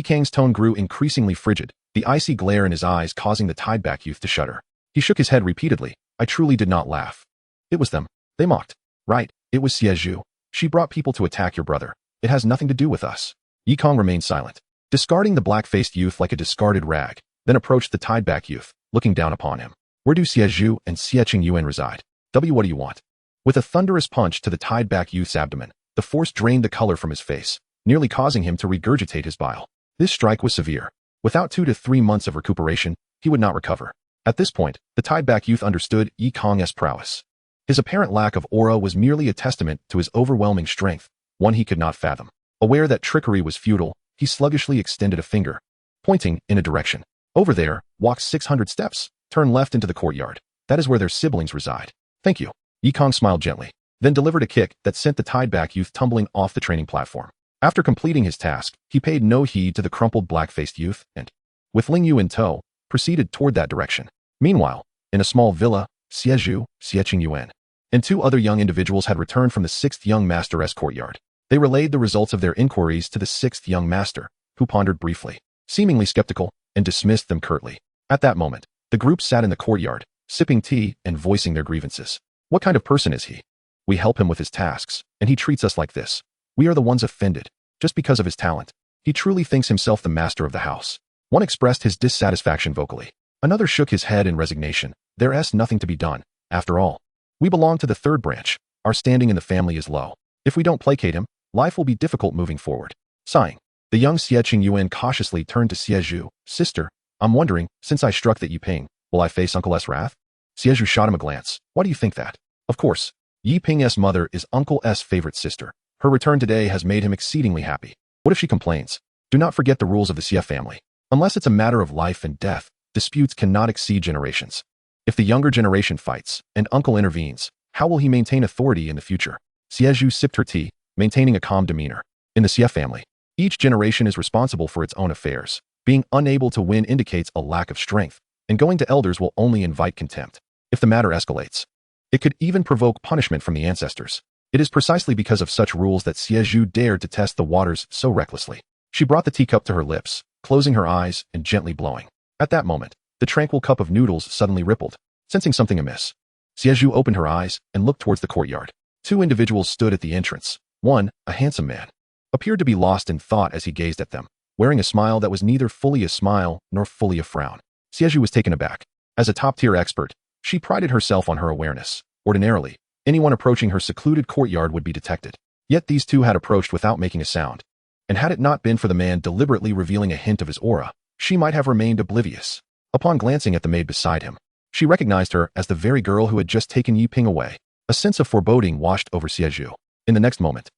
Kang's tone grew increasingly frigid, the icy glare in his eyes causing the tied-back youth to shudder. He shook his head repeatedly. I truly did not laugh. It was them. They mocked. Right, it was Jianghu. She brought people to attack your brother. It has nothing to do with us. Kang remained silent, discarding the black-faced youth like a discarded rag, then approached the tied-back youth, looking down upon him. Where do Jianghu and Qingyuan reside? What do you want? With a thunderous punch to the tied-back youth's abdomen, the force drained the color from his face, nearly causing him to regurgitate his bile. This strike was severe. Without 2 to 3 months of recuperation, he would not recover. At this point, the tied-back youth understood Kang's prowess. His apparent lack of aura was merely a testament to his overwhelming strength, one he could not fathom. Aware that trickery was futile, he sluggishly extended a finger, pointing in a direction. Over there, walk 600 steps, turn left into the courtyard. That is where their siblings reside. Thank you. Kang smiled gently, then delivered a kick that sent the tied-back youth tumbling off the training platform. After completing his task, he paid no heed to the crumpled black-faced youth and, with Lingyu in tow, proceeded toward that direction. Meanwhile, in a small villa, Jianghu, Qingyuan, and 2 other young individuals had returned from the 6th young master's courtyard. They relayed the results of their inquiries to the 6th young master, who pondered briefly, seemingly skeptical, and dismissed them curtly. At that moment, the group sat in the courtyard, sipping tea and voicing their grievances. What kind of person is he? We help him with his tasks, and he treats us like this. We are the ones offended, just because of his talent. He truly thinks himself the master of the house. One expressed his dissatisfaction vocally. Another shook his head in resignation. There's nothing to be done. After all, we belong to the 3rd branch. Our standing in the family is low. If we don't placate him, life will be difficult moving forward. Sighing, the young Qingyuan cautiously turned to Jianghu. Sister, I'm wondering, since I struck that Yiping, will I face Uncle's wrath? Jianghu shot him a glance. Why do you think that? Of course, Yiping's mother is Uncle's favorite sister. Her return today has made him exceedingly happy. What if she complains? Do not forget the rules of the CF family. Unless it's a matter of life and death, disputes cannot exceed generations. If the younger generation fights, and Uncle intervenes, how will he maintain authority in the future? Jianghu sipped her tea, maintaining a calm demeanor. In the CF family, each generation is responsible for its own affairs. Being unable to win indicates a lack of strength, and going to elders will only invite contempt. If the matter escalates, it could even provoke punishment from the ancestors. It is precisely because of such rules that Jianghu dared to test the waters so recklessly. She brought the teacup to her lips, closing her eyes and gently blowing. At that moment, the tranquil cup of noodles suddenly rippled. Sensing something amiss, Jianghu opened her eyes and looked towards the courtyard. 2 individuals stood at the entrance. One, a handsome man, appeared to be lost in thought as he gazed at them, wearing a smile that was neither fully a smile nor fully a frown. Jianghu was taken aback. As a top-tier expert, she prided herself on her awareness. Ordinarily, anyone approaching her secluded courtyard would be detected. Yet these 2 had approached without making a sound. And had it not been for the man deliberately revealing a hint of his aura, she might have remained oblivious. Upon glancing at the maid beside him, she recognized her as the very girl who had just taken Yiping away. A sense of foreboding washed over Jianghu. In the next moment,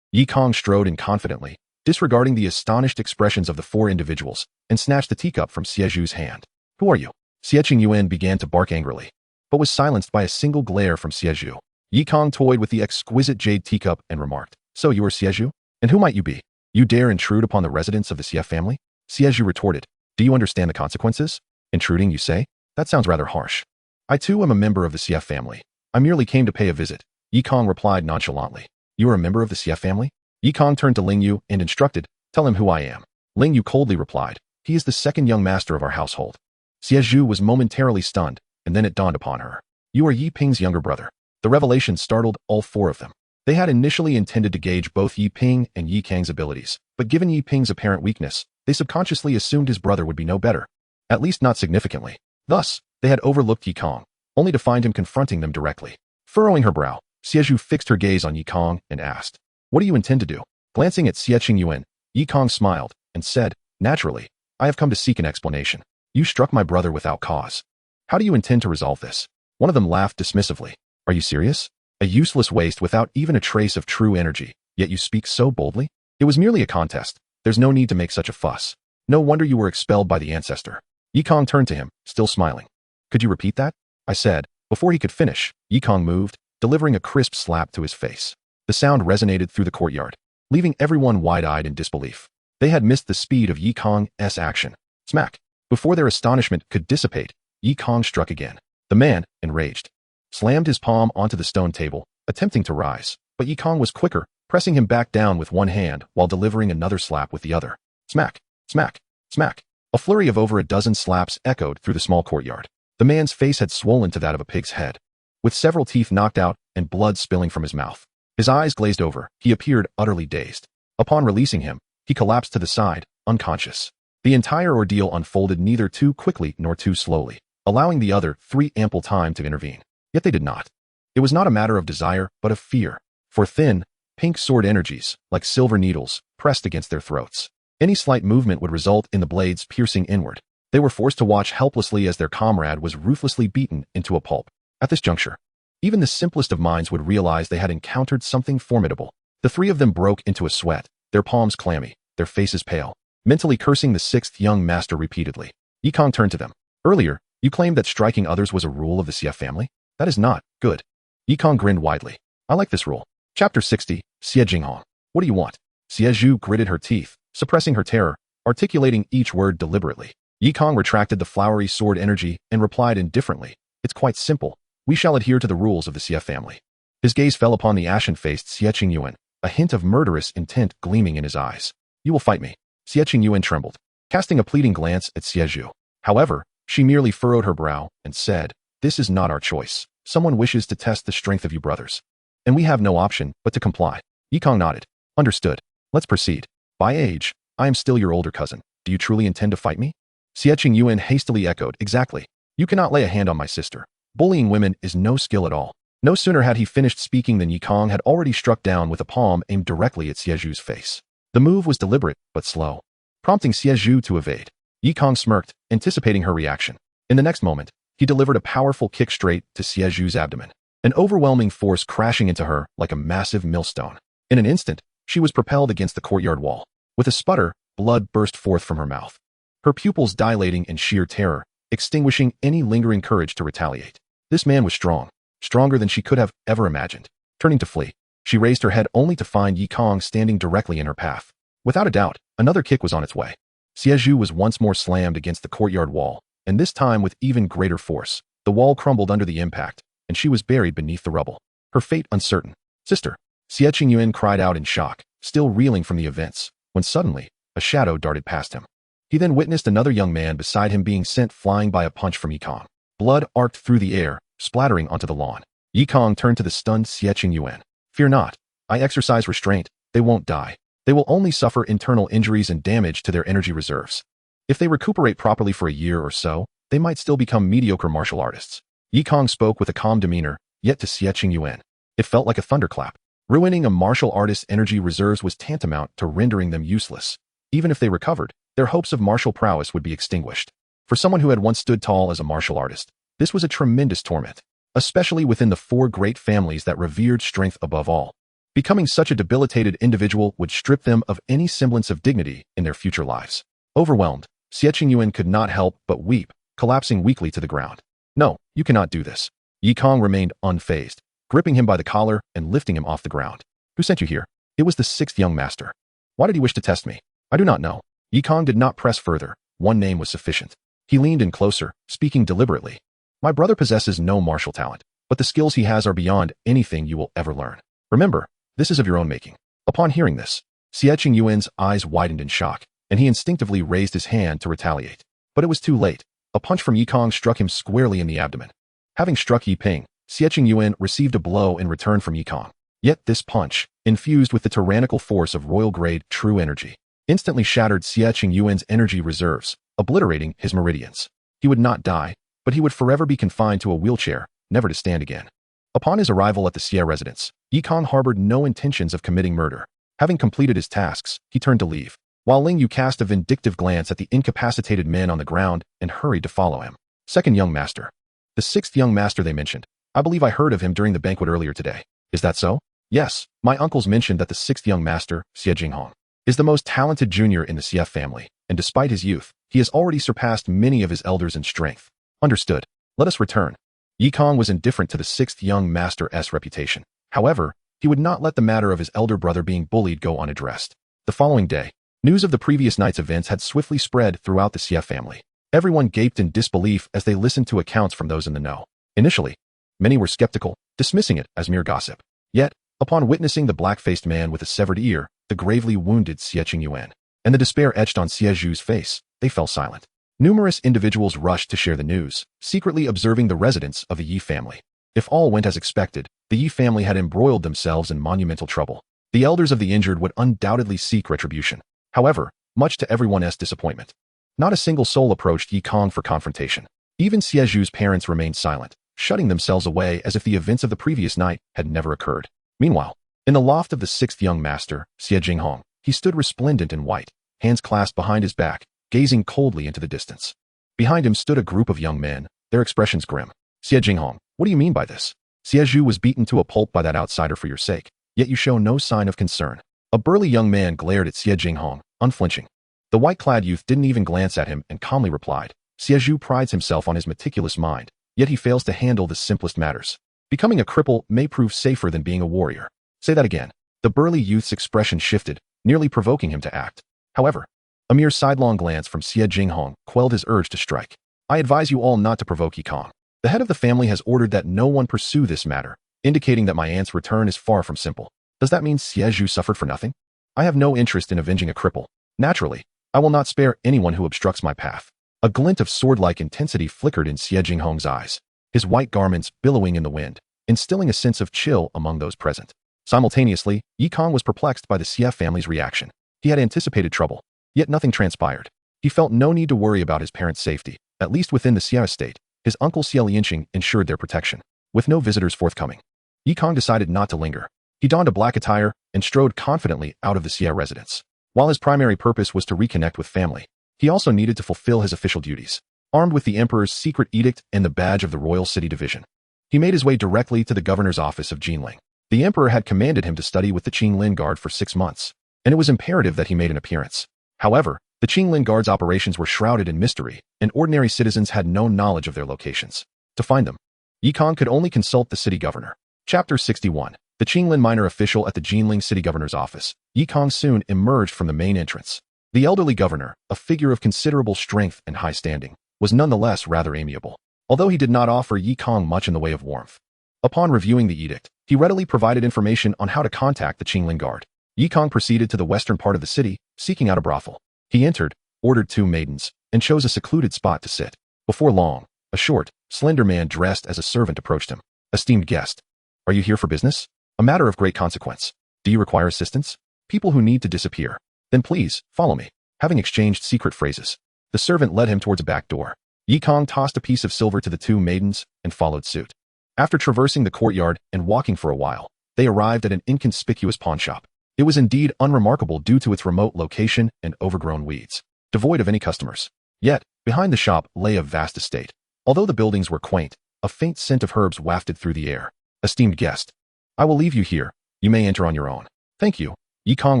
Kang strode in confidently, disregarding the astonished expressions of the 4 individuals, and snatched the teacup from Jianghu's hand. Who are you? Qingyuan began to bark angrily, but was silenced by a single glare from Jianghu. Kang toyed with the exquisite jade teacup and remarked, So you are Jianghu? And who might you be? You dare intrude upon the residence of the CF family? Jianghu retorted, Do you understand the consequences? Intruding, you say? That sounds rather harsh. I too am a member of the CF family. I merely came to pay a visit. Kang replied nonchalantly. You are a member of the CF family? Kang turned to Lingyu and instructed, Tell him who I am. Lingyu coldly replied, He is the 2nd young master of our household. Jianghu was momentarily stunned, and then it dawned upon her. You are Yiping's younger brother. The revelation startled all 4 of them. They had initially intended to gauge both Yiping and Kang's abilities, but given Yiping's apparent weakness, they subconsciously assumed his brother would be no better. At least not significantly. Thus, they had overlooked Kang, only to find him confronting them directly. Furrowing her brow, Jianghu fixed her gaze on Kang and asked, What do you intend to do? Glancing at Qingyuan, Kang smiled, and said, "Naturally, I have come to seek an explanation. You struck my brother without cause. How do you intend to resolve this?" One of them laughed dismissively. "Are you serious? A useless waste without even a trace of true energy, yet you speak so boldly? It was merely a contest. There's no need to make such a fuss. No wonder you were expelled by the ancestor." Yikong turned to him, still smiling. "Could you repeat that?" I said. Before he could finish, Yikong moved, delivering a crisp slap to his face. The sound resonated through the courtyard, leaving everyone wide-eyed in disbelief. They had missed the speed of Yikong's action. Smack! Before their astonishment could dissipate, Yikong struck again. The man, enraged, slammed his palm onto the stone table, attempting to rise, but Yikong was quicker, pressing him back down with one hand while delivering another slap with the other. Smack! Smack! Smack! A flurry of over a dozen slaps echoed through the small courtyard. The man's face had swollen to that of a pig's head, with several teeth knocked out and blood spilling from his mouth. His eyes glazed over, he appeared utterly dazed. Upon releasing him, he collapsed to the side, unconscious. The entire ordeal unfolded neither too quickly nor too slowly, allowing the other three ample time to intervene. Yet they did not. It was not a matter of desire, but of fear. For thin, pink sword energies, like silver needles, pressed against their throats. Any slight movement would result in the blades piercing inward. They were forced to watch helplessly as their comrade was ruthlessly beaten into a pulp. At this juncture, even the simplest of minds would realize they had encountered something formidable. The three of them broke into a sweat, their palms clammy, their faces pale, mentally cursing the sixth young master repeatedly. Yikong turned to them. "Earlier, you claimed that striking others was a rule of the Xie family? That is not good." Yikong grinned widely. "I like this rule." Chapter 60, Xie Jinghong. "What do you want?" Xie Zhu gritted her teeth, suppressing her terror, articulating each word deliberately. Yikong retracted the flowery sword energy and replied indifferently, "It's quite simple. We shall adhere to the rules of the Xie family." His gaze fell upon the ashen-faced Xie Qingyuan, a hint of murderous intent gleaming in his eyes. "You will fight me." Xie Qingyuan trembled, casting a pleading glance at Xie Zhu. However, she merely furrowed her brow and said, "This is not our choice. Someone wishes to test the strength of you brothers, and we have no option but to comply." Yikong nodded. "Understood. Let's proceed. By age, I am still your older cousin. Do you truly intend to fight me?" Xie Qingyuan hastily echoed, "Exactly. You cannot lay a hand on my sister. Bullying women is no skill at all." No sooner had he finished speaking than Yikong had already struck down with a palm aimed directly at Xie Zhu's face. The move was deliberate, but slow, prompting Xie Zhu to evade. Yikong smirked, anticipating her reaction. In the next moment, he delivered a powerful kick straight to Xie Zhu's abdomen, an overwhelming force crashing into her like a massive millstone. In an instant, she was propelled against the courtyard wall. With a sputter, blood burst forth from her mouth, her pupils dilating in sheer terror, extinguishing any lingering courage to retaliate. This man was strong, stronger than she could have ever imagined. Turning to flee, she raised her head only to find Yikong standing directly in her path. Without a doubt, another kick was on its way. Xie Zhu was once more slammed against the courtyard wall, and this time with even greater force. The wall crumbled under the impact, and she was buried beneath the rubble, her fate uncertain. "Sister!" Xie Qingyuan cried out in shock, still reeling from the events, when suddenly, a shadow darted past him. He then witnessed another young man beside him being sent flying by a punch from Yikong. Blood arced through the air, splattering onto the lawn. Yikong turned to the stunned Xie Qingyuan. "Fear not. I exercise restraint. They won't die. They will only suffer internal injuries and damage to their energy reserves. If they recuperate properly for a year or so, they might still become mediocre martial artists." Yikong spoke with a calm demeanor, yet to Xie Qingyuan, it felt like a thunderclap. Ruining a martial artist's energy reserves was tantamount to rendering them useless. Even if they recovered, their hopes of martial prowess would be extinguished. For someone who had once stood tall as a martial artist, this was a tremendous torment, especially within the four great families that revered strength above all. Becoming such a debilitated individual would strip them of any semblance of dignity in their future lives. Overwhelmed, Xie Qingyuan could not help but weep, collapsing weakly to the ground. "No, you cannot do this." Yikong remained unfazed, gripping him by the collar and lifting him off the ground. "Who sent you here?" "It was the sixth young master." "Why did he wish to test me?" "I do not know." Yikong did not press further. One name was sufficient. He leaned in closer, speaking deliberately. "My brother possesses no martial talent, but the skills he has are beyond anything you will ever learn. Remember, this is of your own making." Upon hearing this, Xie Qingyuan's eyes widened in shock, and he instinctively raised his hand to retaliate. But it was too late. A punch from Yikong struck him squarely in the abdomen. Having struck Yiping, Xie Qingyuan received a blow in return from Yikong. Yet this punch, infused with the tyrannical force of royal-grade true energy, instantly shattered Xie Qingyuan's energy reserves, obliterating his meridians. He would not die, but he would forever be confined to a wheelchair, never to stand again. Upon his arrival at the Xie residence, Yikong harbored no intentions of committing murder. Having completed his tasks, he turned to leave. while Ling Yu cast a vindictive glance at the incapacitated men on the ground and hurried to follow him. Second young master. The sixth young master they mentioned. I believe I heard of him during the banquet earlier today. Is that so? Yes, my uncles mentioned that the sixth young master, Xie Jinghong, is the most talented junior in the CF family, and despite his youth, he has already surpassed many of his elders in strength. Understood. Let us return. Yi Kong was indifferent to the sixth young master's reputation. However, he would not let the matter of his elder brother being bullied go unaddressed. The following day, news of the previous night's events had swiftly spread throughout the CF family. Everyone gaped in disbelief as they listened to accounts from those in the know. Initially, many were skeptical, dismissing it as mere gossip. Yet, upon witnessing the black-faced man with a severed ear, the gravely wounded Xie Qingyuan, and the despair etched on Xie Zhu's face, they fell silent. Numerous individuals rushed to share the news, secretly observing the residents of the Yi family. If all went as expected, the Yi family had embroiled themselves in monumental trouble. The elders of the injured would undoubtedly seek retribution. However, much to everyone's disappointment, not a single soul approached Yi Kong for confrontation. Even Xie Zhu's parents remained silent, shutting themselves away as if the events of the previous night had never occurred. Meanwhile, in the loft of the sixth young master, Xie Jinghong, he stood resplendent in white, hands clasped behind his back, gazing coldly into the distance. Behind him stood a group of young men, their expressions grim. Xie Jinghong, what do you mean by this? Xie Zhu was beaten to a pulp by that outsider for your sake, yet you show no sign of concern. A burly young man glared at Xie Jinghong, unflinching. The white-clad youth didn't even glance at him and calmly replied, Xie Zhu prides himself on his meticulous mind, yet he fails to handle the simplest matters. Becoming a cripple may prove safer than being a warrior. Say that again. The burly youth's expression shifted, nearly provoking him to act. However, a mere sidelong glance from Xie Jinghong quelled his urge to strike. I advise you all not to provoke Yi Kong. The head of the family has ordered that no one pursue this matter, indicating that my aunt's return is far from simple. Does that mean Xie Zhu suffered for nothing? I have no interest in avenging a cripple. Naturally, I will not spare anyone who obstructs my path. A glint of sword-like intensity flickered in Xie Jinghong's eyes, his white garments billowing in the wind, instilling a sense of chill among those present. Simultaneously, Yi Kong was perplexed by the Xie family's reaction. He had anticipated trouble, yet nothing transpired. He felt no need to worry about his parents' safety. At least within the Xie estate, his uncle Xie Lianqing ensured their protection. With no visitors forthcoming, Yi Kong decided not to linger. He donned a black attire and strode confidently out of the Xie residence. While his primary purpose was to reconnect with family, he also needed to fulfill his official duties. Armed with the emperor's secret edict and the badge of the Royal City Division, he made his way directly to the governor's office of Jinling. The emperor had commanded him to study with the Qinglin Guard for 6 months, and it was imperative that he made an appearance. However, the Qinglin Guard's operations were shrouded in mystery, and ordinary citizens had no knowledge of their locations. To find them, Yi Kong could only consult the city governor. Chapter 61. The Qinglin minor official at the Jinling city governor's office. Yi Kong soon emerged from the main entrance. The elderly governor, a figure of considerable strength and high standing, was nonetheless rather amiable, although he did not offer Yi Kong much in the way of warmth. Upon reviewing the edict, he readily provided information on how to contact the Qinglin Guard. Yi Kong proceeded to the western part of the city, seeking out a brothel. He entered, ordered 2 maidens, and chose a secluded spot to sit. Before long, a short, slender man dressed as a servant approached him. Esteemed guest, are you here for business? A matter of great consequence. Do you require assistance? People who need to disappear. Then please, follow me. Having exchanged secret phrases, the servant led him towards a back door. Yi Kong tossed a piece of silver to the 2 maidens and followed suit. After traversing the courtyard and walking for a while, they arrived at an inconspicuous pawnshop. It was indeed unremarkable due to its remote location and overgrown weeds, devoid of any customers. Yet, behind the shop lay a vast estate. Although the buildings were quaint, a faint scent of herbs wafted through the air. Esteemed guest, I will leave you here. You may enter on your own. Thank you, Yi Kong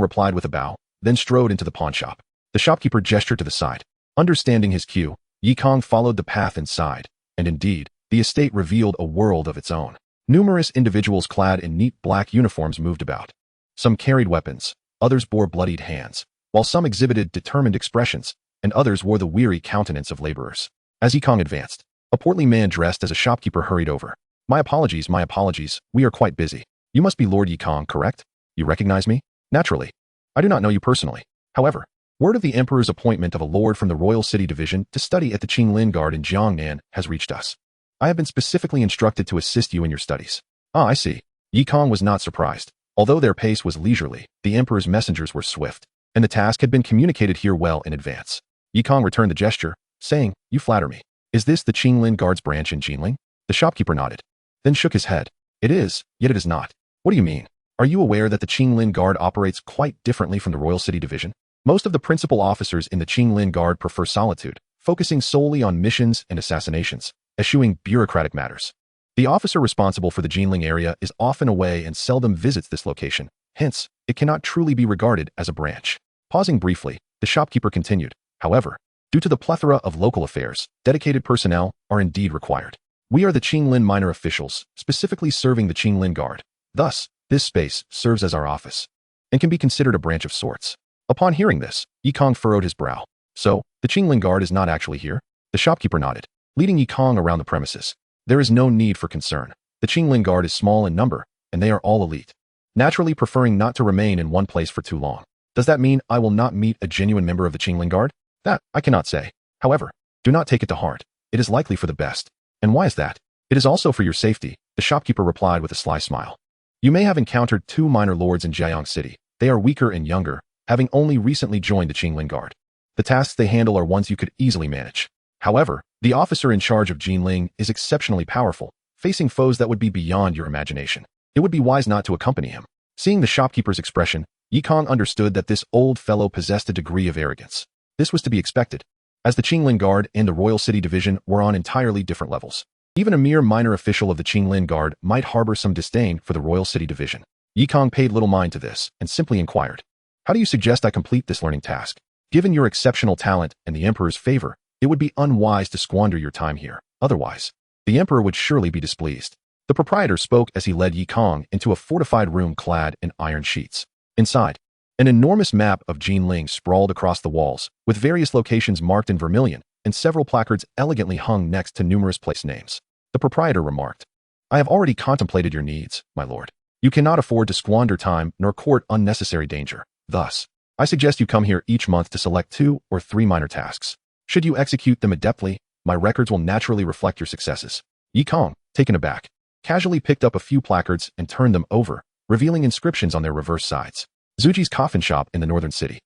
replied with a bow, then strode into the pawnshop. The shopkeeper gestured to the side. Understanding his cue, Yi Kong followed the path inside, and indeed, the estate revealed a world of its own. Numerous individuals clad in neat black uniforms moved about. Some carried weapons, others bore bloodied hands, while some exhibited determined expressions, and others wore the weary countenance of laborers. As Yi Kong advanced, a portly man dressed as a shopkeeper hurried over. My apologies, we are quite busy. You must be Lord Yi Kong, correct? You recognize me? Naturally. I do not know you personally. However, word of the emperor's appointment of a lord from the Royal City Division to study at the Qinglin Guard in Jiangnan has reached us. I have been specifically instructed to assist you in your studies. Ah, I see. Yi Kong was not surprised. Although their pace was leisurely, the emperor's messengers were swift, and the task had been communicated here well in advance. Yi Kong returned the gesture, saying, You flatter me. Is this the Qinglin Guard's branch in Jinling? The shopkeeper nodded, then shook his head. It is, yet it is not. What do you mean? Are you aware that the Qinglin Guard operates quite differently from the Royal City Division? Most of the principal officers in the Qinglin Guard prefer solitude, focusing solely on missions and assassinations, eschewing bureaucratic matters. The officer responsible for the Jinling area is often away and seldom visits this location, hence, it cannot truly be regarded as a branch. Pausing briefly, the shopkeeper continued, however, due to the plethora of local affairs, dedicated personnel are indeed required. We are the Qinglin minor officials, specifically serving the Qinglin Guard. Thus, this space serves as our office, and can be considered a branch of sorts. Upon hearing this, Kang furrowed his brow. So, the Qinglin Guard is not actually here? The shopkeeper nodded, leading Kang around the premises. There is no need for concern. The Qinglin Guard is small in number, and they are all elite, naturally preferring not to remain in one place for too long. Does that mean I will not meet a genuine member of the Qinglin Guard? That, I cannot say. However, do not take it to heart. It is likely for the best. And why is that? It is also for your safety, the shopkeeper replied with a sly smile. You may have encountered 2 minor lords in Jianghu City. They are weaker and younger, having only recently joined the Qinglin Guard. The tasks they handle are ones you could easily manage. However, the officer in charge of Jinling is exceptionally powerful, facing foes that would be beyond your imagination. It would be wise not to accompany him. Seeing the shopkeeper's expression, Kang understood that this old fellow possessed a degree of arrogance. This was to be expected, as the Qinglin Guard and the Royal City Division were on entirely different levels. Even a mere minor official of the Qinglin Guard might harbor some disdain for the Royal City Division. Kang paid little mind to this and simply inquired, "How do you suggest I complete this learning task? Given your exceptional talent and the Emperor's favor, it would be unwise to squander your time here. Otherwise, the Emperor would surely be displeased." The proprietor spoke as he led Kang into a fortified room clad in iron sheets. Inside, an enormous map of Jinling sprawled across the walls, with various locations marked in vermilion, and several placards elegantly hung next to numerous place names. The proprietor remarked, "I have already contemplated your needs, my lord. You cannot afford to squander time nor court unnecessary danger. Thus, I suggest you come here each month to select 2 or 3 minor tasks. Should you execute them adeptly, my records will naturally reflect your successes." Kang, taken aback, casually picked up a few placards and turned them over, revealing inscriptions on their reverse sides. Zuji's coffin shop in the northern city.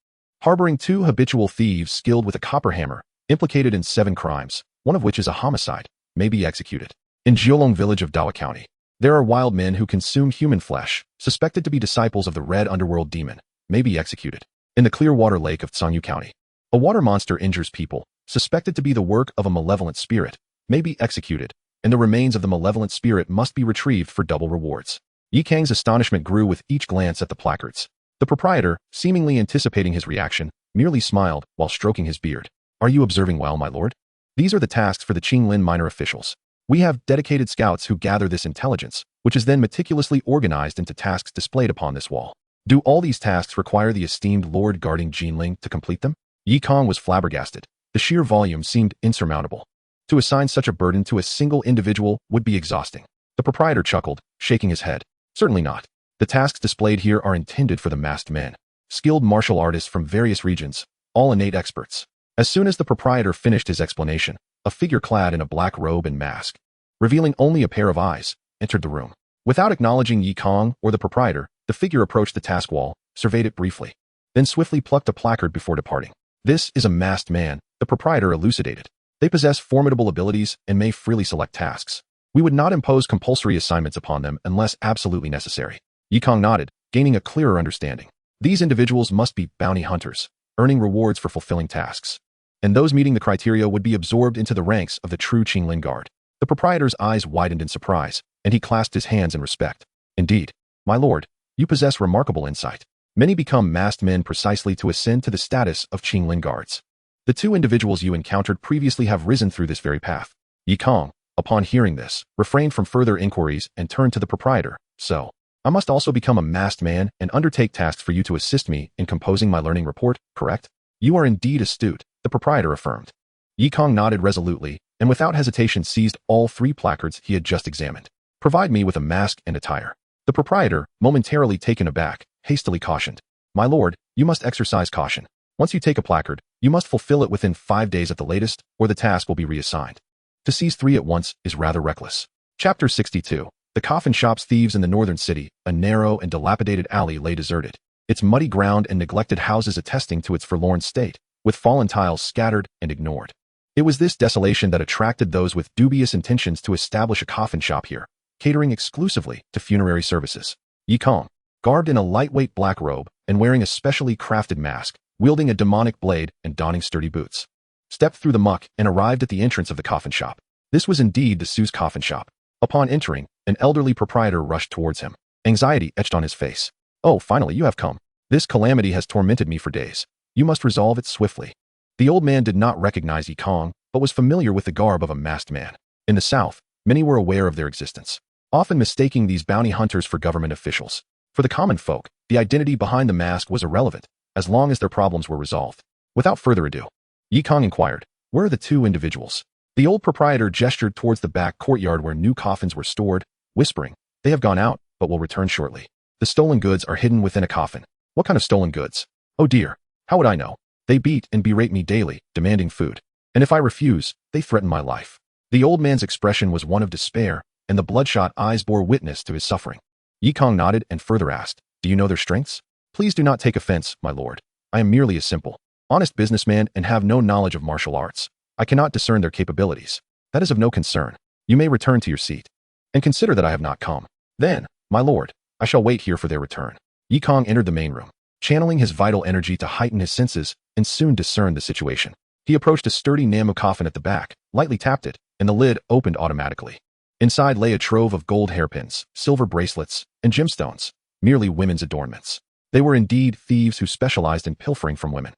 Harboring 2 habitual thieves skilled with a copper hammer, implicated in 7 crimes, one of which is a homicide, may be executed. In Jiolong village of Dawa County, there are wild men who consume human flesh, suspected to be disciples of the red underworld demon, may be executed. In the Clearwater Lake of Tsangyu County, a water monster injures people, suspected to be the work of a malevolent spirit, may be executed, and the remains of the malevolent spirit must be retrieved for double rewards. Kang's astonishment grew with each glance at the placards. The proprietor, seemingly anticipating his reaction, merely smiled while stroking his beard. "Are you observing well, my lord? These are the tasks for the Qinglin minor officials. We have dedicated scouts who gather this intelligence, which is then meticulously organized into tasks displayed upon this wall. Do all these tasks require the esteemed lord guarding Jinling to complete them?" Kang was flabbergasted. The sheer volume seemed insurmountable. To assign such a burden to a single individual would be exhausting. The proprietor chuckled, shaking his head. "Certainly not. The tasks displayed here are intended for the masked men, skilled martial artists from various regions, all innate experts." As soon as the proprietor finished his explanation, a figure clad in a black robe and mask, revealing only a pair of eyes, entered the room. Without acknowledging Kang or the proprietor, the figure approached the task wall, surveyed it briefly, then swiftly plucked a placard before departing. "This is a masked man," the proprietor elucidated. "They possess formidable abilities and may freely select tasks. We would not impose compulsory assignments upon them unless absolutely necessary." Kang nodded, gaining a clearer understanding. These individuals must be bounty hunters, earning rewards for fulfilling tasks, and those meeting the criteria would be absorbed into the ranks of the true Qinglin Guard. The proprietor's eyes widened in surprise, and he clasped his hands in respect. "Indeed, my lord, you possess remarkable insight. Many become masked men precisely to ascend to the status of Qinglin Guards. The 2 individuals you encountered previously have risen through this very path." Kang, upon hearing this, refrained from further inquiries and turned to the proprietor. "So, I must also become a masked man and undertake tasks for you to assist me in composing my learning report, correct?" "You are indeed astute," the proprietor affirmed. Kang nodded resolutely, and without hesitation seized all 3 placards he had just examined. "Provide me with a mask and attire." The proprietor, momentarily taken aback, hastily cautioned, "My lord, you must exercise caution. Once you take a placard, you must fulfill it within 5 days at the latest, or the task will be reassigned. To seize 3 at once is rather reckless." Chapter 62. The coffin shop's thieves in the northern city. A narrow and dilapidated alley lay deserted, its muddy ground and neglected houses attesting to its forlorn state, with fallen tiles scattered and ignored. It was this desolation that attracted those with dubious intentions to establish a coffin shop here, catering exclusively to funerary services. Kang, garbed in a lightweight black robe and wearing a specially crafted mask, wielding a demonic blade and donning sturdy boots, stepped through the muck and arrived at the entrance of the coffin shop. This was indeed the Sue's coffin shop. Upon entering, an elderly proprietor rushed towards him, anxiety etched on his face. "Oh, finally you have come. This calamity has tormented me for days. You must resolve it swiftly." The old man did not recognize Kang, but was familiar with the garb of a masked man. In the South, many were aware of their existence, often mistaking these bounty hunters for government officials. For the common folk, the identity behind the mask was irrelevant, as long as their problems were resolved. Without further ado, Kang inquired, "Where are the two individuals?" The old proprietor gestured towards the back courtyard where new coffins were stored, whispering, "They have gone out, but will return shortly. The stolen goods are hidden within a coffin." "What kind of stolen goods?" "Oh dear, how would I know? They beat and berate me daily, demanding food. And if I refuse, they threaten my life." The old man's expression was one of despair, and the bloodshot eyes bore witness to his suffering. Kang nodded and further asked, "Do you know their strengths?" "Please do not take offense, my lord. I am merely a simple, honest businessman and have no knowledge of martial arts. I cannot discern their capabilities. That is of no concern. You may return to your seat. And consider that I have not come. Then, my lord, I shall wait here for their return." Kang entered the main room, channeling his vital energy to heighten his senses, and soon discerned the situation. He approached a sturdy Namu coffin at the back, lightly tapped it, and the lid opened automatically. Inside lay a trove of gold hairpins, silver bracelets, and gemstones, merely women's adornments. They were indeed thieves who specialized in pilfering from women.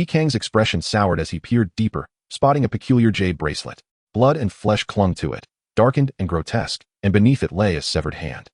Kang's expression soured as he peered deeper, spotting a peculiar jade bracelet. Blood and flesh clung to it, darkened and grotesque, and beneath it lay a severed hand.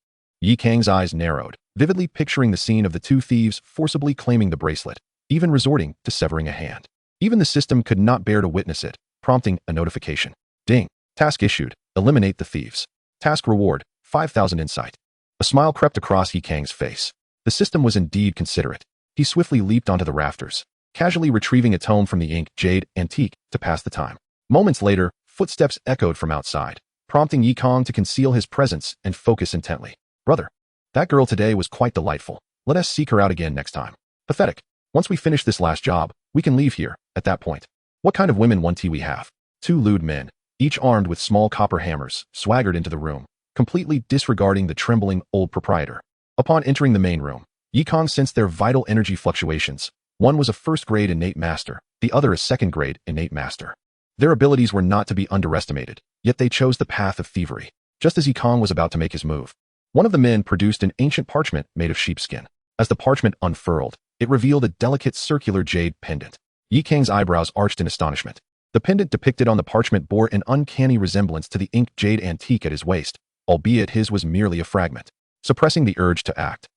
Kang's eyes narrowed, vividly picturing the scene of the two thieves forcibly claiming the bracelet, even resorting to severing a hand. Even the system could not bear to witness it, prompting a notification. Ding. Task issued. Eliminate the thieves. Task reward, 5,000 insight. A smile crept across Kang's face. The system was indeed considerate. He swiftly leaped onto the rafters, casually retrieving a tome from the ink jade antique to pass the time. Moments later, footsteps echoed from outside, prompting Kang to conceal his presence and focus intently. "Brother, that girl today was quite delightful. Let us seek her out again next time." "Pathetic. Once we finish this last job, we can leave here, at that point." "What kind of women want we have?" Two lewd men, each armed with small copper hammers, swaggered into the room, completely disregarding the trembling old proprietor. Upon entering the main room, Kang sensed their vital energy fluctuations. One was a first-grade innate master, the other a second-grade innate master. Their abilities were not to be underestimated, yet they chose the path of thievery. Just as Kang was about to make his move, one of the men produced an ancient parchment made of sheepskin. As the parchment unfurled, it revealed a delicate circular jade pendant. Kang's eyebrows arched in astonishment. The pendant depicted on the parchment bore an uncanny resemblance to the inked jade antique at his waist, albeit his was merely a fragment. Suppressing the urge to act,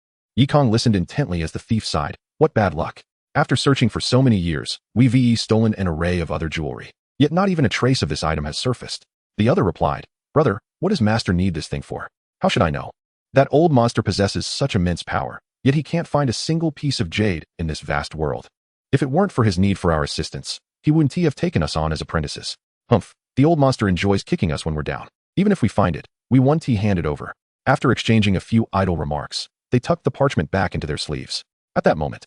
Kang listened intently as the thief sighed. "What bad luck. After searching for so many years, we've stolen an array of other jewelry. Yet not even a trace of this item has surfaced." The other replied, "Brother, what does master need this thing for?" "How should I know? That old monster possesses such immense power, yet he can't find a single piece of jade in this vast world. If it weren't for his need for our assistance, he wouldn't have taken us on as apprentices." "Humph, the old monster enjoys kicking us when we're down. Even if we find it, we won't hand it over." After exchanging a few idle remarks, they tucked the parchment back into their sleeves. At that moment,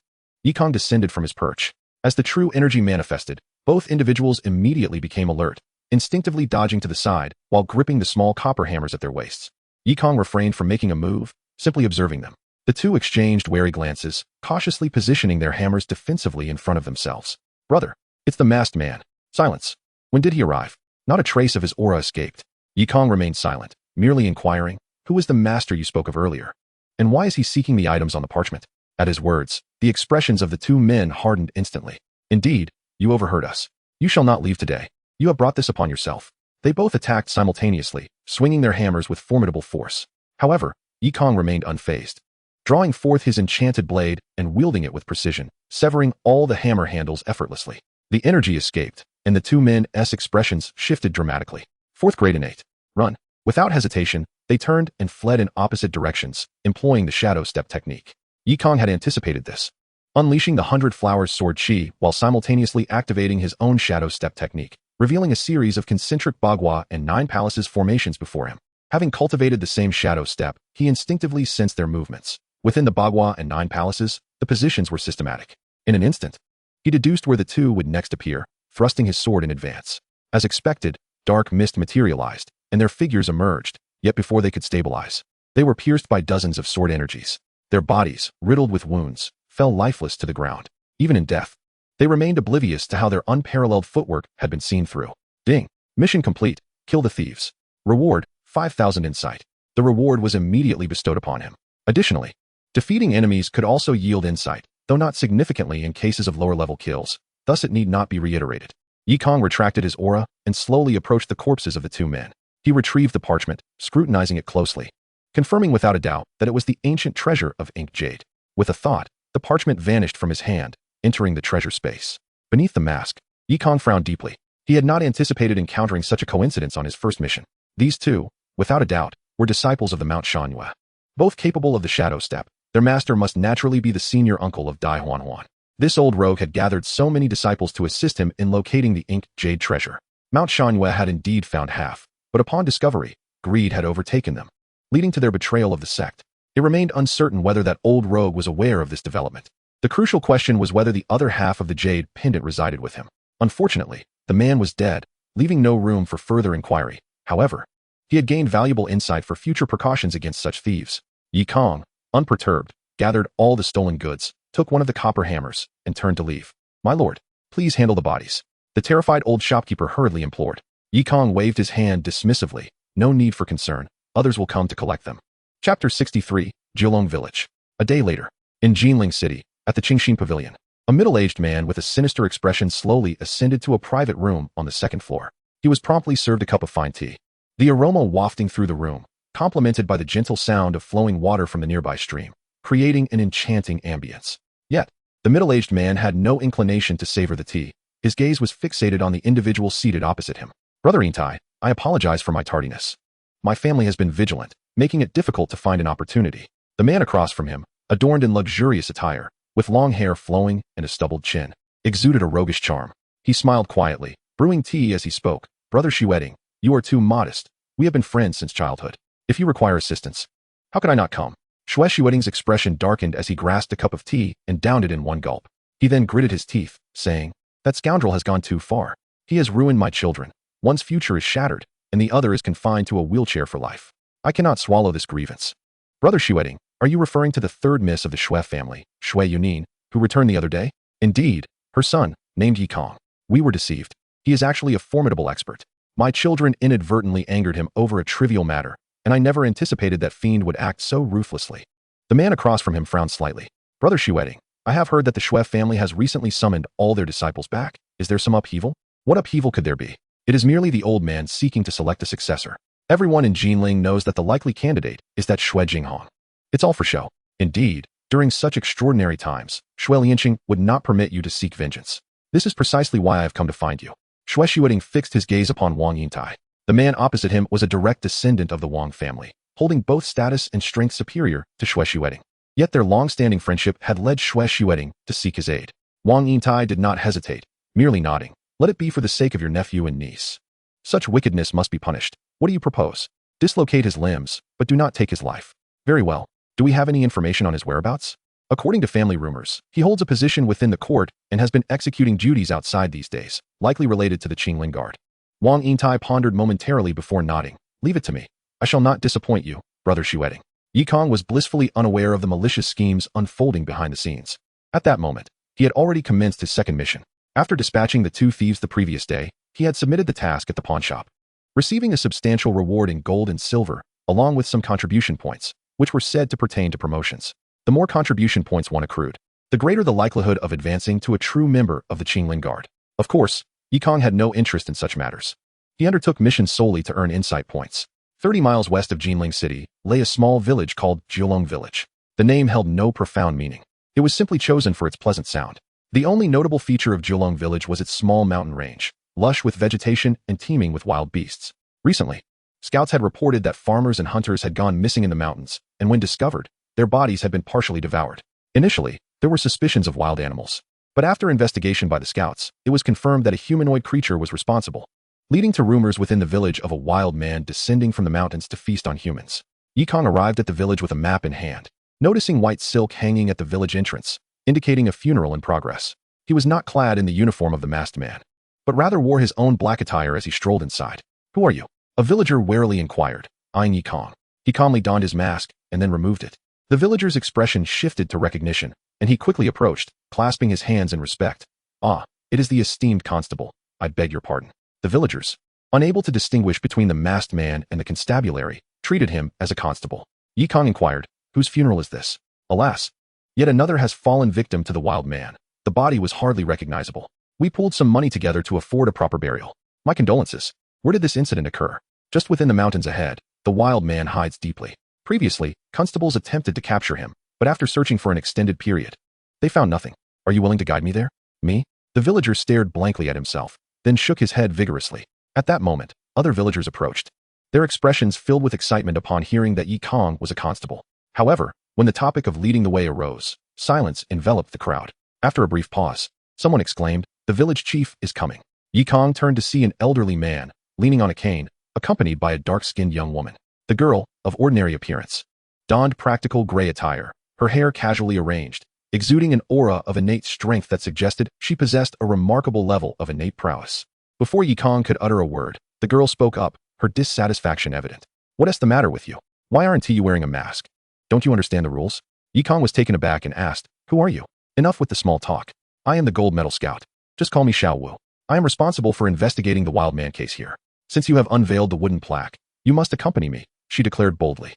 Kang descended from his perch. As the true energy manifested, both individuals immediately became alert, instinctively dodging to the side while gripping the small copper hammers at their waists. Kang refrained from making a move, simply observing them. The two exchanged wary glances, cautiously positioning their hammers defensively in front of themselves. "Brother, it's the masked man. Silence. When did he arrive?" Not a trace of his aura escaped. Kang remained silent, merely inquiring, "Who is the master you spoke of earlier? And why is he seeking the items on the parchment?" At his words, the expressions of the two men hardened instantly. "Indeed, you overheard us. You shall not leave today. You have brought this upon yourself." They both attacked simultaneously, swinging their hammers with formidable force. However, Kang remained unfazed, drawing forth his enchanted blade and wielding it with precision, severing all the hammer handles effortlessly. The energy escaped, and the two men's expressions shifted dramatically. Fourth grade innate. Run. Without hesitation, they turned and fled in opposite directions, employing the shadow step technique. Kang had anticipated this, unleashing the 100 Flowers sword chi while simultaneously activating his own shadow step technique, revealing a series of concentric bagua and 9 palaces formations before him. Having cultivated the same shadow step, he instinctively sensed their movements. Within the bagua and 9 palaces, the positions were systematic. In an instant, he deduced where the two would next appear, thrusting his sword in advance. As expected, dark mist materialized, and their figures emerged, yet before they could stabilize, they were pierced by dozens of sword energies. Their bodies, riddled with wounds, fell lifeless to the ground. Even in death, They remained oblivious to how their unparalleled footwork had been seen through. Ding. Mission complete. Kill the thieves. Reward, 5,000 insight. The reward was immediately bestowed upon him. Additionally, defeating enemies could also yield insight, though not significantly in cases of lower-level kills, thus it need not be reiterated. Kang retracted his aura and slowly approached the corpses of the two men. He retrieved the parchment, scrutinizing it closely, confirming without a doubt that it was the ancient treasure of ink jade. With a thought, the parchment vanished from his hand, entering the treasure space. Beneath the mask, Kang frowned deeply. He had not anticipated encountering such a coincidence on his first mission. These two, without a doubt, were disciples of the Mount Shanhua. Both capable of the Shadow Step, their master must naturally be the senior uncle of Dai Huanhuan. This old rogue had gathered so many disciples to assist him in locating the ink jade treasure. Mount Shanhua had indeed found half, but upon discovery, greed had overtaken them, leading to their betrayal of the sect. It remained uncertain whether that old rogue was aware of this development. The crucial question was whether the other half of the jade pendant resided with him. Unfortunately, the man was dead, leaving no room for further inquiry. However, he had gained valuable insight for future precautions against such thieves. Kang, unperturbed, gathered all the stolen goods, took one of the copper hammers, and turned to leave. My lord, please handle the bodies. The terrified old shopkeeper hurriedly implored. Kang waved his hand dismissively. No need for concern. Others will come to collect them. Chapter 63, Jianghu Village. A day later, in Jinling City, at the Qingxin Pavilion, a middle-aged man with a sinister expression slowly ascended to a private room on the second floor. He was promptly served a cup of fine tea. The aroma wafting through the room, complemented by the gentle sound of flowing water from the nearby stream, creating an enchanting ambience. Yet, the middle-aged man had no inclination to savor the tea. His gaze was fixated on the individual seated opposite him. Brother Intai, I apologize for my tardiness. My family has been vigilant, making it difficult to find an opportunity. The man across from him, adorned in luxurious attire, with long hair flowing and a stubbled chin, exuded a roguish charm. He smiled quietly, brewing tea as he spoke. Brother Xueding, you are too modest. We have been friends since childhood. If you require assistance, how could I not come? Xueding's expression darkened as he grasped a cup of tea and downed it in one gulp. He then gritted his teeth, saying, That scoundrel has gone too far. He has ruined my children. One's future is shattered, and the other is confined to a wheelchair for life. I cannot swallow this grievance. Brother Xueding, are you referring to the third miss of the Xue family, Xue Yunin, who returned the other day? Indeed, her son, named Kang. We were deceived. He is actually a formidable expert. My children inadvertently angered him over a trivial matter, and I never anticipated that fiend would act so ruthlessly. The man across from him frowned slightly. Brother Xueding, I have heard that the Xue family has recently summoned all their disciples back. Is there some upheaval? What upheaval could there be? It is merely the old man seeking to select a successor. Everyone in Jinling knows that the likely candidate is that Xue Jinghong. It's all for show. Indeed, during such extraordinary times, Xue Lianqing would not permit you to seek vengeance. This is precisely why I have come to find you. Xue Xueding fixed his gaze upon Wang Yintai. The man opposite him was a direct descendant of the Wang family, holding both status and strength superior to Xue Xueding. Yet their long-standing friendship had led Xue Xueding to seek his aid. Wang Yintai did not hesitate, merely nodding. Let it be for the sake of your nephew and niece. Such wickedness must be punished. What do you propose? Dislocate his limbs, but do not take his life. Very well. Do we have any information on his whereabouts? According to family rumors, he holds a position within the court and has been executing duties outside these days, likely related to the Qingling Guard. Wang Yintai pondered momentarily before nodding. Leave it to me. I shall not disappoint you, Brother Xueding. Kang was blissfully unaware of the malicious schemes unfolding behind the scenes. At that moment, he had already commenced his second mission. After dispatching the two thieves the previous day, he had submitted the task at the pawnshop, receiving a substantial reward in gold and silver, along with some contribution points, which were said to pertain to promotions. The more contribution points one accrued, the greater the likelihood of advancing to a true member of the Qingling Guard. Of course, Kang had no interest in such matters. He undertook missions solely to earn insight points. 30 miles west of Jinling City lay a small village called Jianghu Village. The name held no profound meaning. It was simply chosen for its pleasant sound. The only notable feature of Jianghu Village was its small mountain range, lush with vegetation and teeming with wild beasts. Recently, scouts had reported that farmers and hunters had gone missing in the mountains, and when discovered, their bodies had been partially devoured. Initially, there were suspicions of wild animals, but after investigation by the scouts, it was confirmed that a humanoid creature was responsible, leading to rumors within the village of a wild man descending from the mountains to feast on humans. Kang arrived at the village with a map in hand, noticing white silk hanging at the village entrance, indicating a funeral in progress. He was not clad in the uniform of the masked man, but rather wore his own black attire as he strolled inside. Who are you? A villager warily inquired, eyeing Kang. He calmly donned his mask and then removed it. The villager's expression shifted to recognition, and he quickly approached, clasping his hands in respect. "Ah, it is the esteemed constable. I beg your pardon." The villagers, unable to distinguish between the masked man and the constabulary, treated him as a constable. Kang inquired, "Whose funeral is this?" "Alas, yet another has fallen victim to the wild man. The body was hardly recognizable. We pooled some money together to afford a proper burial. My condolences. Where did this incident occur?" "Just within the mountains ahead. The wild man hides deeply. Previously, constables attempted to capture him, but after searching for an extended period, they found nothing. Are you willing to guide me there?" "Me?" The villager stared blankly at himself, then shook his head vigorously. At that moment, other villagers approached, their expressions filled with excitement upon hearing that Kang was a constable. However, when the topic of leading the way arose, silence enveloped the crowd. After a brief pause, someone exclaimed, "The village chief is coming." Kang turned to see an elderly man, leaning on a cane, accompanied by a dark-skinned young woman. The girl, of ordinary appearance, donned practical gray attire, her hair casually arranged, exuding an aura of innate strength that suggested she possessed a remarkable level of innate prowess. Before Kang could utter a word, the girl spoke up, her dissatisfaction evident. "What is the matter with you? Why aren't you wearing a mask? Don't you understand the rules?" Kang was taken aback and asked, "Who are you?" "Enough with the small talk. I am the gold medal scout. Just call me Xiaowu. I am responsible for investigating the wild man case here. Since you have unveiled the wooden plaque, you must accompany me," she declared boldly.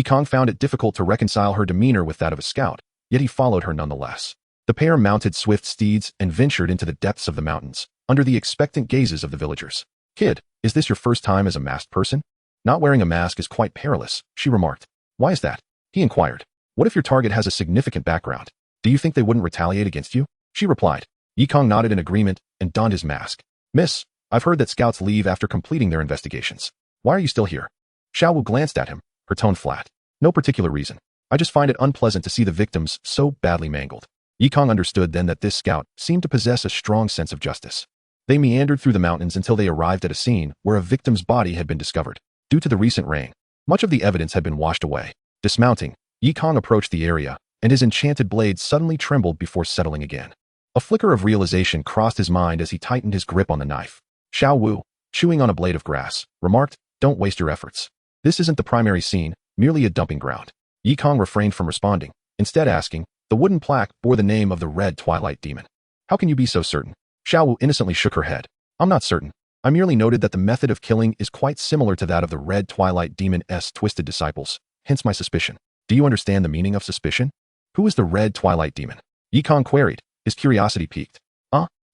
Kang found it difficult to reconcile her demeanor with that of a scout, yet he followed her nonetheless. The pair mounted swift steeds and ventured into the depths of the mountains, under the expectant gazes of the villagers. "Kid, is this your first time as a masked person?" "Not wearing a mask is quite perilous," she remarked. "Why is that?" he inquired. "What if your target has a significant background? Do you think they wouldn't retaliate against you?" she replied. Kang nodded in agreement and donned his mask. "Miss, I've heard that scouts leave after completing their investigations. Why are you still here?" Xiaowu glanced at him, her tone flat. "No particular reason. I just find it unpleasant to see the victims so badly mangled." Kang understood then that this scout seemed to possess a strong sense of justice. They meandered through the mountains until they arrived at a scene where a victim's body had been discovered. Due to the recent rain, much of the evidence had been washed away. Dismounting, Kang approached the area, and his enchanted blade suddenly trembled before settling again. A flicker of realization crossed his mind as he tightened his grip on the knife. Xiaowu, chewing on a blade of grass, remarked, "Don't waste your efforts. This isn't the primary scene, merely a dumping ground." Kang refrained from responding, instead asking, "The wooden plaque bore the name of the Red Twilight Demon. How can you be so certain?" Xiaowu innocently shook her head. "I'm not certain. I merely noted that the method of killing is quite similar to that of the Red Twilight Demon's twisted disciples, hence my suspicion." "Do you understand the meaning of suspicion? Who is the Red Twilight Demon?" Kang queried, his curiosity piqued.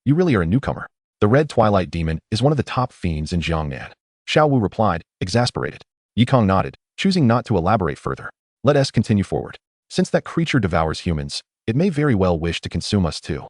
You really are a newcomer. The Red Twilight Demon is one of the top fiends in Jiangnan." Xiaowu replied, exasperated. Kang nodded, choosing not to elaborate further. "Let us continue forward. Since that creature devours humans, it may very well wish to consume us too."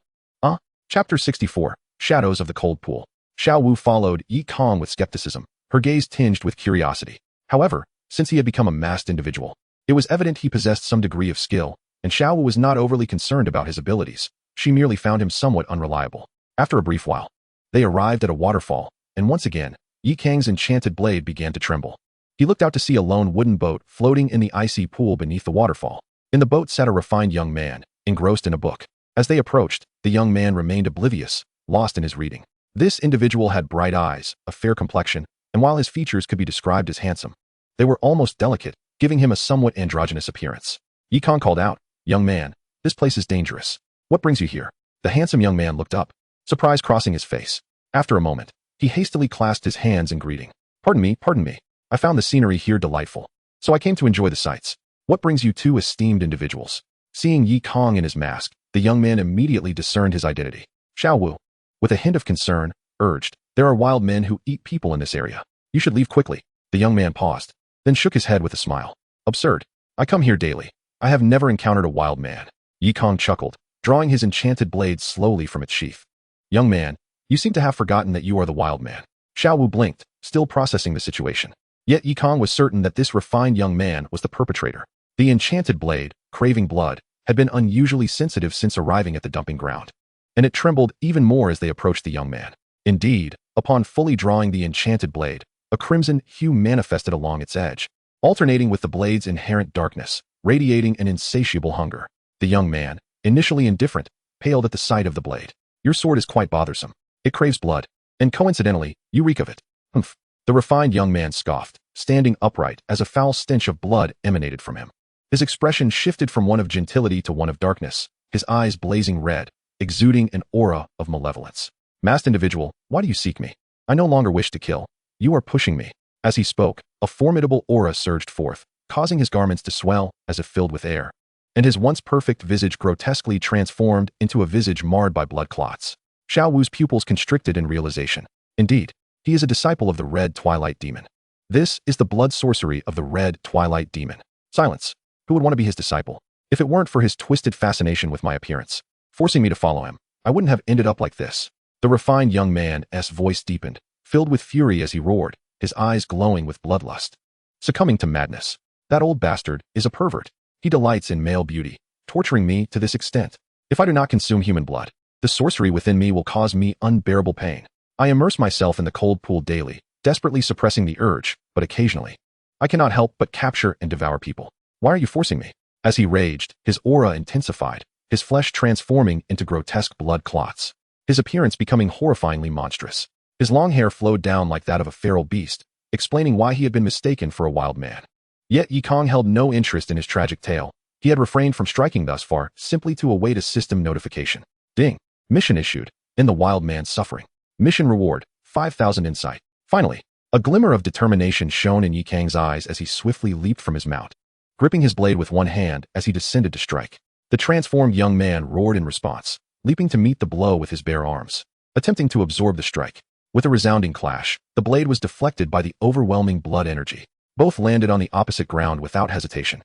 Chapter 64, Shadows of the Cold Pool. Xiaowu followed Kang with skepticism, her gaze tinged with curiosity. However, since he had become a masked individual, it was evident he possessed some degree of skill, and Xiaowu was not overly concerned about his abilities. She merely found him somewhat unreliable. After a brief while, they arrived at a waterfall, and once again, Kang's enchanted blade began to tremble. He looked out to see a lone wooden boat floating in the icy pool beneath the waterfall. In the boat sat a refined young man, engrossed in a book. As they approached, the young man remained oblivious, lost in his reading. This individual had bright eyes, a fair complexion, and while his features could be described as handsome, they were almost delicate, giving him a somewhat androgynous appearance. Kang called out, "Young man, this place is dangerous. What brings you here?" The handsome young man looked up, surprise crossing his face. After a moment, he hastily clasped his hands in greeting. Pardon me. I found the scenery here delightful, so I came to enjoy the sights. What brings you two esteemed individuals?" Seeing Kang in his mask, the young man immediately discerned his identity. Xiaowu, with a hint of concern, urged, "There are wild men who eat people in this area. You should leave quickly." The young man paused, then shook his head with a smile. "Absurd. I come here daily. I have never encountered a wild man." Kang chuckled, drawing his enchanted blade slowly from its sheath. "Young man, you seem to have forgotten that you are the wild man." Xiaowu blinked, still processing the situation. Yet Kang was certain that this refined young man was the perpetrator. The enchanted blade, craving blood, had been unusually sensitive since arriving at the dumping ground, and it trembled even more as they approached the young man. Indeed, upon fully drawing the enchanted blade, a crimson hue manifested along its edge, alternating with the blade's inherent darkness, radiating an insatiable hunger. The young man, initially indifferent, paled at the sight of the blade. "Your sword is quite bothersome. It craves blood, and coincidentally, you reek of it." "Humph." The refined young man scoffed, standing upright as a foul stench of blood emanated from him. His expression shifted from one of gentility to one of darkness, his eyes blazing red, exuding an aura of malevolence. Masked individual, why do you seek me? I no longer wish to kill. You are pushing me. As he spoke, a formidable aura surged forth, causing his garments to swell as if filled with air, and his once perfect visage grotesquely transformed into a visage marred by blood clots. Xiao Wu's pupils constricted in realization. Indeed, he is a disciple of the Red Twilight Demon. This is the blood sorcery of the Red Twilight Demon. Silence. Who would want to be his disciple? If it weren't for his twisted fascination with my appearance, forcing me to follow him, I wouldn't have ended up like this. The refined young man's voice deepened, filled with fury as he roared, his eyes glowing with bloodlust. Succumbing to madness. That old bastard is a pervert. He delights in male beauty, torturing me to this extent. If I do not consume human blood, the sorcery within me will cause me unbearable pain. I immerse myself in the cold pool daily, desperately suppressing the urge, but occasionally, I cannot help but capture and devour people. Why are you forcing me? As he raged, his aura intensified, his flesh transforming into grotesque blood clots, his appearance becoming horrifyingly monstrous. His long hair flowed down like that of a feral beast, explaining why he had been mistaken for a wild man. Yet Kang held no interest in his tragic tale. He had refrained from striking thus far, simply to await a system notification. Ding. Mission issued. In the wild man's suffering. Mission reward, 5,000 insight. Finally, a glimmer of determination shone in Kang's eyes as he swiftly leaped from his mount, gripping his blade with one hand as he descended to strike. The transformed young man roared in response, leaping to meet the blow with his bare arms, attempting to absorb the strike. With a resounding clash, the blade was deflected by the overwhelming blood energy. Both landed on the opposite ground without hesitation.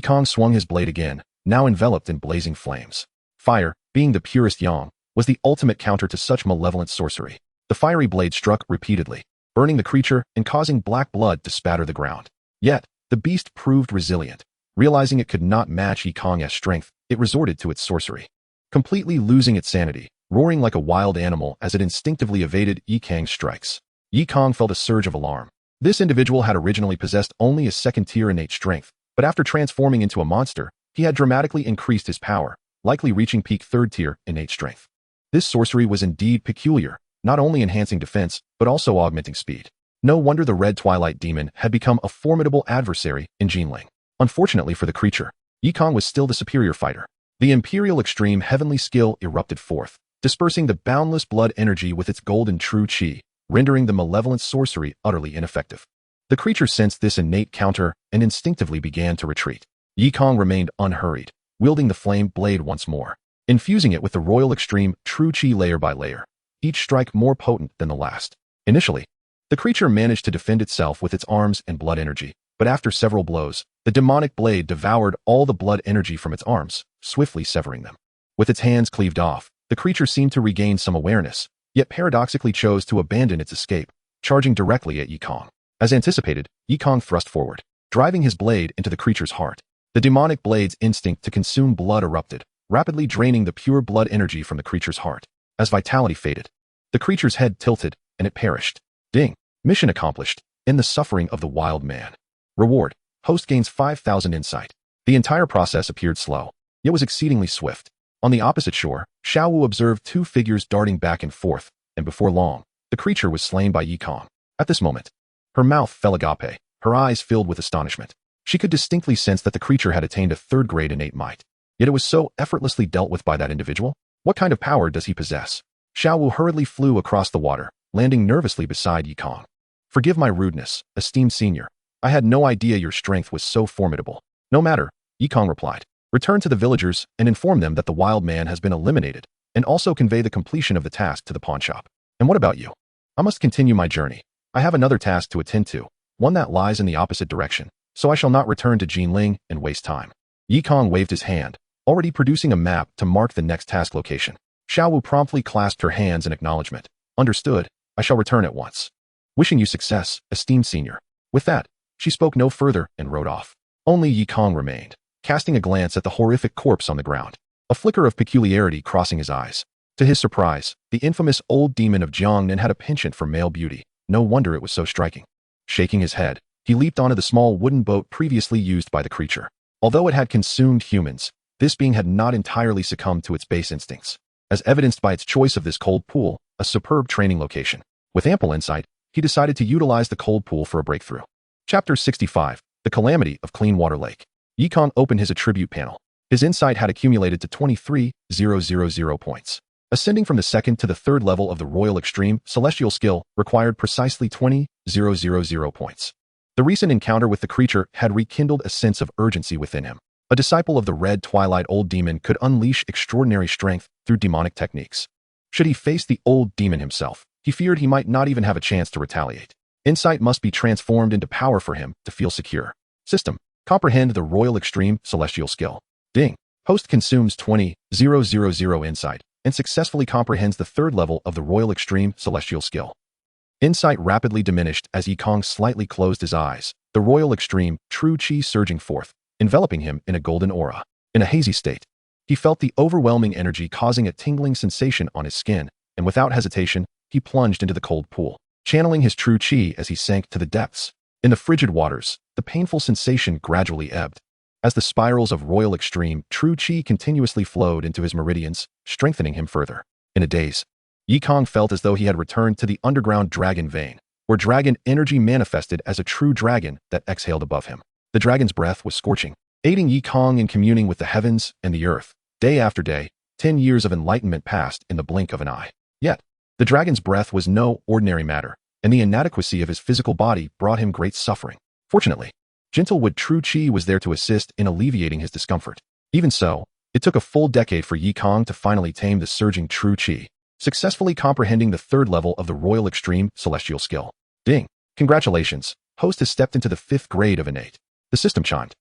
Kang swung his blade again, now enveloped in blazing flames. Fire, being the purest yang, was the ultimate counter to such malevolent sorcery. The fiery blade struck repeatedly, burning the creature and causing black blood to spatter the ground. Yet, the beast proved resilient. Realizing it could not match Kang's strength, it resorted to its sorcery. Completely losing its sanity, roaring like a wild animal as it instinctively evaded Kang's strikes. Kang felt a surge of alarm. This individual had originally possessed only a second-tier innate strength, but after transforming into a monster, he had dramatically increased his power, likely reaching peak third-tier innate strength. This sorcery was indeed peculiar, not only enhancing defense, but also augmenting speed. No wonder the Red Twilight Demon had become a formidable adversary in Jianghu. Unfortunately for the creature, Kang was still the superior fighter. The Imperial Extreme Heavenly Skill erupted forth, dispersing the boundless blood energy with its golden true chi, rendering the malevolent sorcery utterly ineffective. The creature sensed this innate counter and instinctively began to retreat. Kang remained unhurried, wielding the flame blade once more, infusing it with the Royal Extreme true chi layer by layer, each strike more potent than the last. Initially, the creature managed to defend itself with its arms and blood energy, but after several blows, the demonic blade devoured all the blood energy from its arms, swiftly severing them. With its hands cleaved off, the creature seemed to regain some awareness, yet paradoxically chose to abandon its escape, charging directly at Kang. As anticipated, Kang thrust forward, driving his blade into the creature's heart. The demonic blade's instinct to consume blood erupted, rapidly draining the pure blood energy from the creature's heart. As vitality faded, the creature's head tilted, and it perished. Ding. Mission accomplished. In the suffering of the wild man. Reward. Host gains 5,000 insight. The entire process appeared slow, yet was exceedingly swift. On the opposite shore, Xiao Wu observed two figures darting back and forth, and before long, the creature was slain by Kang. At this moment, her mouth fell agape, her eyes filled with astonishment. She could distinctly sense that the creature had attained a third-grade innate might. Yet it was so effortlessly dealt with by that individual. What kind of power does he possess? Xiao Wu hurriedly flew across the water, landing nervously beside Kang. Forgive my rudeness, esteemed senior. I had no idea your strength was so formidable. No matter, Kang replied. Return to the villagers and inform them that the wild man has been eliminated, and also convey the completion of the task to the pawnshop. And what about you? I must continue my journey. I have another task to attend to, one that lies in the opposite direction, so I shall not return to Jiangling and waste time. Kang waved his hand, already producing a map to mark the next task location. Xiao Wu promptly clasped her hands in acknowledgement. Understood, I shall return at once. Wishing you success, esteemed senior. With that, she spoke no further and rode off. Only Kang remained, casting a glance at the horrific corpse on the ground, a flicker of peculiarity crossing his eyes. To his surprise, the infamous old demon of Jiangnan had a penchant for male beauty. No wonder it was so striking. Shaking his head, he leaped onto the small wooden boat previously used by the creature. Although it had consumed humans, this being had not entirely succumbed to its base instincts, as evidenced by its choice of this cold pool, a superb training location. With ample insight, he decided to utilize the cold pool for a breakthrough. Chapter 65, The Calamity of Clean Water Lake. Kang opened his attribute panel. His insight had accumulated to 23,000 points. Ascending from the second to the third level of the Royal Extreme Celestial skill required precisely 20,000 points. The recent encounter with the creature had rekindled a sense of urgency within him. A disciple of the Red Twilight Old Demon could unleash extraordinary strength through demonic techniques. Should he face the Old Demon himself, he feared he might not even have a chance to retaliate. Insight must be transformed into power for him to feel secure. System. Comprehend the Royal Extreme Celestial skill. Ding. Host consumes 20,000 insight and successfully comprehends the third level of the Royal Extreme Celestial skill. Insight rapidly diminished as Kang slightly closed his eyes, the Royal Extreme True Chi surging forth, enveloping him in a golden aura. In a hazy state, he felt the overwhelming energy causing a tingling sensation on his skin, and without hesitation, he plunged into the cold pool, channeling his true chi as he sank to the depths. In the frigid waters, the painful sensation gradually ebbed. As the spirals of Royal Extreme True Chi continuously flowed into his meridians, strengthening him further. In a daze, Kang felt as though he had returned to the underground dragon vein, where dragon energy manifested as a true dragon that exhaled above him. The dragon's breath was scorching, aiding Kang in communing with the heavens and the earth. Day after day, 10 years of enlightenment passed in the blink of an eye. Yet, the dragon's breath was no ordinary matter, and the inadequacy of his physical body brought him great suffering. Fortunately, Gentlewood True Chi was there to assist in alleviating his discomfort. Even so, it took a full decade for Kang to finally tame the surging True Chi, successfully comprehending the third level of the Royal Extreme Celestial skill. Ding! Congratulations, host has stepped into the 5th grade of innate. The system chimed.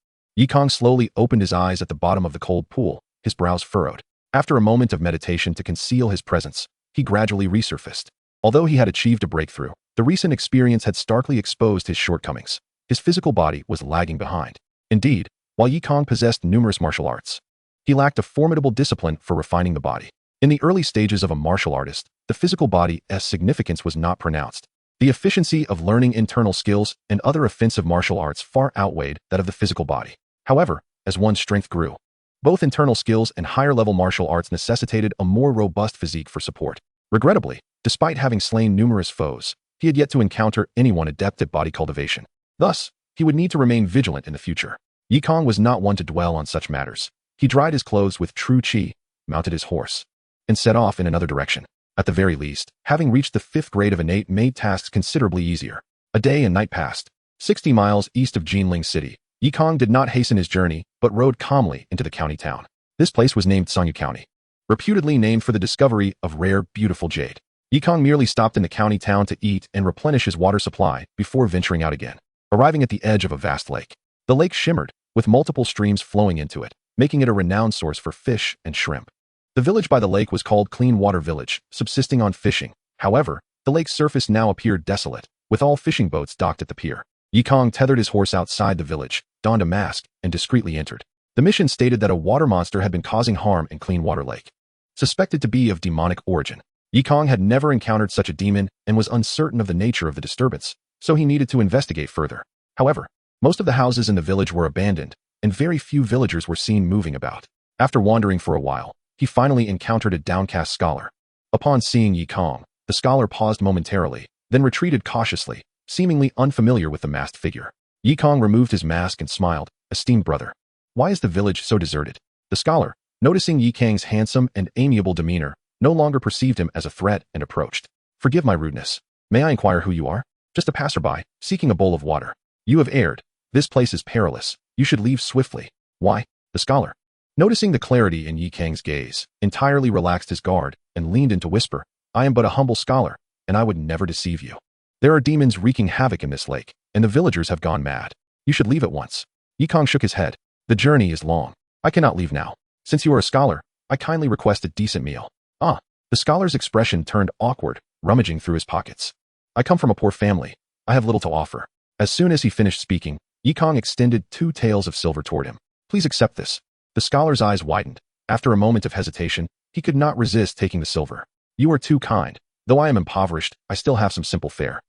Kang slowly opened his eyes at the bottom of the cold pool, his brows furrowed. After a moment of meditation to conceal his presence, he gradually resurfaced. Although he had achieved a breakthrough, the recent experience had starkly exposed his shortcomings. His physical body was lagging behind. Indeed, while Kang possessed numerous martial arts, he lacked a formidable discipline for refining the body. In the early stages of a martial artist, the physical body's significance was not pronounced. The efficiency of learning internal skills and other offensive martial arts far outweighed that of the physical body. However, as one's strength grew, both internal skills and higher-level martial arts necessitated a more robust physique for support. Regrettably, despite having slain numerous foes, he had yet to encounter anyone adept at body cultivation. Thus, he would need to remain vigilant in the future. Kang was not one to dwell on such matters. He dried his clothes with true chi, mounted his horse, and set off in another direction. At the very least, having reached the 5th grade of innate made tasks considerably easier. A day and night passed. 60 miles east of Jinling City, Kang did not hasten his journey, but rode calmly into the county town. This place was named Sanyu County, reputedly named for the discovery of rare, beautiful jade. Kang merely stopped in the county town to eat and replenish his water supply before venturing out again. Arriving at the edge of a vast lake, the lake shimmered, with multiple streams flowing into it, making it a renowned source for fish and shrimp. The village by the lake was called Clean Water Village, subsisting on fishing. However, the lake's surface now appeared desolate, with all fishing boats docked at the pier. Kang tethered his horse outside the village, donned a mask, and discreetly entered. The mission stated that a water monster had been causing harm in Clean Water Lake, suspected to be of demonic origin. Kang had never encountered such a demon and was uncertain of the nature of the disturbance, so he needed to investigate further. However, most of the houses in the village were abandoned, and very few villagers were seen moving about. After wandering for a while, he finally encountered a downcast scholar. Upon seeing Kang, the scholar paused momentarily, then retreated cautiously, seemingly unfamiliar with the masked figure. Kang removed his mask and smiled. Esteemed brother, why is the village so deserted? The scholar, noticing Kang's handsome and amiable demeanor, no longer perceived him as a threat and approached. Forgive my rudeness. May I inquire who you are? Just a passerby, seeking a bowl of water. You have erred. This place is perilous. You should leave swiftly. Why? The scholar, noticing the clarity in Kang's gaze, entirely relaxed his guard and leaned in to whisper, I am but a humble scholar, and I would never deceive you. There are demons wreaking havoc in this lake, and the villagers have gone mad. You should leave at once. Kang shook his head. The journey is long. I cannot leave now. Since you are a scholar, I kindly request a decent meal. Ah, the scholar's expression turned awkward, rummaging through his pockets. I come from a poor family. I have little to offer. As soon as he finished speaking, Kang extended 2 taels of silver toward him. Please accept this. The scholar's eyes widened. After a moment of hesitation, he could not resist taking the silver. You are too kind. Though I am impoverished, I still have some simple fare.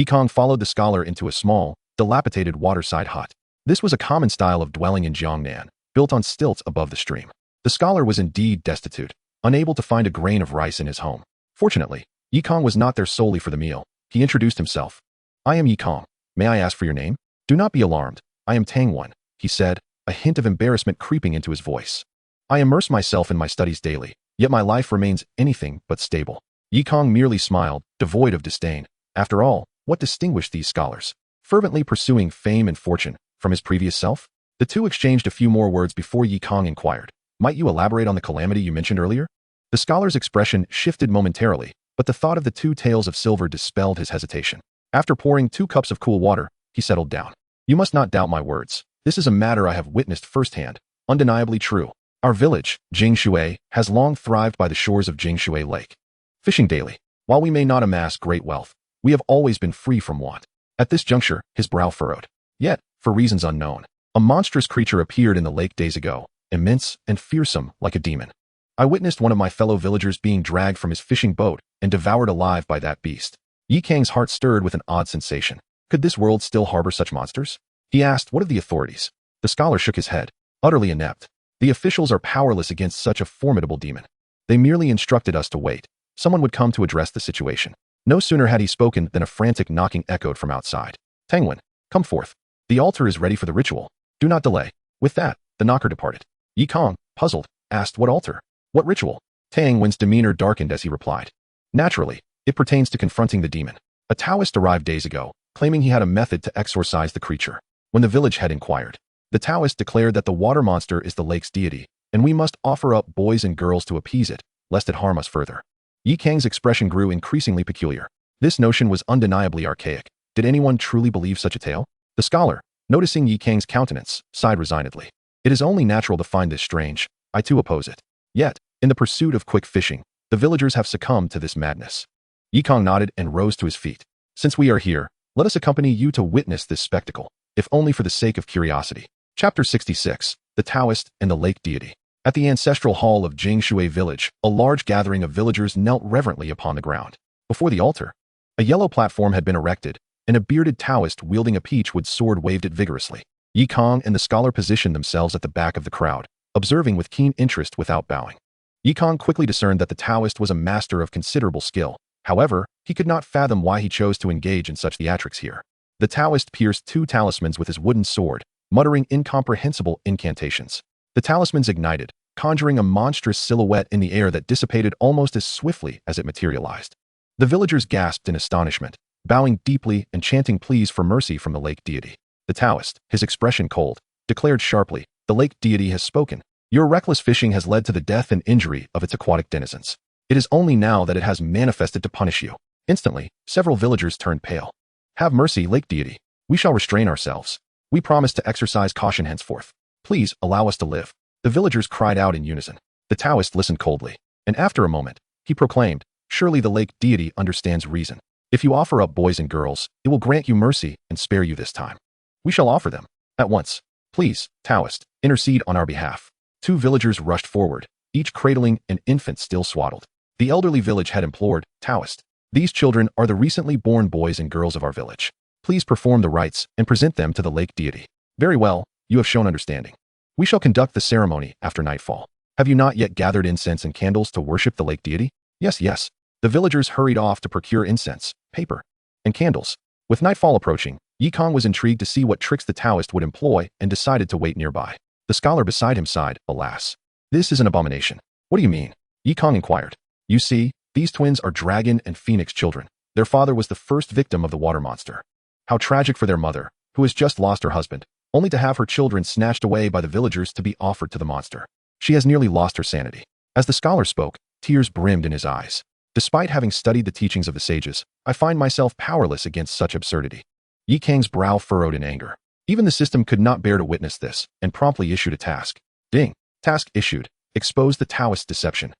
Kang followed the scholar into a small, dilapidated waterside hut. This was a common style of dwelling in Jiangnan, built on stilts above the stream. The scholar was indeed destitute, unable to find a grain of rice in his home. Fortunately, Kang was not there solely for the meal. He introduced himself. I am Kang. May I ask for your name? Do not be alarmed. I am Tang One, he said, a hint of embarrassment creeping into his voice. I immerse myself in my studies daily, yet my life remains anything but stable. Yi Kang merely smiled, devoid of disdain. After all, what distinguished these scholars, fervently pursuing fame and fortune, from his previous self? The two exchanged a few more words before Yi Kang inquired, "Might you elaborate on the calamity you mentioned earlier?" The scholar's expression shifted momentarily, but the thought of the two tails of silver dispelled his hesitation. After pouring 2 cups of cool water, he settled down. "You must not doubt my words. This is a matter I have witnessed firsthand, undeniably true. Our village, Jianghu, has long thrived by the shores of Jianghu Lake, fishing daily. While we may not amass great wealth, we have always been free from want." At this juncture, his brow furrowed. Yet, for reasons unknown, a monstrous creature appeared in the lake days ago, immense and fearsome like a demon. I witnessed one of my fellow villagers being dragged from his fishing boat and devoured alive by that beast. Yi Kang's heart stirred with an odd sensation. Could this world still harbor such monsters? He asked, "What of the authorities?" The scholar shook his head, utterly inept. "The officials are powerless against such a formidable demon. They merely instructed us to wait. Someone would come to address the situation." No sooner had he spoken than a frantic knocking echoed from outside. "Tangwen, come forth. The altar is ready for the ritual. Do not delay." With that, the knocker departed. Yi Kang, puzzled, asked, "What altar? What ritual?" Tang Wen's demeanor darkened as he replied, "Naturally, it pertains to confronting the demon. A Taoist arrived days ago, claiming he had a method to exorcise the creature. When the village head inquired, the Taoist declared that the water monster is the lake's deity, and we must offer up boys and girls to appease it, lest it harm us further." Yi Kang's expression grew increasingly peculiar. This notion was undeniably archaic. Did anyone truly believe such a tale? The scholar, noticing Yi Kang's countenance, sighed resignedly. "It is only natural to find this strange. I too oppose it. Yet, in the pursuit of quick fishing, the villagers have succumbed to this madness." Yi Kang nodded and rose to his feet. "Since we are here, let us accompany you to witness this spectacle, if only for the sake of curiosity." Chapter 66, The Taoist and the Lake Deity. At the ancestral hall of Jianghu village, a large gathering of villagers knelt reverently upon the ground. Before the altar, a yellow platform had been erected, and a bearded Taoist wielding a peachwood sword waved it vigorously. Yi Kang and the scholar positioned themselves at the back of the crowd, observing with keen interest without bowing. Yi Kang quickly discerned that the Taoist was a master of considerable skill. However, he could not fathom why he chose to engage in such theatrics here. The Taoist pierced 2 talismans with his wooden sword, muttering incomprehensible incantations. The talismans ignited, conjuring a monstrous silhouette in the air that dissipated almost as swiftly as it materialized. The villagers gasped in astonishment, bowing deeply and chanting pleas for mercy from the lake deity. The Taoist, his expression cold, declared sharply, "The lake deity has spoken. Your reckless fishing has led to the death and injury of its aquatic denizens. It is only now that it has manifested to punish you." Instantly, several villagers turned pale. "Have mercy, lake deity. We shall restrain ourselves. We promise to exercise caution henceforth. Please allow us to live." The villagers cried out in unison. The Taoist listened coldly, and after a moment, he proclaimed, "Surely the lake deity understands reason. If you offer up boys and girls, it will grant you mercy and spare you this time. We shall offer them at once. Please, Taoist, intercede on our behalf." 2 villagers rushed forward, each cradling an infant still swaddled. The elderly village head implored, "Taoist, these children are the recently born boys and girls of our village. Please perform the rites and present them to the lake deity." "Very well, you have shown understanding. We shall conduct the ceremony after nightfall. Have you not yet gathered incense and candles to worship the lake deity?" "Yes, yes." The villagers hurried off to procure incense, paper, and candles. With nightfall approaching, Yi Kang was intrigued to see what tricks the Taoist would employ and decided to wait nearby. The scholar beside him sighed, "Alas, this is an abomination." "What do you mean?" Yi Kang inquired. "You see, these twins are dragon and phoenix children. Their father was the first victim of the water monster. How tragic for their mother, who has just lost her husband, only to have her children snatched away by the villagers to be offered to the monster. She has nearly lost her sanity." As the scholar spoke, tears brimmed in his eyes. "Despite having studied the teachings of the sages, I find myself powerless against such absurdity." Yi Kang's brow furrowed in anger. Even the system could not bear to witness this, and promptly issued a task. Ding. Task issued. Expose the Taoist deception.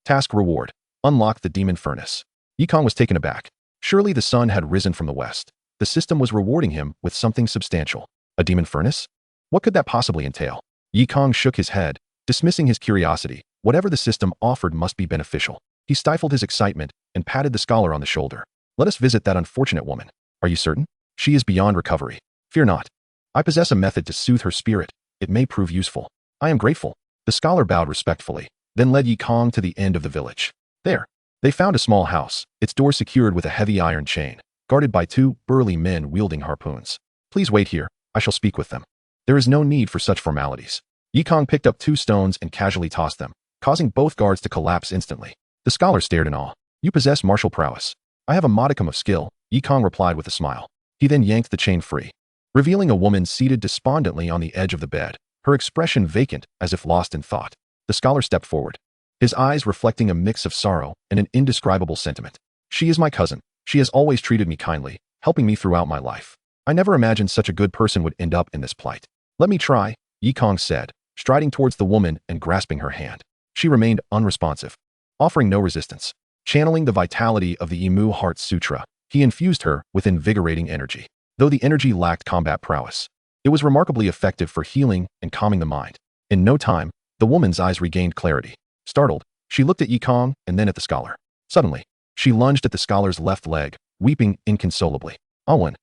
Task reward. Unlock the demon furnace. Yi Kang was taken aback. Surely the sun had risen from the west. The system was rewarding him with something substantial. A demon furnace? What could that possibly entail? Yi Kang shook his head, dismissing his curiosity. Whatever the system offered must be beneficial. He stifled his excitement and patted the scholar on the shoulder. "Let us visit that unfortunate woman. Are you certain? She is beyond recovery. Fear not. I possess a method to soothe her spirit. It may prove useful." "I am grateful." The scholar bowed respectfully, then led Yi Kang to the end of the village. There, they found a small house, its door secured with a heavy iron chain, guarded by 2 burly men wielding harpoons. "Please wait here. I shall speak with them." "There is no need for such formalities." Kang picked up 2 stones and casually tossed them, causing both guards to collapse instantly. The scholar stared in awe. You possess martial prowess. I have a modicum of skill, Kang replied with a smile. He then yanked the chain free, revealing a woman seated despondently on the edge of the bed, her expression vacant as if lost in thought. The scholar stepped forward, his eyes reflecting a mix of sorrow and an indescribable sentiment. She is my cousin. She has always treated me kindly, helping me throughout my life. I never imagined such a good person would end up in this plight. Let me try, Kang said, striding towards the woman and grasping her hand. She remained unresponsive, offering no resistance. Channeling the vitality of the Imu Heart Sutra, he infused her with invigorating energy. Though the energy lacked combat prowess, it was remarkably effective for healing and calming the mind. In no time, the woman's eyes regained clarity. Startled, she looked at Kang and then at the scholar. Suddenly, she lunged at the scholar's left leg, weeping inconsolably. Awen,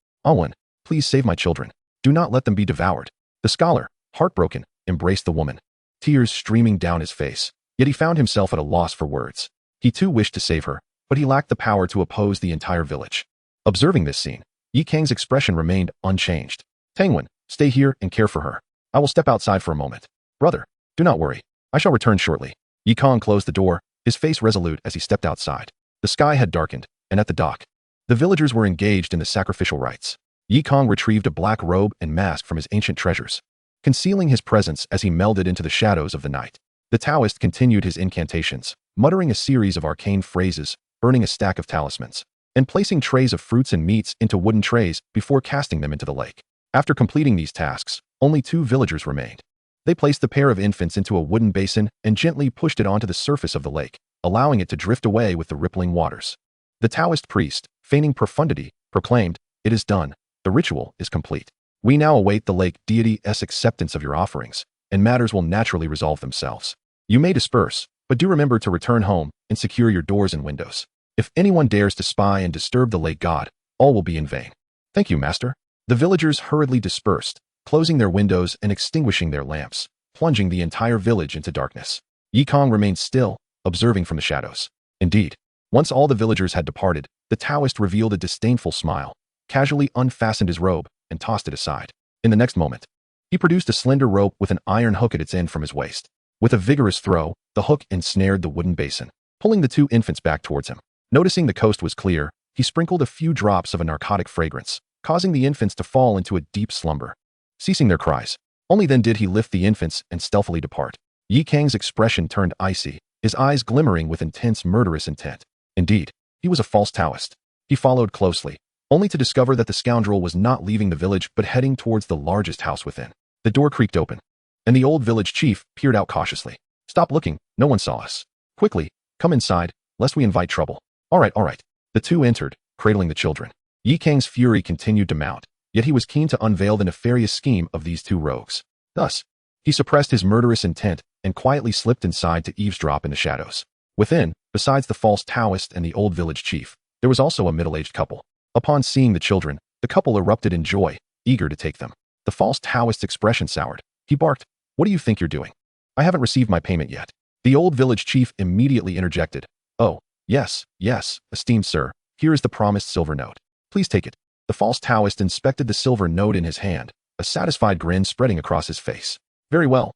please save my children. Do not let them be devoured. The scholar, heartbroken, embraced the woman, tears streaming down his face. Yet he found himself at a loss for words. He too wished to save her, but he lacked the power to oppose the entire village. Observing this scene, Kang's expression remained unchanged. Tangwen, stay here and care for her. I will step outside for a moment. Brother, do not worry. I shall return shortly. Kang closed the door, his face resolute as he stepped outside. The sky had darkened, and at the dock, the villagers were engaged in the sacrificial rites. Kang retrieved a black robe and mask from his ancient treasures, concealing his presence as he melded into the shadows of the night. The Taoist continued his incantations, muttering a series of arcane phrases, burning a stack of talismans, and placing trays of fruits and meats into wooden trays before casting them into the lake. After completing these tasks, only 2 villagers remained. They placed the pair of infants into a wooden basin and gently pushed it onto the surface of the lake, allowing it to drift away with the rippling waters. The Taoist priest, feigning profundity, proclaimed, "It is done. The ritual is complete. We now await the lake deity's acceptance of your offerings, and matters will naturally resolve themselves. You may disperse, but do remember to return home and secure your doors and windows. If anyone dares to spy and disturb the lake god, all will be in vain." Thank you, master. The villagers hurriedly dispersed, closing their windows and extinguishing their lamps, plunging the entire village into darkness. Kang remained still, observing from the shadows. Indeed, once all the villagers had departed, the Taoist revealed a disdainful smile, casually unfastened his robe, and tossed it aside. In the next moment, he produced a slender rope with an iron hook at its end from his waist. With a vigorous throw, the hook ensnared the wooden basin, pulling the 2 infants back towards him. Noticing the coast was clear, he sprinkled a few drops of a narcotic fragrance, causing the infants to fall into a deep slumber. Ceasing their cries, only then did he lift the infants and stealthily depart. Kang's expression turned icy, his eyes glimmering with intense murderous intent. Indeed, he was a false Taoist. He followed closely, only to discover that the scoundrel was not leaving the village but heading towards the largest house within. The door creaked open, and the old village chief peered out cautiously. "Stop looking, no one saw us. Quickly, come inside, lest we invite trouble." All right. The 2 entered, cradling the children. Kang's fury continued to mount, yet he was keen to unveil the nefarious scheme of these 2 rogues. Thus, he suppressed his murderous intent and quietly slipped inside to eavesdrop in the shadows. Within, besides the false Taoist and the old village chief, there was also a middle-aged couple. Upon seeing the children, the couple erupted in joy, eager to take them. The false Taoist's expression soured. He barked, "What do you think you're doing? I haven't received my payment yet." The old village chief immediately interjected. "Oh, yes, esteemed sir, here is the promised silver note. Please take it." The false Taoist inspected the silver note in his hand, a satisfied grin spreading across his face. Very well.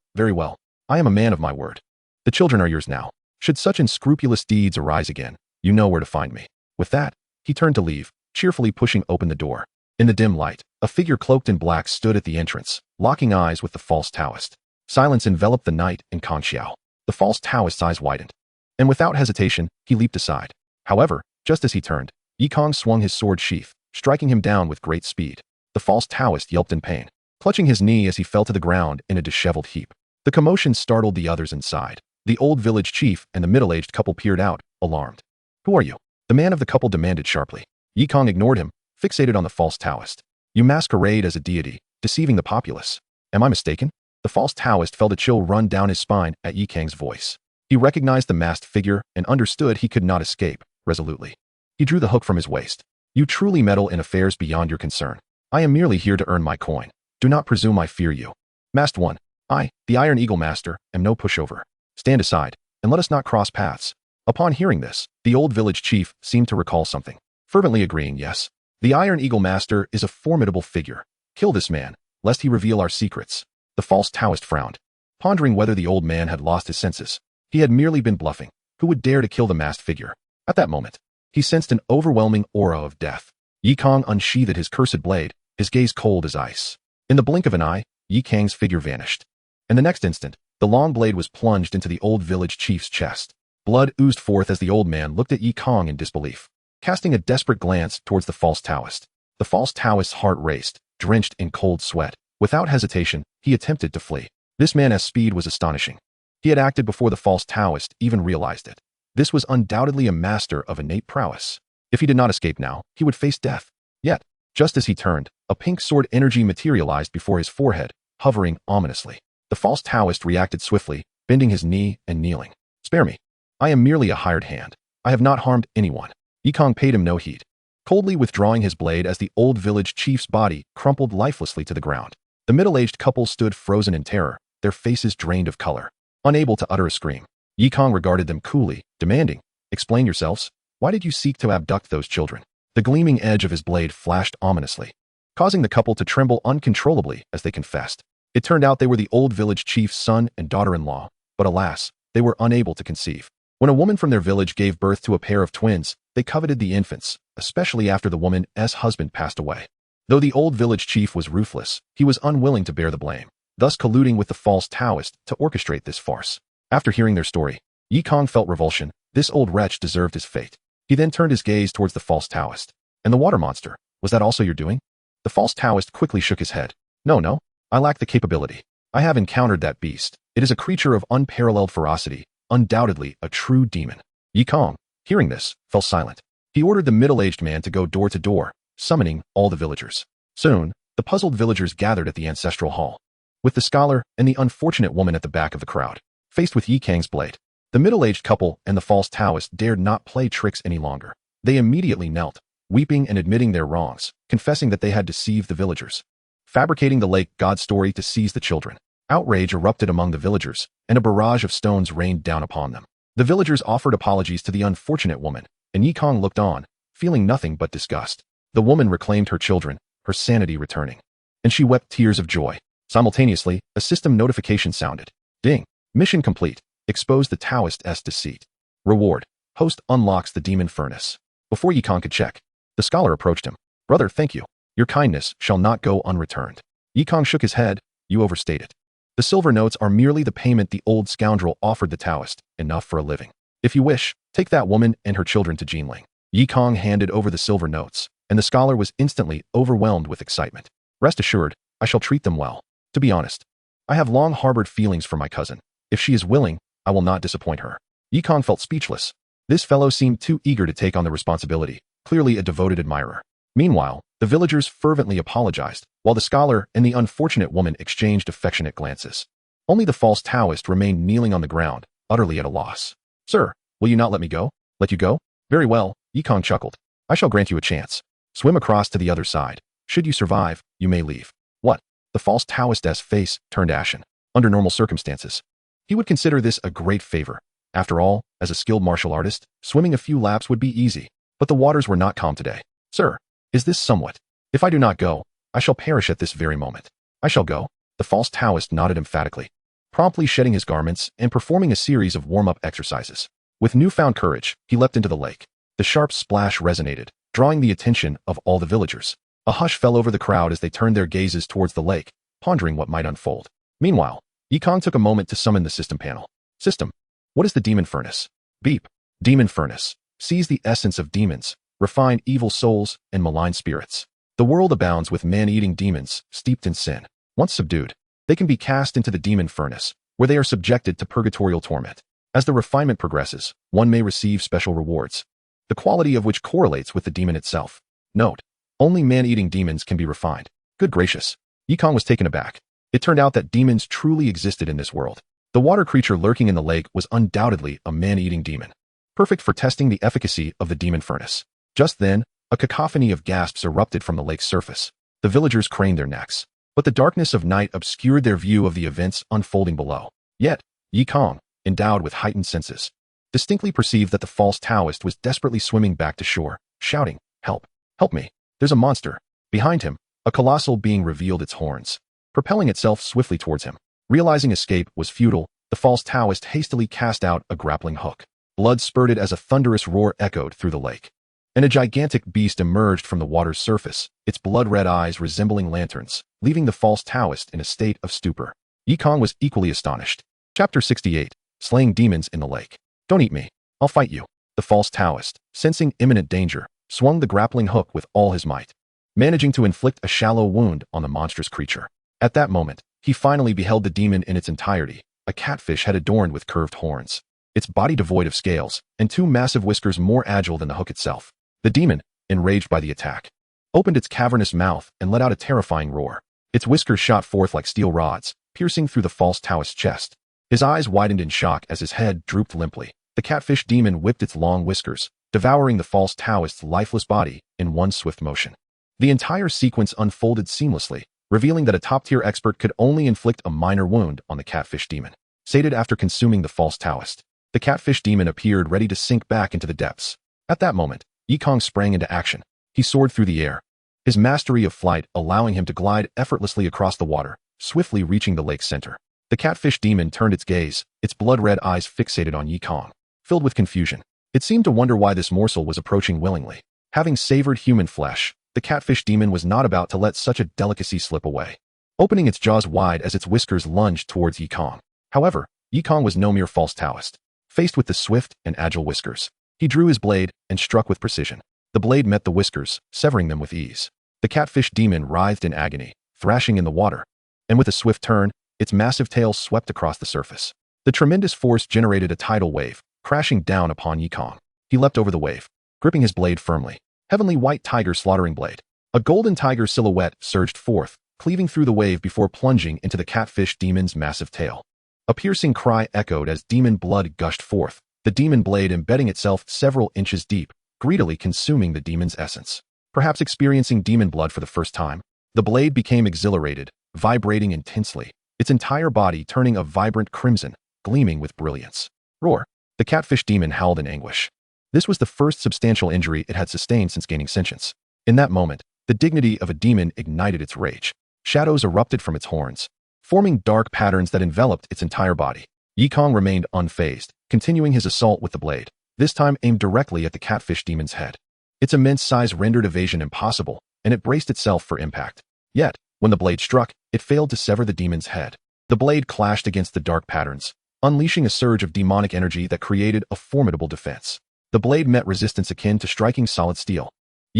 I am a man of my word. The children are yours now. Should such unscrupulous deeds arise again, you know where to find me." With that, he turned to leave, cheerfully pushing open the door. In the dim light, a figure cloaked in black stood at the entrance, locking eyes with the false Taoist. Silence enveloped the night and Kang Xiao. The false Taoist's eyes widened, and without hesitation, he leaped aside. However, just as he turned, Kang swung his sword sheath, striking him down with great speed. The false Taoist yelped in pain, clutching his knee as he fell to the ground in a disheveled heap. The commotion startled the others inside. The old village chief and the middle-aged couple peered out, alarmed. "Who are you?" the man of the couple demanded sharply. Kang ignored him, fixated on the false Taoist. "You masquerade as a deity, deceiving the populace. Am I mistaken?" The false Taoist felt a chill run down his spine at Kang's voice. He recognized the masked figure and understood he could not escape, resolutely. He drew the hook from his waist. "You truly meddle in affairs beyond your concern. I am merely here to earn my coin. Do not presume I fear you. Masked one, I, the Iron Eagle Master, am no pushover. Stand aside, and let us not cross paths." Upon hearing this, the old village chief seemed to recall something, fervently agreeing, "Yes. The Iron Eagle Master is a formidable figure. Kill this man, lest he reveal our secrets." The false Taoist frowned. pondering whether the old man had lost his senses. He had merely been bluffing. Who would dare to kill the masked figure? At that moment, he sensed an overwhelming aura of death. Yi Kang unsheathed his cursed blade, his gaze cold as ice. In the blink of an eye, Yi Kang's figure vanished. And the next instant, the long blade was plunged into the old village chief's chest. Blood oozed forth as the old man looked at Yi Kang in disbelief, casting a desperate glance towards the false Taoist. The false Taoist's heart raced, drenched in cold sweat. Without hesitation, he attempted to flee. This man's speed was astonishing. He had acted before the false Taoist even realized it. This was undoubtedly a master of innate prowess. If he did not escape now, he would face death. Yet, just as he turned, a pink sword energy materialized before his forehead, hovering ominously. The false Taoist reacted swiftly, bending his knee and kneeling. "Spare me. I am merely a hired hand. I have not harmed anyone." Yi Kang paid him no heed, coldly withdrawing his blade as the old village chief's body crumpled lifelessly to the ground. The middle-aged couple stood frozen in terror, their faces drained of color, unable to utter a scream. Yi Kang regarded them coolly, demanding, "Explain yourselves. Why did you seek to abduct those children?" The gleaming edge of his blade flashed ominously, causing the couple to tremble uncontrollably as they confessed. It turned out they were the old village chief's son and daughter-in-law, but alas, they were unable to conceive. When a woman from their village gave birth to a pair of twins, they coveted the infants, especially after the woman's husband passed away. Though the old village chief was ruthless, he was unwilling to bear the blame, thus colluding with the false Taoist to orchestrate this farce. After hearing their story, Yi Kang felt revulsion. This old wretch deserved his fate. He then turned his gaze towards the false Taoist. "And the water monster, was that also your doing?" The false Taoist quickly shook his head. No, I lack the capability. I have encountered that beast. It is a creature of unparalleled ferocity, undoubtedly a true demon." Yi Kang, hearing this, fell silent. He ordered the middle-aged man to go door to door, summoning all the villagers. Soon, the puzzled villagers gathered at the ancestral hall, with the scholar and the unfortunate woman at the back of the crowd. Faced with Yi Kang's blade, the middle-aged couple and the false Taoist dared not play tricks any longer. They immediately knelt, weeping and admitting their wrongs, confessing that they had deceived the villagers, fabricating the lake god story to seize the children. Outrage erupted among the villagers, and a barrage of stones rained down upon them. The villagers offered apologies to the unfortunate woman, and Yi Kang looked on, feeling nothing but disgust. The woman reclaimed her children, her sanity returning, and she wept tears of joy. Simultaneously, a system notification sounded. Ding! Mission complete. Expose the Taoist's deceit. Reward. Host unlocks the demon furnace. Before Yi Kang could check, the scholar approached him. "Brother, thank you. Your kindness shall not go unreturned." Yi Kang shook his head. "You overstate it. The silver notes are merely the payment the old scoundrel offered the Taoist, enough for a living. If you wish, take that woman and her children to Jianghu." Yi Kang handed over the silver notes, and the scholar was instantly overwhelmed with excitement. "Rest assured, I shall treat them well. To be honest, I have long harbored feelings for my cousin. If she is willing, I will not disappoint her." Yi Kang felt speechless. This fellow seemed too eager to take on the responsibility, clearly a devoted admirer. Meanwhile, the villagers fervently apologized, while the scholar and the unfortunate woman exchanged affectionate glances. Only the false Taoist remained kneeling on the ground, utterly at a loss. "Sir, will you not let me go?" "Let you go? Very well," Yi Kang chuckled. "I shall grant you a chance. Swim across to the other side. Should you survive, you may leave." "What?" The false Taoist's face turned ashen. Under normal circumstances, he would consider this a great favor. After all, as a skilled martial artist, swimming a few laps would be easy. But the waters were not calm today. "Sir, is this somewhat? If I do not go, I shall perish at this very moment." "I shall go." The false Taoist nodded emphatically, promptly shedding his garments and performing a series of warm-up exercises. With newfound courage, he leapt into the lake. The sharp splash resonated, drawing the attention of all the villagers. A hush fell over the crowd as they turned their gazes towards the lake, pondering what might unfold. Meanwhile, Yi Kang took a moment to summon the system panel. "System, what is the demon furnace?" "Beep. Demon furnace. Seize the essence of demons, refine evil souls, and malign spirits. The world abounds with man-eating demons, steeped in sin. Once subdued, they can be cast into the demon furnace, where they are subjected to purgatorial torment. As the refinement progresses, one may receive special rewards, the quality of which correlates with the demon itself. Note: only man-eating demons can be refined." Good gracious. Yi Kang was taken aback. It turned out that demons truly existed in this world. The water creature lurking in the lake was undoubtedly a man-eating demon, perfect for testing the efficacy of the demon furnace. Just then, a cacophony of gasps erupted from the lake's surface. The villagers craned their necks, but the darkness of night obscured their view of the events unfolding below. Yet, Yi Kang, endowed with heightened senses, distinctly perceived that the false Taoist was desperately swimming back to shore, shouting, "Help! Help me! There's a monster!" Behind him, a colossal being revealed its horns, propelling itself swiftly towards him. Realizing escape was futile, the false Taoist hastily cast out a grappling hook. Blood spurted as a thunderous roar echoed through the lake. And a gigantic beast emerged from the water's surface, its blood-red eyes resembling lanterns, leaving the false Taoist in a state of stupor. Kang was equally astonished. Chapter 68. Slaying Demons in the Lake. Don't eat me. I'll fight you. The false Taoist, sensing imminent danger, swung the grappling hook with all his might, managing to inflict a shallow wound on the monstrous creature. At that moment, he finally beheld the demon in its entirety, a catfish head adorned with curved horns, its body devoid of scales, and two massive whiskers more agile than the hook itself. The demon, enraged by the attack, opened its cavernous mouth and let out a terrifying roar. Its whiskers shot forth like steel rods, piercing through the false Taoist's chest. His eyes widened in shock as his head drooped limply. The catfish demon whipped its long whiskers, devouring the false Taoist's lifeless body in one swift motion. The entire sequence unfolded seamlessly, revealing that a top-tier expert could only inflict a minor wound on the catfish demon. Sated after consuming the false Taoist, the catfish demon appeared ready to sink back into the depths. At that moment, Kang sprang into action. He soared through the air, his mastery of flight allowing him to glide effortlessly across the water, swiftly reaching the lake's center. The catfish demon turned its gaze, its blood-red eyes fixated on Kang. Filled with confusion, it seemed to wonder why this morsel was approaching willingly. Having savored human flesh, the catfish demon was not about to let such a delicacy slip away, opening its jaws wide as its whiskers lunged towards Kang. However, Kang was no mere false Taoist. Faced with the swift and agile whiskers, he drew his blade and struck with precision. The blade met the whiskers, severing them with ease. The catfish demon writhed in agony, thrashing in the water, and with a swift turn, its massive tail swept across the surface. The tremendous force generated a tidal wave, crashing down upon Kang. He leapt over the wave, gripping his blade firmly. Heavenly white tiger slaughtering blade. A golden tiger silhouette surged forth, cleaving through the wave before plunging into the catfish demon's massive tail. A piercing cry echoed as demon blood gushed forth, the demon blade embedding itself several inches deep, greedily consuming the demon's essence. Perhaps experiencing demon blood for the first time, the blade became exhilarated, vibrating intensely, its entire body turning a vibrant crimson, gleaming with brilliance. Roar! The catfish demon howled in anguish. This was the first substantial injury it had sustained since gaining sentience. In that moment, the dignity of a demon ignited its rage. Shadows erupted from its horns, forming dark patterns that enveloped its entire body. Kang remained unfazed, continuing his assault with the blade, this time aimed directly at the catfish demon's head. Its immense size rendered evasion impossible, and it braced itself for impact. Yet, when the blade struck, it failed to sever the demon's head. The blade clashed against the dark patterns, unleashing a surge of demonic energy that created a formidable defense. The blade met resistance akin to striking solid steel.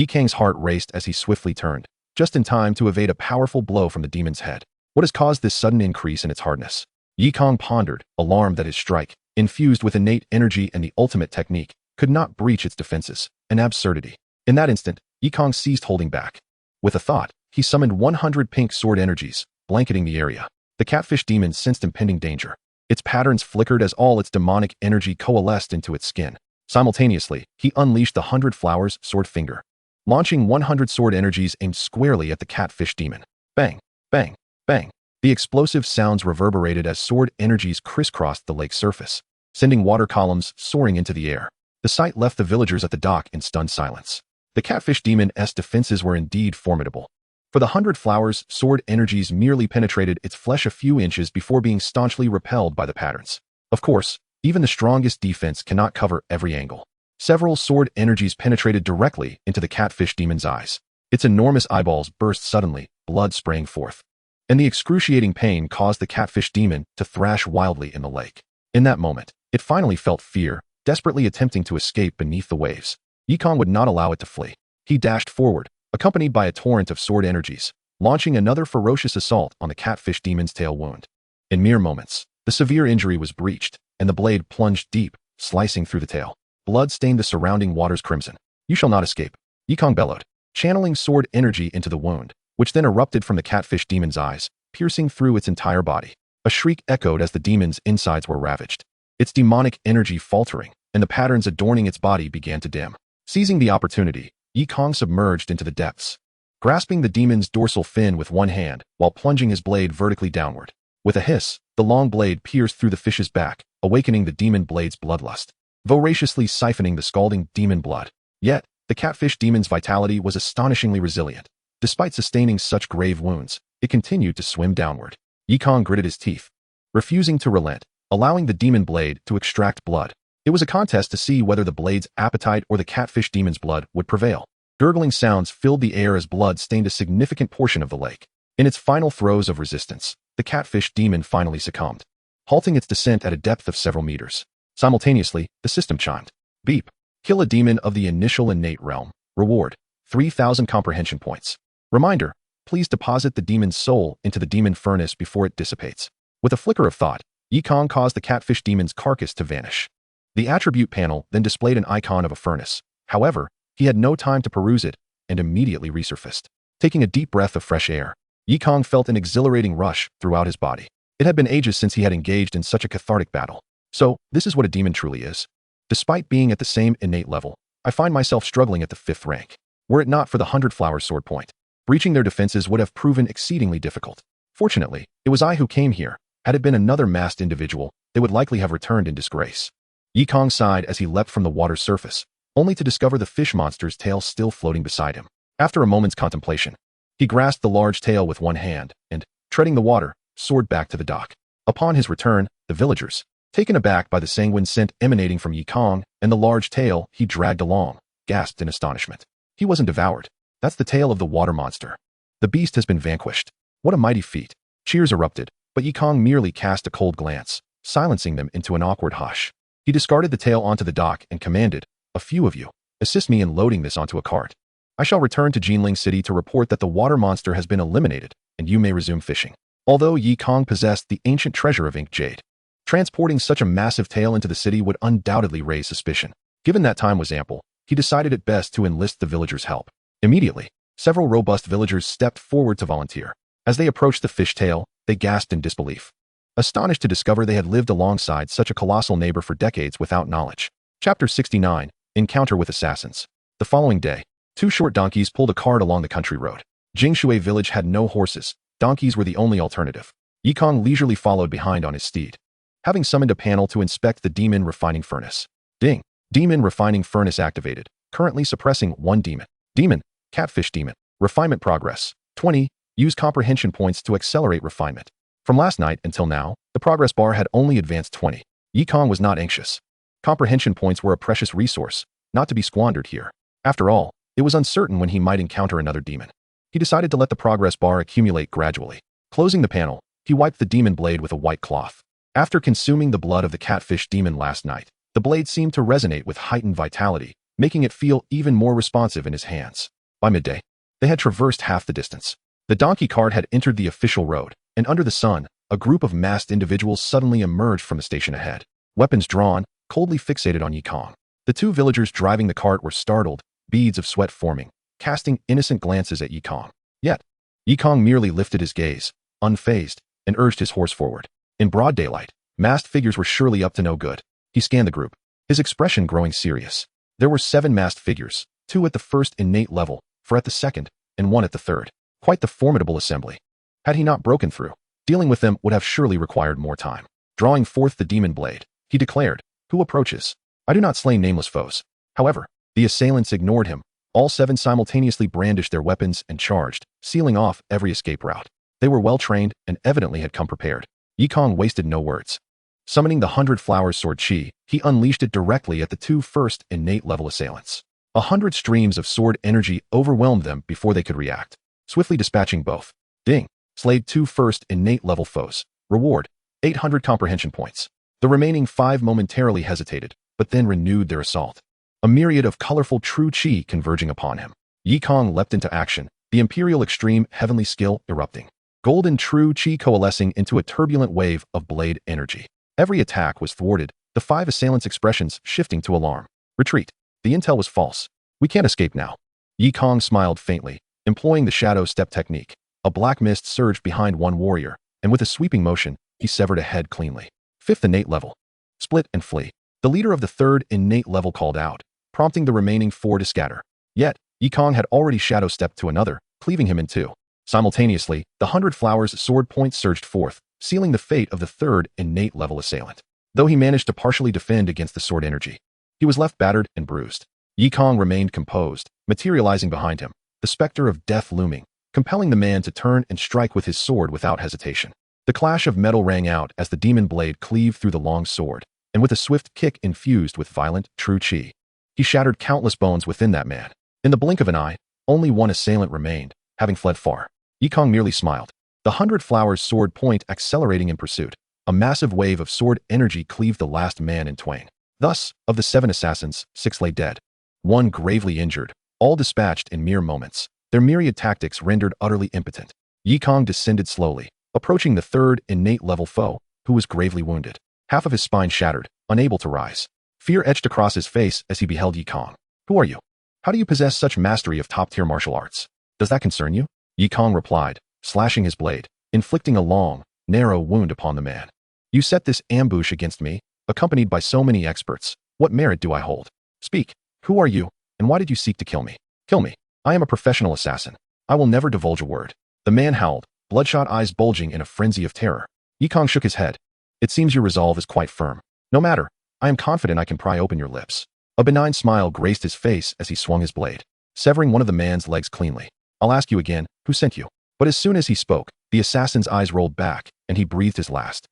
Kang's heart raced as he swiftly turned, just in time to evade a powerful blow from the demon's head. What has caused this sudden increase in its hardness? Kang pondered, alarmed that his strike, infused with innate energy and the ultimate technique, could not breach its defenses. An absurdity. In that instant, Kang ceased holding back. With a thought, he summoned 100 pink sword energies, blanketing the area. The catfish demon sensed impending danger. Its patterns flickered as all its demonic energy coalesced into its skin. Simultaneously, he unleashed the 100 Flowers sword finger, launching 100 sword energies aimed squarely at the catfish demon. Bang! Bang! Bang! The explosive sounds reverberated as sword energies crisscrossed the lake's surface, sending water columns soaring into the air. The sight left the villagers at the dock in stunned silence. The catfish demon's defenses were indeed formidable. For the 100 Flowers sword energies merely penetrated its flesh a few inches before being staunchly repelled by the patterns. Of course, even the strongest defense cannot cover every angle. Several sword energies penetrated directly into the catfish demon's eyes. Its enormous eyeballs burst suddenly, blood spraying forth. And the excruciating pain caused the catfish demon to thrash wildly in the lake. In that moment, it finally felt fear, desperately attempting to escape beneath the waves. Kang would not allow it to flee. He dashed forward, accompanied by a torrent of sword energies, launching another ferocious assault on the catfish demon's tail wound. In mere moments, the severe injury was breached, and the blade plunged deep, slicing through the tail. Blood stained the surrounding waters crimson. "You shall not escape," Kang bellowed, channeling sword energy into the wound, which then erupted from the catfish demon's eyes, piercing through its entire body. A shriek echoed as the demon's insides were ravaged, its demonic energy faltering, and the patterns adorning its body began to dim. Seizing the opportunity, Kang submerged into the depths, grasping the demon's dorsal fin with one hand while plunging his blade vertically downward. With a hiss, the long blade pierced through the fish's back, awakening the demon blade's bloodlust, voraciously siphoning the scalding demon blood. Yet, the catfish demon's vitality was astonishingly resilient. Despite sustaining such grave wounds, it continued to swim downward. Kang gritted his teeth, refusing to relent, allowing the demon blade to extract blood. It was a contest to see whether the blade's appetite or the catfish demon's blood would prevail. Gurgling sounds filled the air as blood stained a significant portion of the lake. In its final throes of resistance, the catfish demon finally succumbed, halting its descent at a depth of several meters. Simultaneously, the system chimed. Beep. Kill a demon of the initial innate realm. Reward: 3,000 comprehension points. Reminder: please deposit the demon's soul into the demon furnace before it dissipates. With a flicker of thought, Kang caused the catfish demon's carcass to vanish. The attribute panel then displayed an icon of a furnace. However, he had no time to peruse it and immediately resurfaced. Taking a deep breath of fresh air, Kang felt an exhilarating rush throughout his body. It had been ages since he had engaged in such a cathartic battle. So, this is what a demon truly is. Despite being at the same innate level, I find myself struggling at the 5th rank. Were it not for the 100 Flowers sword point, breaching their defenses would have proven exceedingly difficult. Fortunately, it was I who came here. Had it been another masked individual, they would likely have returned in disgrace. Kang sighed as he leapt from the water's surface, only to discover the fish monster's tail still floating beside him. After a moment's contemplation, he grasped the large tail with one hand and, treading the water, soared back to the dock. Upon his return, the villagers, taken aback by the sanguine scent emanating from Kang and the large tail he dragged along, gasped in astonishment. He wasn't devoured. That's the tail of the water monster. The beast has been vanquished. What a mighty feat. Cheers erupted, but Kang merely cast a cold glance, silencing them into an awkward hush. He discarded the tail onto the dock and commanded, "A few of you, assist me in loading this onto a cart. I shall return to Jianghu City to report that the water monster has been eliminated, and you may resume fishing." Although Kang possessed the ancient treasure of ink jade, transporting such a massive tail into the city would undoubtedly raise suspicion. Given that time was ample, he decided it best to enlist the villagers' help. Immediately, several robust villagers stepped forward to volunteer. As they approached the fish tail, they gasped in disbelief, astonished to discover they had lived alongside such a colossal neighbor for decades without knowledge. Chapter 69, Encounter with Assassins. The following day, 2 short donkeys pulled a cart along the country road. Jianghu village had no horses. Donkeys were the only alternative. Kang leisurely followed behind on his steed, having summoned a panel to inspect the demon refining furnace. Ding. Demon refining furnace activated, currently suppressing 1 demon. Demon, catfish demon. Refinement progress, 20. Use comprehension points to accelerate refinement. From last night until now, the progress bar had only advanced 20. Kang was not anxious. Comprehension points were a precious resource, not to be squandered here. After all, it was uncertain when he might encounter another demon. He decided to let the progress bar accumulate gradually. Closing the panel, he wiped the demon blade with a white cloth. After consuming the blood of the catfish demon last night, the blade seemed to resonate with heightened vitality, making it feel even more responsive in his hands. By midday, they had traversed half the distance. The donkey cart had entered the official road, and under the sun, a group of masked individuals suddenly emerged from the station ahead. Weapons drawn, coldly fixated on Kang. The 2 villagers driving the cart were startled, beads of sweat forming, casting innocent glances at Kang. Yet, Kang merely lifted his gaze, unfazed, and urged his horse forward. In broad daylight, masked figures were surely up to no good. He scanned the group, his expression growing serious. There were 7 masked figures, 2 at the 1st innate level, 4 at the 2nd, and 1 at the 3rd. Quite the formidable assembly. Had he not broken through, dealing with them would have surely required more time. Drawing forth the demon blade, he declared, "Who approaches? I do not slay nameless foes." However, the assailants ignored him. All 7 simultaneously brandished their weapons and charged, sealing off every escape route. They were well trained and evidently had come prepared. Kang wasted no words. Summoning the 100 Flowers sword chi, he unleashed it directly at the 2 first innate level assailants. 100 streams of sword energy overwhelmed them before they could react, swiftly dispatching both. Ding. Slayed 2 first innate level foes. Reward: 800 comprehension points. The remaining 5 momentarily hesitated, but then renewed their assault. A myriad of colorful true chi converging upon him. Kang leapt into action, the imperial extreme heavenly skill erupting. Golden true chi coalescing into a turbulent wave of blade energy. Every attack was thwarted, the 5 assailants' expressions shifting to alarm. Retreat. The intel was false. We can't escape now. Kang smiled faintly, employing the shadow step technique. A black mist surged behind one warrior, and with a sweeping motion, he severed a head cleanly. 5th innate level. Split and flee. The leader of the 3rd innate level called out, prompting the remaining 4 to scatter. Yet, Kang had already shadow stepped to another, cleaving him in 2. Simultaneously, the 100 Flowers sword point surged forth, sealing the fate of the 3rd innate level assailant. Though he managed to partially defend against the sword energy, he was left battered and bruised. Kang remained composed, materializing behind him, the specter of death looming, compelling the man to turn and strike with his sword without hesitation. The clash of metal rang out as the demon blade cleaved through the long sword, and with a swift kick infused with violent, true chi, he shattered countless bones within that man. In the blink of an eye, only one assailant remained, having fled far. Kang merely smiled. The 100 Flowers sword point accelerating in pursuit. A massive wave of sword energy cleaved the last man in twain. Thus, of the 7 assassins, 6 lay dead, 1 gravely injured, all dispatched in mere moments, their myriad tactics rendered utterly impotent. Kang descended slowly, approaching the 3rd innate level foe, who was gravely wounded. Half of his spine shattered, unable to rise. Fear etched across his face as he beheld Kang. Who are you? How do you possess such mastery of top-tier martial arts? Does that concern you? Kang replied, slashing his blade, inflicting a long, narrow wound upon the man. You set this ambush against me, accompanied by so many experts. What merit do I hold? Speak. Who are you, and why did you seek to kill me? Kill me. I am a professional assassin. I will never divulge a word. The man howled, bloodshot eyes bulging in a frenzy of terror. Kang shook his head. It seems your resolve is quite firm. No matter. I am confident I can pry open your lips. A benign smile graced his face as he swung his blade, severing one of the man's legs cleanly. I'll ask you again, who sent you? But as soon as he spoke, the assassin's eyes rolled back, and he breathed his last.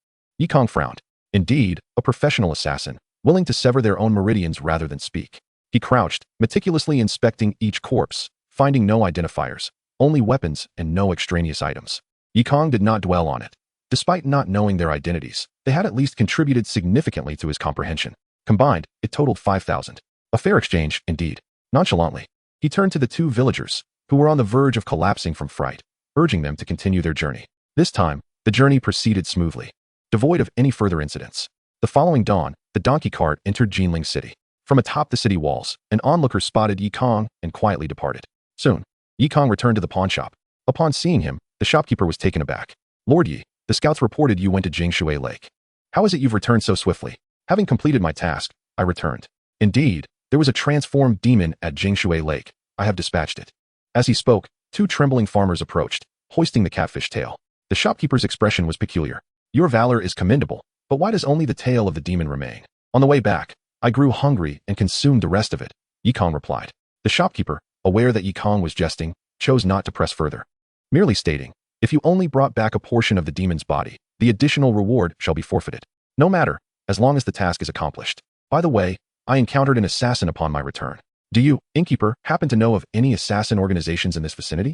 Kang frowned. Indeed, a professional assassin, willing to sever their own meridians rather than speak. He crouched, meticulously inspecting each corpse, finding no identifiers, only weapons and no extraneous items. Kang did not dwell on it. Despite not knowing their identities, they had at least contributed significantly to his comprehension. Combined, it totaled 5,000. A fair exchange, indeed. Nonchalantly, he turned to the 2 villagers, who were on the verge of collapsing from fright, urging them to continue their journey. This time, the journey proceeded smoothly, devoid of any further incidents. The following dawn, the donkey cart entered Jianghu city. From atop the city walls, an onlooker spotted Kang and quietly departed. Soon, Kang returned to the pawnshop. Upon seeing him, the shopkeeper was taken aback. Lord Yi, the scouts reported you went to Jianghu Lake. How is it you've returned so swiftly? Having completed my task, I returned. Indeed, there was a transformed demon at Jianghu Lake. I have dispatched it. As he spoke, 2 trembling farmers approached, hoisting the catfish tail. The shopkeeper's expression was peculiar. Your valor is commendable, but why does only the tail of the demon remain? On the way back, I grew hungry and consumed the rest of it, Kang replied. The shopkeeper, aware that Kang was jesting, chose not to press further, merely stating, if you only brought back a portion of the demon's body, the additional reward shall be forfeited. No matter, as long as the task is accomplished. By the way, I encountered an assassin upon my return. Do you, innkeeper, happen to know of any assassin organizations in this vicinity?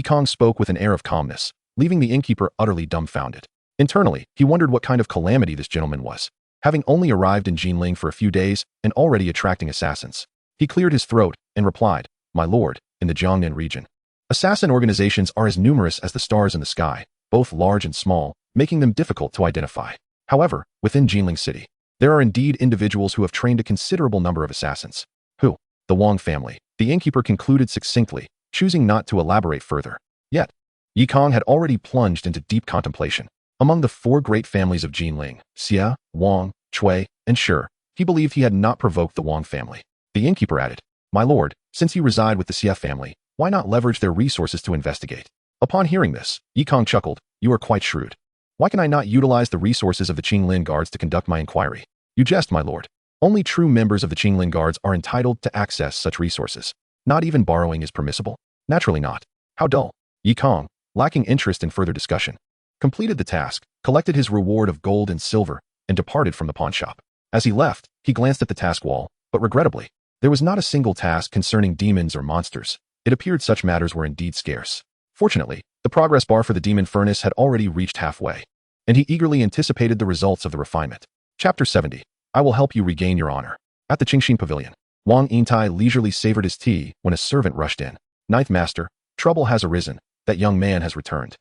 Kang spoke with an air of calmness, leaving the innkeeper utterly dumbfounded. Internally, he wondered what kind of calamity this gentleman was, having only arrived in Jinling for a few days and already attracting assassins. He cleared his throat and replied, my lord, in the Jiangnan region, assassin organizations are as numerous as the stars in the sky, both large and small, making them difficult to identify. However, within Jinling City, there are indeed individuals who have trained a considerable number of assassins. Who? The Wang family, the innkeeper concluded succinctly, choosing not to elaborate further. Yet, Kang had already plunged into deep contemplation. Among the 4 great families of Jinling, Xia, Wang, Cui, and Shi, he believed he had not provoked the Wang family. The innkeeper added, my lord, since you reside with the Xia family, why not leverage their resources to investigate? Upon hearing this, Kang chuckled, you are quite shrewd. Why can I not utilize the resources of the Qinglin guards to conduct my inquiry? You jest, my lord. Only true members of the Qinglin guards are entitled to access such resources. Not even borrowing is permissible? Naturally not. How dull. Kang, lacking interest in further discussion, completed the task, collected his reward of gold and silver, and departed from the pawnshop. As he left, he glanced at the task wall, but regrettably, there was not a single task concerning demons or monsters. It appeared such matters were indeed scarce. Fortunately, the progress bar for the demon furnace had already reached halfway, and he eagerly anticipated the results of the refinement. Chapter 70. I will help you regain your honor. At the Qingxin Pavilion, Wang Yintai leisurely savored his tea when a servant rushed in. Ninth Master, trouble has arisen. That young man has returned.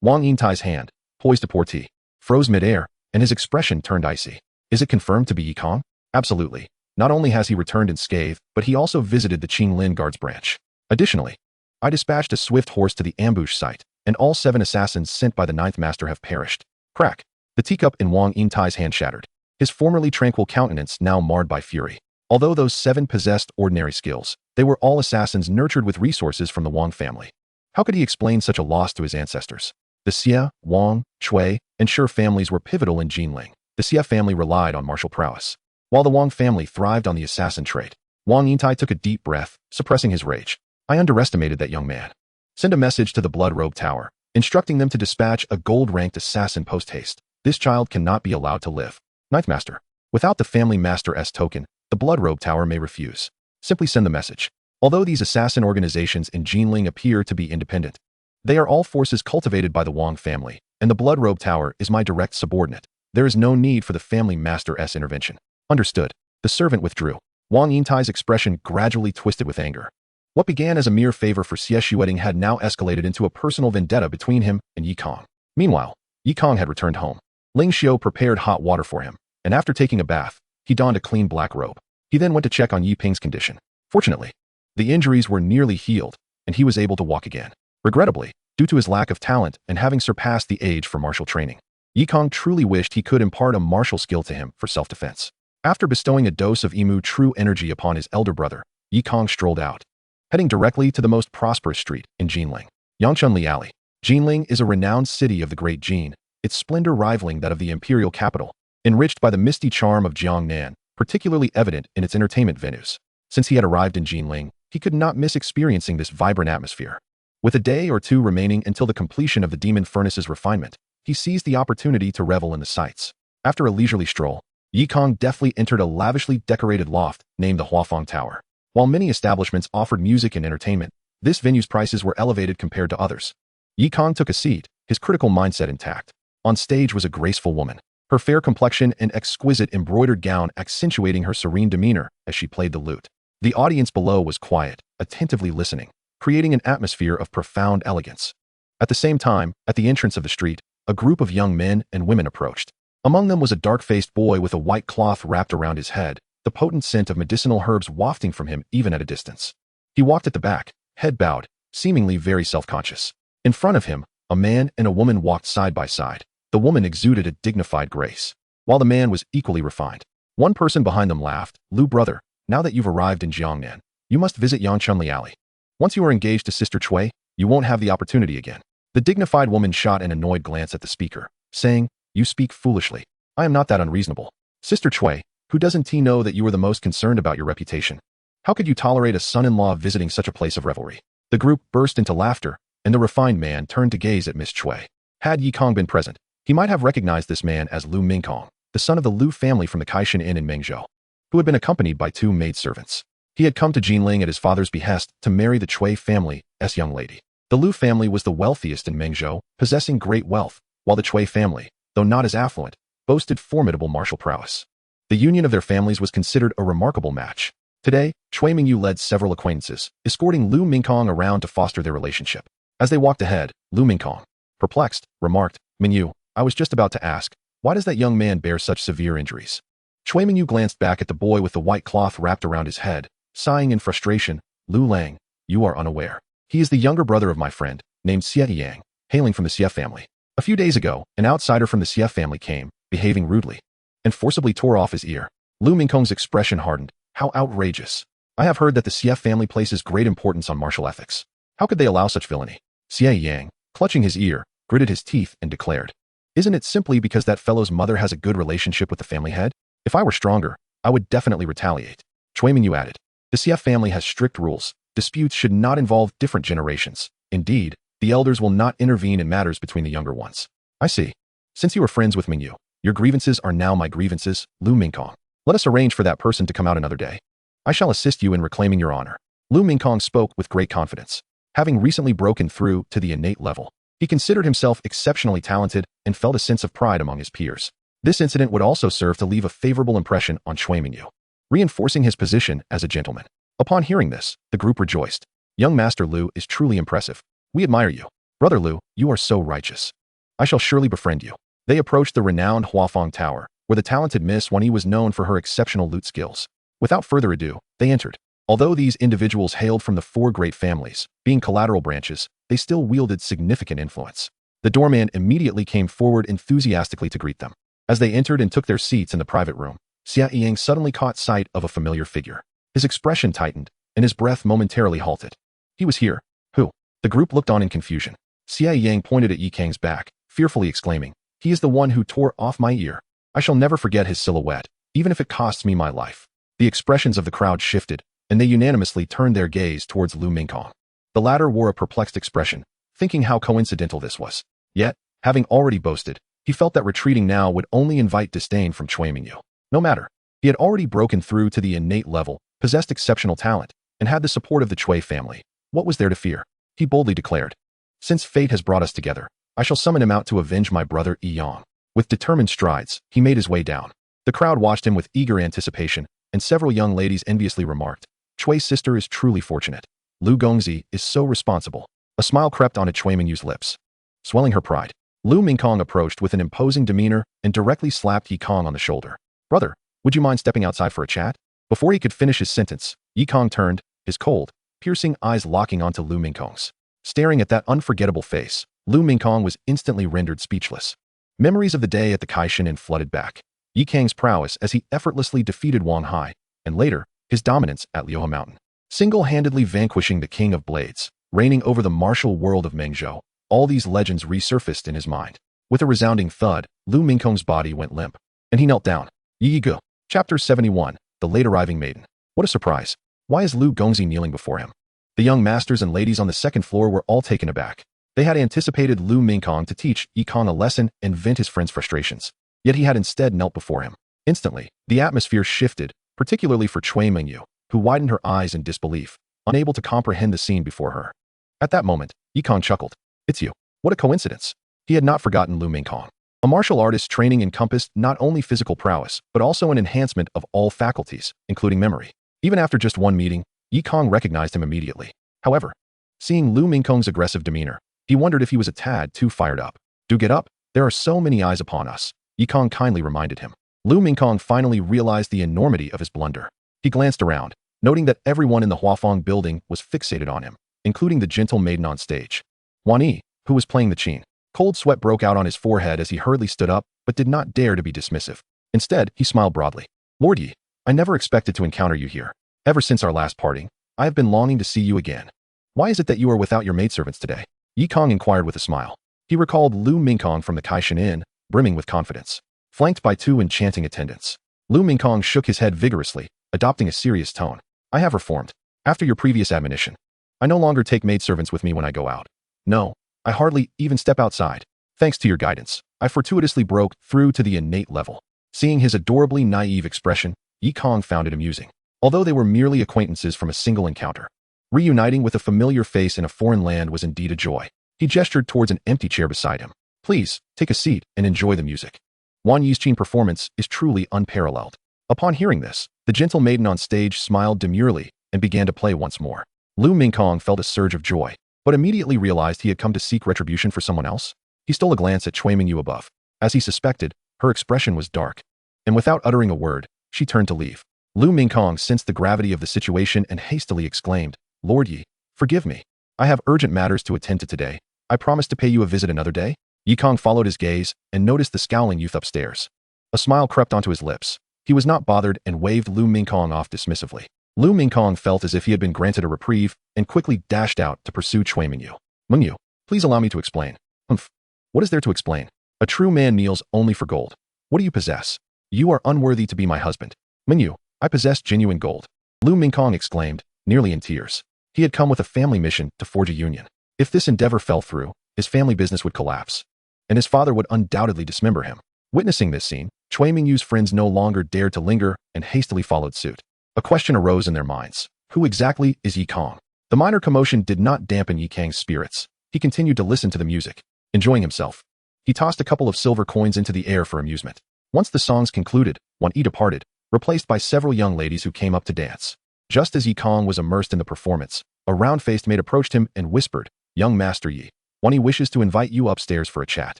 Wang Yintai's hand, poised to pour tea, froze mid-air, and his expression turned icy. Is it confirmed to be Kang? Absolutely. Not only has he returned unscathed, but he also visited the Qinglin Guards branch. Additionally, I dispatched a swift horse to the ambush site, and all 7 assassins sent by the Ninth Master have perished. Crack. The teacup in Wang Yintai's hand shattered, his formerly tranquil countenance now marred by fury. Although those 7 possessed ordinary skills, they were all assassins nurtured with resources from the Wang family. How could he explain such a loss to his ancestors? The Xia, Wang, Cui, and Shi families were pivotal in Jinling. The Xia family relied on martial prowess, while the Wang family thrived on the assassin trait. Wang Yintai took a deep breath, suppressing his rage. I underestimated that young man. Send a message to the Blood Robe Tower. instructing them to dispatch a gold-ranked assassin post-haste. This child cannot be allowed to live. Ninth Master. Without the family master's token, the Blood Robe Tower may refuse. Simply send the message. Although these assassin organizations in Jinling appear to be independent, they are all forces cultivated by the Wang family, and the Blood Robe Tower is my direct subordinate. There is no need for the family master's intervention. Understood. The servant withdrew. Wang Yintai's expression gradually twisted with anger. What began as a mere favor for Xie Xueting had now escalated into a personal vendetta between him and Yi Kang. Meanwhile, Yi Kang had returned home. Ling Xiao prepared hot water for him, and after taking a bath, he donned a clean black robe. He then went to check on Yi Ping's condition. Fortunately, the injuries were nearly healed, and he was able to walk again. Regrettably, due to his lack of talent and having surpassed the age for martial training, Yi Kang truly wished he could impart a martial skill to him for self-defense. After bestowing a dose of Imu true energy upon his elder brother, Yi Kang strolled out, heading directly to the most prosperous street in Jinling, Yangchunli Alley. Jinling is a renowned city of the Great Jin, its splendor rivaling that of the imperial capital, enriched by the misty charm of Jiangnan, particularly evident in its entertainment venues. Since he had arrived in Jinling, he could not miss experiencing this vibrant atmosphere. With a day or two remaining until the completion of the Demon Furnace's refinement, he seized the opportunity to revel in the sights. After a leisurely stroll, Yi Kang deftly entered a lavishly decorated loft named the Huafeng Tower. While many establishments offered music and entertainment, this venue's prices were elevated compared to others. Yi Kang took a seat, his critical mindset intact. On stage was a graceful woman, her fair complexion and exquisite embroidered gown accentuating her serene demeanor as she played the lute. The audience below was quiet, attentively listening, creating an atmosphere of profound elegance. At the same time, at the entrance of the street, a group of young men and women approached. Among them was a dark-faced boy with a white cloth wrapped around his head, the potent scent of medicinal herbs wafting from him even at a distance. He walked at the back, head bowed, seemingly very self-conscious. In front of him, a man and a woman walked side by side. The woman exuded a dignified grace, while the man was equally refined. One person behind them laughed. "Lu brother, now that you've arrived in Jiangnan, you must visit Yangchunli Alley. Once you are engaged to Sister Cui, you won't have the opportunity again." The dignified woman shot an annoyed glance at the speaker, saying, "You speak foolishly. I am not that unreasonable. Sister Cui, who doesn't he know that you are the most concerned about your reputation? How could you tolerate a son-in-law visiting such a place of revelry?" The group burst into laughter, and the refined man turned to gaze at Miss Cui. Had Yi Kang been present, he might have recognized this man as Lu Mingkong, the son of the Lu family from the Kaishan Inn in Mengzhou, who had been accompanied by two maidservants. He had come to Jinling at his father's behest to marry the Cui family's young lady. The Lu family was the wealthiest in Mengzhou, possessing great wealth, while the Cui family, though not as affluent, boasted formidable martial prowess. The union of their families was considered a remarkable match. Today, Cui Mingyu led several acquaintances, escorting Lu Mingkong around to foster their relationship. As they walked ahead, Lu Mingkong, perplexed, remarked, "Mingyu, I was just about to ask, why does that young man bear such severe injuries?" Cui Mingyu glanced back at the boy with the white cloth wrapped around his head, sighing in frustration. "Lu Lang, you are unaware. He is the younger brother of my friend, named Xie Yang, hailing from the Xie family. A few days ago, an outsider from the Xie family came, behaving rudely, and forcibly tore off his ear." Lu Mingkong's expression hardened. "How outrageous. I have heard that the Xie family places great importance on martial ethics. How could they allow such villainy?" Xie Yang, clutching his ear, gritted his teeth and declared, "Isn't it simply because that fellow's mother has a good relationship with the family head? If I were stronger, I would definitely retaliate." Cui Mingyu added, "The Xie family has strict rules. Disputes should not involve different generations. Indeed, the elders will not intervene in matters between the younger ones." "I see. Since you are friends with Mingyu, your grievances are now my grievances, Lu Mingkong. Let us arrange for that person to come out another day. I shall assist you in reclaiming your honor." Lu Mingkong spoke with great confidence. Having recently broken through to the innate level, he considered himself exceptionally talented and felt a sense of pride among his peers. This incident would also serve to leave a favorable impression on Cui Mingyu, reinforcing his position as a gentleman. Upon hearing this, the group rejoiced. "Young Master Lu is truly impressive. We admire you. Brother Lu, you are so righteous. I shall surely befriend you." They approached the renowned Huafeng Tower, where the talented Miss Wanyi was known for her exceptional lute skills. Without further ado, they entered. Although these individuals hailed from the four great families, being collateral branches, they still wielded significant influence. The doorman immediately came forward enthusiastically to greet them. As they entered and took their seats in the private room, Xia Yang suddenly caught sight of a familiar figure. His expression tightened, and his breath momentarily halted. He was here. Who? The group looked on in confusion. Xia Yang pointed at Yi Kang's back, fearfully exclaiming, "He is the one who tore off my ear. I shall never forget his silhouette, even if it costs me my life." The expressions of the crowd shifted, and they unanimously turned their gaze towards Lu Mingkong. The latter wore a perplexed expression, thinking how coincidental this was. Yet, having already boasted, he felt that retreating now would only invite disdain from Cui Mingyu. No matter, he had already broken through to the innate level, possessed exceptional talent, and had the support of the Cui family. What was there to fear? He boldly declared. Since fate has brought us together, I shall summon him out to avenge my brother Yi Yang. With determined strides, he made his way down. The crowd watched him with eager anticipation, and several young ladies enviously remarked, Chui's sister is truly fortunate. Lu Gongzi is so responsible. A smile crept onto Cui Mingyu's lips. Swelling her pride, Lu Mingkong approached with an imposing demeanor and directly slapped Yi Kong on the shoulder. Brother, would you mind stepping outside for a chat? Before he could finish his sentence, Yi Kong turned, his cold, piercing eyes locking onto Lu Mingkong's. Staring at that unforgettable face, Lu Mingkong was instantly rendered speechless. Memories of the day at the Kaishin flooded back. Yi Kang's prowess as he effortlessly defeated Wang Hai, and later, his dominance at Liuhe Mountain. Single-handedly vanquishing the King of Blades, reigning over the martial world of Mengzhou, all these legends resurfaced in his mind. With a resounding thud, Lu Mingkong's body went limp, and he knelt down. Yi Gu. Chapter 71, The Late Arriving Maiden. What a surprise. Why is Lu Gongzi kneeling before him? The young masters and ladies on the second floor were all taken aback. They had anticipated Lu Mingkong to teach Yi Kong a lesson and vent his friend's frustrations. Yet he had instead knelt before him. Instantly, the atmosphere shifted, particularly for Cui Mingyu, who widened her eyes in disbelief, unable to comprehend the scene before her. At that moment, Yi Kong chuckled. It's you. What a coincidence. He had not forgotten Lu Mingkong. A martial artist's training encompassed not only physical prowess, but also an enhancement of all faculties, including memory. Even after just one meeting, Yi Kong recognized him immediately. However, seeing Lu Mingkong's aggressive demeanor, he wondered if he was a tad too fired up. Do get up. There are so many eyes upon us, Yi Kong kindly reminded him. Lu Mingkong finally realized the enormity of his blunder. He glanced around, noting that everyone in the Huafeng building was fixated on him, including the gentle maiden on stage. Wan Yi, who was playing the qin. Cold sweat broke out on his forehead as he hurriedly stood up, but did not dare to be dismissive. Instead, he smiled broadly. Lord Yi, I never expected to encounter you here. Ever since our last parting, I have been longing to see you again. Why is it that you are without your maidservants today? Yi Kong inquired with a smile. He recalled Lu Mingkong from the Kaishin Inn, brimming with confidence. Flanked by two enchanting attendants. Lu Mingkong shook his head vigorously, adopting a serious tone. I have reformed. After your previous admonition, I no longer take maidservants with me when I go out. No, I hardly even step outside. Thanks to your guidance, I fortuitously broke through to the innate level. Seeing his adorably naive expression, Yi Kong found it amusing. Although they were merely acquaintances from a single encounter, reuniting with a familiar face in a foreign land was indeed a joy. He gestured towards an empty chair beside him. Please, take a seat and enjoy the music. Wan Yi's qin performance is truly unparalleled. Upon hearing this, the gentle maiden on stage smiled demurely and began to play once more. Lu Mingkong felt a surge of joy, but immediately realized he had come to seek retribution for someone else. He stole a glance at Cui Mingyu above. As he suspected, her expression was dark, and without uttering a word, she turned to leave. Lu Mingkong sensed the gravity of the situation and hastily exclaimed, Lord Yi, forgive me. I have urgent matters to attend to today. I promise to pay you a visit another day. Yi Kong followed his gaze and noticed the scowling youth upstairs. A smile crept onto his lips. He was not bothered and waved Lu Mingkong off dismissively. Lu Mingkong felt as if he had been granted a reprieve and quickly dashed out to pursue Cui Mingyu. Mingyu, please allow me to explain. Humph. What is there to explain? A true man kneels only for gold. What do you possess? You are unworthy to be my husband. Mingyu, I possess genuine gold. Lu Mingkong exclaimed, nearly in tears. He had come with a family mission to forge a union. If this endeavor fell through, his family business would collapse, and his father would undoubtedly dismember him. Witnessing this scene, Cui Mingyu's friends no longer dared to linger and hastily followed suit. A question arose in their minds. Who exactly is Yi Kong? The minor commotion did not dampen Yi Kang's spirits. He continued to listen to the music, enjoying himself. He tossed a couple of silver coins into the air for amusement. Once the songs concluded, Wan Yi departed, replaced by several young ladies who came up to dance. Just as Yi Kong was immersed in the performance, a round-faced maid approached him and whispered, Young Master Yi, Wan Yi wishes to invite you upstairs for a chat.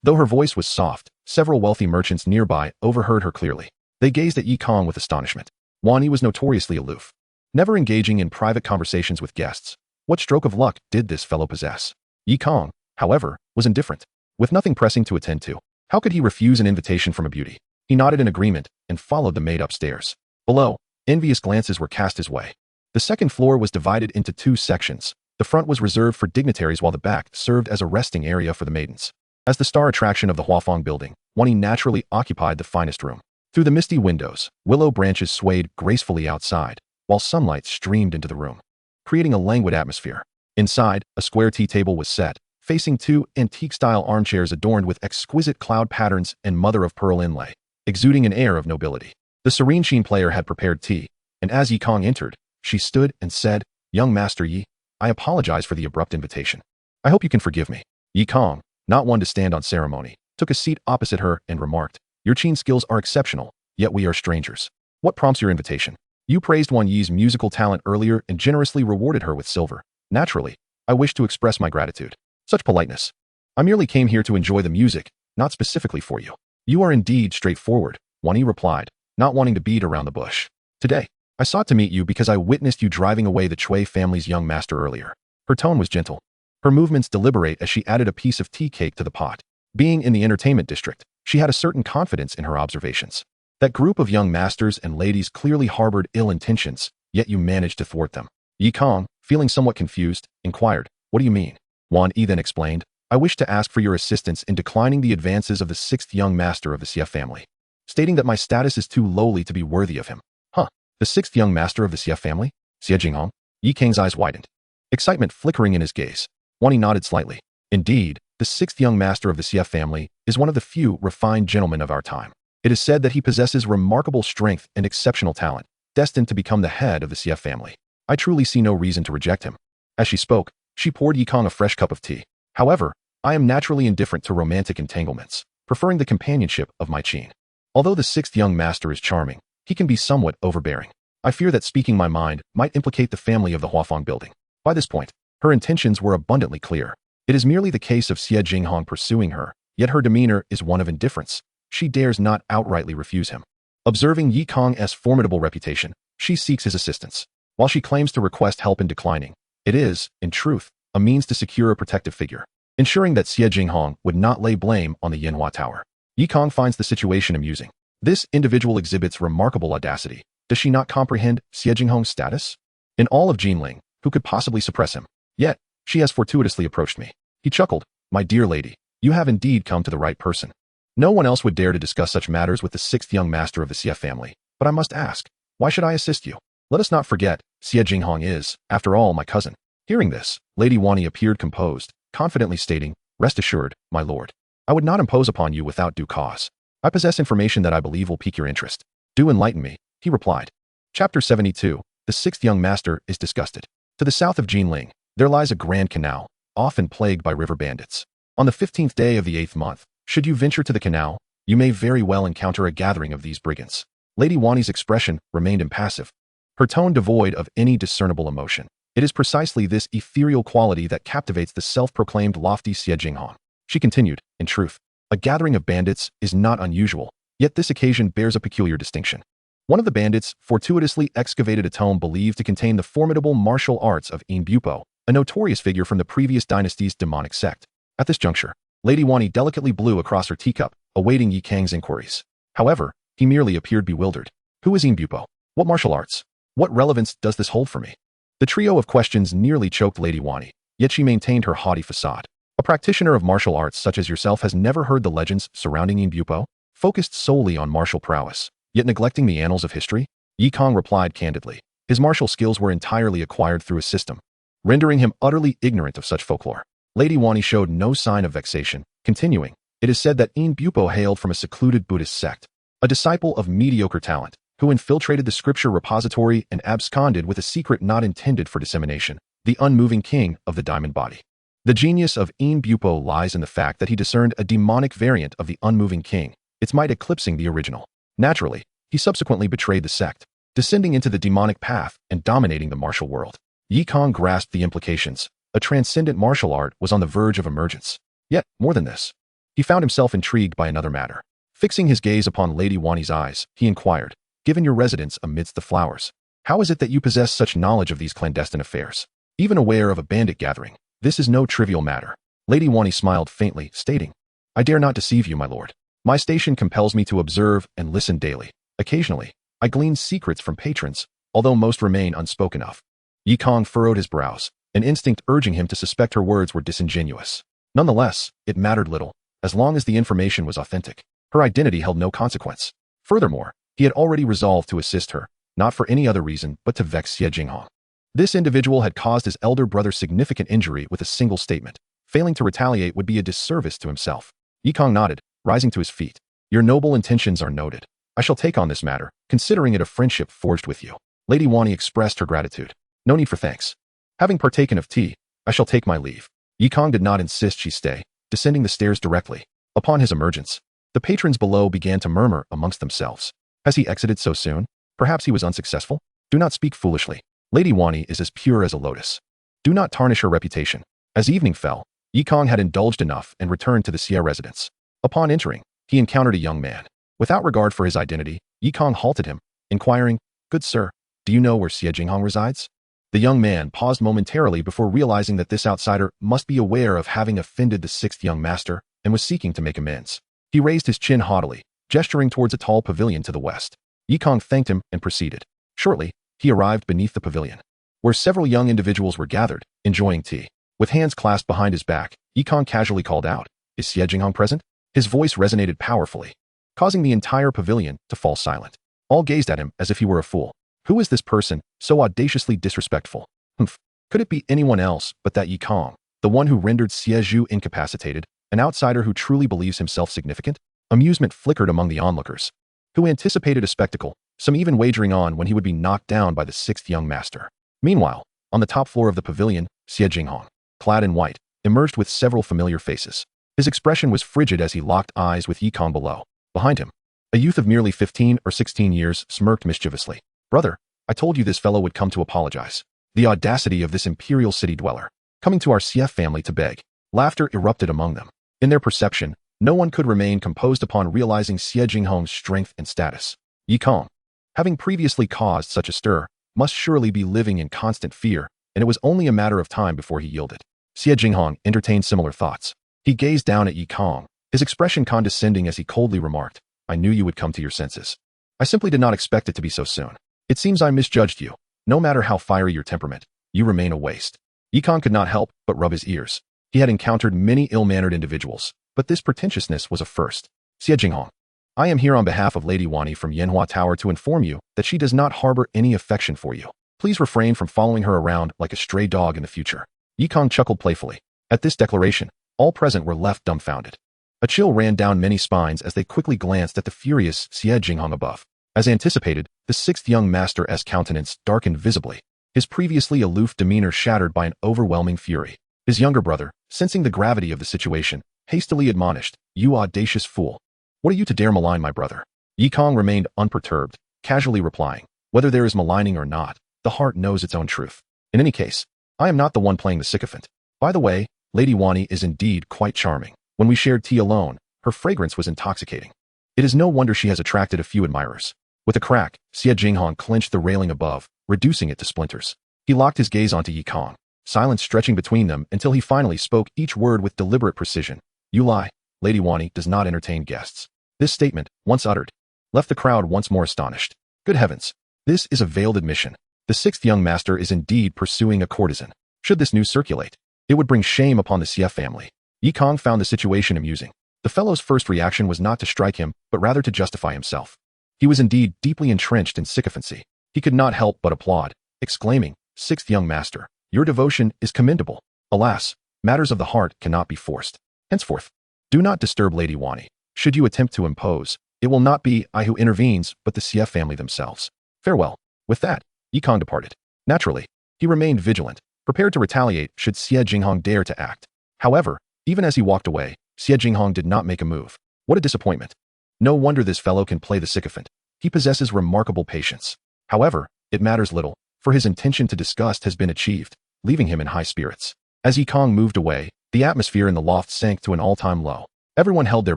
Though her voice was soft, several wealthy merchants nearby overheard her clearly. They gazed at Yi Kong with astonishment. Wan Yi was notoriously aloof, never engaging in private conversations with guests. What stroke of luck did this fellow possess? Yi Kong, however, was indifferent. With nothing pressing to attend to, how could he refuse an invitation from a beauty? He nodded in agreement and followed the maid upstairs. Below, envious glances were cast his way. The second floor was divided into two sections. The front was reserved for dignitaries while the back served as a resting area for the maidens. As the star attraction of the Huafeng building, Wan Yi naturally occupied the finest room. Through the misty windows, willow branches swayed gracefully outside, while sunlight streamed into the room, creating a languid atmosphere. Inside, a square tea table was set, facing two antique-style armchairs adorned with exquisite cloud patterns and mother-of-pearl inlay, exuding an air of nobility. The serene Sheen player had prepared tea, and as Yi Kong entered, she stood and said, "Young Master Yi, I apologize for the abrupt invitation. I hope you can forgive me." Yi Kong, not one to stand on ceremony, took a seat opposite her and remarked, "Your Qin skills are exceptional, yet we are strangers. What prompts your invitation?" You praised Wan Yi's musical talent earlier and generously rewarded her with silver. Naturally, I wish to express my gratitude. Such politeness. I merely came here to enjoy the music, not specifically for you. You are indeed straightforward, Wan Yi replied, not wanting to beat around the bush. Today, I sought to meet you because I witnessed you driving away the Chui family's young master earlier. Her tone was gentle. Her movements deliberate as she added a piece of tea cake to the pot. Being in the entertainment district, she had a certain confidence in her observations. That group of young masters and ladies clearly harbored ill intentions, yet you managed to thwart them. Yi Kong, feeling somewhat confused, inquired, "What do you mean?" Wan Yi then explained, "I wish to ask for your assistance in declining the advances of the sixth young master of the Xie family, stating that my status is too lowly to be worthy of him." Huh? The sixth young master of the Xie family? Xie Jinghong? Yi Kang's eyes widened. Excitement flickering in his gaze. Wan Yi nodded slightly. Indeed, the sixth young master of the Xie family is one of the few refined gentlemen of our time. It is said that he possesses remarkable strength and exceptional talent, destined to become the head of the Xie family. I truly see no reason to reject him. As she spoke, she poured Yi Kong a fresh cup of tea. However, I am naturally indifferent to romantic entanglements, preferring the companionship of my Qin. Although the sixth young master is charming, he can be somewhat overbearing. I fear that speaking my mind might implicate the family of the Huafeng building. By this point, her intentions were abundantly clear. It is merely the case of Xie Jinghong pursuing her, yet her demeanor is one of indifference. She dares not outrightly refuse him. Observing Yi Kong's formidable reputation, she seeks his assistance. While she claims to request help in declining, it is, in truth, a means to secure a protective figure, ensuring that Xie Jinghong would not lay blame on the Yanhua Tower. Yi Kong finds the situation amusing. This individual exhibits remarkable audacity. Does she not comprehend Xie Jinghong's status? In all of Jinling, who could possibly suppress him? Yet, she has fortuitously approached me. He chuckled, "My dear lady, you have indeed come to the right person. No one else would dare to discuss such matters with the sixth young master of the Xie family. But I must ask, why should I assist you? Let us not forget, Xie Jinghong is, after all, my cousin." Hearing this, Lady Wan Yi appeared composed, confidently stating, "Rest assured, my lord. I would not impose upon you without due cause. I possess information that I believe will pique your interest. Do enlighten me," he replied. Chapter 72. The sixth young master is disgusted. To the south of Jinling, there lies a grand canal, often plagued by river bandits. On the 15th day of the 8th month, should you venture to the canal, you may very well encounter a gathering of these brigands. Lady Wan Yi's expression remained impassive, her tone devoid of any discernible emotion. It is precisely this ethereal quality that captivates the self-proclaimed lofty Xie Jinghong. She continued, "In truth, a gathering of bandits is not unusual, yet this occasion bears a peculiar distinction. One of the bandits fortuitously excavated a tome believed to contain the formidable martial arts of Yin Bupo, a notorious figure from the previous dynasty's demonic sect." At this juncture, Lady Wan Yi delicately blew across her teacup, awaiting Yi Kang's inquiries. However, he merely appeared bewildered. "Who is Yin Bupo? What martial arts? What relevance does this hold for me?" The trio of questions nearly choked Lady Wan Yi, yet she maintained her haughty facade. "A practitioner of martial arts such as yourself has never heard the legends surrounding Yin Bupo, focused solely on martial prowess, yet neglecting the annals of history?" Yi Kong replied candidly. His martial skills were entirely acquired through a system, rendering him utterly ignorant of such folklore. Lady Wan Yi showed no sign of vexation, continuing, "It is said that Yin Bupo hailed from a secluded Buddhist sect, a disciple of mediocre talent, who infiltrated the scripture repository and absconded with a secret not intended for dissemination, the unmoving king of the diamond body. The genius of Yin Bupo lies in the fact that he discerned a demonic variant of the unmoving king, its might eclipsing the original. Naturally, he subsequently betrayed the sect, descending into the demonic path and dominating the martial world." Yi Kong grasped the implications. A transcendent martial art was on the verge of emergence. Yet, more than this, he found himself intrigued by another matter. Fixing his gaze upon Lady Wan Yi's eyes, he inquired, "Given your residence amidst the flowers, how is it that you possess such knowledge of these clandestine affairs? Even aware of a bandit gathering, this is no trivial matter." Lady Wan Yi smiled faintly, stating, "I dare not deceive you, my lord. My station compels me to observe and listen daily. Occasionally, I glean secrets from patrons, although most remain unspoken of." Yi Kong furrowed his brows, an instinct urging him to suspect her words were disingenuous. Nonetheless, it mattered little, as long as the information was authentic. Her identity held no consequence. Furthermore, he had already resolved to assist her, not for any other reason but to vex Xie Jinghong. This individual had caused his elder brother significant injury with a single statement. Failing to retaliate would be a disservice to himself. Kang nodded, rising to his feet. Your noble intentions are noted. I shall take on this matter, considering it a friendship forged with you. Lady Wani expressed her gratitude. No need for thanks. Having partaken of tea, I shall take my leave. Kang did not insist she stay, descending the stairs directly. Upon his emergence, the patrons below began to murmur amongst themselves. Has he exited so soon? Perhaps he was unsuccessful? Do not speak foolishly. Lady Wani is as pure as a lotus. Do not tarnish her reputation. As evening fell, Kang had indulged enough and returned to the Xie residence. Upon entering, he encountered a young man. Without regard for his identity, Kang halted him, inquiring, Good sir, do you know where Xie Jinghong resides? The young man paused momentarily before realizing that this outsider must be aware of having offended the sixth young master and was seeking to make amends. He raised his chin haughtily, gesturing towards a tall pavilion to the west. Kang thanked him and proceeded. Shortly, he arrived beneath the pavilion, where several young individuals were gathered, enjoying tea. With hands clasped behind his back, Kang casually called out, Is Xie Jinghong present? His voice resonated powerfully, causing the entire pavilion to fall silent. All gazed at him as if he were a fool. Who is this person, so audaciously disrespectful? Humph. Could it be anyone else but that Kang, the one who rendered Xie Zhu incapacitated, an outsider who truly believes himself significant? Amusement flickered among the onlookers, who anticipated a spectacle, some even wagering on when he would be knocked down by the sixth young master. Meanwhile, on the top floor of the pavilion, Xie Jinghong, clad in white, emerged with several familiar faces. His expression was frigid as he locked eyes with Kang below. Behind him, a youth of merely 15 or 16 years smirked mischievously. Brother, I told you this fellow would come to apologize. The audacity of this imperial city dweller, coming to our Xie family to beg. Laughter erupted among them. In their perception, no one could remain composed upon realizing Xie Jinghong's strength and status. Kang, having previously caused such a stir, must surely be living in constant fear, and it was only a matter of time before he yielded. Xie Jinghong entertained similar thoughts. He gazed down at Kang, his expression condescending as he coldly remarked, I knew you would come to your senses. I simply did not expect it to be so soon. It seems I misjudged you. No matter how fiery your temperament, you remain a waste. Kang could not help but rub his ears. He had encountered many ill-mannered individuals, but this pretentiousness was a first. Xie Jinghong, I am here on behalf of Lady Wani from Yanhua Tower to inform you that she does not harbor any affection for you. Please refrain from following her around like a stray dog in the future. Kang chuckled playfully. At this declaration, all present were left dumbfounded. A chill ran down many spines as they quickly glanced at the furious Xie Jinghong above. As anticipated, the sixth young master's countenance darkened visibly, his previously aloof demeanor shattered by an overwhelming fury. His younger brother, sensing the gravity of the situation, hastily admonished, You audacious fool. What are you to dare malign my brother? Kang remained unperturbed, casually replying, Whether there is maligning or not, the heart knows its own truth. In any case, I am not the one playing the sycophant. By the way, Lady Wani is indeed quite charming. When we shared tea alone, her fragrance was intoxicating. It is no wonder she has attracted a few admirers. With a crack, Xie Jinghong clenched the railing above, reducing it to splinters. He locked his gaze onto Kang, silence stretching between them until he finally spoke each word with deliberate precision. You lie. Lady Wani does not entertain guests. This statement, once uttered, left the crowd once more astonished. Good heavens, this is a veiled admission. The sixth young master is indeed pursuing a courtesan. Should this news circulate, it would bring shame upon the Xie family. Kang found the situation amusing. The fellow's first reaction was not to strike him, but rather to justify himself. He was indeed deeply entrenched in sycophancy. He could not help but applaud, exclaiming, Sixth young master, your devotion is commendable. Alas, matters of the heart cannot be forced. Henceforth, do not disturb Lady Wani. Should you attempt to impose, it will not be I who intervenes, but the Xie family themselves. Farewell. With that, Kang departed. Naturally, he remained vigilant, prepared to retaliate should Xie Jinghong dare to act. However, even as he walked away, Xie Jinghong did not make a move. What a disappointment. No wonder this fellow can play the sycophant. He possesses remarkable patience. However, it matters little, for his intention to disgust has been achieved, leaving him in high spirits. As Kang moved away, the atmosphere in the loft sank to an all-time low. Everyone held their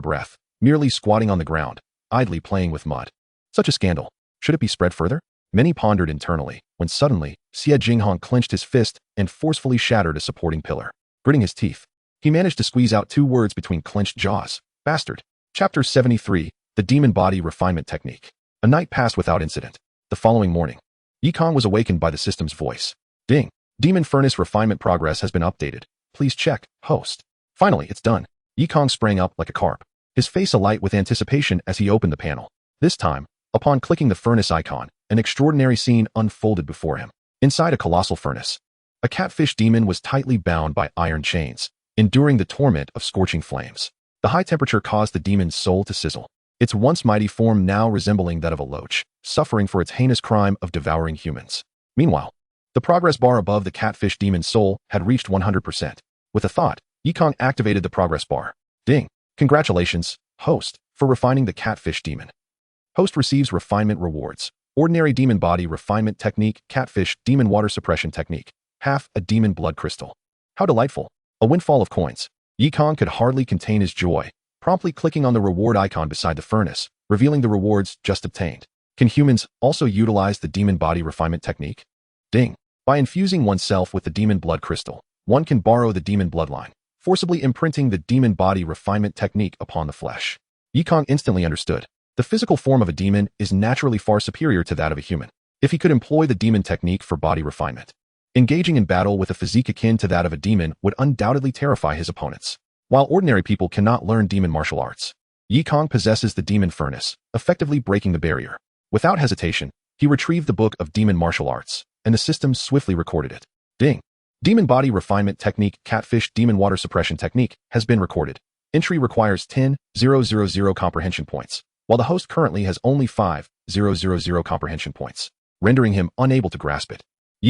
breath, merely squatting on the ground, idly playing with mud. Such a scandal. Should it be spread further? Many pondered internally, when suddenly, Xie Jinghong clenched his fist and forcefully shattered a supporting pillar. Gritting his teeth, he managed to squeeze out two words between clenched jaws. Bastard. Chapter 73, The Demon Body Refinement Technique. A night passed without incident. The following morning, Kang was awakened by the system's voice. Ding. Demon Furnace Refinement Progress has been updated. Please check, host. Finally, it's done. Kang sprang up like a carp, his face alight with anticipation as he opened the panel. This time, upon clicking the furnace icon, an extraordinary scene unfolded before him. Inside a colossal furnace, a catfish demon was tightly bound by iron chains. enduring the torment of scorching flames. The high temperature caused the demon's soul to sizzle, its once mighty form now resembling that of a loach, suffering for its heinous crime of devouring humans. Meanwhile, the progress bar above the catfish demon's soul had reached 100%. With a thought, Kang activated the progress bar. Ding! Congratulations, host, for refining the catfish demon. Host receives refinement rewards. Ordinary demon body refinement technique, catfish demon water suppression technique, half a demon blood crystal. How delightful! A windfall of coins. Kang could hardly contain his joy, promptly clicking on the reward icon beside the furnace, revealing the rewards just obtained. Can humans also utilize the demon body refinement technique? Ding! By infusing oneself with the demon blood crystal, one can borrow the demon bloodline, forcibly imprinting the demon body refinement technique upon the flesh. Kang instantly understood. The physical form of a demon is naturally far superior to that of a human. If he could employ the demon technique for body refinement, engaging in battle with a physique akin to that of a demon would undoubtedly terrify his opponents. While ordinary people cannot learn demon martial arts, Kang possesses the demon furnace, effectively breaking the barrier. Without hesitation, he retrieved the book of demon martial arts, and the system swiftly recorded it. Ding! Demon body refinement technique, catfish demon water suppression technique, has been recorded. Entry requires 10,000 comprehension points, while the host currently has only 5,000 comprehension points, rendering him unable to grasp it.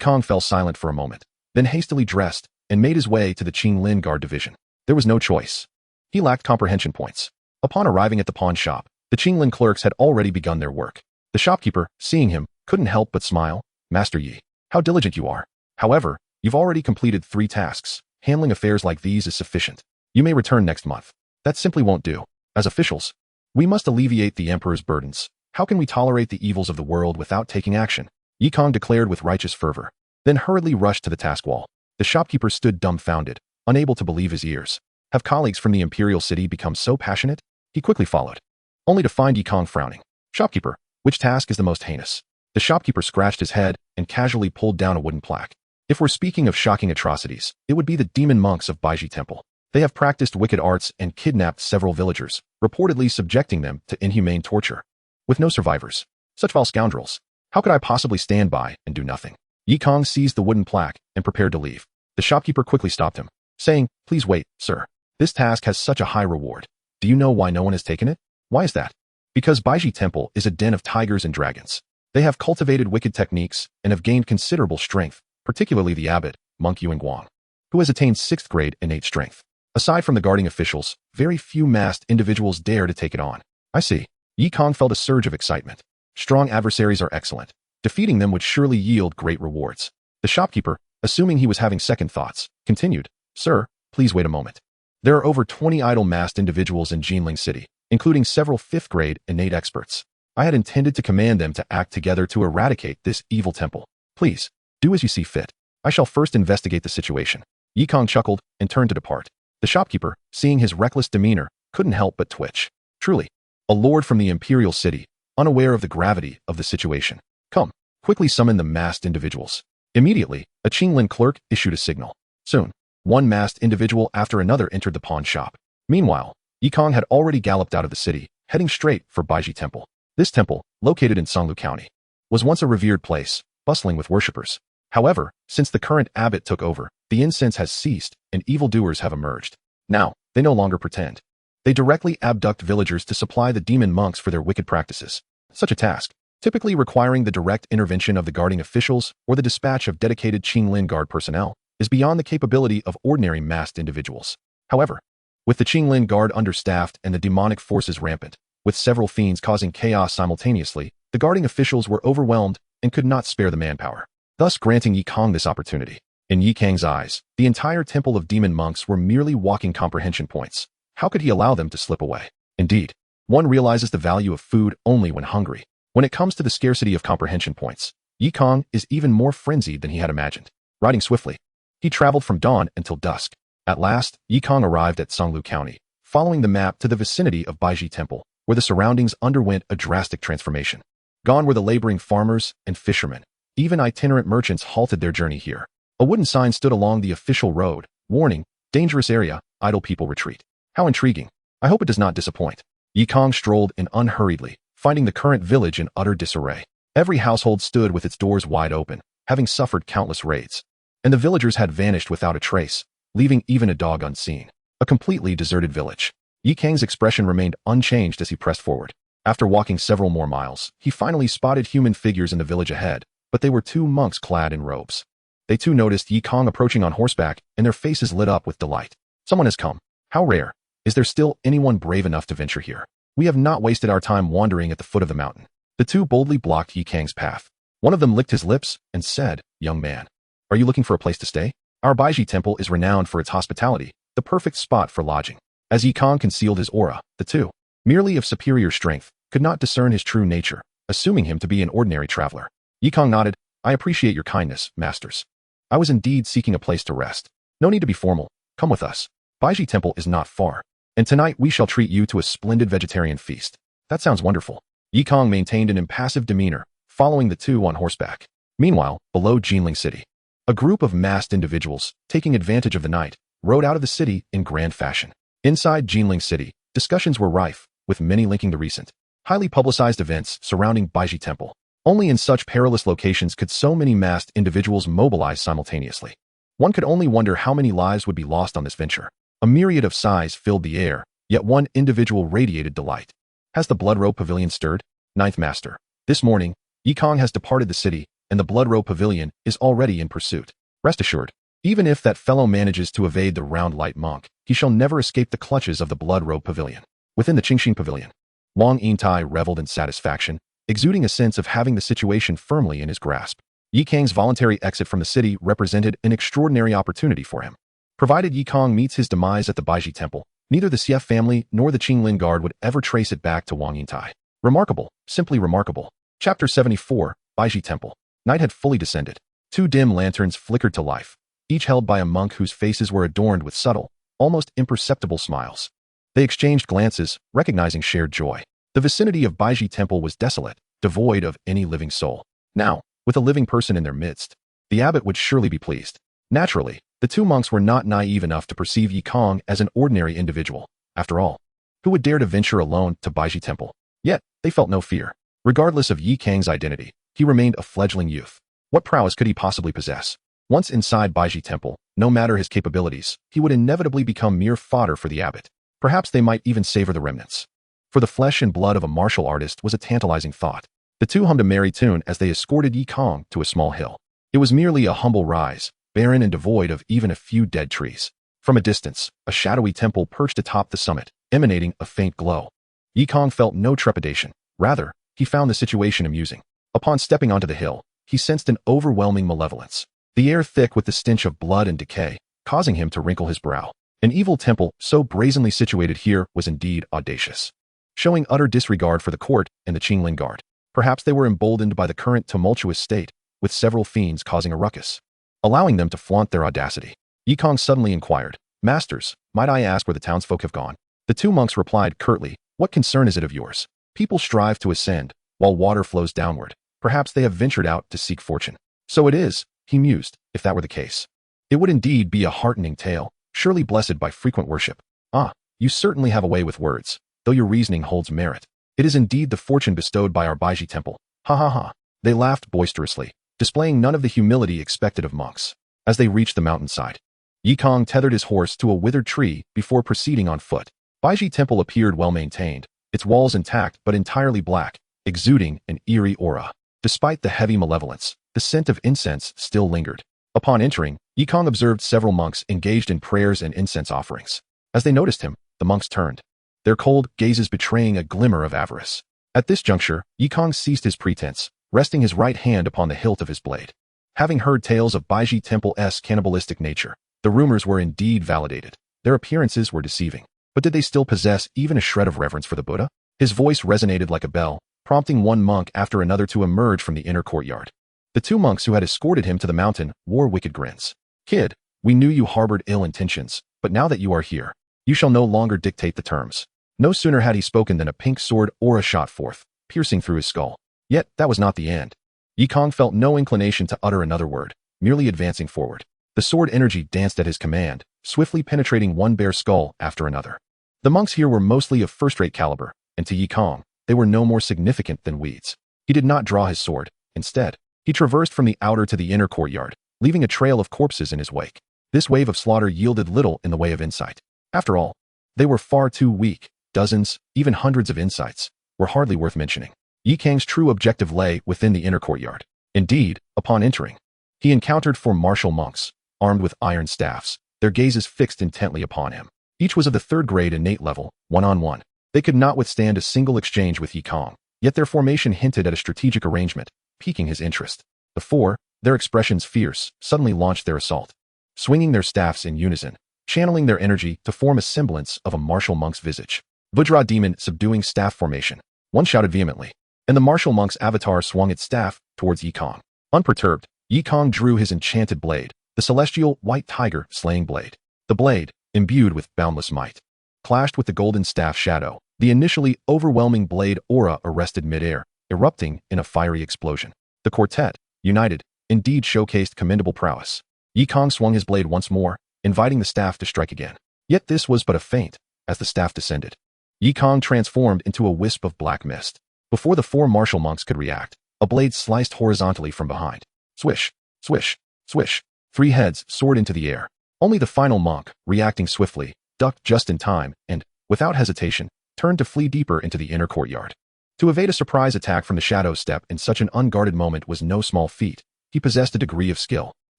Kang fell silent for a moment, then hastily dressed and made his way to the Qinglin Guard Division. There was no choice. He lacked comprehension points. Upon arriving at the pawn shop, the Qinglin clerks had already begun their work. The shopkeeper, seeing him, couldn't help but smile. Master Yi, how diligent you are. However, you've already completed 3 tasks. Handling affairs like these is sufficient. You may return next month. That simply won't do. As officials, we must alleviate the emperor's burdens. How can we tolerate the evils of the world without taking action? Kang declared with righteous fervor, then hurriedly rushed to the task wall. The shopkeeper stood dumbfounded, unable to believe his ears. Have colleagues from the imperial city become so passionate? He quickly followed, only to find Kang frowning. Shopkeeper, which task is the most heinous? The shopkeeper scratched his head and casually pulled down a wooden plaque. If we're speaking of shocking atrocities, it would be the demon monks of Baiji Temple. They have practiced wicked arts and kidnapped several villagers, reportedly subjecting them to inhumane torture. With no survivors. Such vile scoundrels. How could I possibly stand by and do nothing? Kang seized the wooden plaque and prepared to leave. The shopkeeper quickly stopped him, saying, Please wait, sir. This task has such a high reward. Do you know why no one has taken it? Why is that? Because Baiji Temple is a den of tigers and dragons. They have cultivated wicked techniques and have gained considerable strength, particularly the abbot, Monk Yuanguang, who has attained 6th grade innate strength. Aside from the guarding officials, very few masked individuals dare to take it on. I see. Kang felt a surge of excitement. Strong adversaries are excellent. Defeating them would surely yield great rewards. The shopkeeper, assuming he was having second thoughts, continued, Sir, please wait a moment. There are over 20 idle masked individuals in Jinling City, including several 5th grade innate experts. I had intended to command them to act together to eradicate this evil temple. Please, do as you see fit. I shall first investigate the situation. Kang chuckled and turned to depart. The shopkeeper, seeing his reckless demeanor, couldn't help but twitch. Truly, a lord from the imperial city, unaware of the gravity of the situation. Come, quickly summon the masked individuals. Immediately, a Qinglin clerk issued a signal. Soon, one masked individual after another entered the pawn shop. Meanwhile, Kang had already galloped out of the city, heading straight for Baiji Temple. This temple, located in Songlu County, was once a revered place, bustling with worshippers. However, since the current abbot took over, the incense has ceased and evildoers have emerged. Now, they no longer pretend. They directly abduct villagers to supply the demon monks for their wicked practices. Such a task, typically requiring the direct intervention of the guarding officials or the dispatch of dedicated Qinglin Guard personnel, is beyond the capability of ordinary masked individuals. However, with the Qinglin Guard understaffed and the demonic forces rampant, with several fiends causing chaos simultaneously, the guarding officials were overwhelmed and could not spare the manpower, thus granting Kang this opportunity. In Kang's eyes, the entire temple of demon monks were merely walking comprehension points. How could he allow them to slip away? Indeed, one realizes the value of food only when hungry. When it comes to the scarcity of comprehension points, Kang is even more frenzied than he had imagined. Riding swiftly, he traveled from dawn until dusk. At last, Kang arrived at Songlu County, following the map to the vicinity of Baiji Temple, where the surroundings underwent a drastic transformation. Gone were the laboring farmers and fishermen. Even itinerant merchants halted their journey here. A wooden sign stood along the official road, warning, dangerous area, idle people retreat. How intriguing. I hope it does not disappoint. Kang strolled in unhurriedly, finding the current village in utter disarray. Every household stood with its doors wide open, having suffered countless raids. And the villagers had vanished without a trace. leaving even a dog unseen. A completely deserted village. Yi Kang's expression remained unchanged as he pressed forward. After walking several more miles, he finally spotted human figures in the village ahead, but they were two monks clad in robes. They too noticed Yi Kang approaching on horseback, and their faces lit up with delight. Someone has come. How rare. Is there still anyone brave enough to venture here? We have not wasted our time wandering at the foot of the mountain. The two boldly blocked Yi Kang's path. One of them licked his lips and said, "Young man, are you looking for a place to stay? Our Baizhi temple is renowned for its hospitality, the perfect spot for lodging." As Yi Kang concealed his aura, the two, merely of superior strength, could not discern his true nature, assuming him to be an ordinary traveler. Yi Kang nodded. "I appreciate your kindness, masters. I was indeed seeking a place to rest. No need to be formal. Come with us. Baizhi temple is not far, and tonight we shall treat you to a splendid vegetarian feast." "That sounds wonderful." Yi Kang maintained an impassive demeanor, following the two on horseback. Meanwhile, below Jianghu City, a group of masked individuals, taking advantage of the night, rode out of the city in grand fashion. Inside Jianghu City, discussions were rife, with many linking the recent, highly publicized events surrounding Baizhi temple. Only in such perilous locations could so many masked individuals mobilize simultaneously. One could only wonder how many lives would be lost on this venture. A myriad of sighs filled the air, yet one individual radiated delight. "Has the Blood Robe Pavilion stirred? Ninth Master. This morning, Yi Kang has departed the city, and the Blood Robe Pavilion is already in pursuit. Rest assured, even if that fellow manages to evade the round light monk, he shall never escape the clutches of the Blood Robe Pavilion." Within the Qingxin Pavilion, Wang Yintai reveled in satisfaction, exuding a sense of having the situation firmly in his grasp. Yi Kang's voluntary exit from the city represented an extraordinary opportunity for him. Provided Yi Kang meets his demise at the Baizhi temple, neither the Xie family nor the Qinglin Guard would ever trace it back to Wang Yintai. Remarkable, simply remarkable. Chapter 74, Baizhi Temple. Night had fully descended. Two dim lanterns flickered to life, each held by a monk whose faces were adorned with subtle, almost imperceptible smiles. They exchanged glances, recognizing shared joy. The vicinity of Baizhi temple was desolate, devoid of any living soul. Now, with a living person in their midst, the abbot would surely be pleased. Naturally, the two monks were not naive enough to perceive Yi Kang as an ordinary individual. After all, who would dare to venture alone to Baizhi temple? Yet, they felt no fear. Regardless of Yi Kang's identity, he remained a fledgling youth. What prowess could he possibly possess? Once inside Baizhi temple, no matter his capabilities, he would inevitably become mere fodder for the abbot. Perhaps they might even savor the remnants. For the flesh and blood of a martial artist was a tantalizing thought. The two hummed a merry tune as they escorted Yi Kang to a small hill. It was merely a humble rise, barren and devoid of even a few dead trees. From a distance, a shadowy temple perched atop the summit, emanating a faint glow. Yi Kang felt no trepidation. Rather, he found the situation amusing. Upon stepping onto the hill, he sensed an overwhelming malevolence, the air thick with the stench of blood and decay, causing him to wrinkle his brow. An evil temple so brazenly situated here was indeed audacious, showing utter disregard for the court and the Qinglin Guard. Perhaps they were emboldened by the current tumultuous state, with several fiends causing a ruckus, allowing them to flaunt their audacity. Yi Kang suddenly inquired, "Masters, might I ask where the townsfolk have gone?" The two monks replied curtly, "What concern is it of yours? People strive to ascend, while water flows downward. Perhaps they have ventured out to seek fortune." "So it is," he mused, "if that were the case. It would indeed be a heartening tale, surely blessed by frequent worship." "Ah, you certainly have a way with words, though your reasoning holds merit. It is indeed the fortune bestowed by our Baizhi temple. Ha ha ha." They laughed boisterously, displaying none of the humility expected of monks. As they reached the mountainside, Yi Kang tethered his horse to a withered tree before proceeding on foot. Baizhi temple appeared well maintained, its walls intact but entirely black, exuding an eerie aura. Despite the heavy malevolence, the scent of incense still lingered. Upon entering, Yi Kang observed several monks engaged in prayers and incense offerings. As they noticed him, the monks turned, their cold gazes betraying a glimmer of avarice. At this juncture, Yi Kang ceased his pretense, resting his right hand upon the hilt of his blade. Having heard tales of Baizhi temple's cannibalistic nature, the rumors were indeed validated. Their appearances were deceiving. But did they still possess even a shred of reverence for the Buddha? His voice resonated like a bell, prompting one monk after another to emerge from the inner courtyard. The two monks who had escorted him to the mountain wore wicked grins. "Kid, we knew you harbored ill intentions, but now that you are here, you shall no longer dictate the terms." No sooner had he spoken than a pink sword aura shot forth, piercing through his skull. Yet, that was not the end. Yi Kang felt no inclination to utter another word, merely advancing forward. The sword energy danced at his command, swiftly penetrating one bare skull after another. The monks here were mostly of first-rate caliber, and to Yi Kang, they were no more significant than weeds. He did not draw his sword. Instead, he traversed from the outer to the inner courtyard, leaving a trail of corpses in his wake. This wave of slaughter yielded little in the way of insight. After all, they were far too weak. Dozens, even hundreds of insights were hardly worth mentioning. Yi Kang's true objective lay within the inner courtyard. Indeed, upon entering, he encountered four martial monks, armed with iron staffs, their gazes fixed intently upon him. Each was of the third grade innate level, one-on-one. They could not withstand a single exchange with Yi Kang, yet their formation hinted at a strategic arrangement, piquing his interest. The four, their expressions fierce, suddenly launched their assault, swinging their staffs in unison, channeling their energy to form a semblance of a martial monk's visage. Vajra demon subduing staff formation. One shouted vehemently, and the martial monk's avatar swung its staff towards Yi Kang. Unperturbed, Yi Kang drew his enchanted blade, the celestial white tiger slaying blade. The blade, imbued with boundless might, clashed with the golden staff shadow. The initially overwhelming blade aura arrested midair, erupting in a fiery explosion. The quartet, united, indeed showcased commendable prowess. Yi Kang swung his blade once more, inviting the staff to strike again. Yet this was but a feint. As the staff descended, Yi Kang transformed into a wisp of black mist. Before the four martial monks could react, a blade sliced horizontally from behind. Swish, swish, swish. Three heads soared into the air. Only the final monk, reacting swiftly, ducked just in time and, without hesitation, turned to flee deeper into the inner courtyard. To evade a surprise attack from the shadow step in such an unguarded moment was no small feat. He possessed a degree of skill.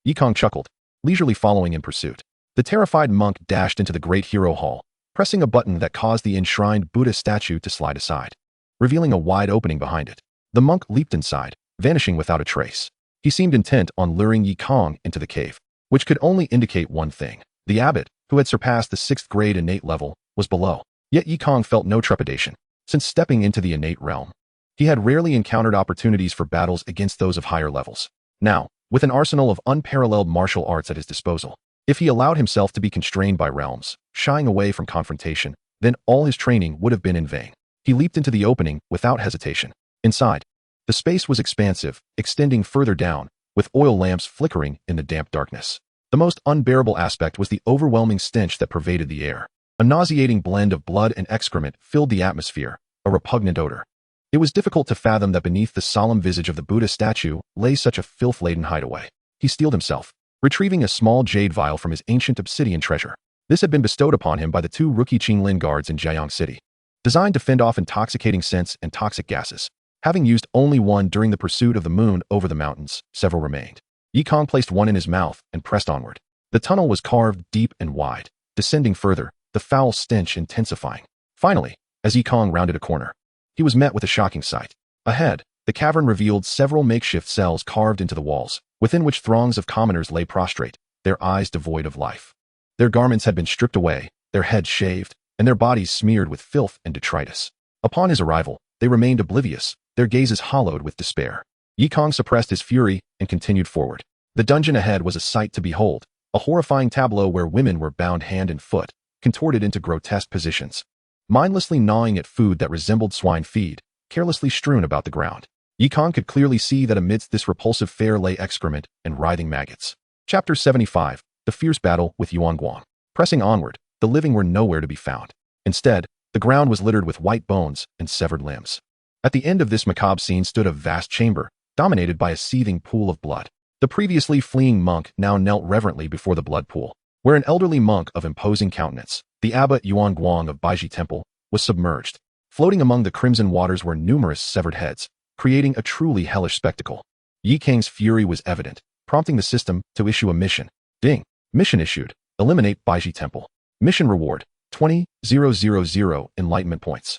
Yi Kang chuckled, leisurely following in pursuit. The terrified monk dashed into the great hero hall, pressing a button that caused the enshrined Buddha statue to slide aside, revealing a wide opening behind it. The monk leaped inside, vanishing without a trace. He seemed intent on luring Yi Kang into the cave, which could only indicate one thing. The abbot, who had surpassed the 6th grade innate level, was below. Yet Yi Kang felt no trepidation. Since stepping into the innate realm, he had rarely encountered opportunities for battles against those of higher levels. Now, with an arsenal of unparalleled martial arts at his disposal, if he allowed himself to be constrained by realms, shying away from confrontation, then all his training would have been in vain. He leaped into the opening without hesitation. Inside, the space was expansive, extending further down, with oil lamps flickering in the damp darkness. The most unbearable aspect was the overwhelming stench that pervaded the air. A nauseating blend of blood and excrement filled the atmosphere, a repugnant odor. It was difficult to fathom that beneath the solemn visage of the Buddha statue lay such a filth-laden hideaway. He steeled himself, retrieving a small jade vial from his ancient obsidian treasure. This had been bestowed upon him by the 2 rookie Qinglin guards in Jianghu City, designed to fend off intoxicating scents and toxic gases. Having used only one during the pursuit of the moon over the mountains, several remained. Yi Kang placed one in his mouth and pressed onward. The tunnel was carved deep and wide, descending further, the foul stench intensifying. Finally, as Yi Kang rounded a corner, he was met with a shocking sight. Ahead, the cavern revealed several makeshift cells carved into the walls, within which throngs of commoners lay prostrate, their eyes devoid of life. Their garments had been stripped away, their heads shaved, and their bodies smeared with filth and detritus. Upon his arrival, they remained oblivious, their gazes hollowed with despair. Yi Kang suppressed his fury and continued forward. The dungeon ahead was a sight to behold, a horrifying tableau where women were bound hand and foot, contorted into grotesque positions, mindlessly gnawing at food that resembled swine feed, carelessly strewn about the ground. Yi Kang could clearly see that amidst this repulsive fare lay excrement and writhing maggots. Chapter 75, The Fierce Battle with Yuanguang. Pressing onward, the living were nowhere to be found. Instead, the ground was littered with white bones and severed limbs. At the end of this macabre scene stood a vast chamber, dominated by a seething pool of blood. The previously fleeing monk now knelt reverently before the blood pool, where an elderly monk of imposing countenance, the abbot Yuanguang of Baiji Temple, was submerged. Floating among the crimson waters were numerous severed heads, creating a truly hellish spectacle. Yi Kang's fury was evident, prompting the system to issue a mission. Ding. Mission issued. Eliminate Baiji Temple. Mission reward, 20,000 Enlightenment points.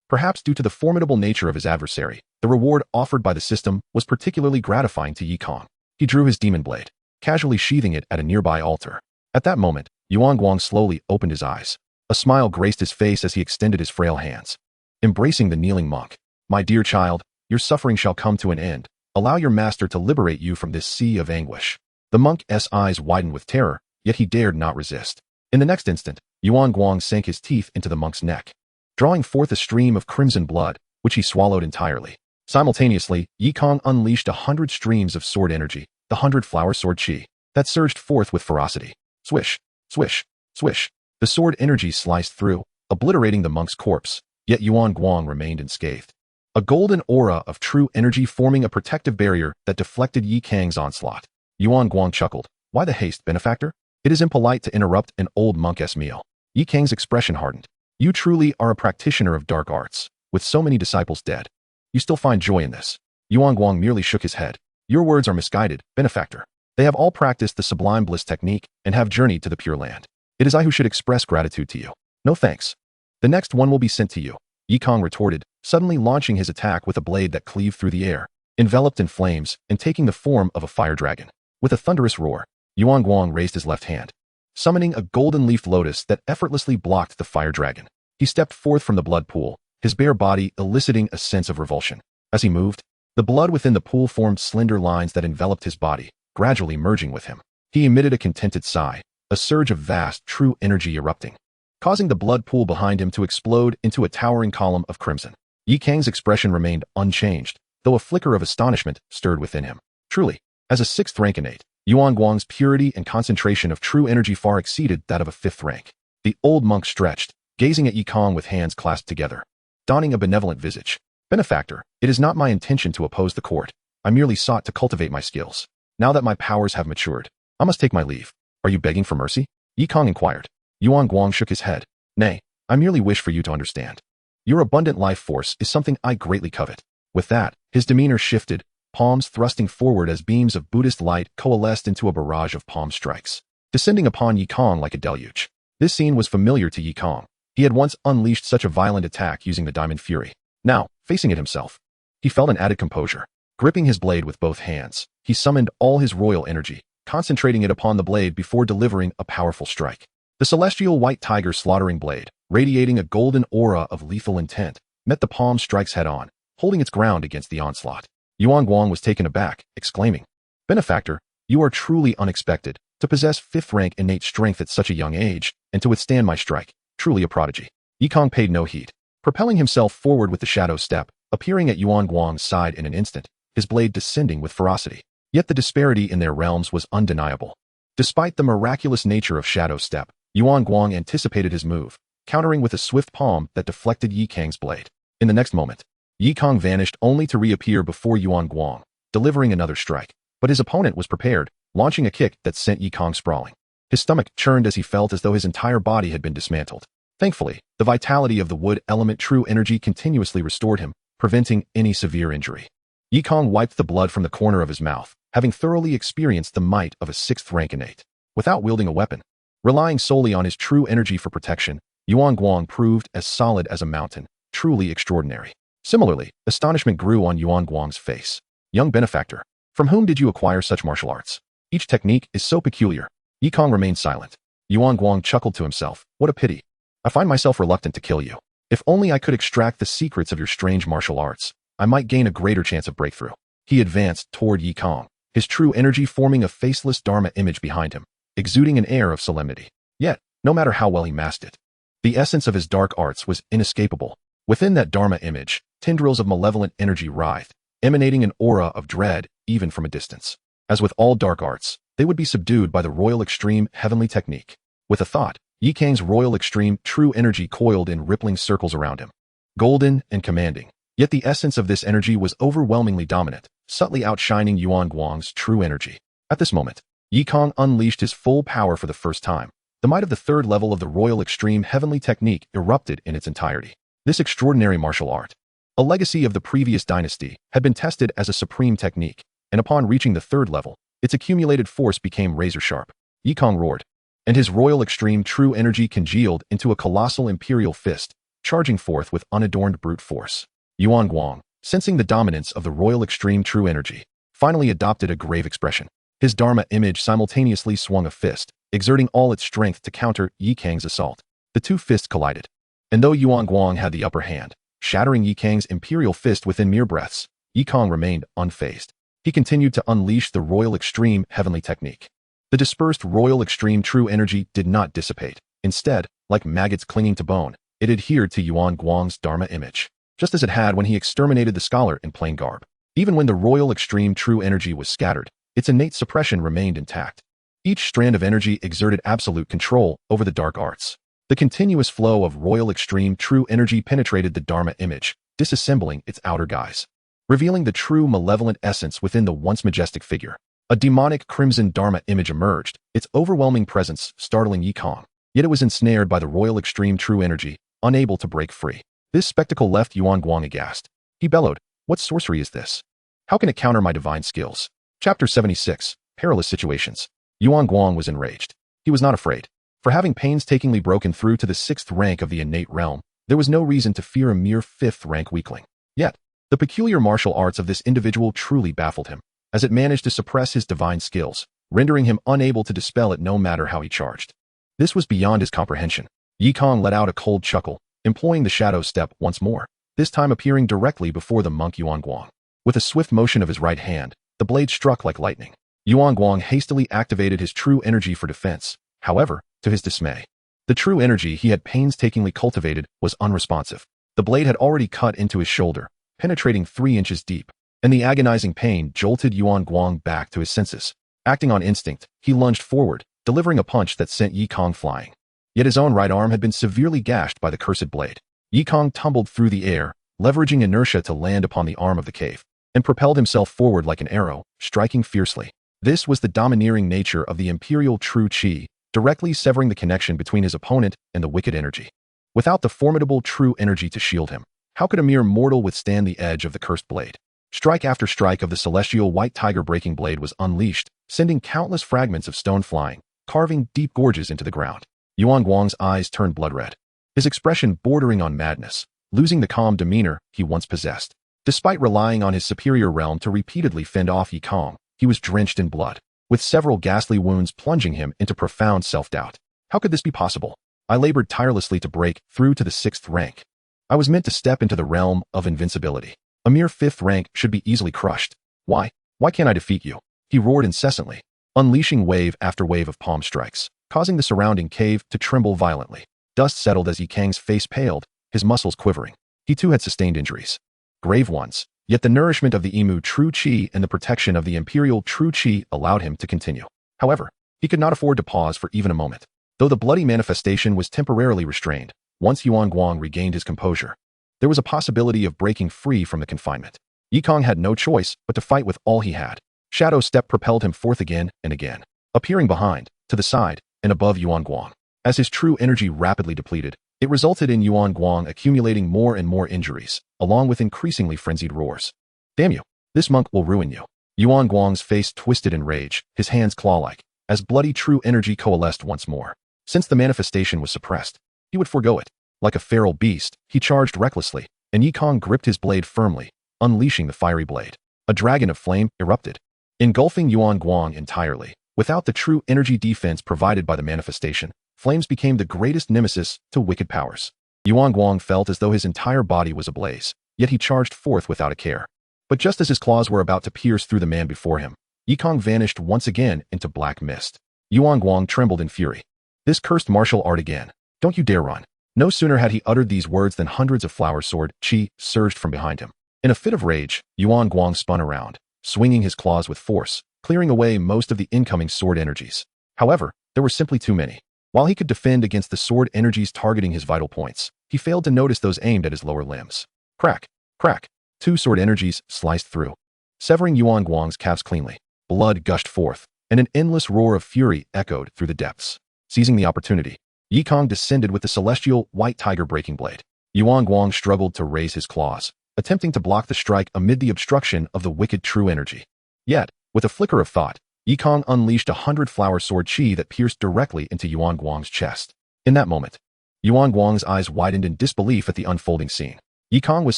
Perhaps due to the formidable nature of his adversary, the reward offered by the system was particularly gratifying to Yi Kang. He drew his demon blade, casually sheathing it at a nearby altar. At that moment, Yuanguang slowly opened his eyes. A smile graced his face as he extended his frail hands, embracing the kneeling monk. My dear child, your suffering shall come to an end. Allow your master to liberate you from this sea of anguish. The monk's eyes widened with terror, yet he dared not resist. In the next instant, Yuanguang sank his teeth into the monk's neck, drawing forth a stream of crimson blood, which he swallowed entirely. Simultaneously, Yi Kang unleashed 100 streams of sword energy, the 100-flower sword chi, that surged forth with ferocity. Swish, swish, swish. The sword energy sliced through, obliterating the monk's corpse, yet Yuanguang remained unscathed. A golden aura of true energy forming a protective barrier that deflected Yi Kang's onslaught. Yuanguang chuckled. Why the haste, benefactor? It is impolite to interrupt an old monk's meal. Yi Kang's expression hardened. You truly are a practitioner of dark arts, with so many disciples dead. You still find joy in this. Yuan Guang merely shook his head. Your words are misguided, benefactor. They have all practiced the sublime bliss technique and have journeyed to the Pure Land. It is I who should express gratitude to you. No thanks. The next one will be sent to you, Yi Kang retorted, suddenly launching his attack with a blade that cleaved through the air, enveloped in flames and taking the form of a fire dragon. With a thunderous roar, Yuan Guang raised his left hand, summoning a golden-leafed lotus that effortlessly blocked the fire dragon. He stepped forth from the blood pool, his bare body eliciting a sense of revulsion. As he moved, the blood within the pool formed slender lines that enveloped his body, gradually merging with him. He emitted a contented sigh, a surge of vast, true energy erupting, causing the blood pool behind him to explode into a towering column of crimson. Yi Kang's expression remained unchanged, though a flicker of astonishment stirred within him. Truly, as a 6th rank innate, Yuan Guang's purity and concentration of true energy far exceeded that of a 5th rank. The old monk stretched, gazing at Yi Kang with hands clasped together, donning a benevolent visage. Benefactor, it is not my intention to oppose the court. I merely sought to cultivate my skills. Now that my powers have matured, I must take my leave. Are you begging for mercy? Yi Kang inquired. Yuan Guang shook his head. Nay, I merely wish for you to understand. Your abundant life force is something I greatly covet. With that, his demeanor shifted, palms thrusting forward as beams of Buddhist light coalesced into a barrage of palm strikes, descending upon Yi Kang like a deluge. This scene was familiar to Yi Kang. He had once unleashed such a violent attack using the Diamond Fury. Now, facing it himself, he felt an added composure. Gripping his blade with both hands, he summoned all his royal energy, concentrating it upon the blade before delivering a powerful strike. The celestial white tiger slaughtering blade, radiating a golden aura of lethal intent, met the palm strikes head-on, holding its ground against the onslaught. Yuan Guang was taken aback, exclaiming, Benefactor, you are truly unexpected. To possess 5th rank innate strength at such a young age, and to withstand my strike, truly a prodigy. Yi Kang paid no heed, propelling himself forward with the shadow step, appearing at Yuan Guang's side in an instant, his blade descending with ferocity. Yet the disparity in their realms was undeniable. Despite the miraculous nature of shadow step, Yuan Guang anticipated his move, countering with a swift palm that deflected Yi Kang's blade. In the next moment, Yi Kang vanished only to reappear before Yuan Guang, delivering another strike. But his opponent was prepared, launching a kick that sent Yi Kang sprawling. His stomach churned as he felt as though his entire body had been dismantled. Thankfully, the vitality of the wood element true energy continuously restored him, preventing any severe injury. Yi Kang wiped the blood from the corner of his mouth, having thoroughly experienced the might of a 6th rank innate. Without wielding a weapon, relying solely on his true energy for protection, Yuan Guang proved as solid as a mountain, truly extraordinary. Similarly, astonishment grew on Yuan Guang's face. Young benefactor, from whom did you acquire such martial arts? Each technique is so peculiar. Yi Kang remained silent. Yuan Guang chuckled to himself. What a pity. I find myself reluctant to kill you. If only I could extract the secrets of your strange martial arts, I might gain a greater chance of breakthrough. He advanced toward Yi Kang, his true energy forming a faceless Dharma image behind him, exuding an air of solemnity. Yet, no matter how well he masked it, the essence of his dark arts was inescapable. Within that Dharma image, tendrils of malevolent energy writhed, emanating an aura of dread even from a distance. As with all dark arts, they would be subdued by the Royal Extreme Heavenly Technique. With a thought, Yi Kang's Royal Extreme true energy coiled in rippling circles around him, golden and commanding. Yet the essence of this energy was overwhelmingly dominant, subtly outshining Yuan Guang's true energy. At this moment, Yi Kang unleashed his full power for the first time. The might of the 3rd level of the Royal Extreme Heavenly Technique erupted in its entirety. This extraordinary martial art, a legacy of the previous dynasty, had been tested as a supreme technique, and upon reaching the 3rd level, its accumulated force became razor-sharp. Yi Kang roared, and his Royal Extreme true energy congealed into a colossal imperial fist, charging forth with unadorned brute force. Yuan Guang, sensing the dominance of the Royal Extreme true energy, finally adopted a grave expression. His Dharma image simultaneously swung a fist, exerting all its strength to counter Yi Kang's assault. The two fists collided, and though Yuan Guang had the upper hand, shattering Yi Kang's imperial fist within mere breaths, Yi Kang remained unfazed. He continued to unleash the Royal Extreme Heavenly Technique. The dispersed Royal Extreme true energy did not dissipate. Instead, like maggots clinging to bone, it adhered to Yuan Guang's Dharma image, just as it had when he exterminated the scholar in plain garb. Even when the Royal Extreme true energy was scattered, its innate suppression remained intact. Each strand of energy exerted absolute control over the dark arts. The continuous flow of Royal Extreme true energy penetrated the Dharma image, disassembling its outer guise, revealing the true malevolent essence within the once majestic figure. A demonic crimson Dharma image emerged, its overwhelming presence startling Yi Kang. Yet it was ensnared by the royal extreme true energy, unable to break free. This spectacle left Yuan Guang aghast. He bellowed, "What sorcery is this? How can it counter my divine skills?" Chapter 76, Perilous Situations. Yuan Guang was enraged. He was not afraid. For having painstakingly broken through to the 6th rank of the innate realm, there was no reason to fear a mere 5th rank weakling. Yet, the peculiar martial arts of this individual truly baffled him, as it managed to suppress his divine skills, rendering him unable to dispel it no matter how he charged. This was beyond his comprehension. Yi Kang let out a cold chuckle, employing the shadow step once more, this time appearing directly before the monk Yuan Guang. With a swift motion of his right hand, the blade struck like lightning. Yuan Guang hastily activated his true energy for defense. However, to his dismay, the true energy he had painstakingly cultivated was unresponsive. The blade had already cut into his shoulder, penetrating 3 inches deep, and the agonizing pain jolted Yuan Guang back to his senses. Acting on instinct, he lunged forward, delivering a punch that sent Yi Kang flying. Yet his own right arm had been severely gashed by the cursed blade. Yi Kang tumbled through the air, leveraging inertia to land upon the arm of the cave, and propelled himself forward like an arrow, striking fiercely. This was the domineering nature of the imperial true chi, directly severing the connection between his opponent and the wicked energy. Without the formidable true energy to shield him, how could a mere mortal withstand the edge of the cursed blade? Strike after strike of the celestial white tiger breaking blade was unleashed, sending countless fragments of stone flying, carving deep gorges into the ground. Yuan Guang's eyes turned blood red, his expression bordering on madness, losing the calm demeanor he once possessed. Despite relying on his superior realm to repeatedly fend off Yi Kang, he was drenched in blood, with several ghastly wounds plunging him into profound self-doubt. How could this be possible? I labored tirelessly to break through to the 6th rank. I was meant to step into the realm of invincibility. A mere 5th rank should be easily crushed. Why can't I defeat you? He roared incessantly, unleashing wave after wave of palm strikes, causing the surrounding cave to tremble violently. Dust settled as Yi Kang's face paled, his muscles quivering. He too had sustained injuries, grave ones, yet the nourishment of the Imu true chi and the protection of the imperial true chi allowed him to continue. However, he could not afford to pause for even a moment. Though the bloody manifestation was temporarily restrained, once Yuan Guang regained his composure, there was a possibility of breaking free from the confinement. Yi Kang had no choice but to fight with all he had. Shadow Step propelled him forth again and again, appearing behind, to the side, and above Yuan Guang. As his true energy rapidly depleted, it resulted in Yuan Guang accumulating more and more injuries, along with increasingly frenzied roars. "Damn you! This monk will ruin you." Yuan Guang's face twisted in rage, his hands claw-like, as bloody true energy coalesced once more. Since the manifestation was suppressed, he would forgo it. Like a feral beast, he charged recklessly, and Yi Kang gripped his blade firmly, unleashing the fiery blade. A dragon of flame erupted, engulfing Yuan Guang entirely. Without the true energy defense provided by the manifestation, flames became the greatest nemesis to wicked powers. Yuan Guang felt as though his entire body was ablaze, yet he charged forth without a care. But just as his claws were about to pierce through the man before him, Yi Kang vanished once again into black mist. Yuan Guang trembled in fury. "This cursed martial art again. Don't you dare run." No sooner had he uttered these words than hundreds of flower sword chi surged from behind him. In a fit of rage, Yuan Guang spun around, swinging his claws with force, clearing away most of the incoming sword energies. However, there were simply too many. While he could defend against the sword energies targeting his vital points, he failed to notice those aimed at his lower limbs. Crack, crack, 2 sword energies sliced through, severing Yuan Guang's calves cleanly. Blood gushed forth, and an endless roar of fury echoed through the depths. Seizing the opportunity, Yi Kang descended with the celestial white tiger breaking blade. Yuan Guang struggled to raise his claws, attempting to block the strike amid the obstruction of the wicked true energy. Yet, with a flicker of thought, Yi Kang unleashed 100 flower sword chi that pierced directly into Yuan Guang's chest. In that moment, Yuan Guang's eyes widened in disbelief at the unfolding scene. Yi Kang was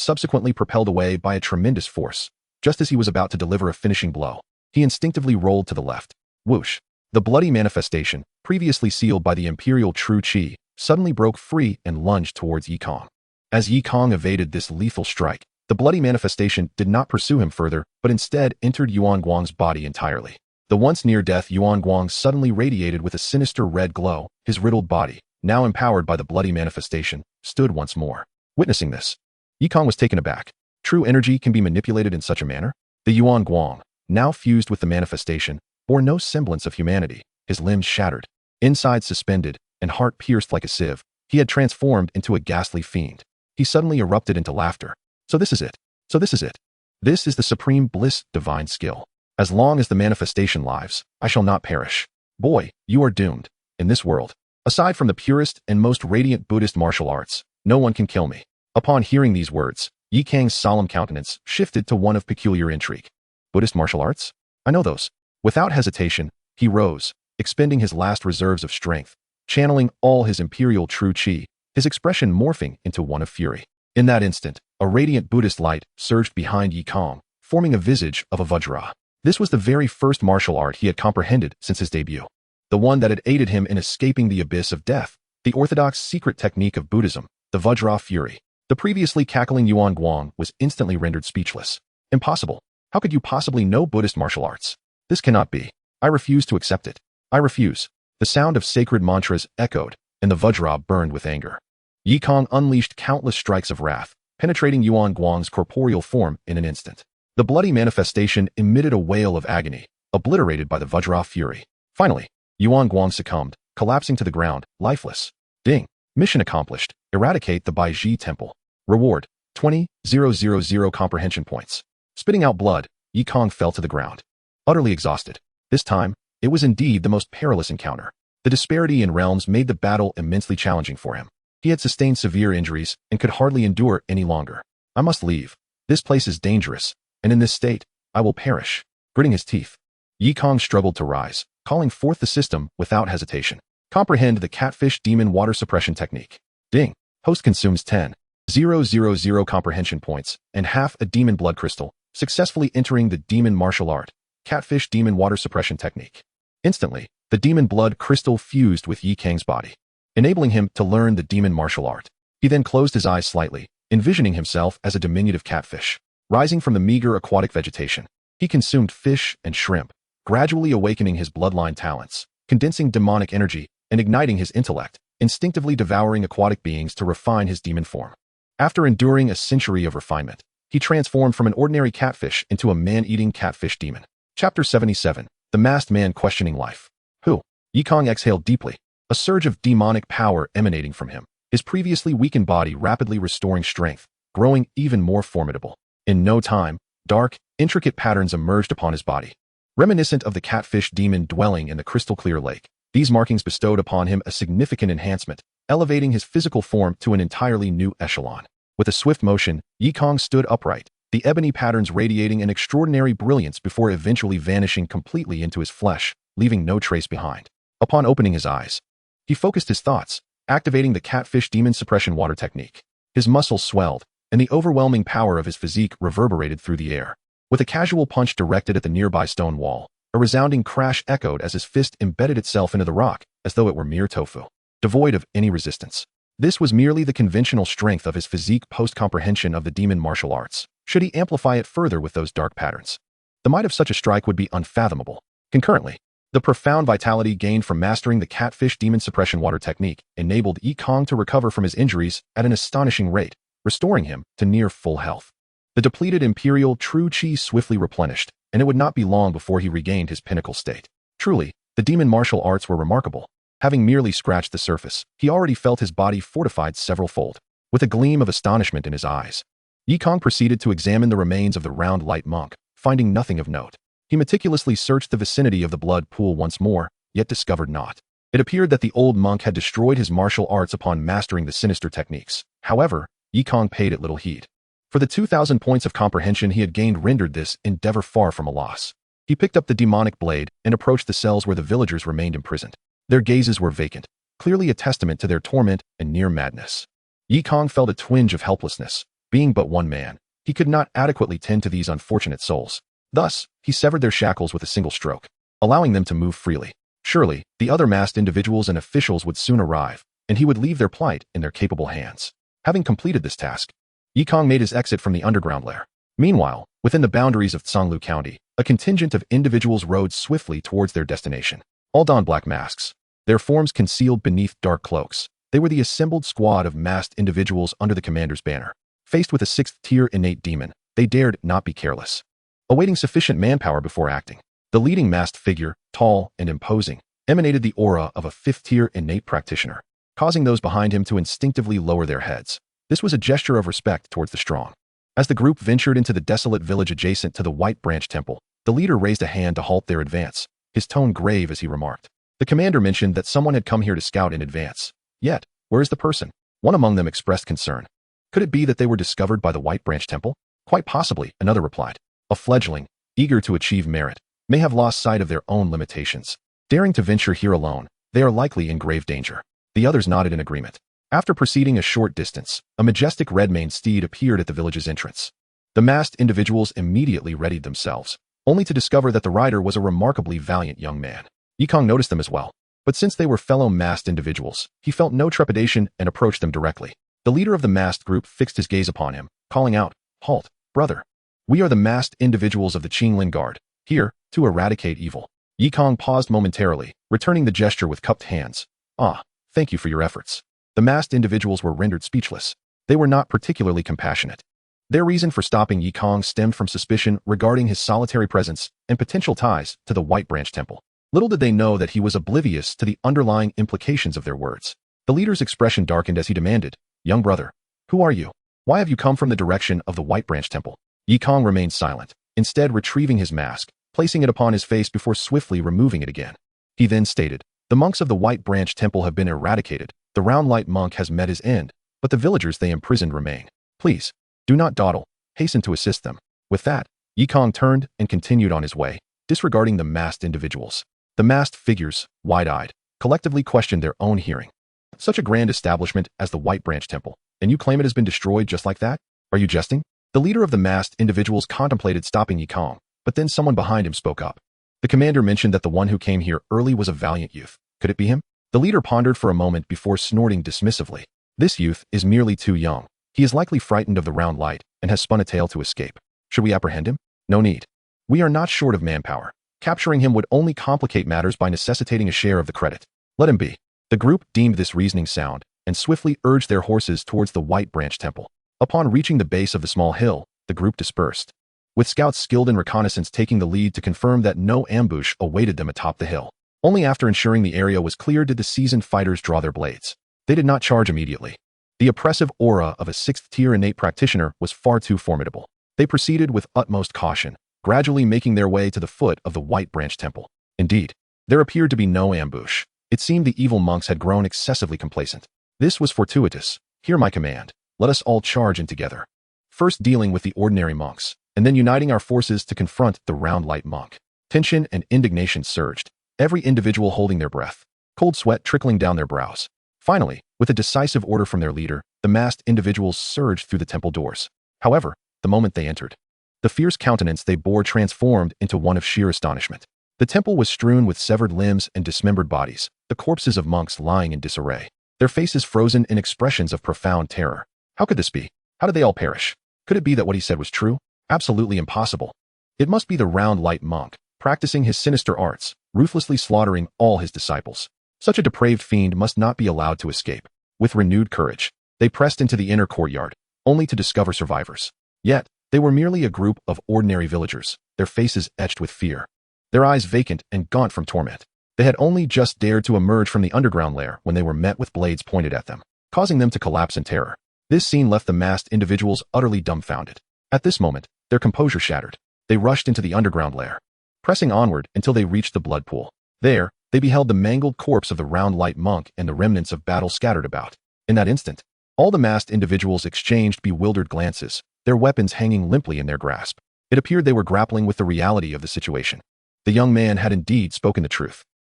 subsequently propelled away by a tremendous force. Just as he was about to deliver a finishing blow, he instinctively rolled to the left. Whoosh! The bloody manifestation, previously sealed by the imperial true chi, suddenly broke free and lunged towards Yi Kang. As Yi Kang evaded this lethal strike, the bloody manifestation did not pursue him further, but instead entered Yuan Guang's body entirely. The once near-death Yuan Guang suddenly radiated with a sinister red glow. His riddled body, now empowered by the bloody manifestation, stood once more. Witnessing this, Yi Kang was taken aback. True energy can be manipulated in such a manner? The Yuan Guang, now fused with the manifestation, bore no semblance of humanity. His limbs shattered, insides suspended, and heart pierced like a sieve. He had transformed into a ghastly fiend. He suddenly erupted into laughter. So this is it. So this is it. This is the supreme bliss, divine skill. As long as the manifestation lives, I shall not perish. Boy, you are doomed. In this world, aside from the purest and most radiant Buddhist martial arts, no one can kill me. Upon hearing these words, Yi Kang's solemn countenance shifted to one of peculiar intrigue. Buddhist martial arts? I know those. Without hesitation, he rose, expending his last reserves of strength, channeling all his imperial true chi, his expression morphing into one of fury. In that instant, a radiant Buddhist light surged behind Yi Kang, forming a visage of a vajra. This was the very first martial art he had comprehended since his debut. The one that had aided him in escaping the abyss of death, the orthodox secret technique of Buddhism, the Vajra Fury. The previously cackling Yuan Guang was instantly rendered speechless. Impossible. How could you possibly know Buddhist martial arts? This cannot be. I refuse to accept it. I refuse. The sound of sacred mantras echoed, and the Vajra burned with anger. Yi Kang unleashed countless strikes of wrath, penetrating Yuan Guang's corporeal form in an instant. The bloody manifestation emitted a wail of agony, obliterated by the Vajra Fury. Finally, Yuan Guang succumbed, collapsing to the ground, lifeless. Ding. Mission accomplished. Eradicate the Baiji Temple. Reward, 20,000 comprehension points. Spitting out blood, Yi Kang fell to the ground. Utterly exhausted. This time, it was indeed the most perilous encounter. The disparity in realms made the battle immensely challenging for him. He had sustained severe injuries and could hardly endure any longer. I must leave. This place is dangerous, and in this state, I will perish. Gritting his teeth, Yi Kang struggled to rise, calling forth the system without hesitation. Comprehend the catfish demon water suppression technique. Ding. Host consumes 10,000 comprehension points and half a demon blood crystal, successfully entering the demon martial art, catfish demon water suppression technique. Instantly, the demon blood crystal fused with Yi Kang's body, enabling him to learn the demon martial art. He then closed his eyes slightly, envisioning himself as a diminutive catfish. Rising from the meager aquatic vegetation, he consumed fish and shrimp, gradually awakening his bloodline talents, condensing demonic energy, and igniting his intellect, instinctively devouring aquatic beings to refine his demon form. After enduring a century of refinement, he transformed from an ordinary catfish into a man-eating catfish demon. Chapter 77, The Masked Man Questioning Life. Who? Yi Kang exhaled deeply, a surge of demonic power emanating from him, his previously weakened body rapidly restoring strength, growing even more formidable. In no time, dark, intricate patterns emerged upon his body. Reminiscent of the catfish demon dwelling in the crystal-clear lake, these markings bestowed upon him a significant enhancement, elevating his physical form to an entirely new echelon. With a swift motion, Yi Kang stood upright, the ebony patterns radiating an extraordinary brilliance before eventually vanishing completely into his flesh, leaving no trace behind. Upon opening his eyes, he focused his thoughts, activating the catfish demon suppression water technique. His muscles swelled, and the overwhelming power of his physique reverberated through the air. With a casual punch directed at the nearby stone wall, a resounding crash echoed as his fist embedded itself into the rock, as though it were mere tofu, devoid of any resistance. This was merely the conventional strength of his physique post-comprehension of the demon martial arts. Should he amplify it further with those dark patterns, the might of such a strike would be unfathomable. Concurrently, the profound vitality gained from mastering the catfish demon suppression water technique enabled Yi Kang to recover from his injuries at an astonishing rate, restoring him to near full health. The depleted imperial true chi swiftly replenished, and it would not be long before he regained his pinnacle state. Truly, the demon martial arts were remarkable. Having merely scratched the surface, he already felt his body fortified several-fold. With a gleam of astonishment in his eyes, Yi Kang proceeded to examine the remains of the round light monk, finding nothing of note. He meticulously searched the vicinity of the blood pool once more, yet discovered naught. It appeared that the old monk had destroyed his martial arts upon mastering the sinister techniques. However, Yi Kang paid it little heed. For the 2,000 points of comprehension he had gained rendered this endeavor far from a loss. He picked up the demonic blade and approached the cells where the villagers remained imprisoned. Their gazes were vacant, clearly a testament to their torment and near madness. Yi Kang felt a twinge of helplessness. Being but one man, he could not adequately tend to these unfortunate souls. Thus, he severed their shackles with a single stroke, allowing them to move freely. Surely, the other masked individuals and officials would soon arrive, and he would leave their plight in their capable hands. Having completed this task, Yi Kang made his exit from the underground lair. Meanwhile, within the boundaries of Tsanglu County, a contingent of individuals rode swiftly towards their destination. All donned black masks, their forms concealed beneath dark cloaks. They were the assembled squad of masked individuals under the commander's banner. Faced with a 6th-tier innate demon, they dared not be careless. Awaiting sufficient manpower before acting, the leading masked figure, tall and imposing, emanated the aura of a 5th-tier innate practitioner, causing those behind him to instinctively lower their heads. This was a gesture of respect towards the strong. As the group ventured into the desolate village adjacent to the White Branch Temple, The leader raised a hand to halt their advance, his tone grave as he remarked. The commander mentioned that someone had come here to scout in advance. Yet, where is the person? One among them expressed concern. Could it be that they were discovered by the White Branch Temple? Quite possibly, another replied. A fledgling, eager to achieve merit, may have lost sight of their own limitations. Daring to venture here alone, they are likely in grave danger. The others nodded in agreement. After proceeding a short distance, a majestic red-maned steed appeared at the village's entrance. The masked individuals immediately readied themselves, only to discover that the rider was a remarkably valiant young man. Kang noticed them as well, but since they were fellow masked individuals, he felt no trepidation and approached them directly. The leader of the masked group fixed his gaze upon him, calling out, "Halt, brother. We are the masked individuals of the Qinglin Guard, here to eradicate evil." Kang paused momentarily, returning the gesture with cupped hands. "Ah, thank you for your efforts." The masked individuals were rendered speechless. They were not particularly compassionate. Their reason for stopping Kang stemmed from suspicion regarding his solitary presence and potential ties to the White Branch Temple. Little did they know that he was oblivious to the underlying implications of their words. The leader's expression darkened as he demanded, "Young brother, who are you? Why have you come from the direction of the White Branch Temple?" Kang remained silent, instead retrieving his mask, placing it upon his face before swiftly removing it again. He then stated, "The monks of the White Branch Temple have been eradicated. The round light monk has met his end, but the villagers they imprisoned remain. Please, do not dawdle, hasten to assist them." With that, Kang turned and continued on his way, disregarding the masked individuals. The masked figures, wide-eyed, collectively questioned their own hearing. "Such a grand establishment as the White Branch Temple, and you claim it has been destroyed just like that? Are you jesting?" The leader of the masked individuals contemplated stopping Kang, but then someone behind him spoke up. The commander mentioned that the one who came here early was a valiant youth. Could it be him? The leader pondered for a moment before snorting dismissively. "This youth is merely too young. He is likely frightened of the round light and has spun a tale to escape. Should we apprehend him? No need. We are not short of manpower. Capturing him would only complicate matters by necessitating a share of the credit. Let him be." The group deemed this reasoning sound and swiftly urged their horses towards the White Branch Temple. Upon reaching the base of the small hill, the group dispersed, with scouts skilled in reconnaissance taking the lead to confirm that no ambush awaited them atop the hill. Only after ensuring the area was clear did the seasoned fighters draw their blades. They did not charge immediately. The oppressive aura of a sixth-tier innate practitioner was far too formidable. They proceeded with utmost caution, gradually making their way to the foot of the White Branch Temple. Indeed, there appeared to be no ambush. It seemed the evil monks had grown excessively complacent. This was fortuitous. Hear my command. Let us all charge in together. First dealing with the ordinary monks, and then uniting our forces to confront the round light monk. Tension and indignation surged, every individual holding their breath, cold sweat trickling down their brows. Finally, with a decisive order from their leader, the masked individuals surged through the temple doors. However, the moment they entered, the fierce countenance they bore transformed into one of sheer astonishment. The temple was strewn with severed limbs and dismembered bodies, the corpses of monks lying in disarray, their faces frozen in expressions of profound terror. How could this be? How did they all perish? Could it be that what he said was true? Absolutely impossible. It must be the round light monk, practicing his sinister arts, ruthlessly slaughtering all his disciples. Such a depraved fiend must not be allowed to escape. With renewed courage, they pressed into the inner courtyard, only to discover survivors. Yet, they were merely a group of ordinary villagers, their faces etched with fear, their eyes vacant and gaunt from torment. They had only just dared to emerge from the underground lair when they were met with blades pointed at them, causing them to collapse in terror. This scene left the masked individuals utterly dumbfounded. At this moment, their composure shattered. They rushed into the underground lair, pressing onward until they reached the blood pool. There, they beheld the mangled corpse of the round light monk and the remnants of battle scattered about. In that instant, all the masked individuals exchanged bewildered glances, their weapons hanging limply in their grasp. It appeared they were grappling with the reality of the situation. The young man had indeed spoken the truth.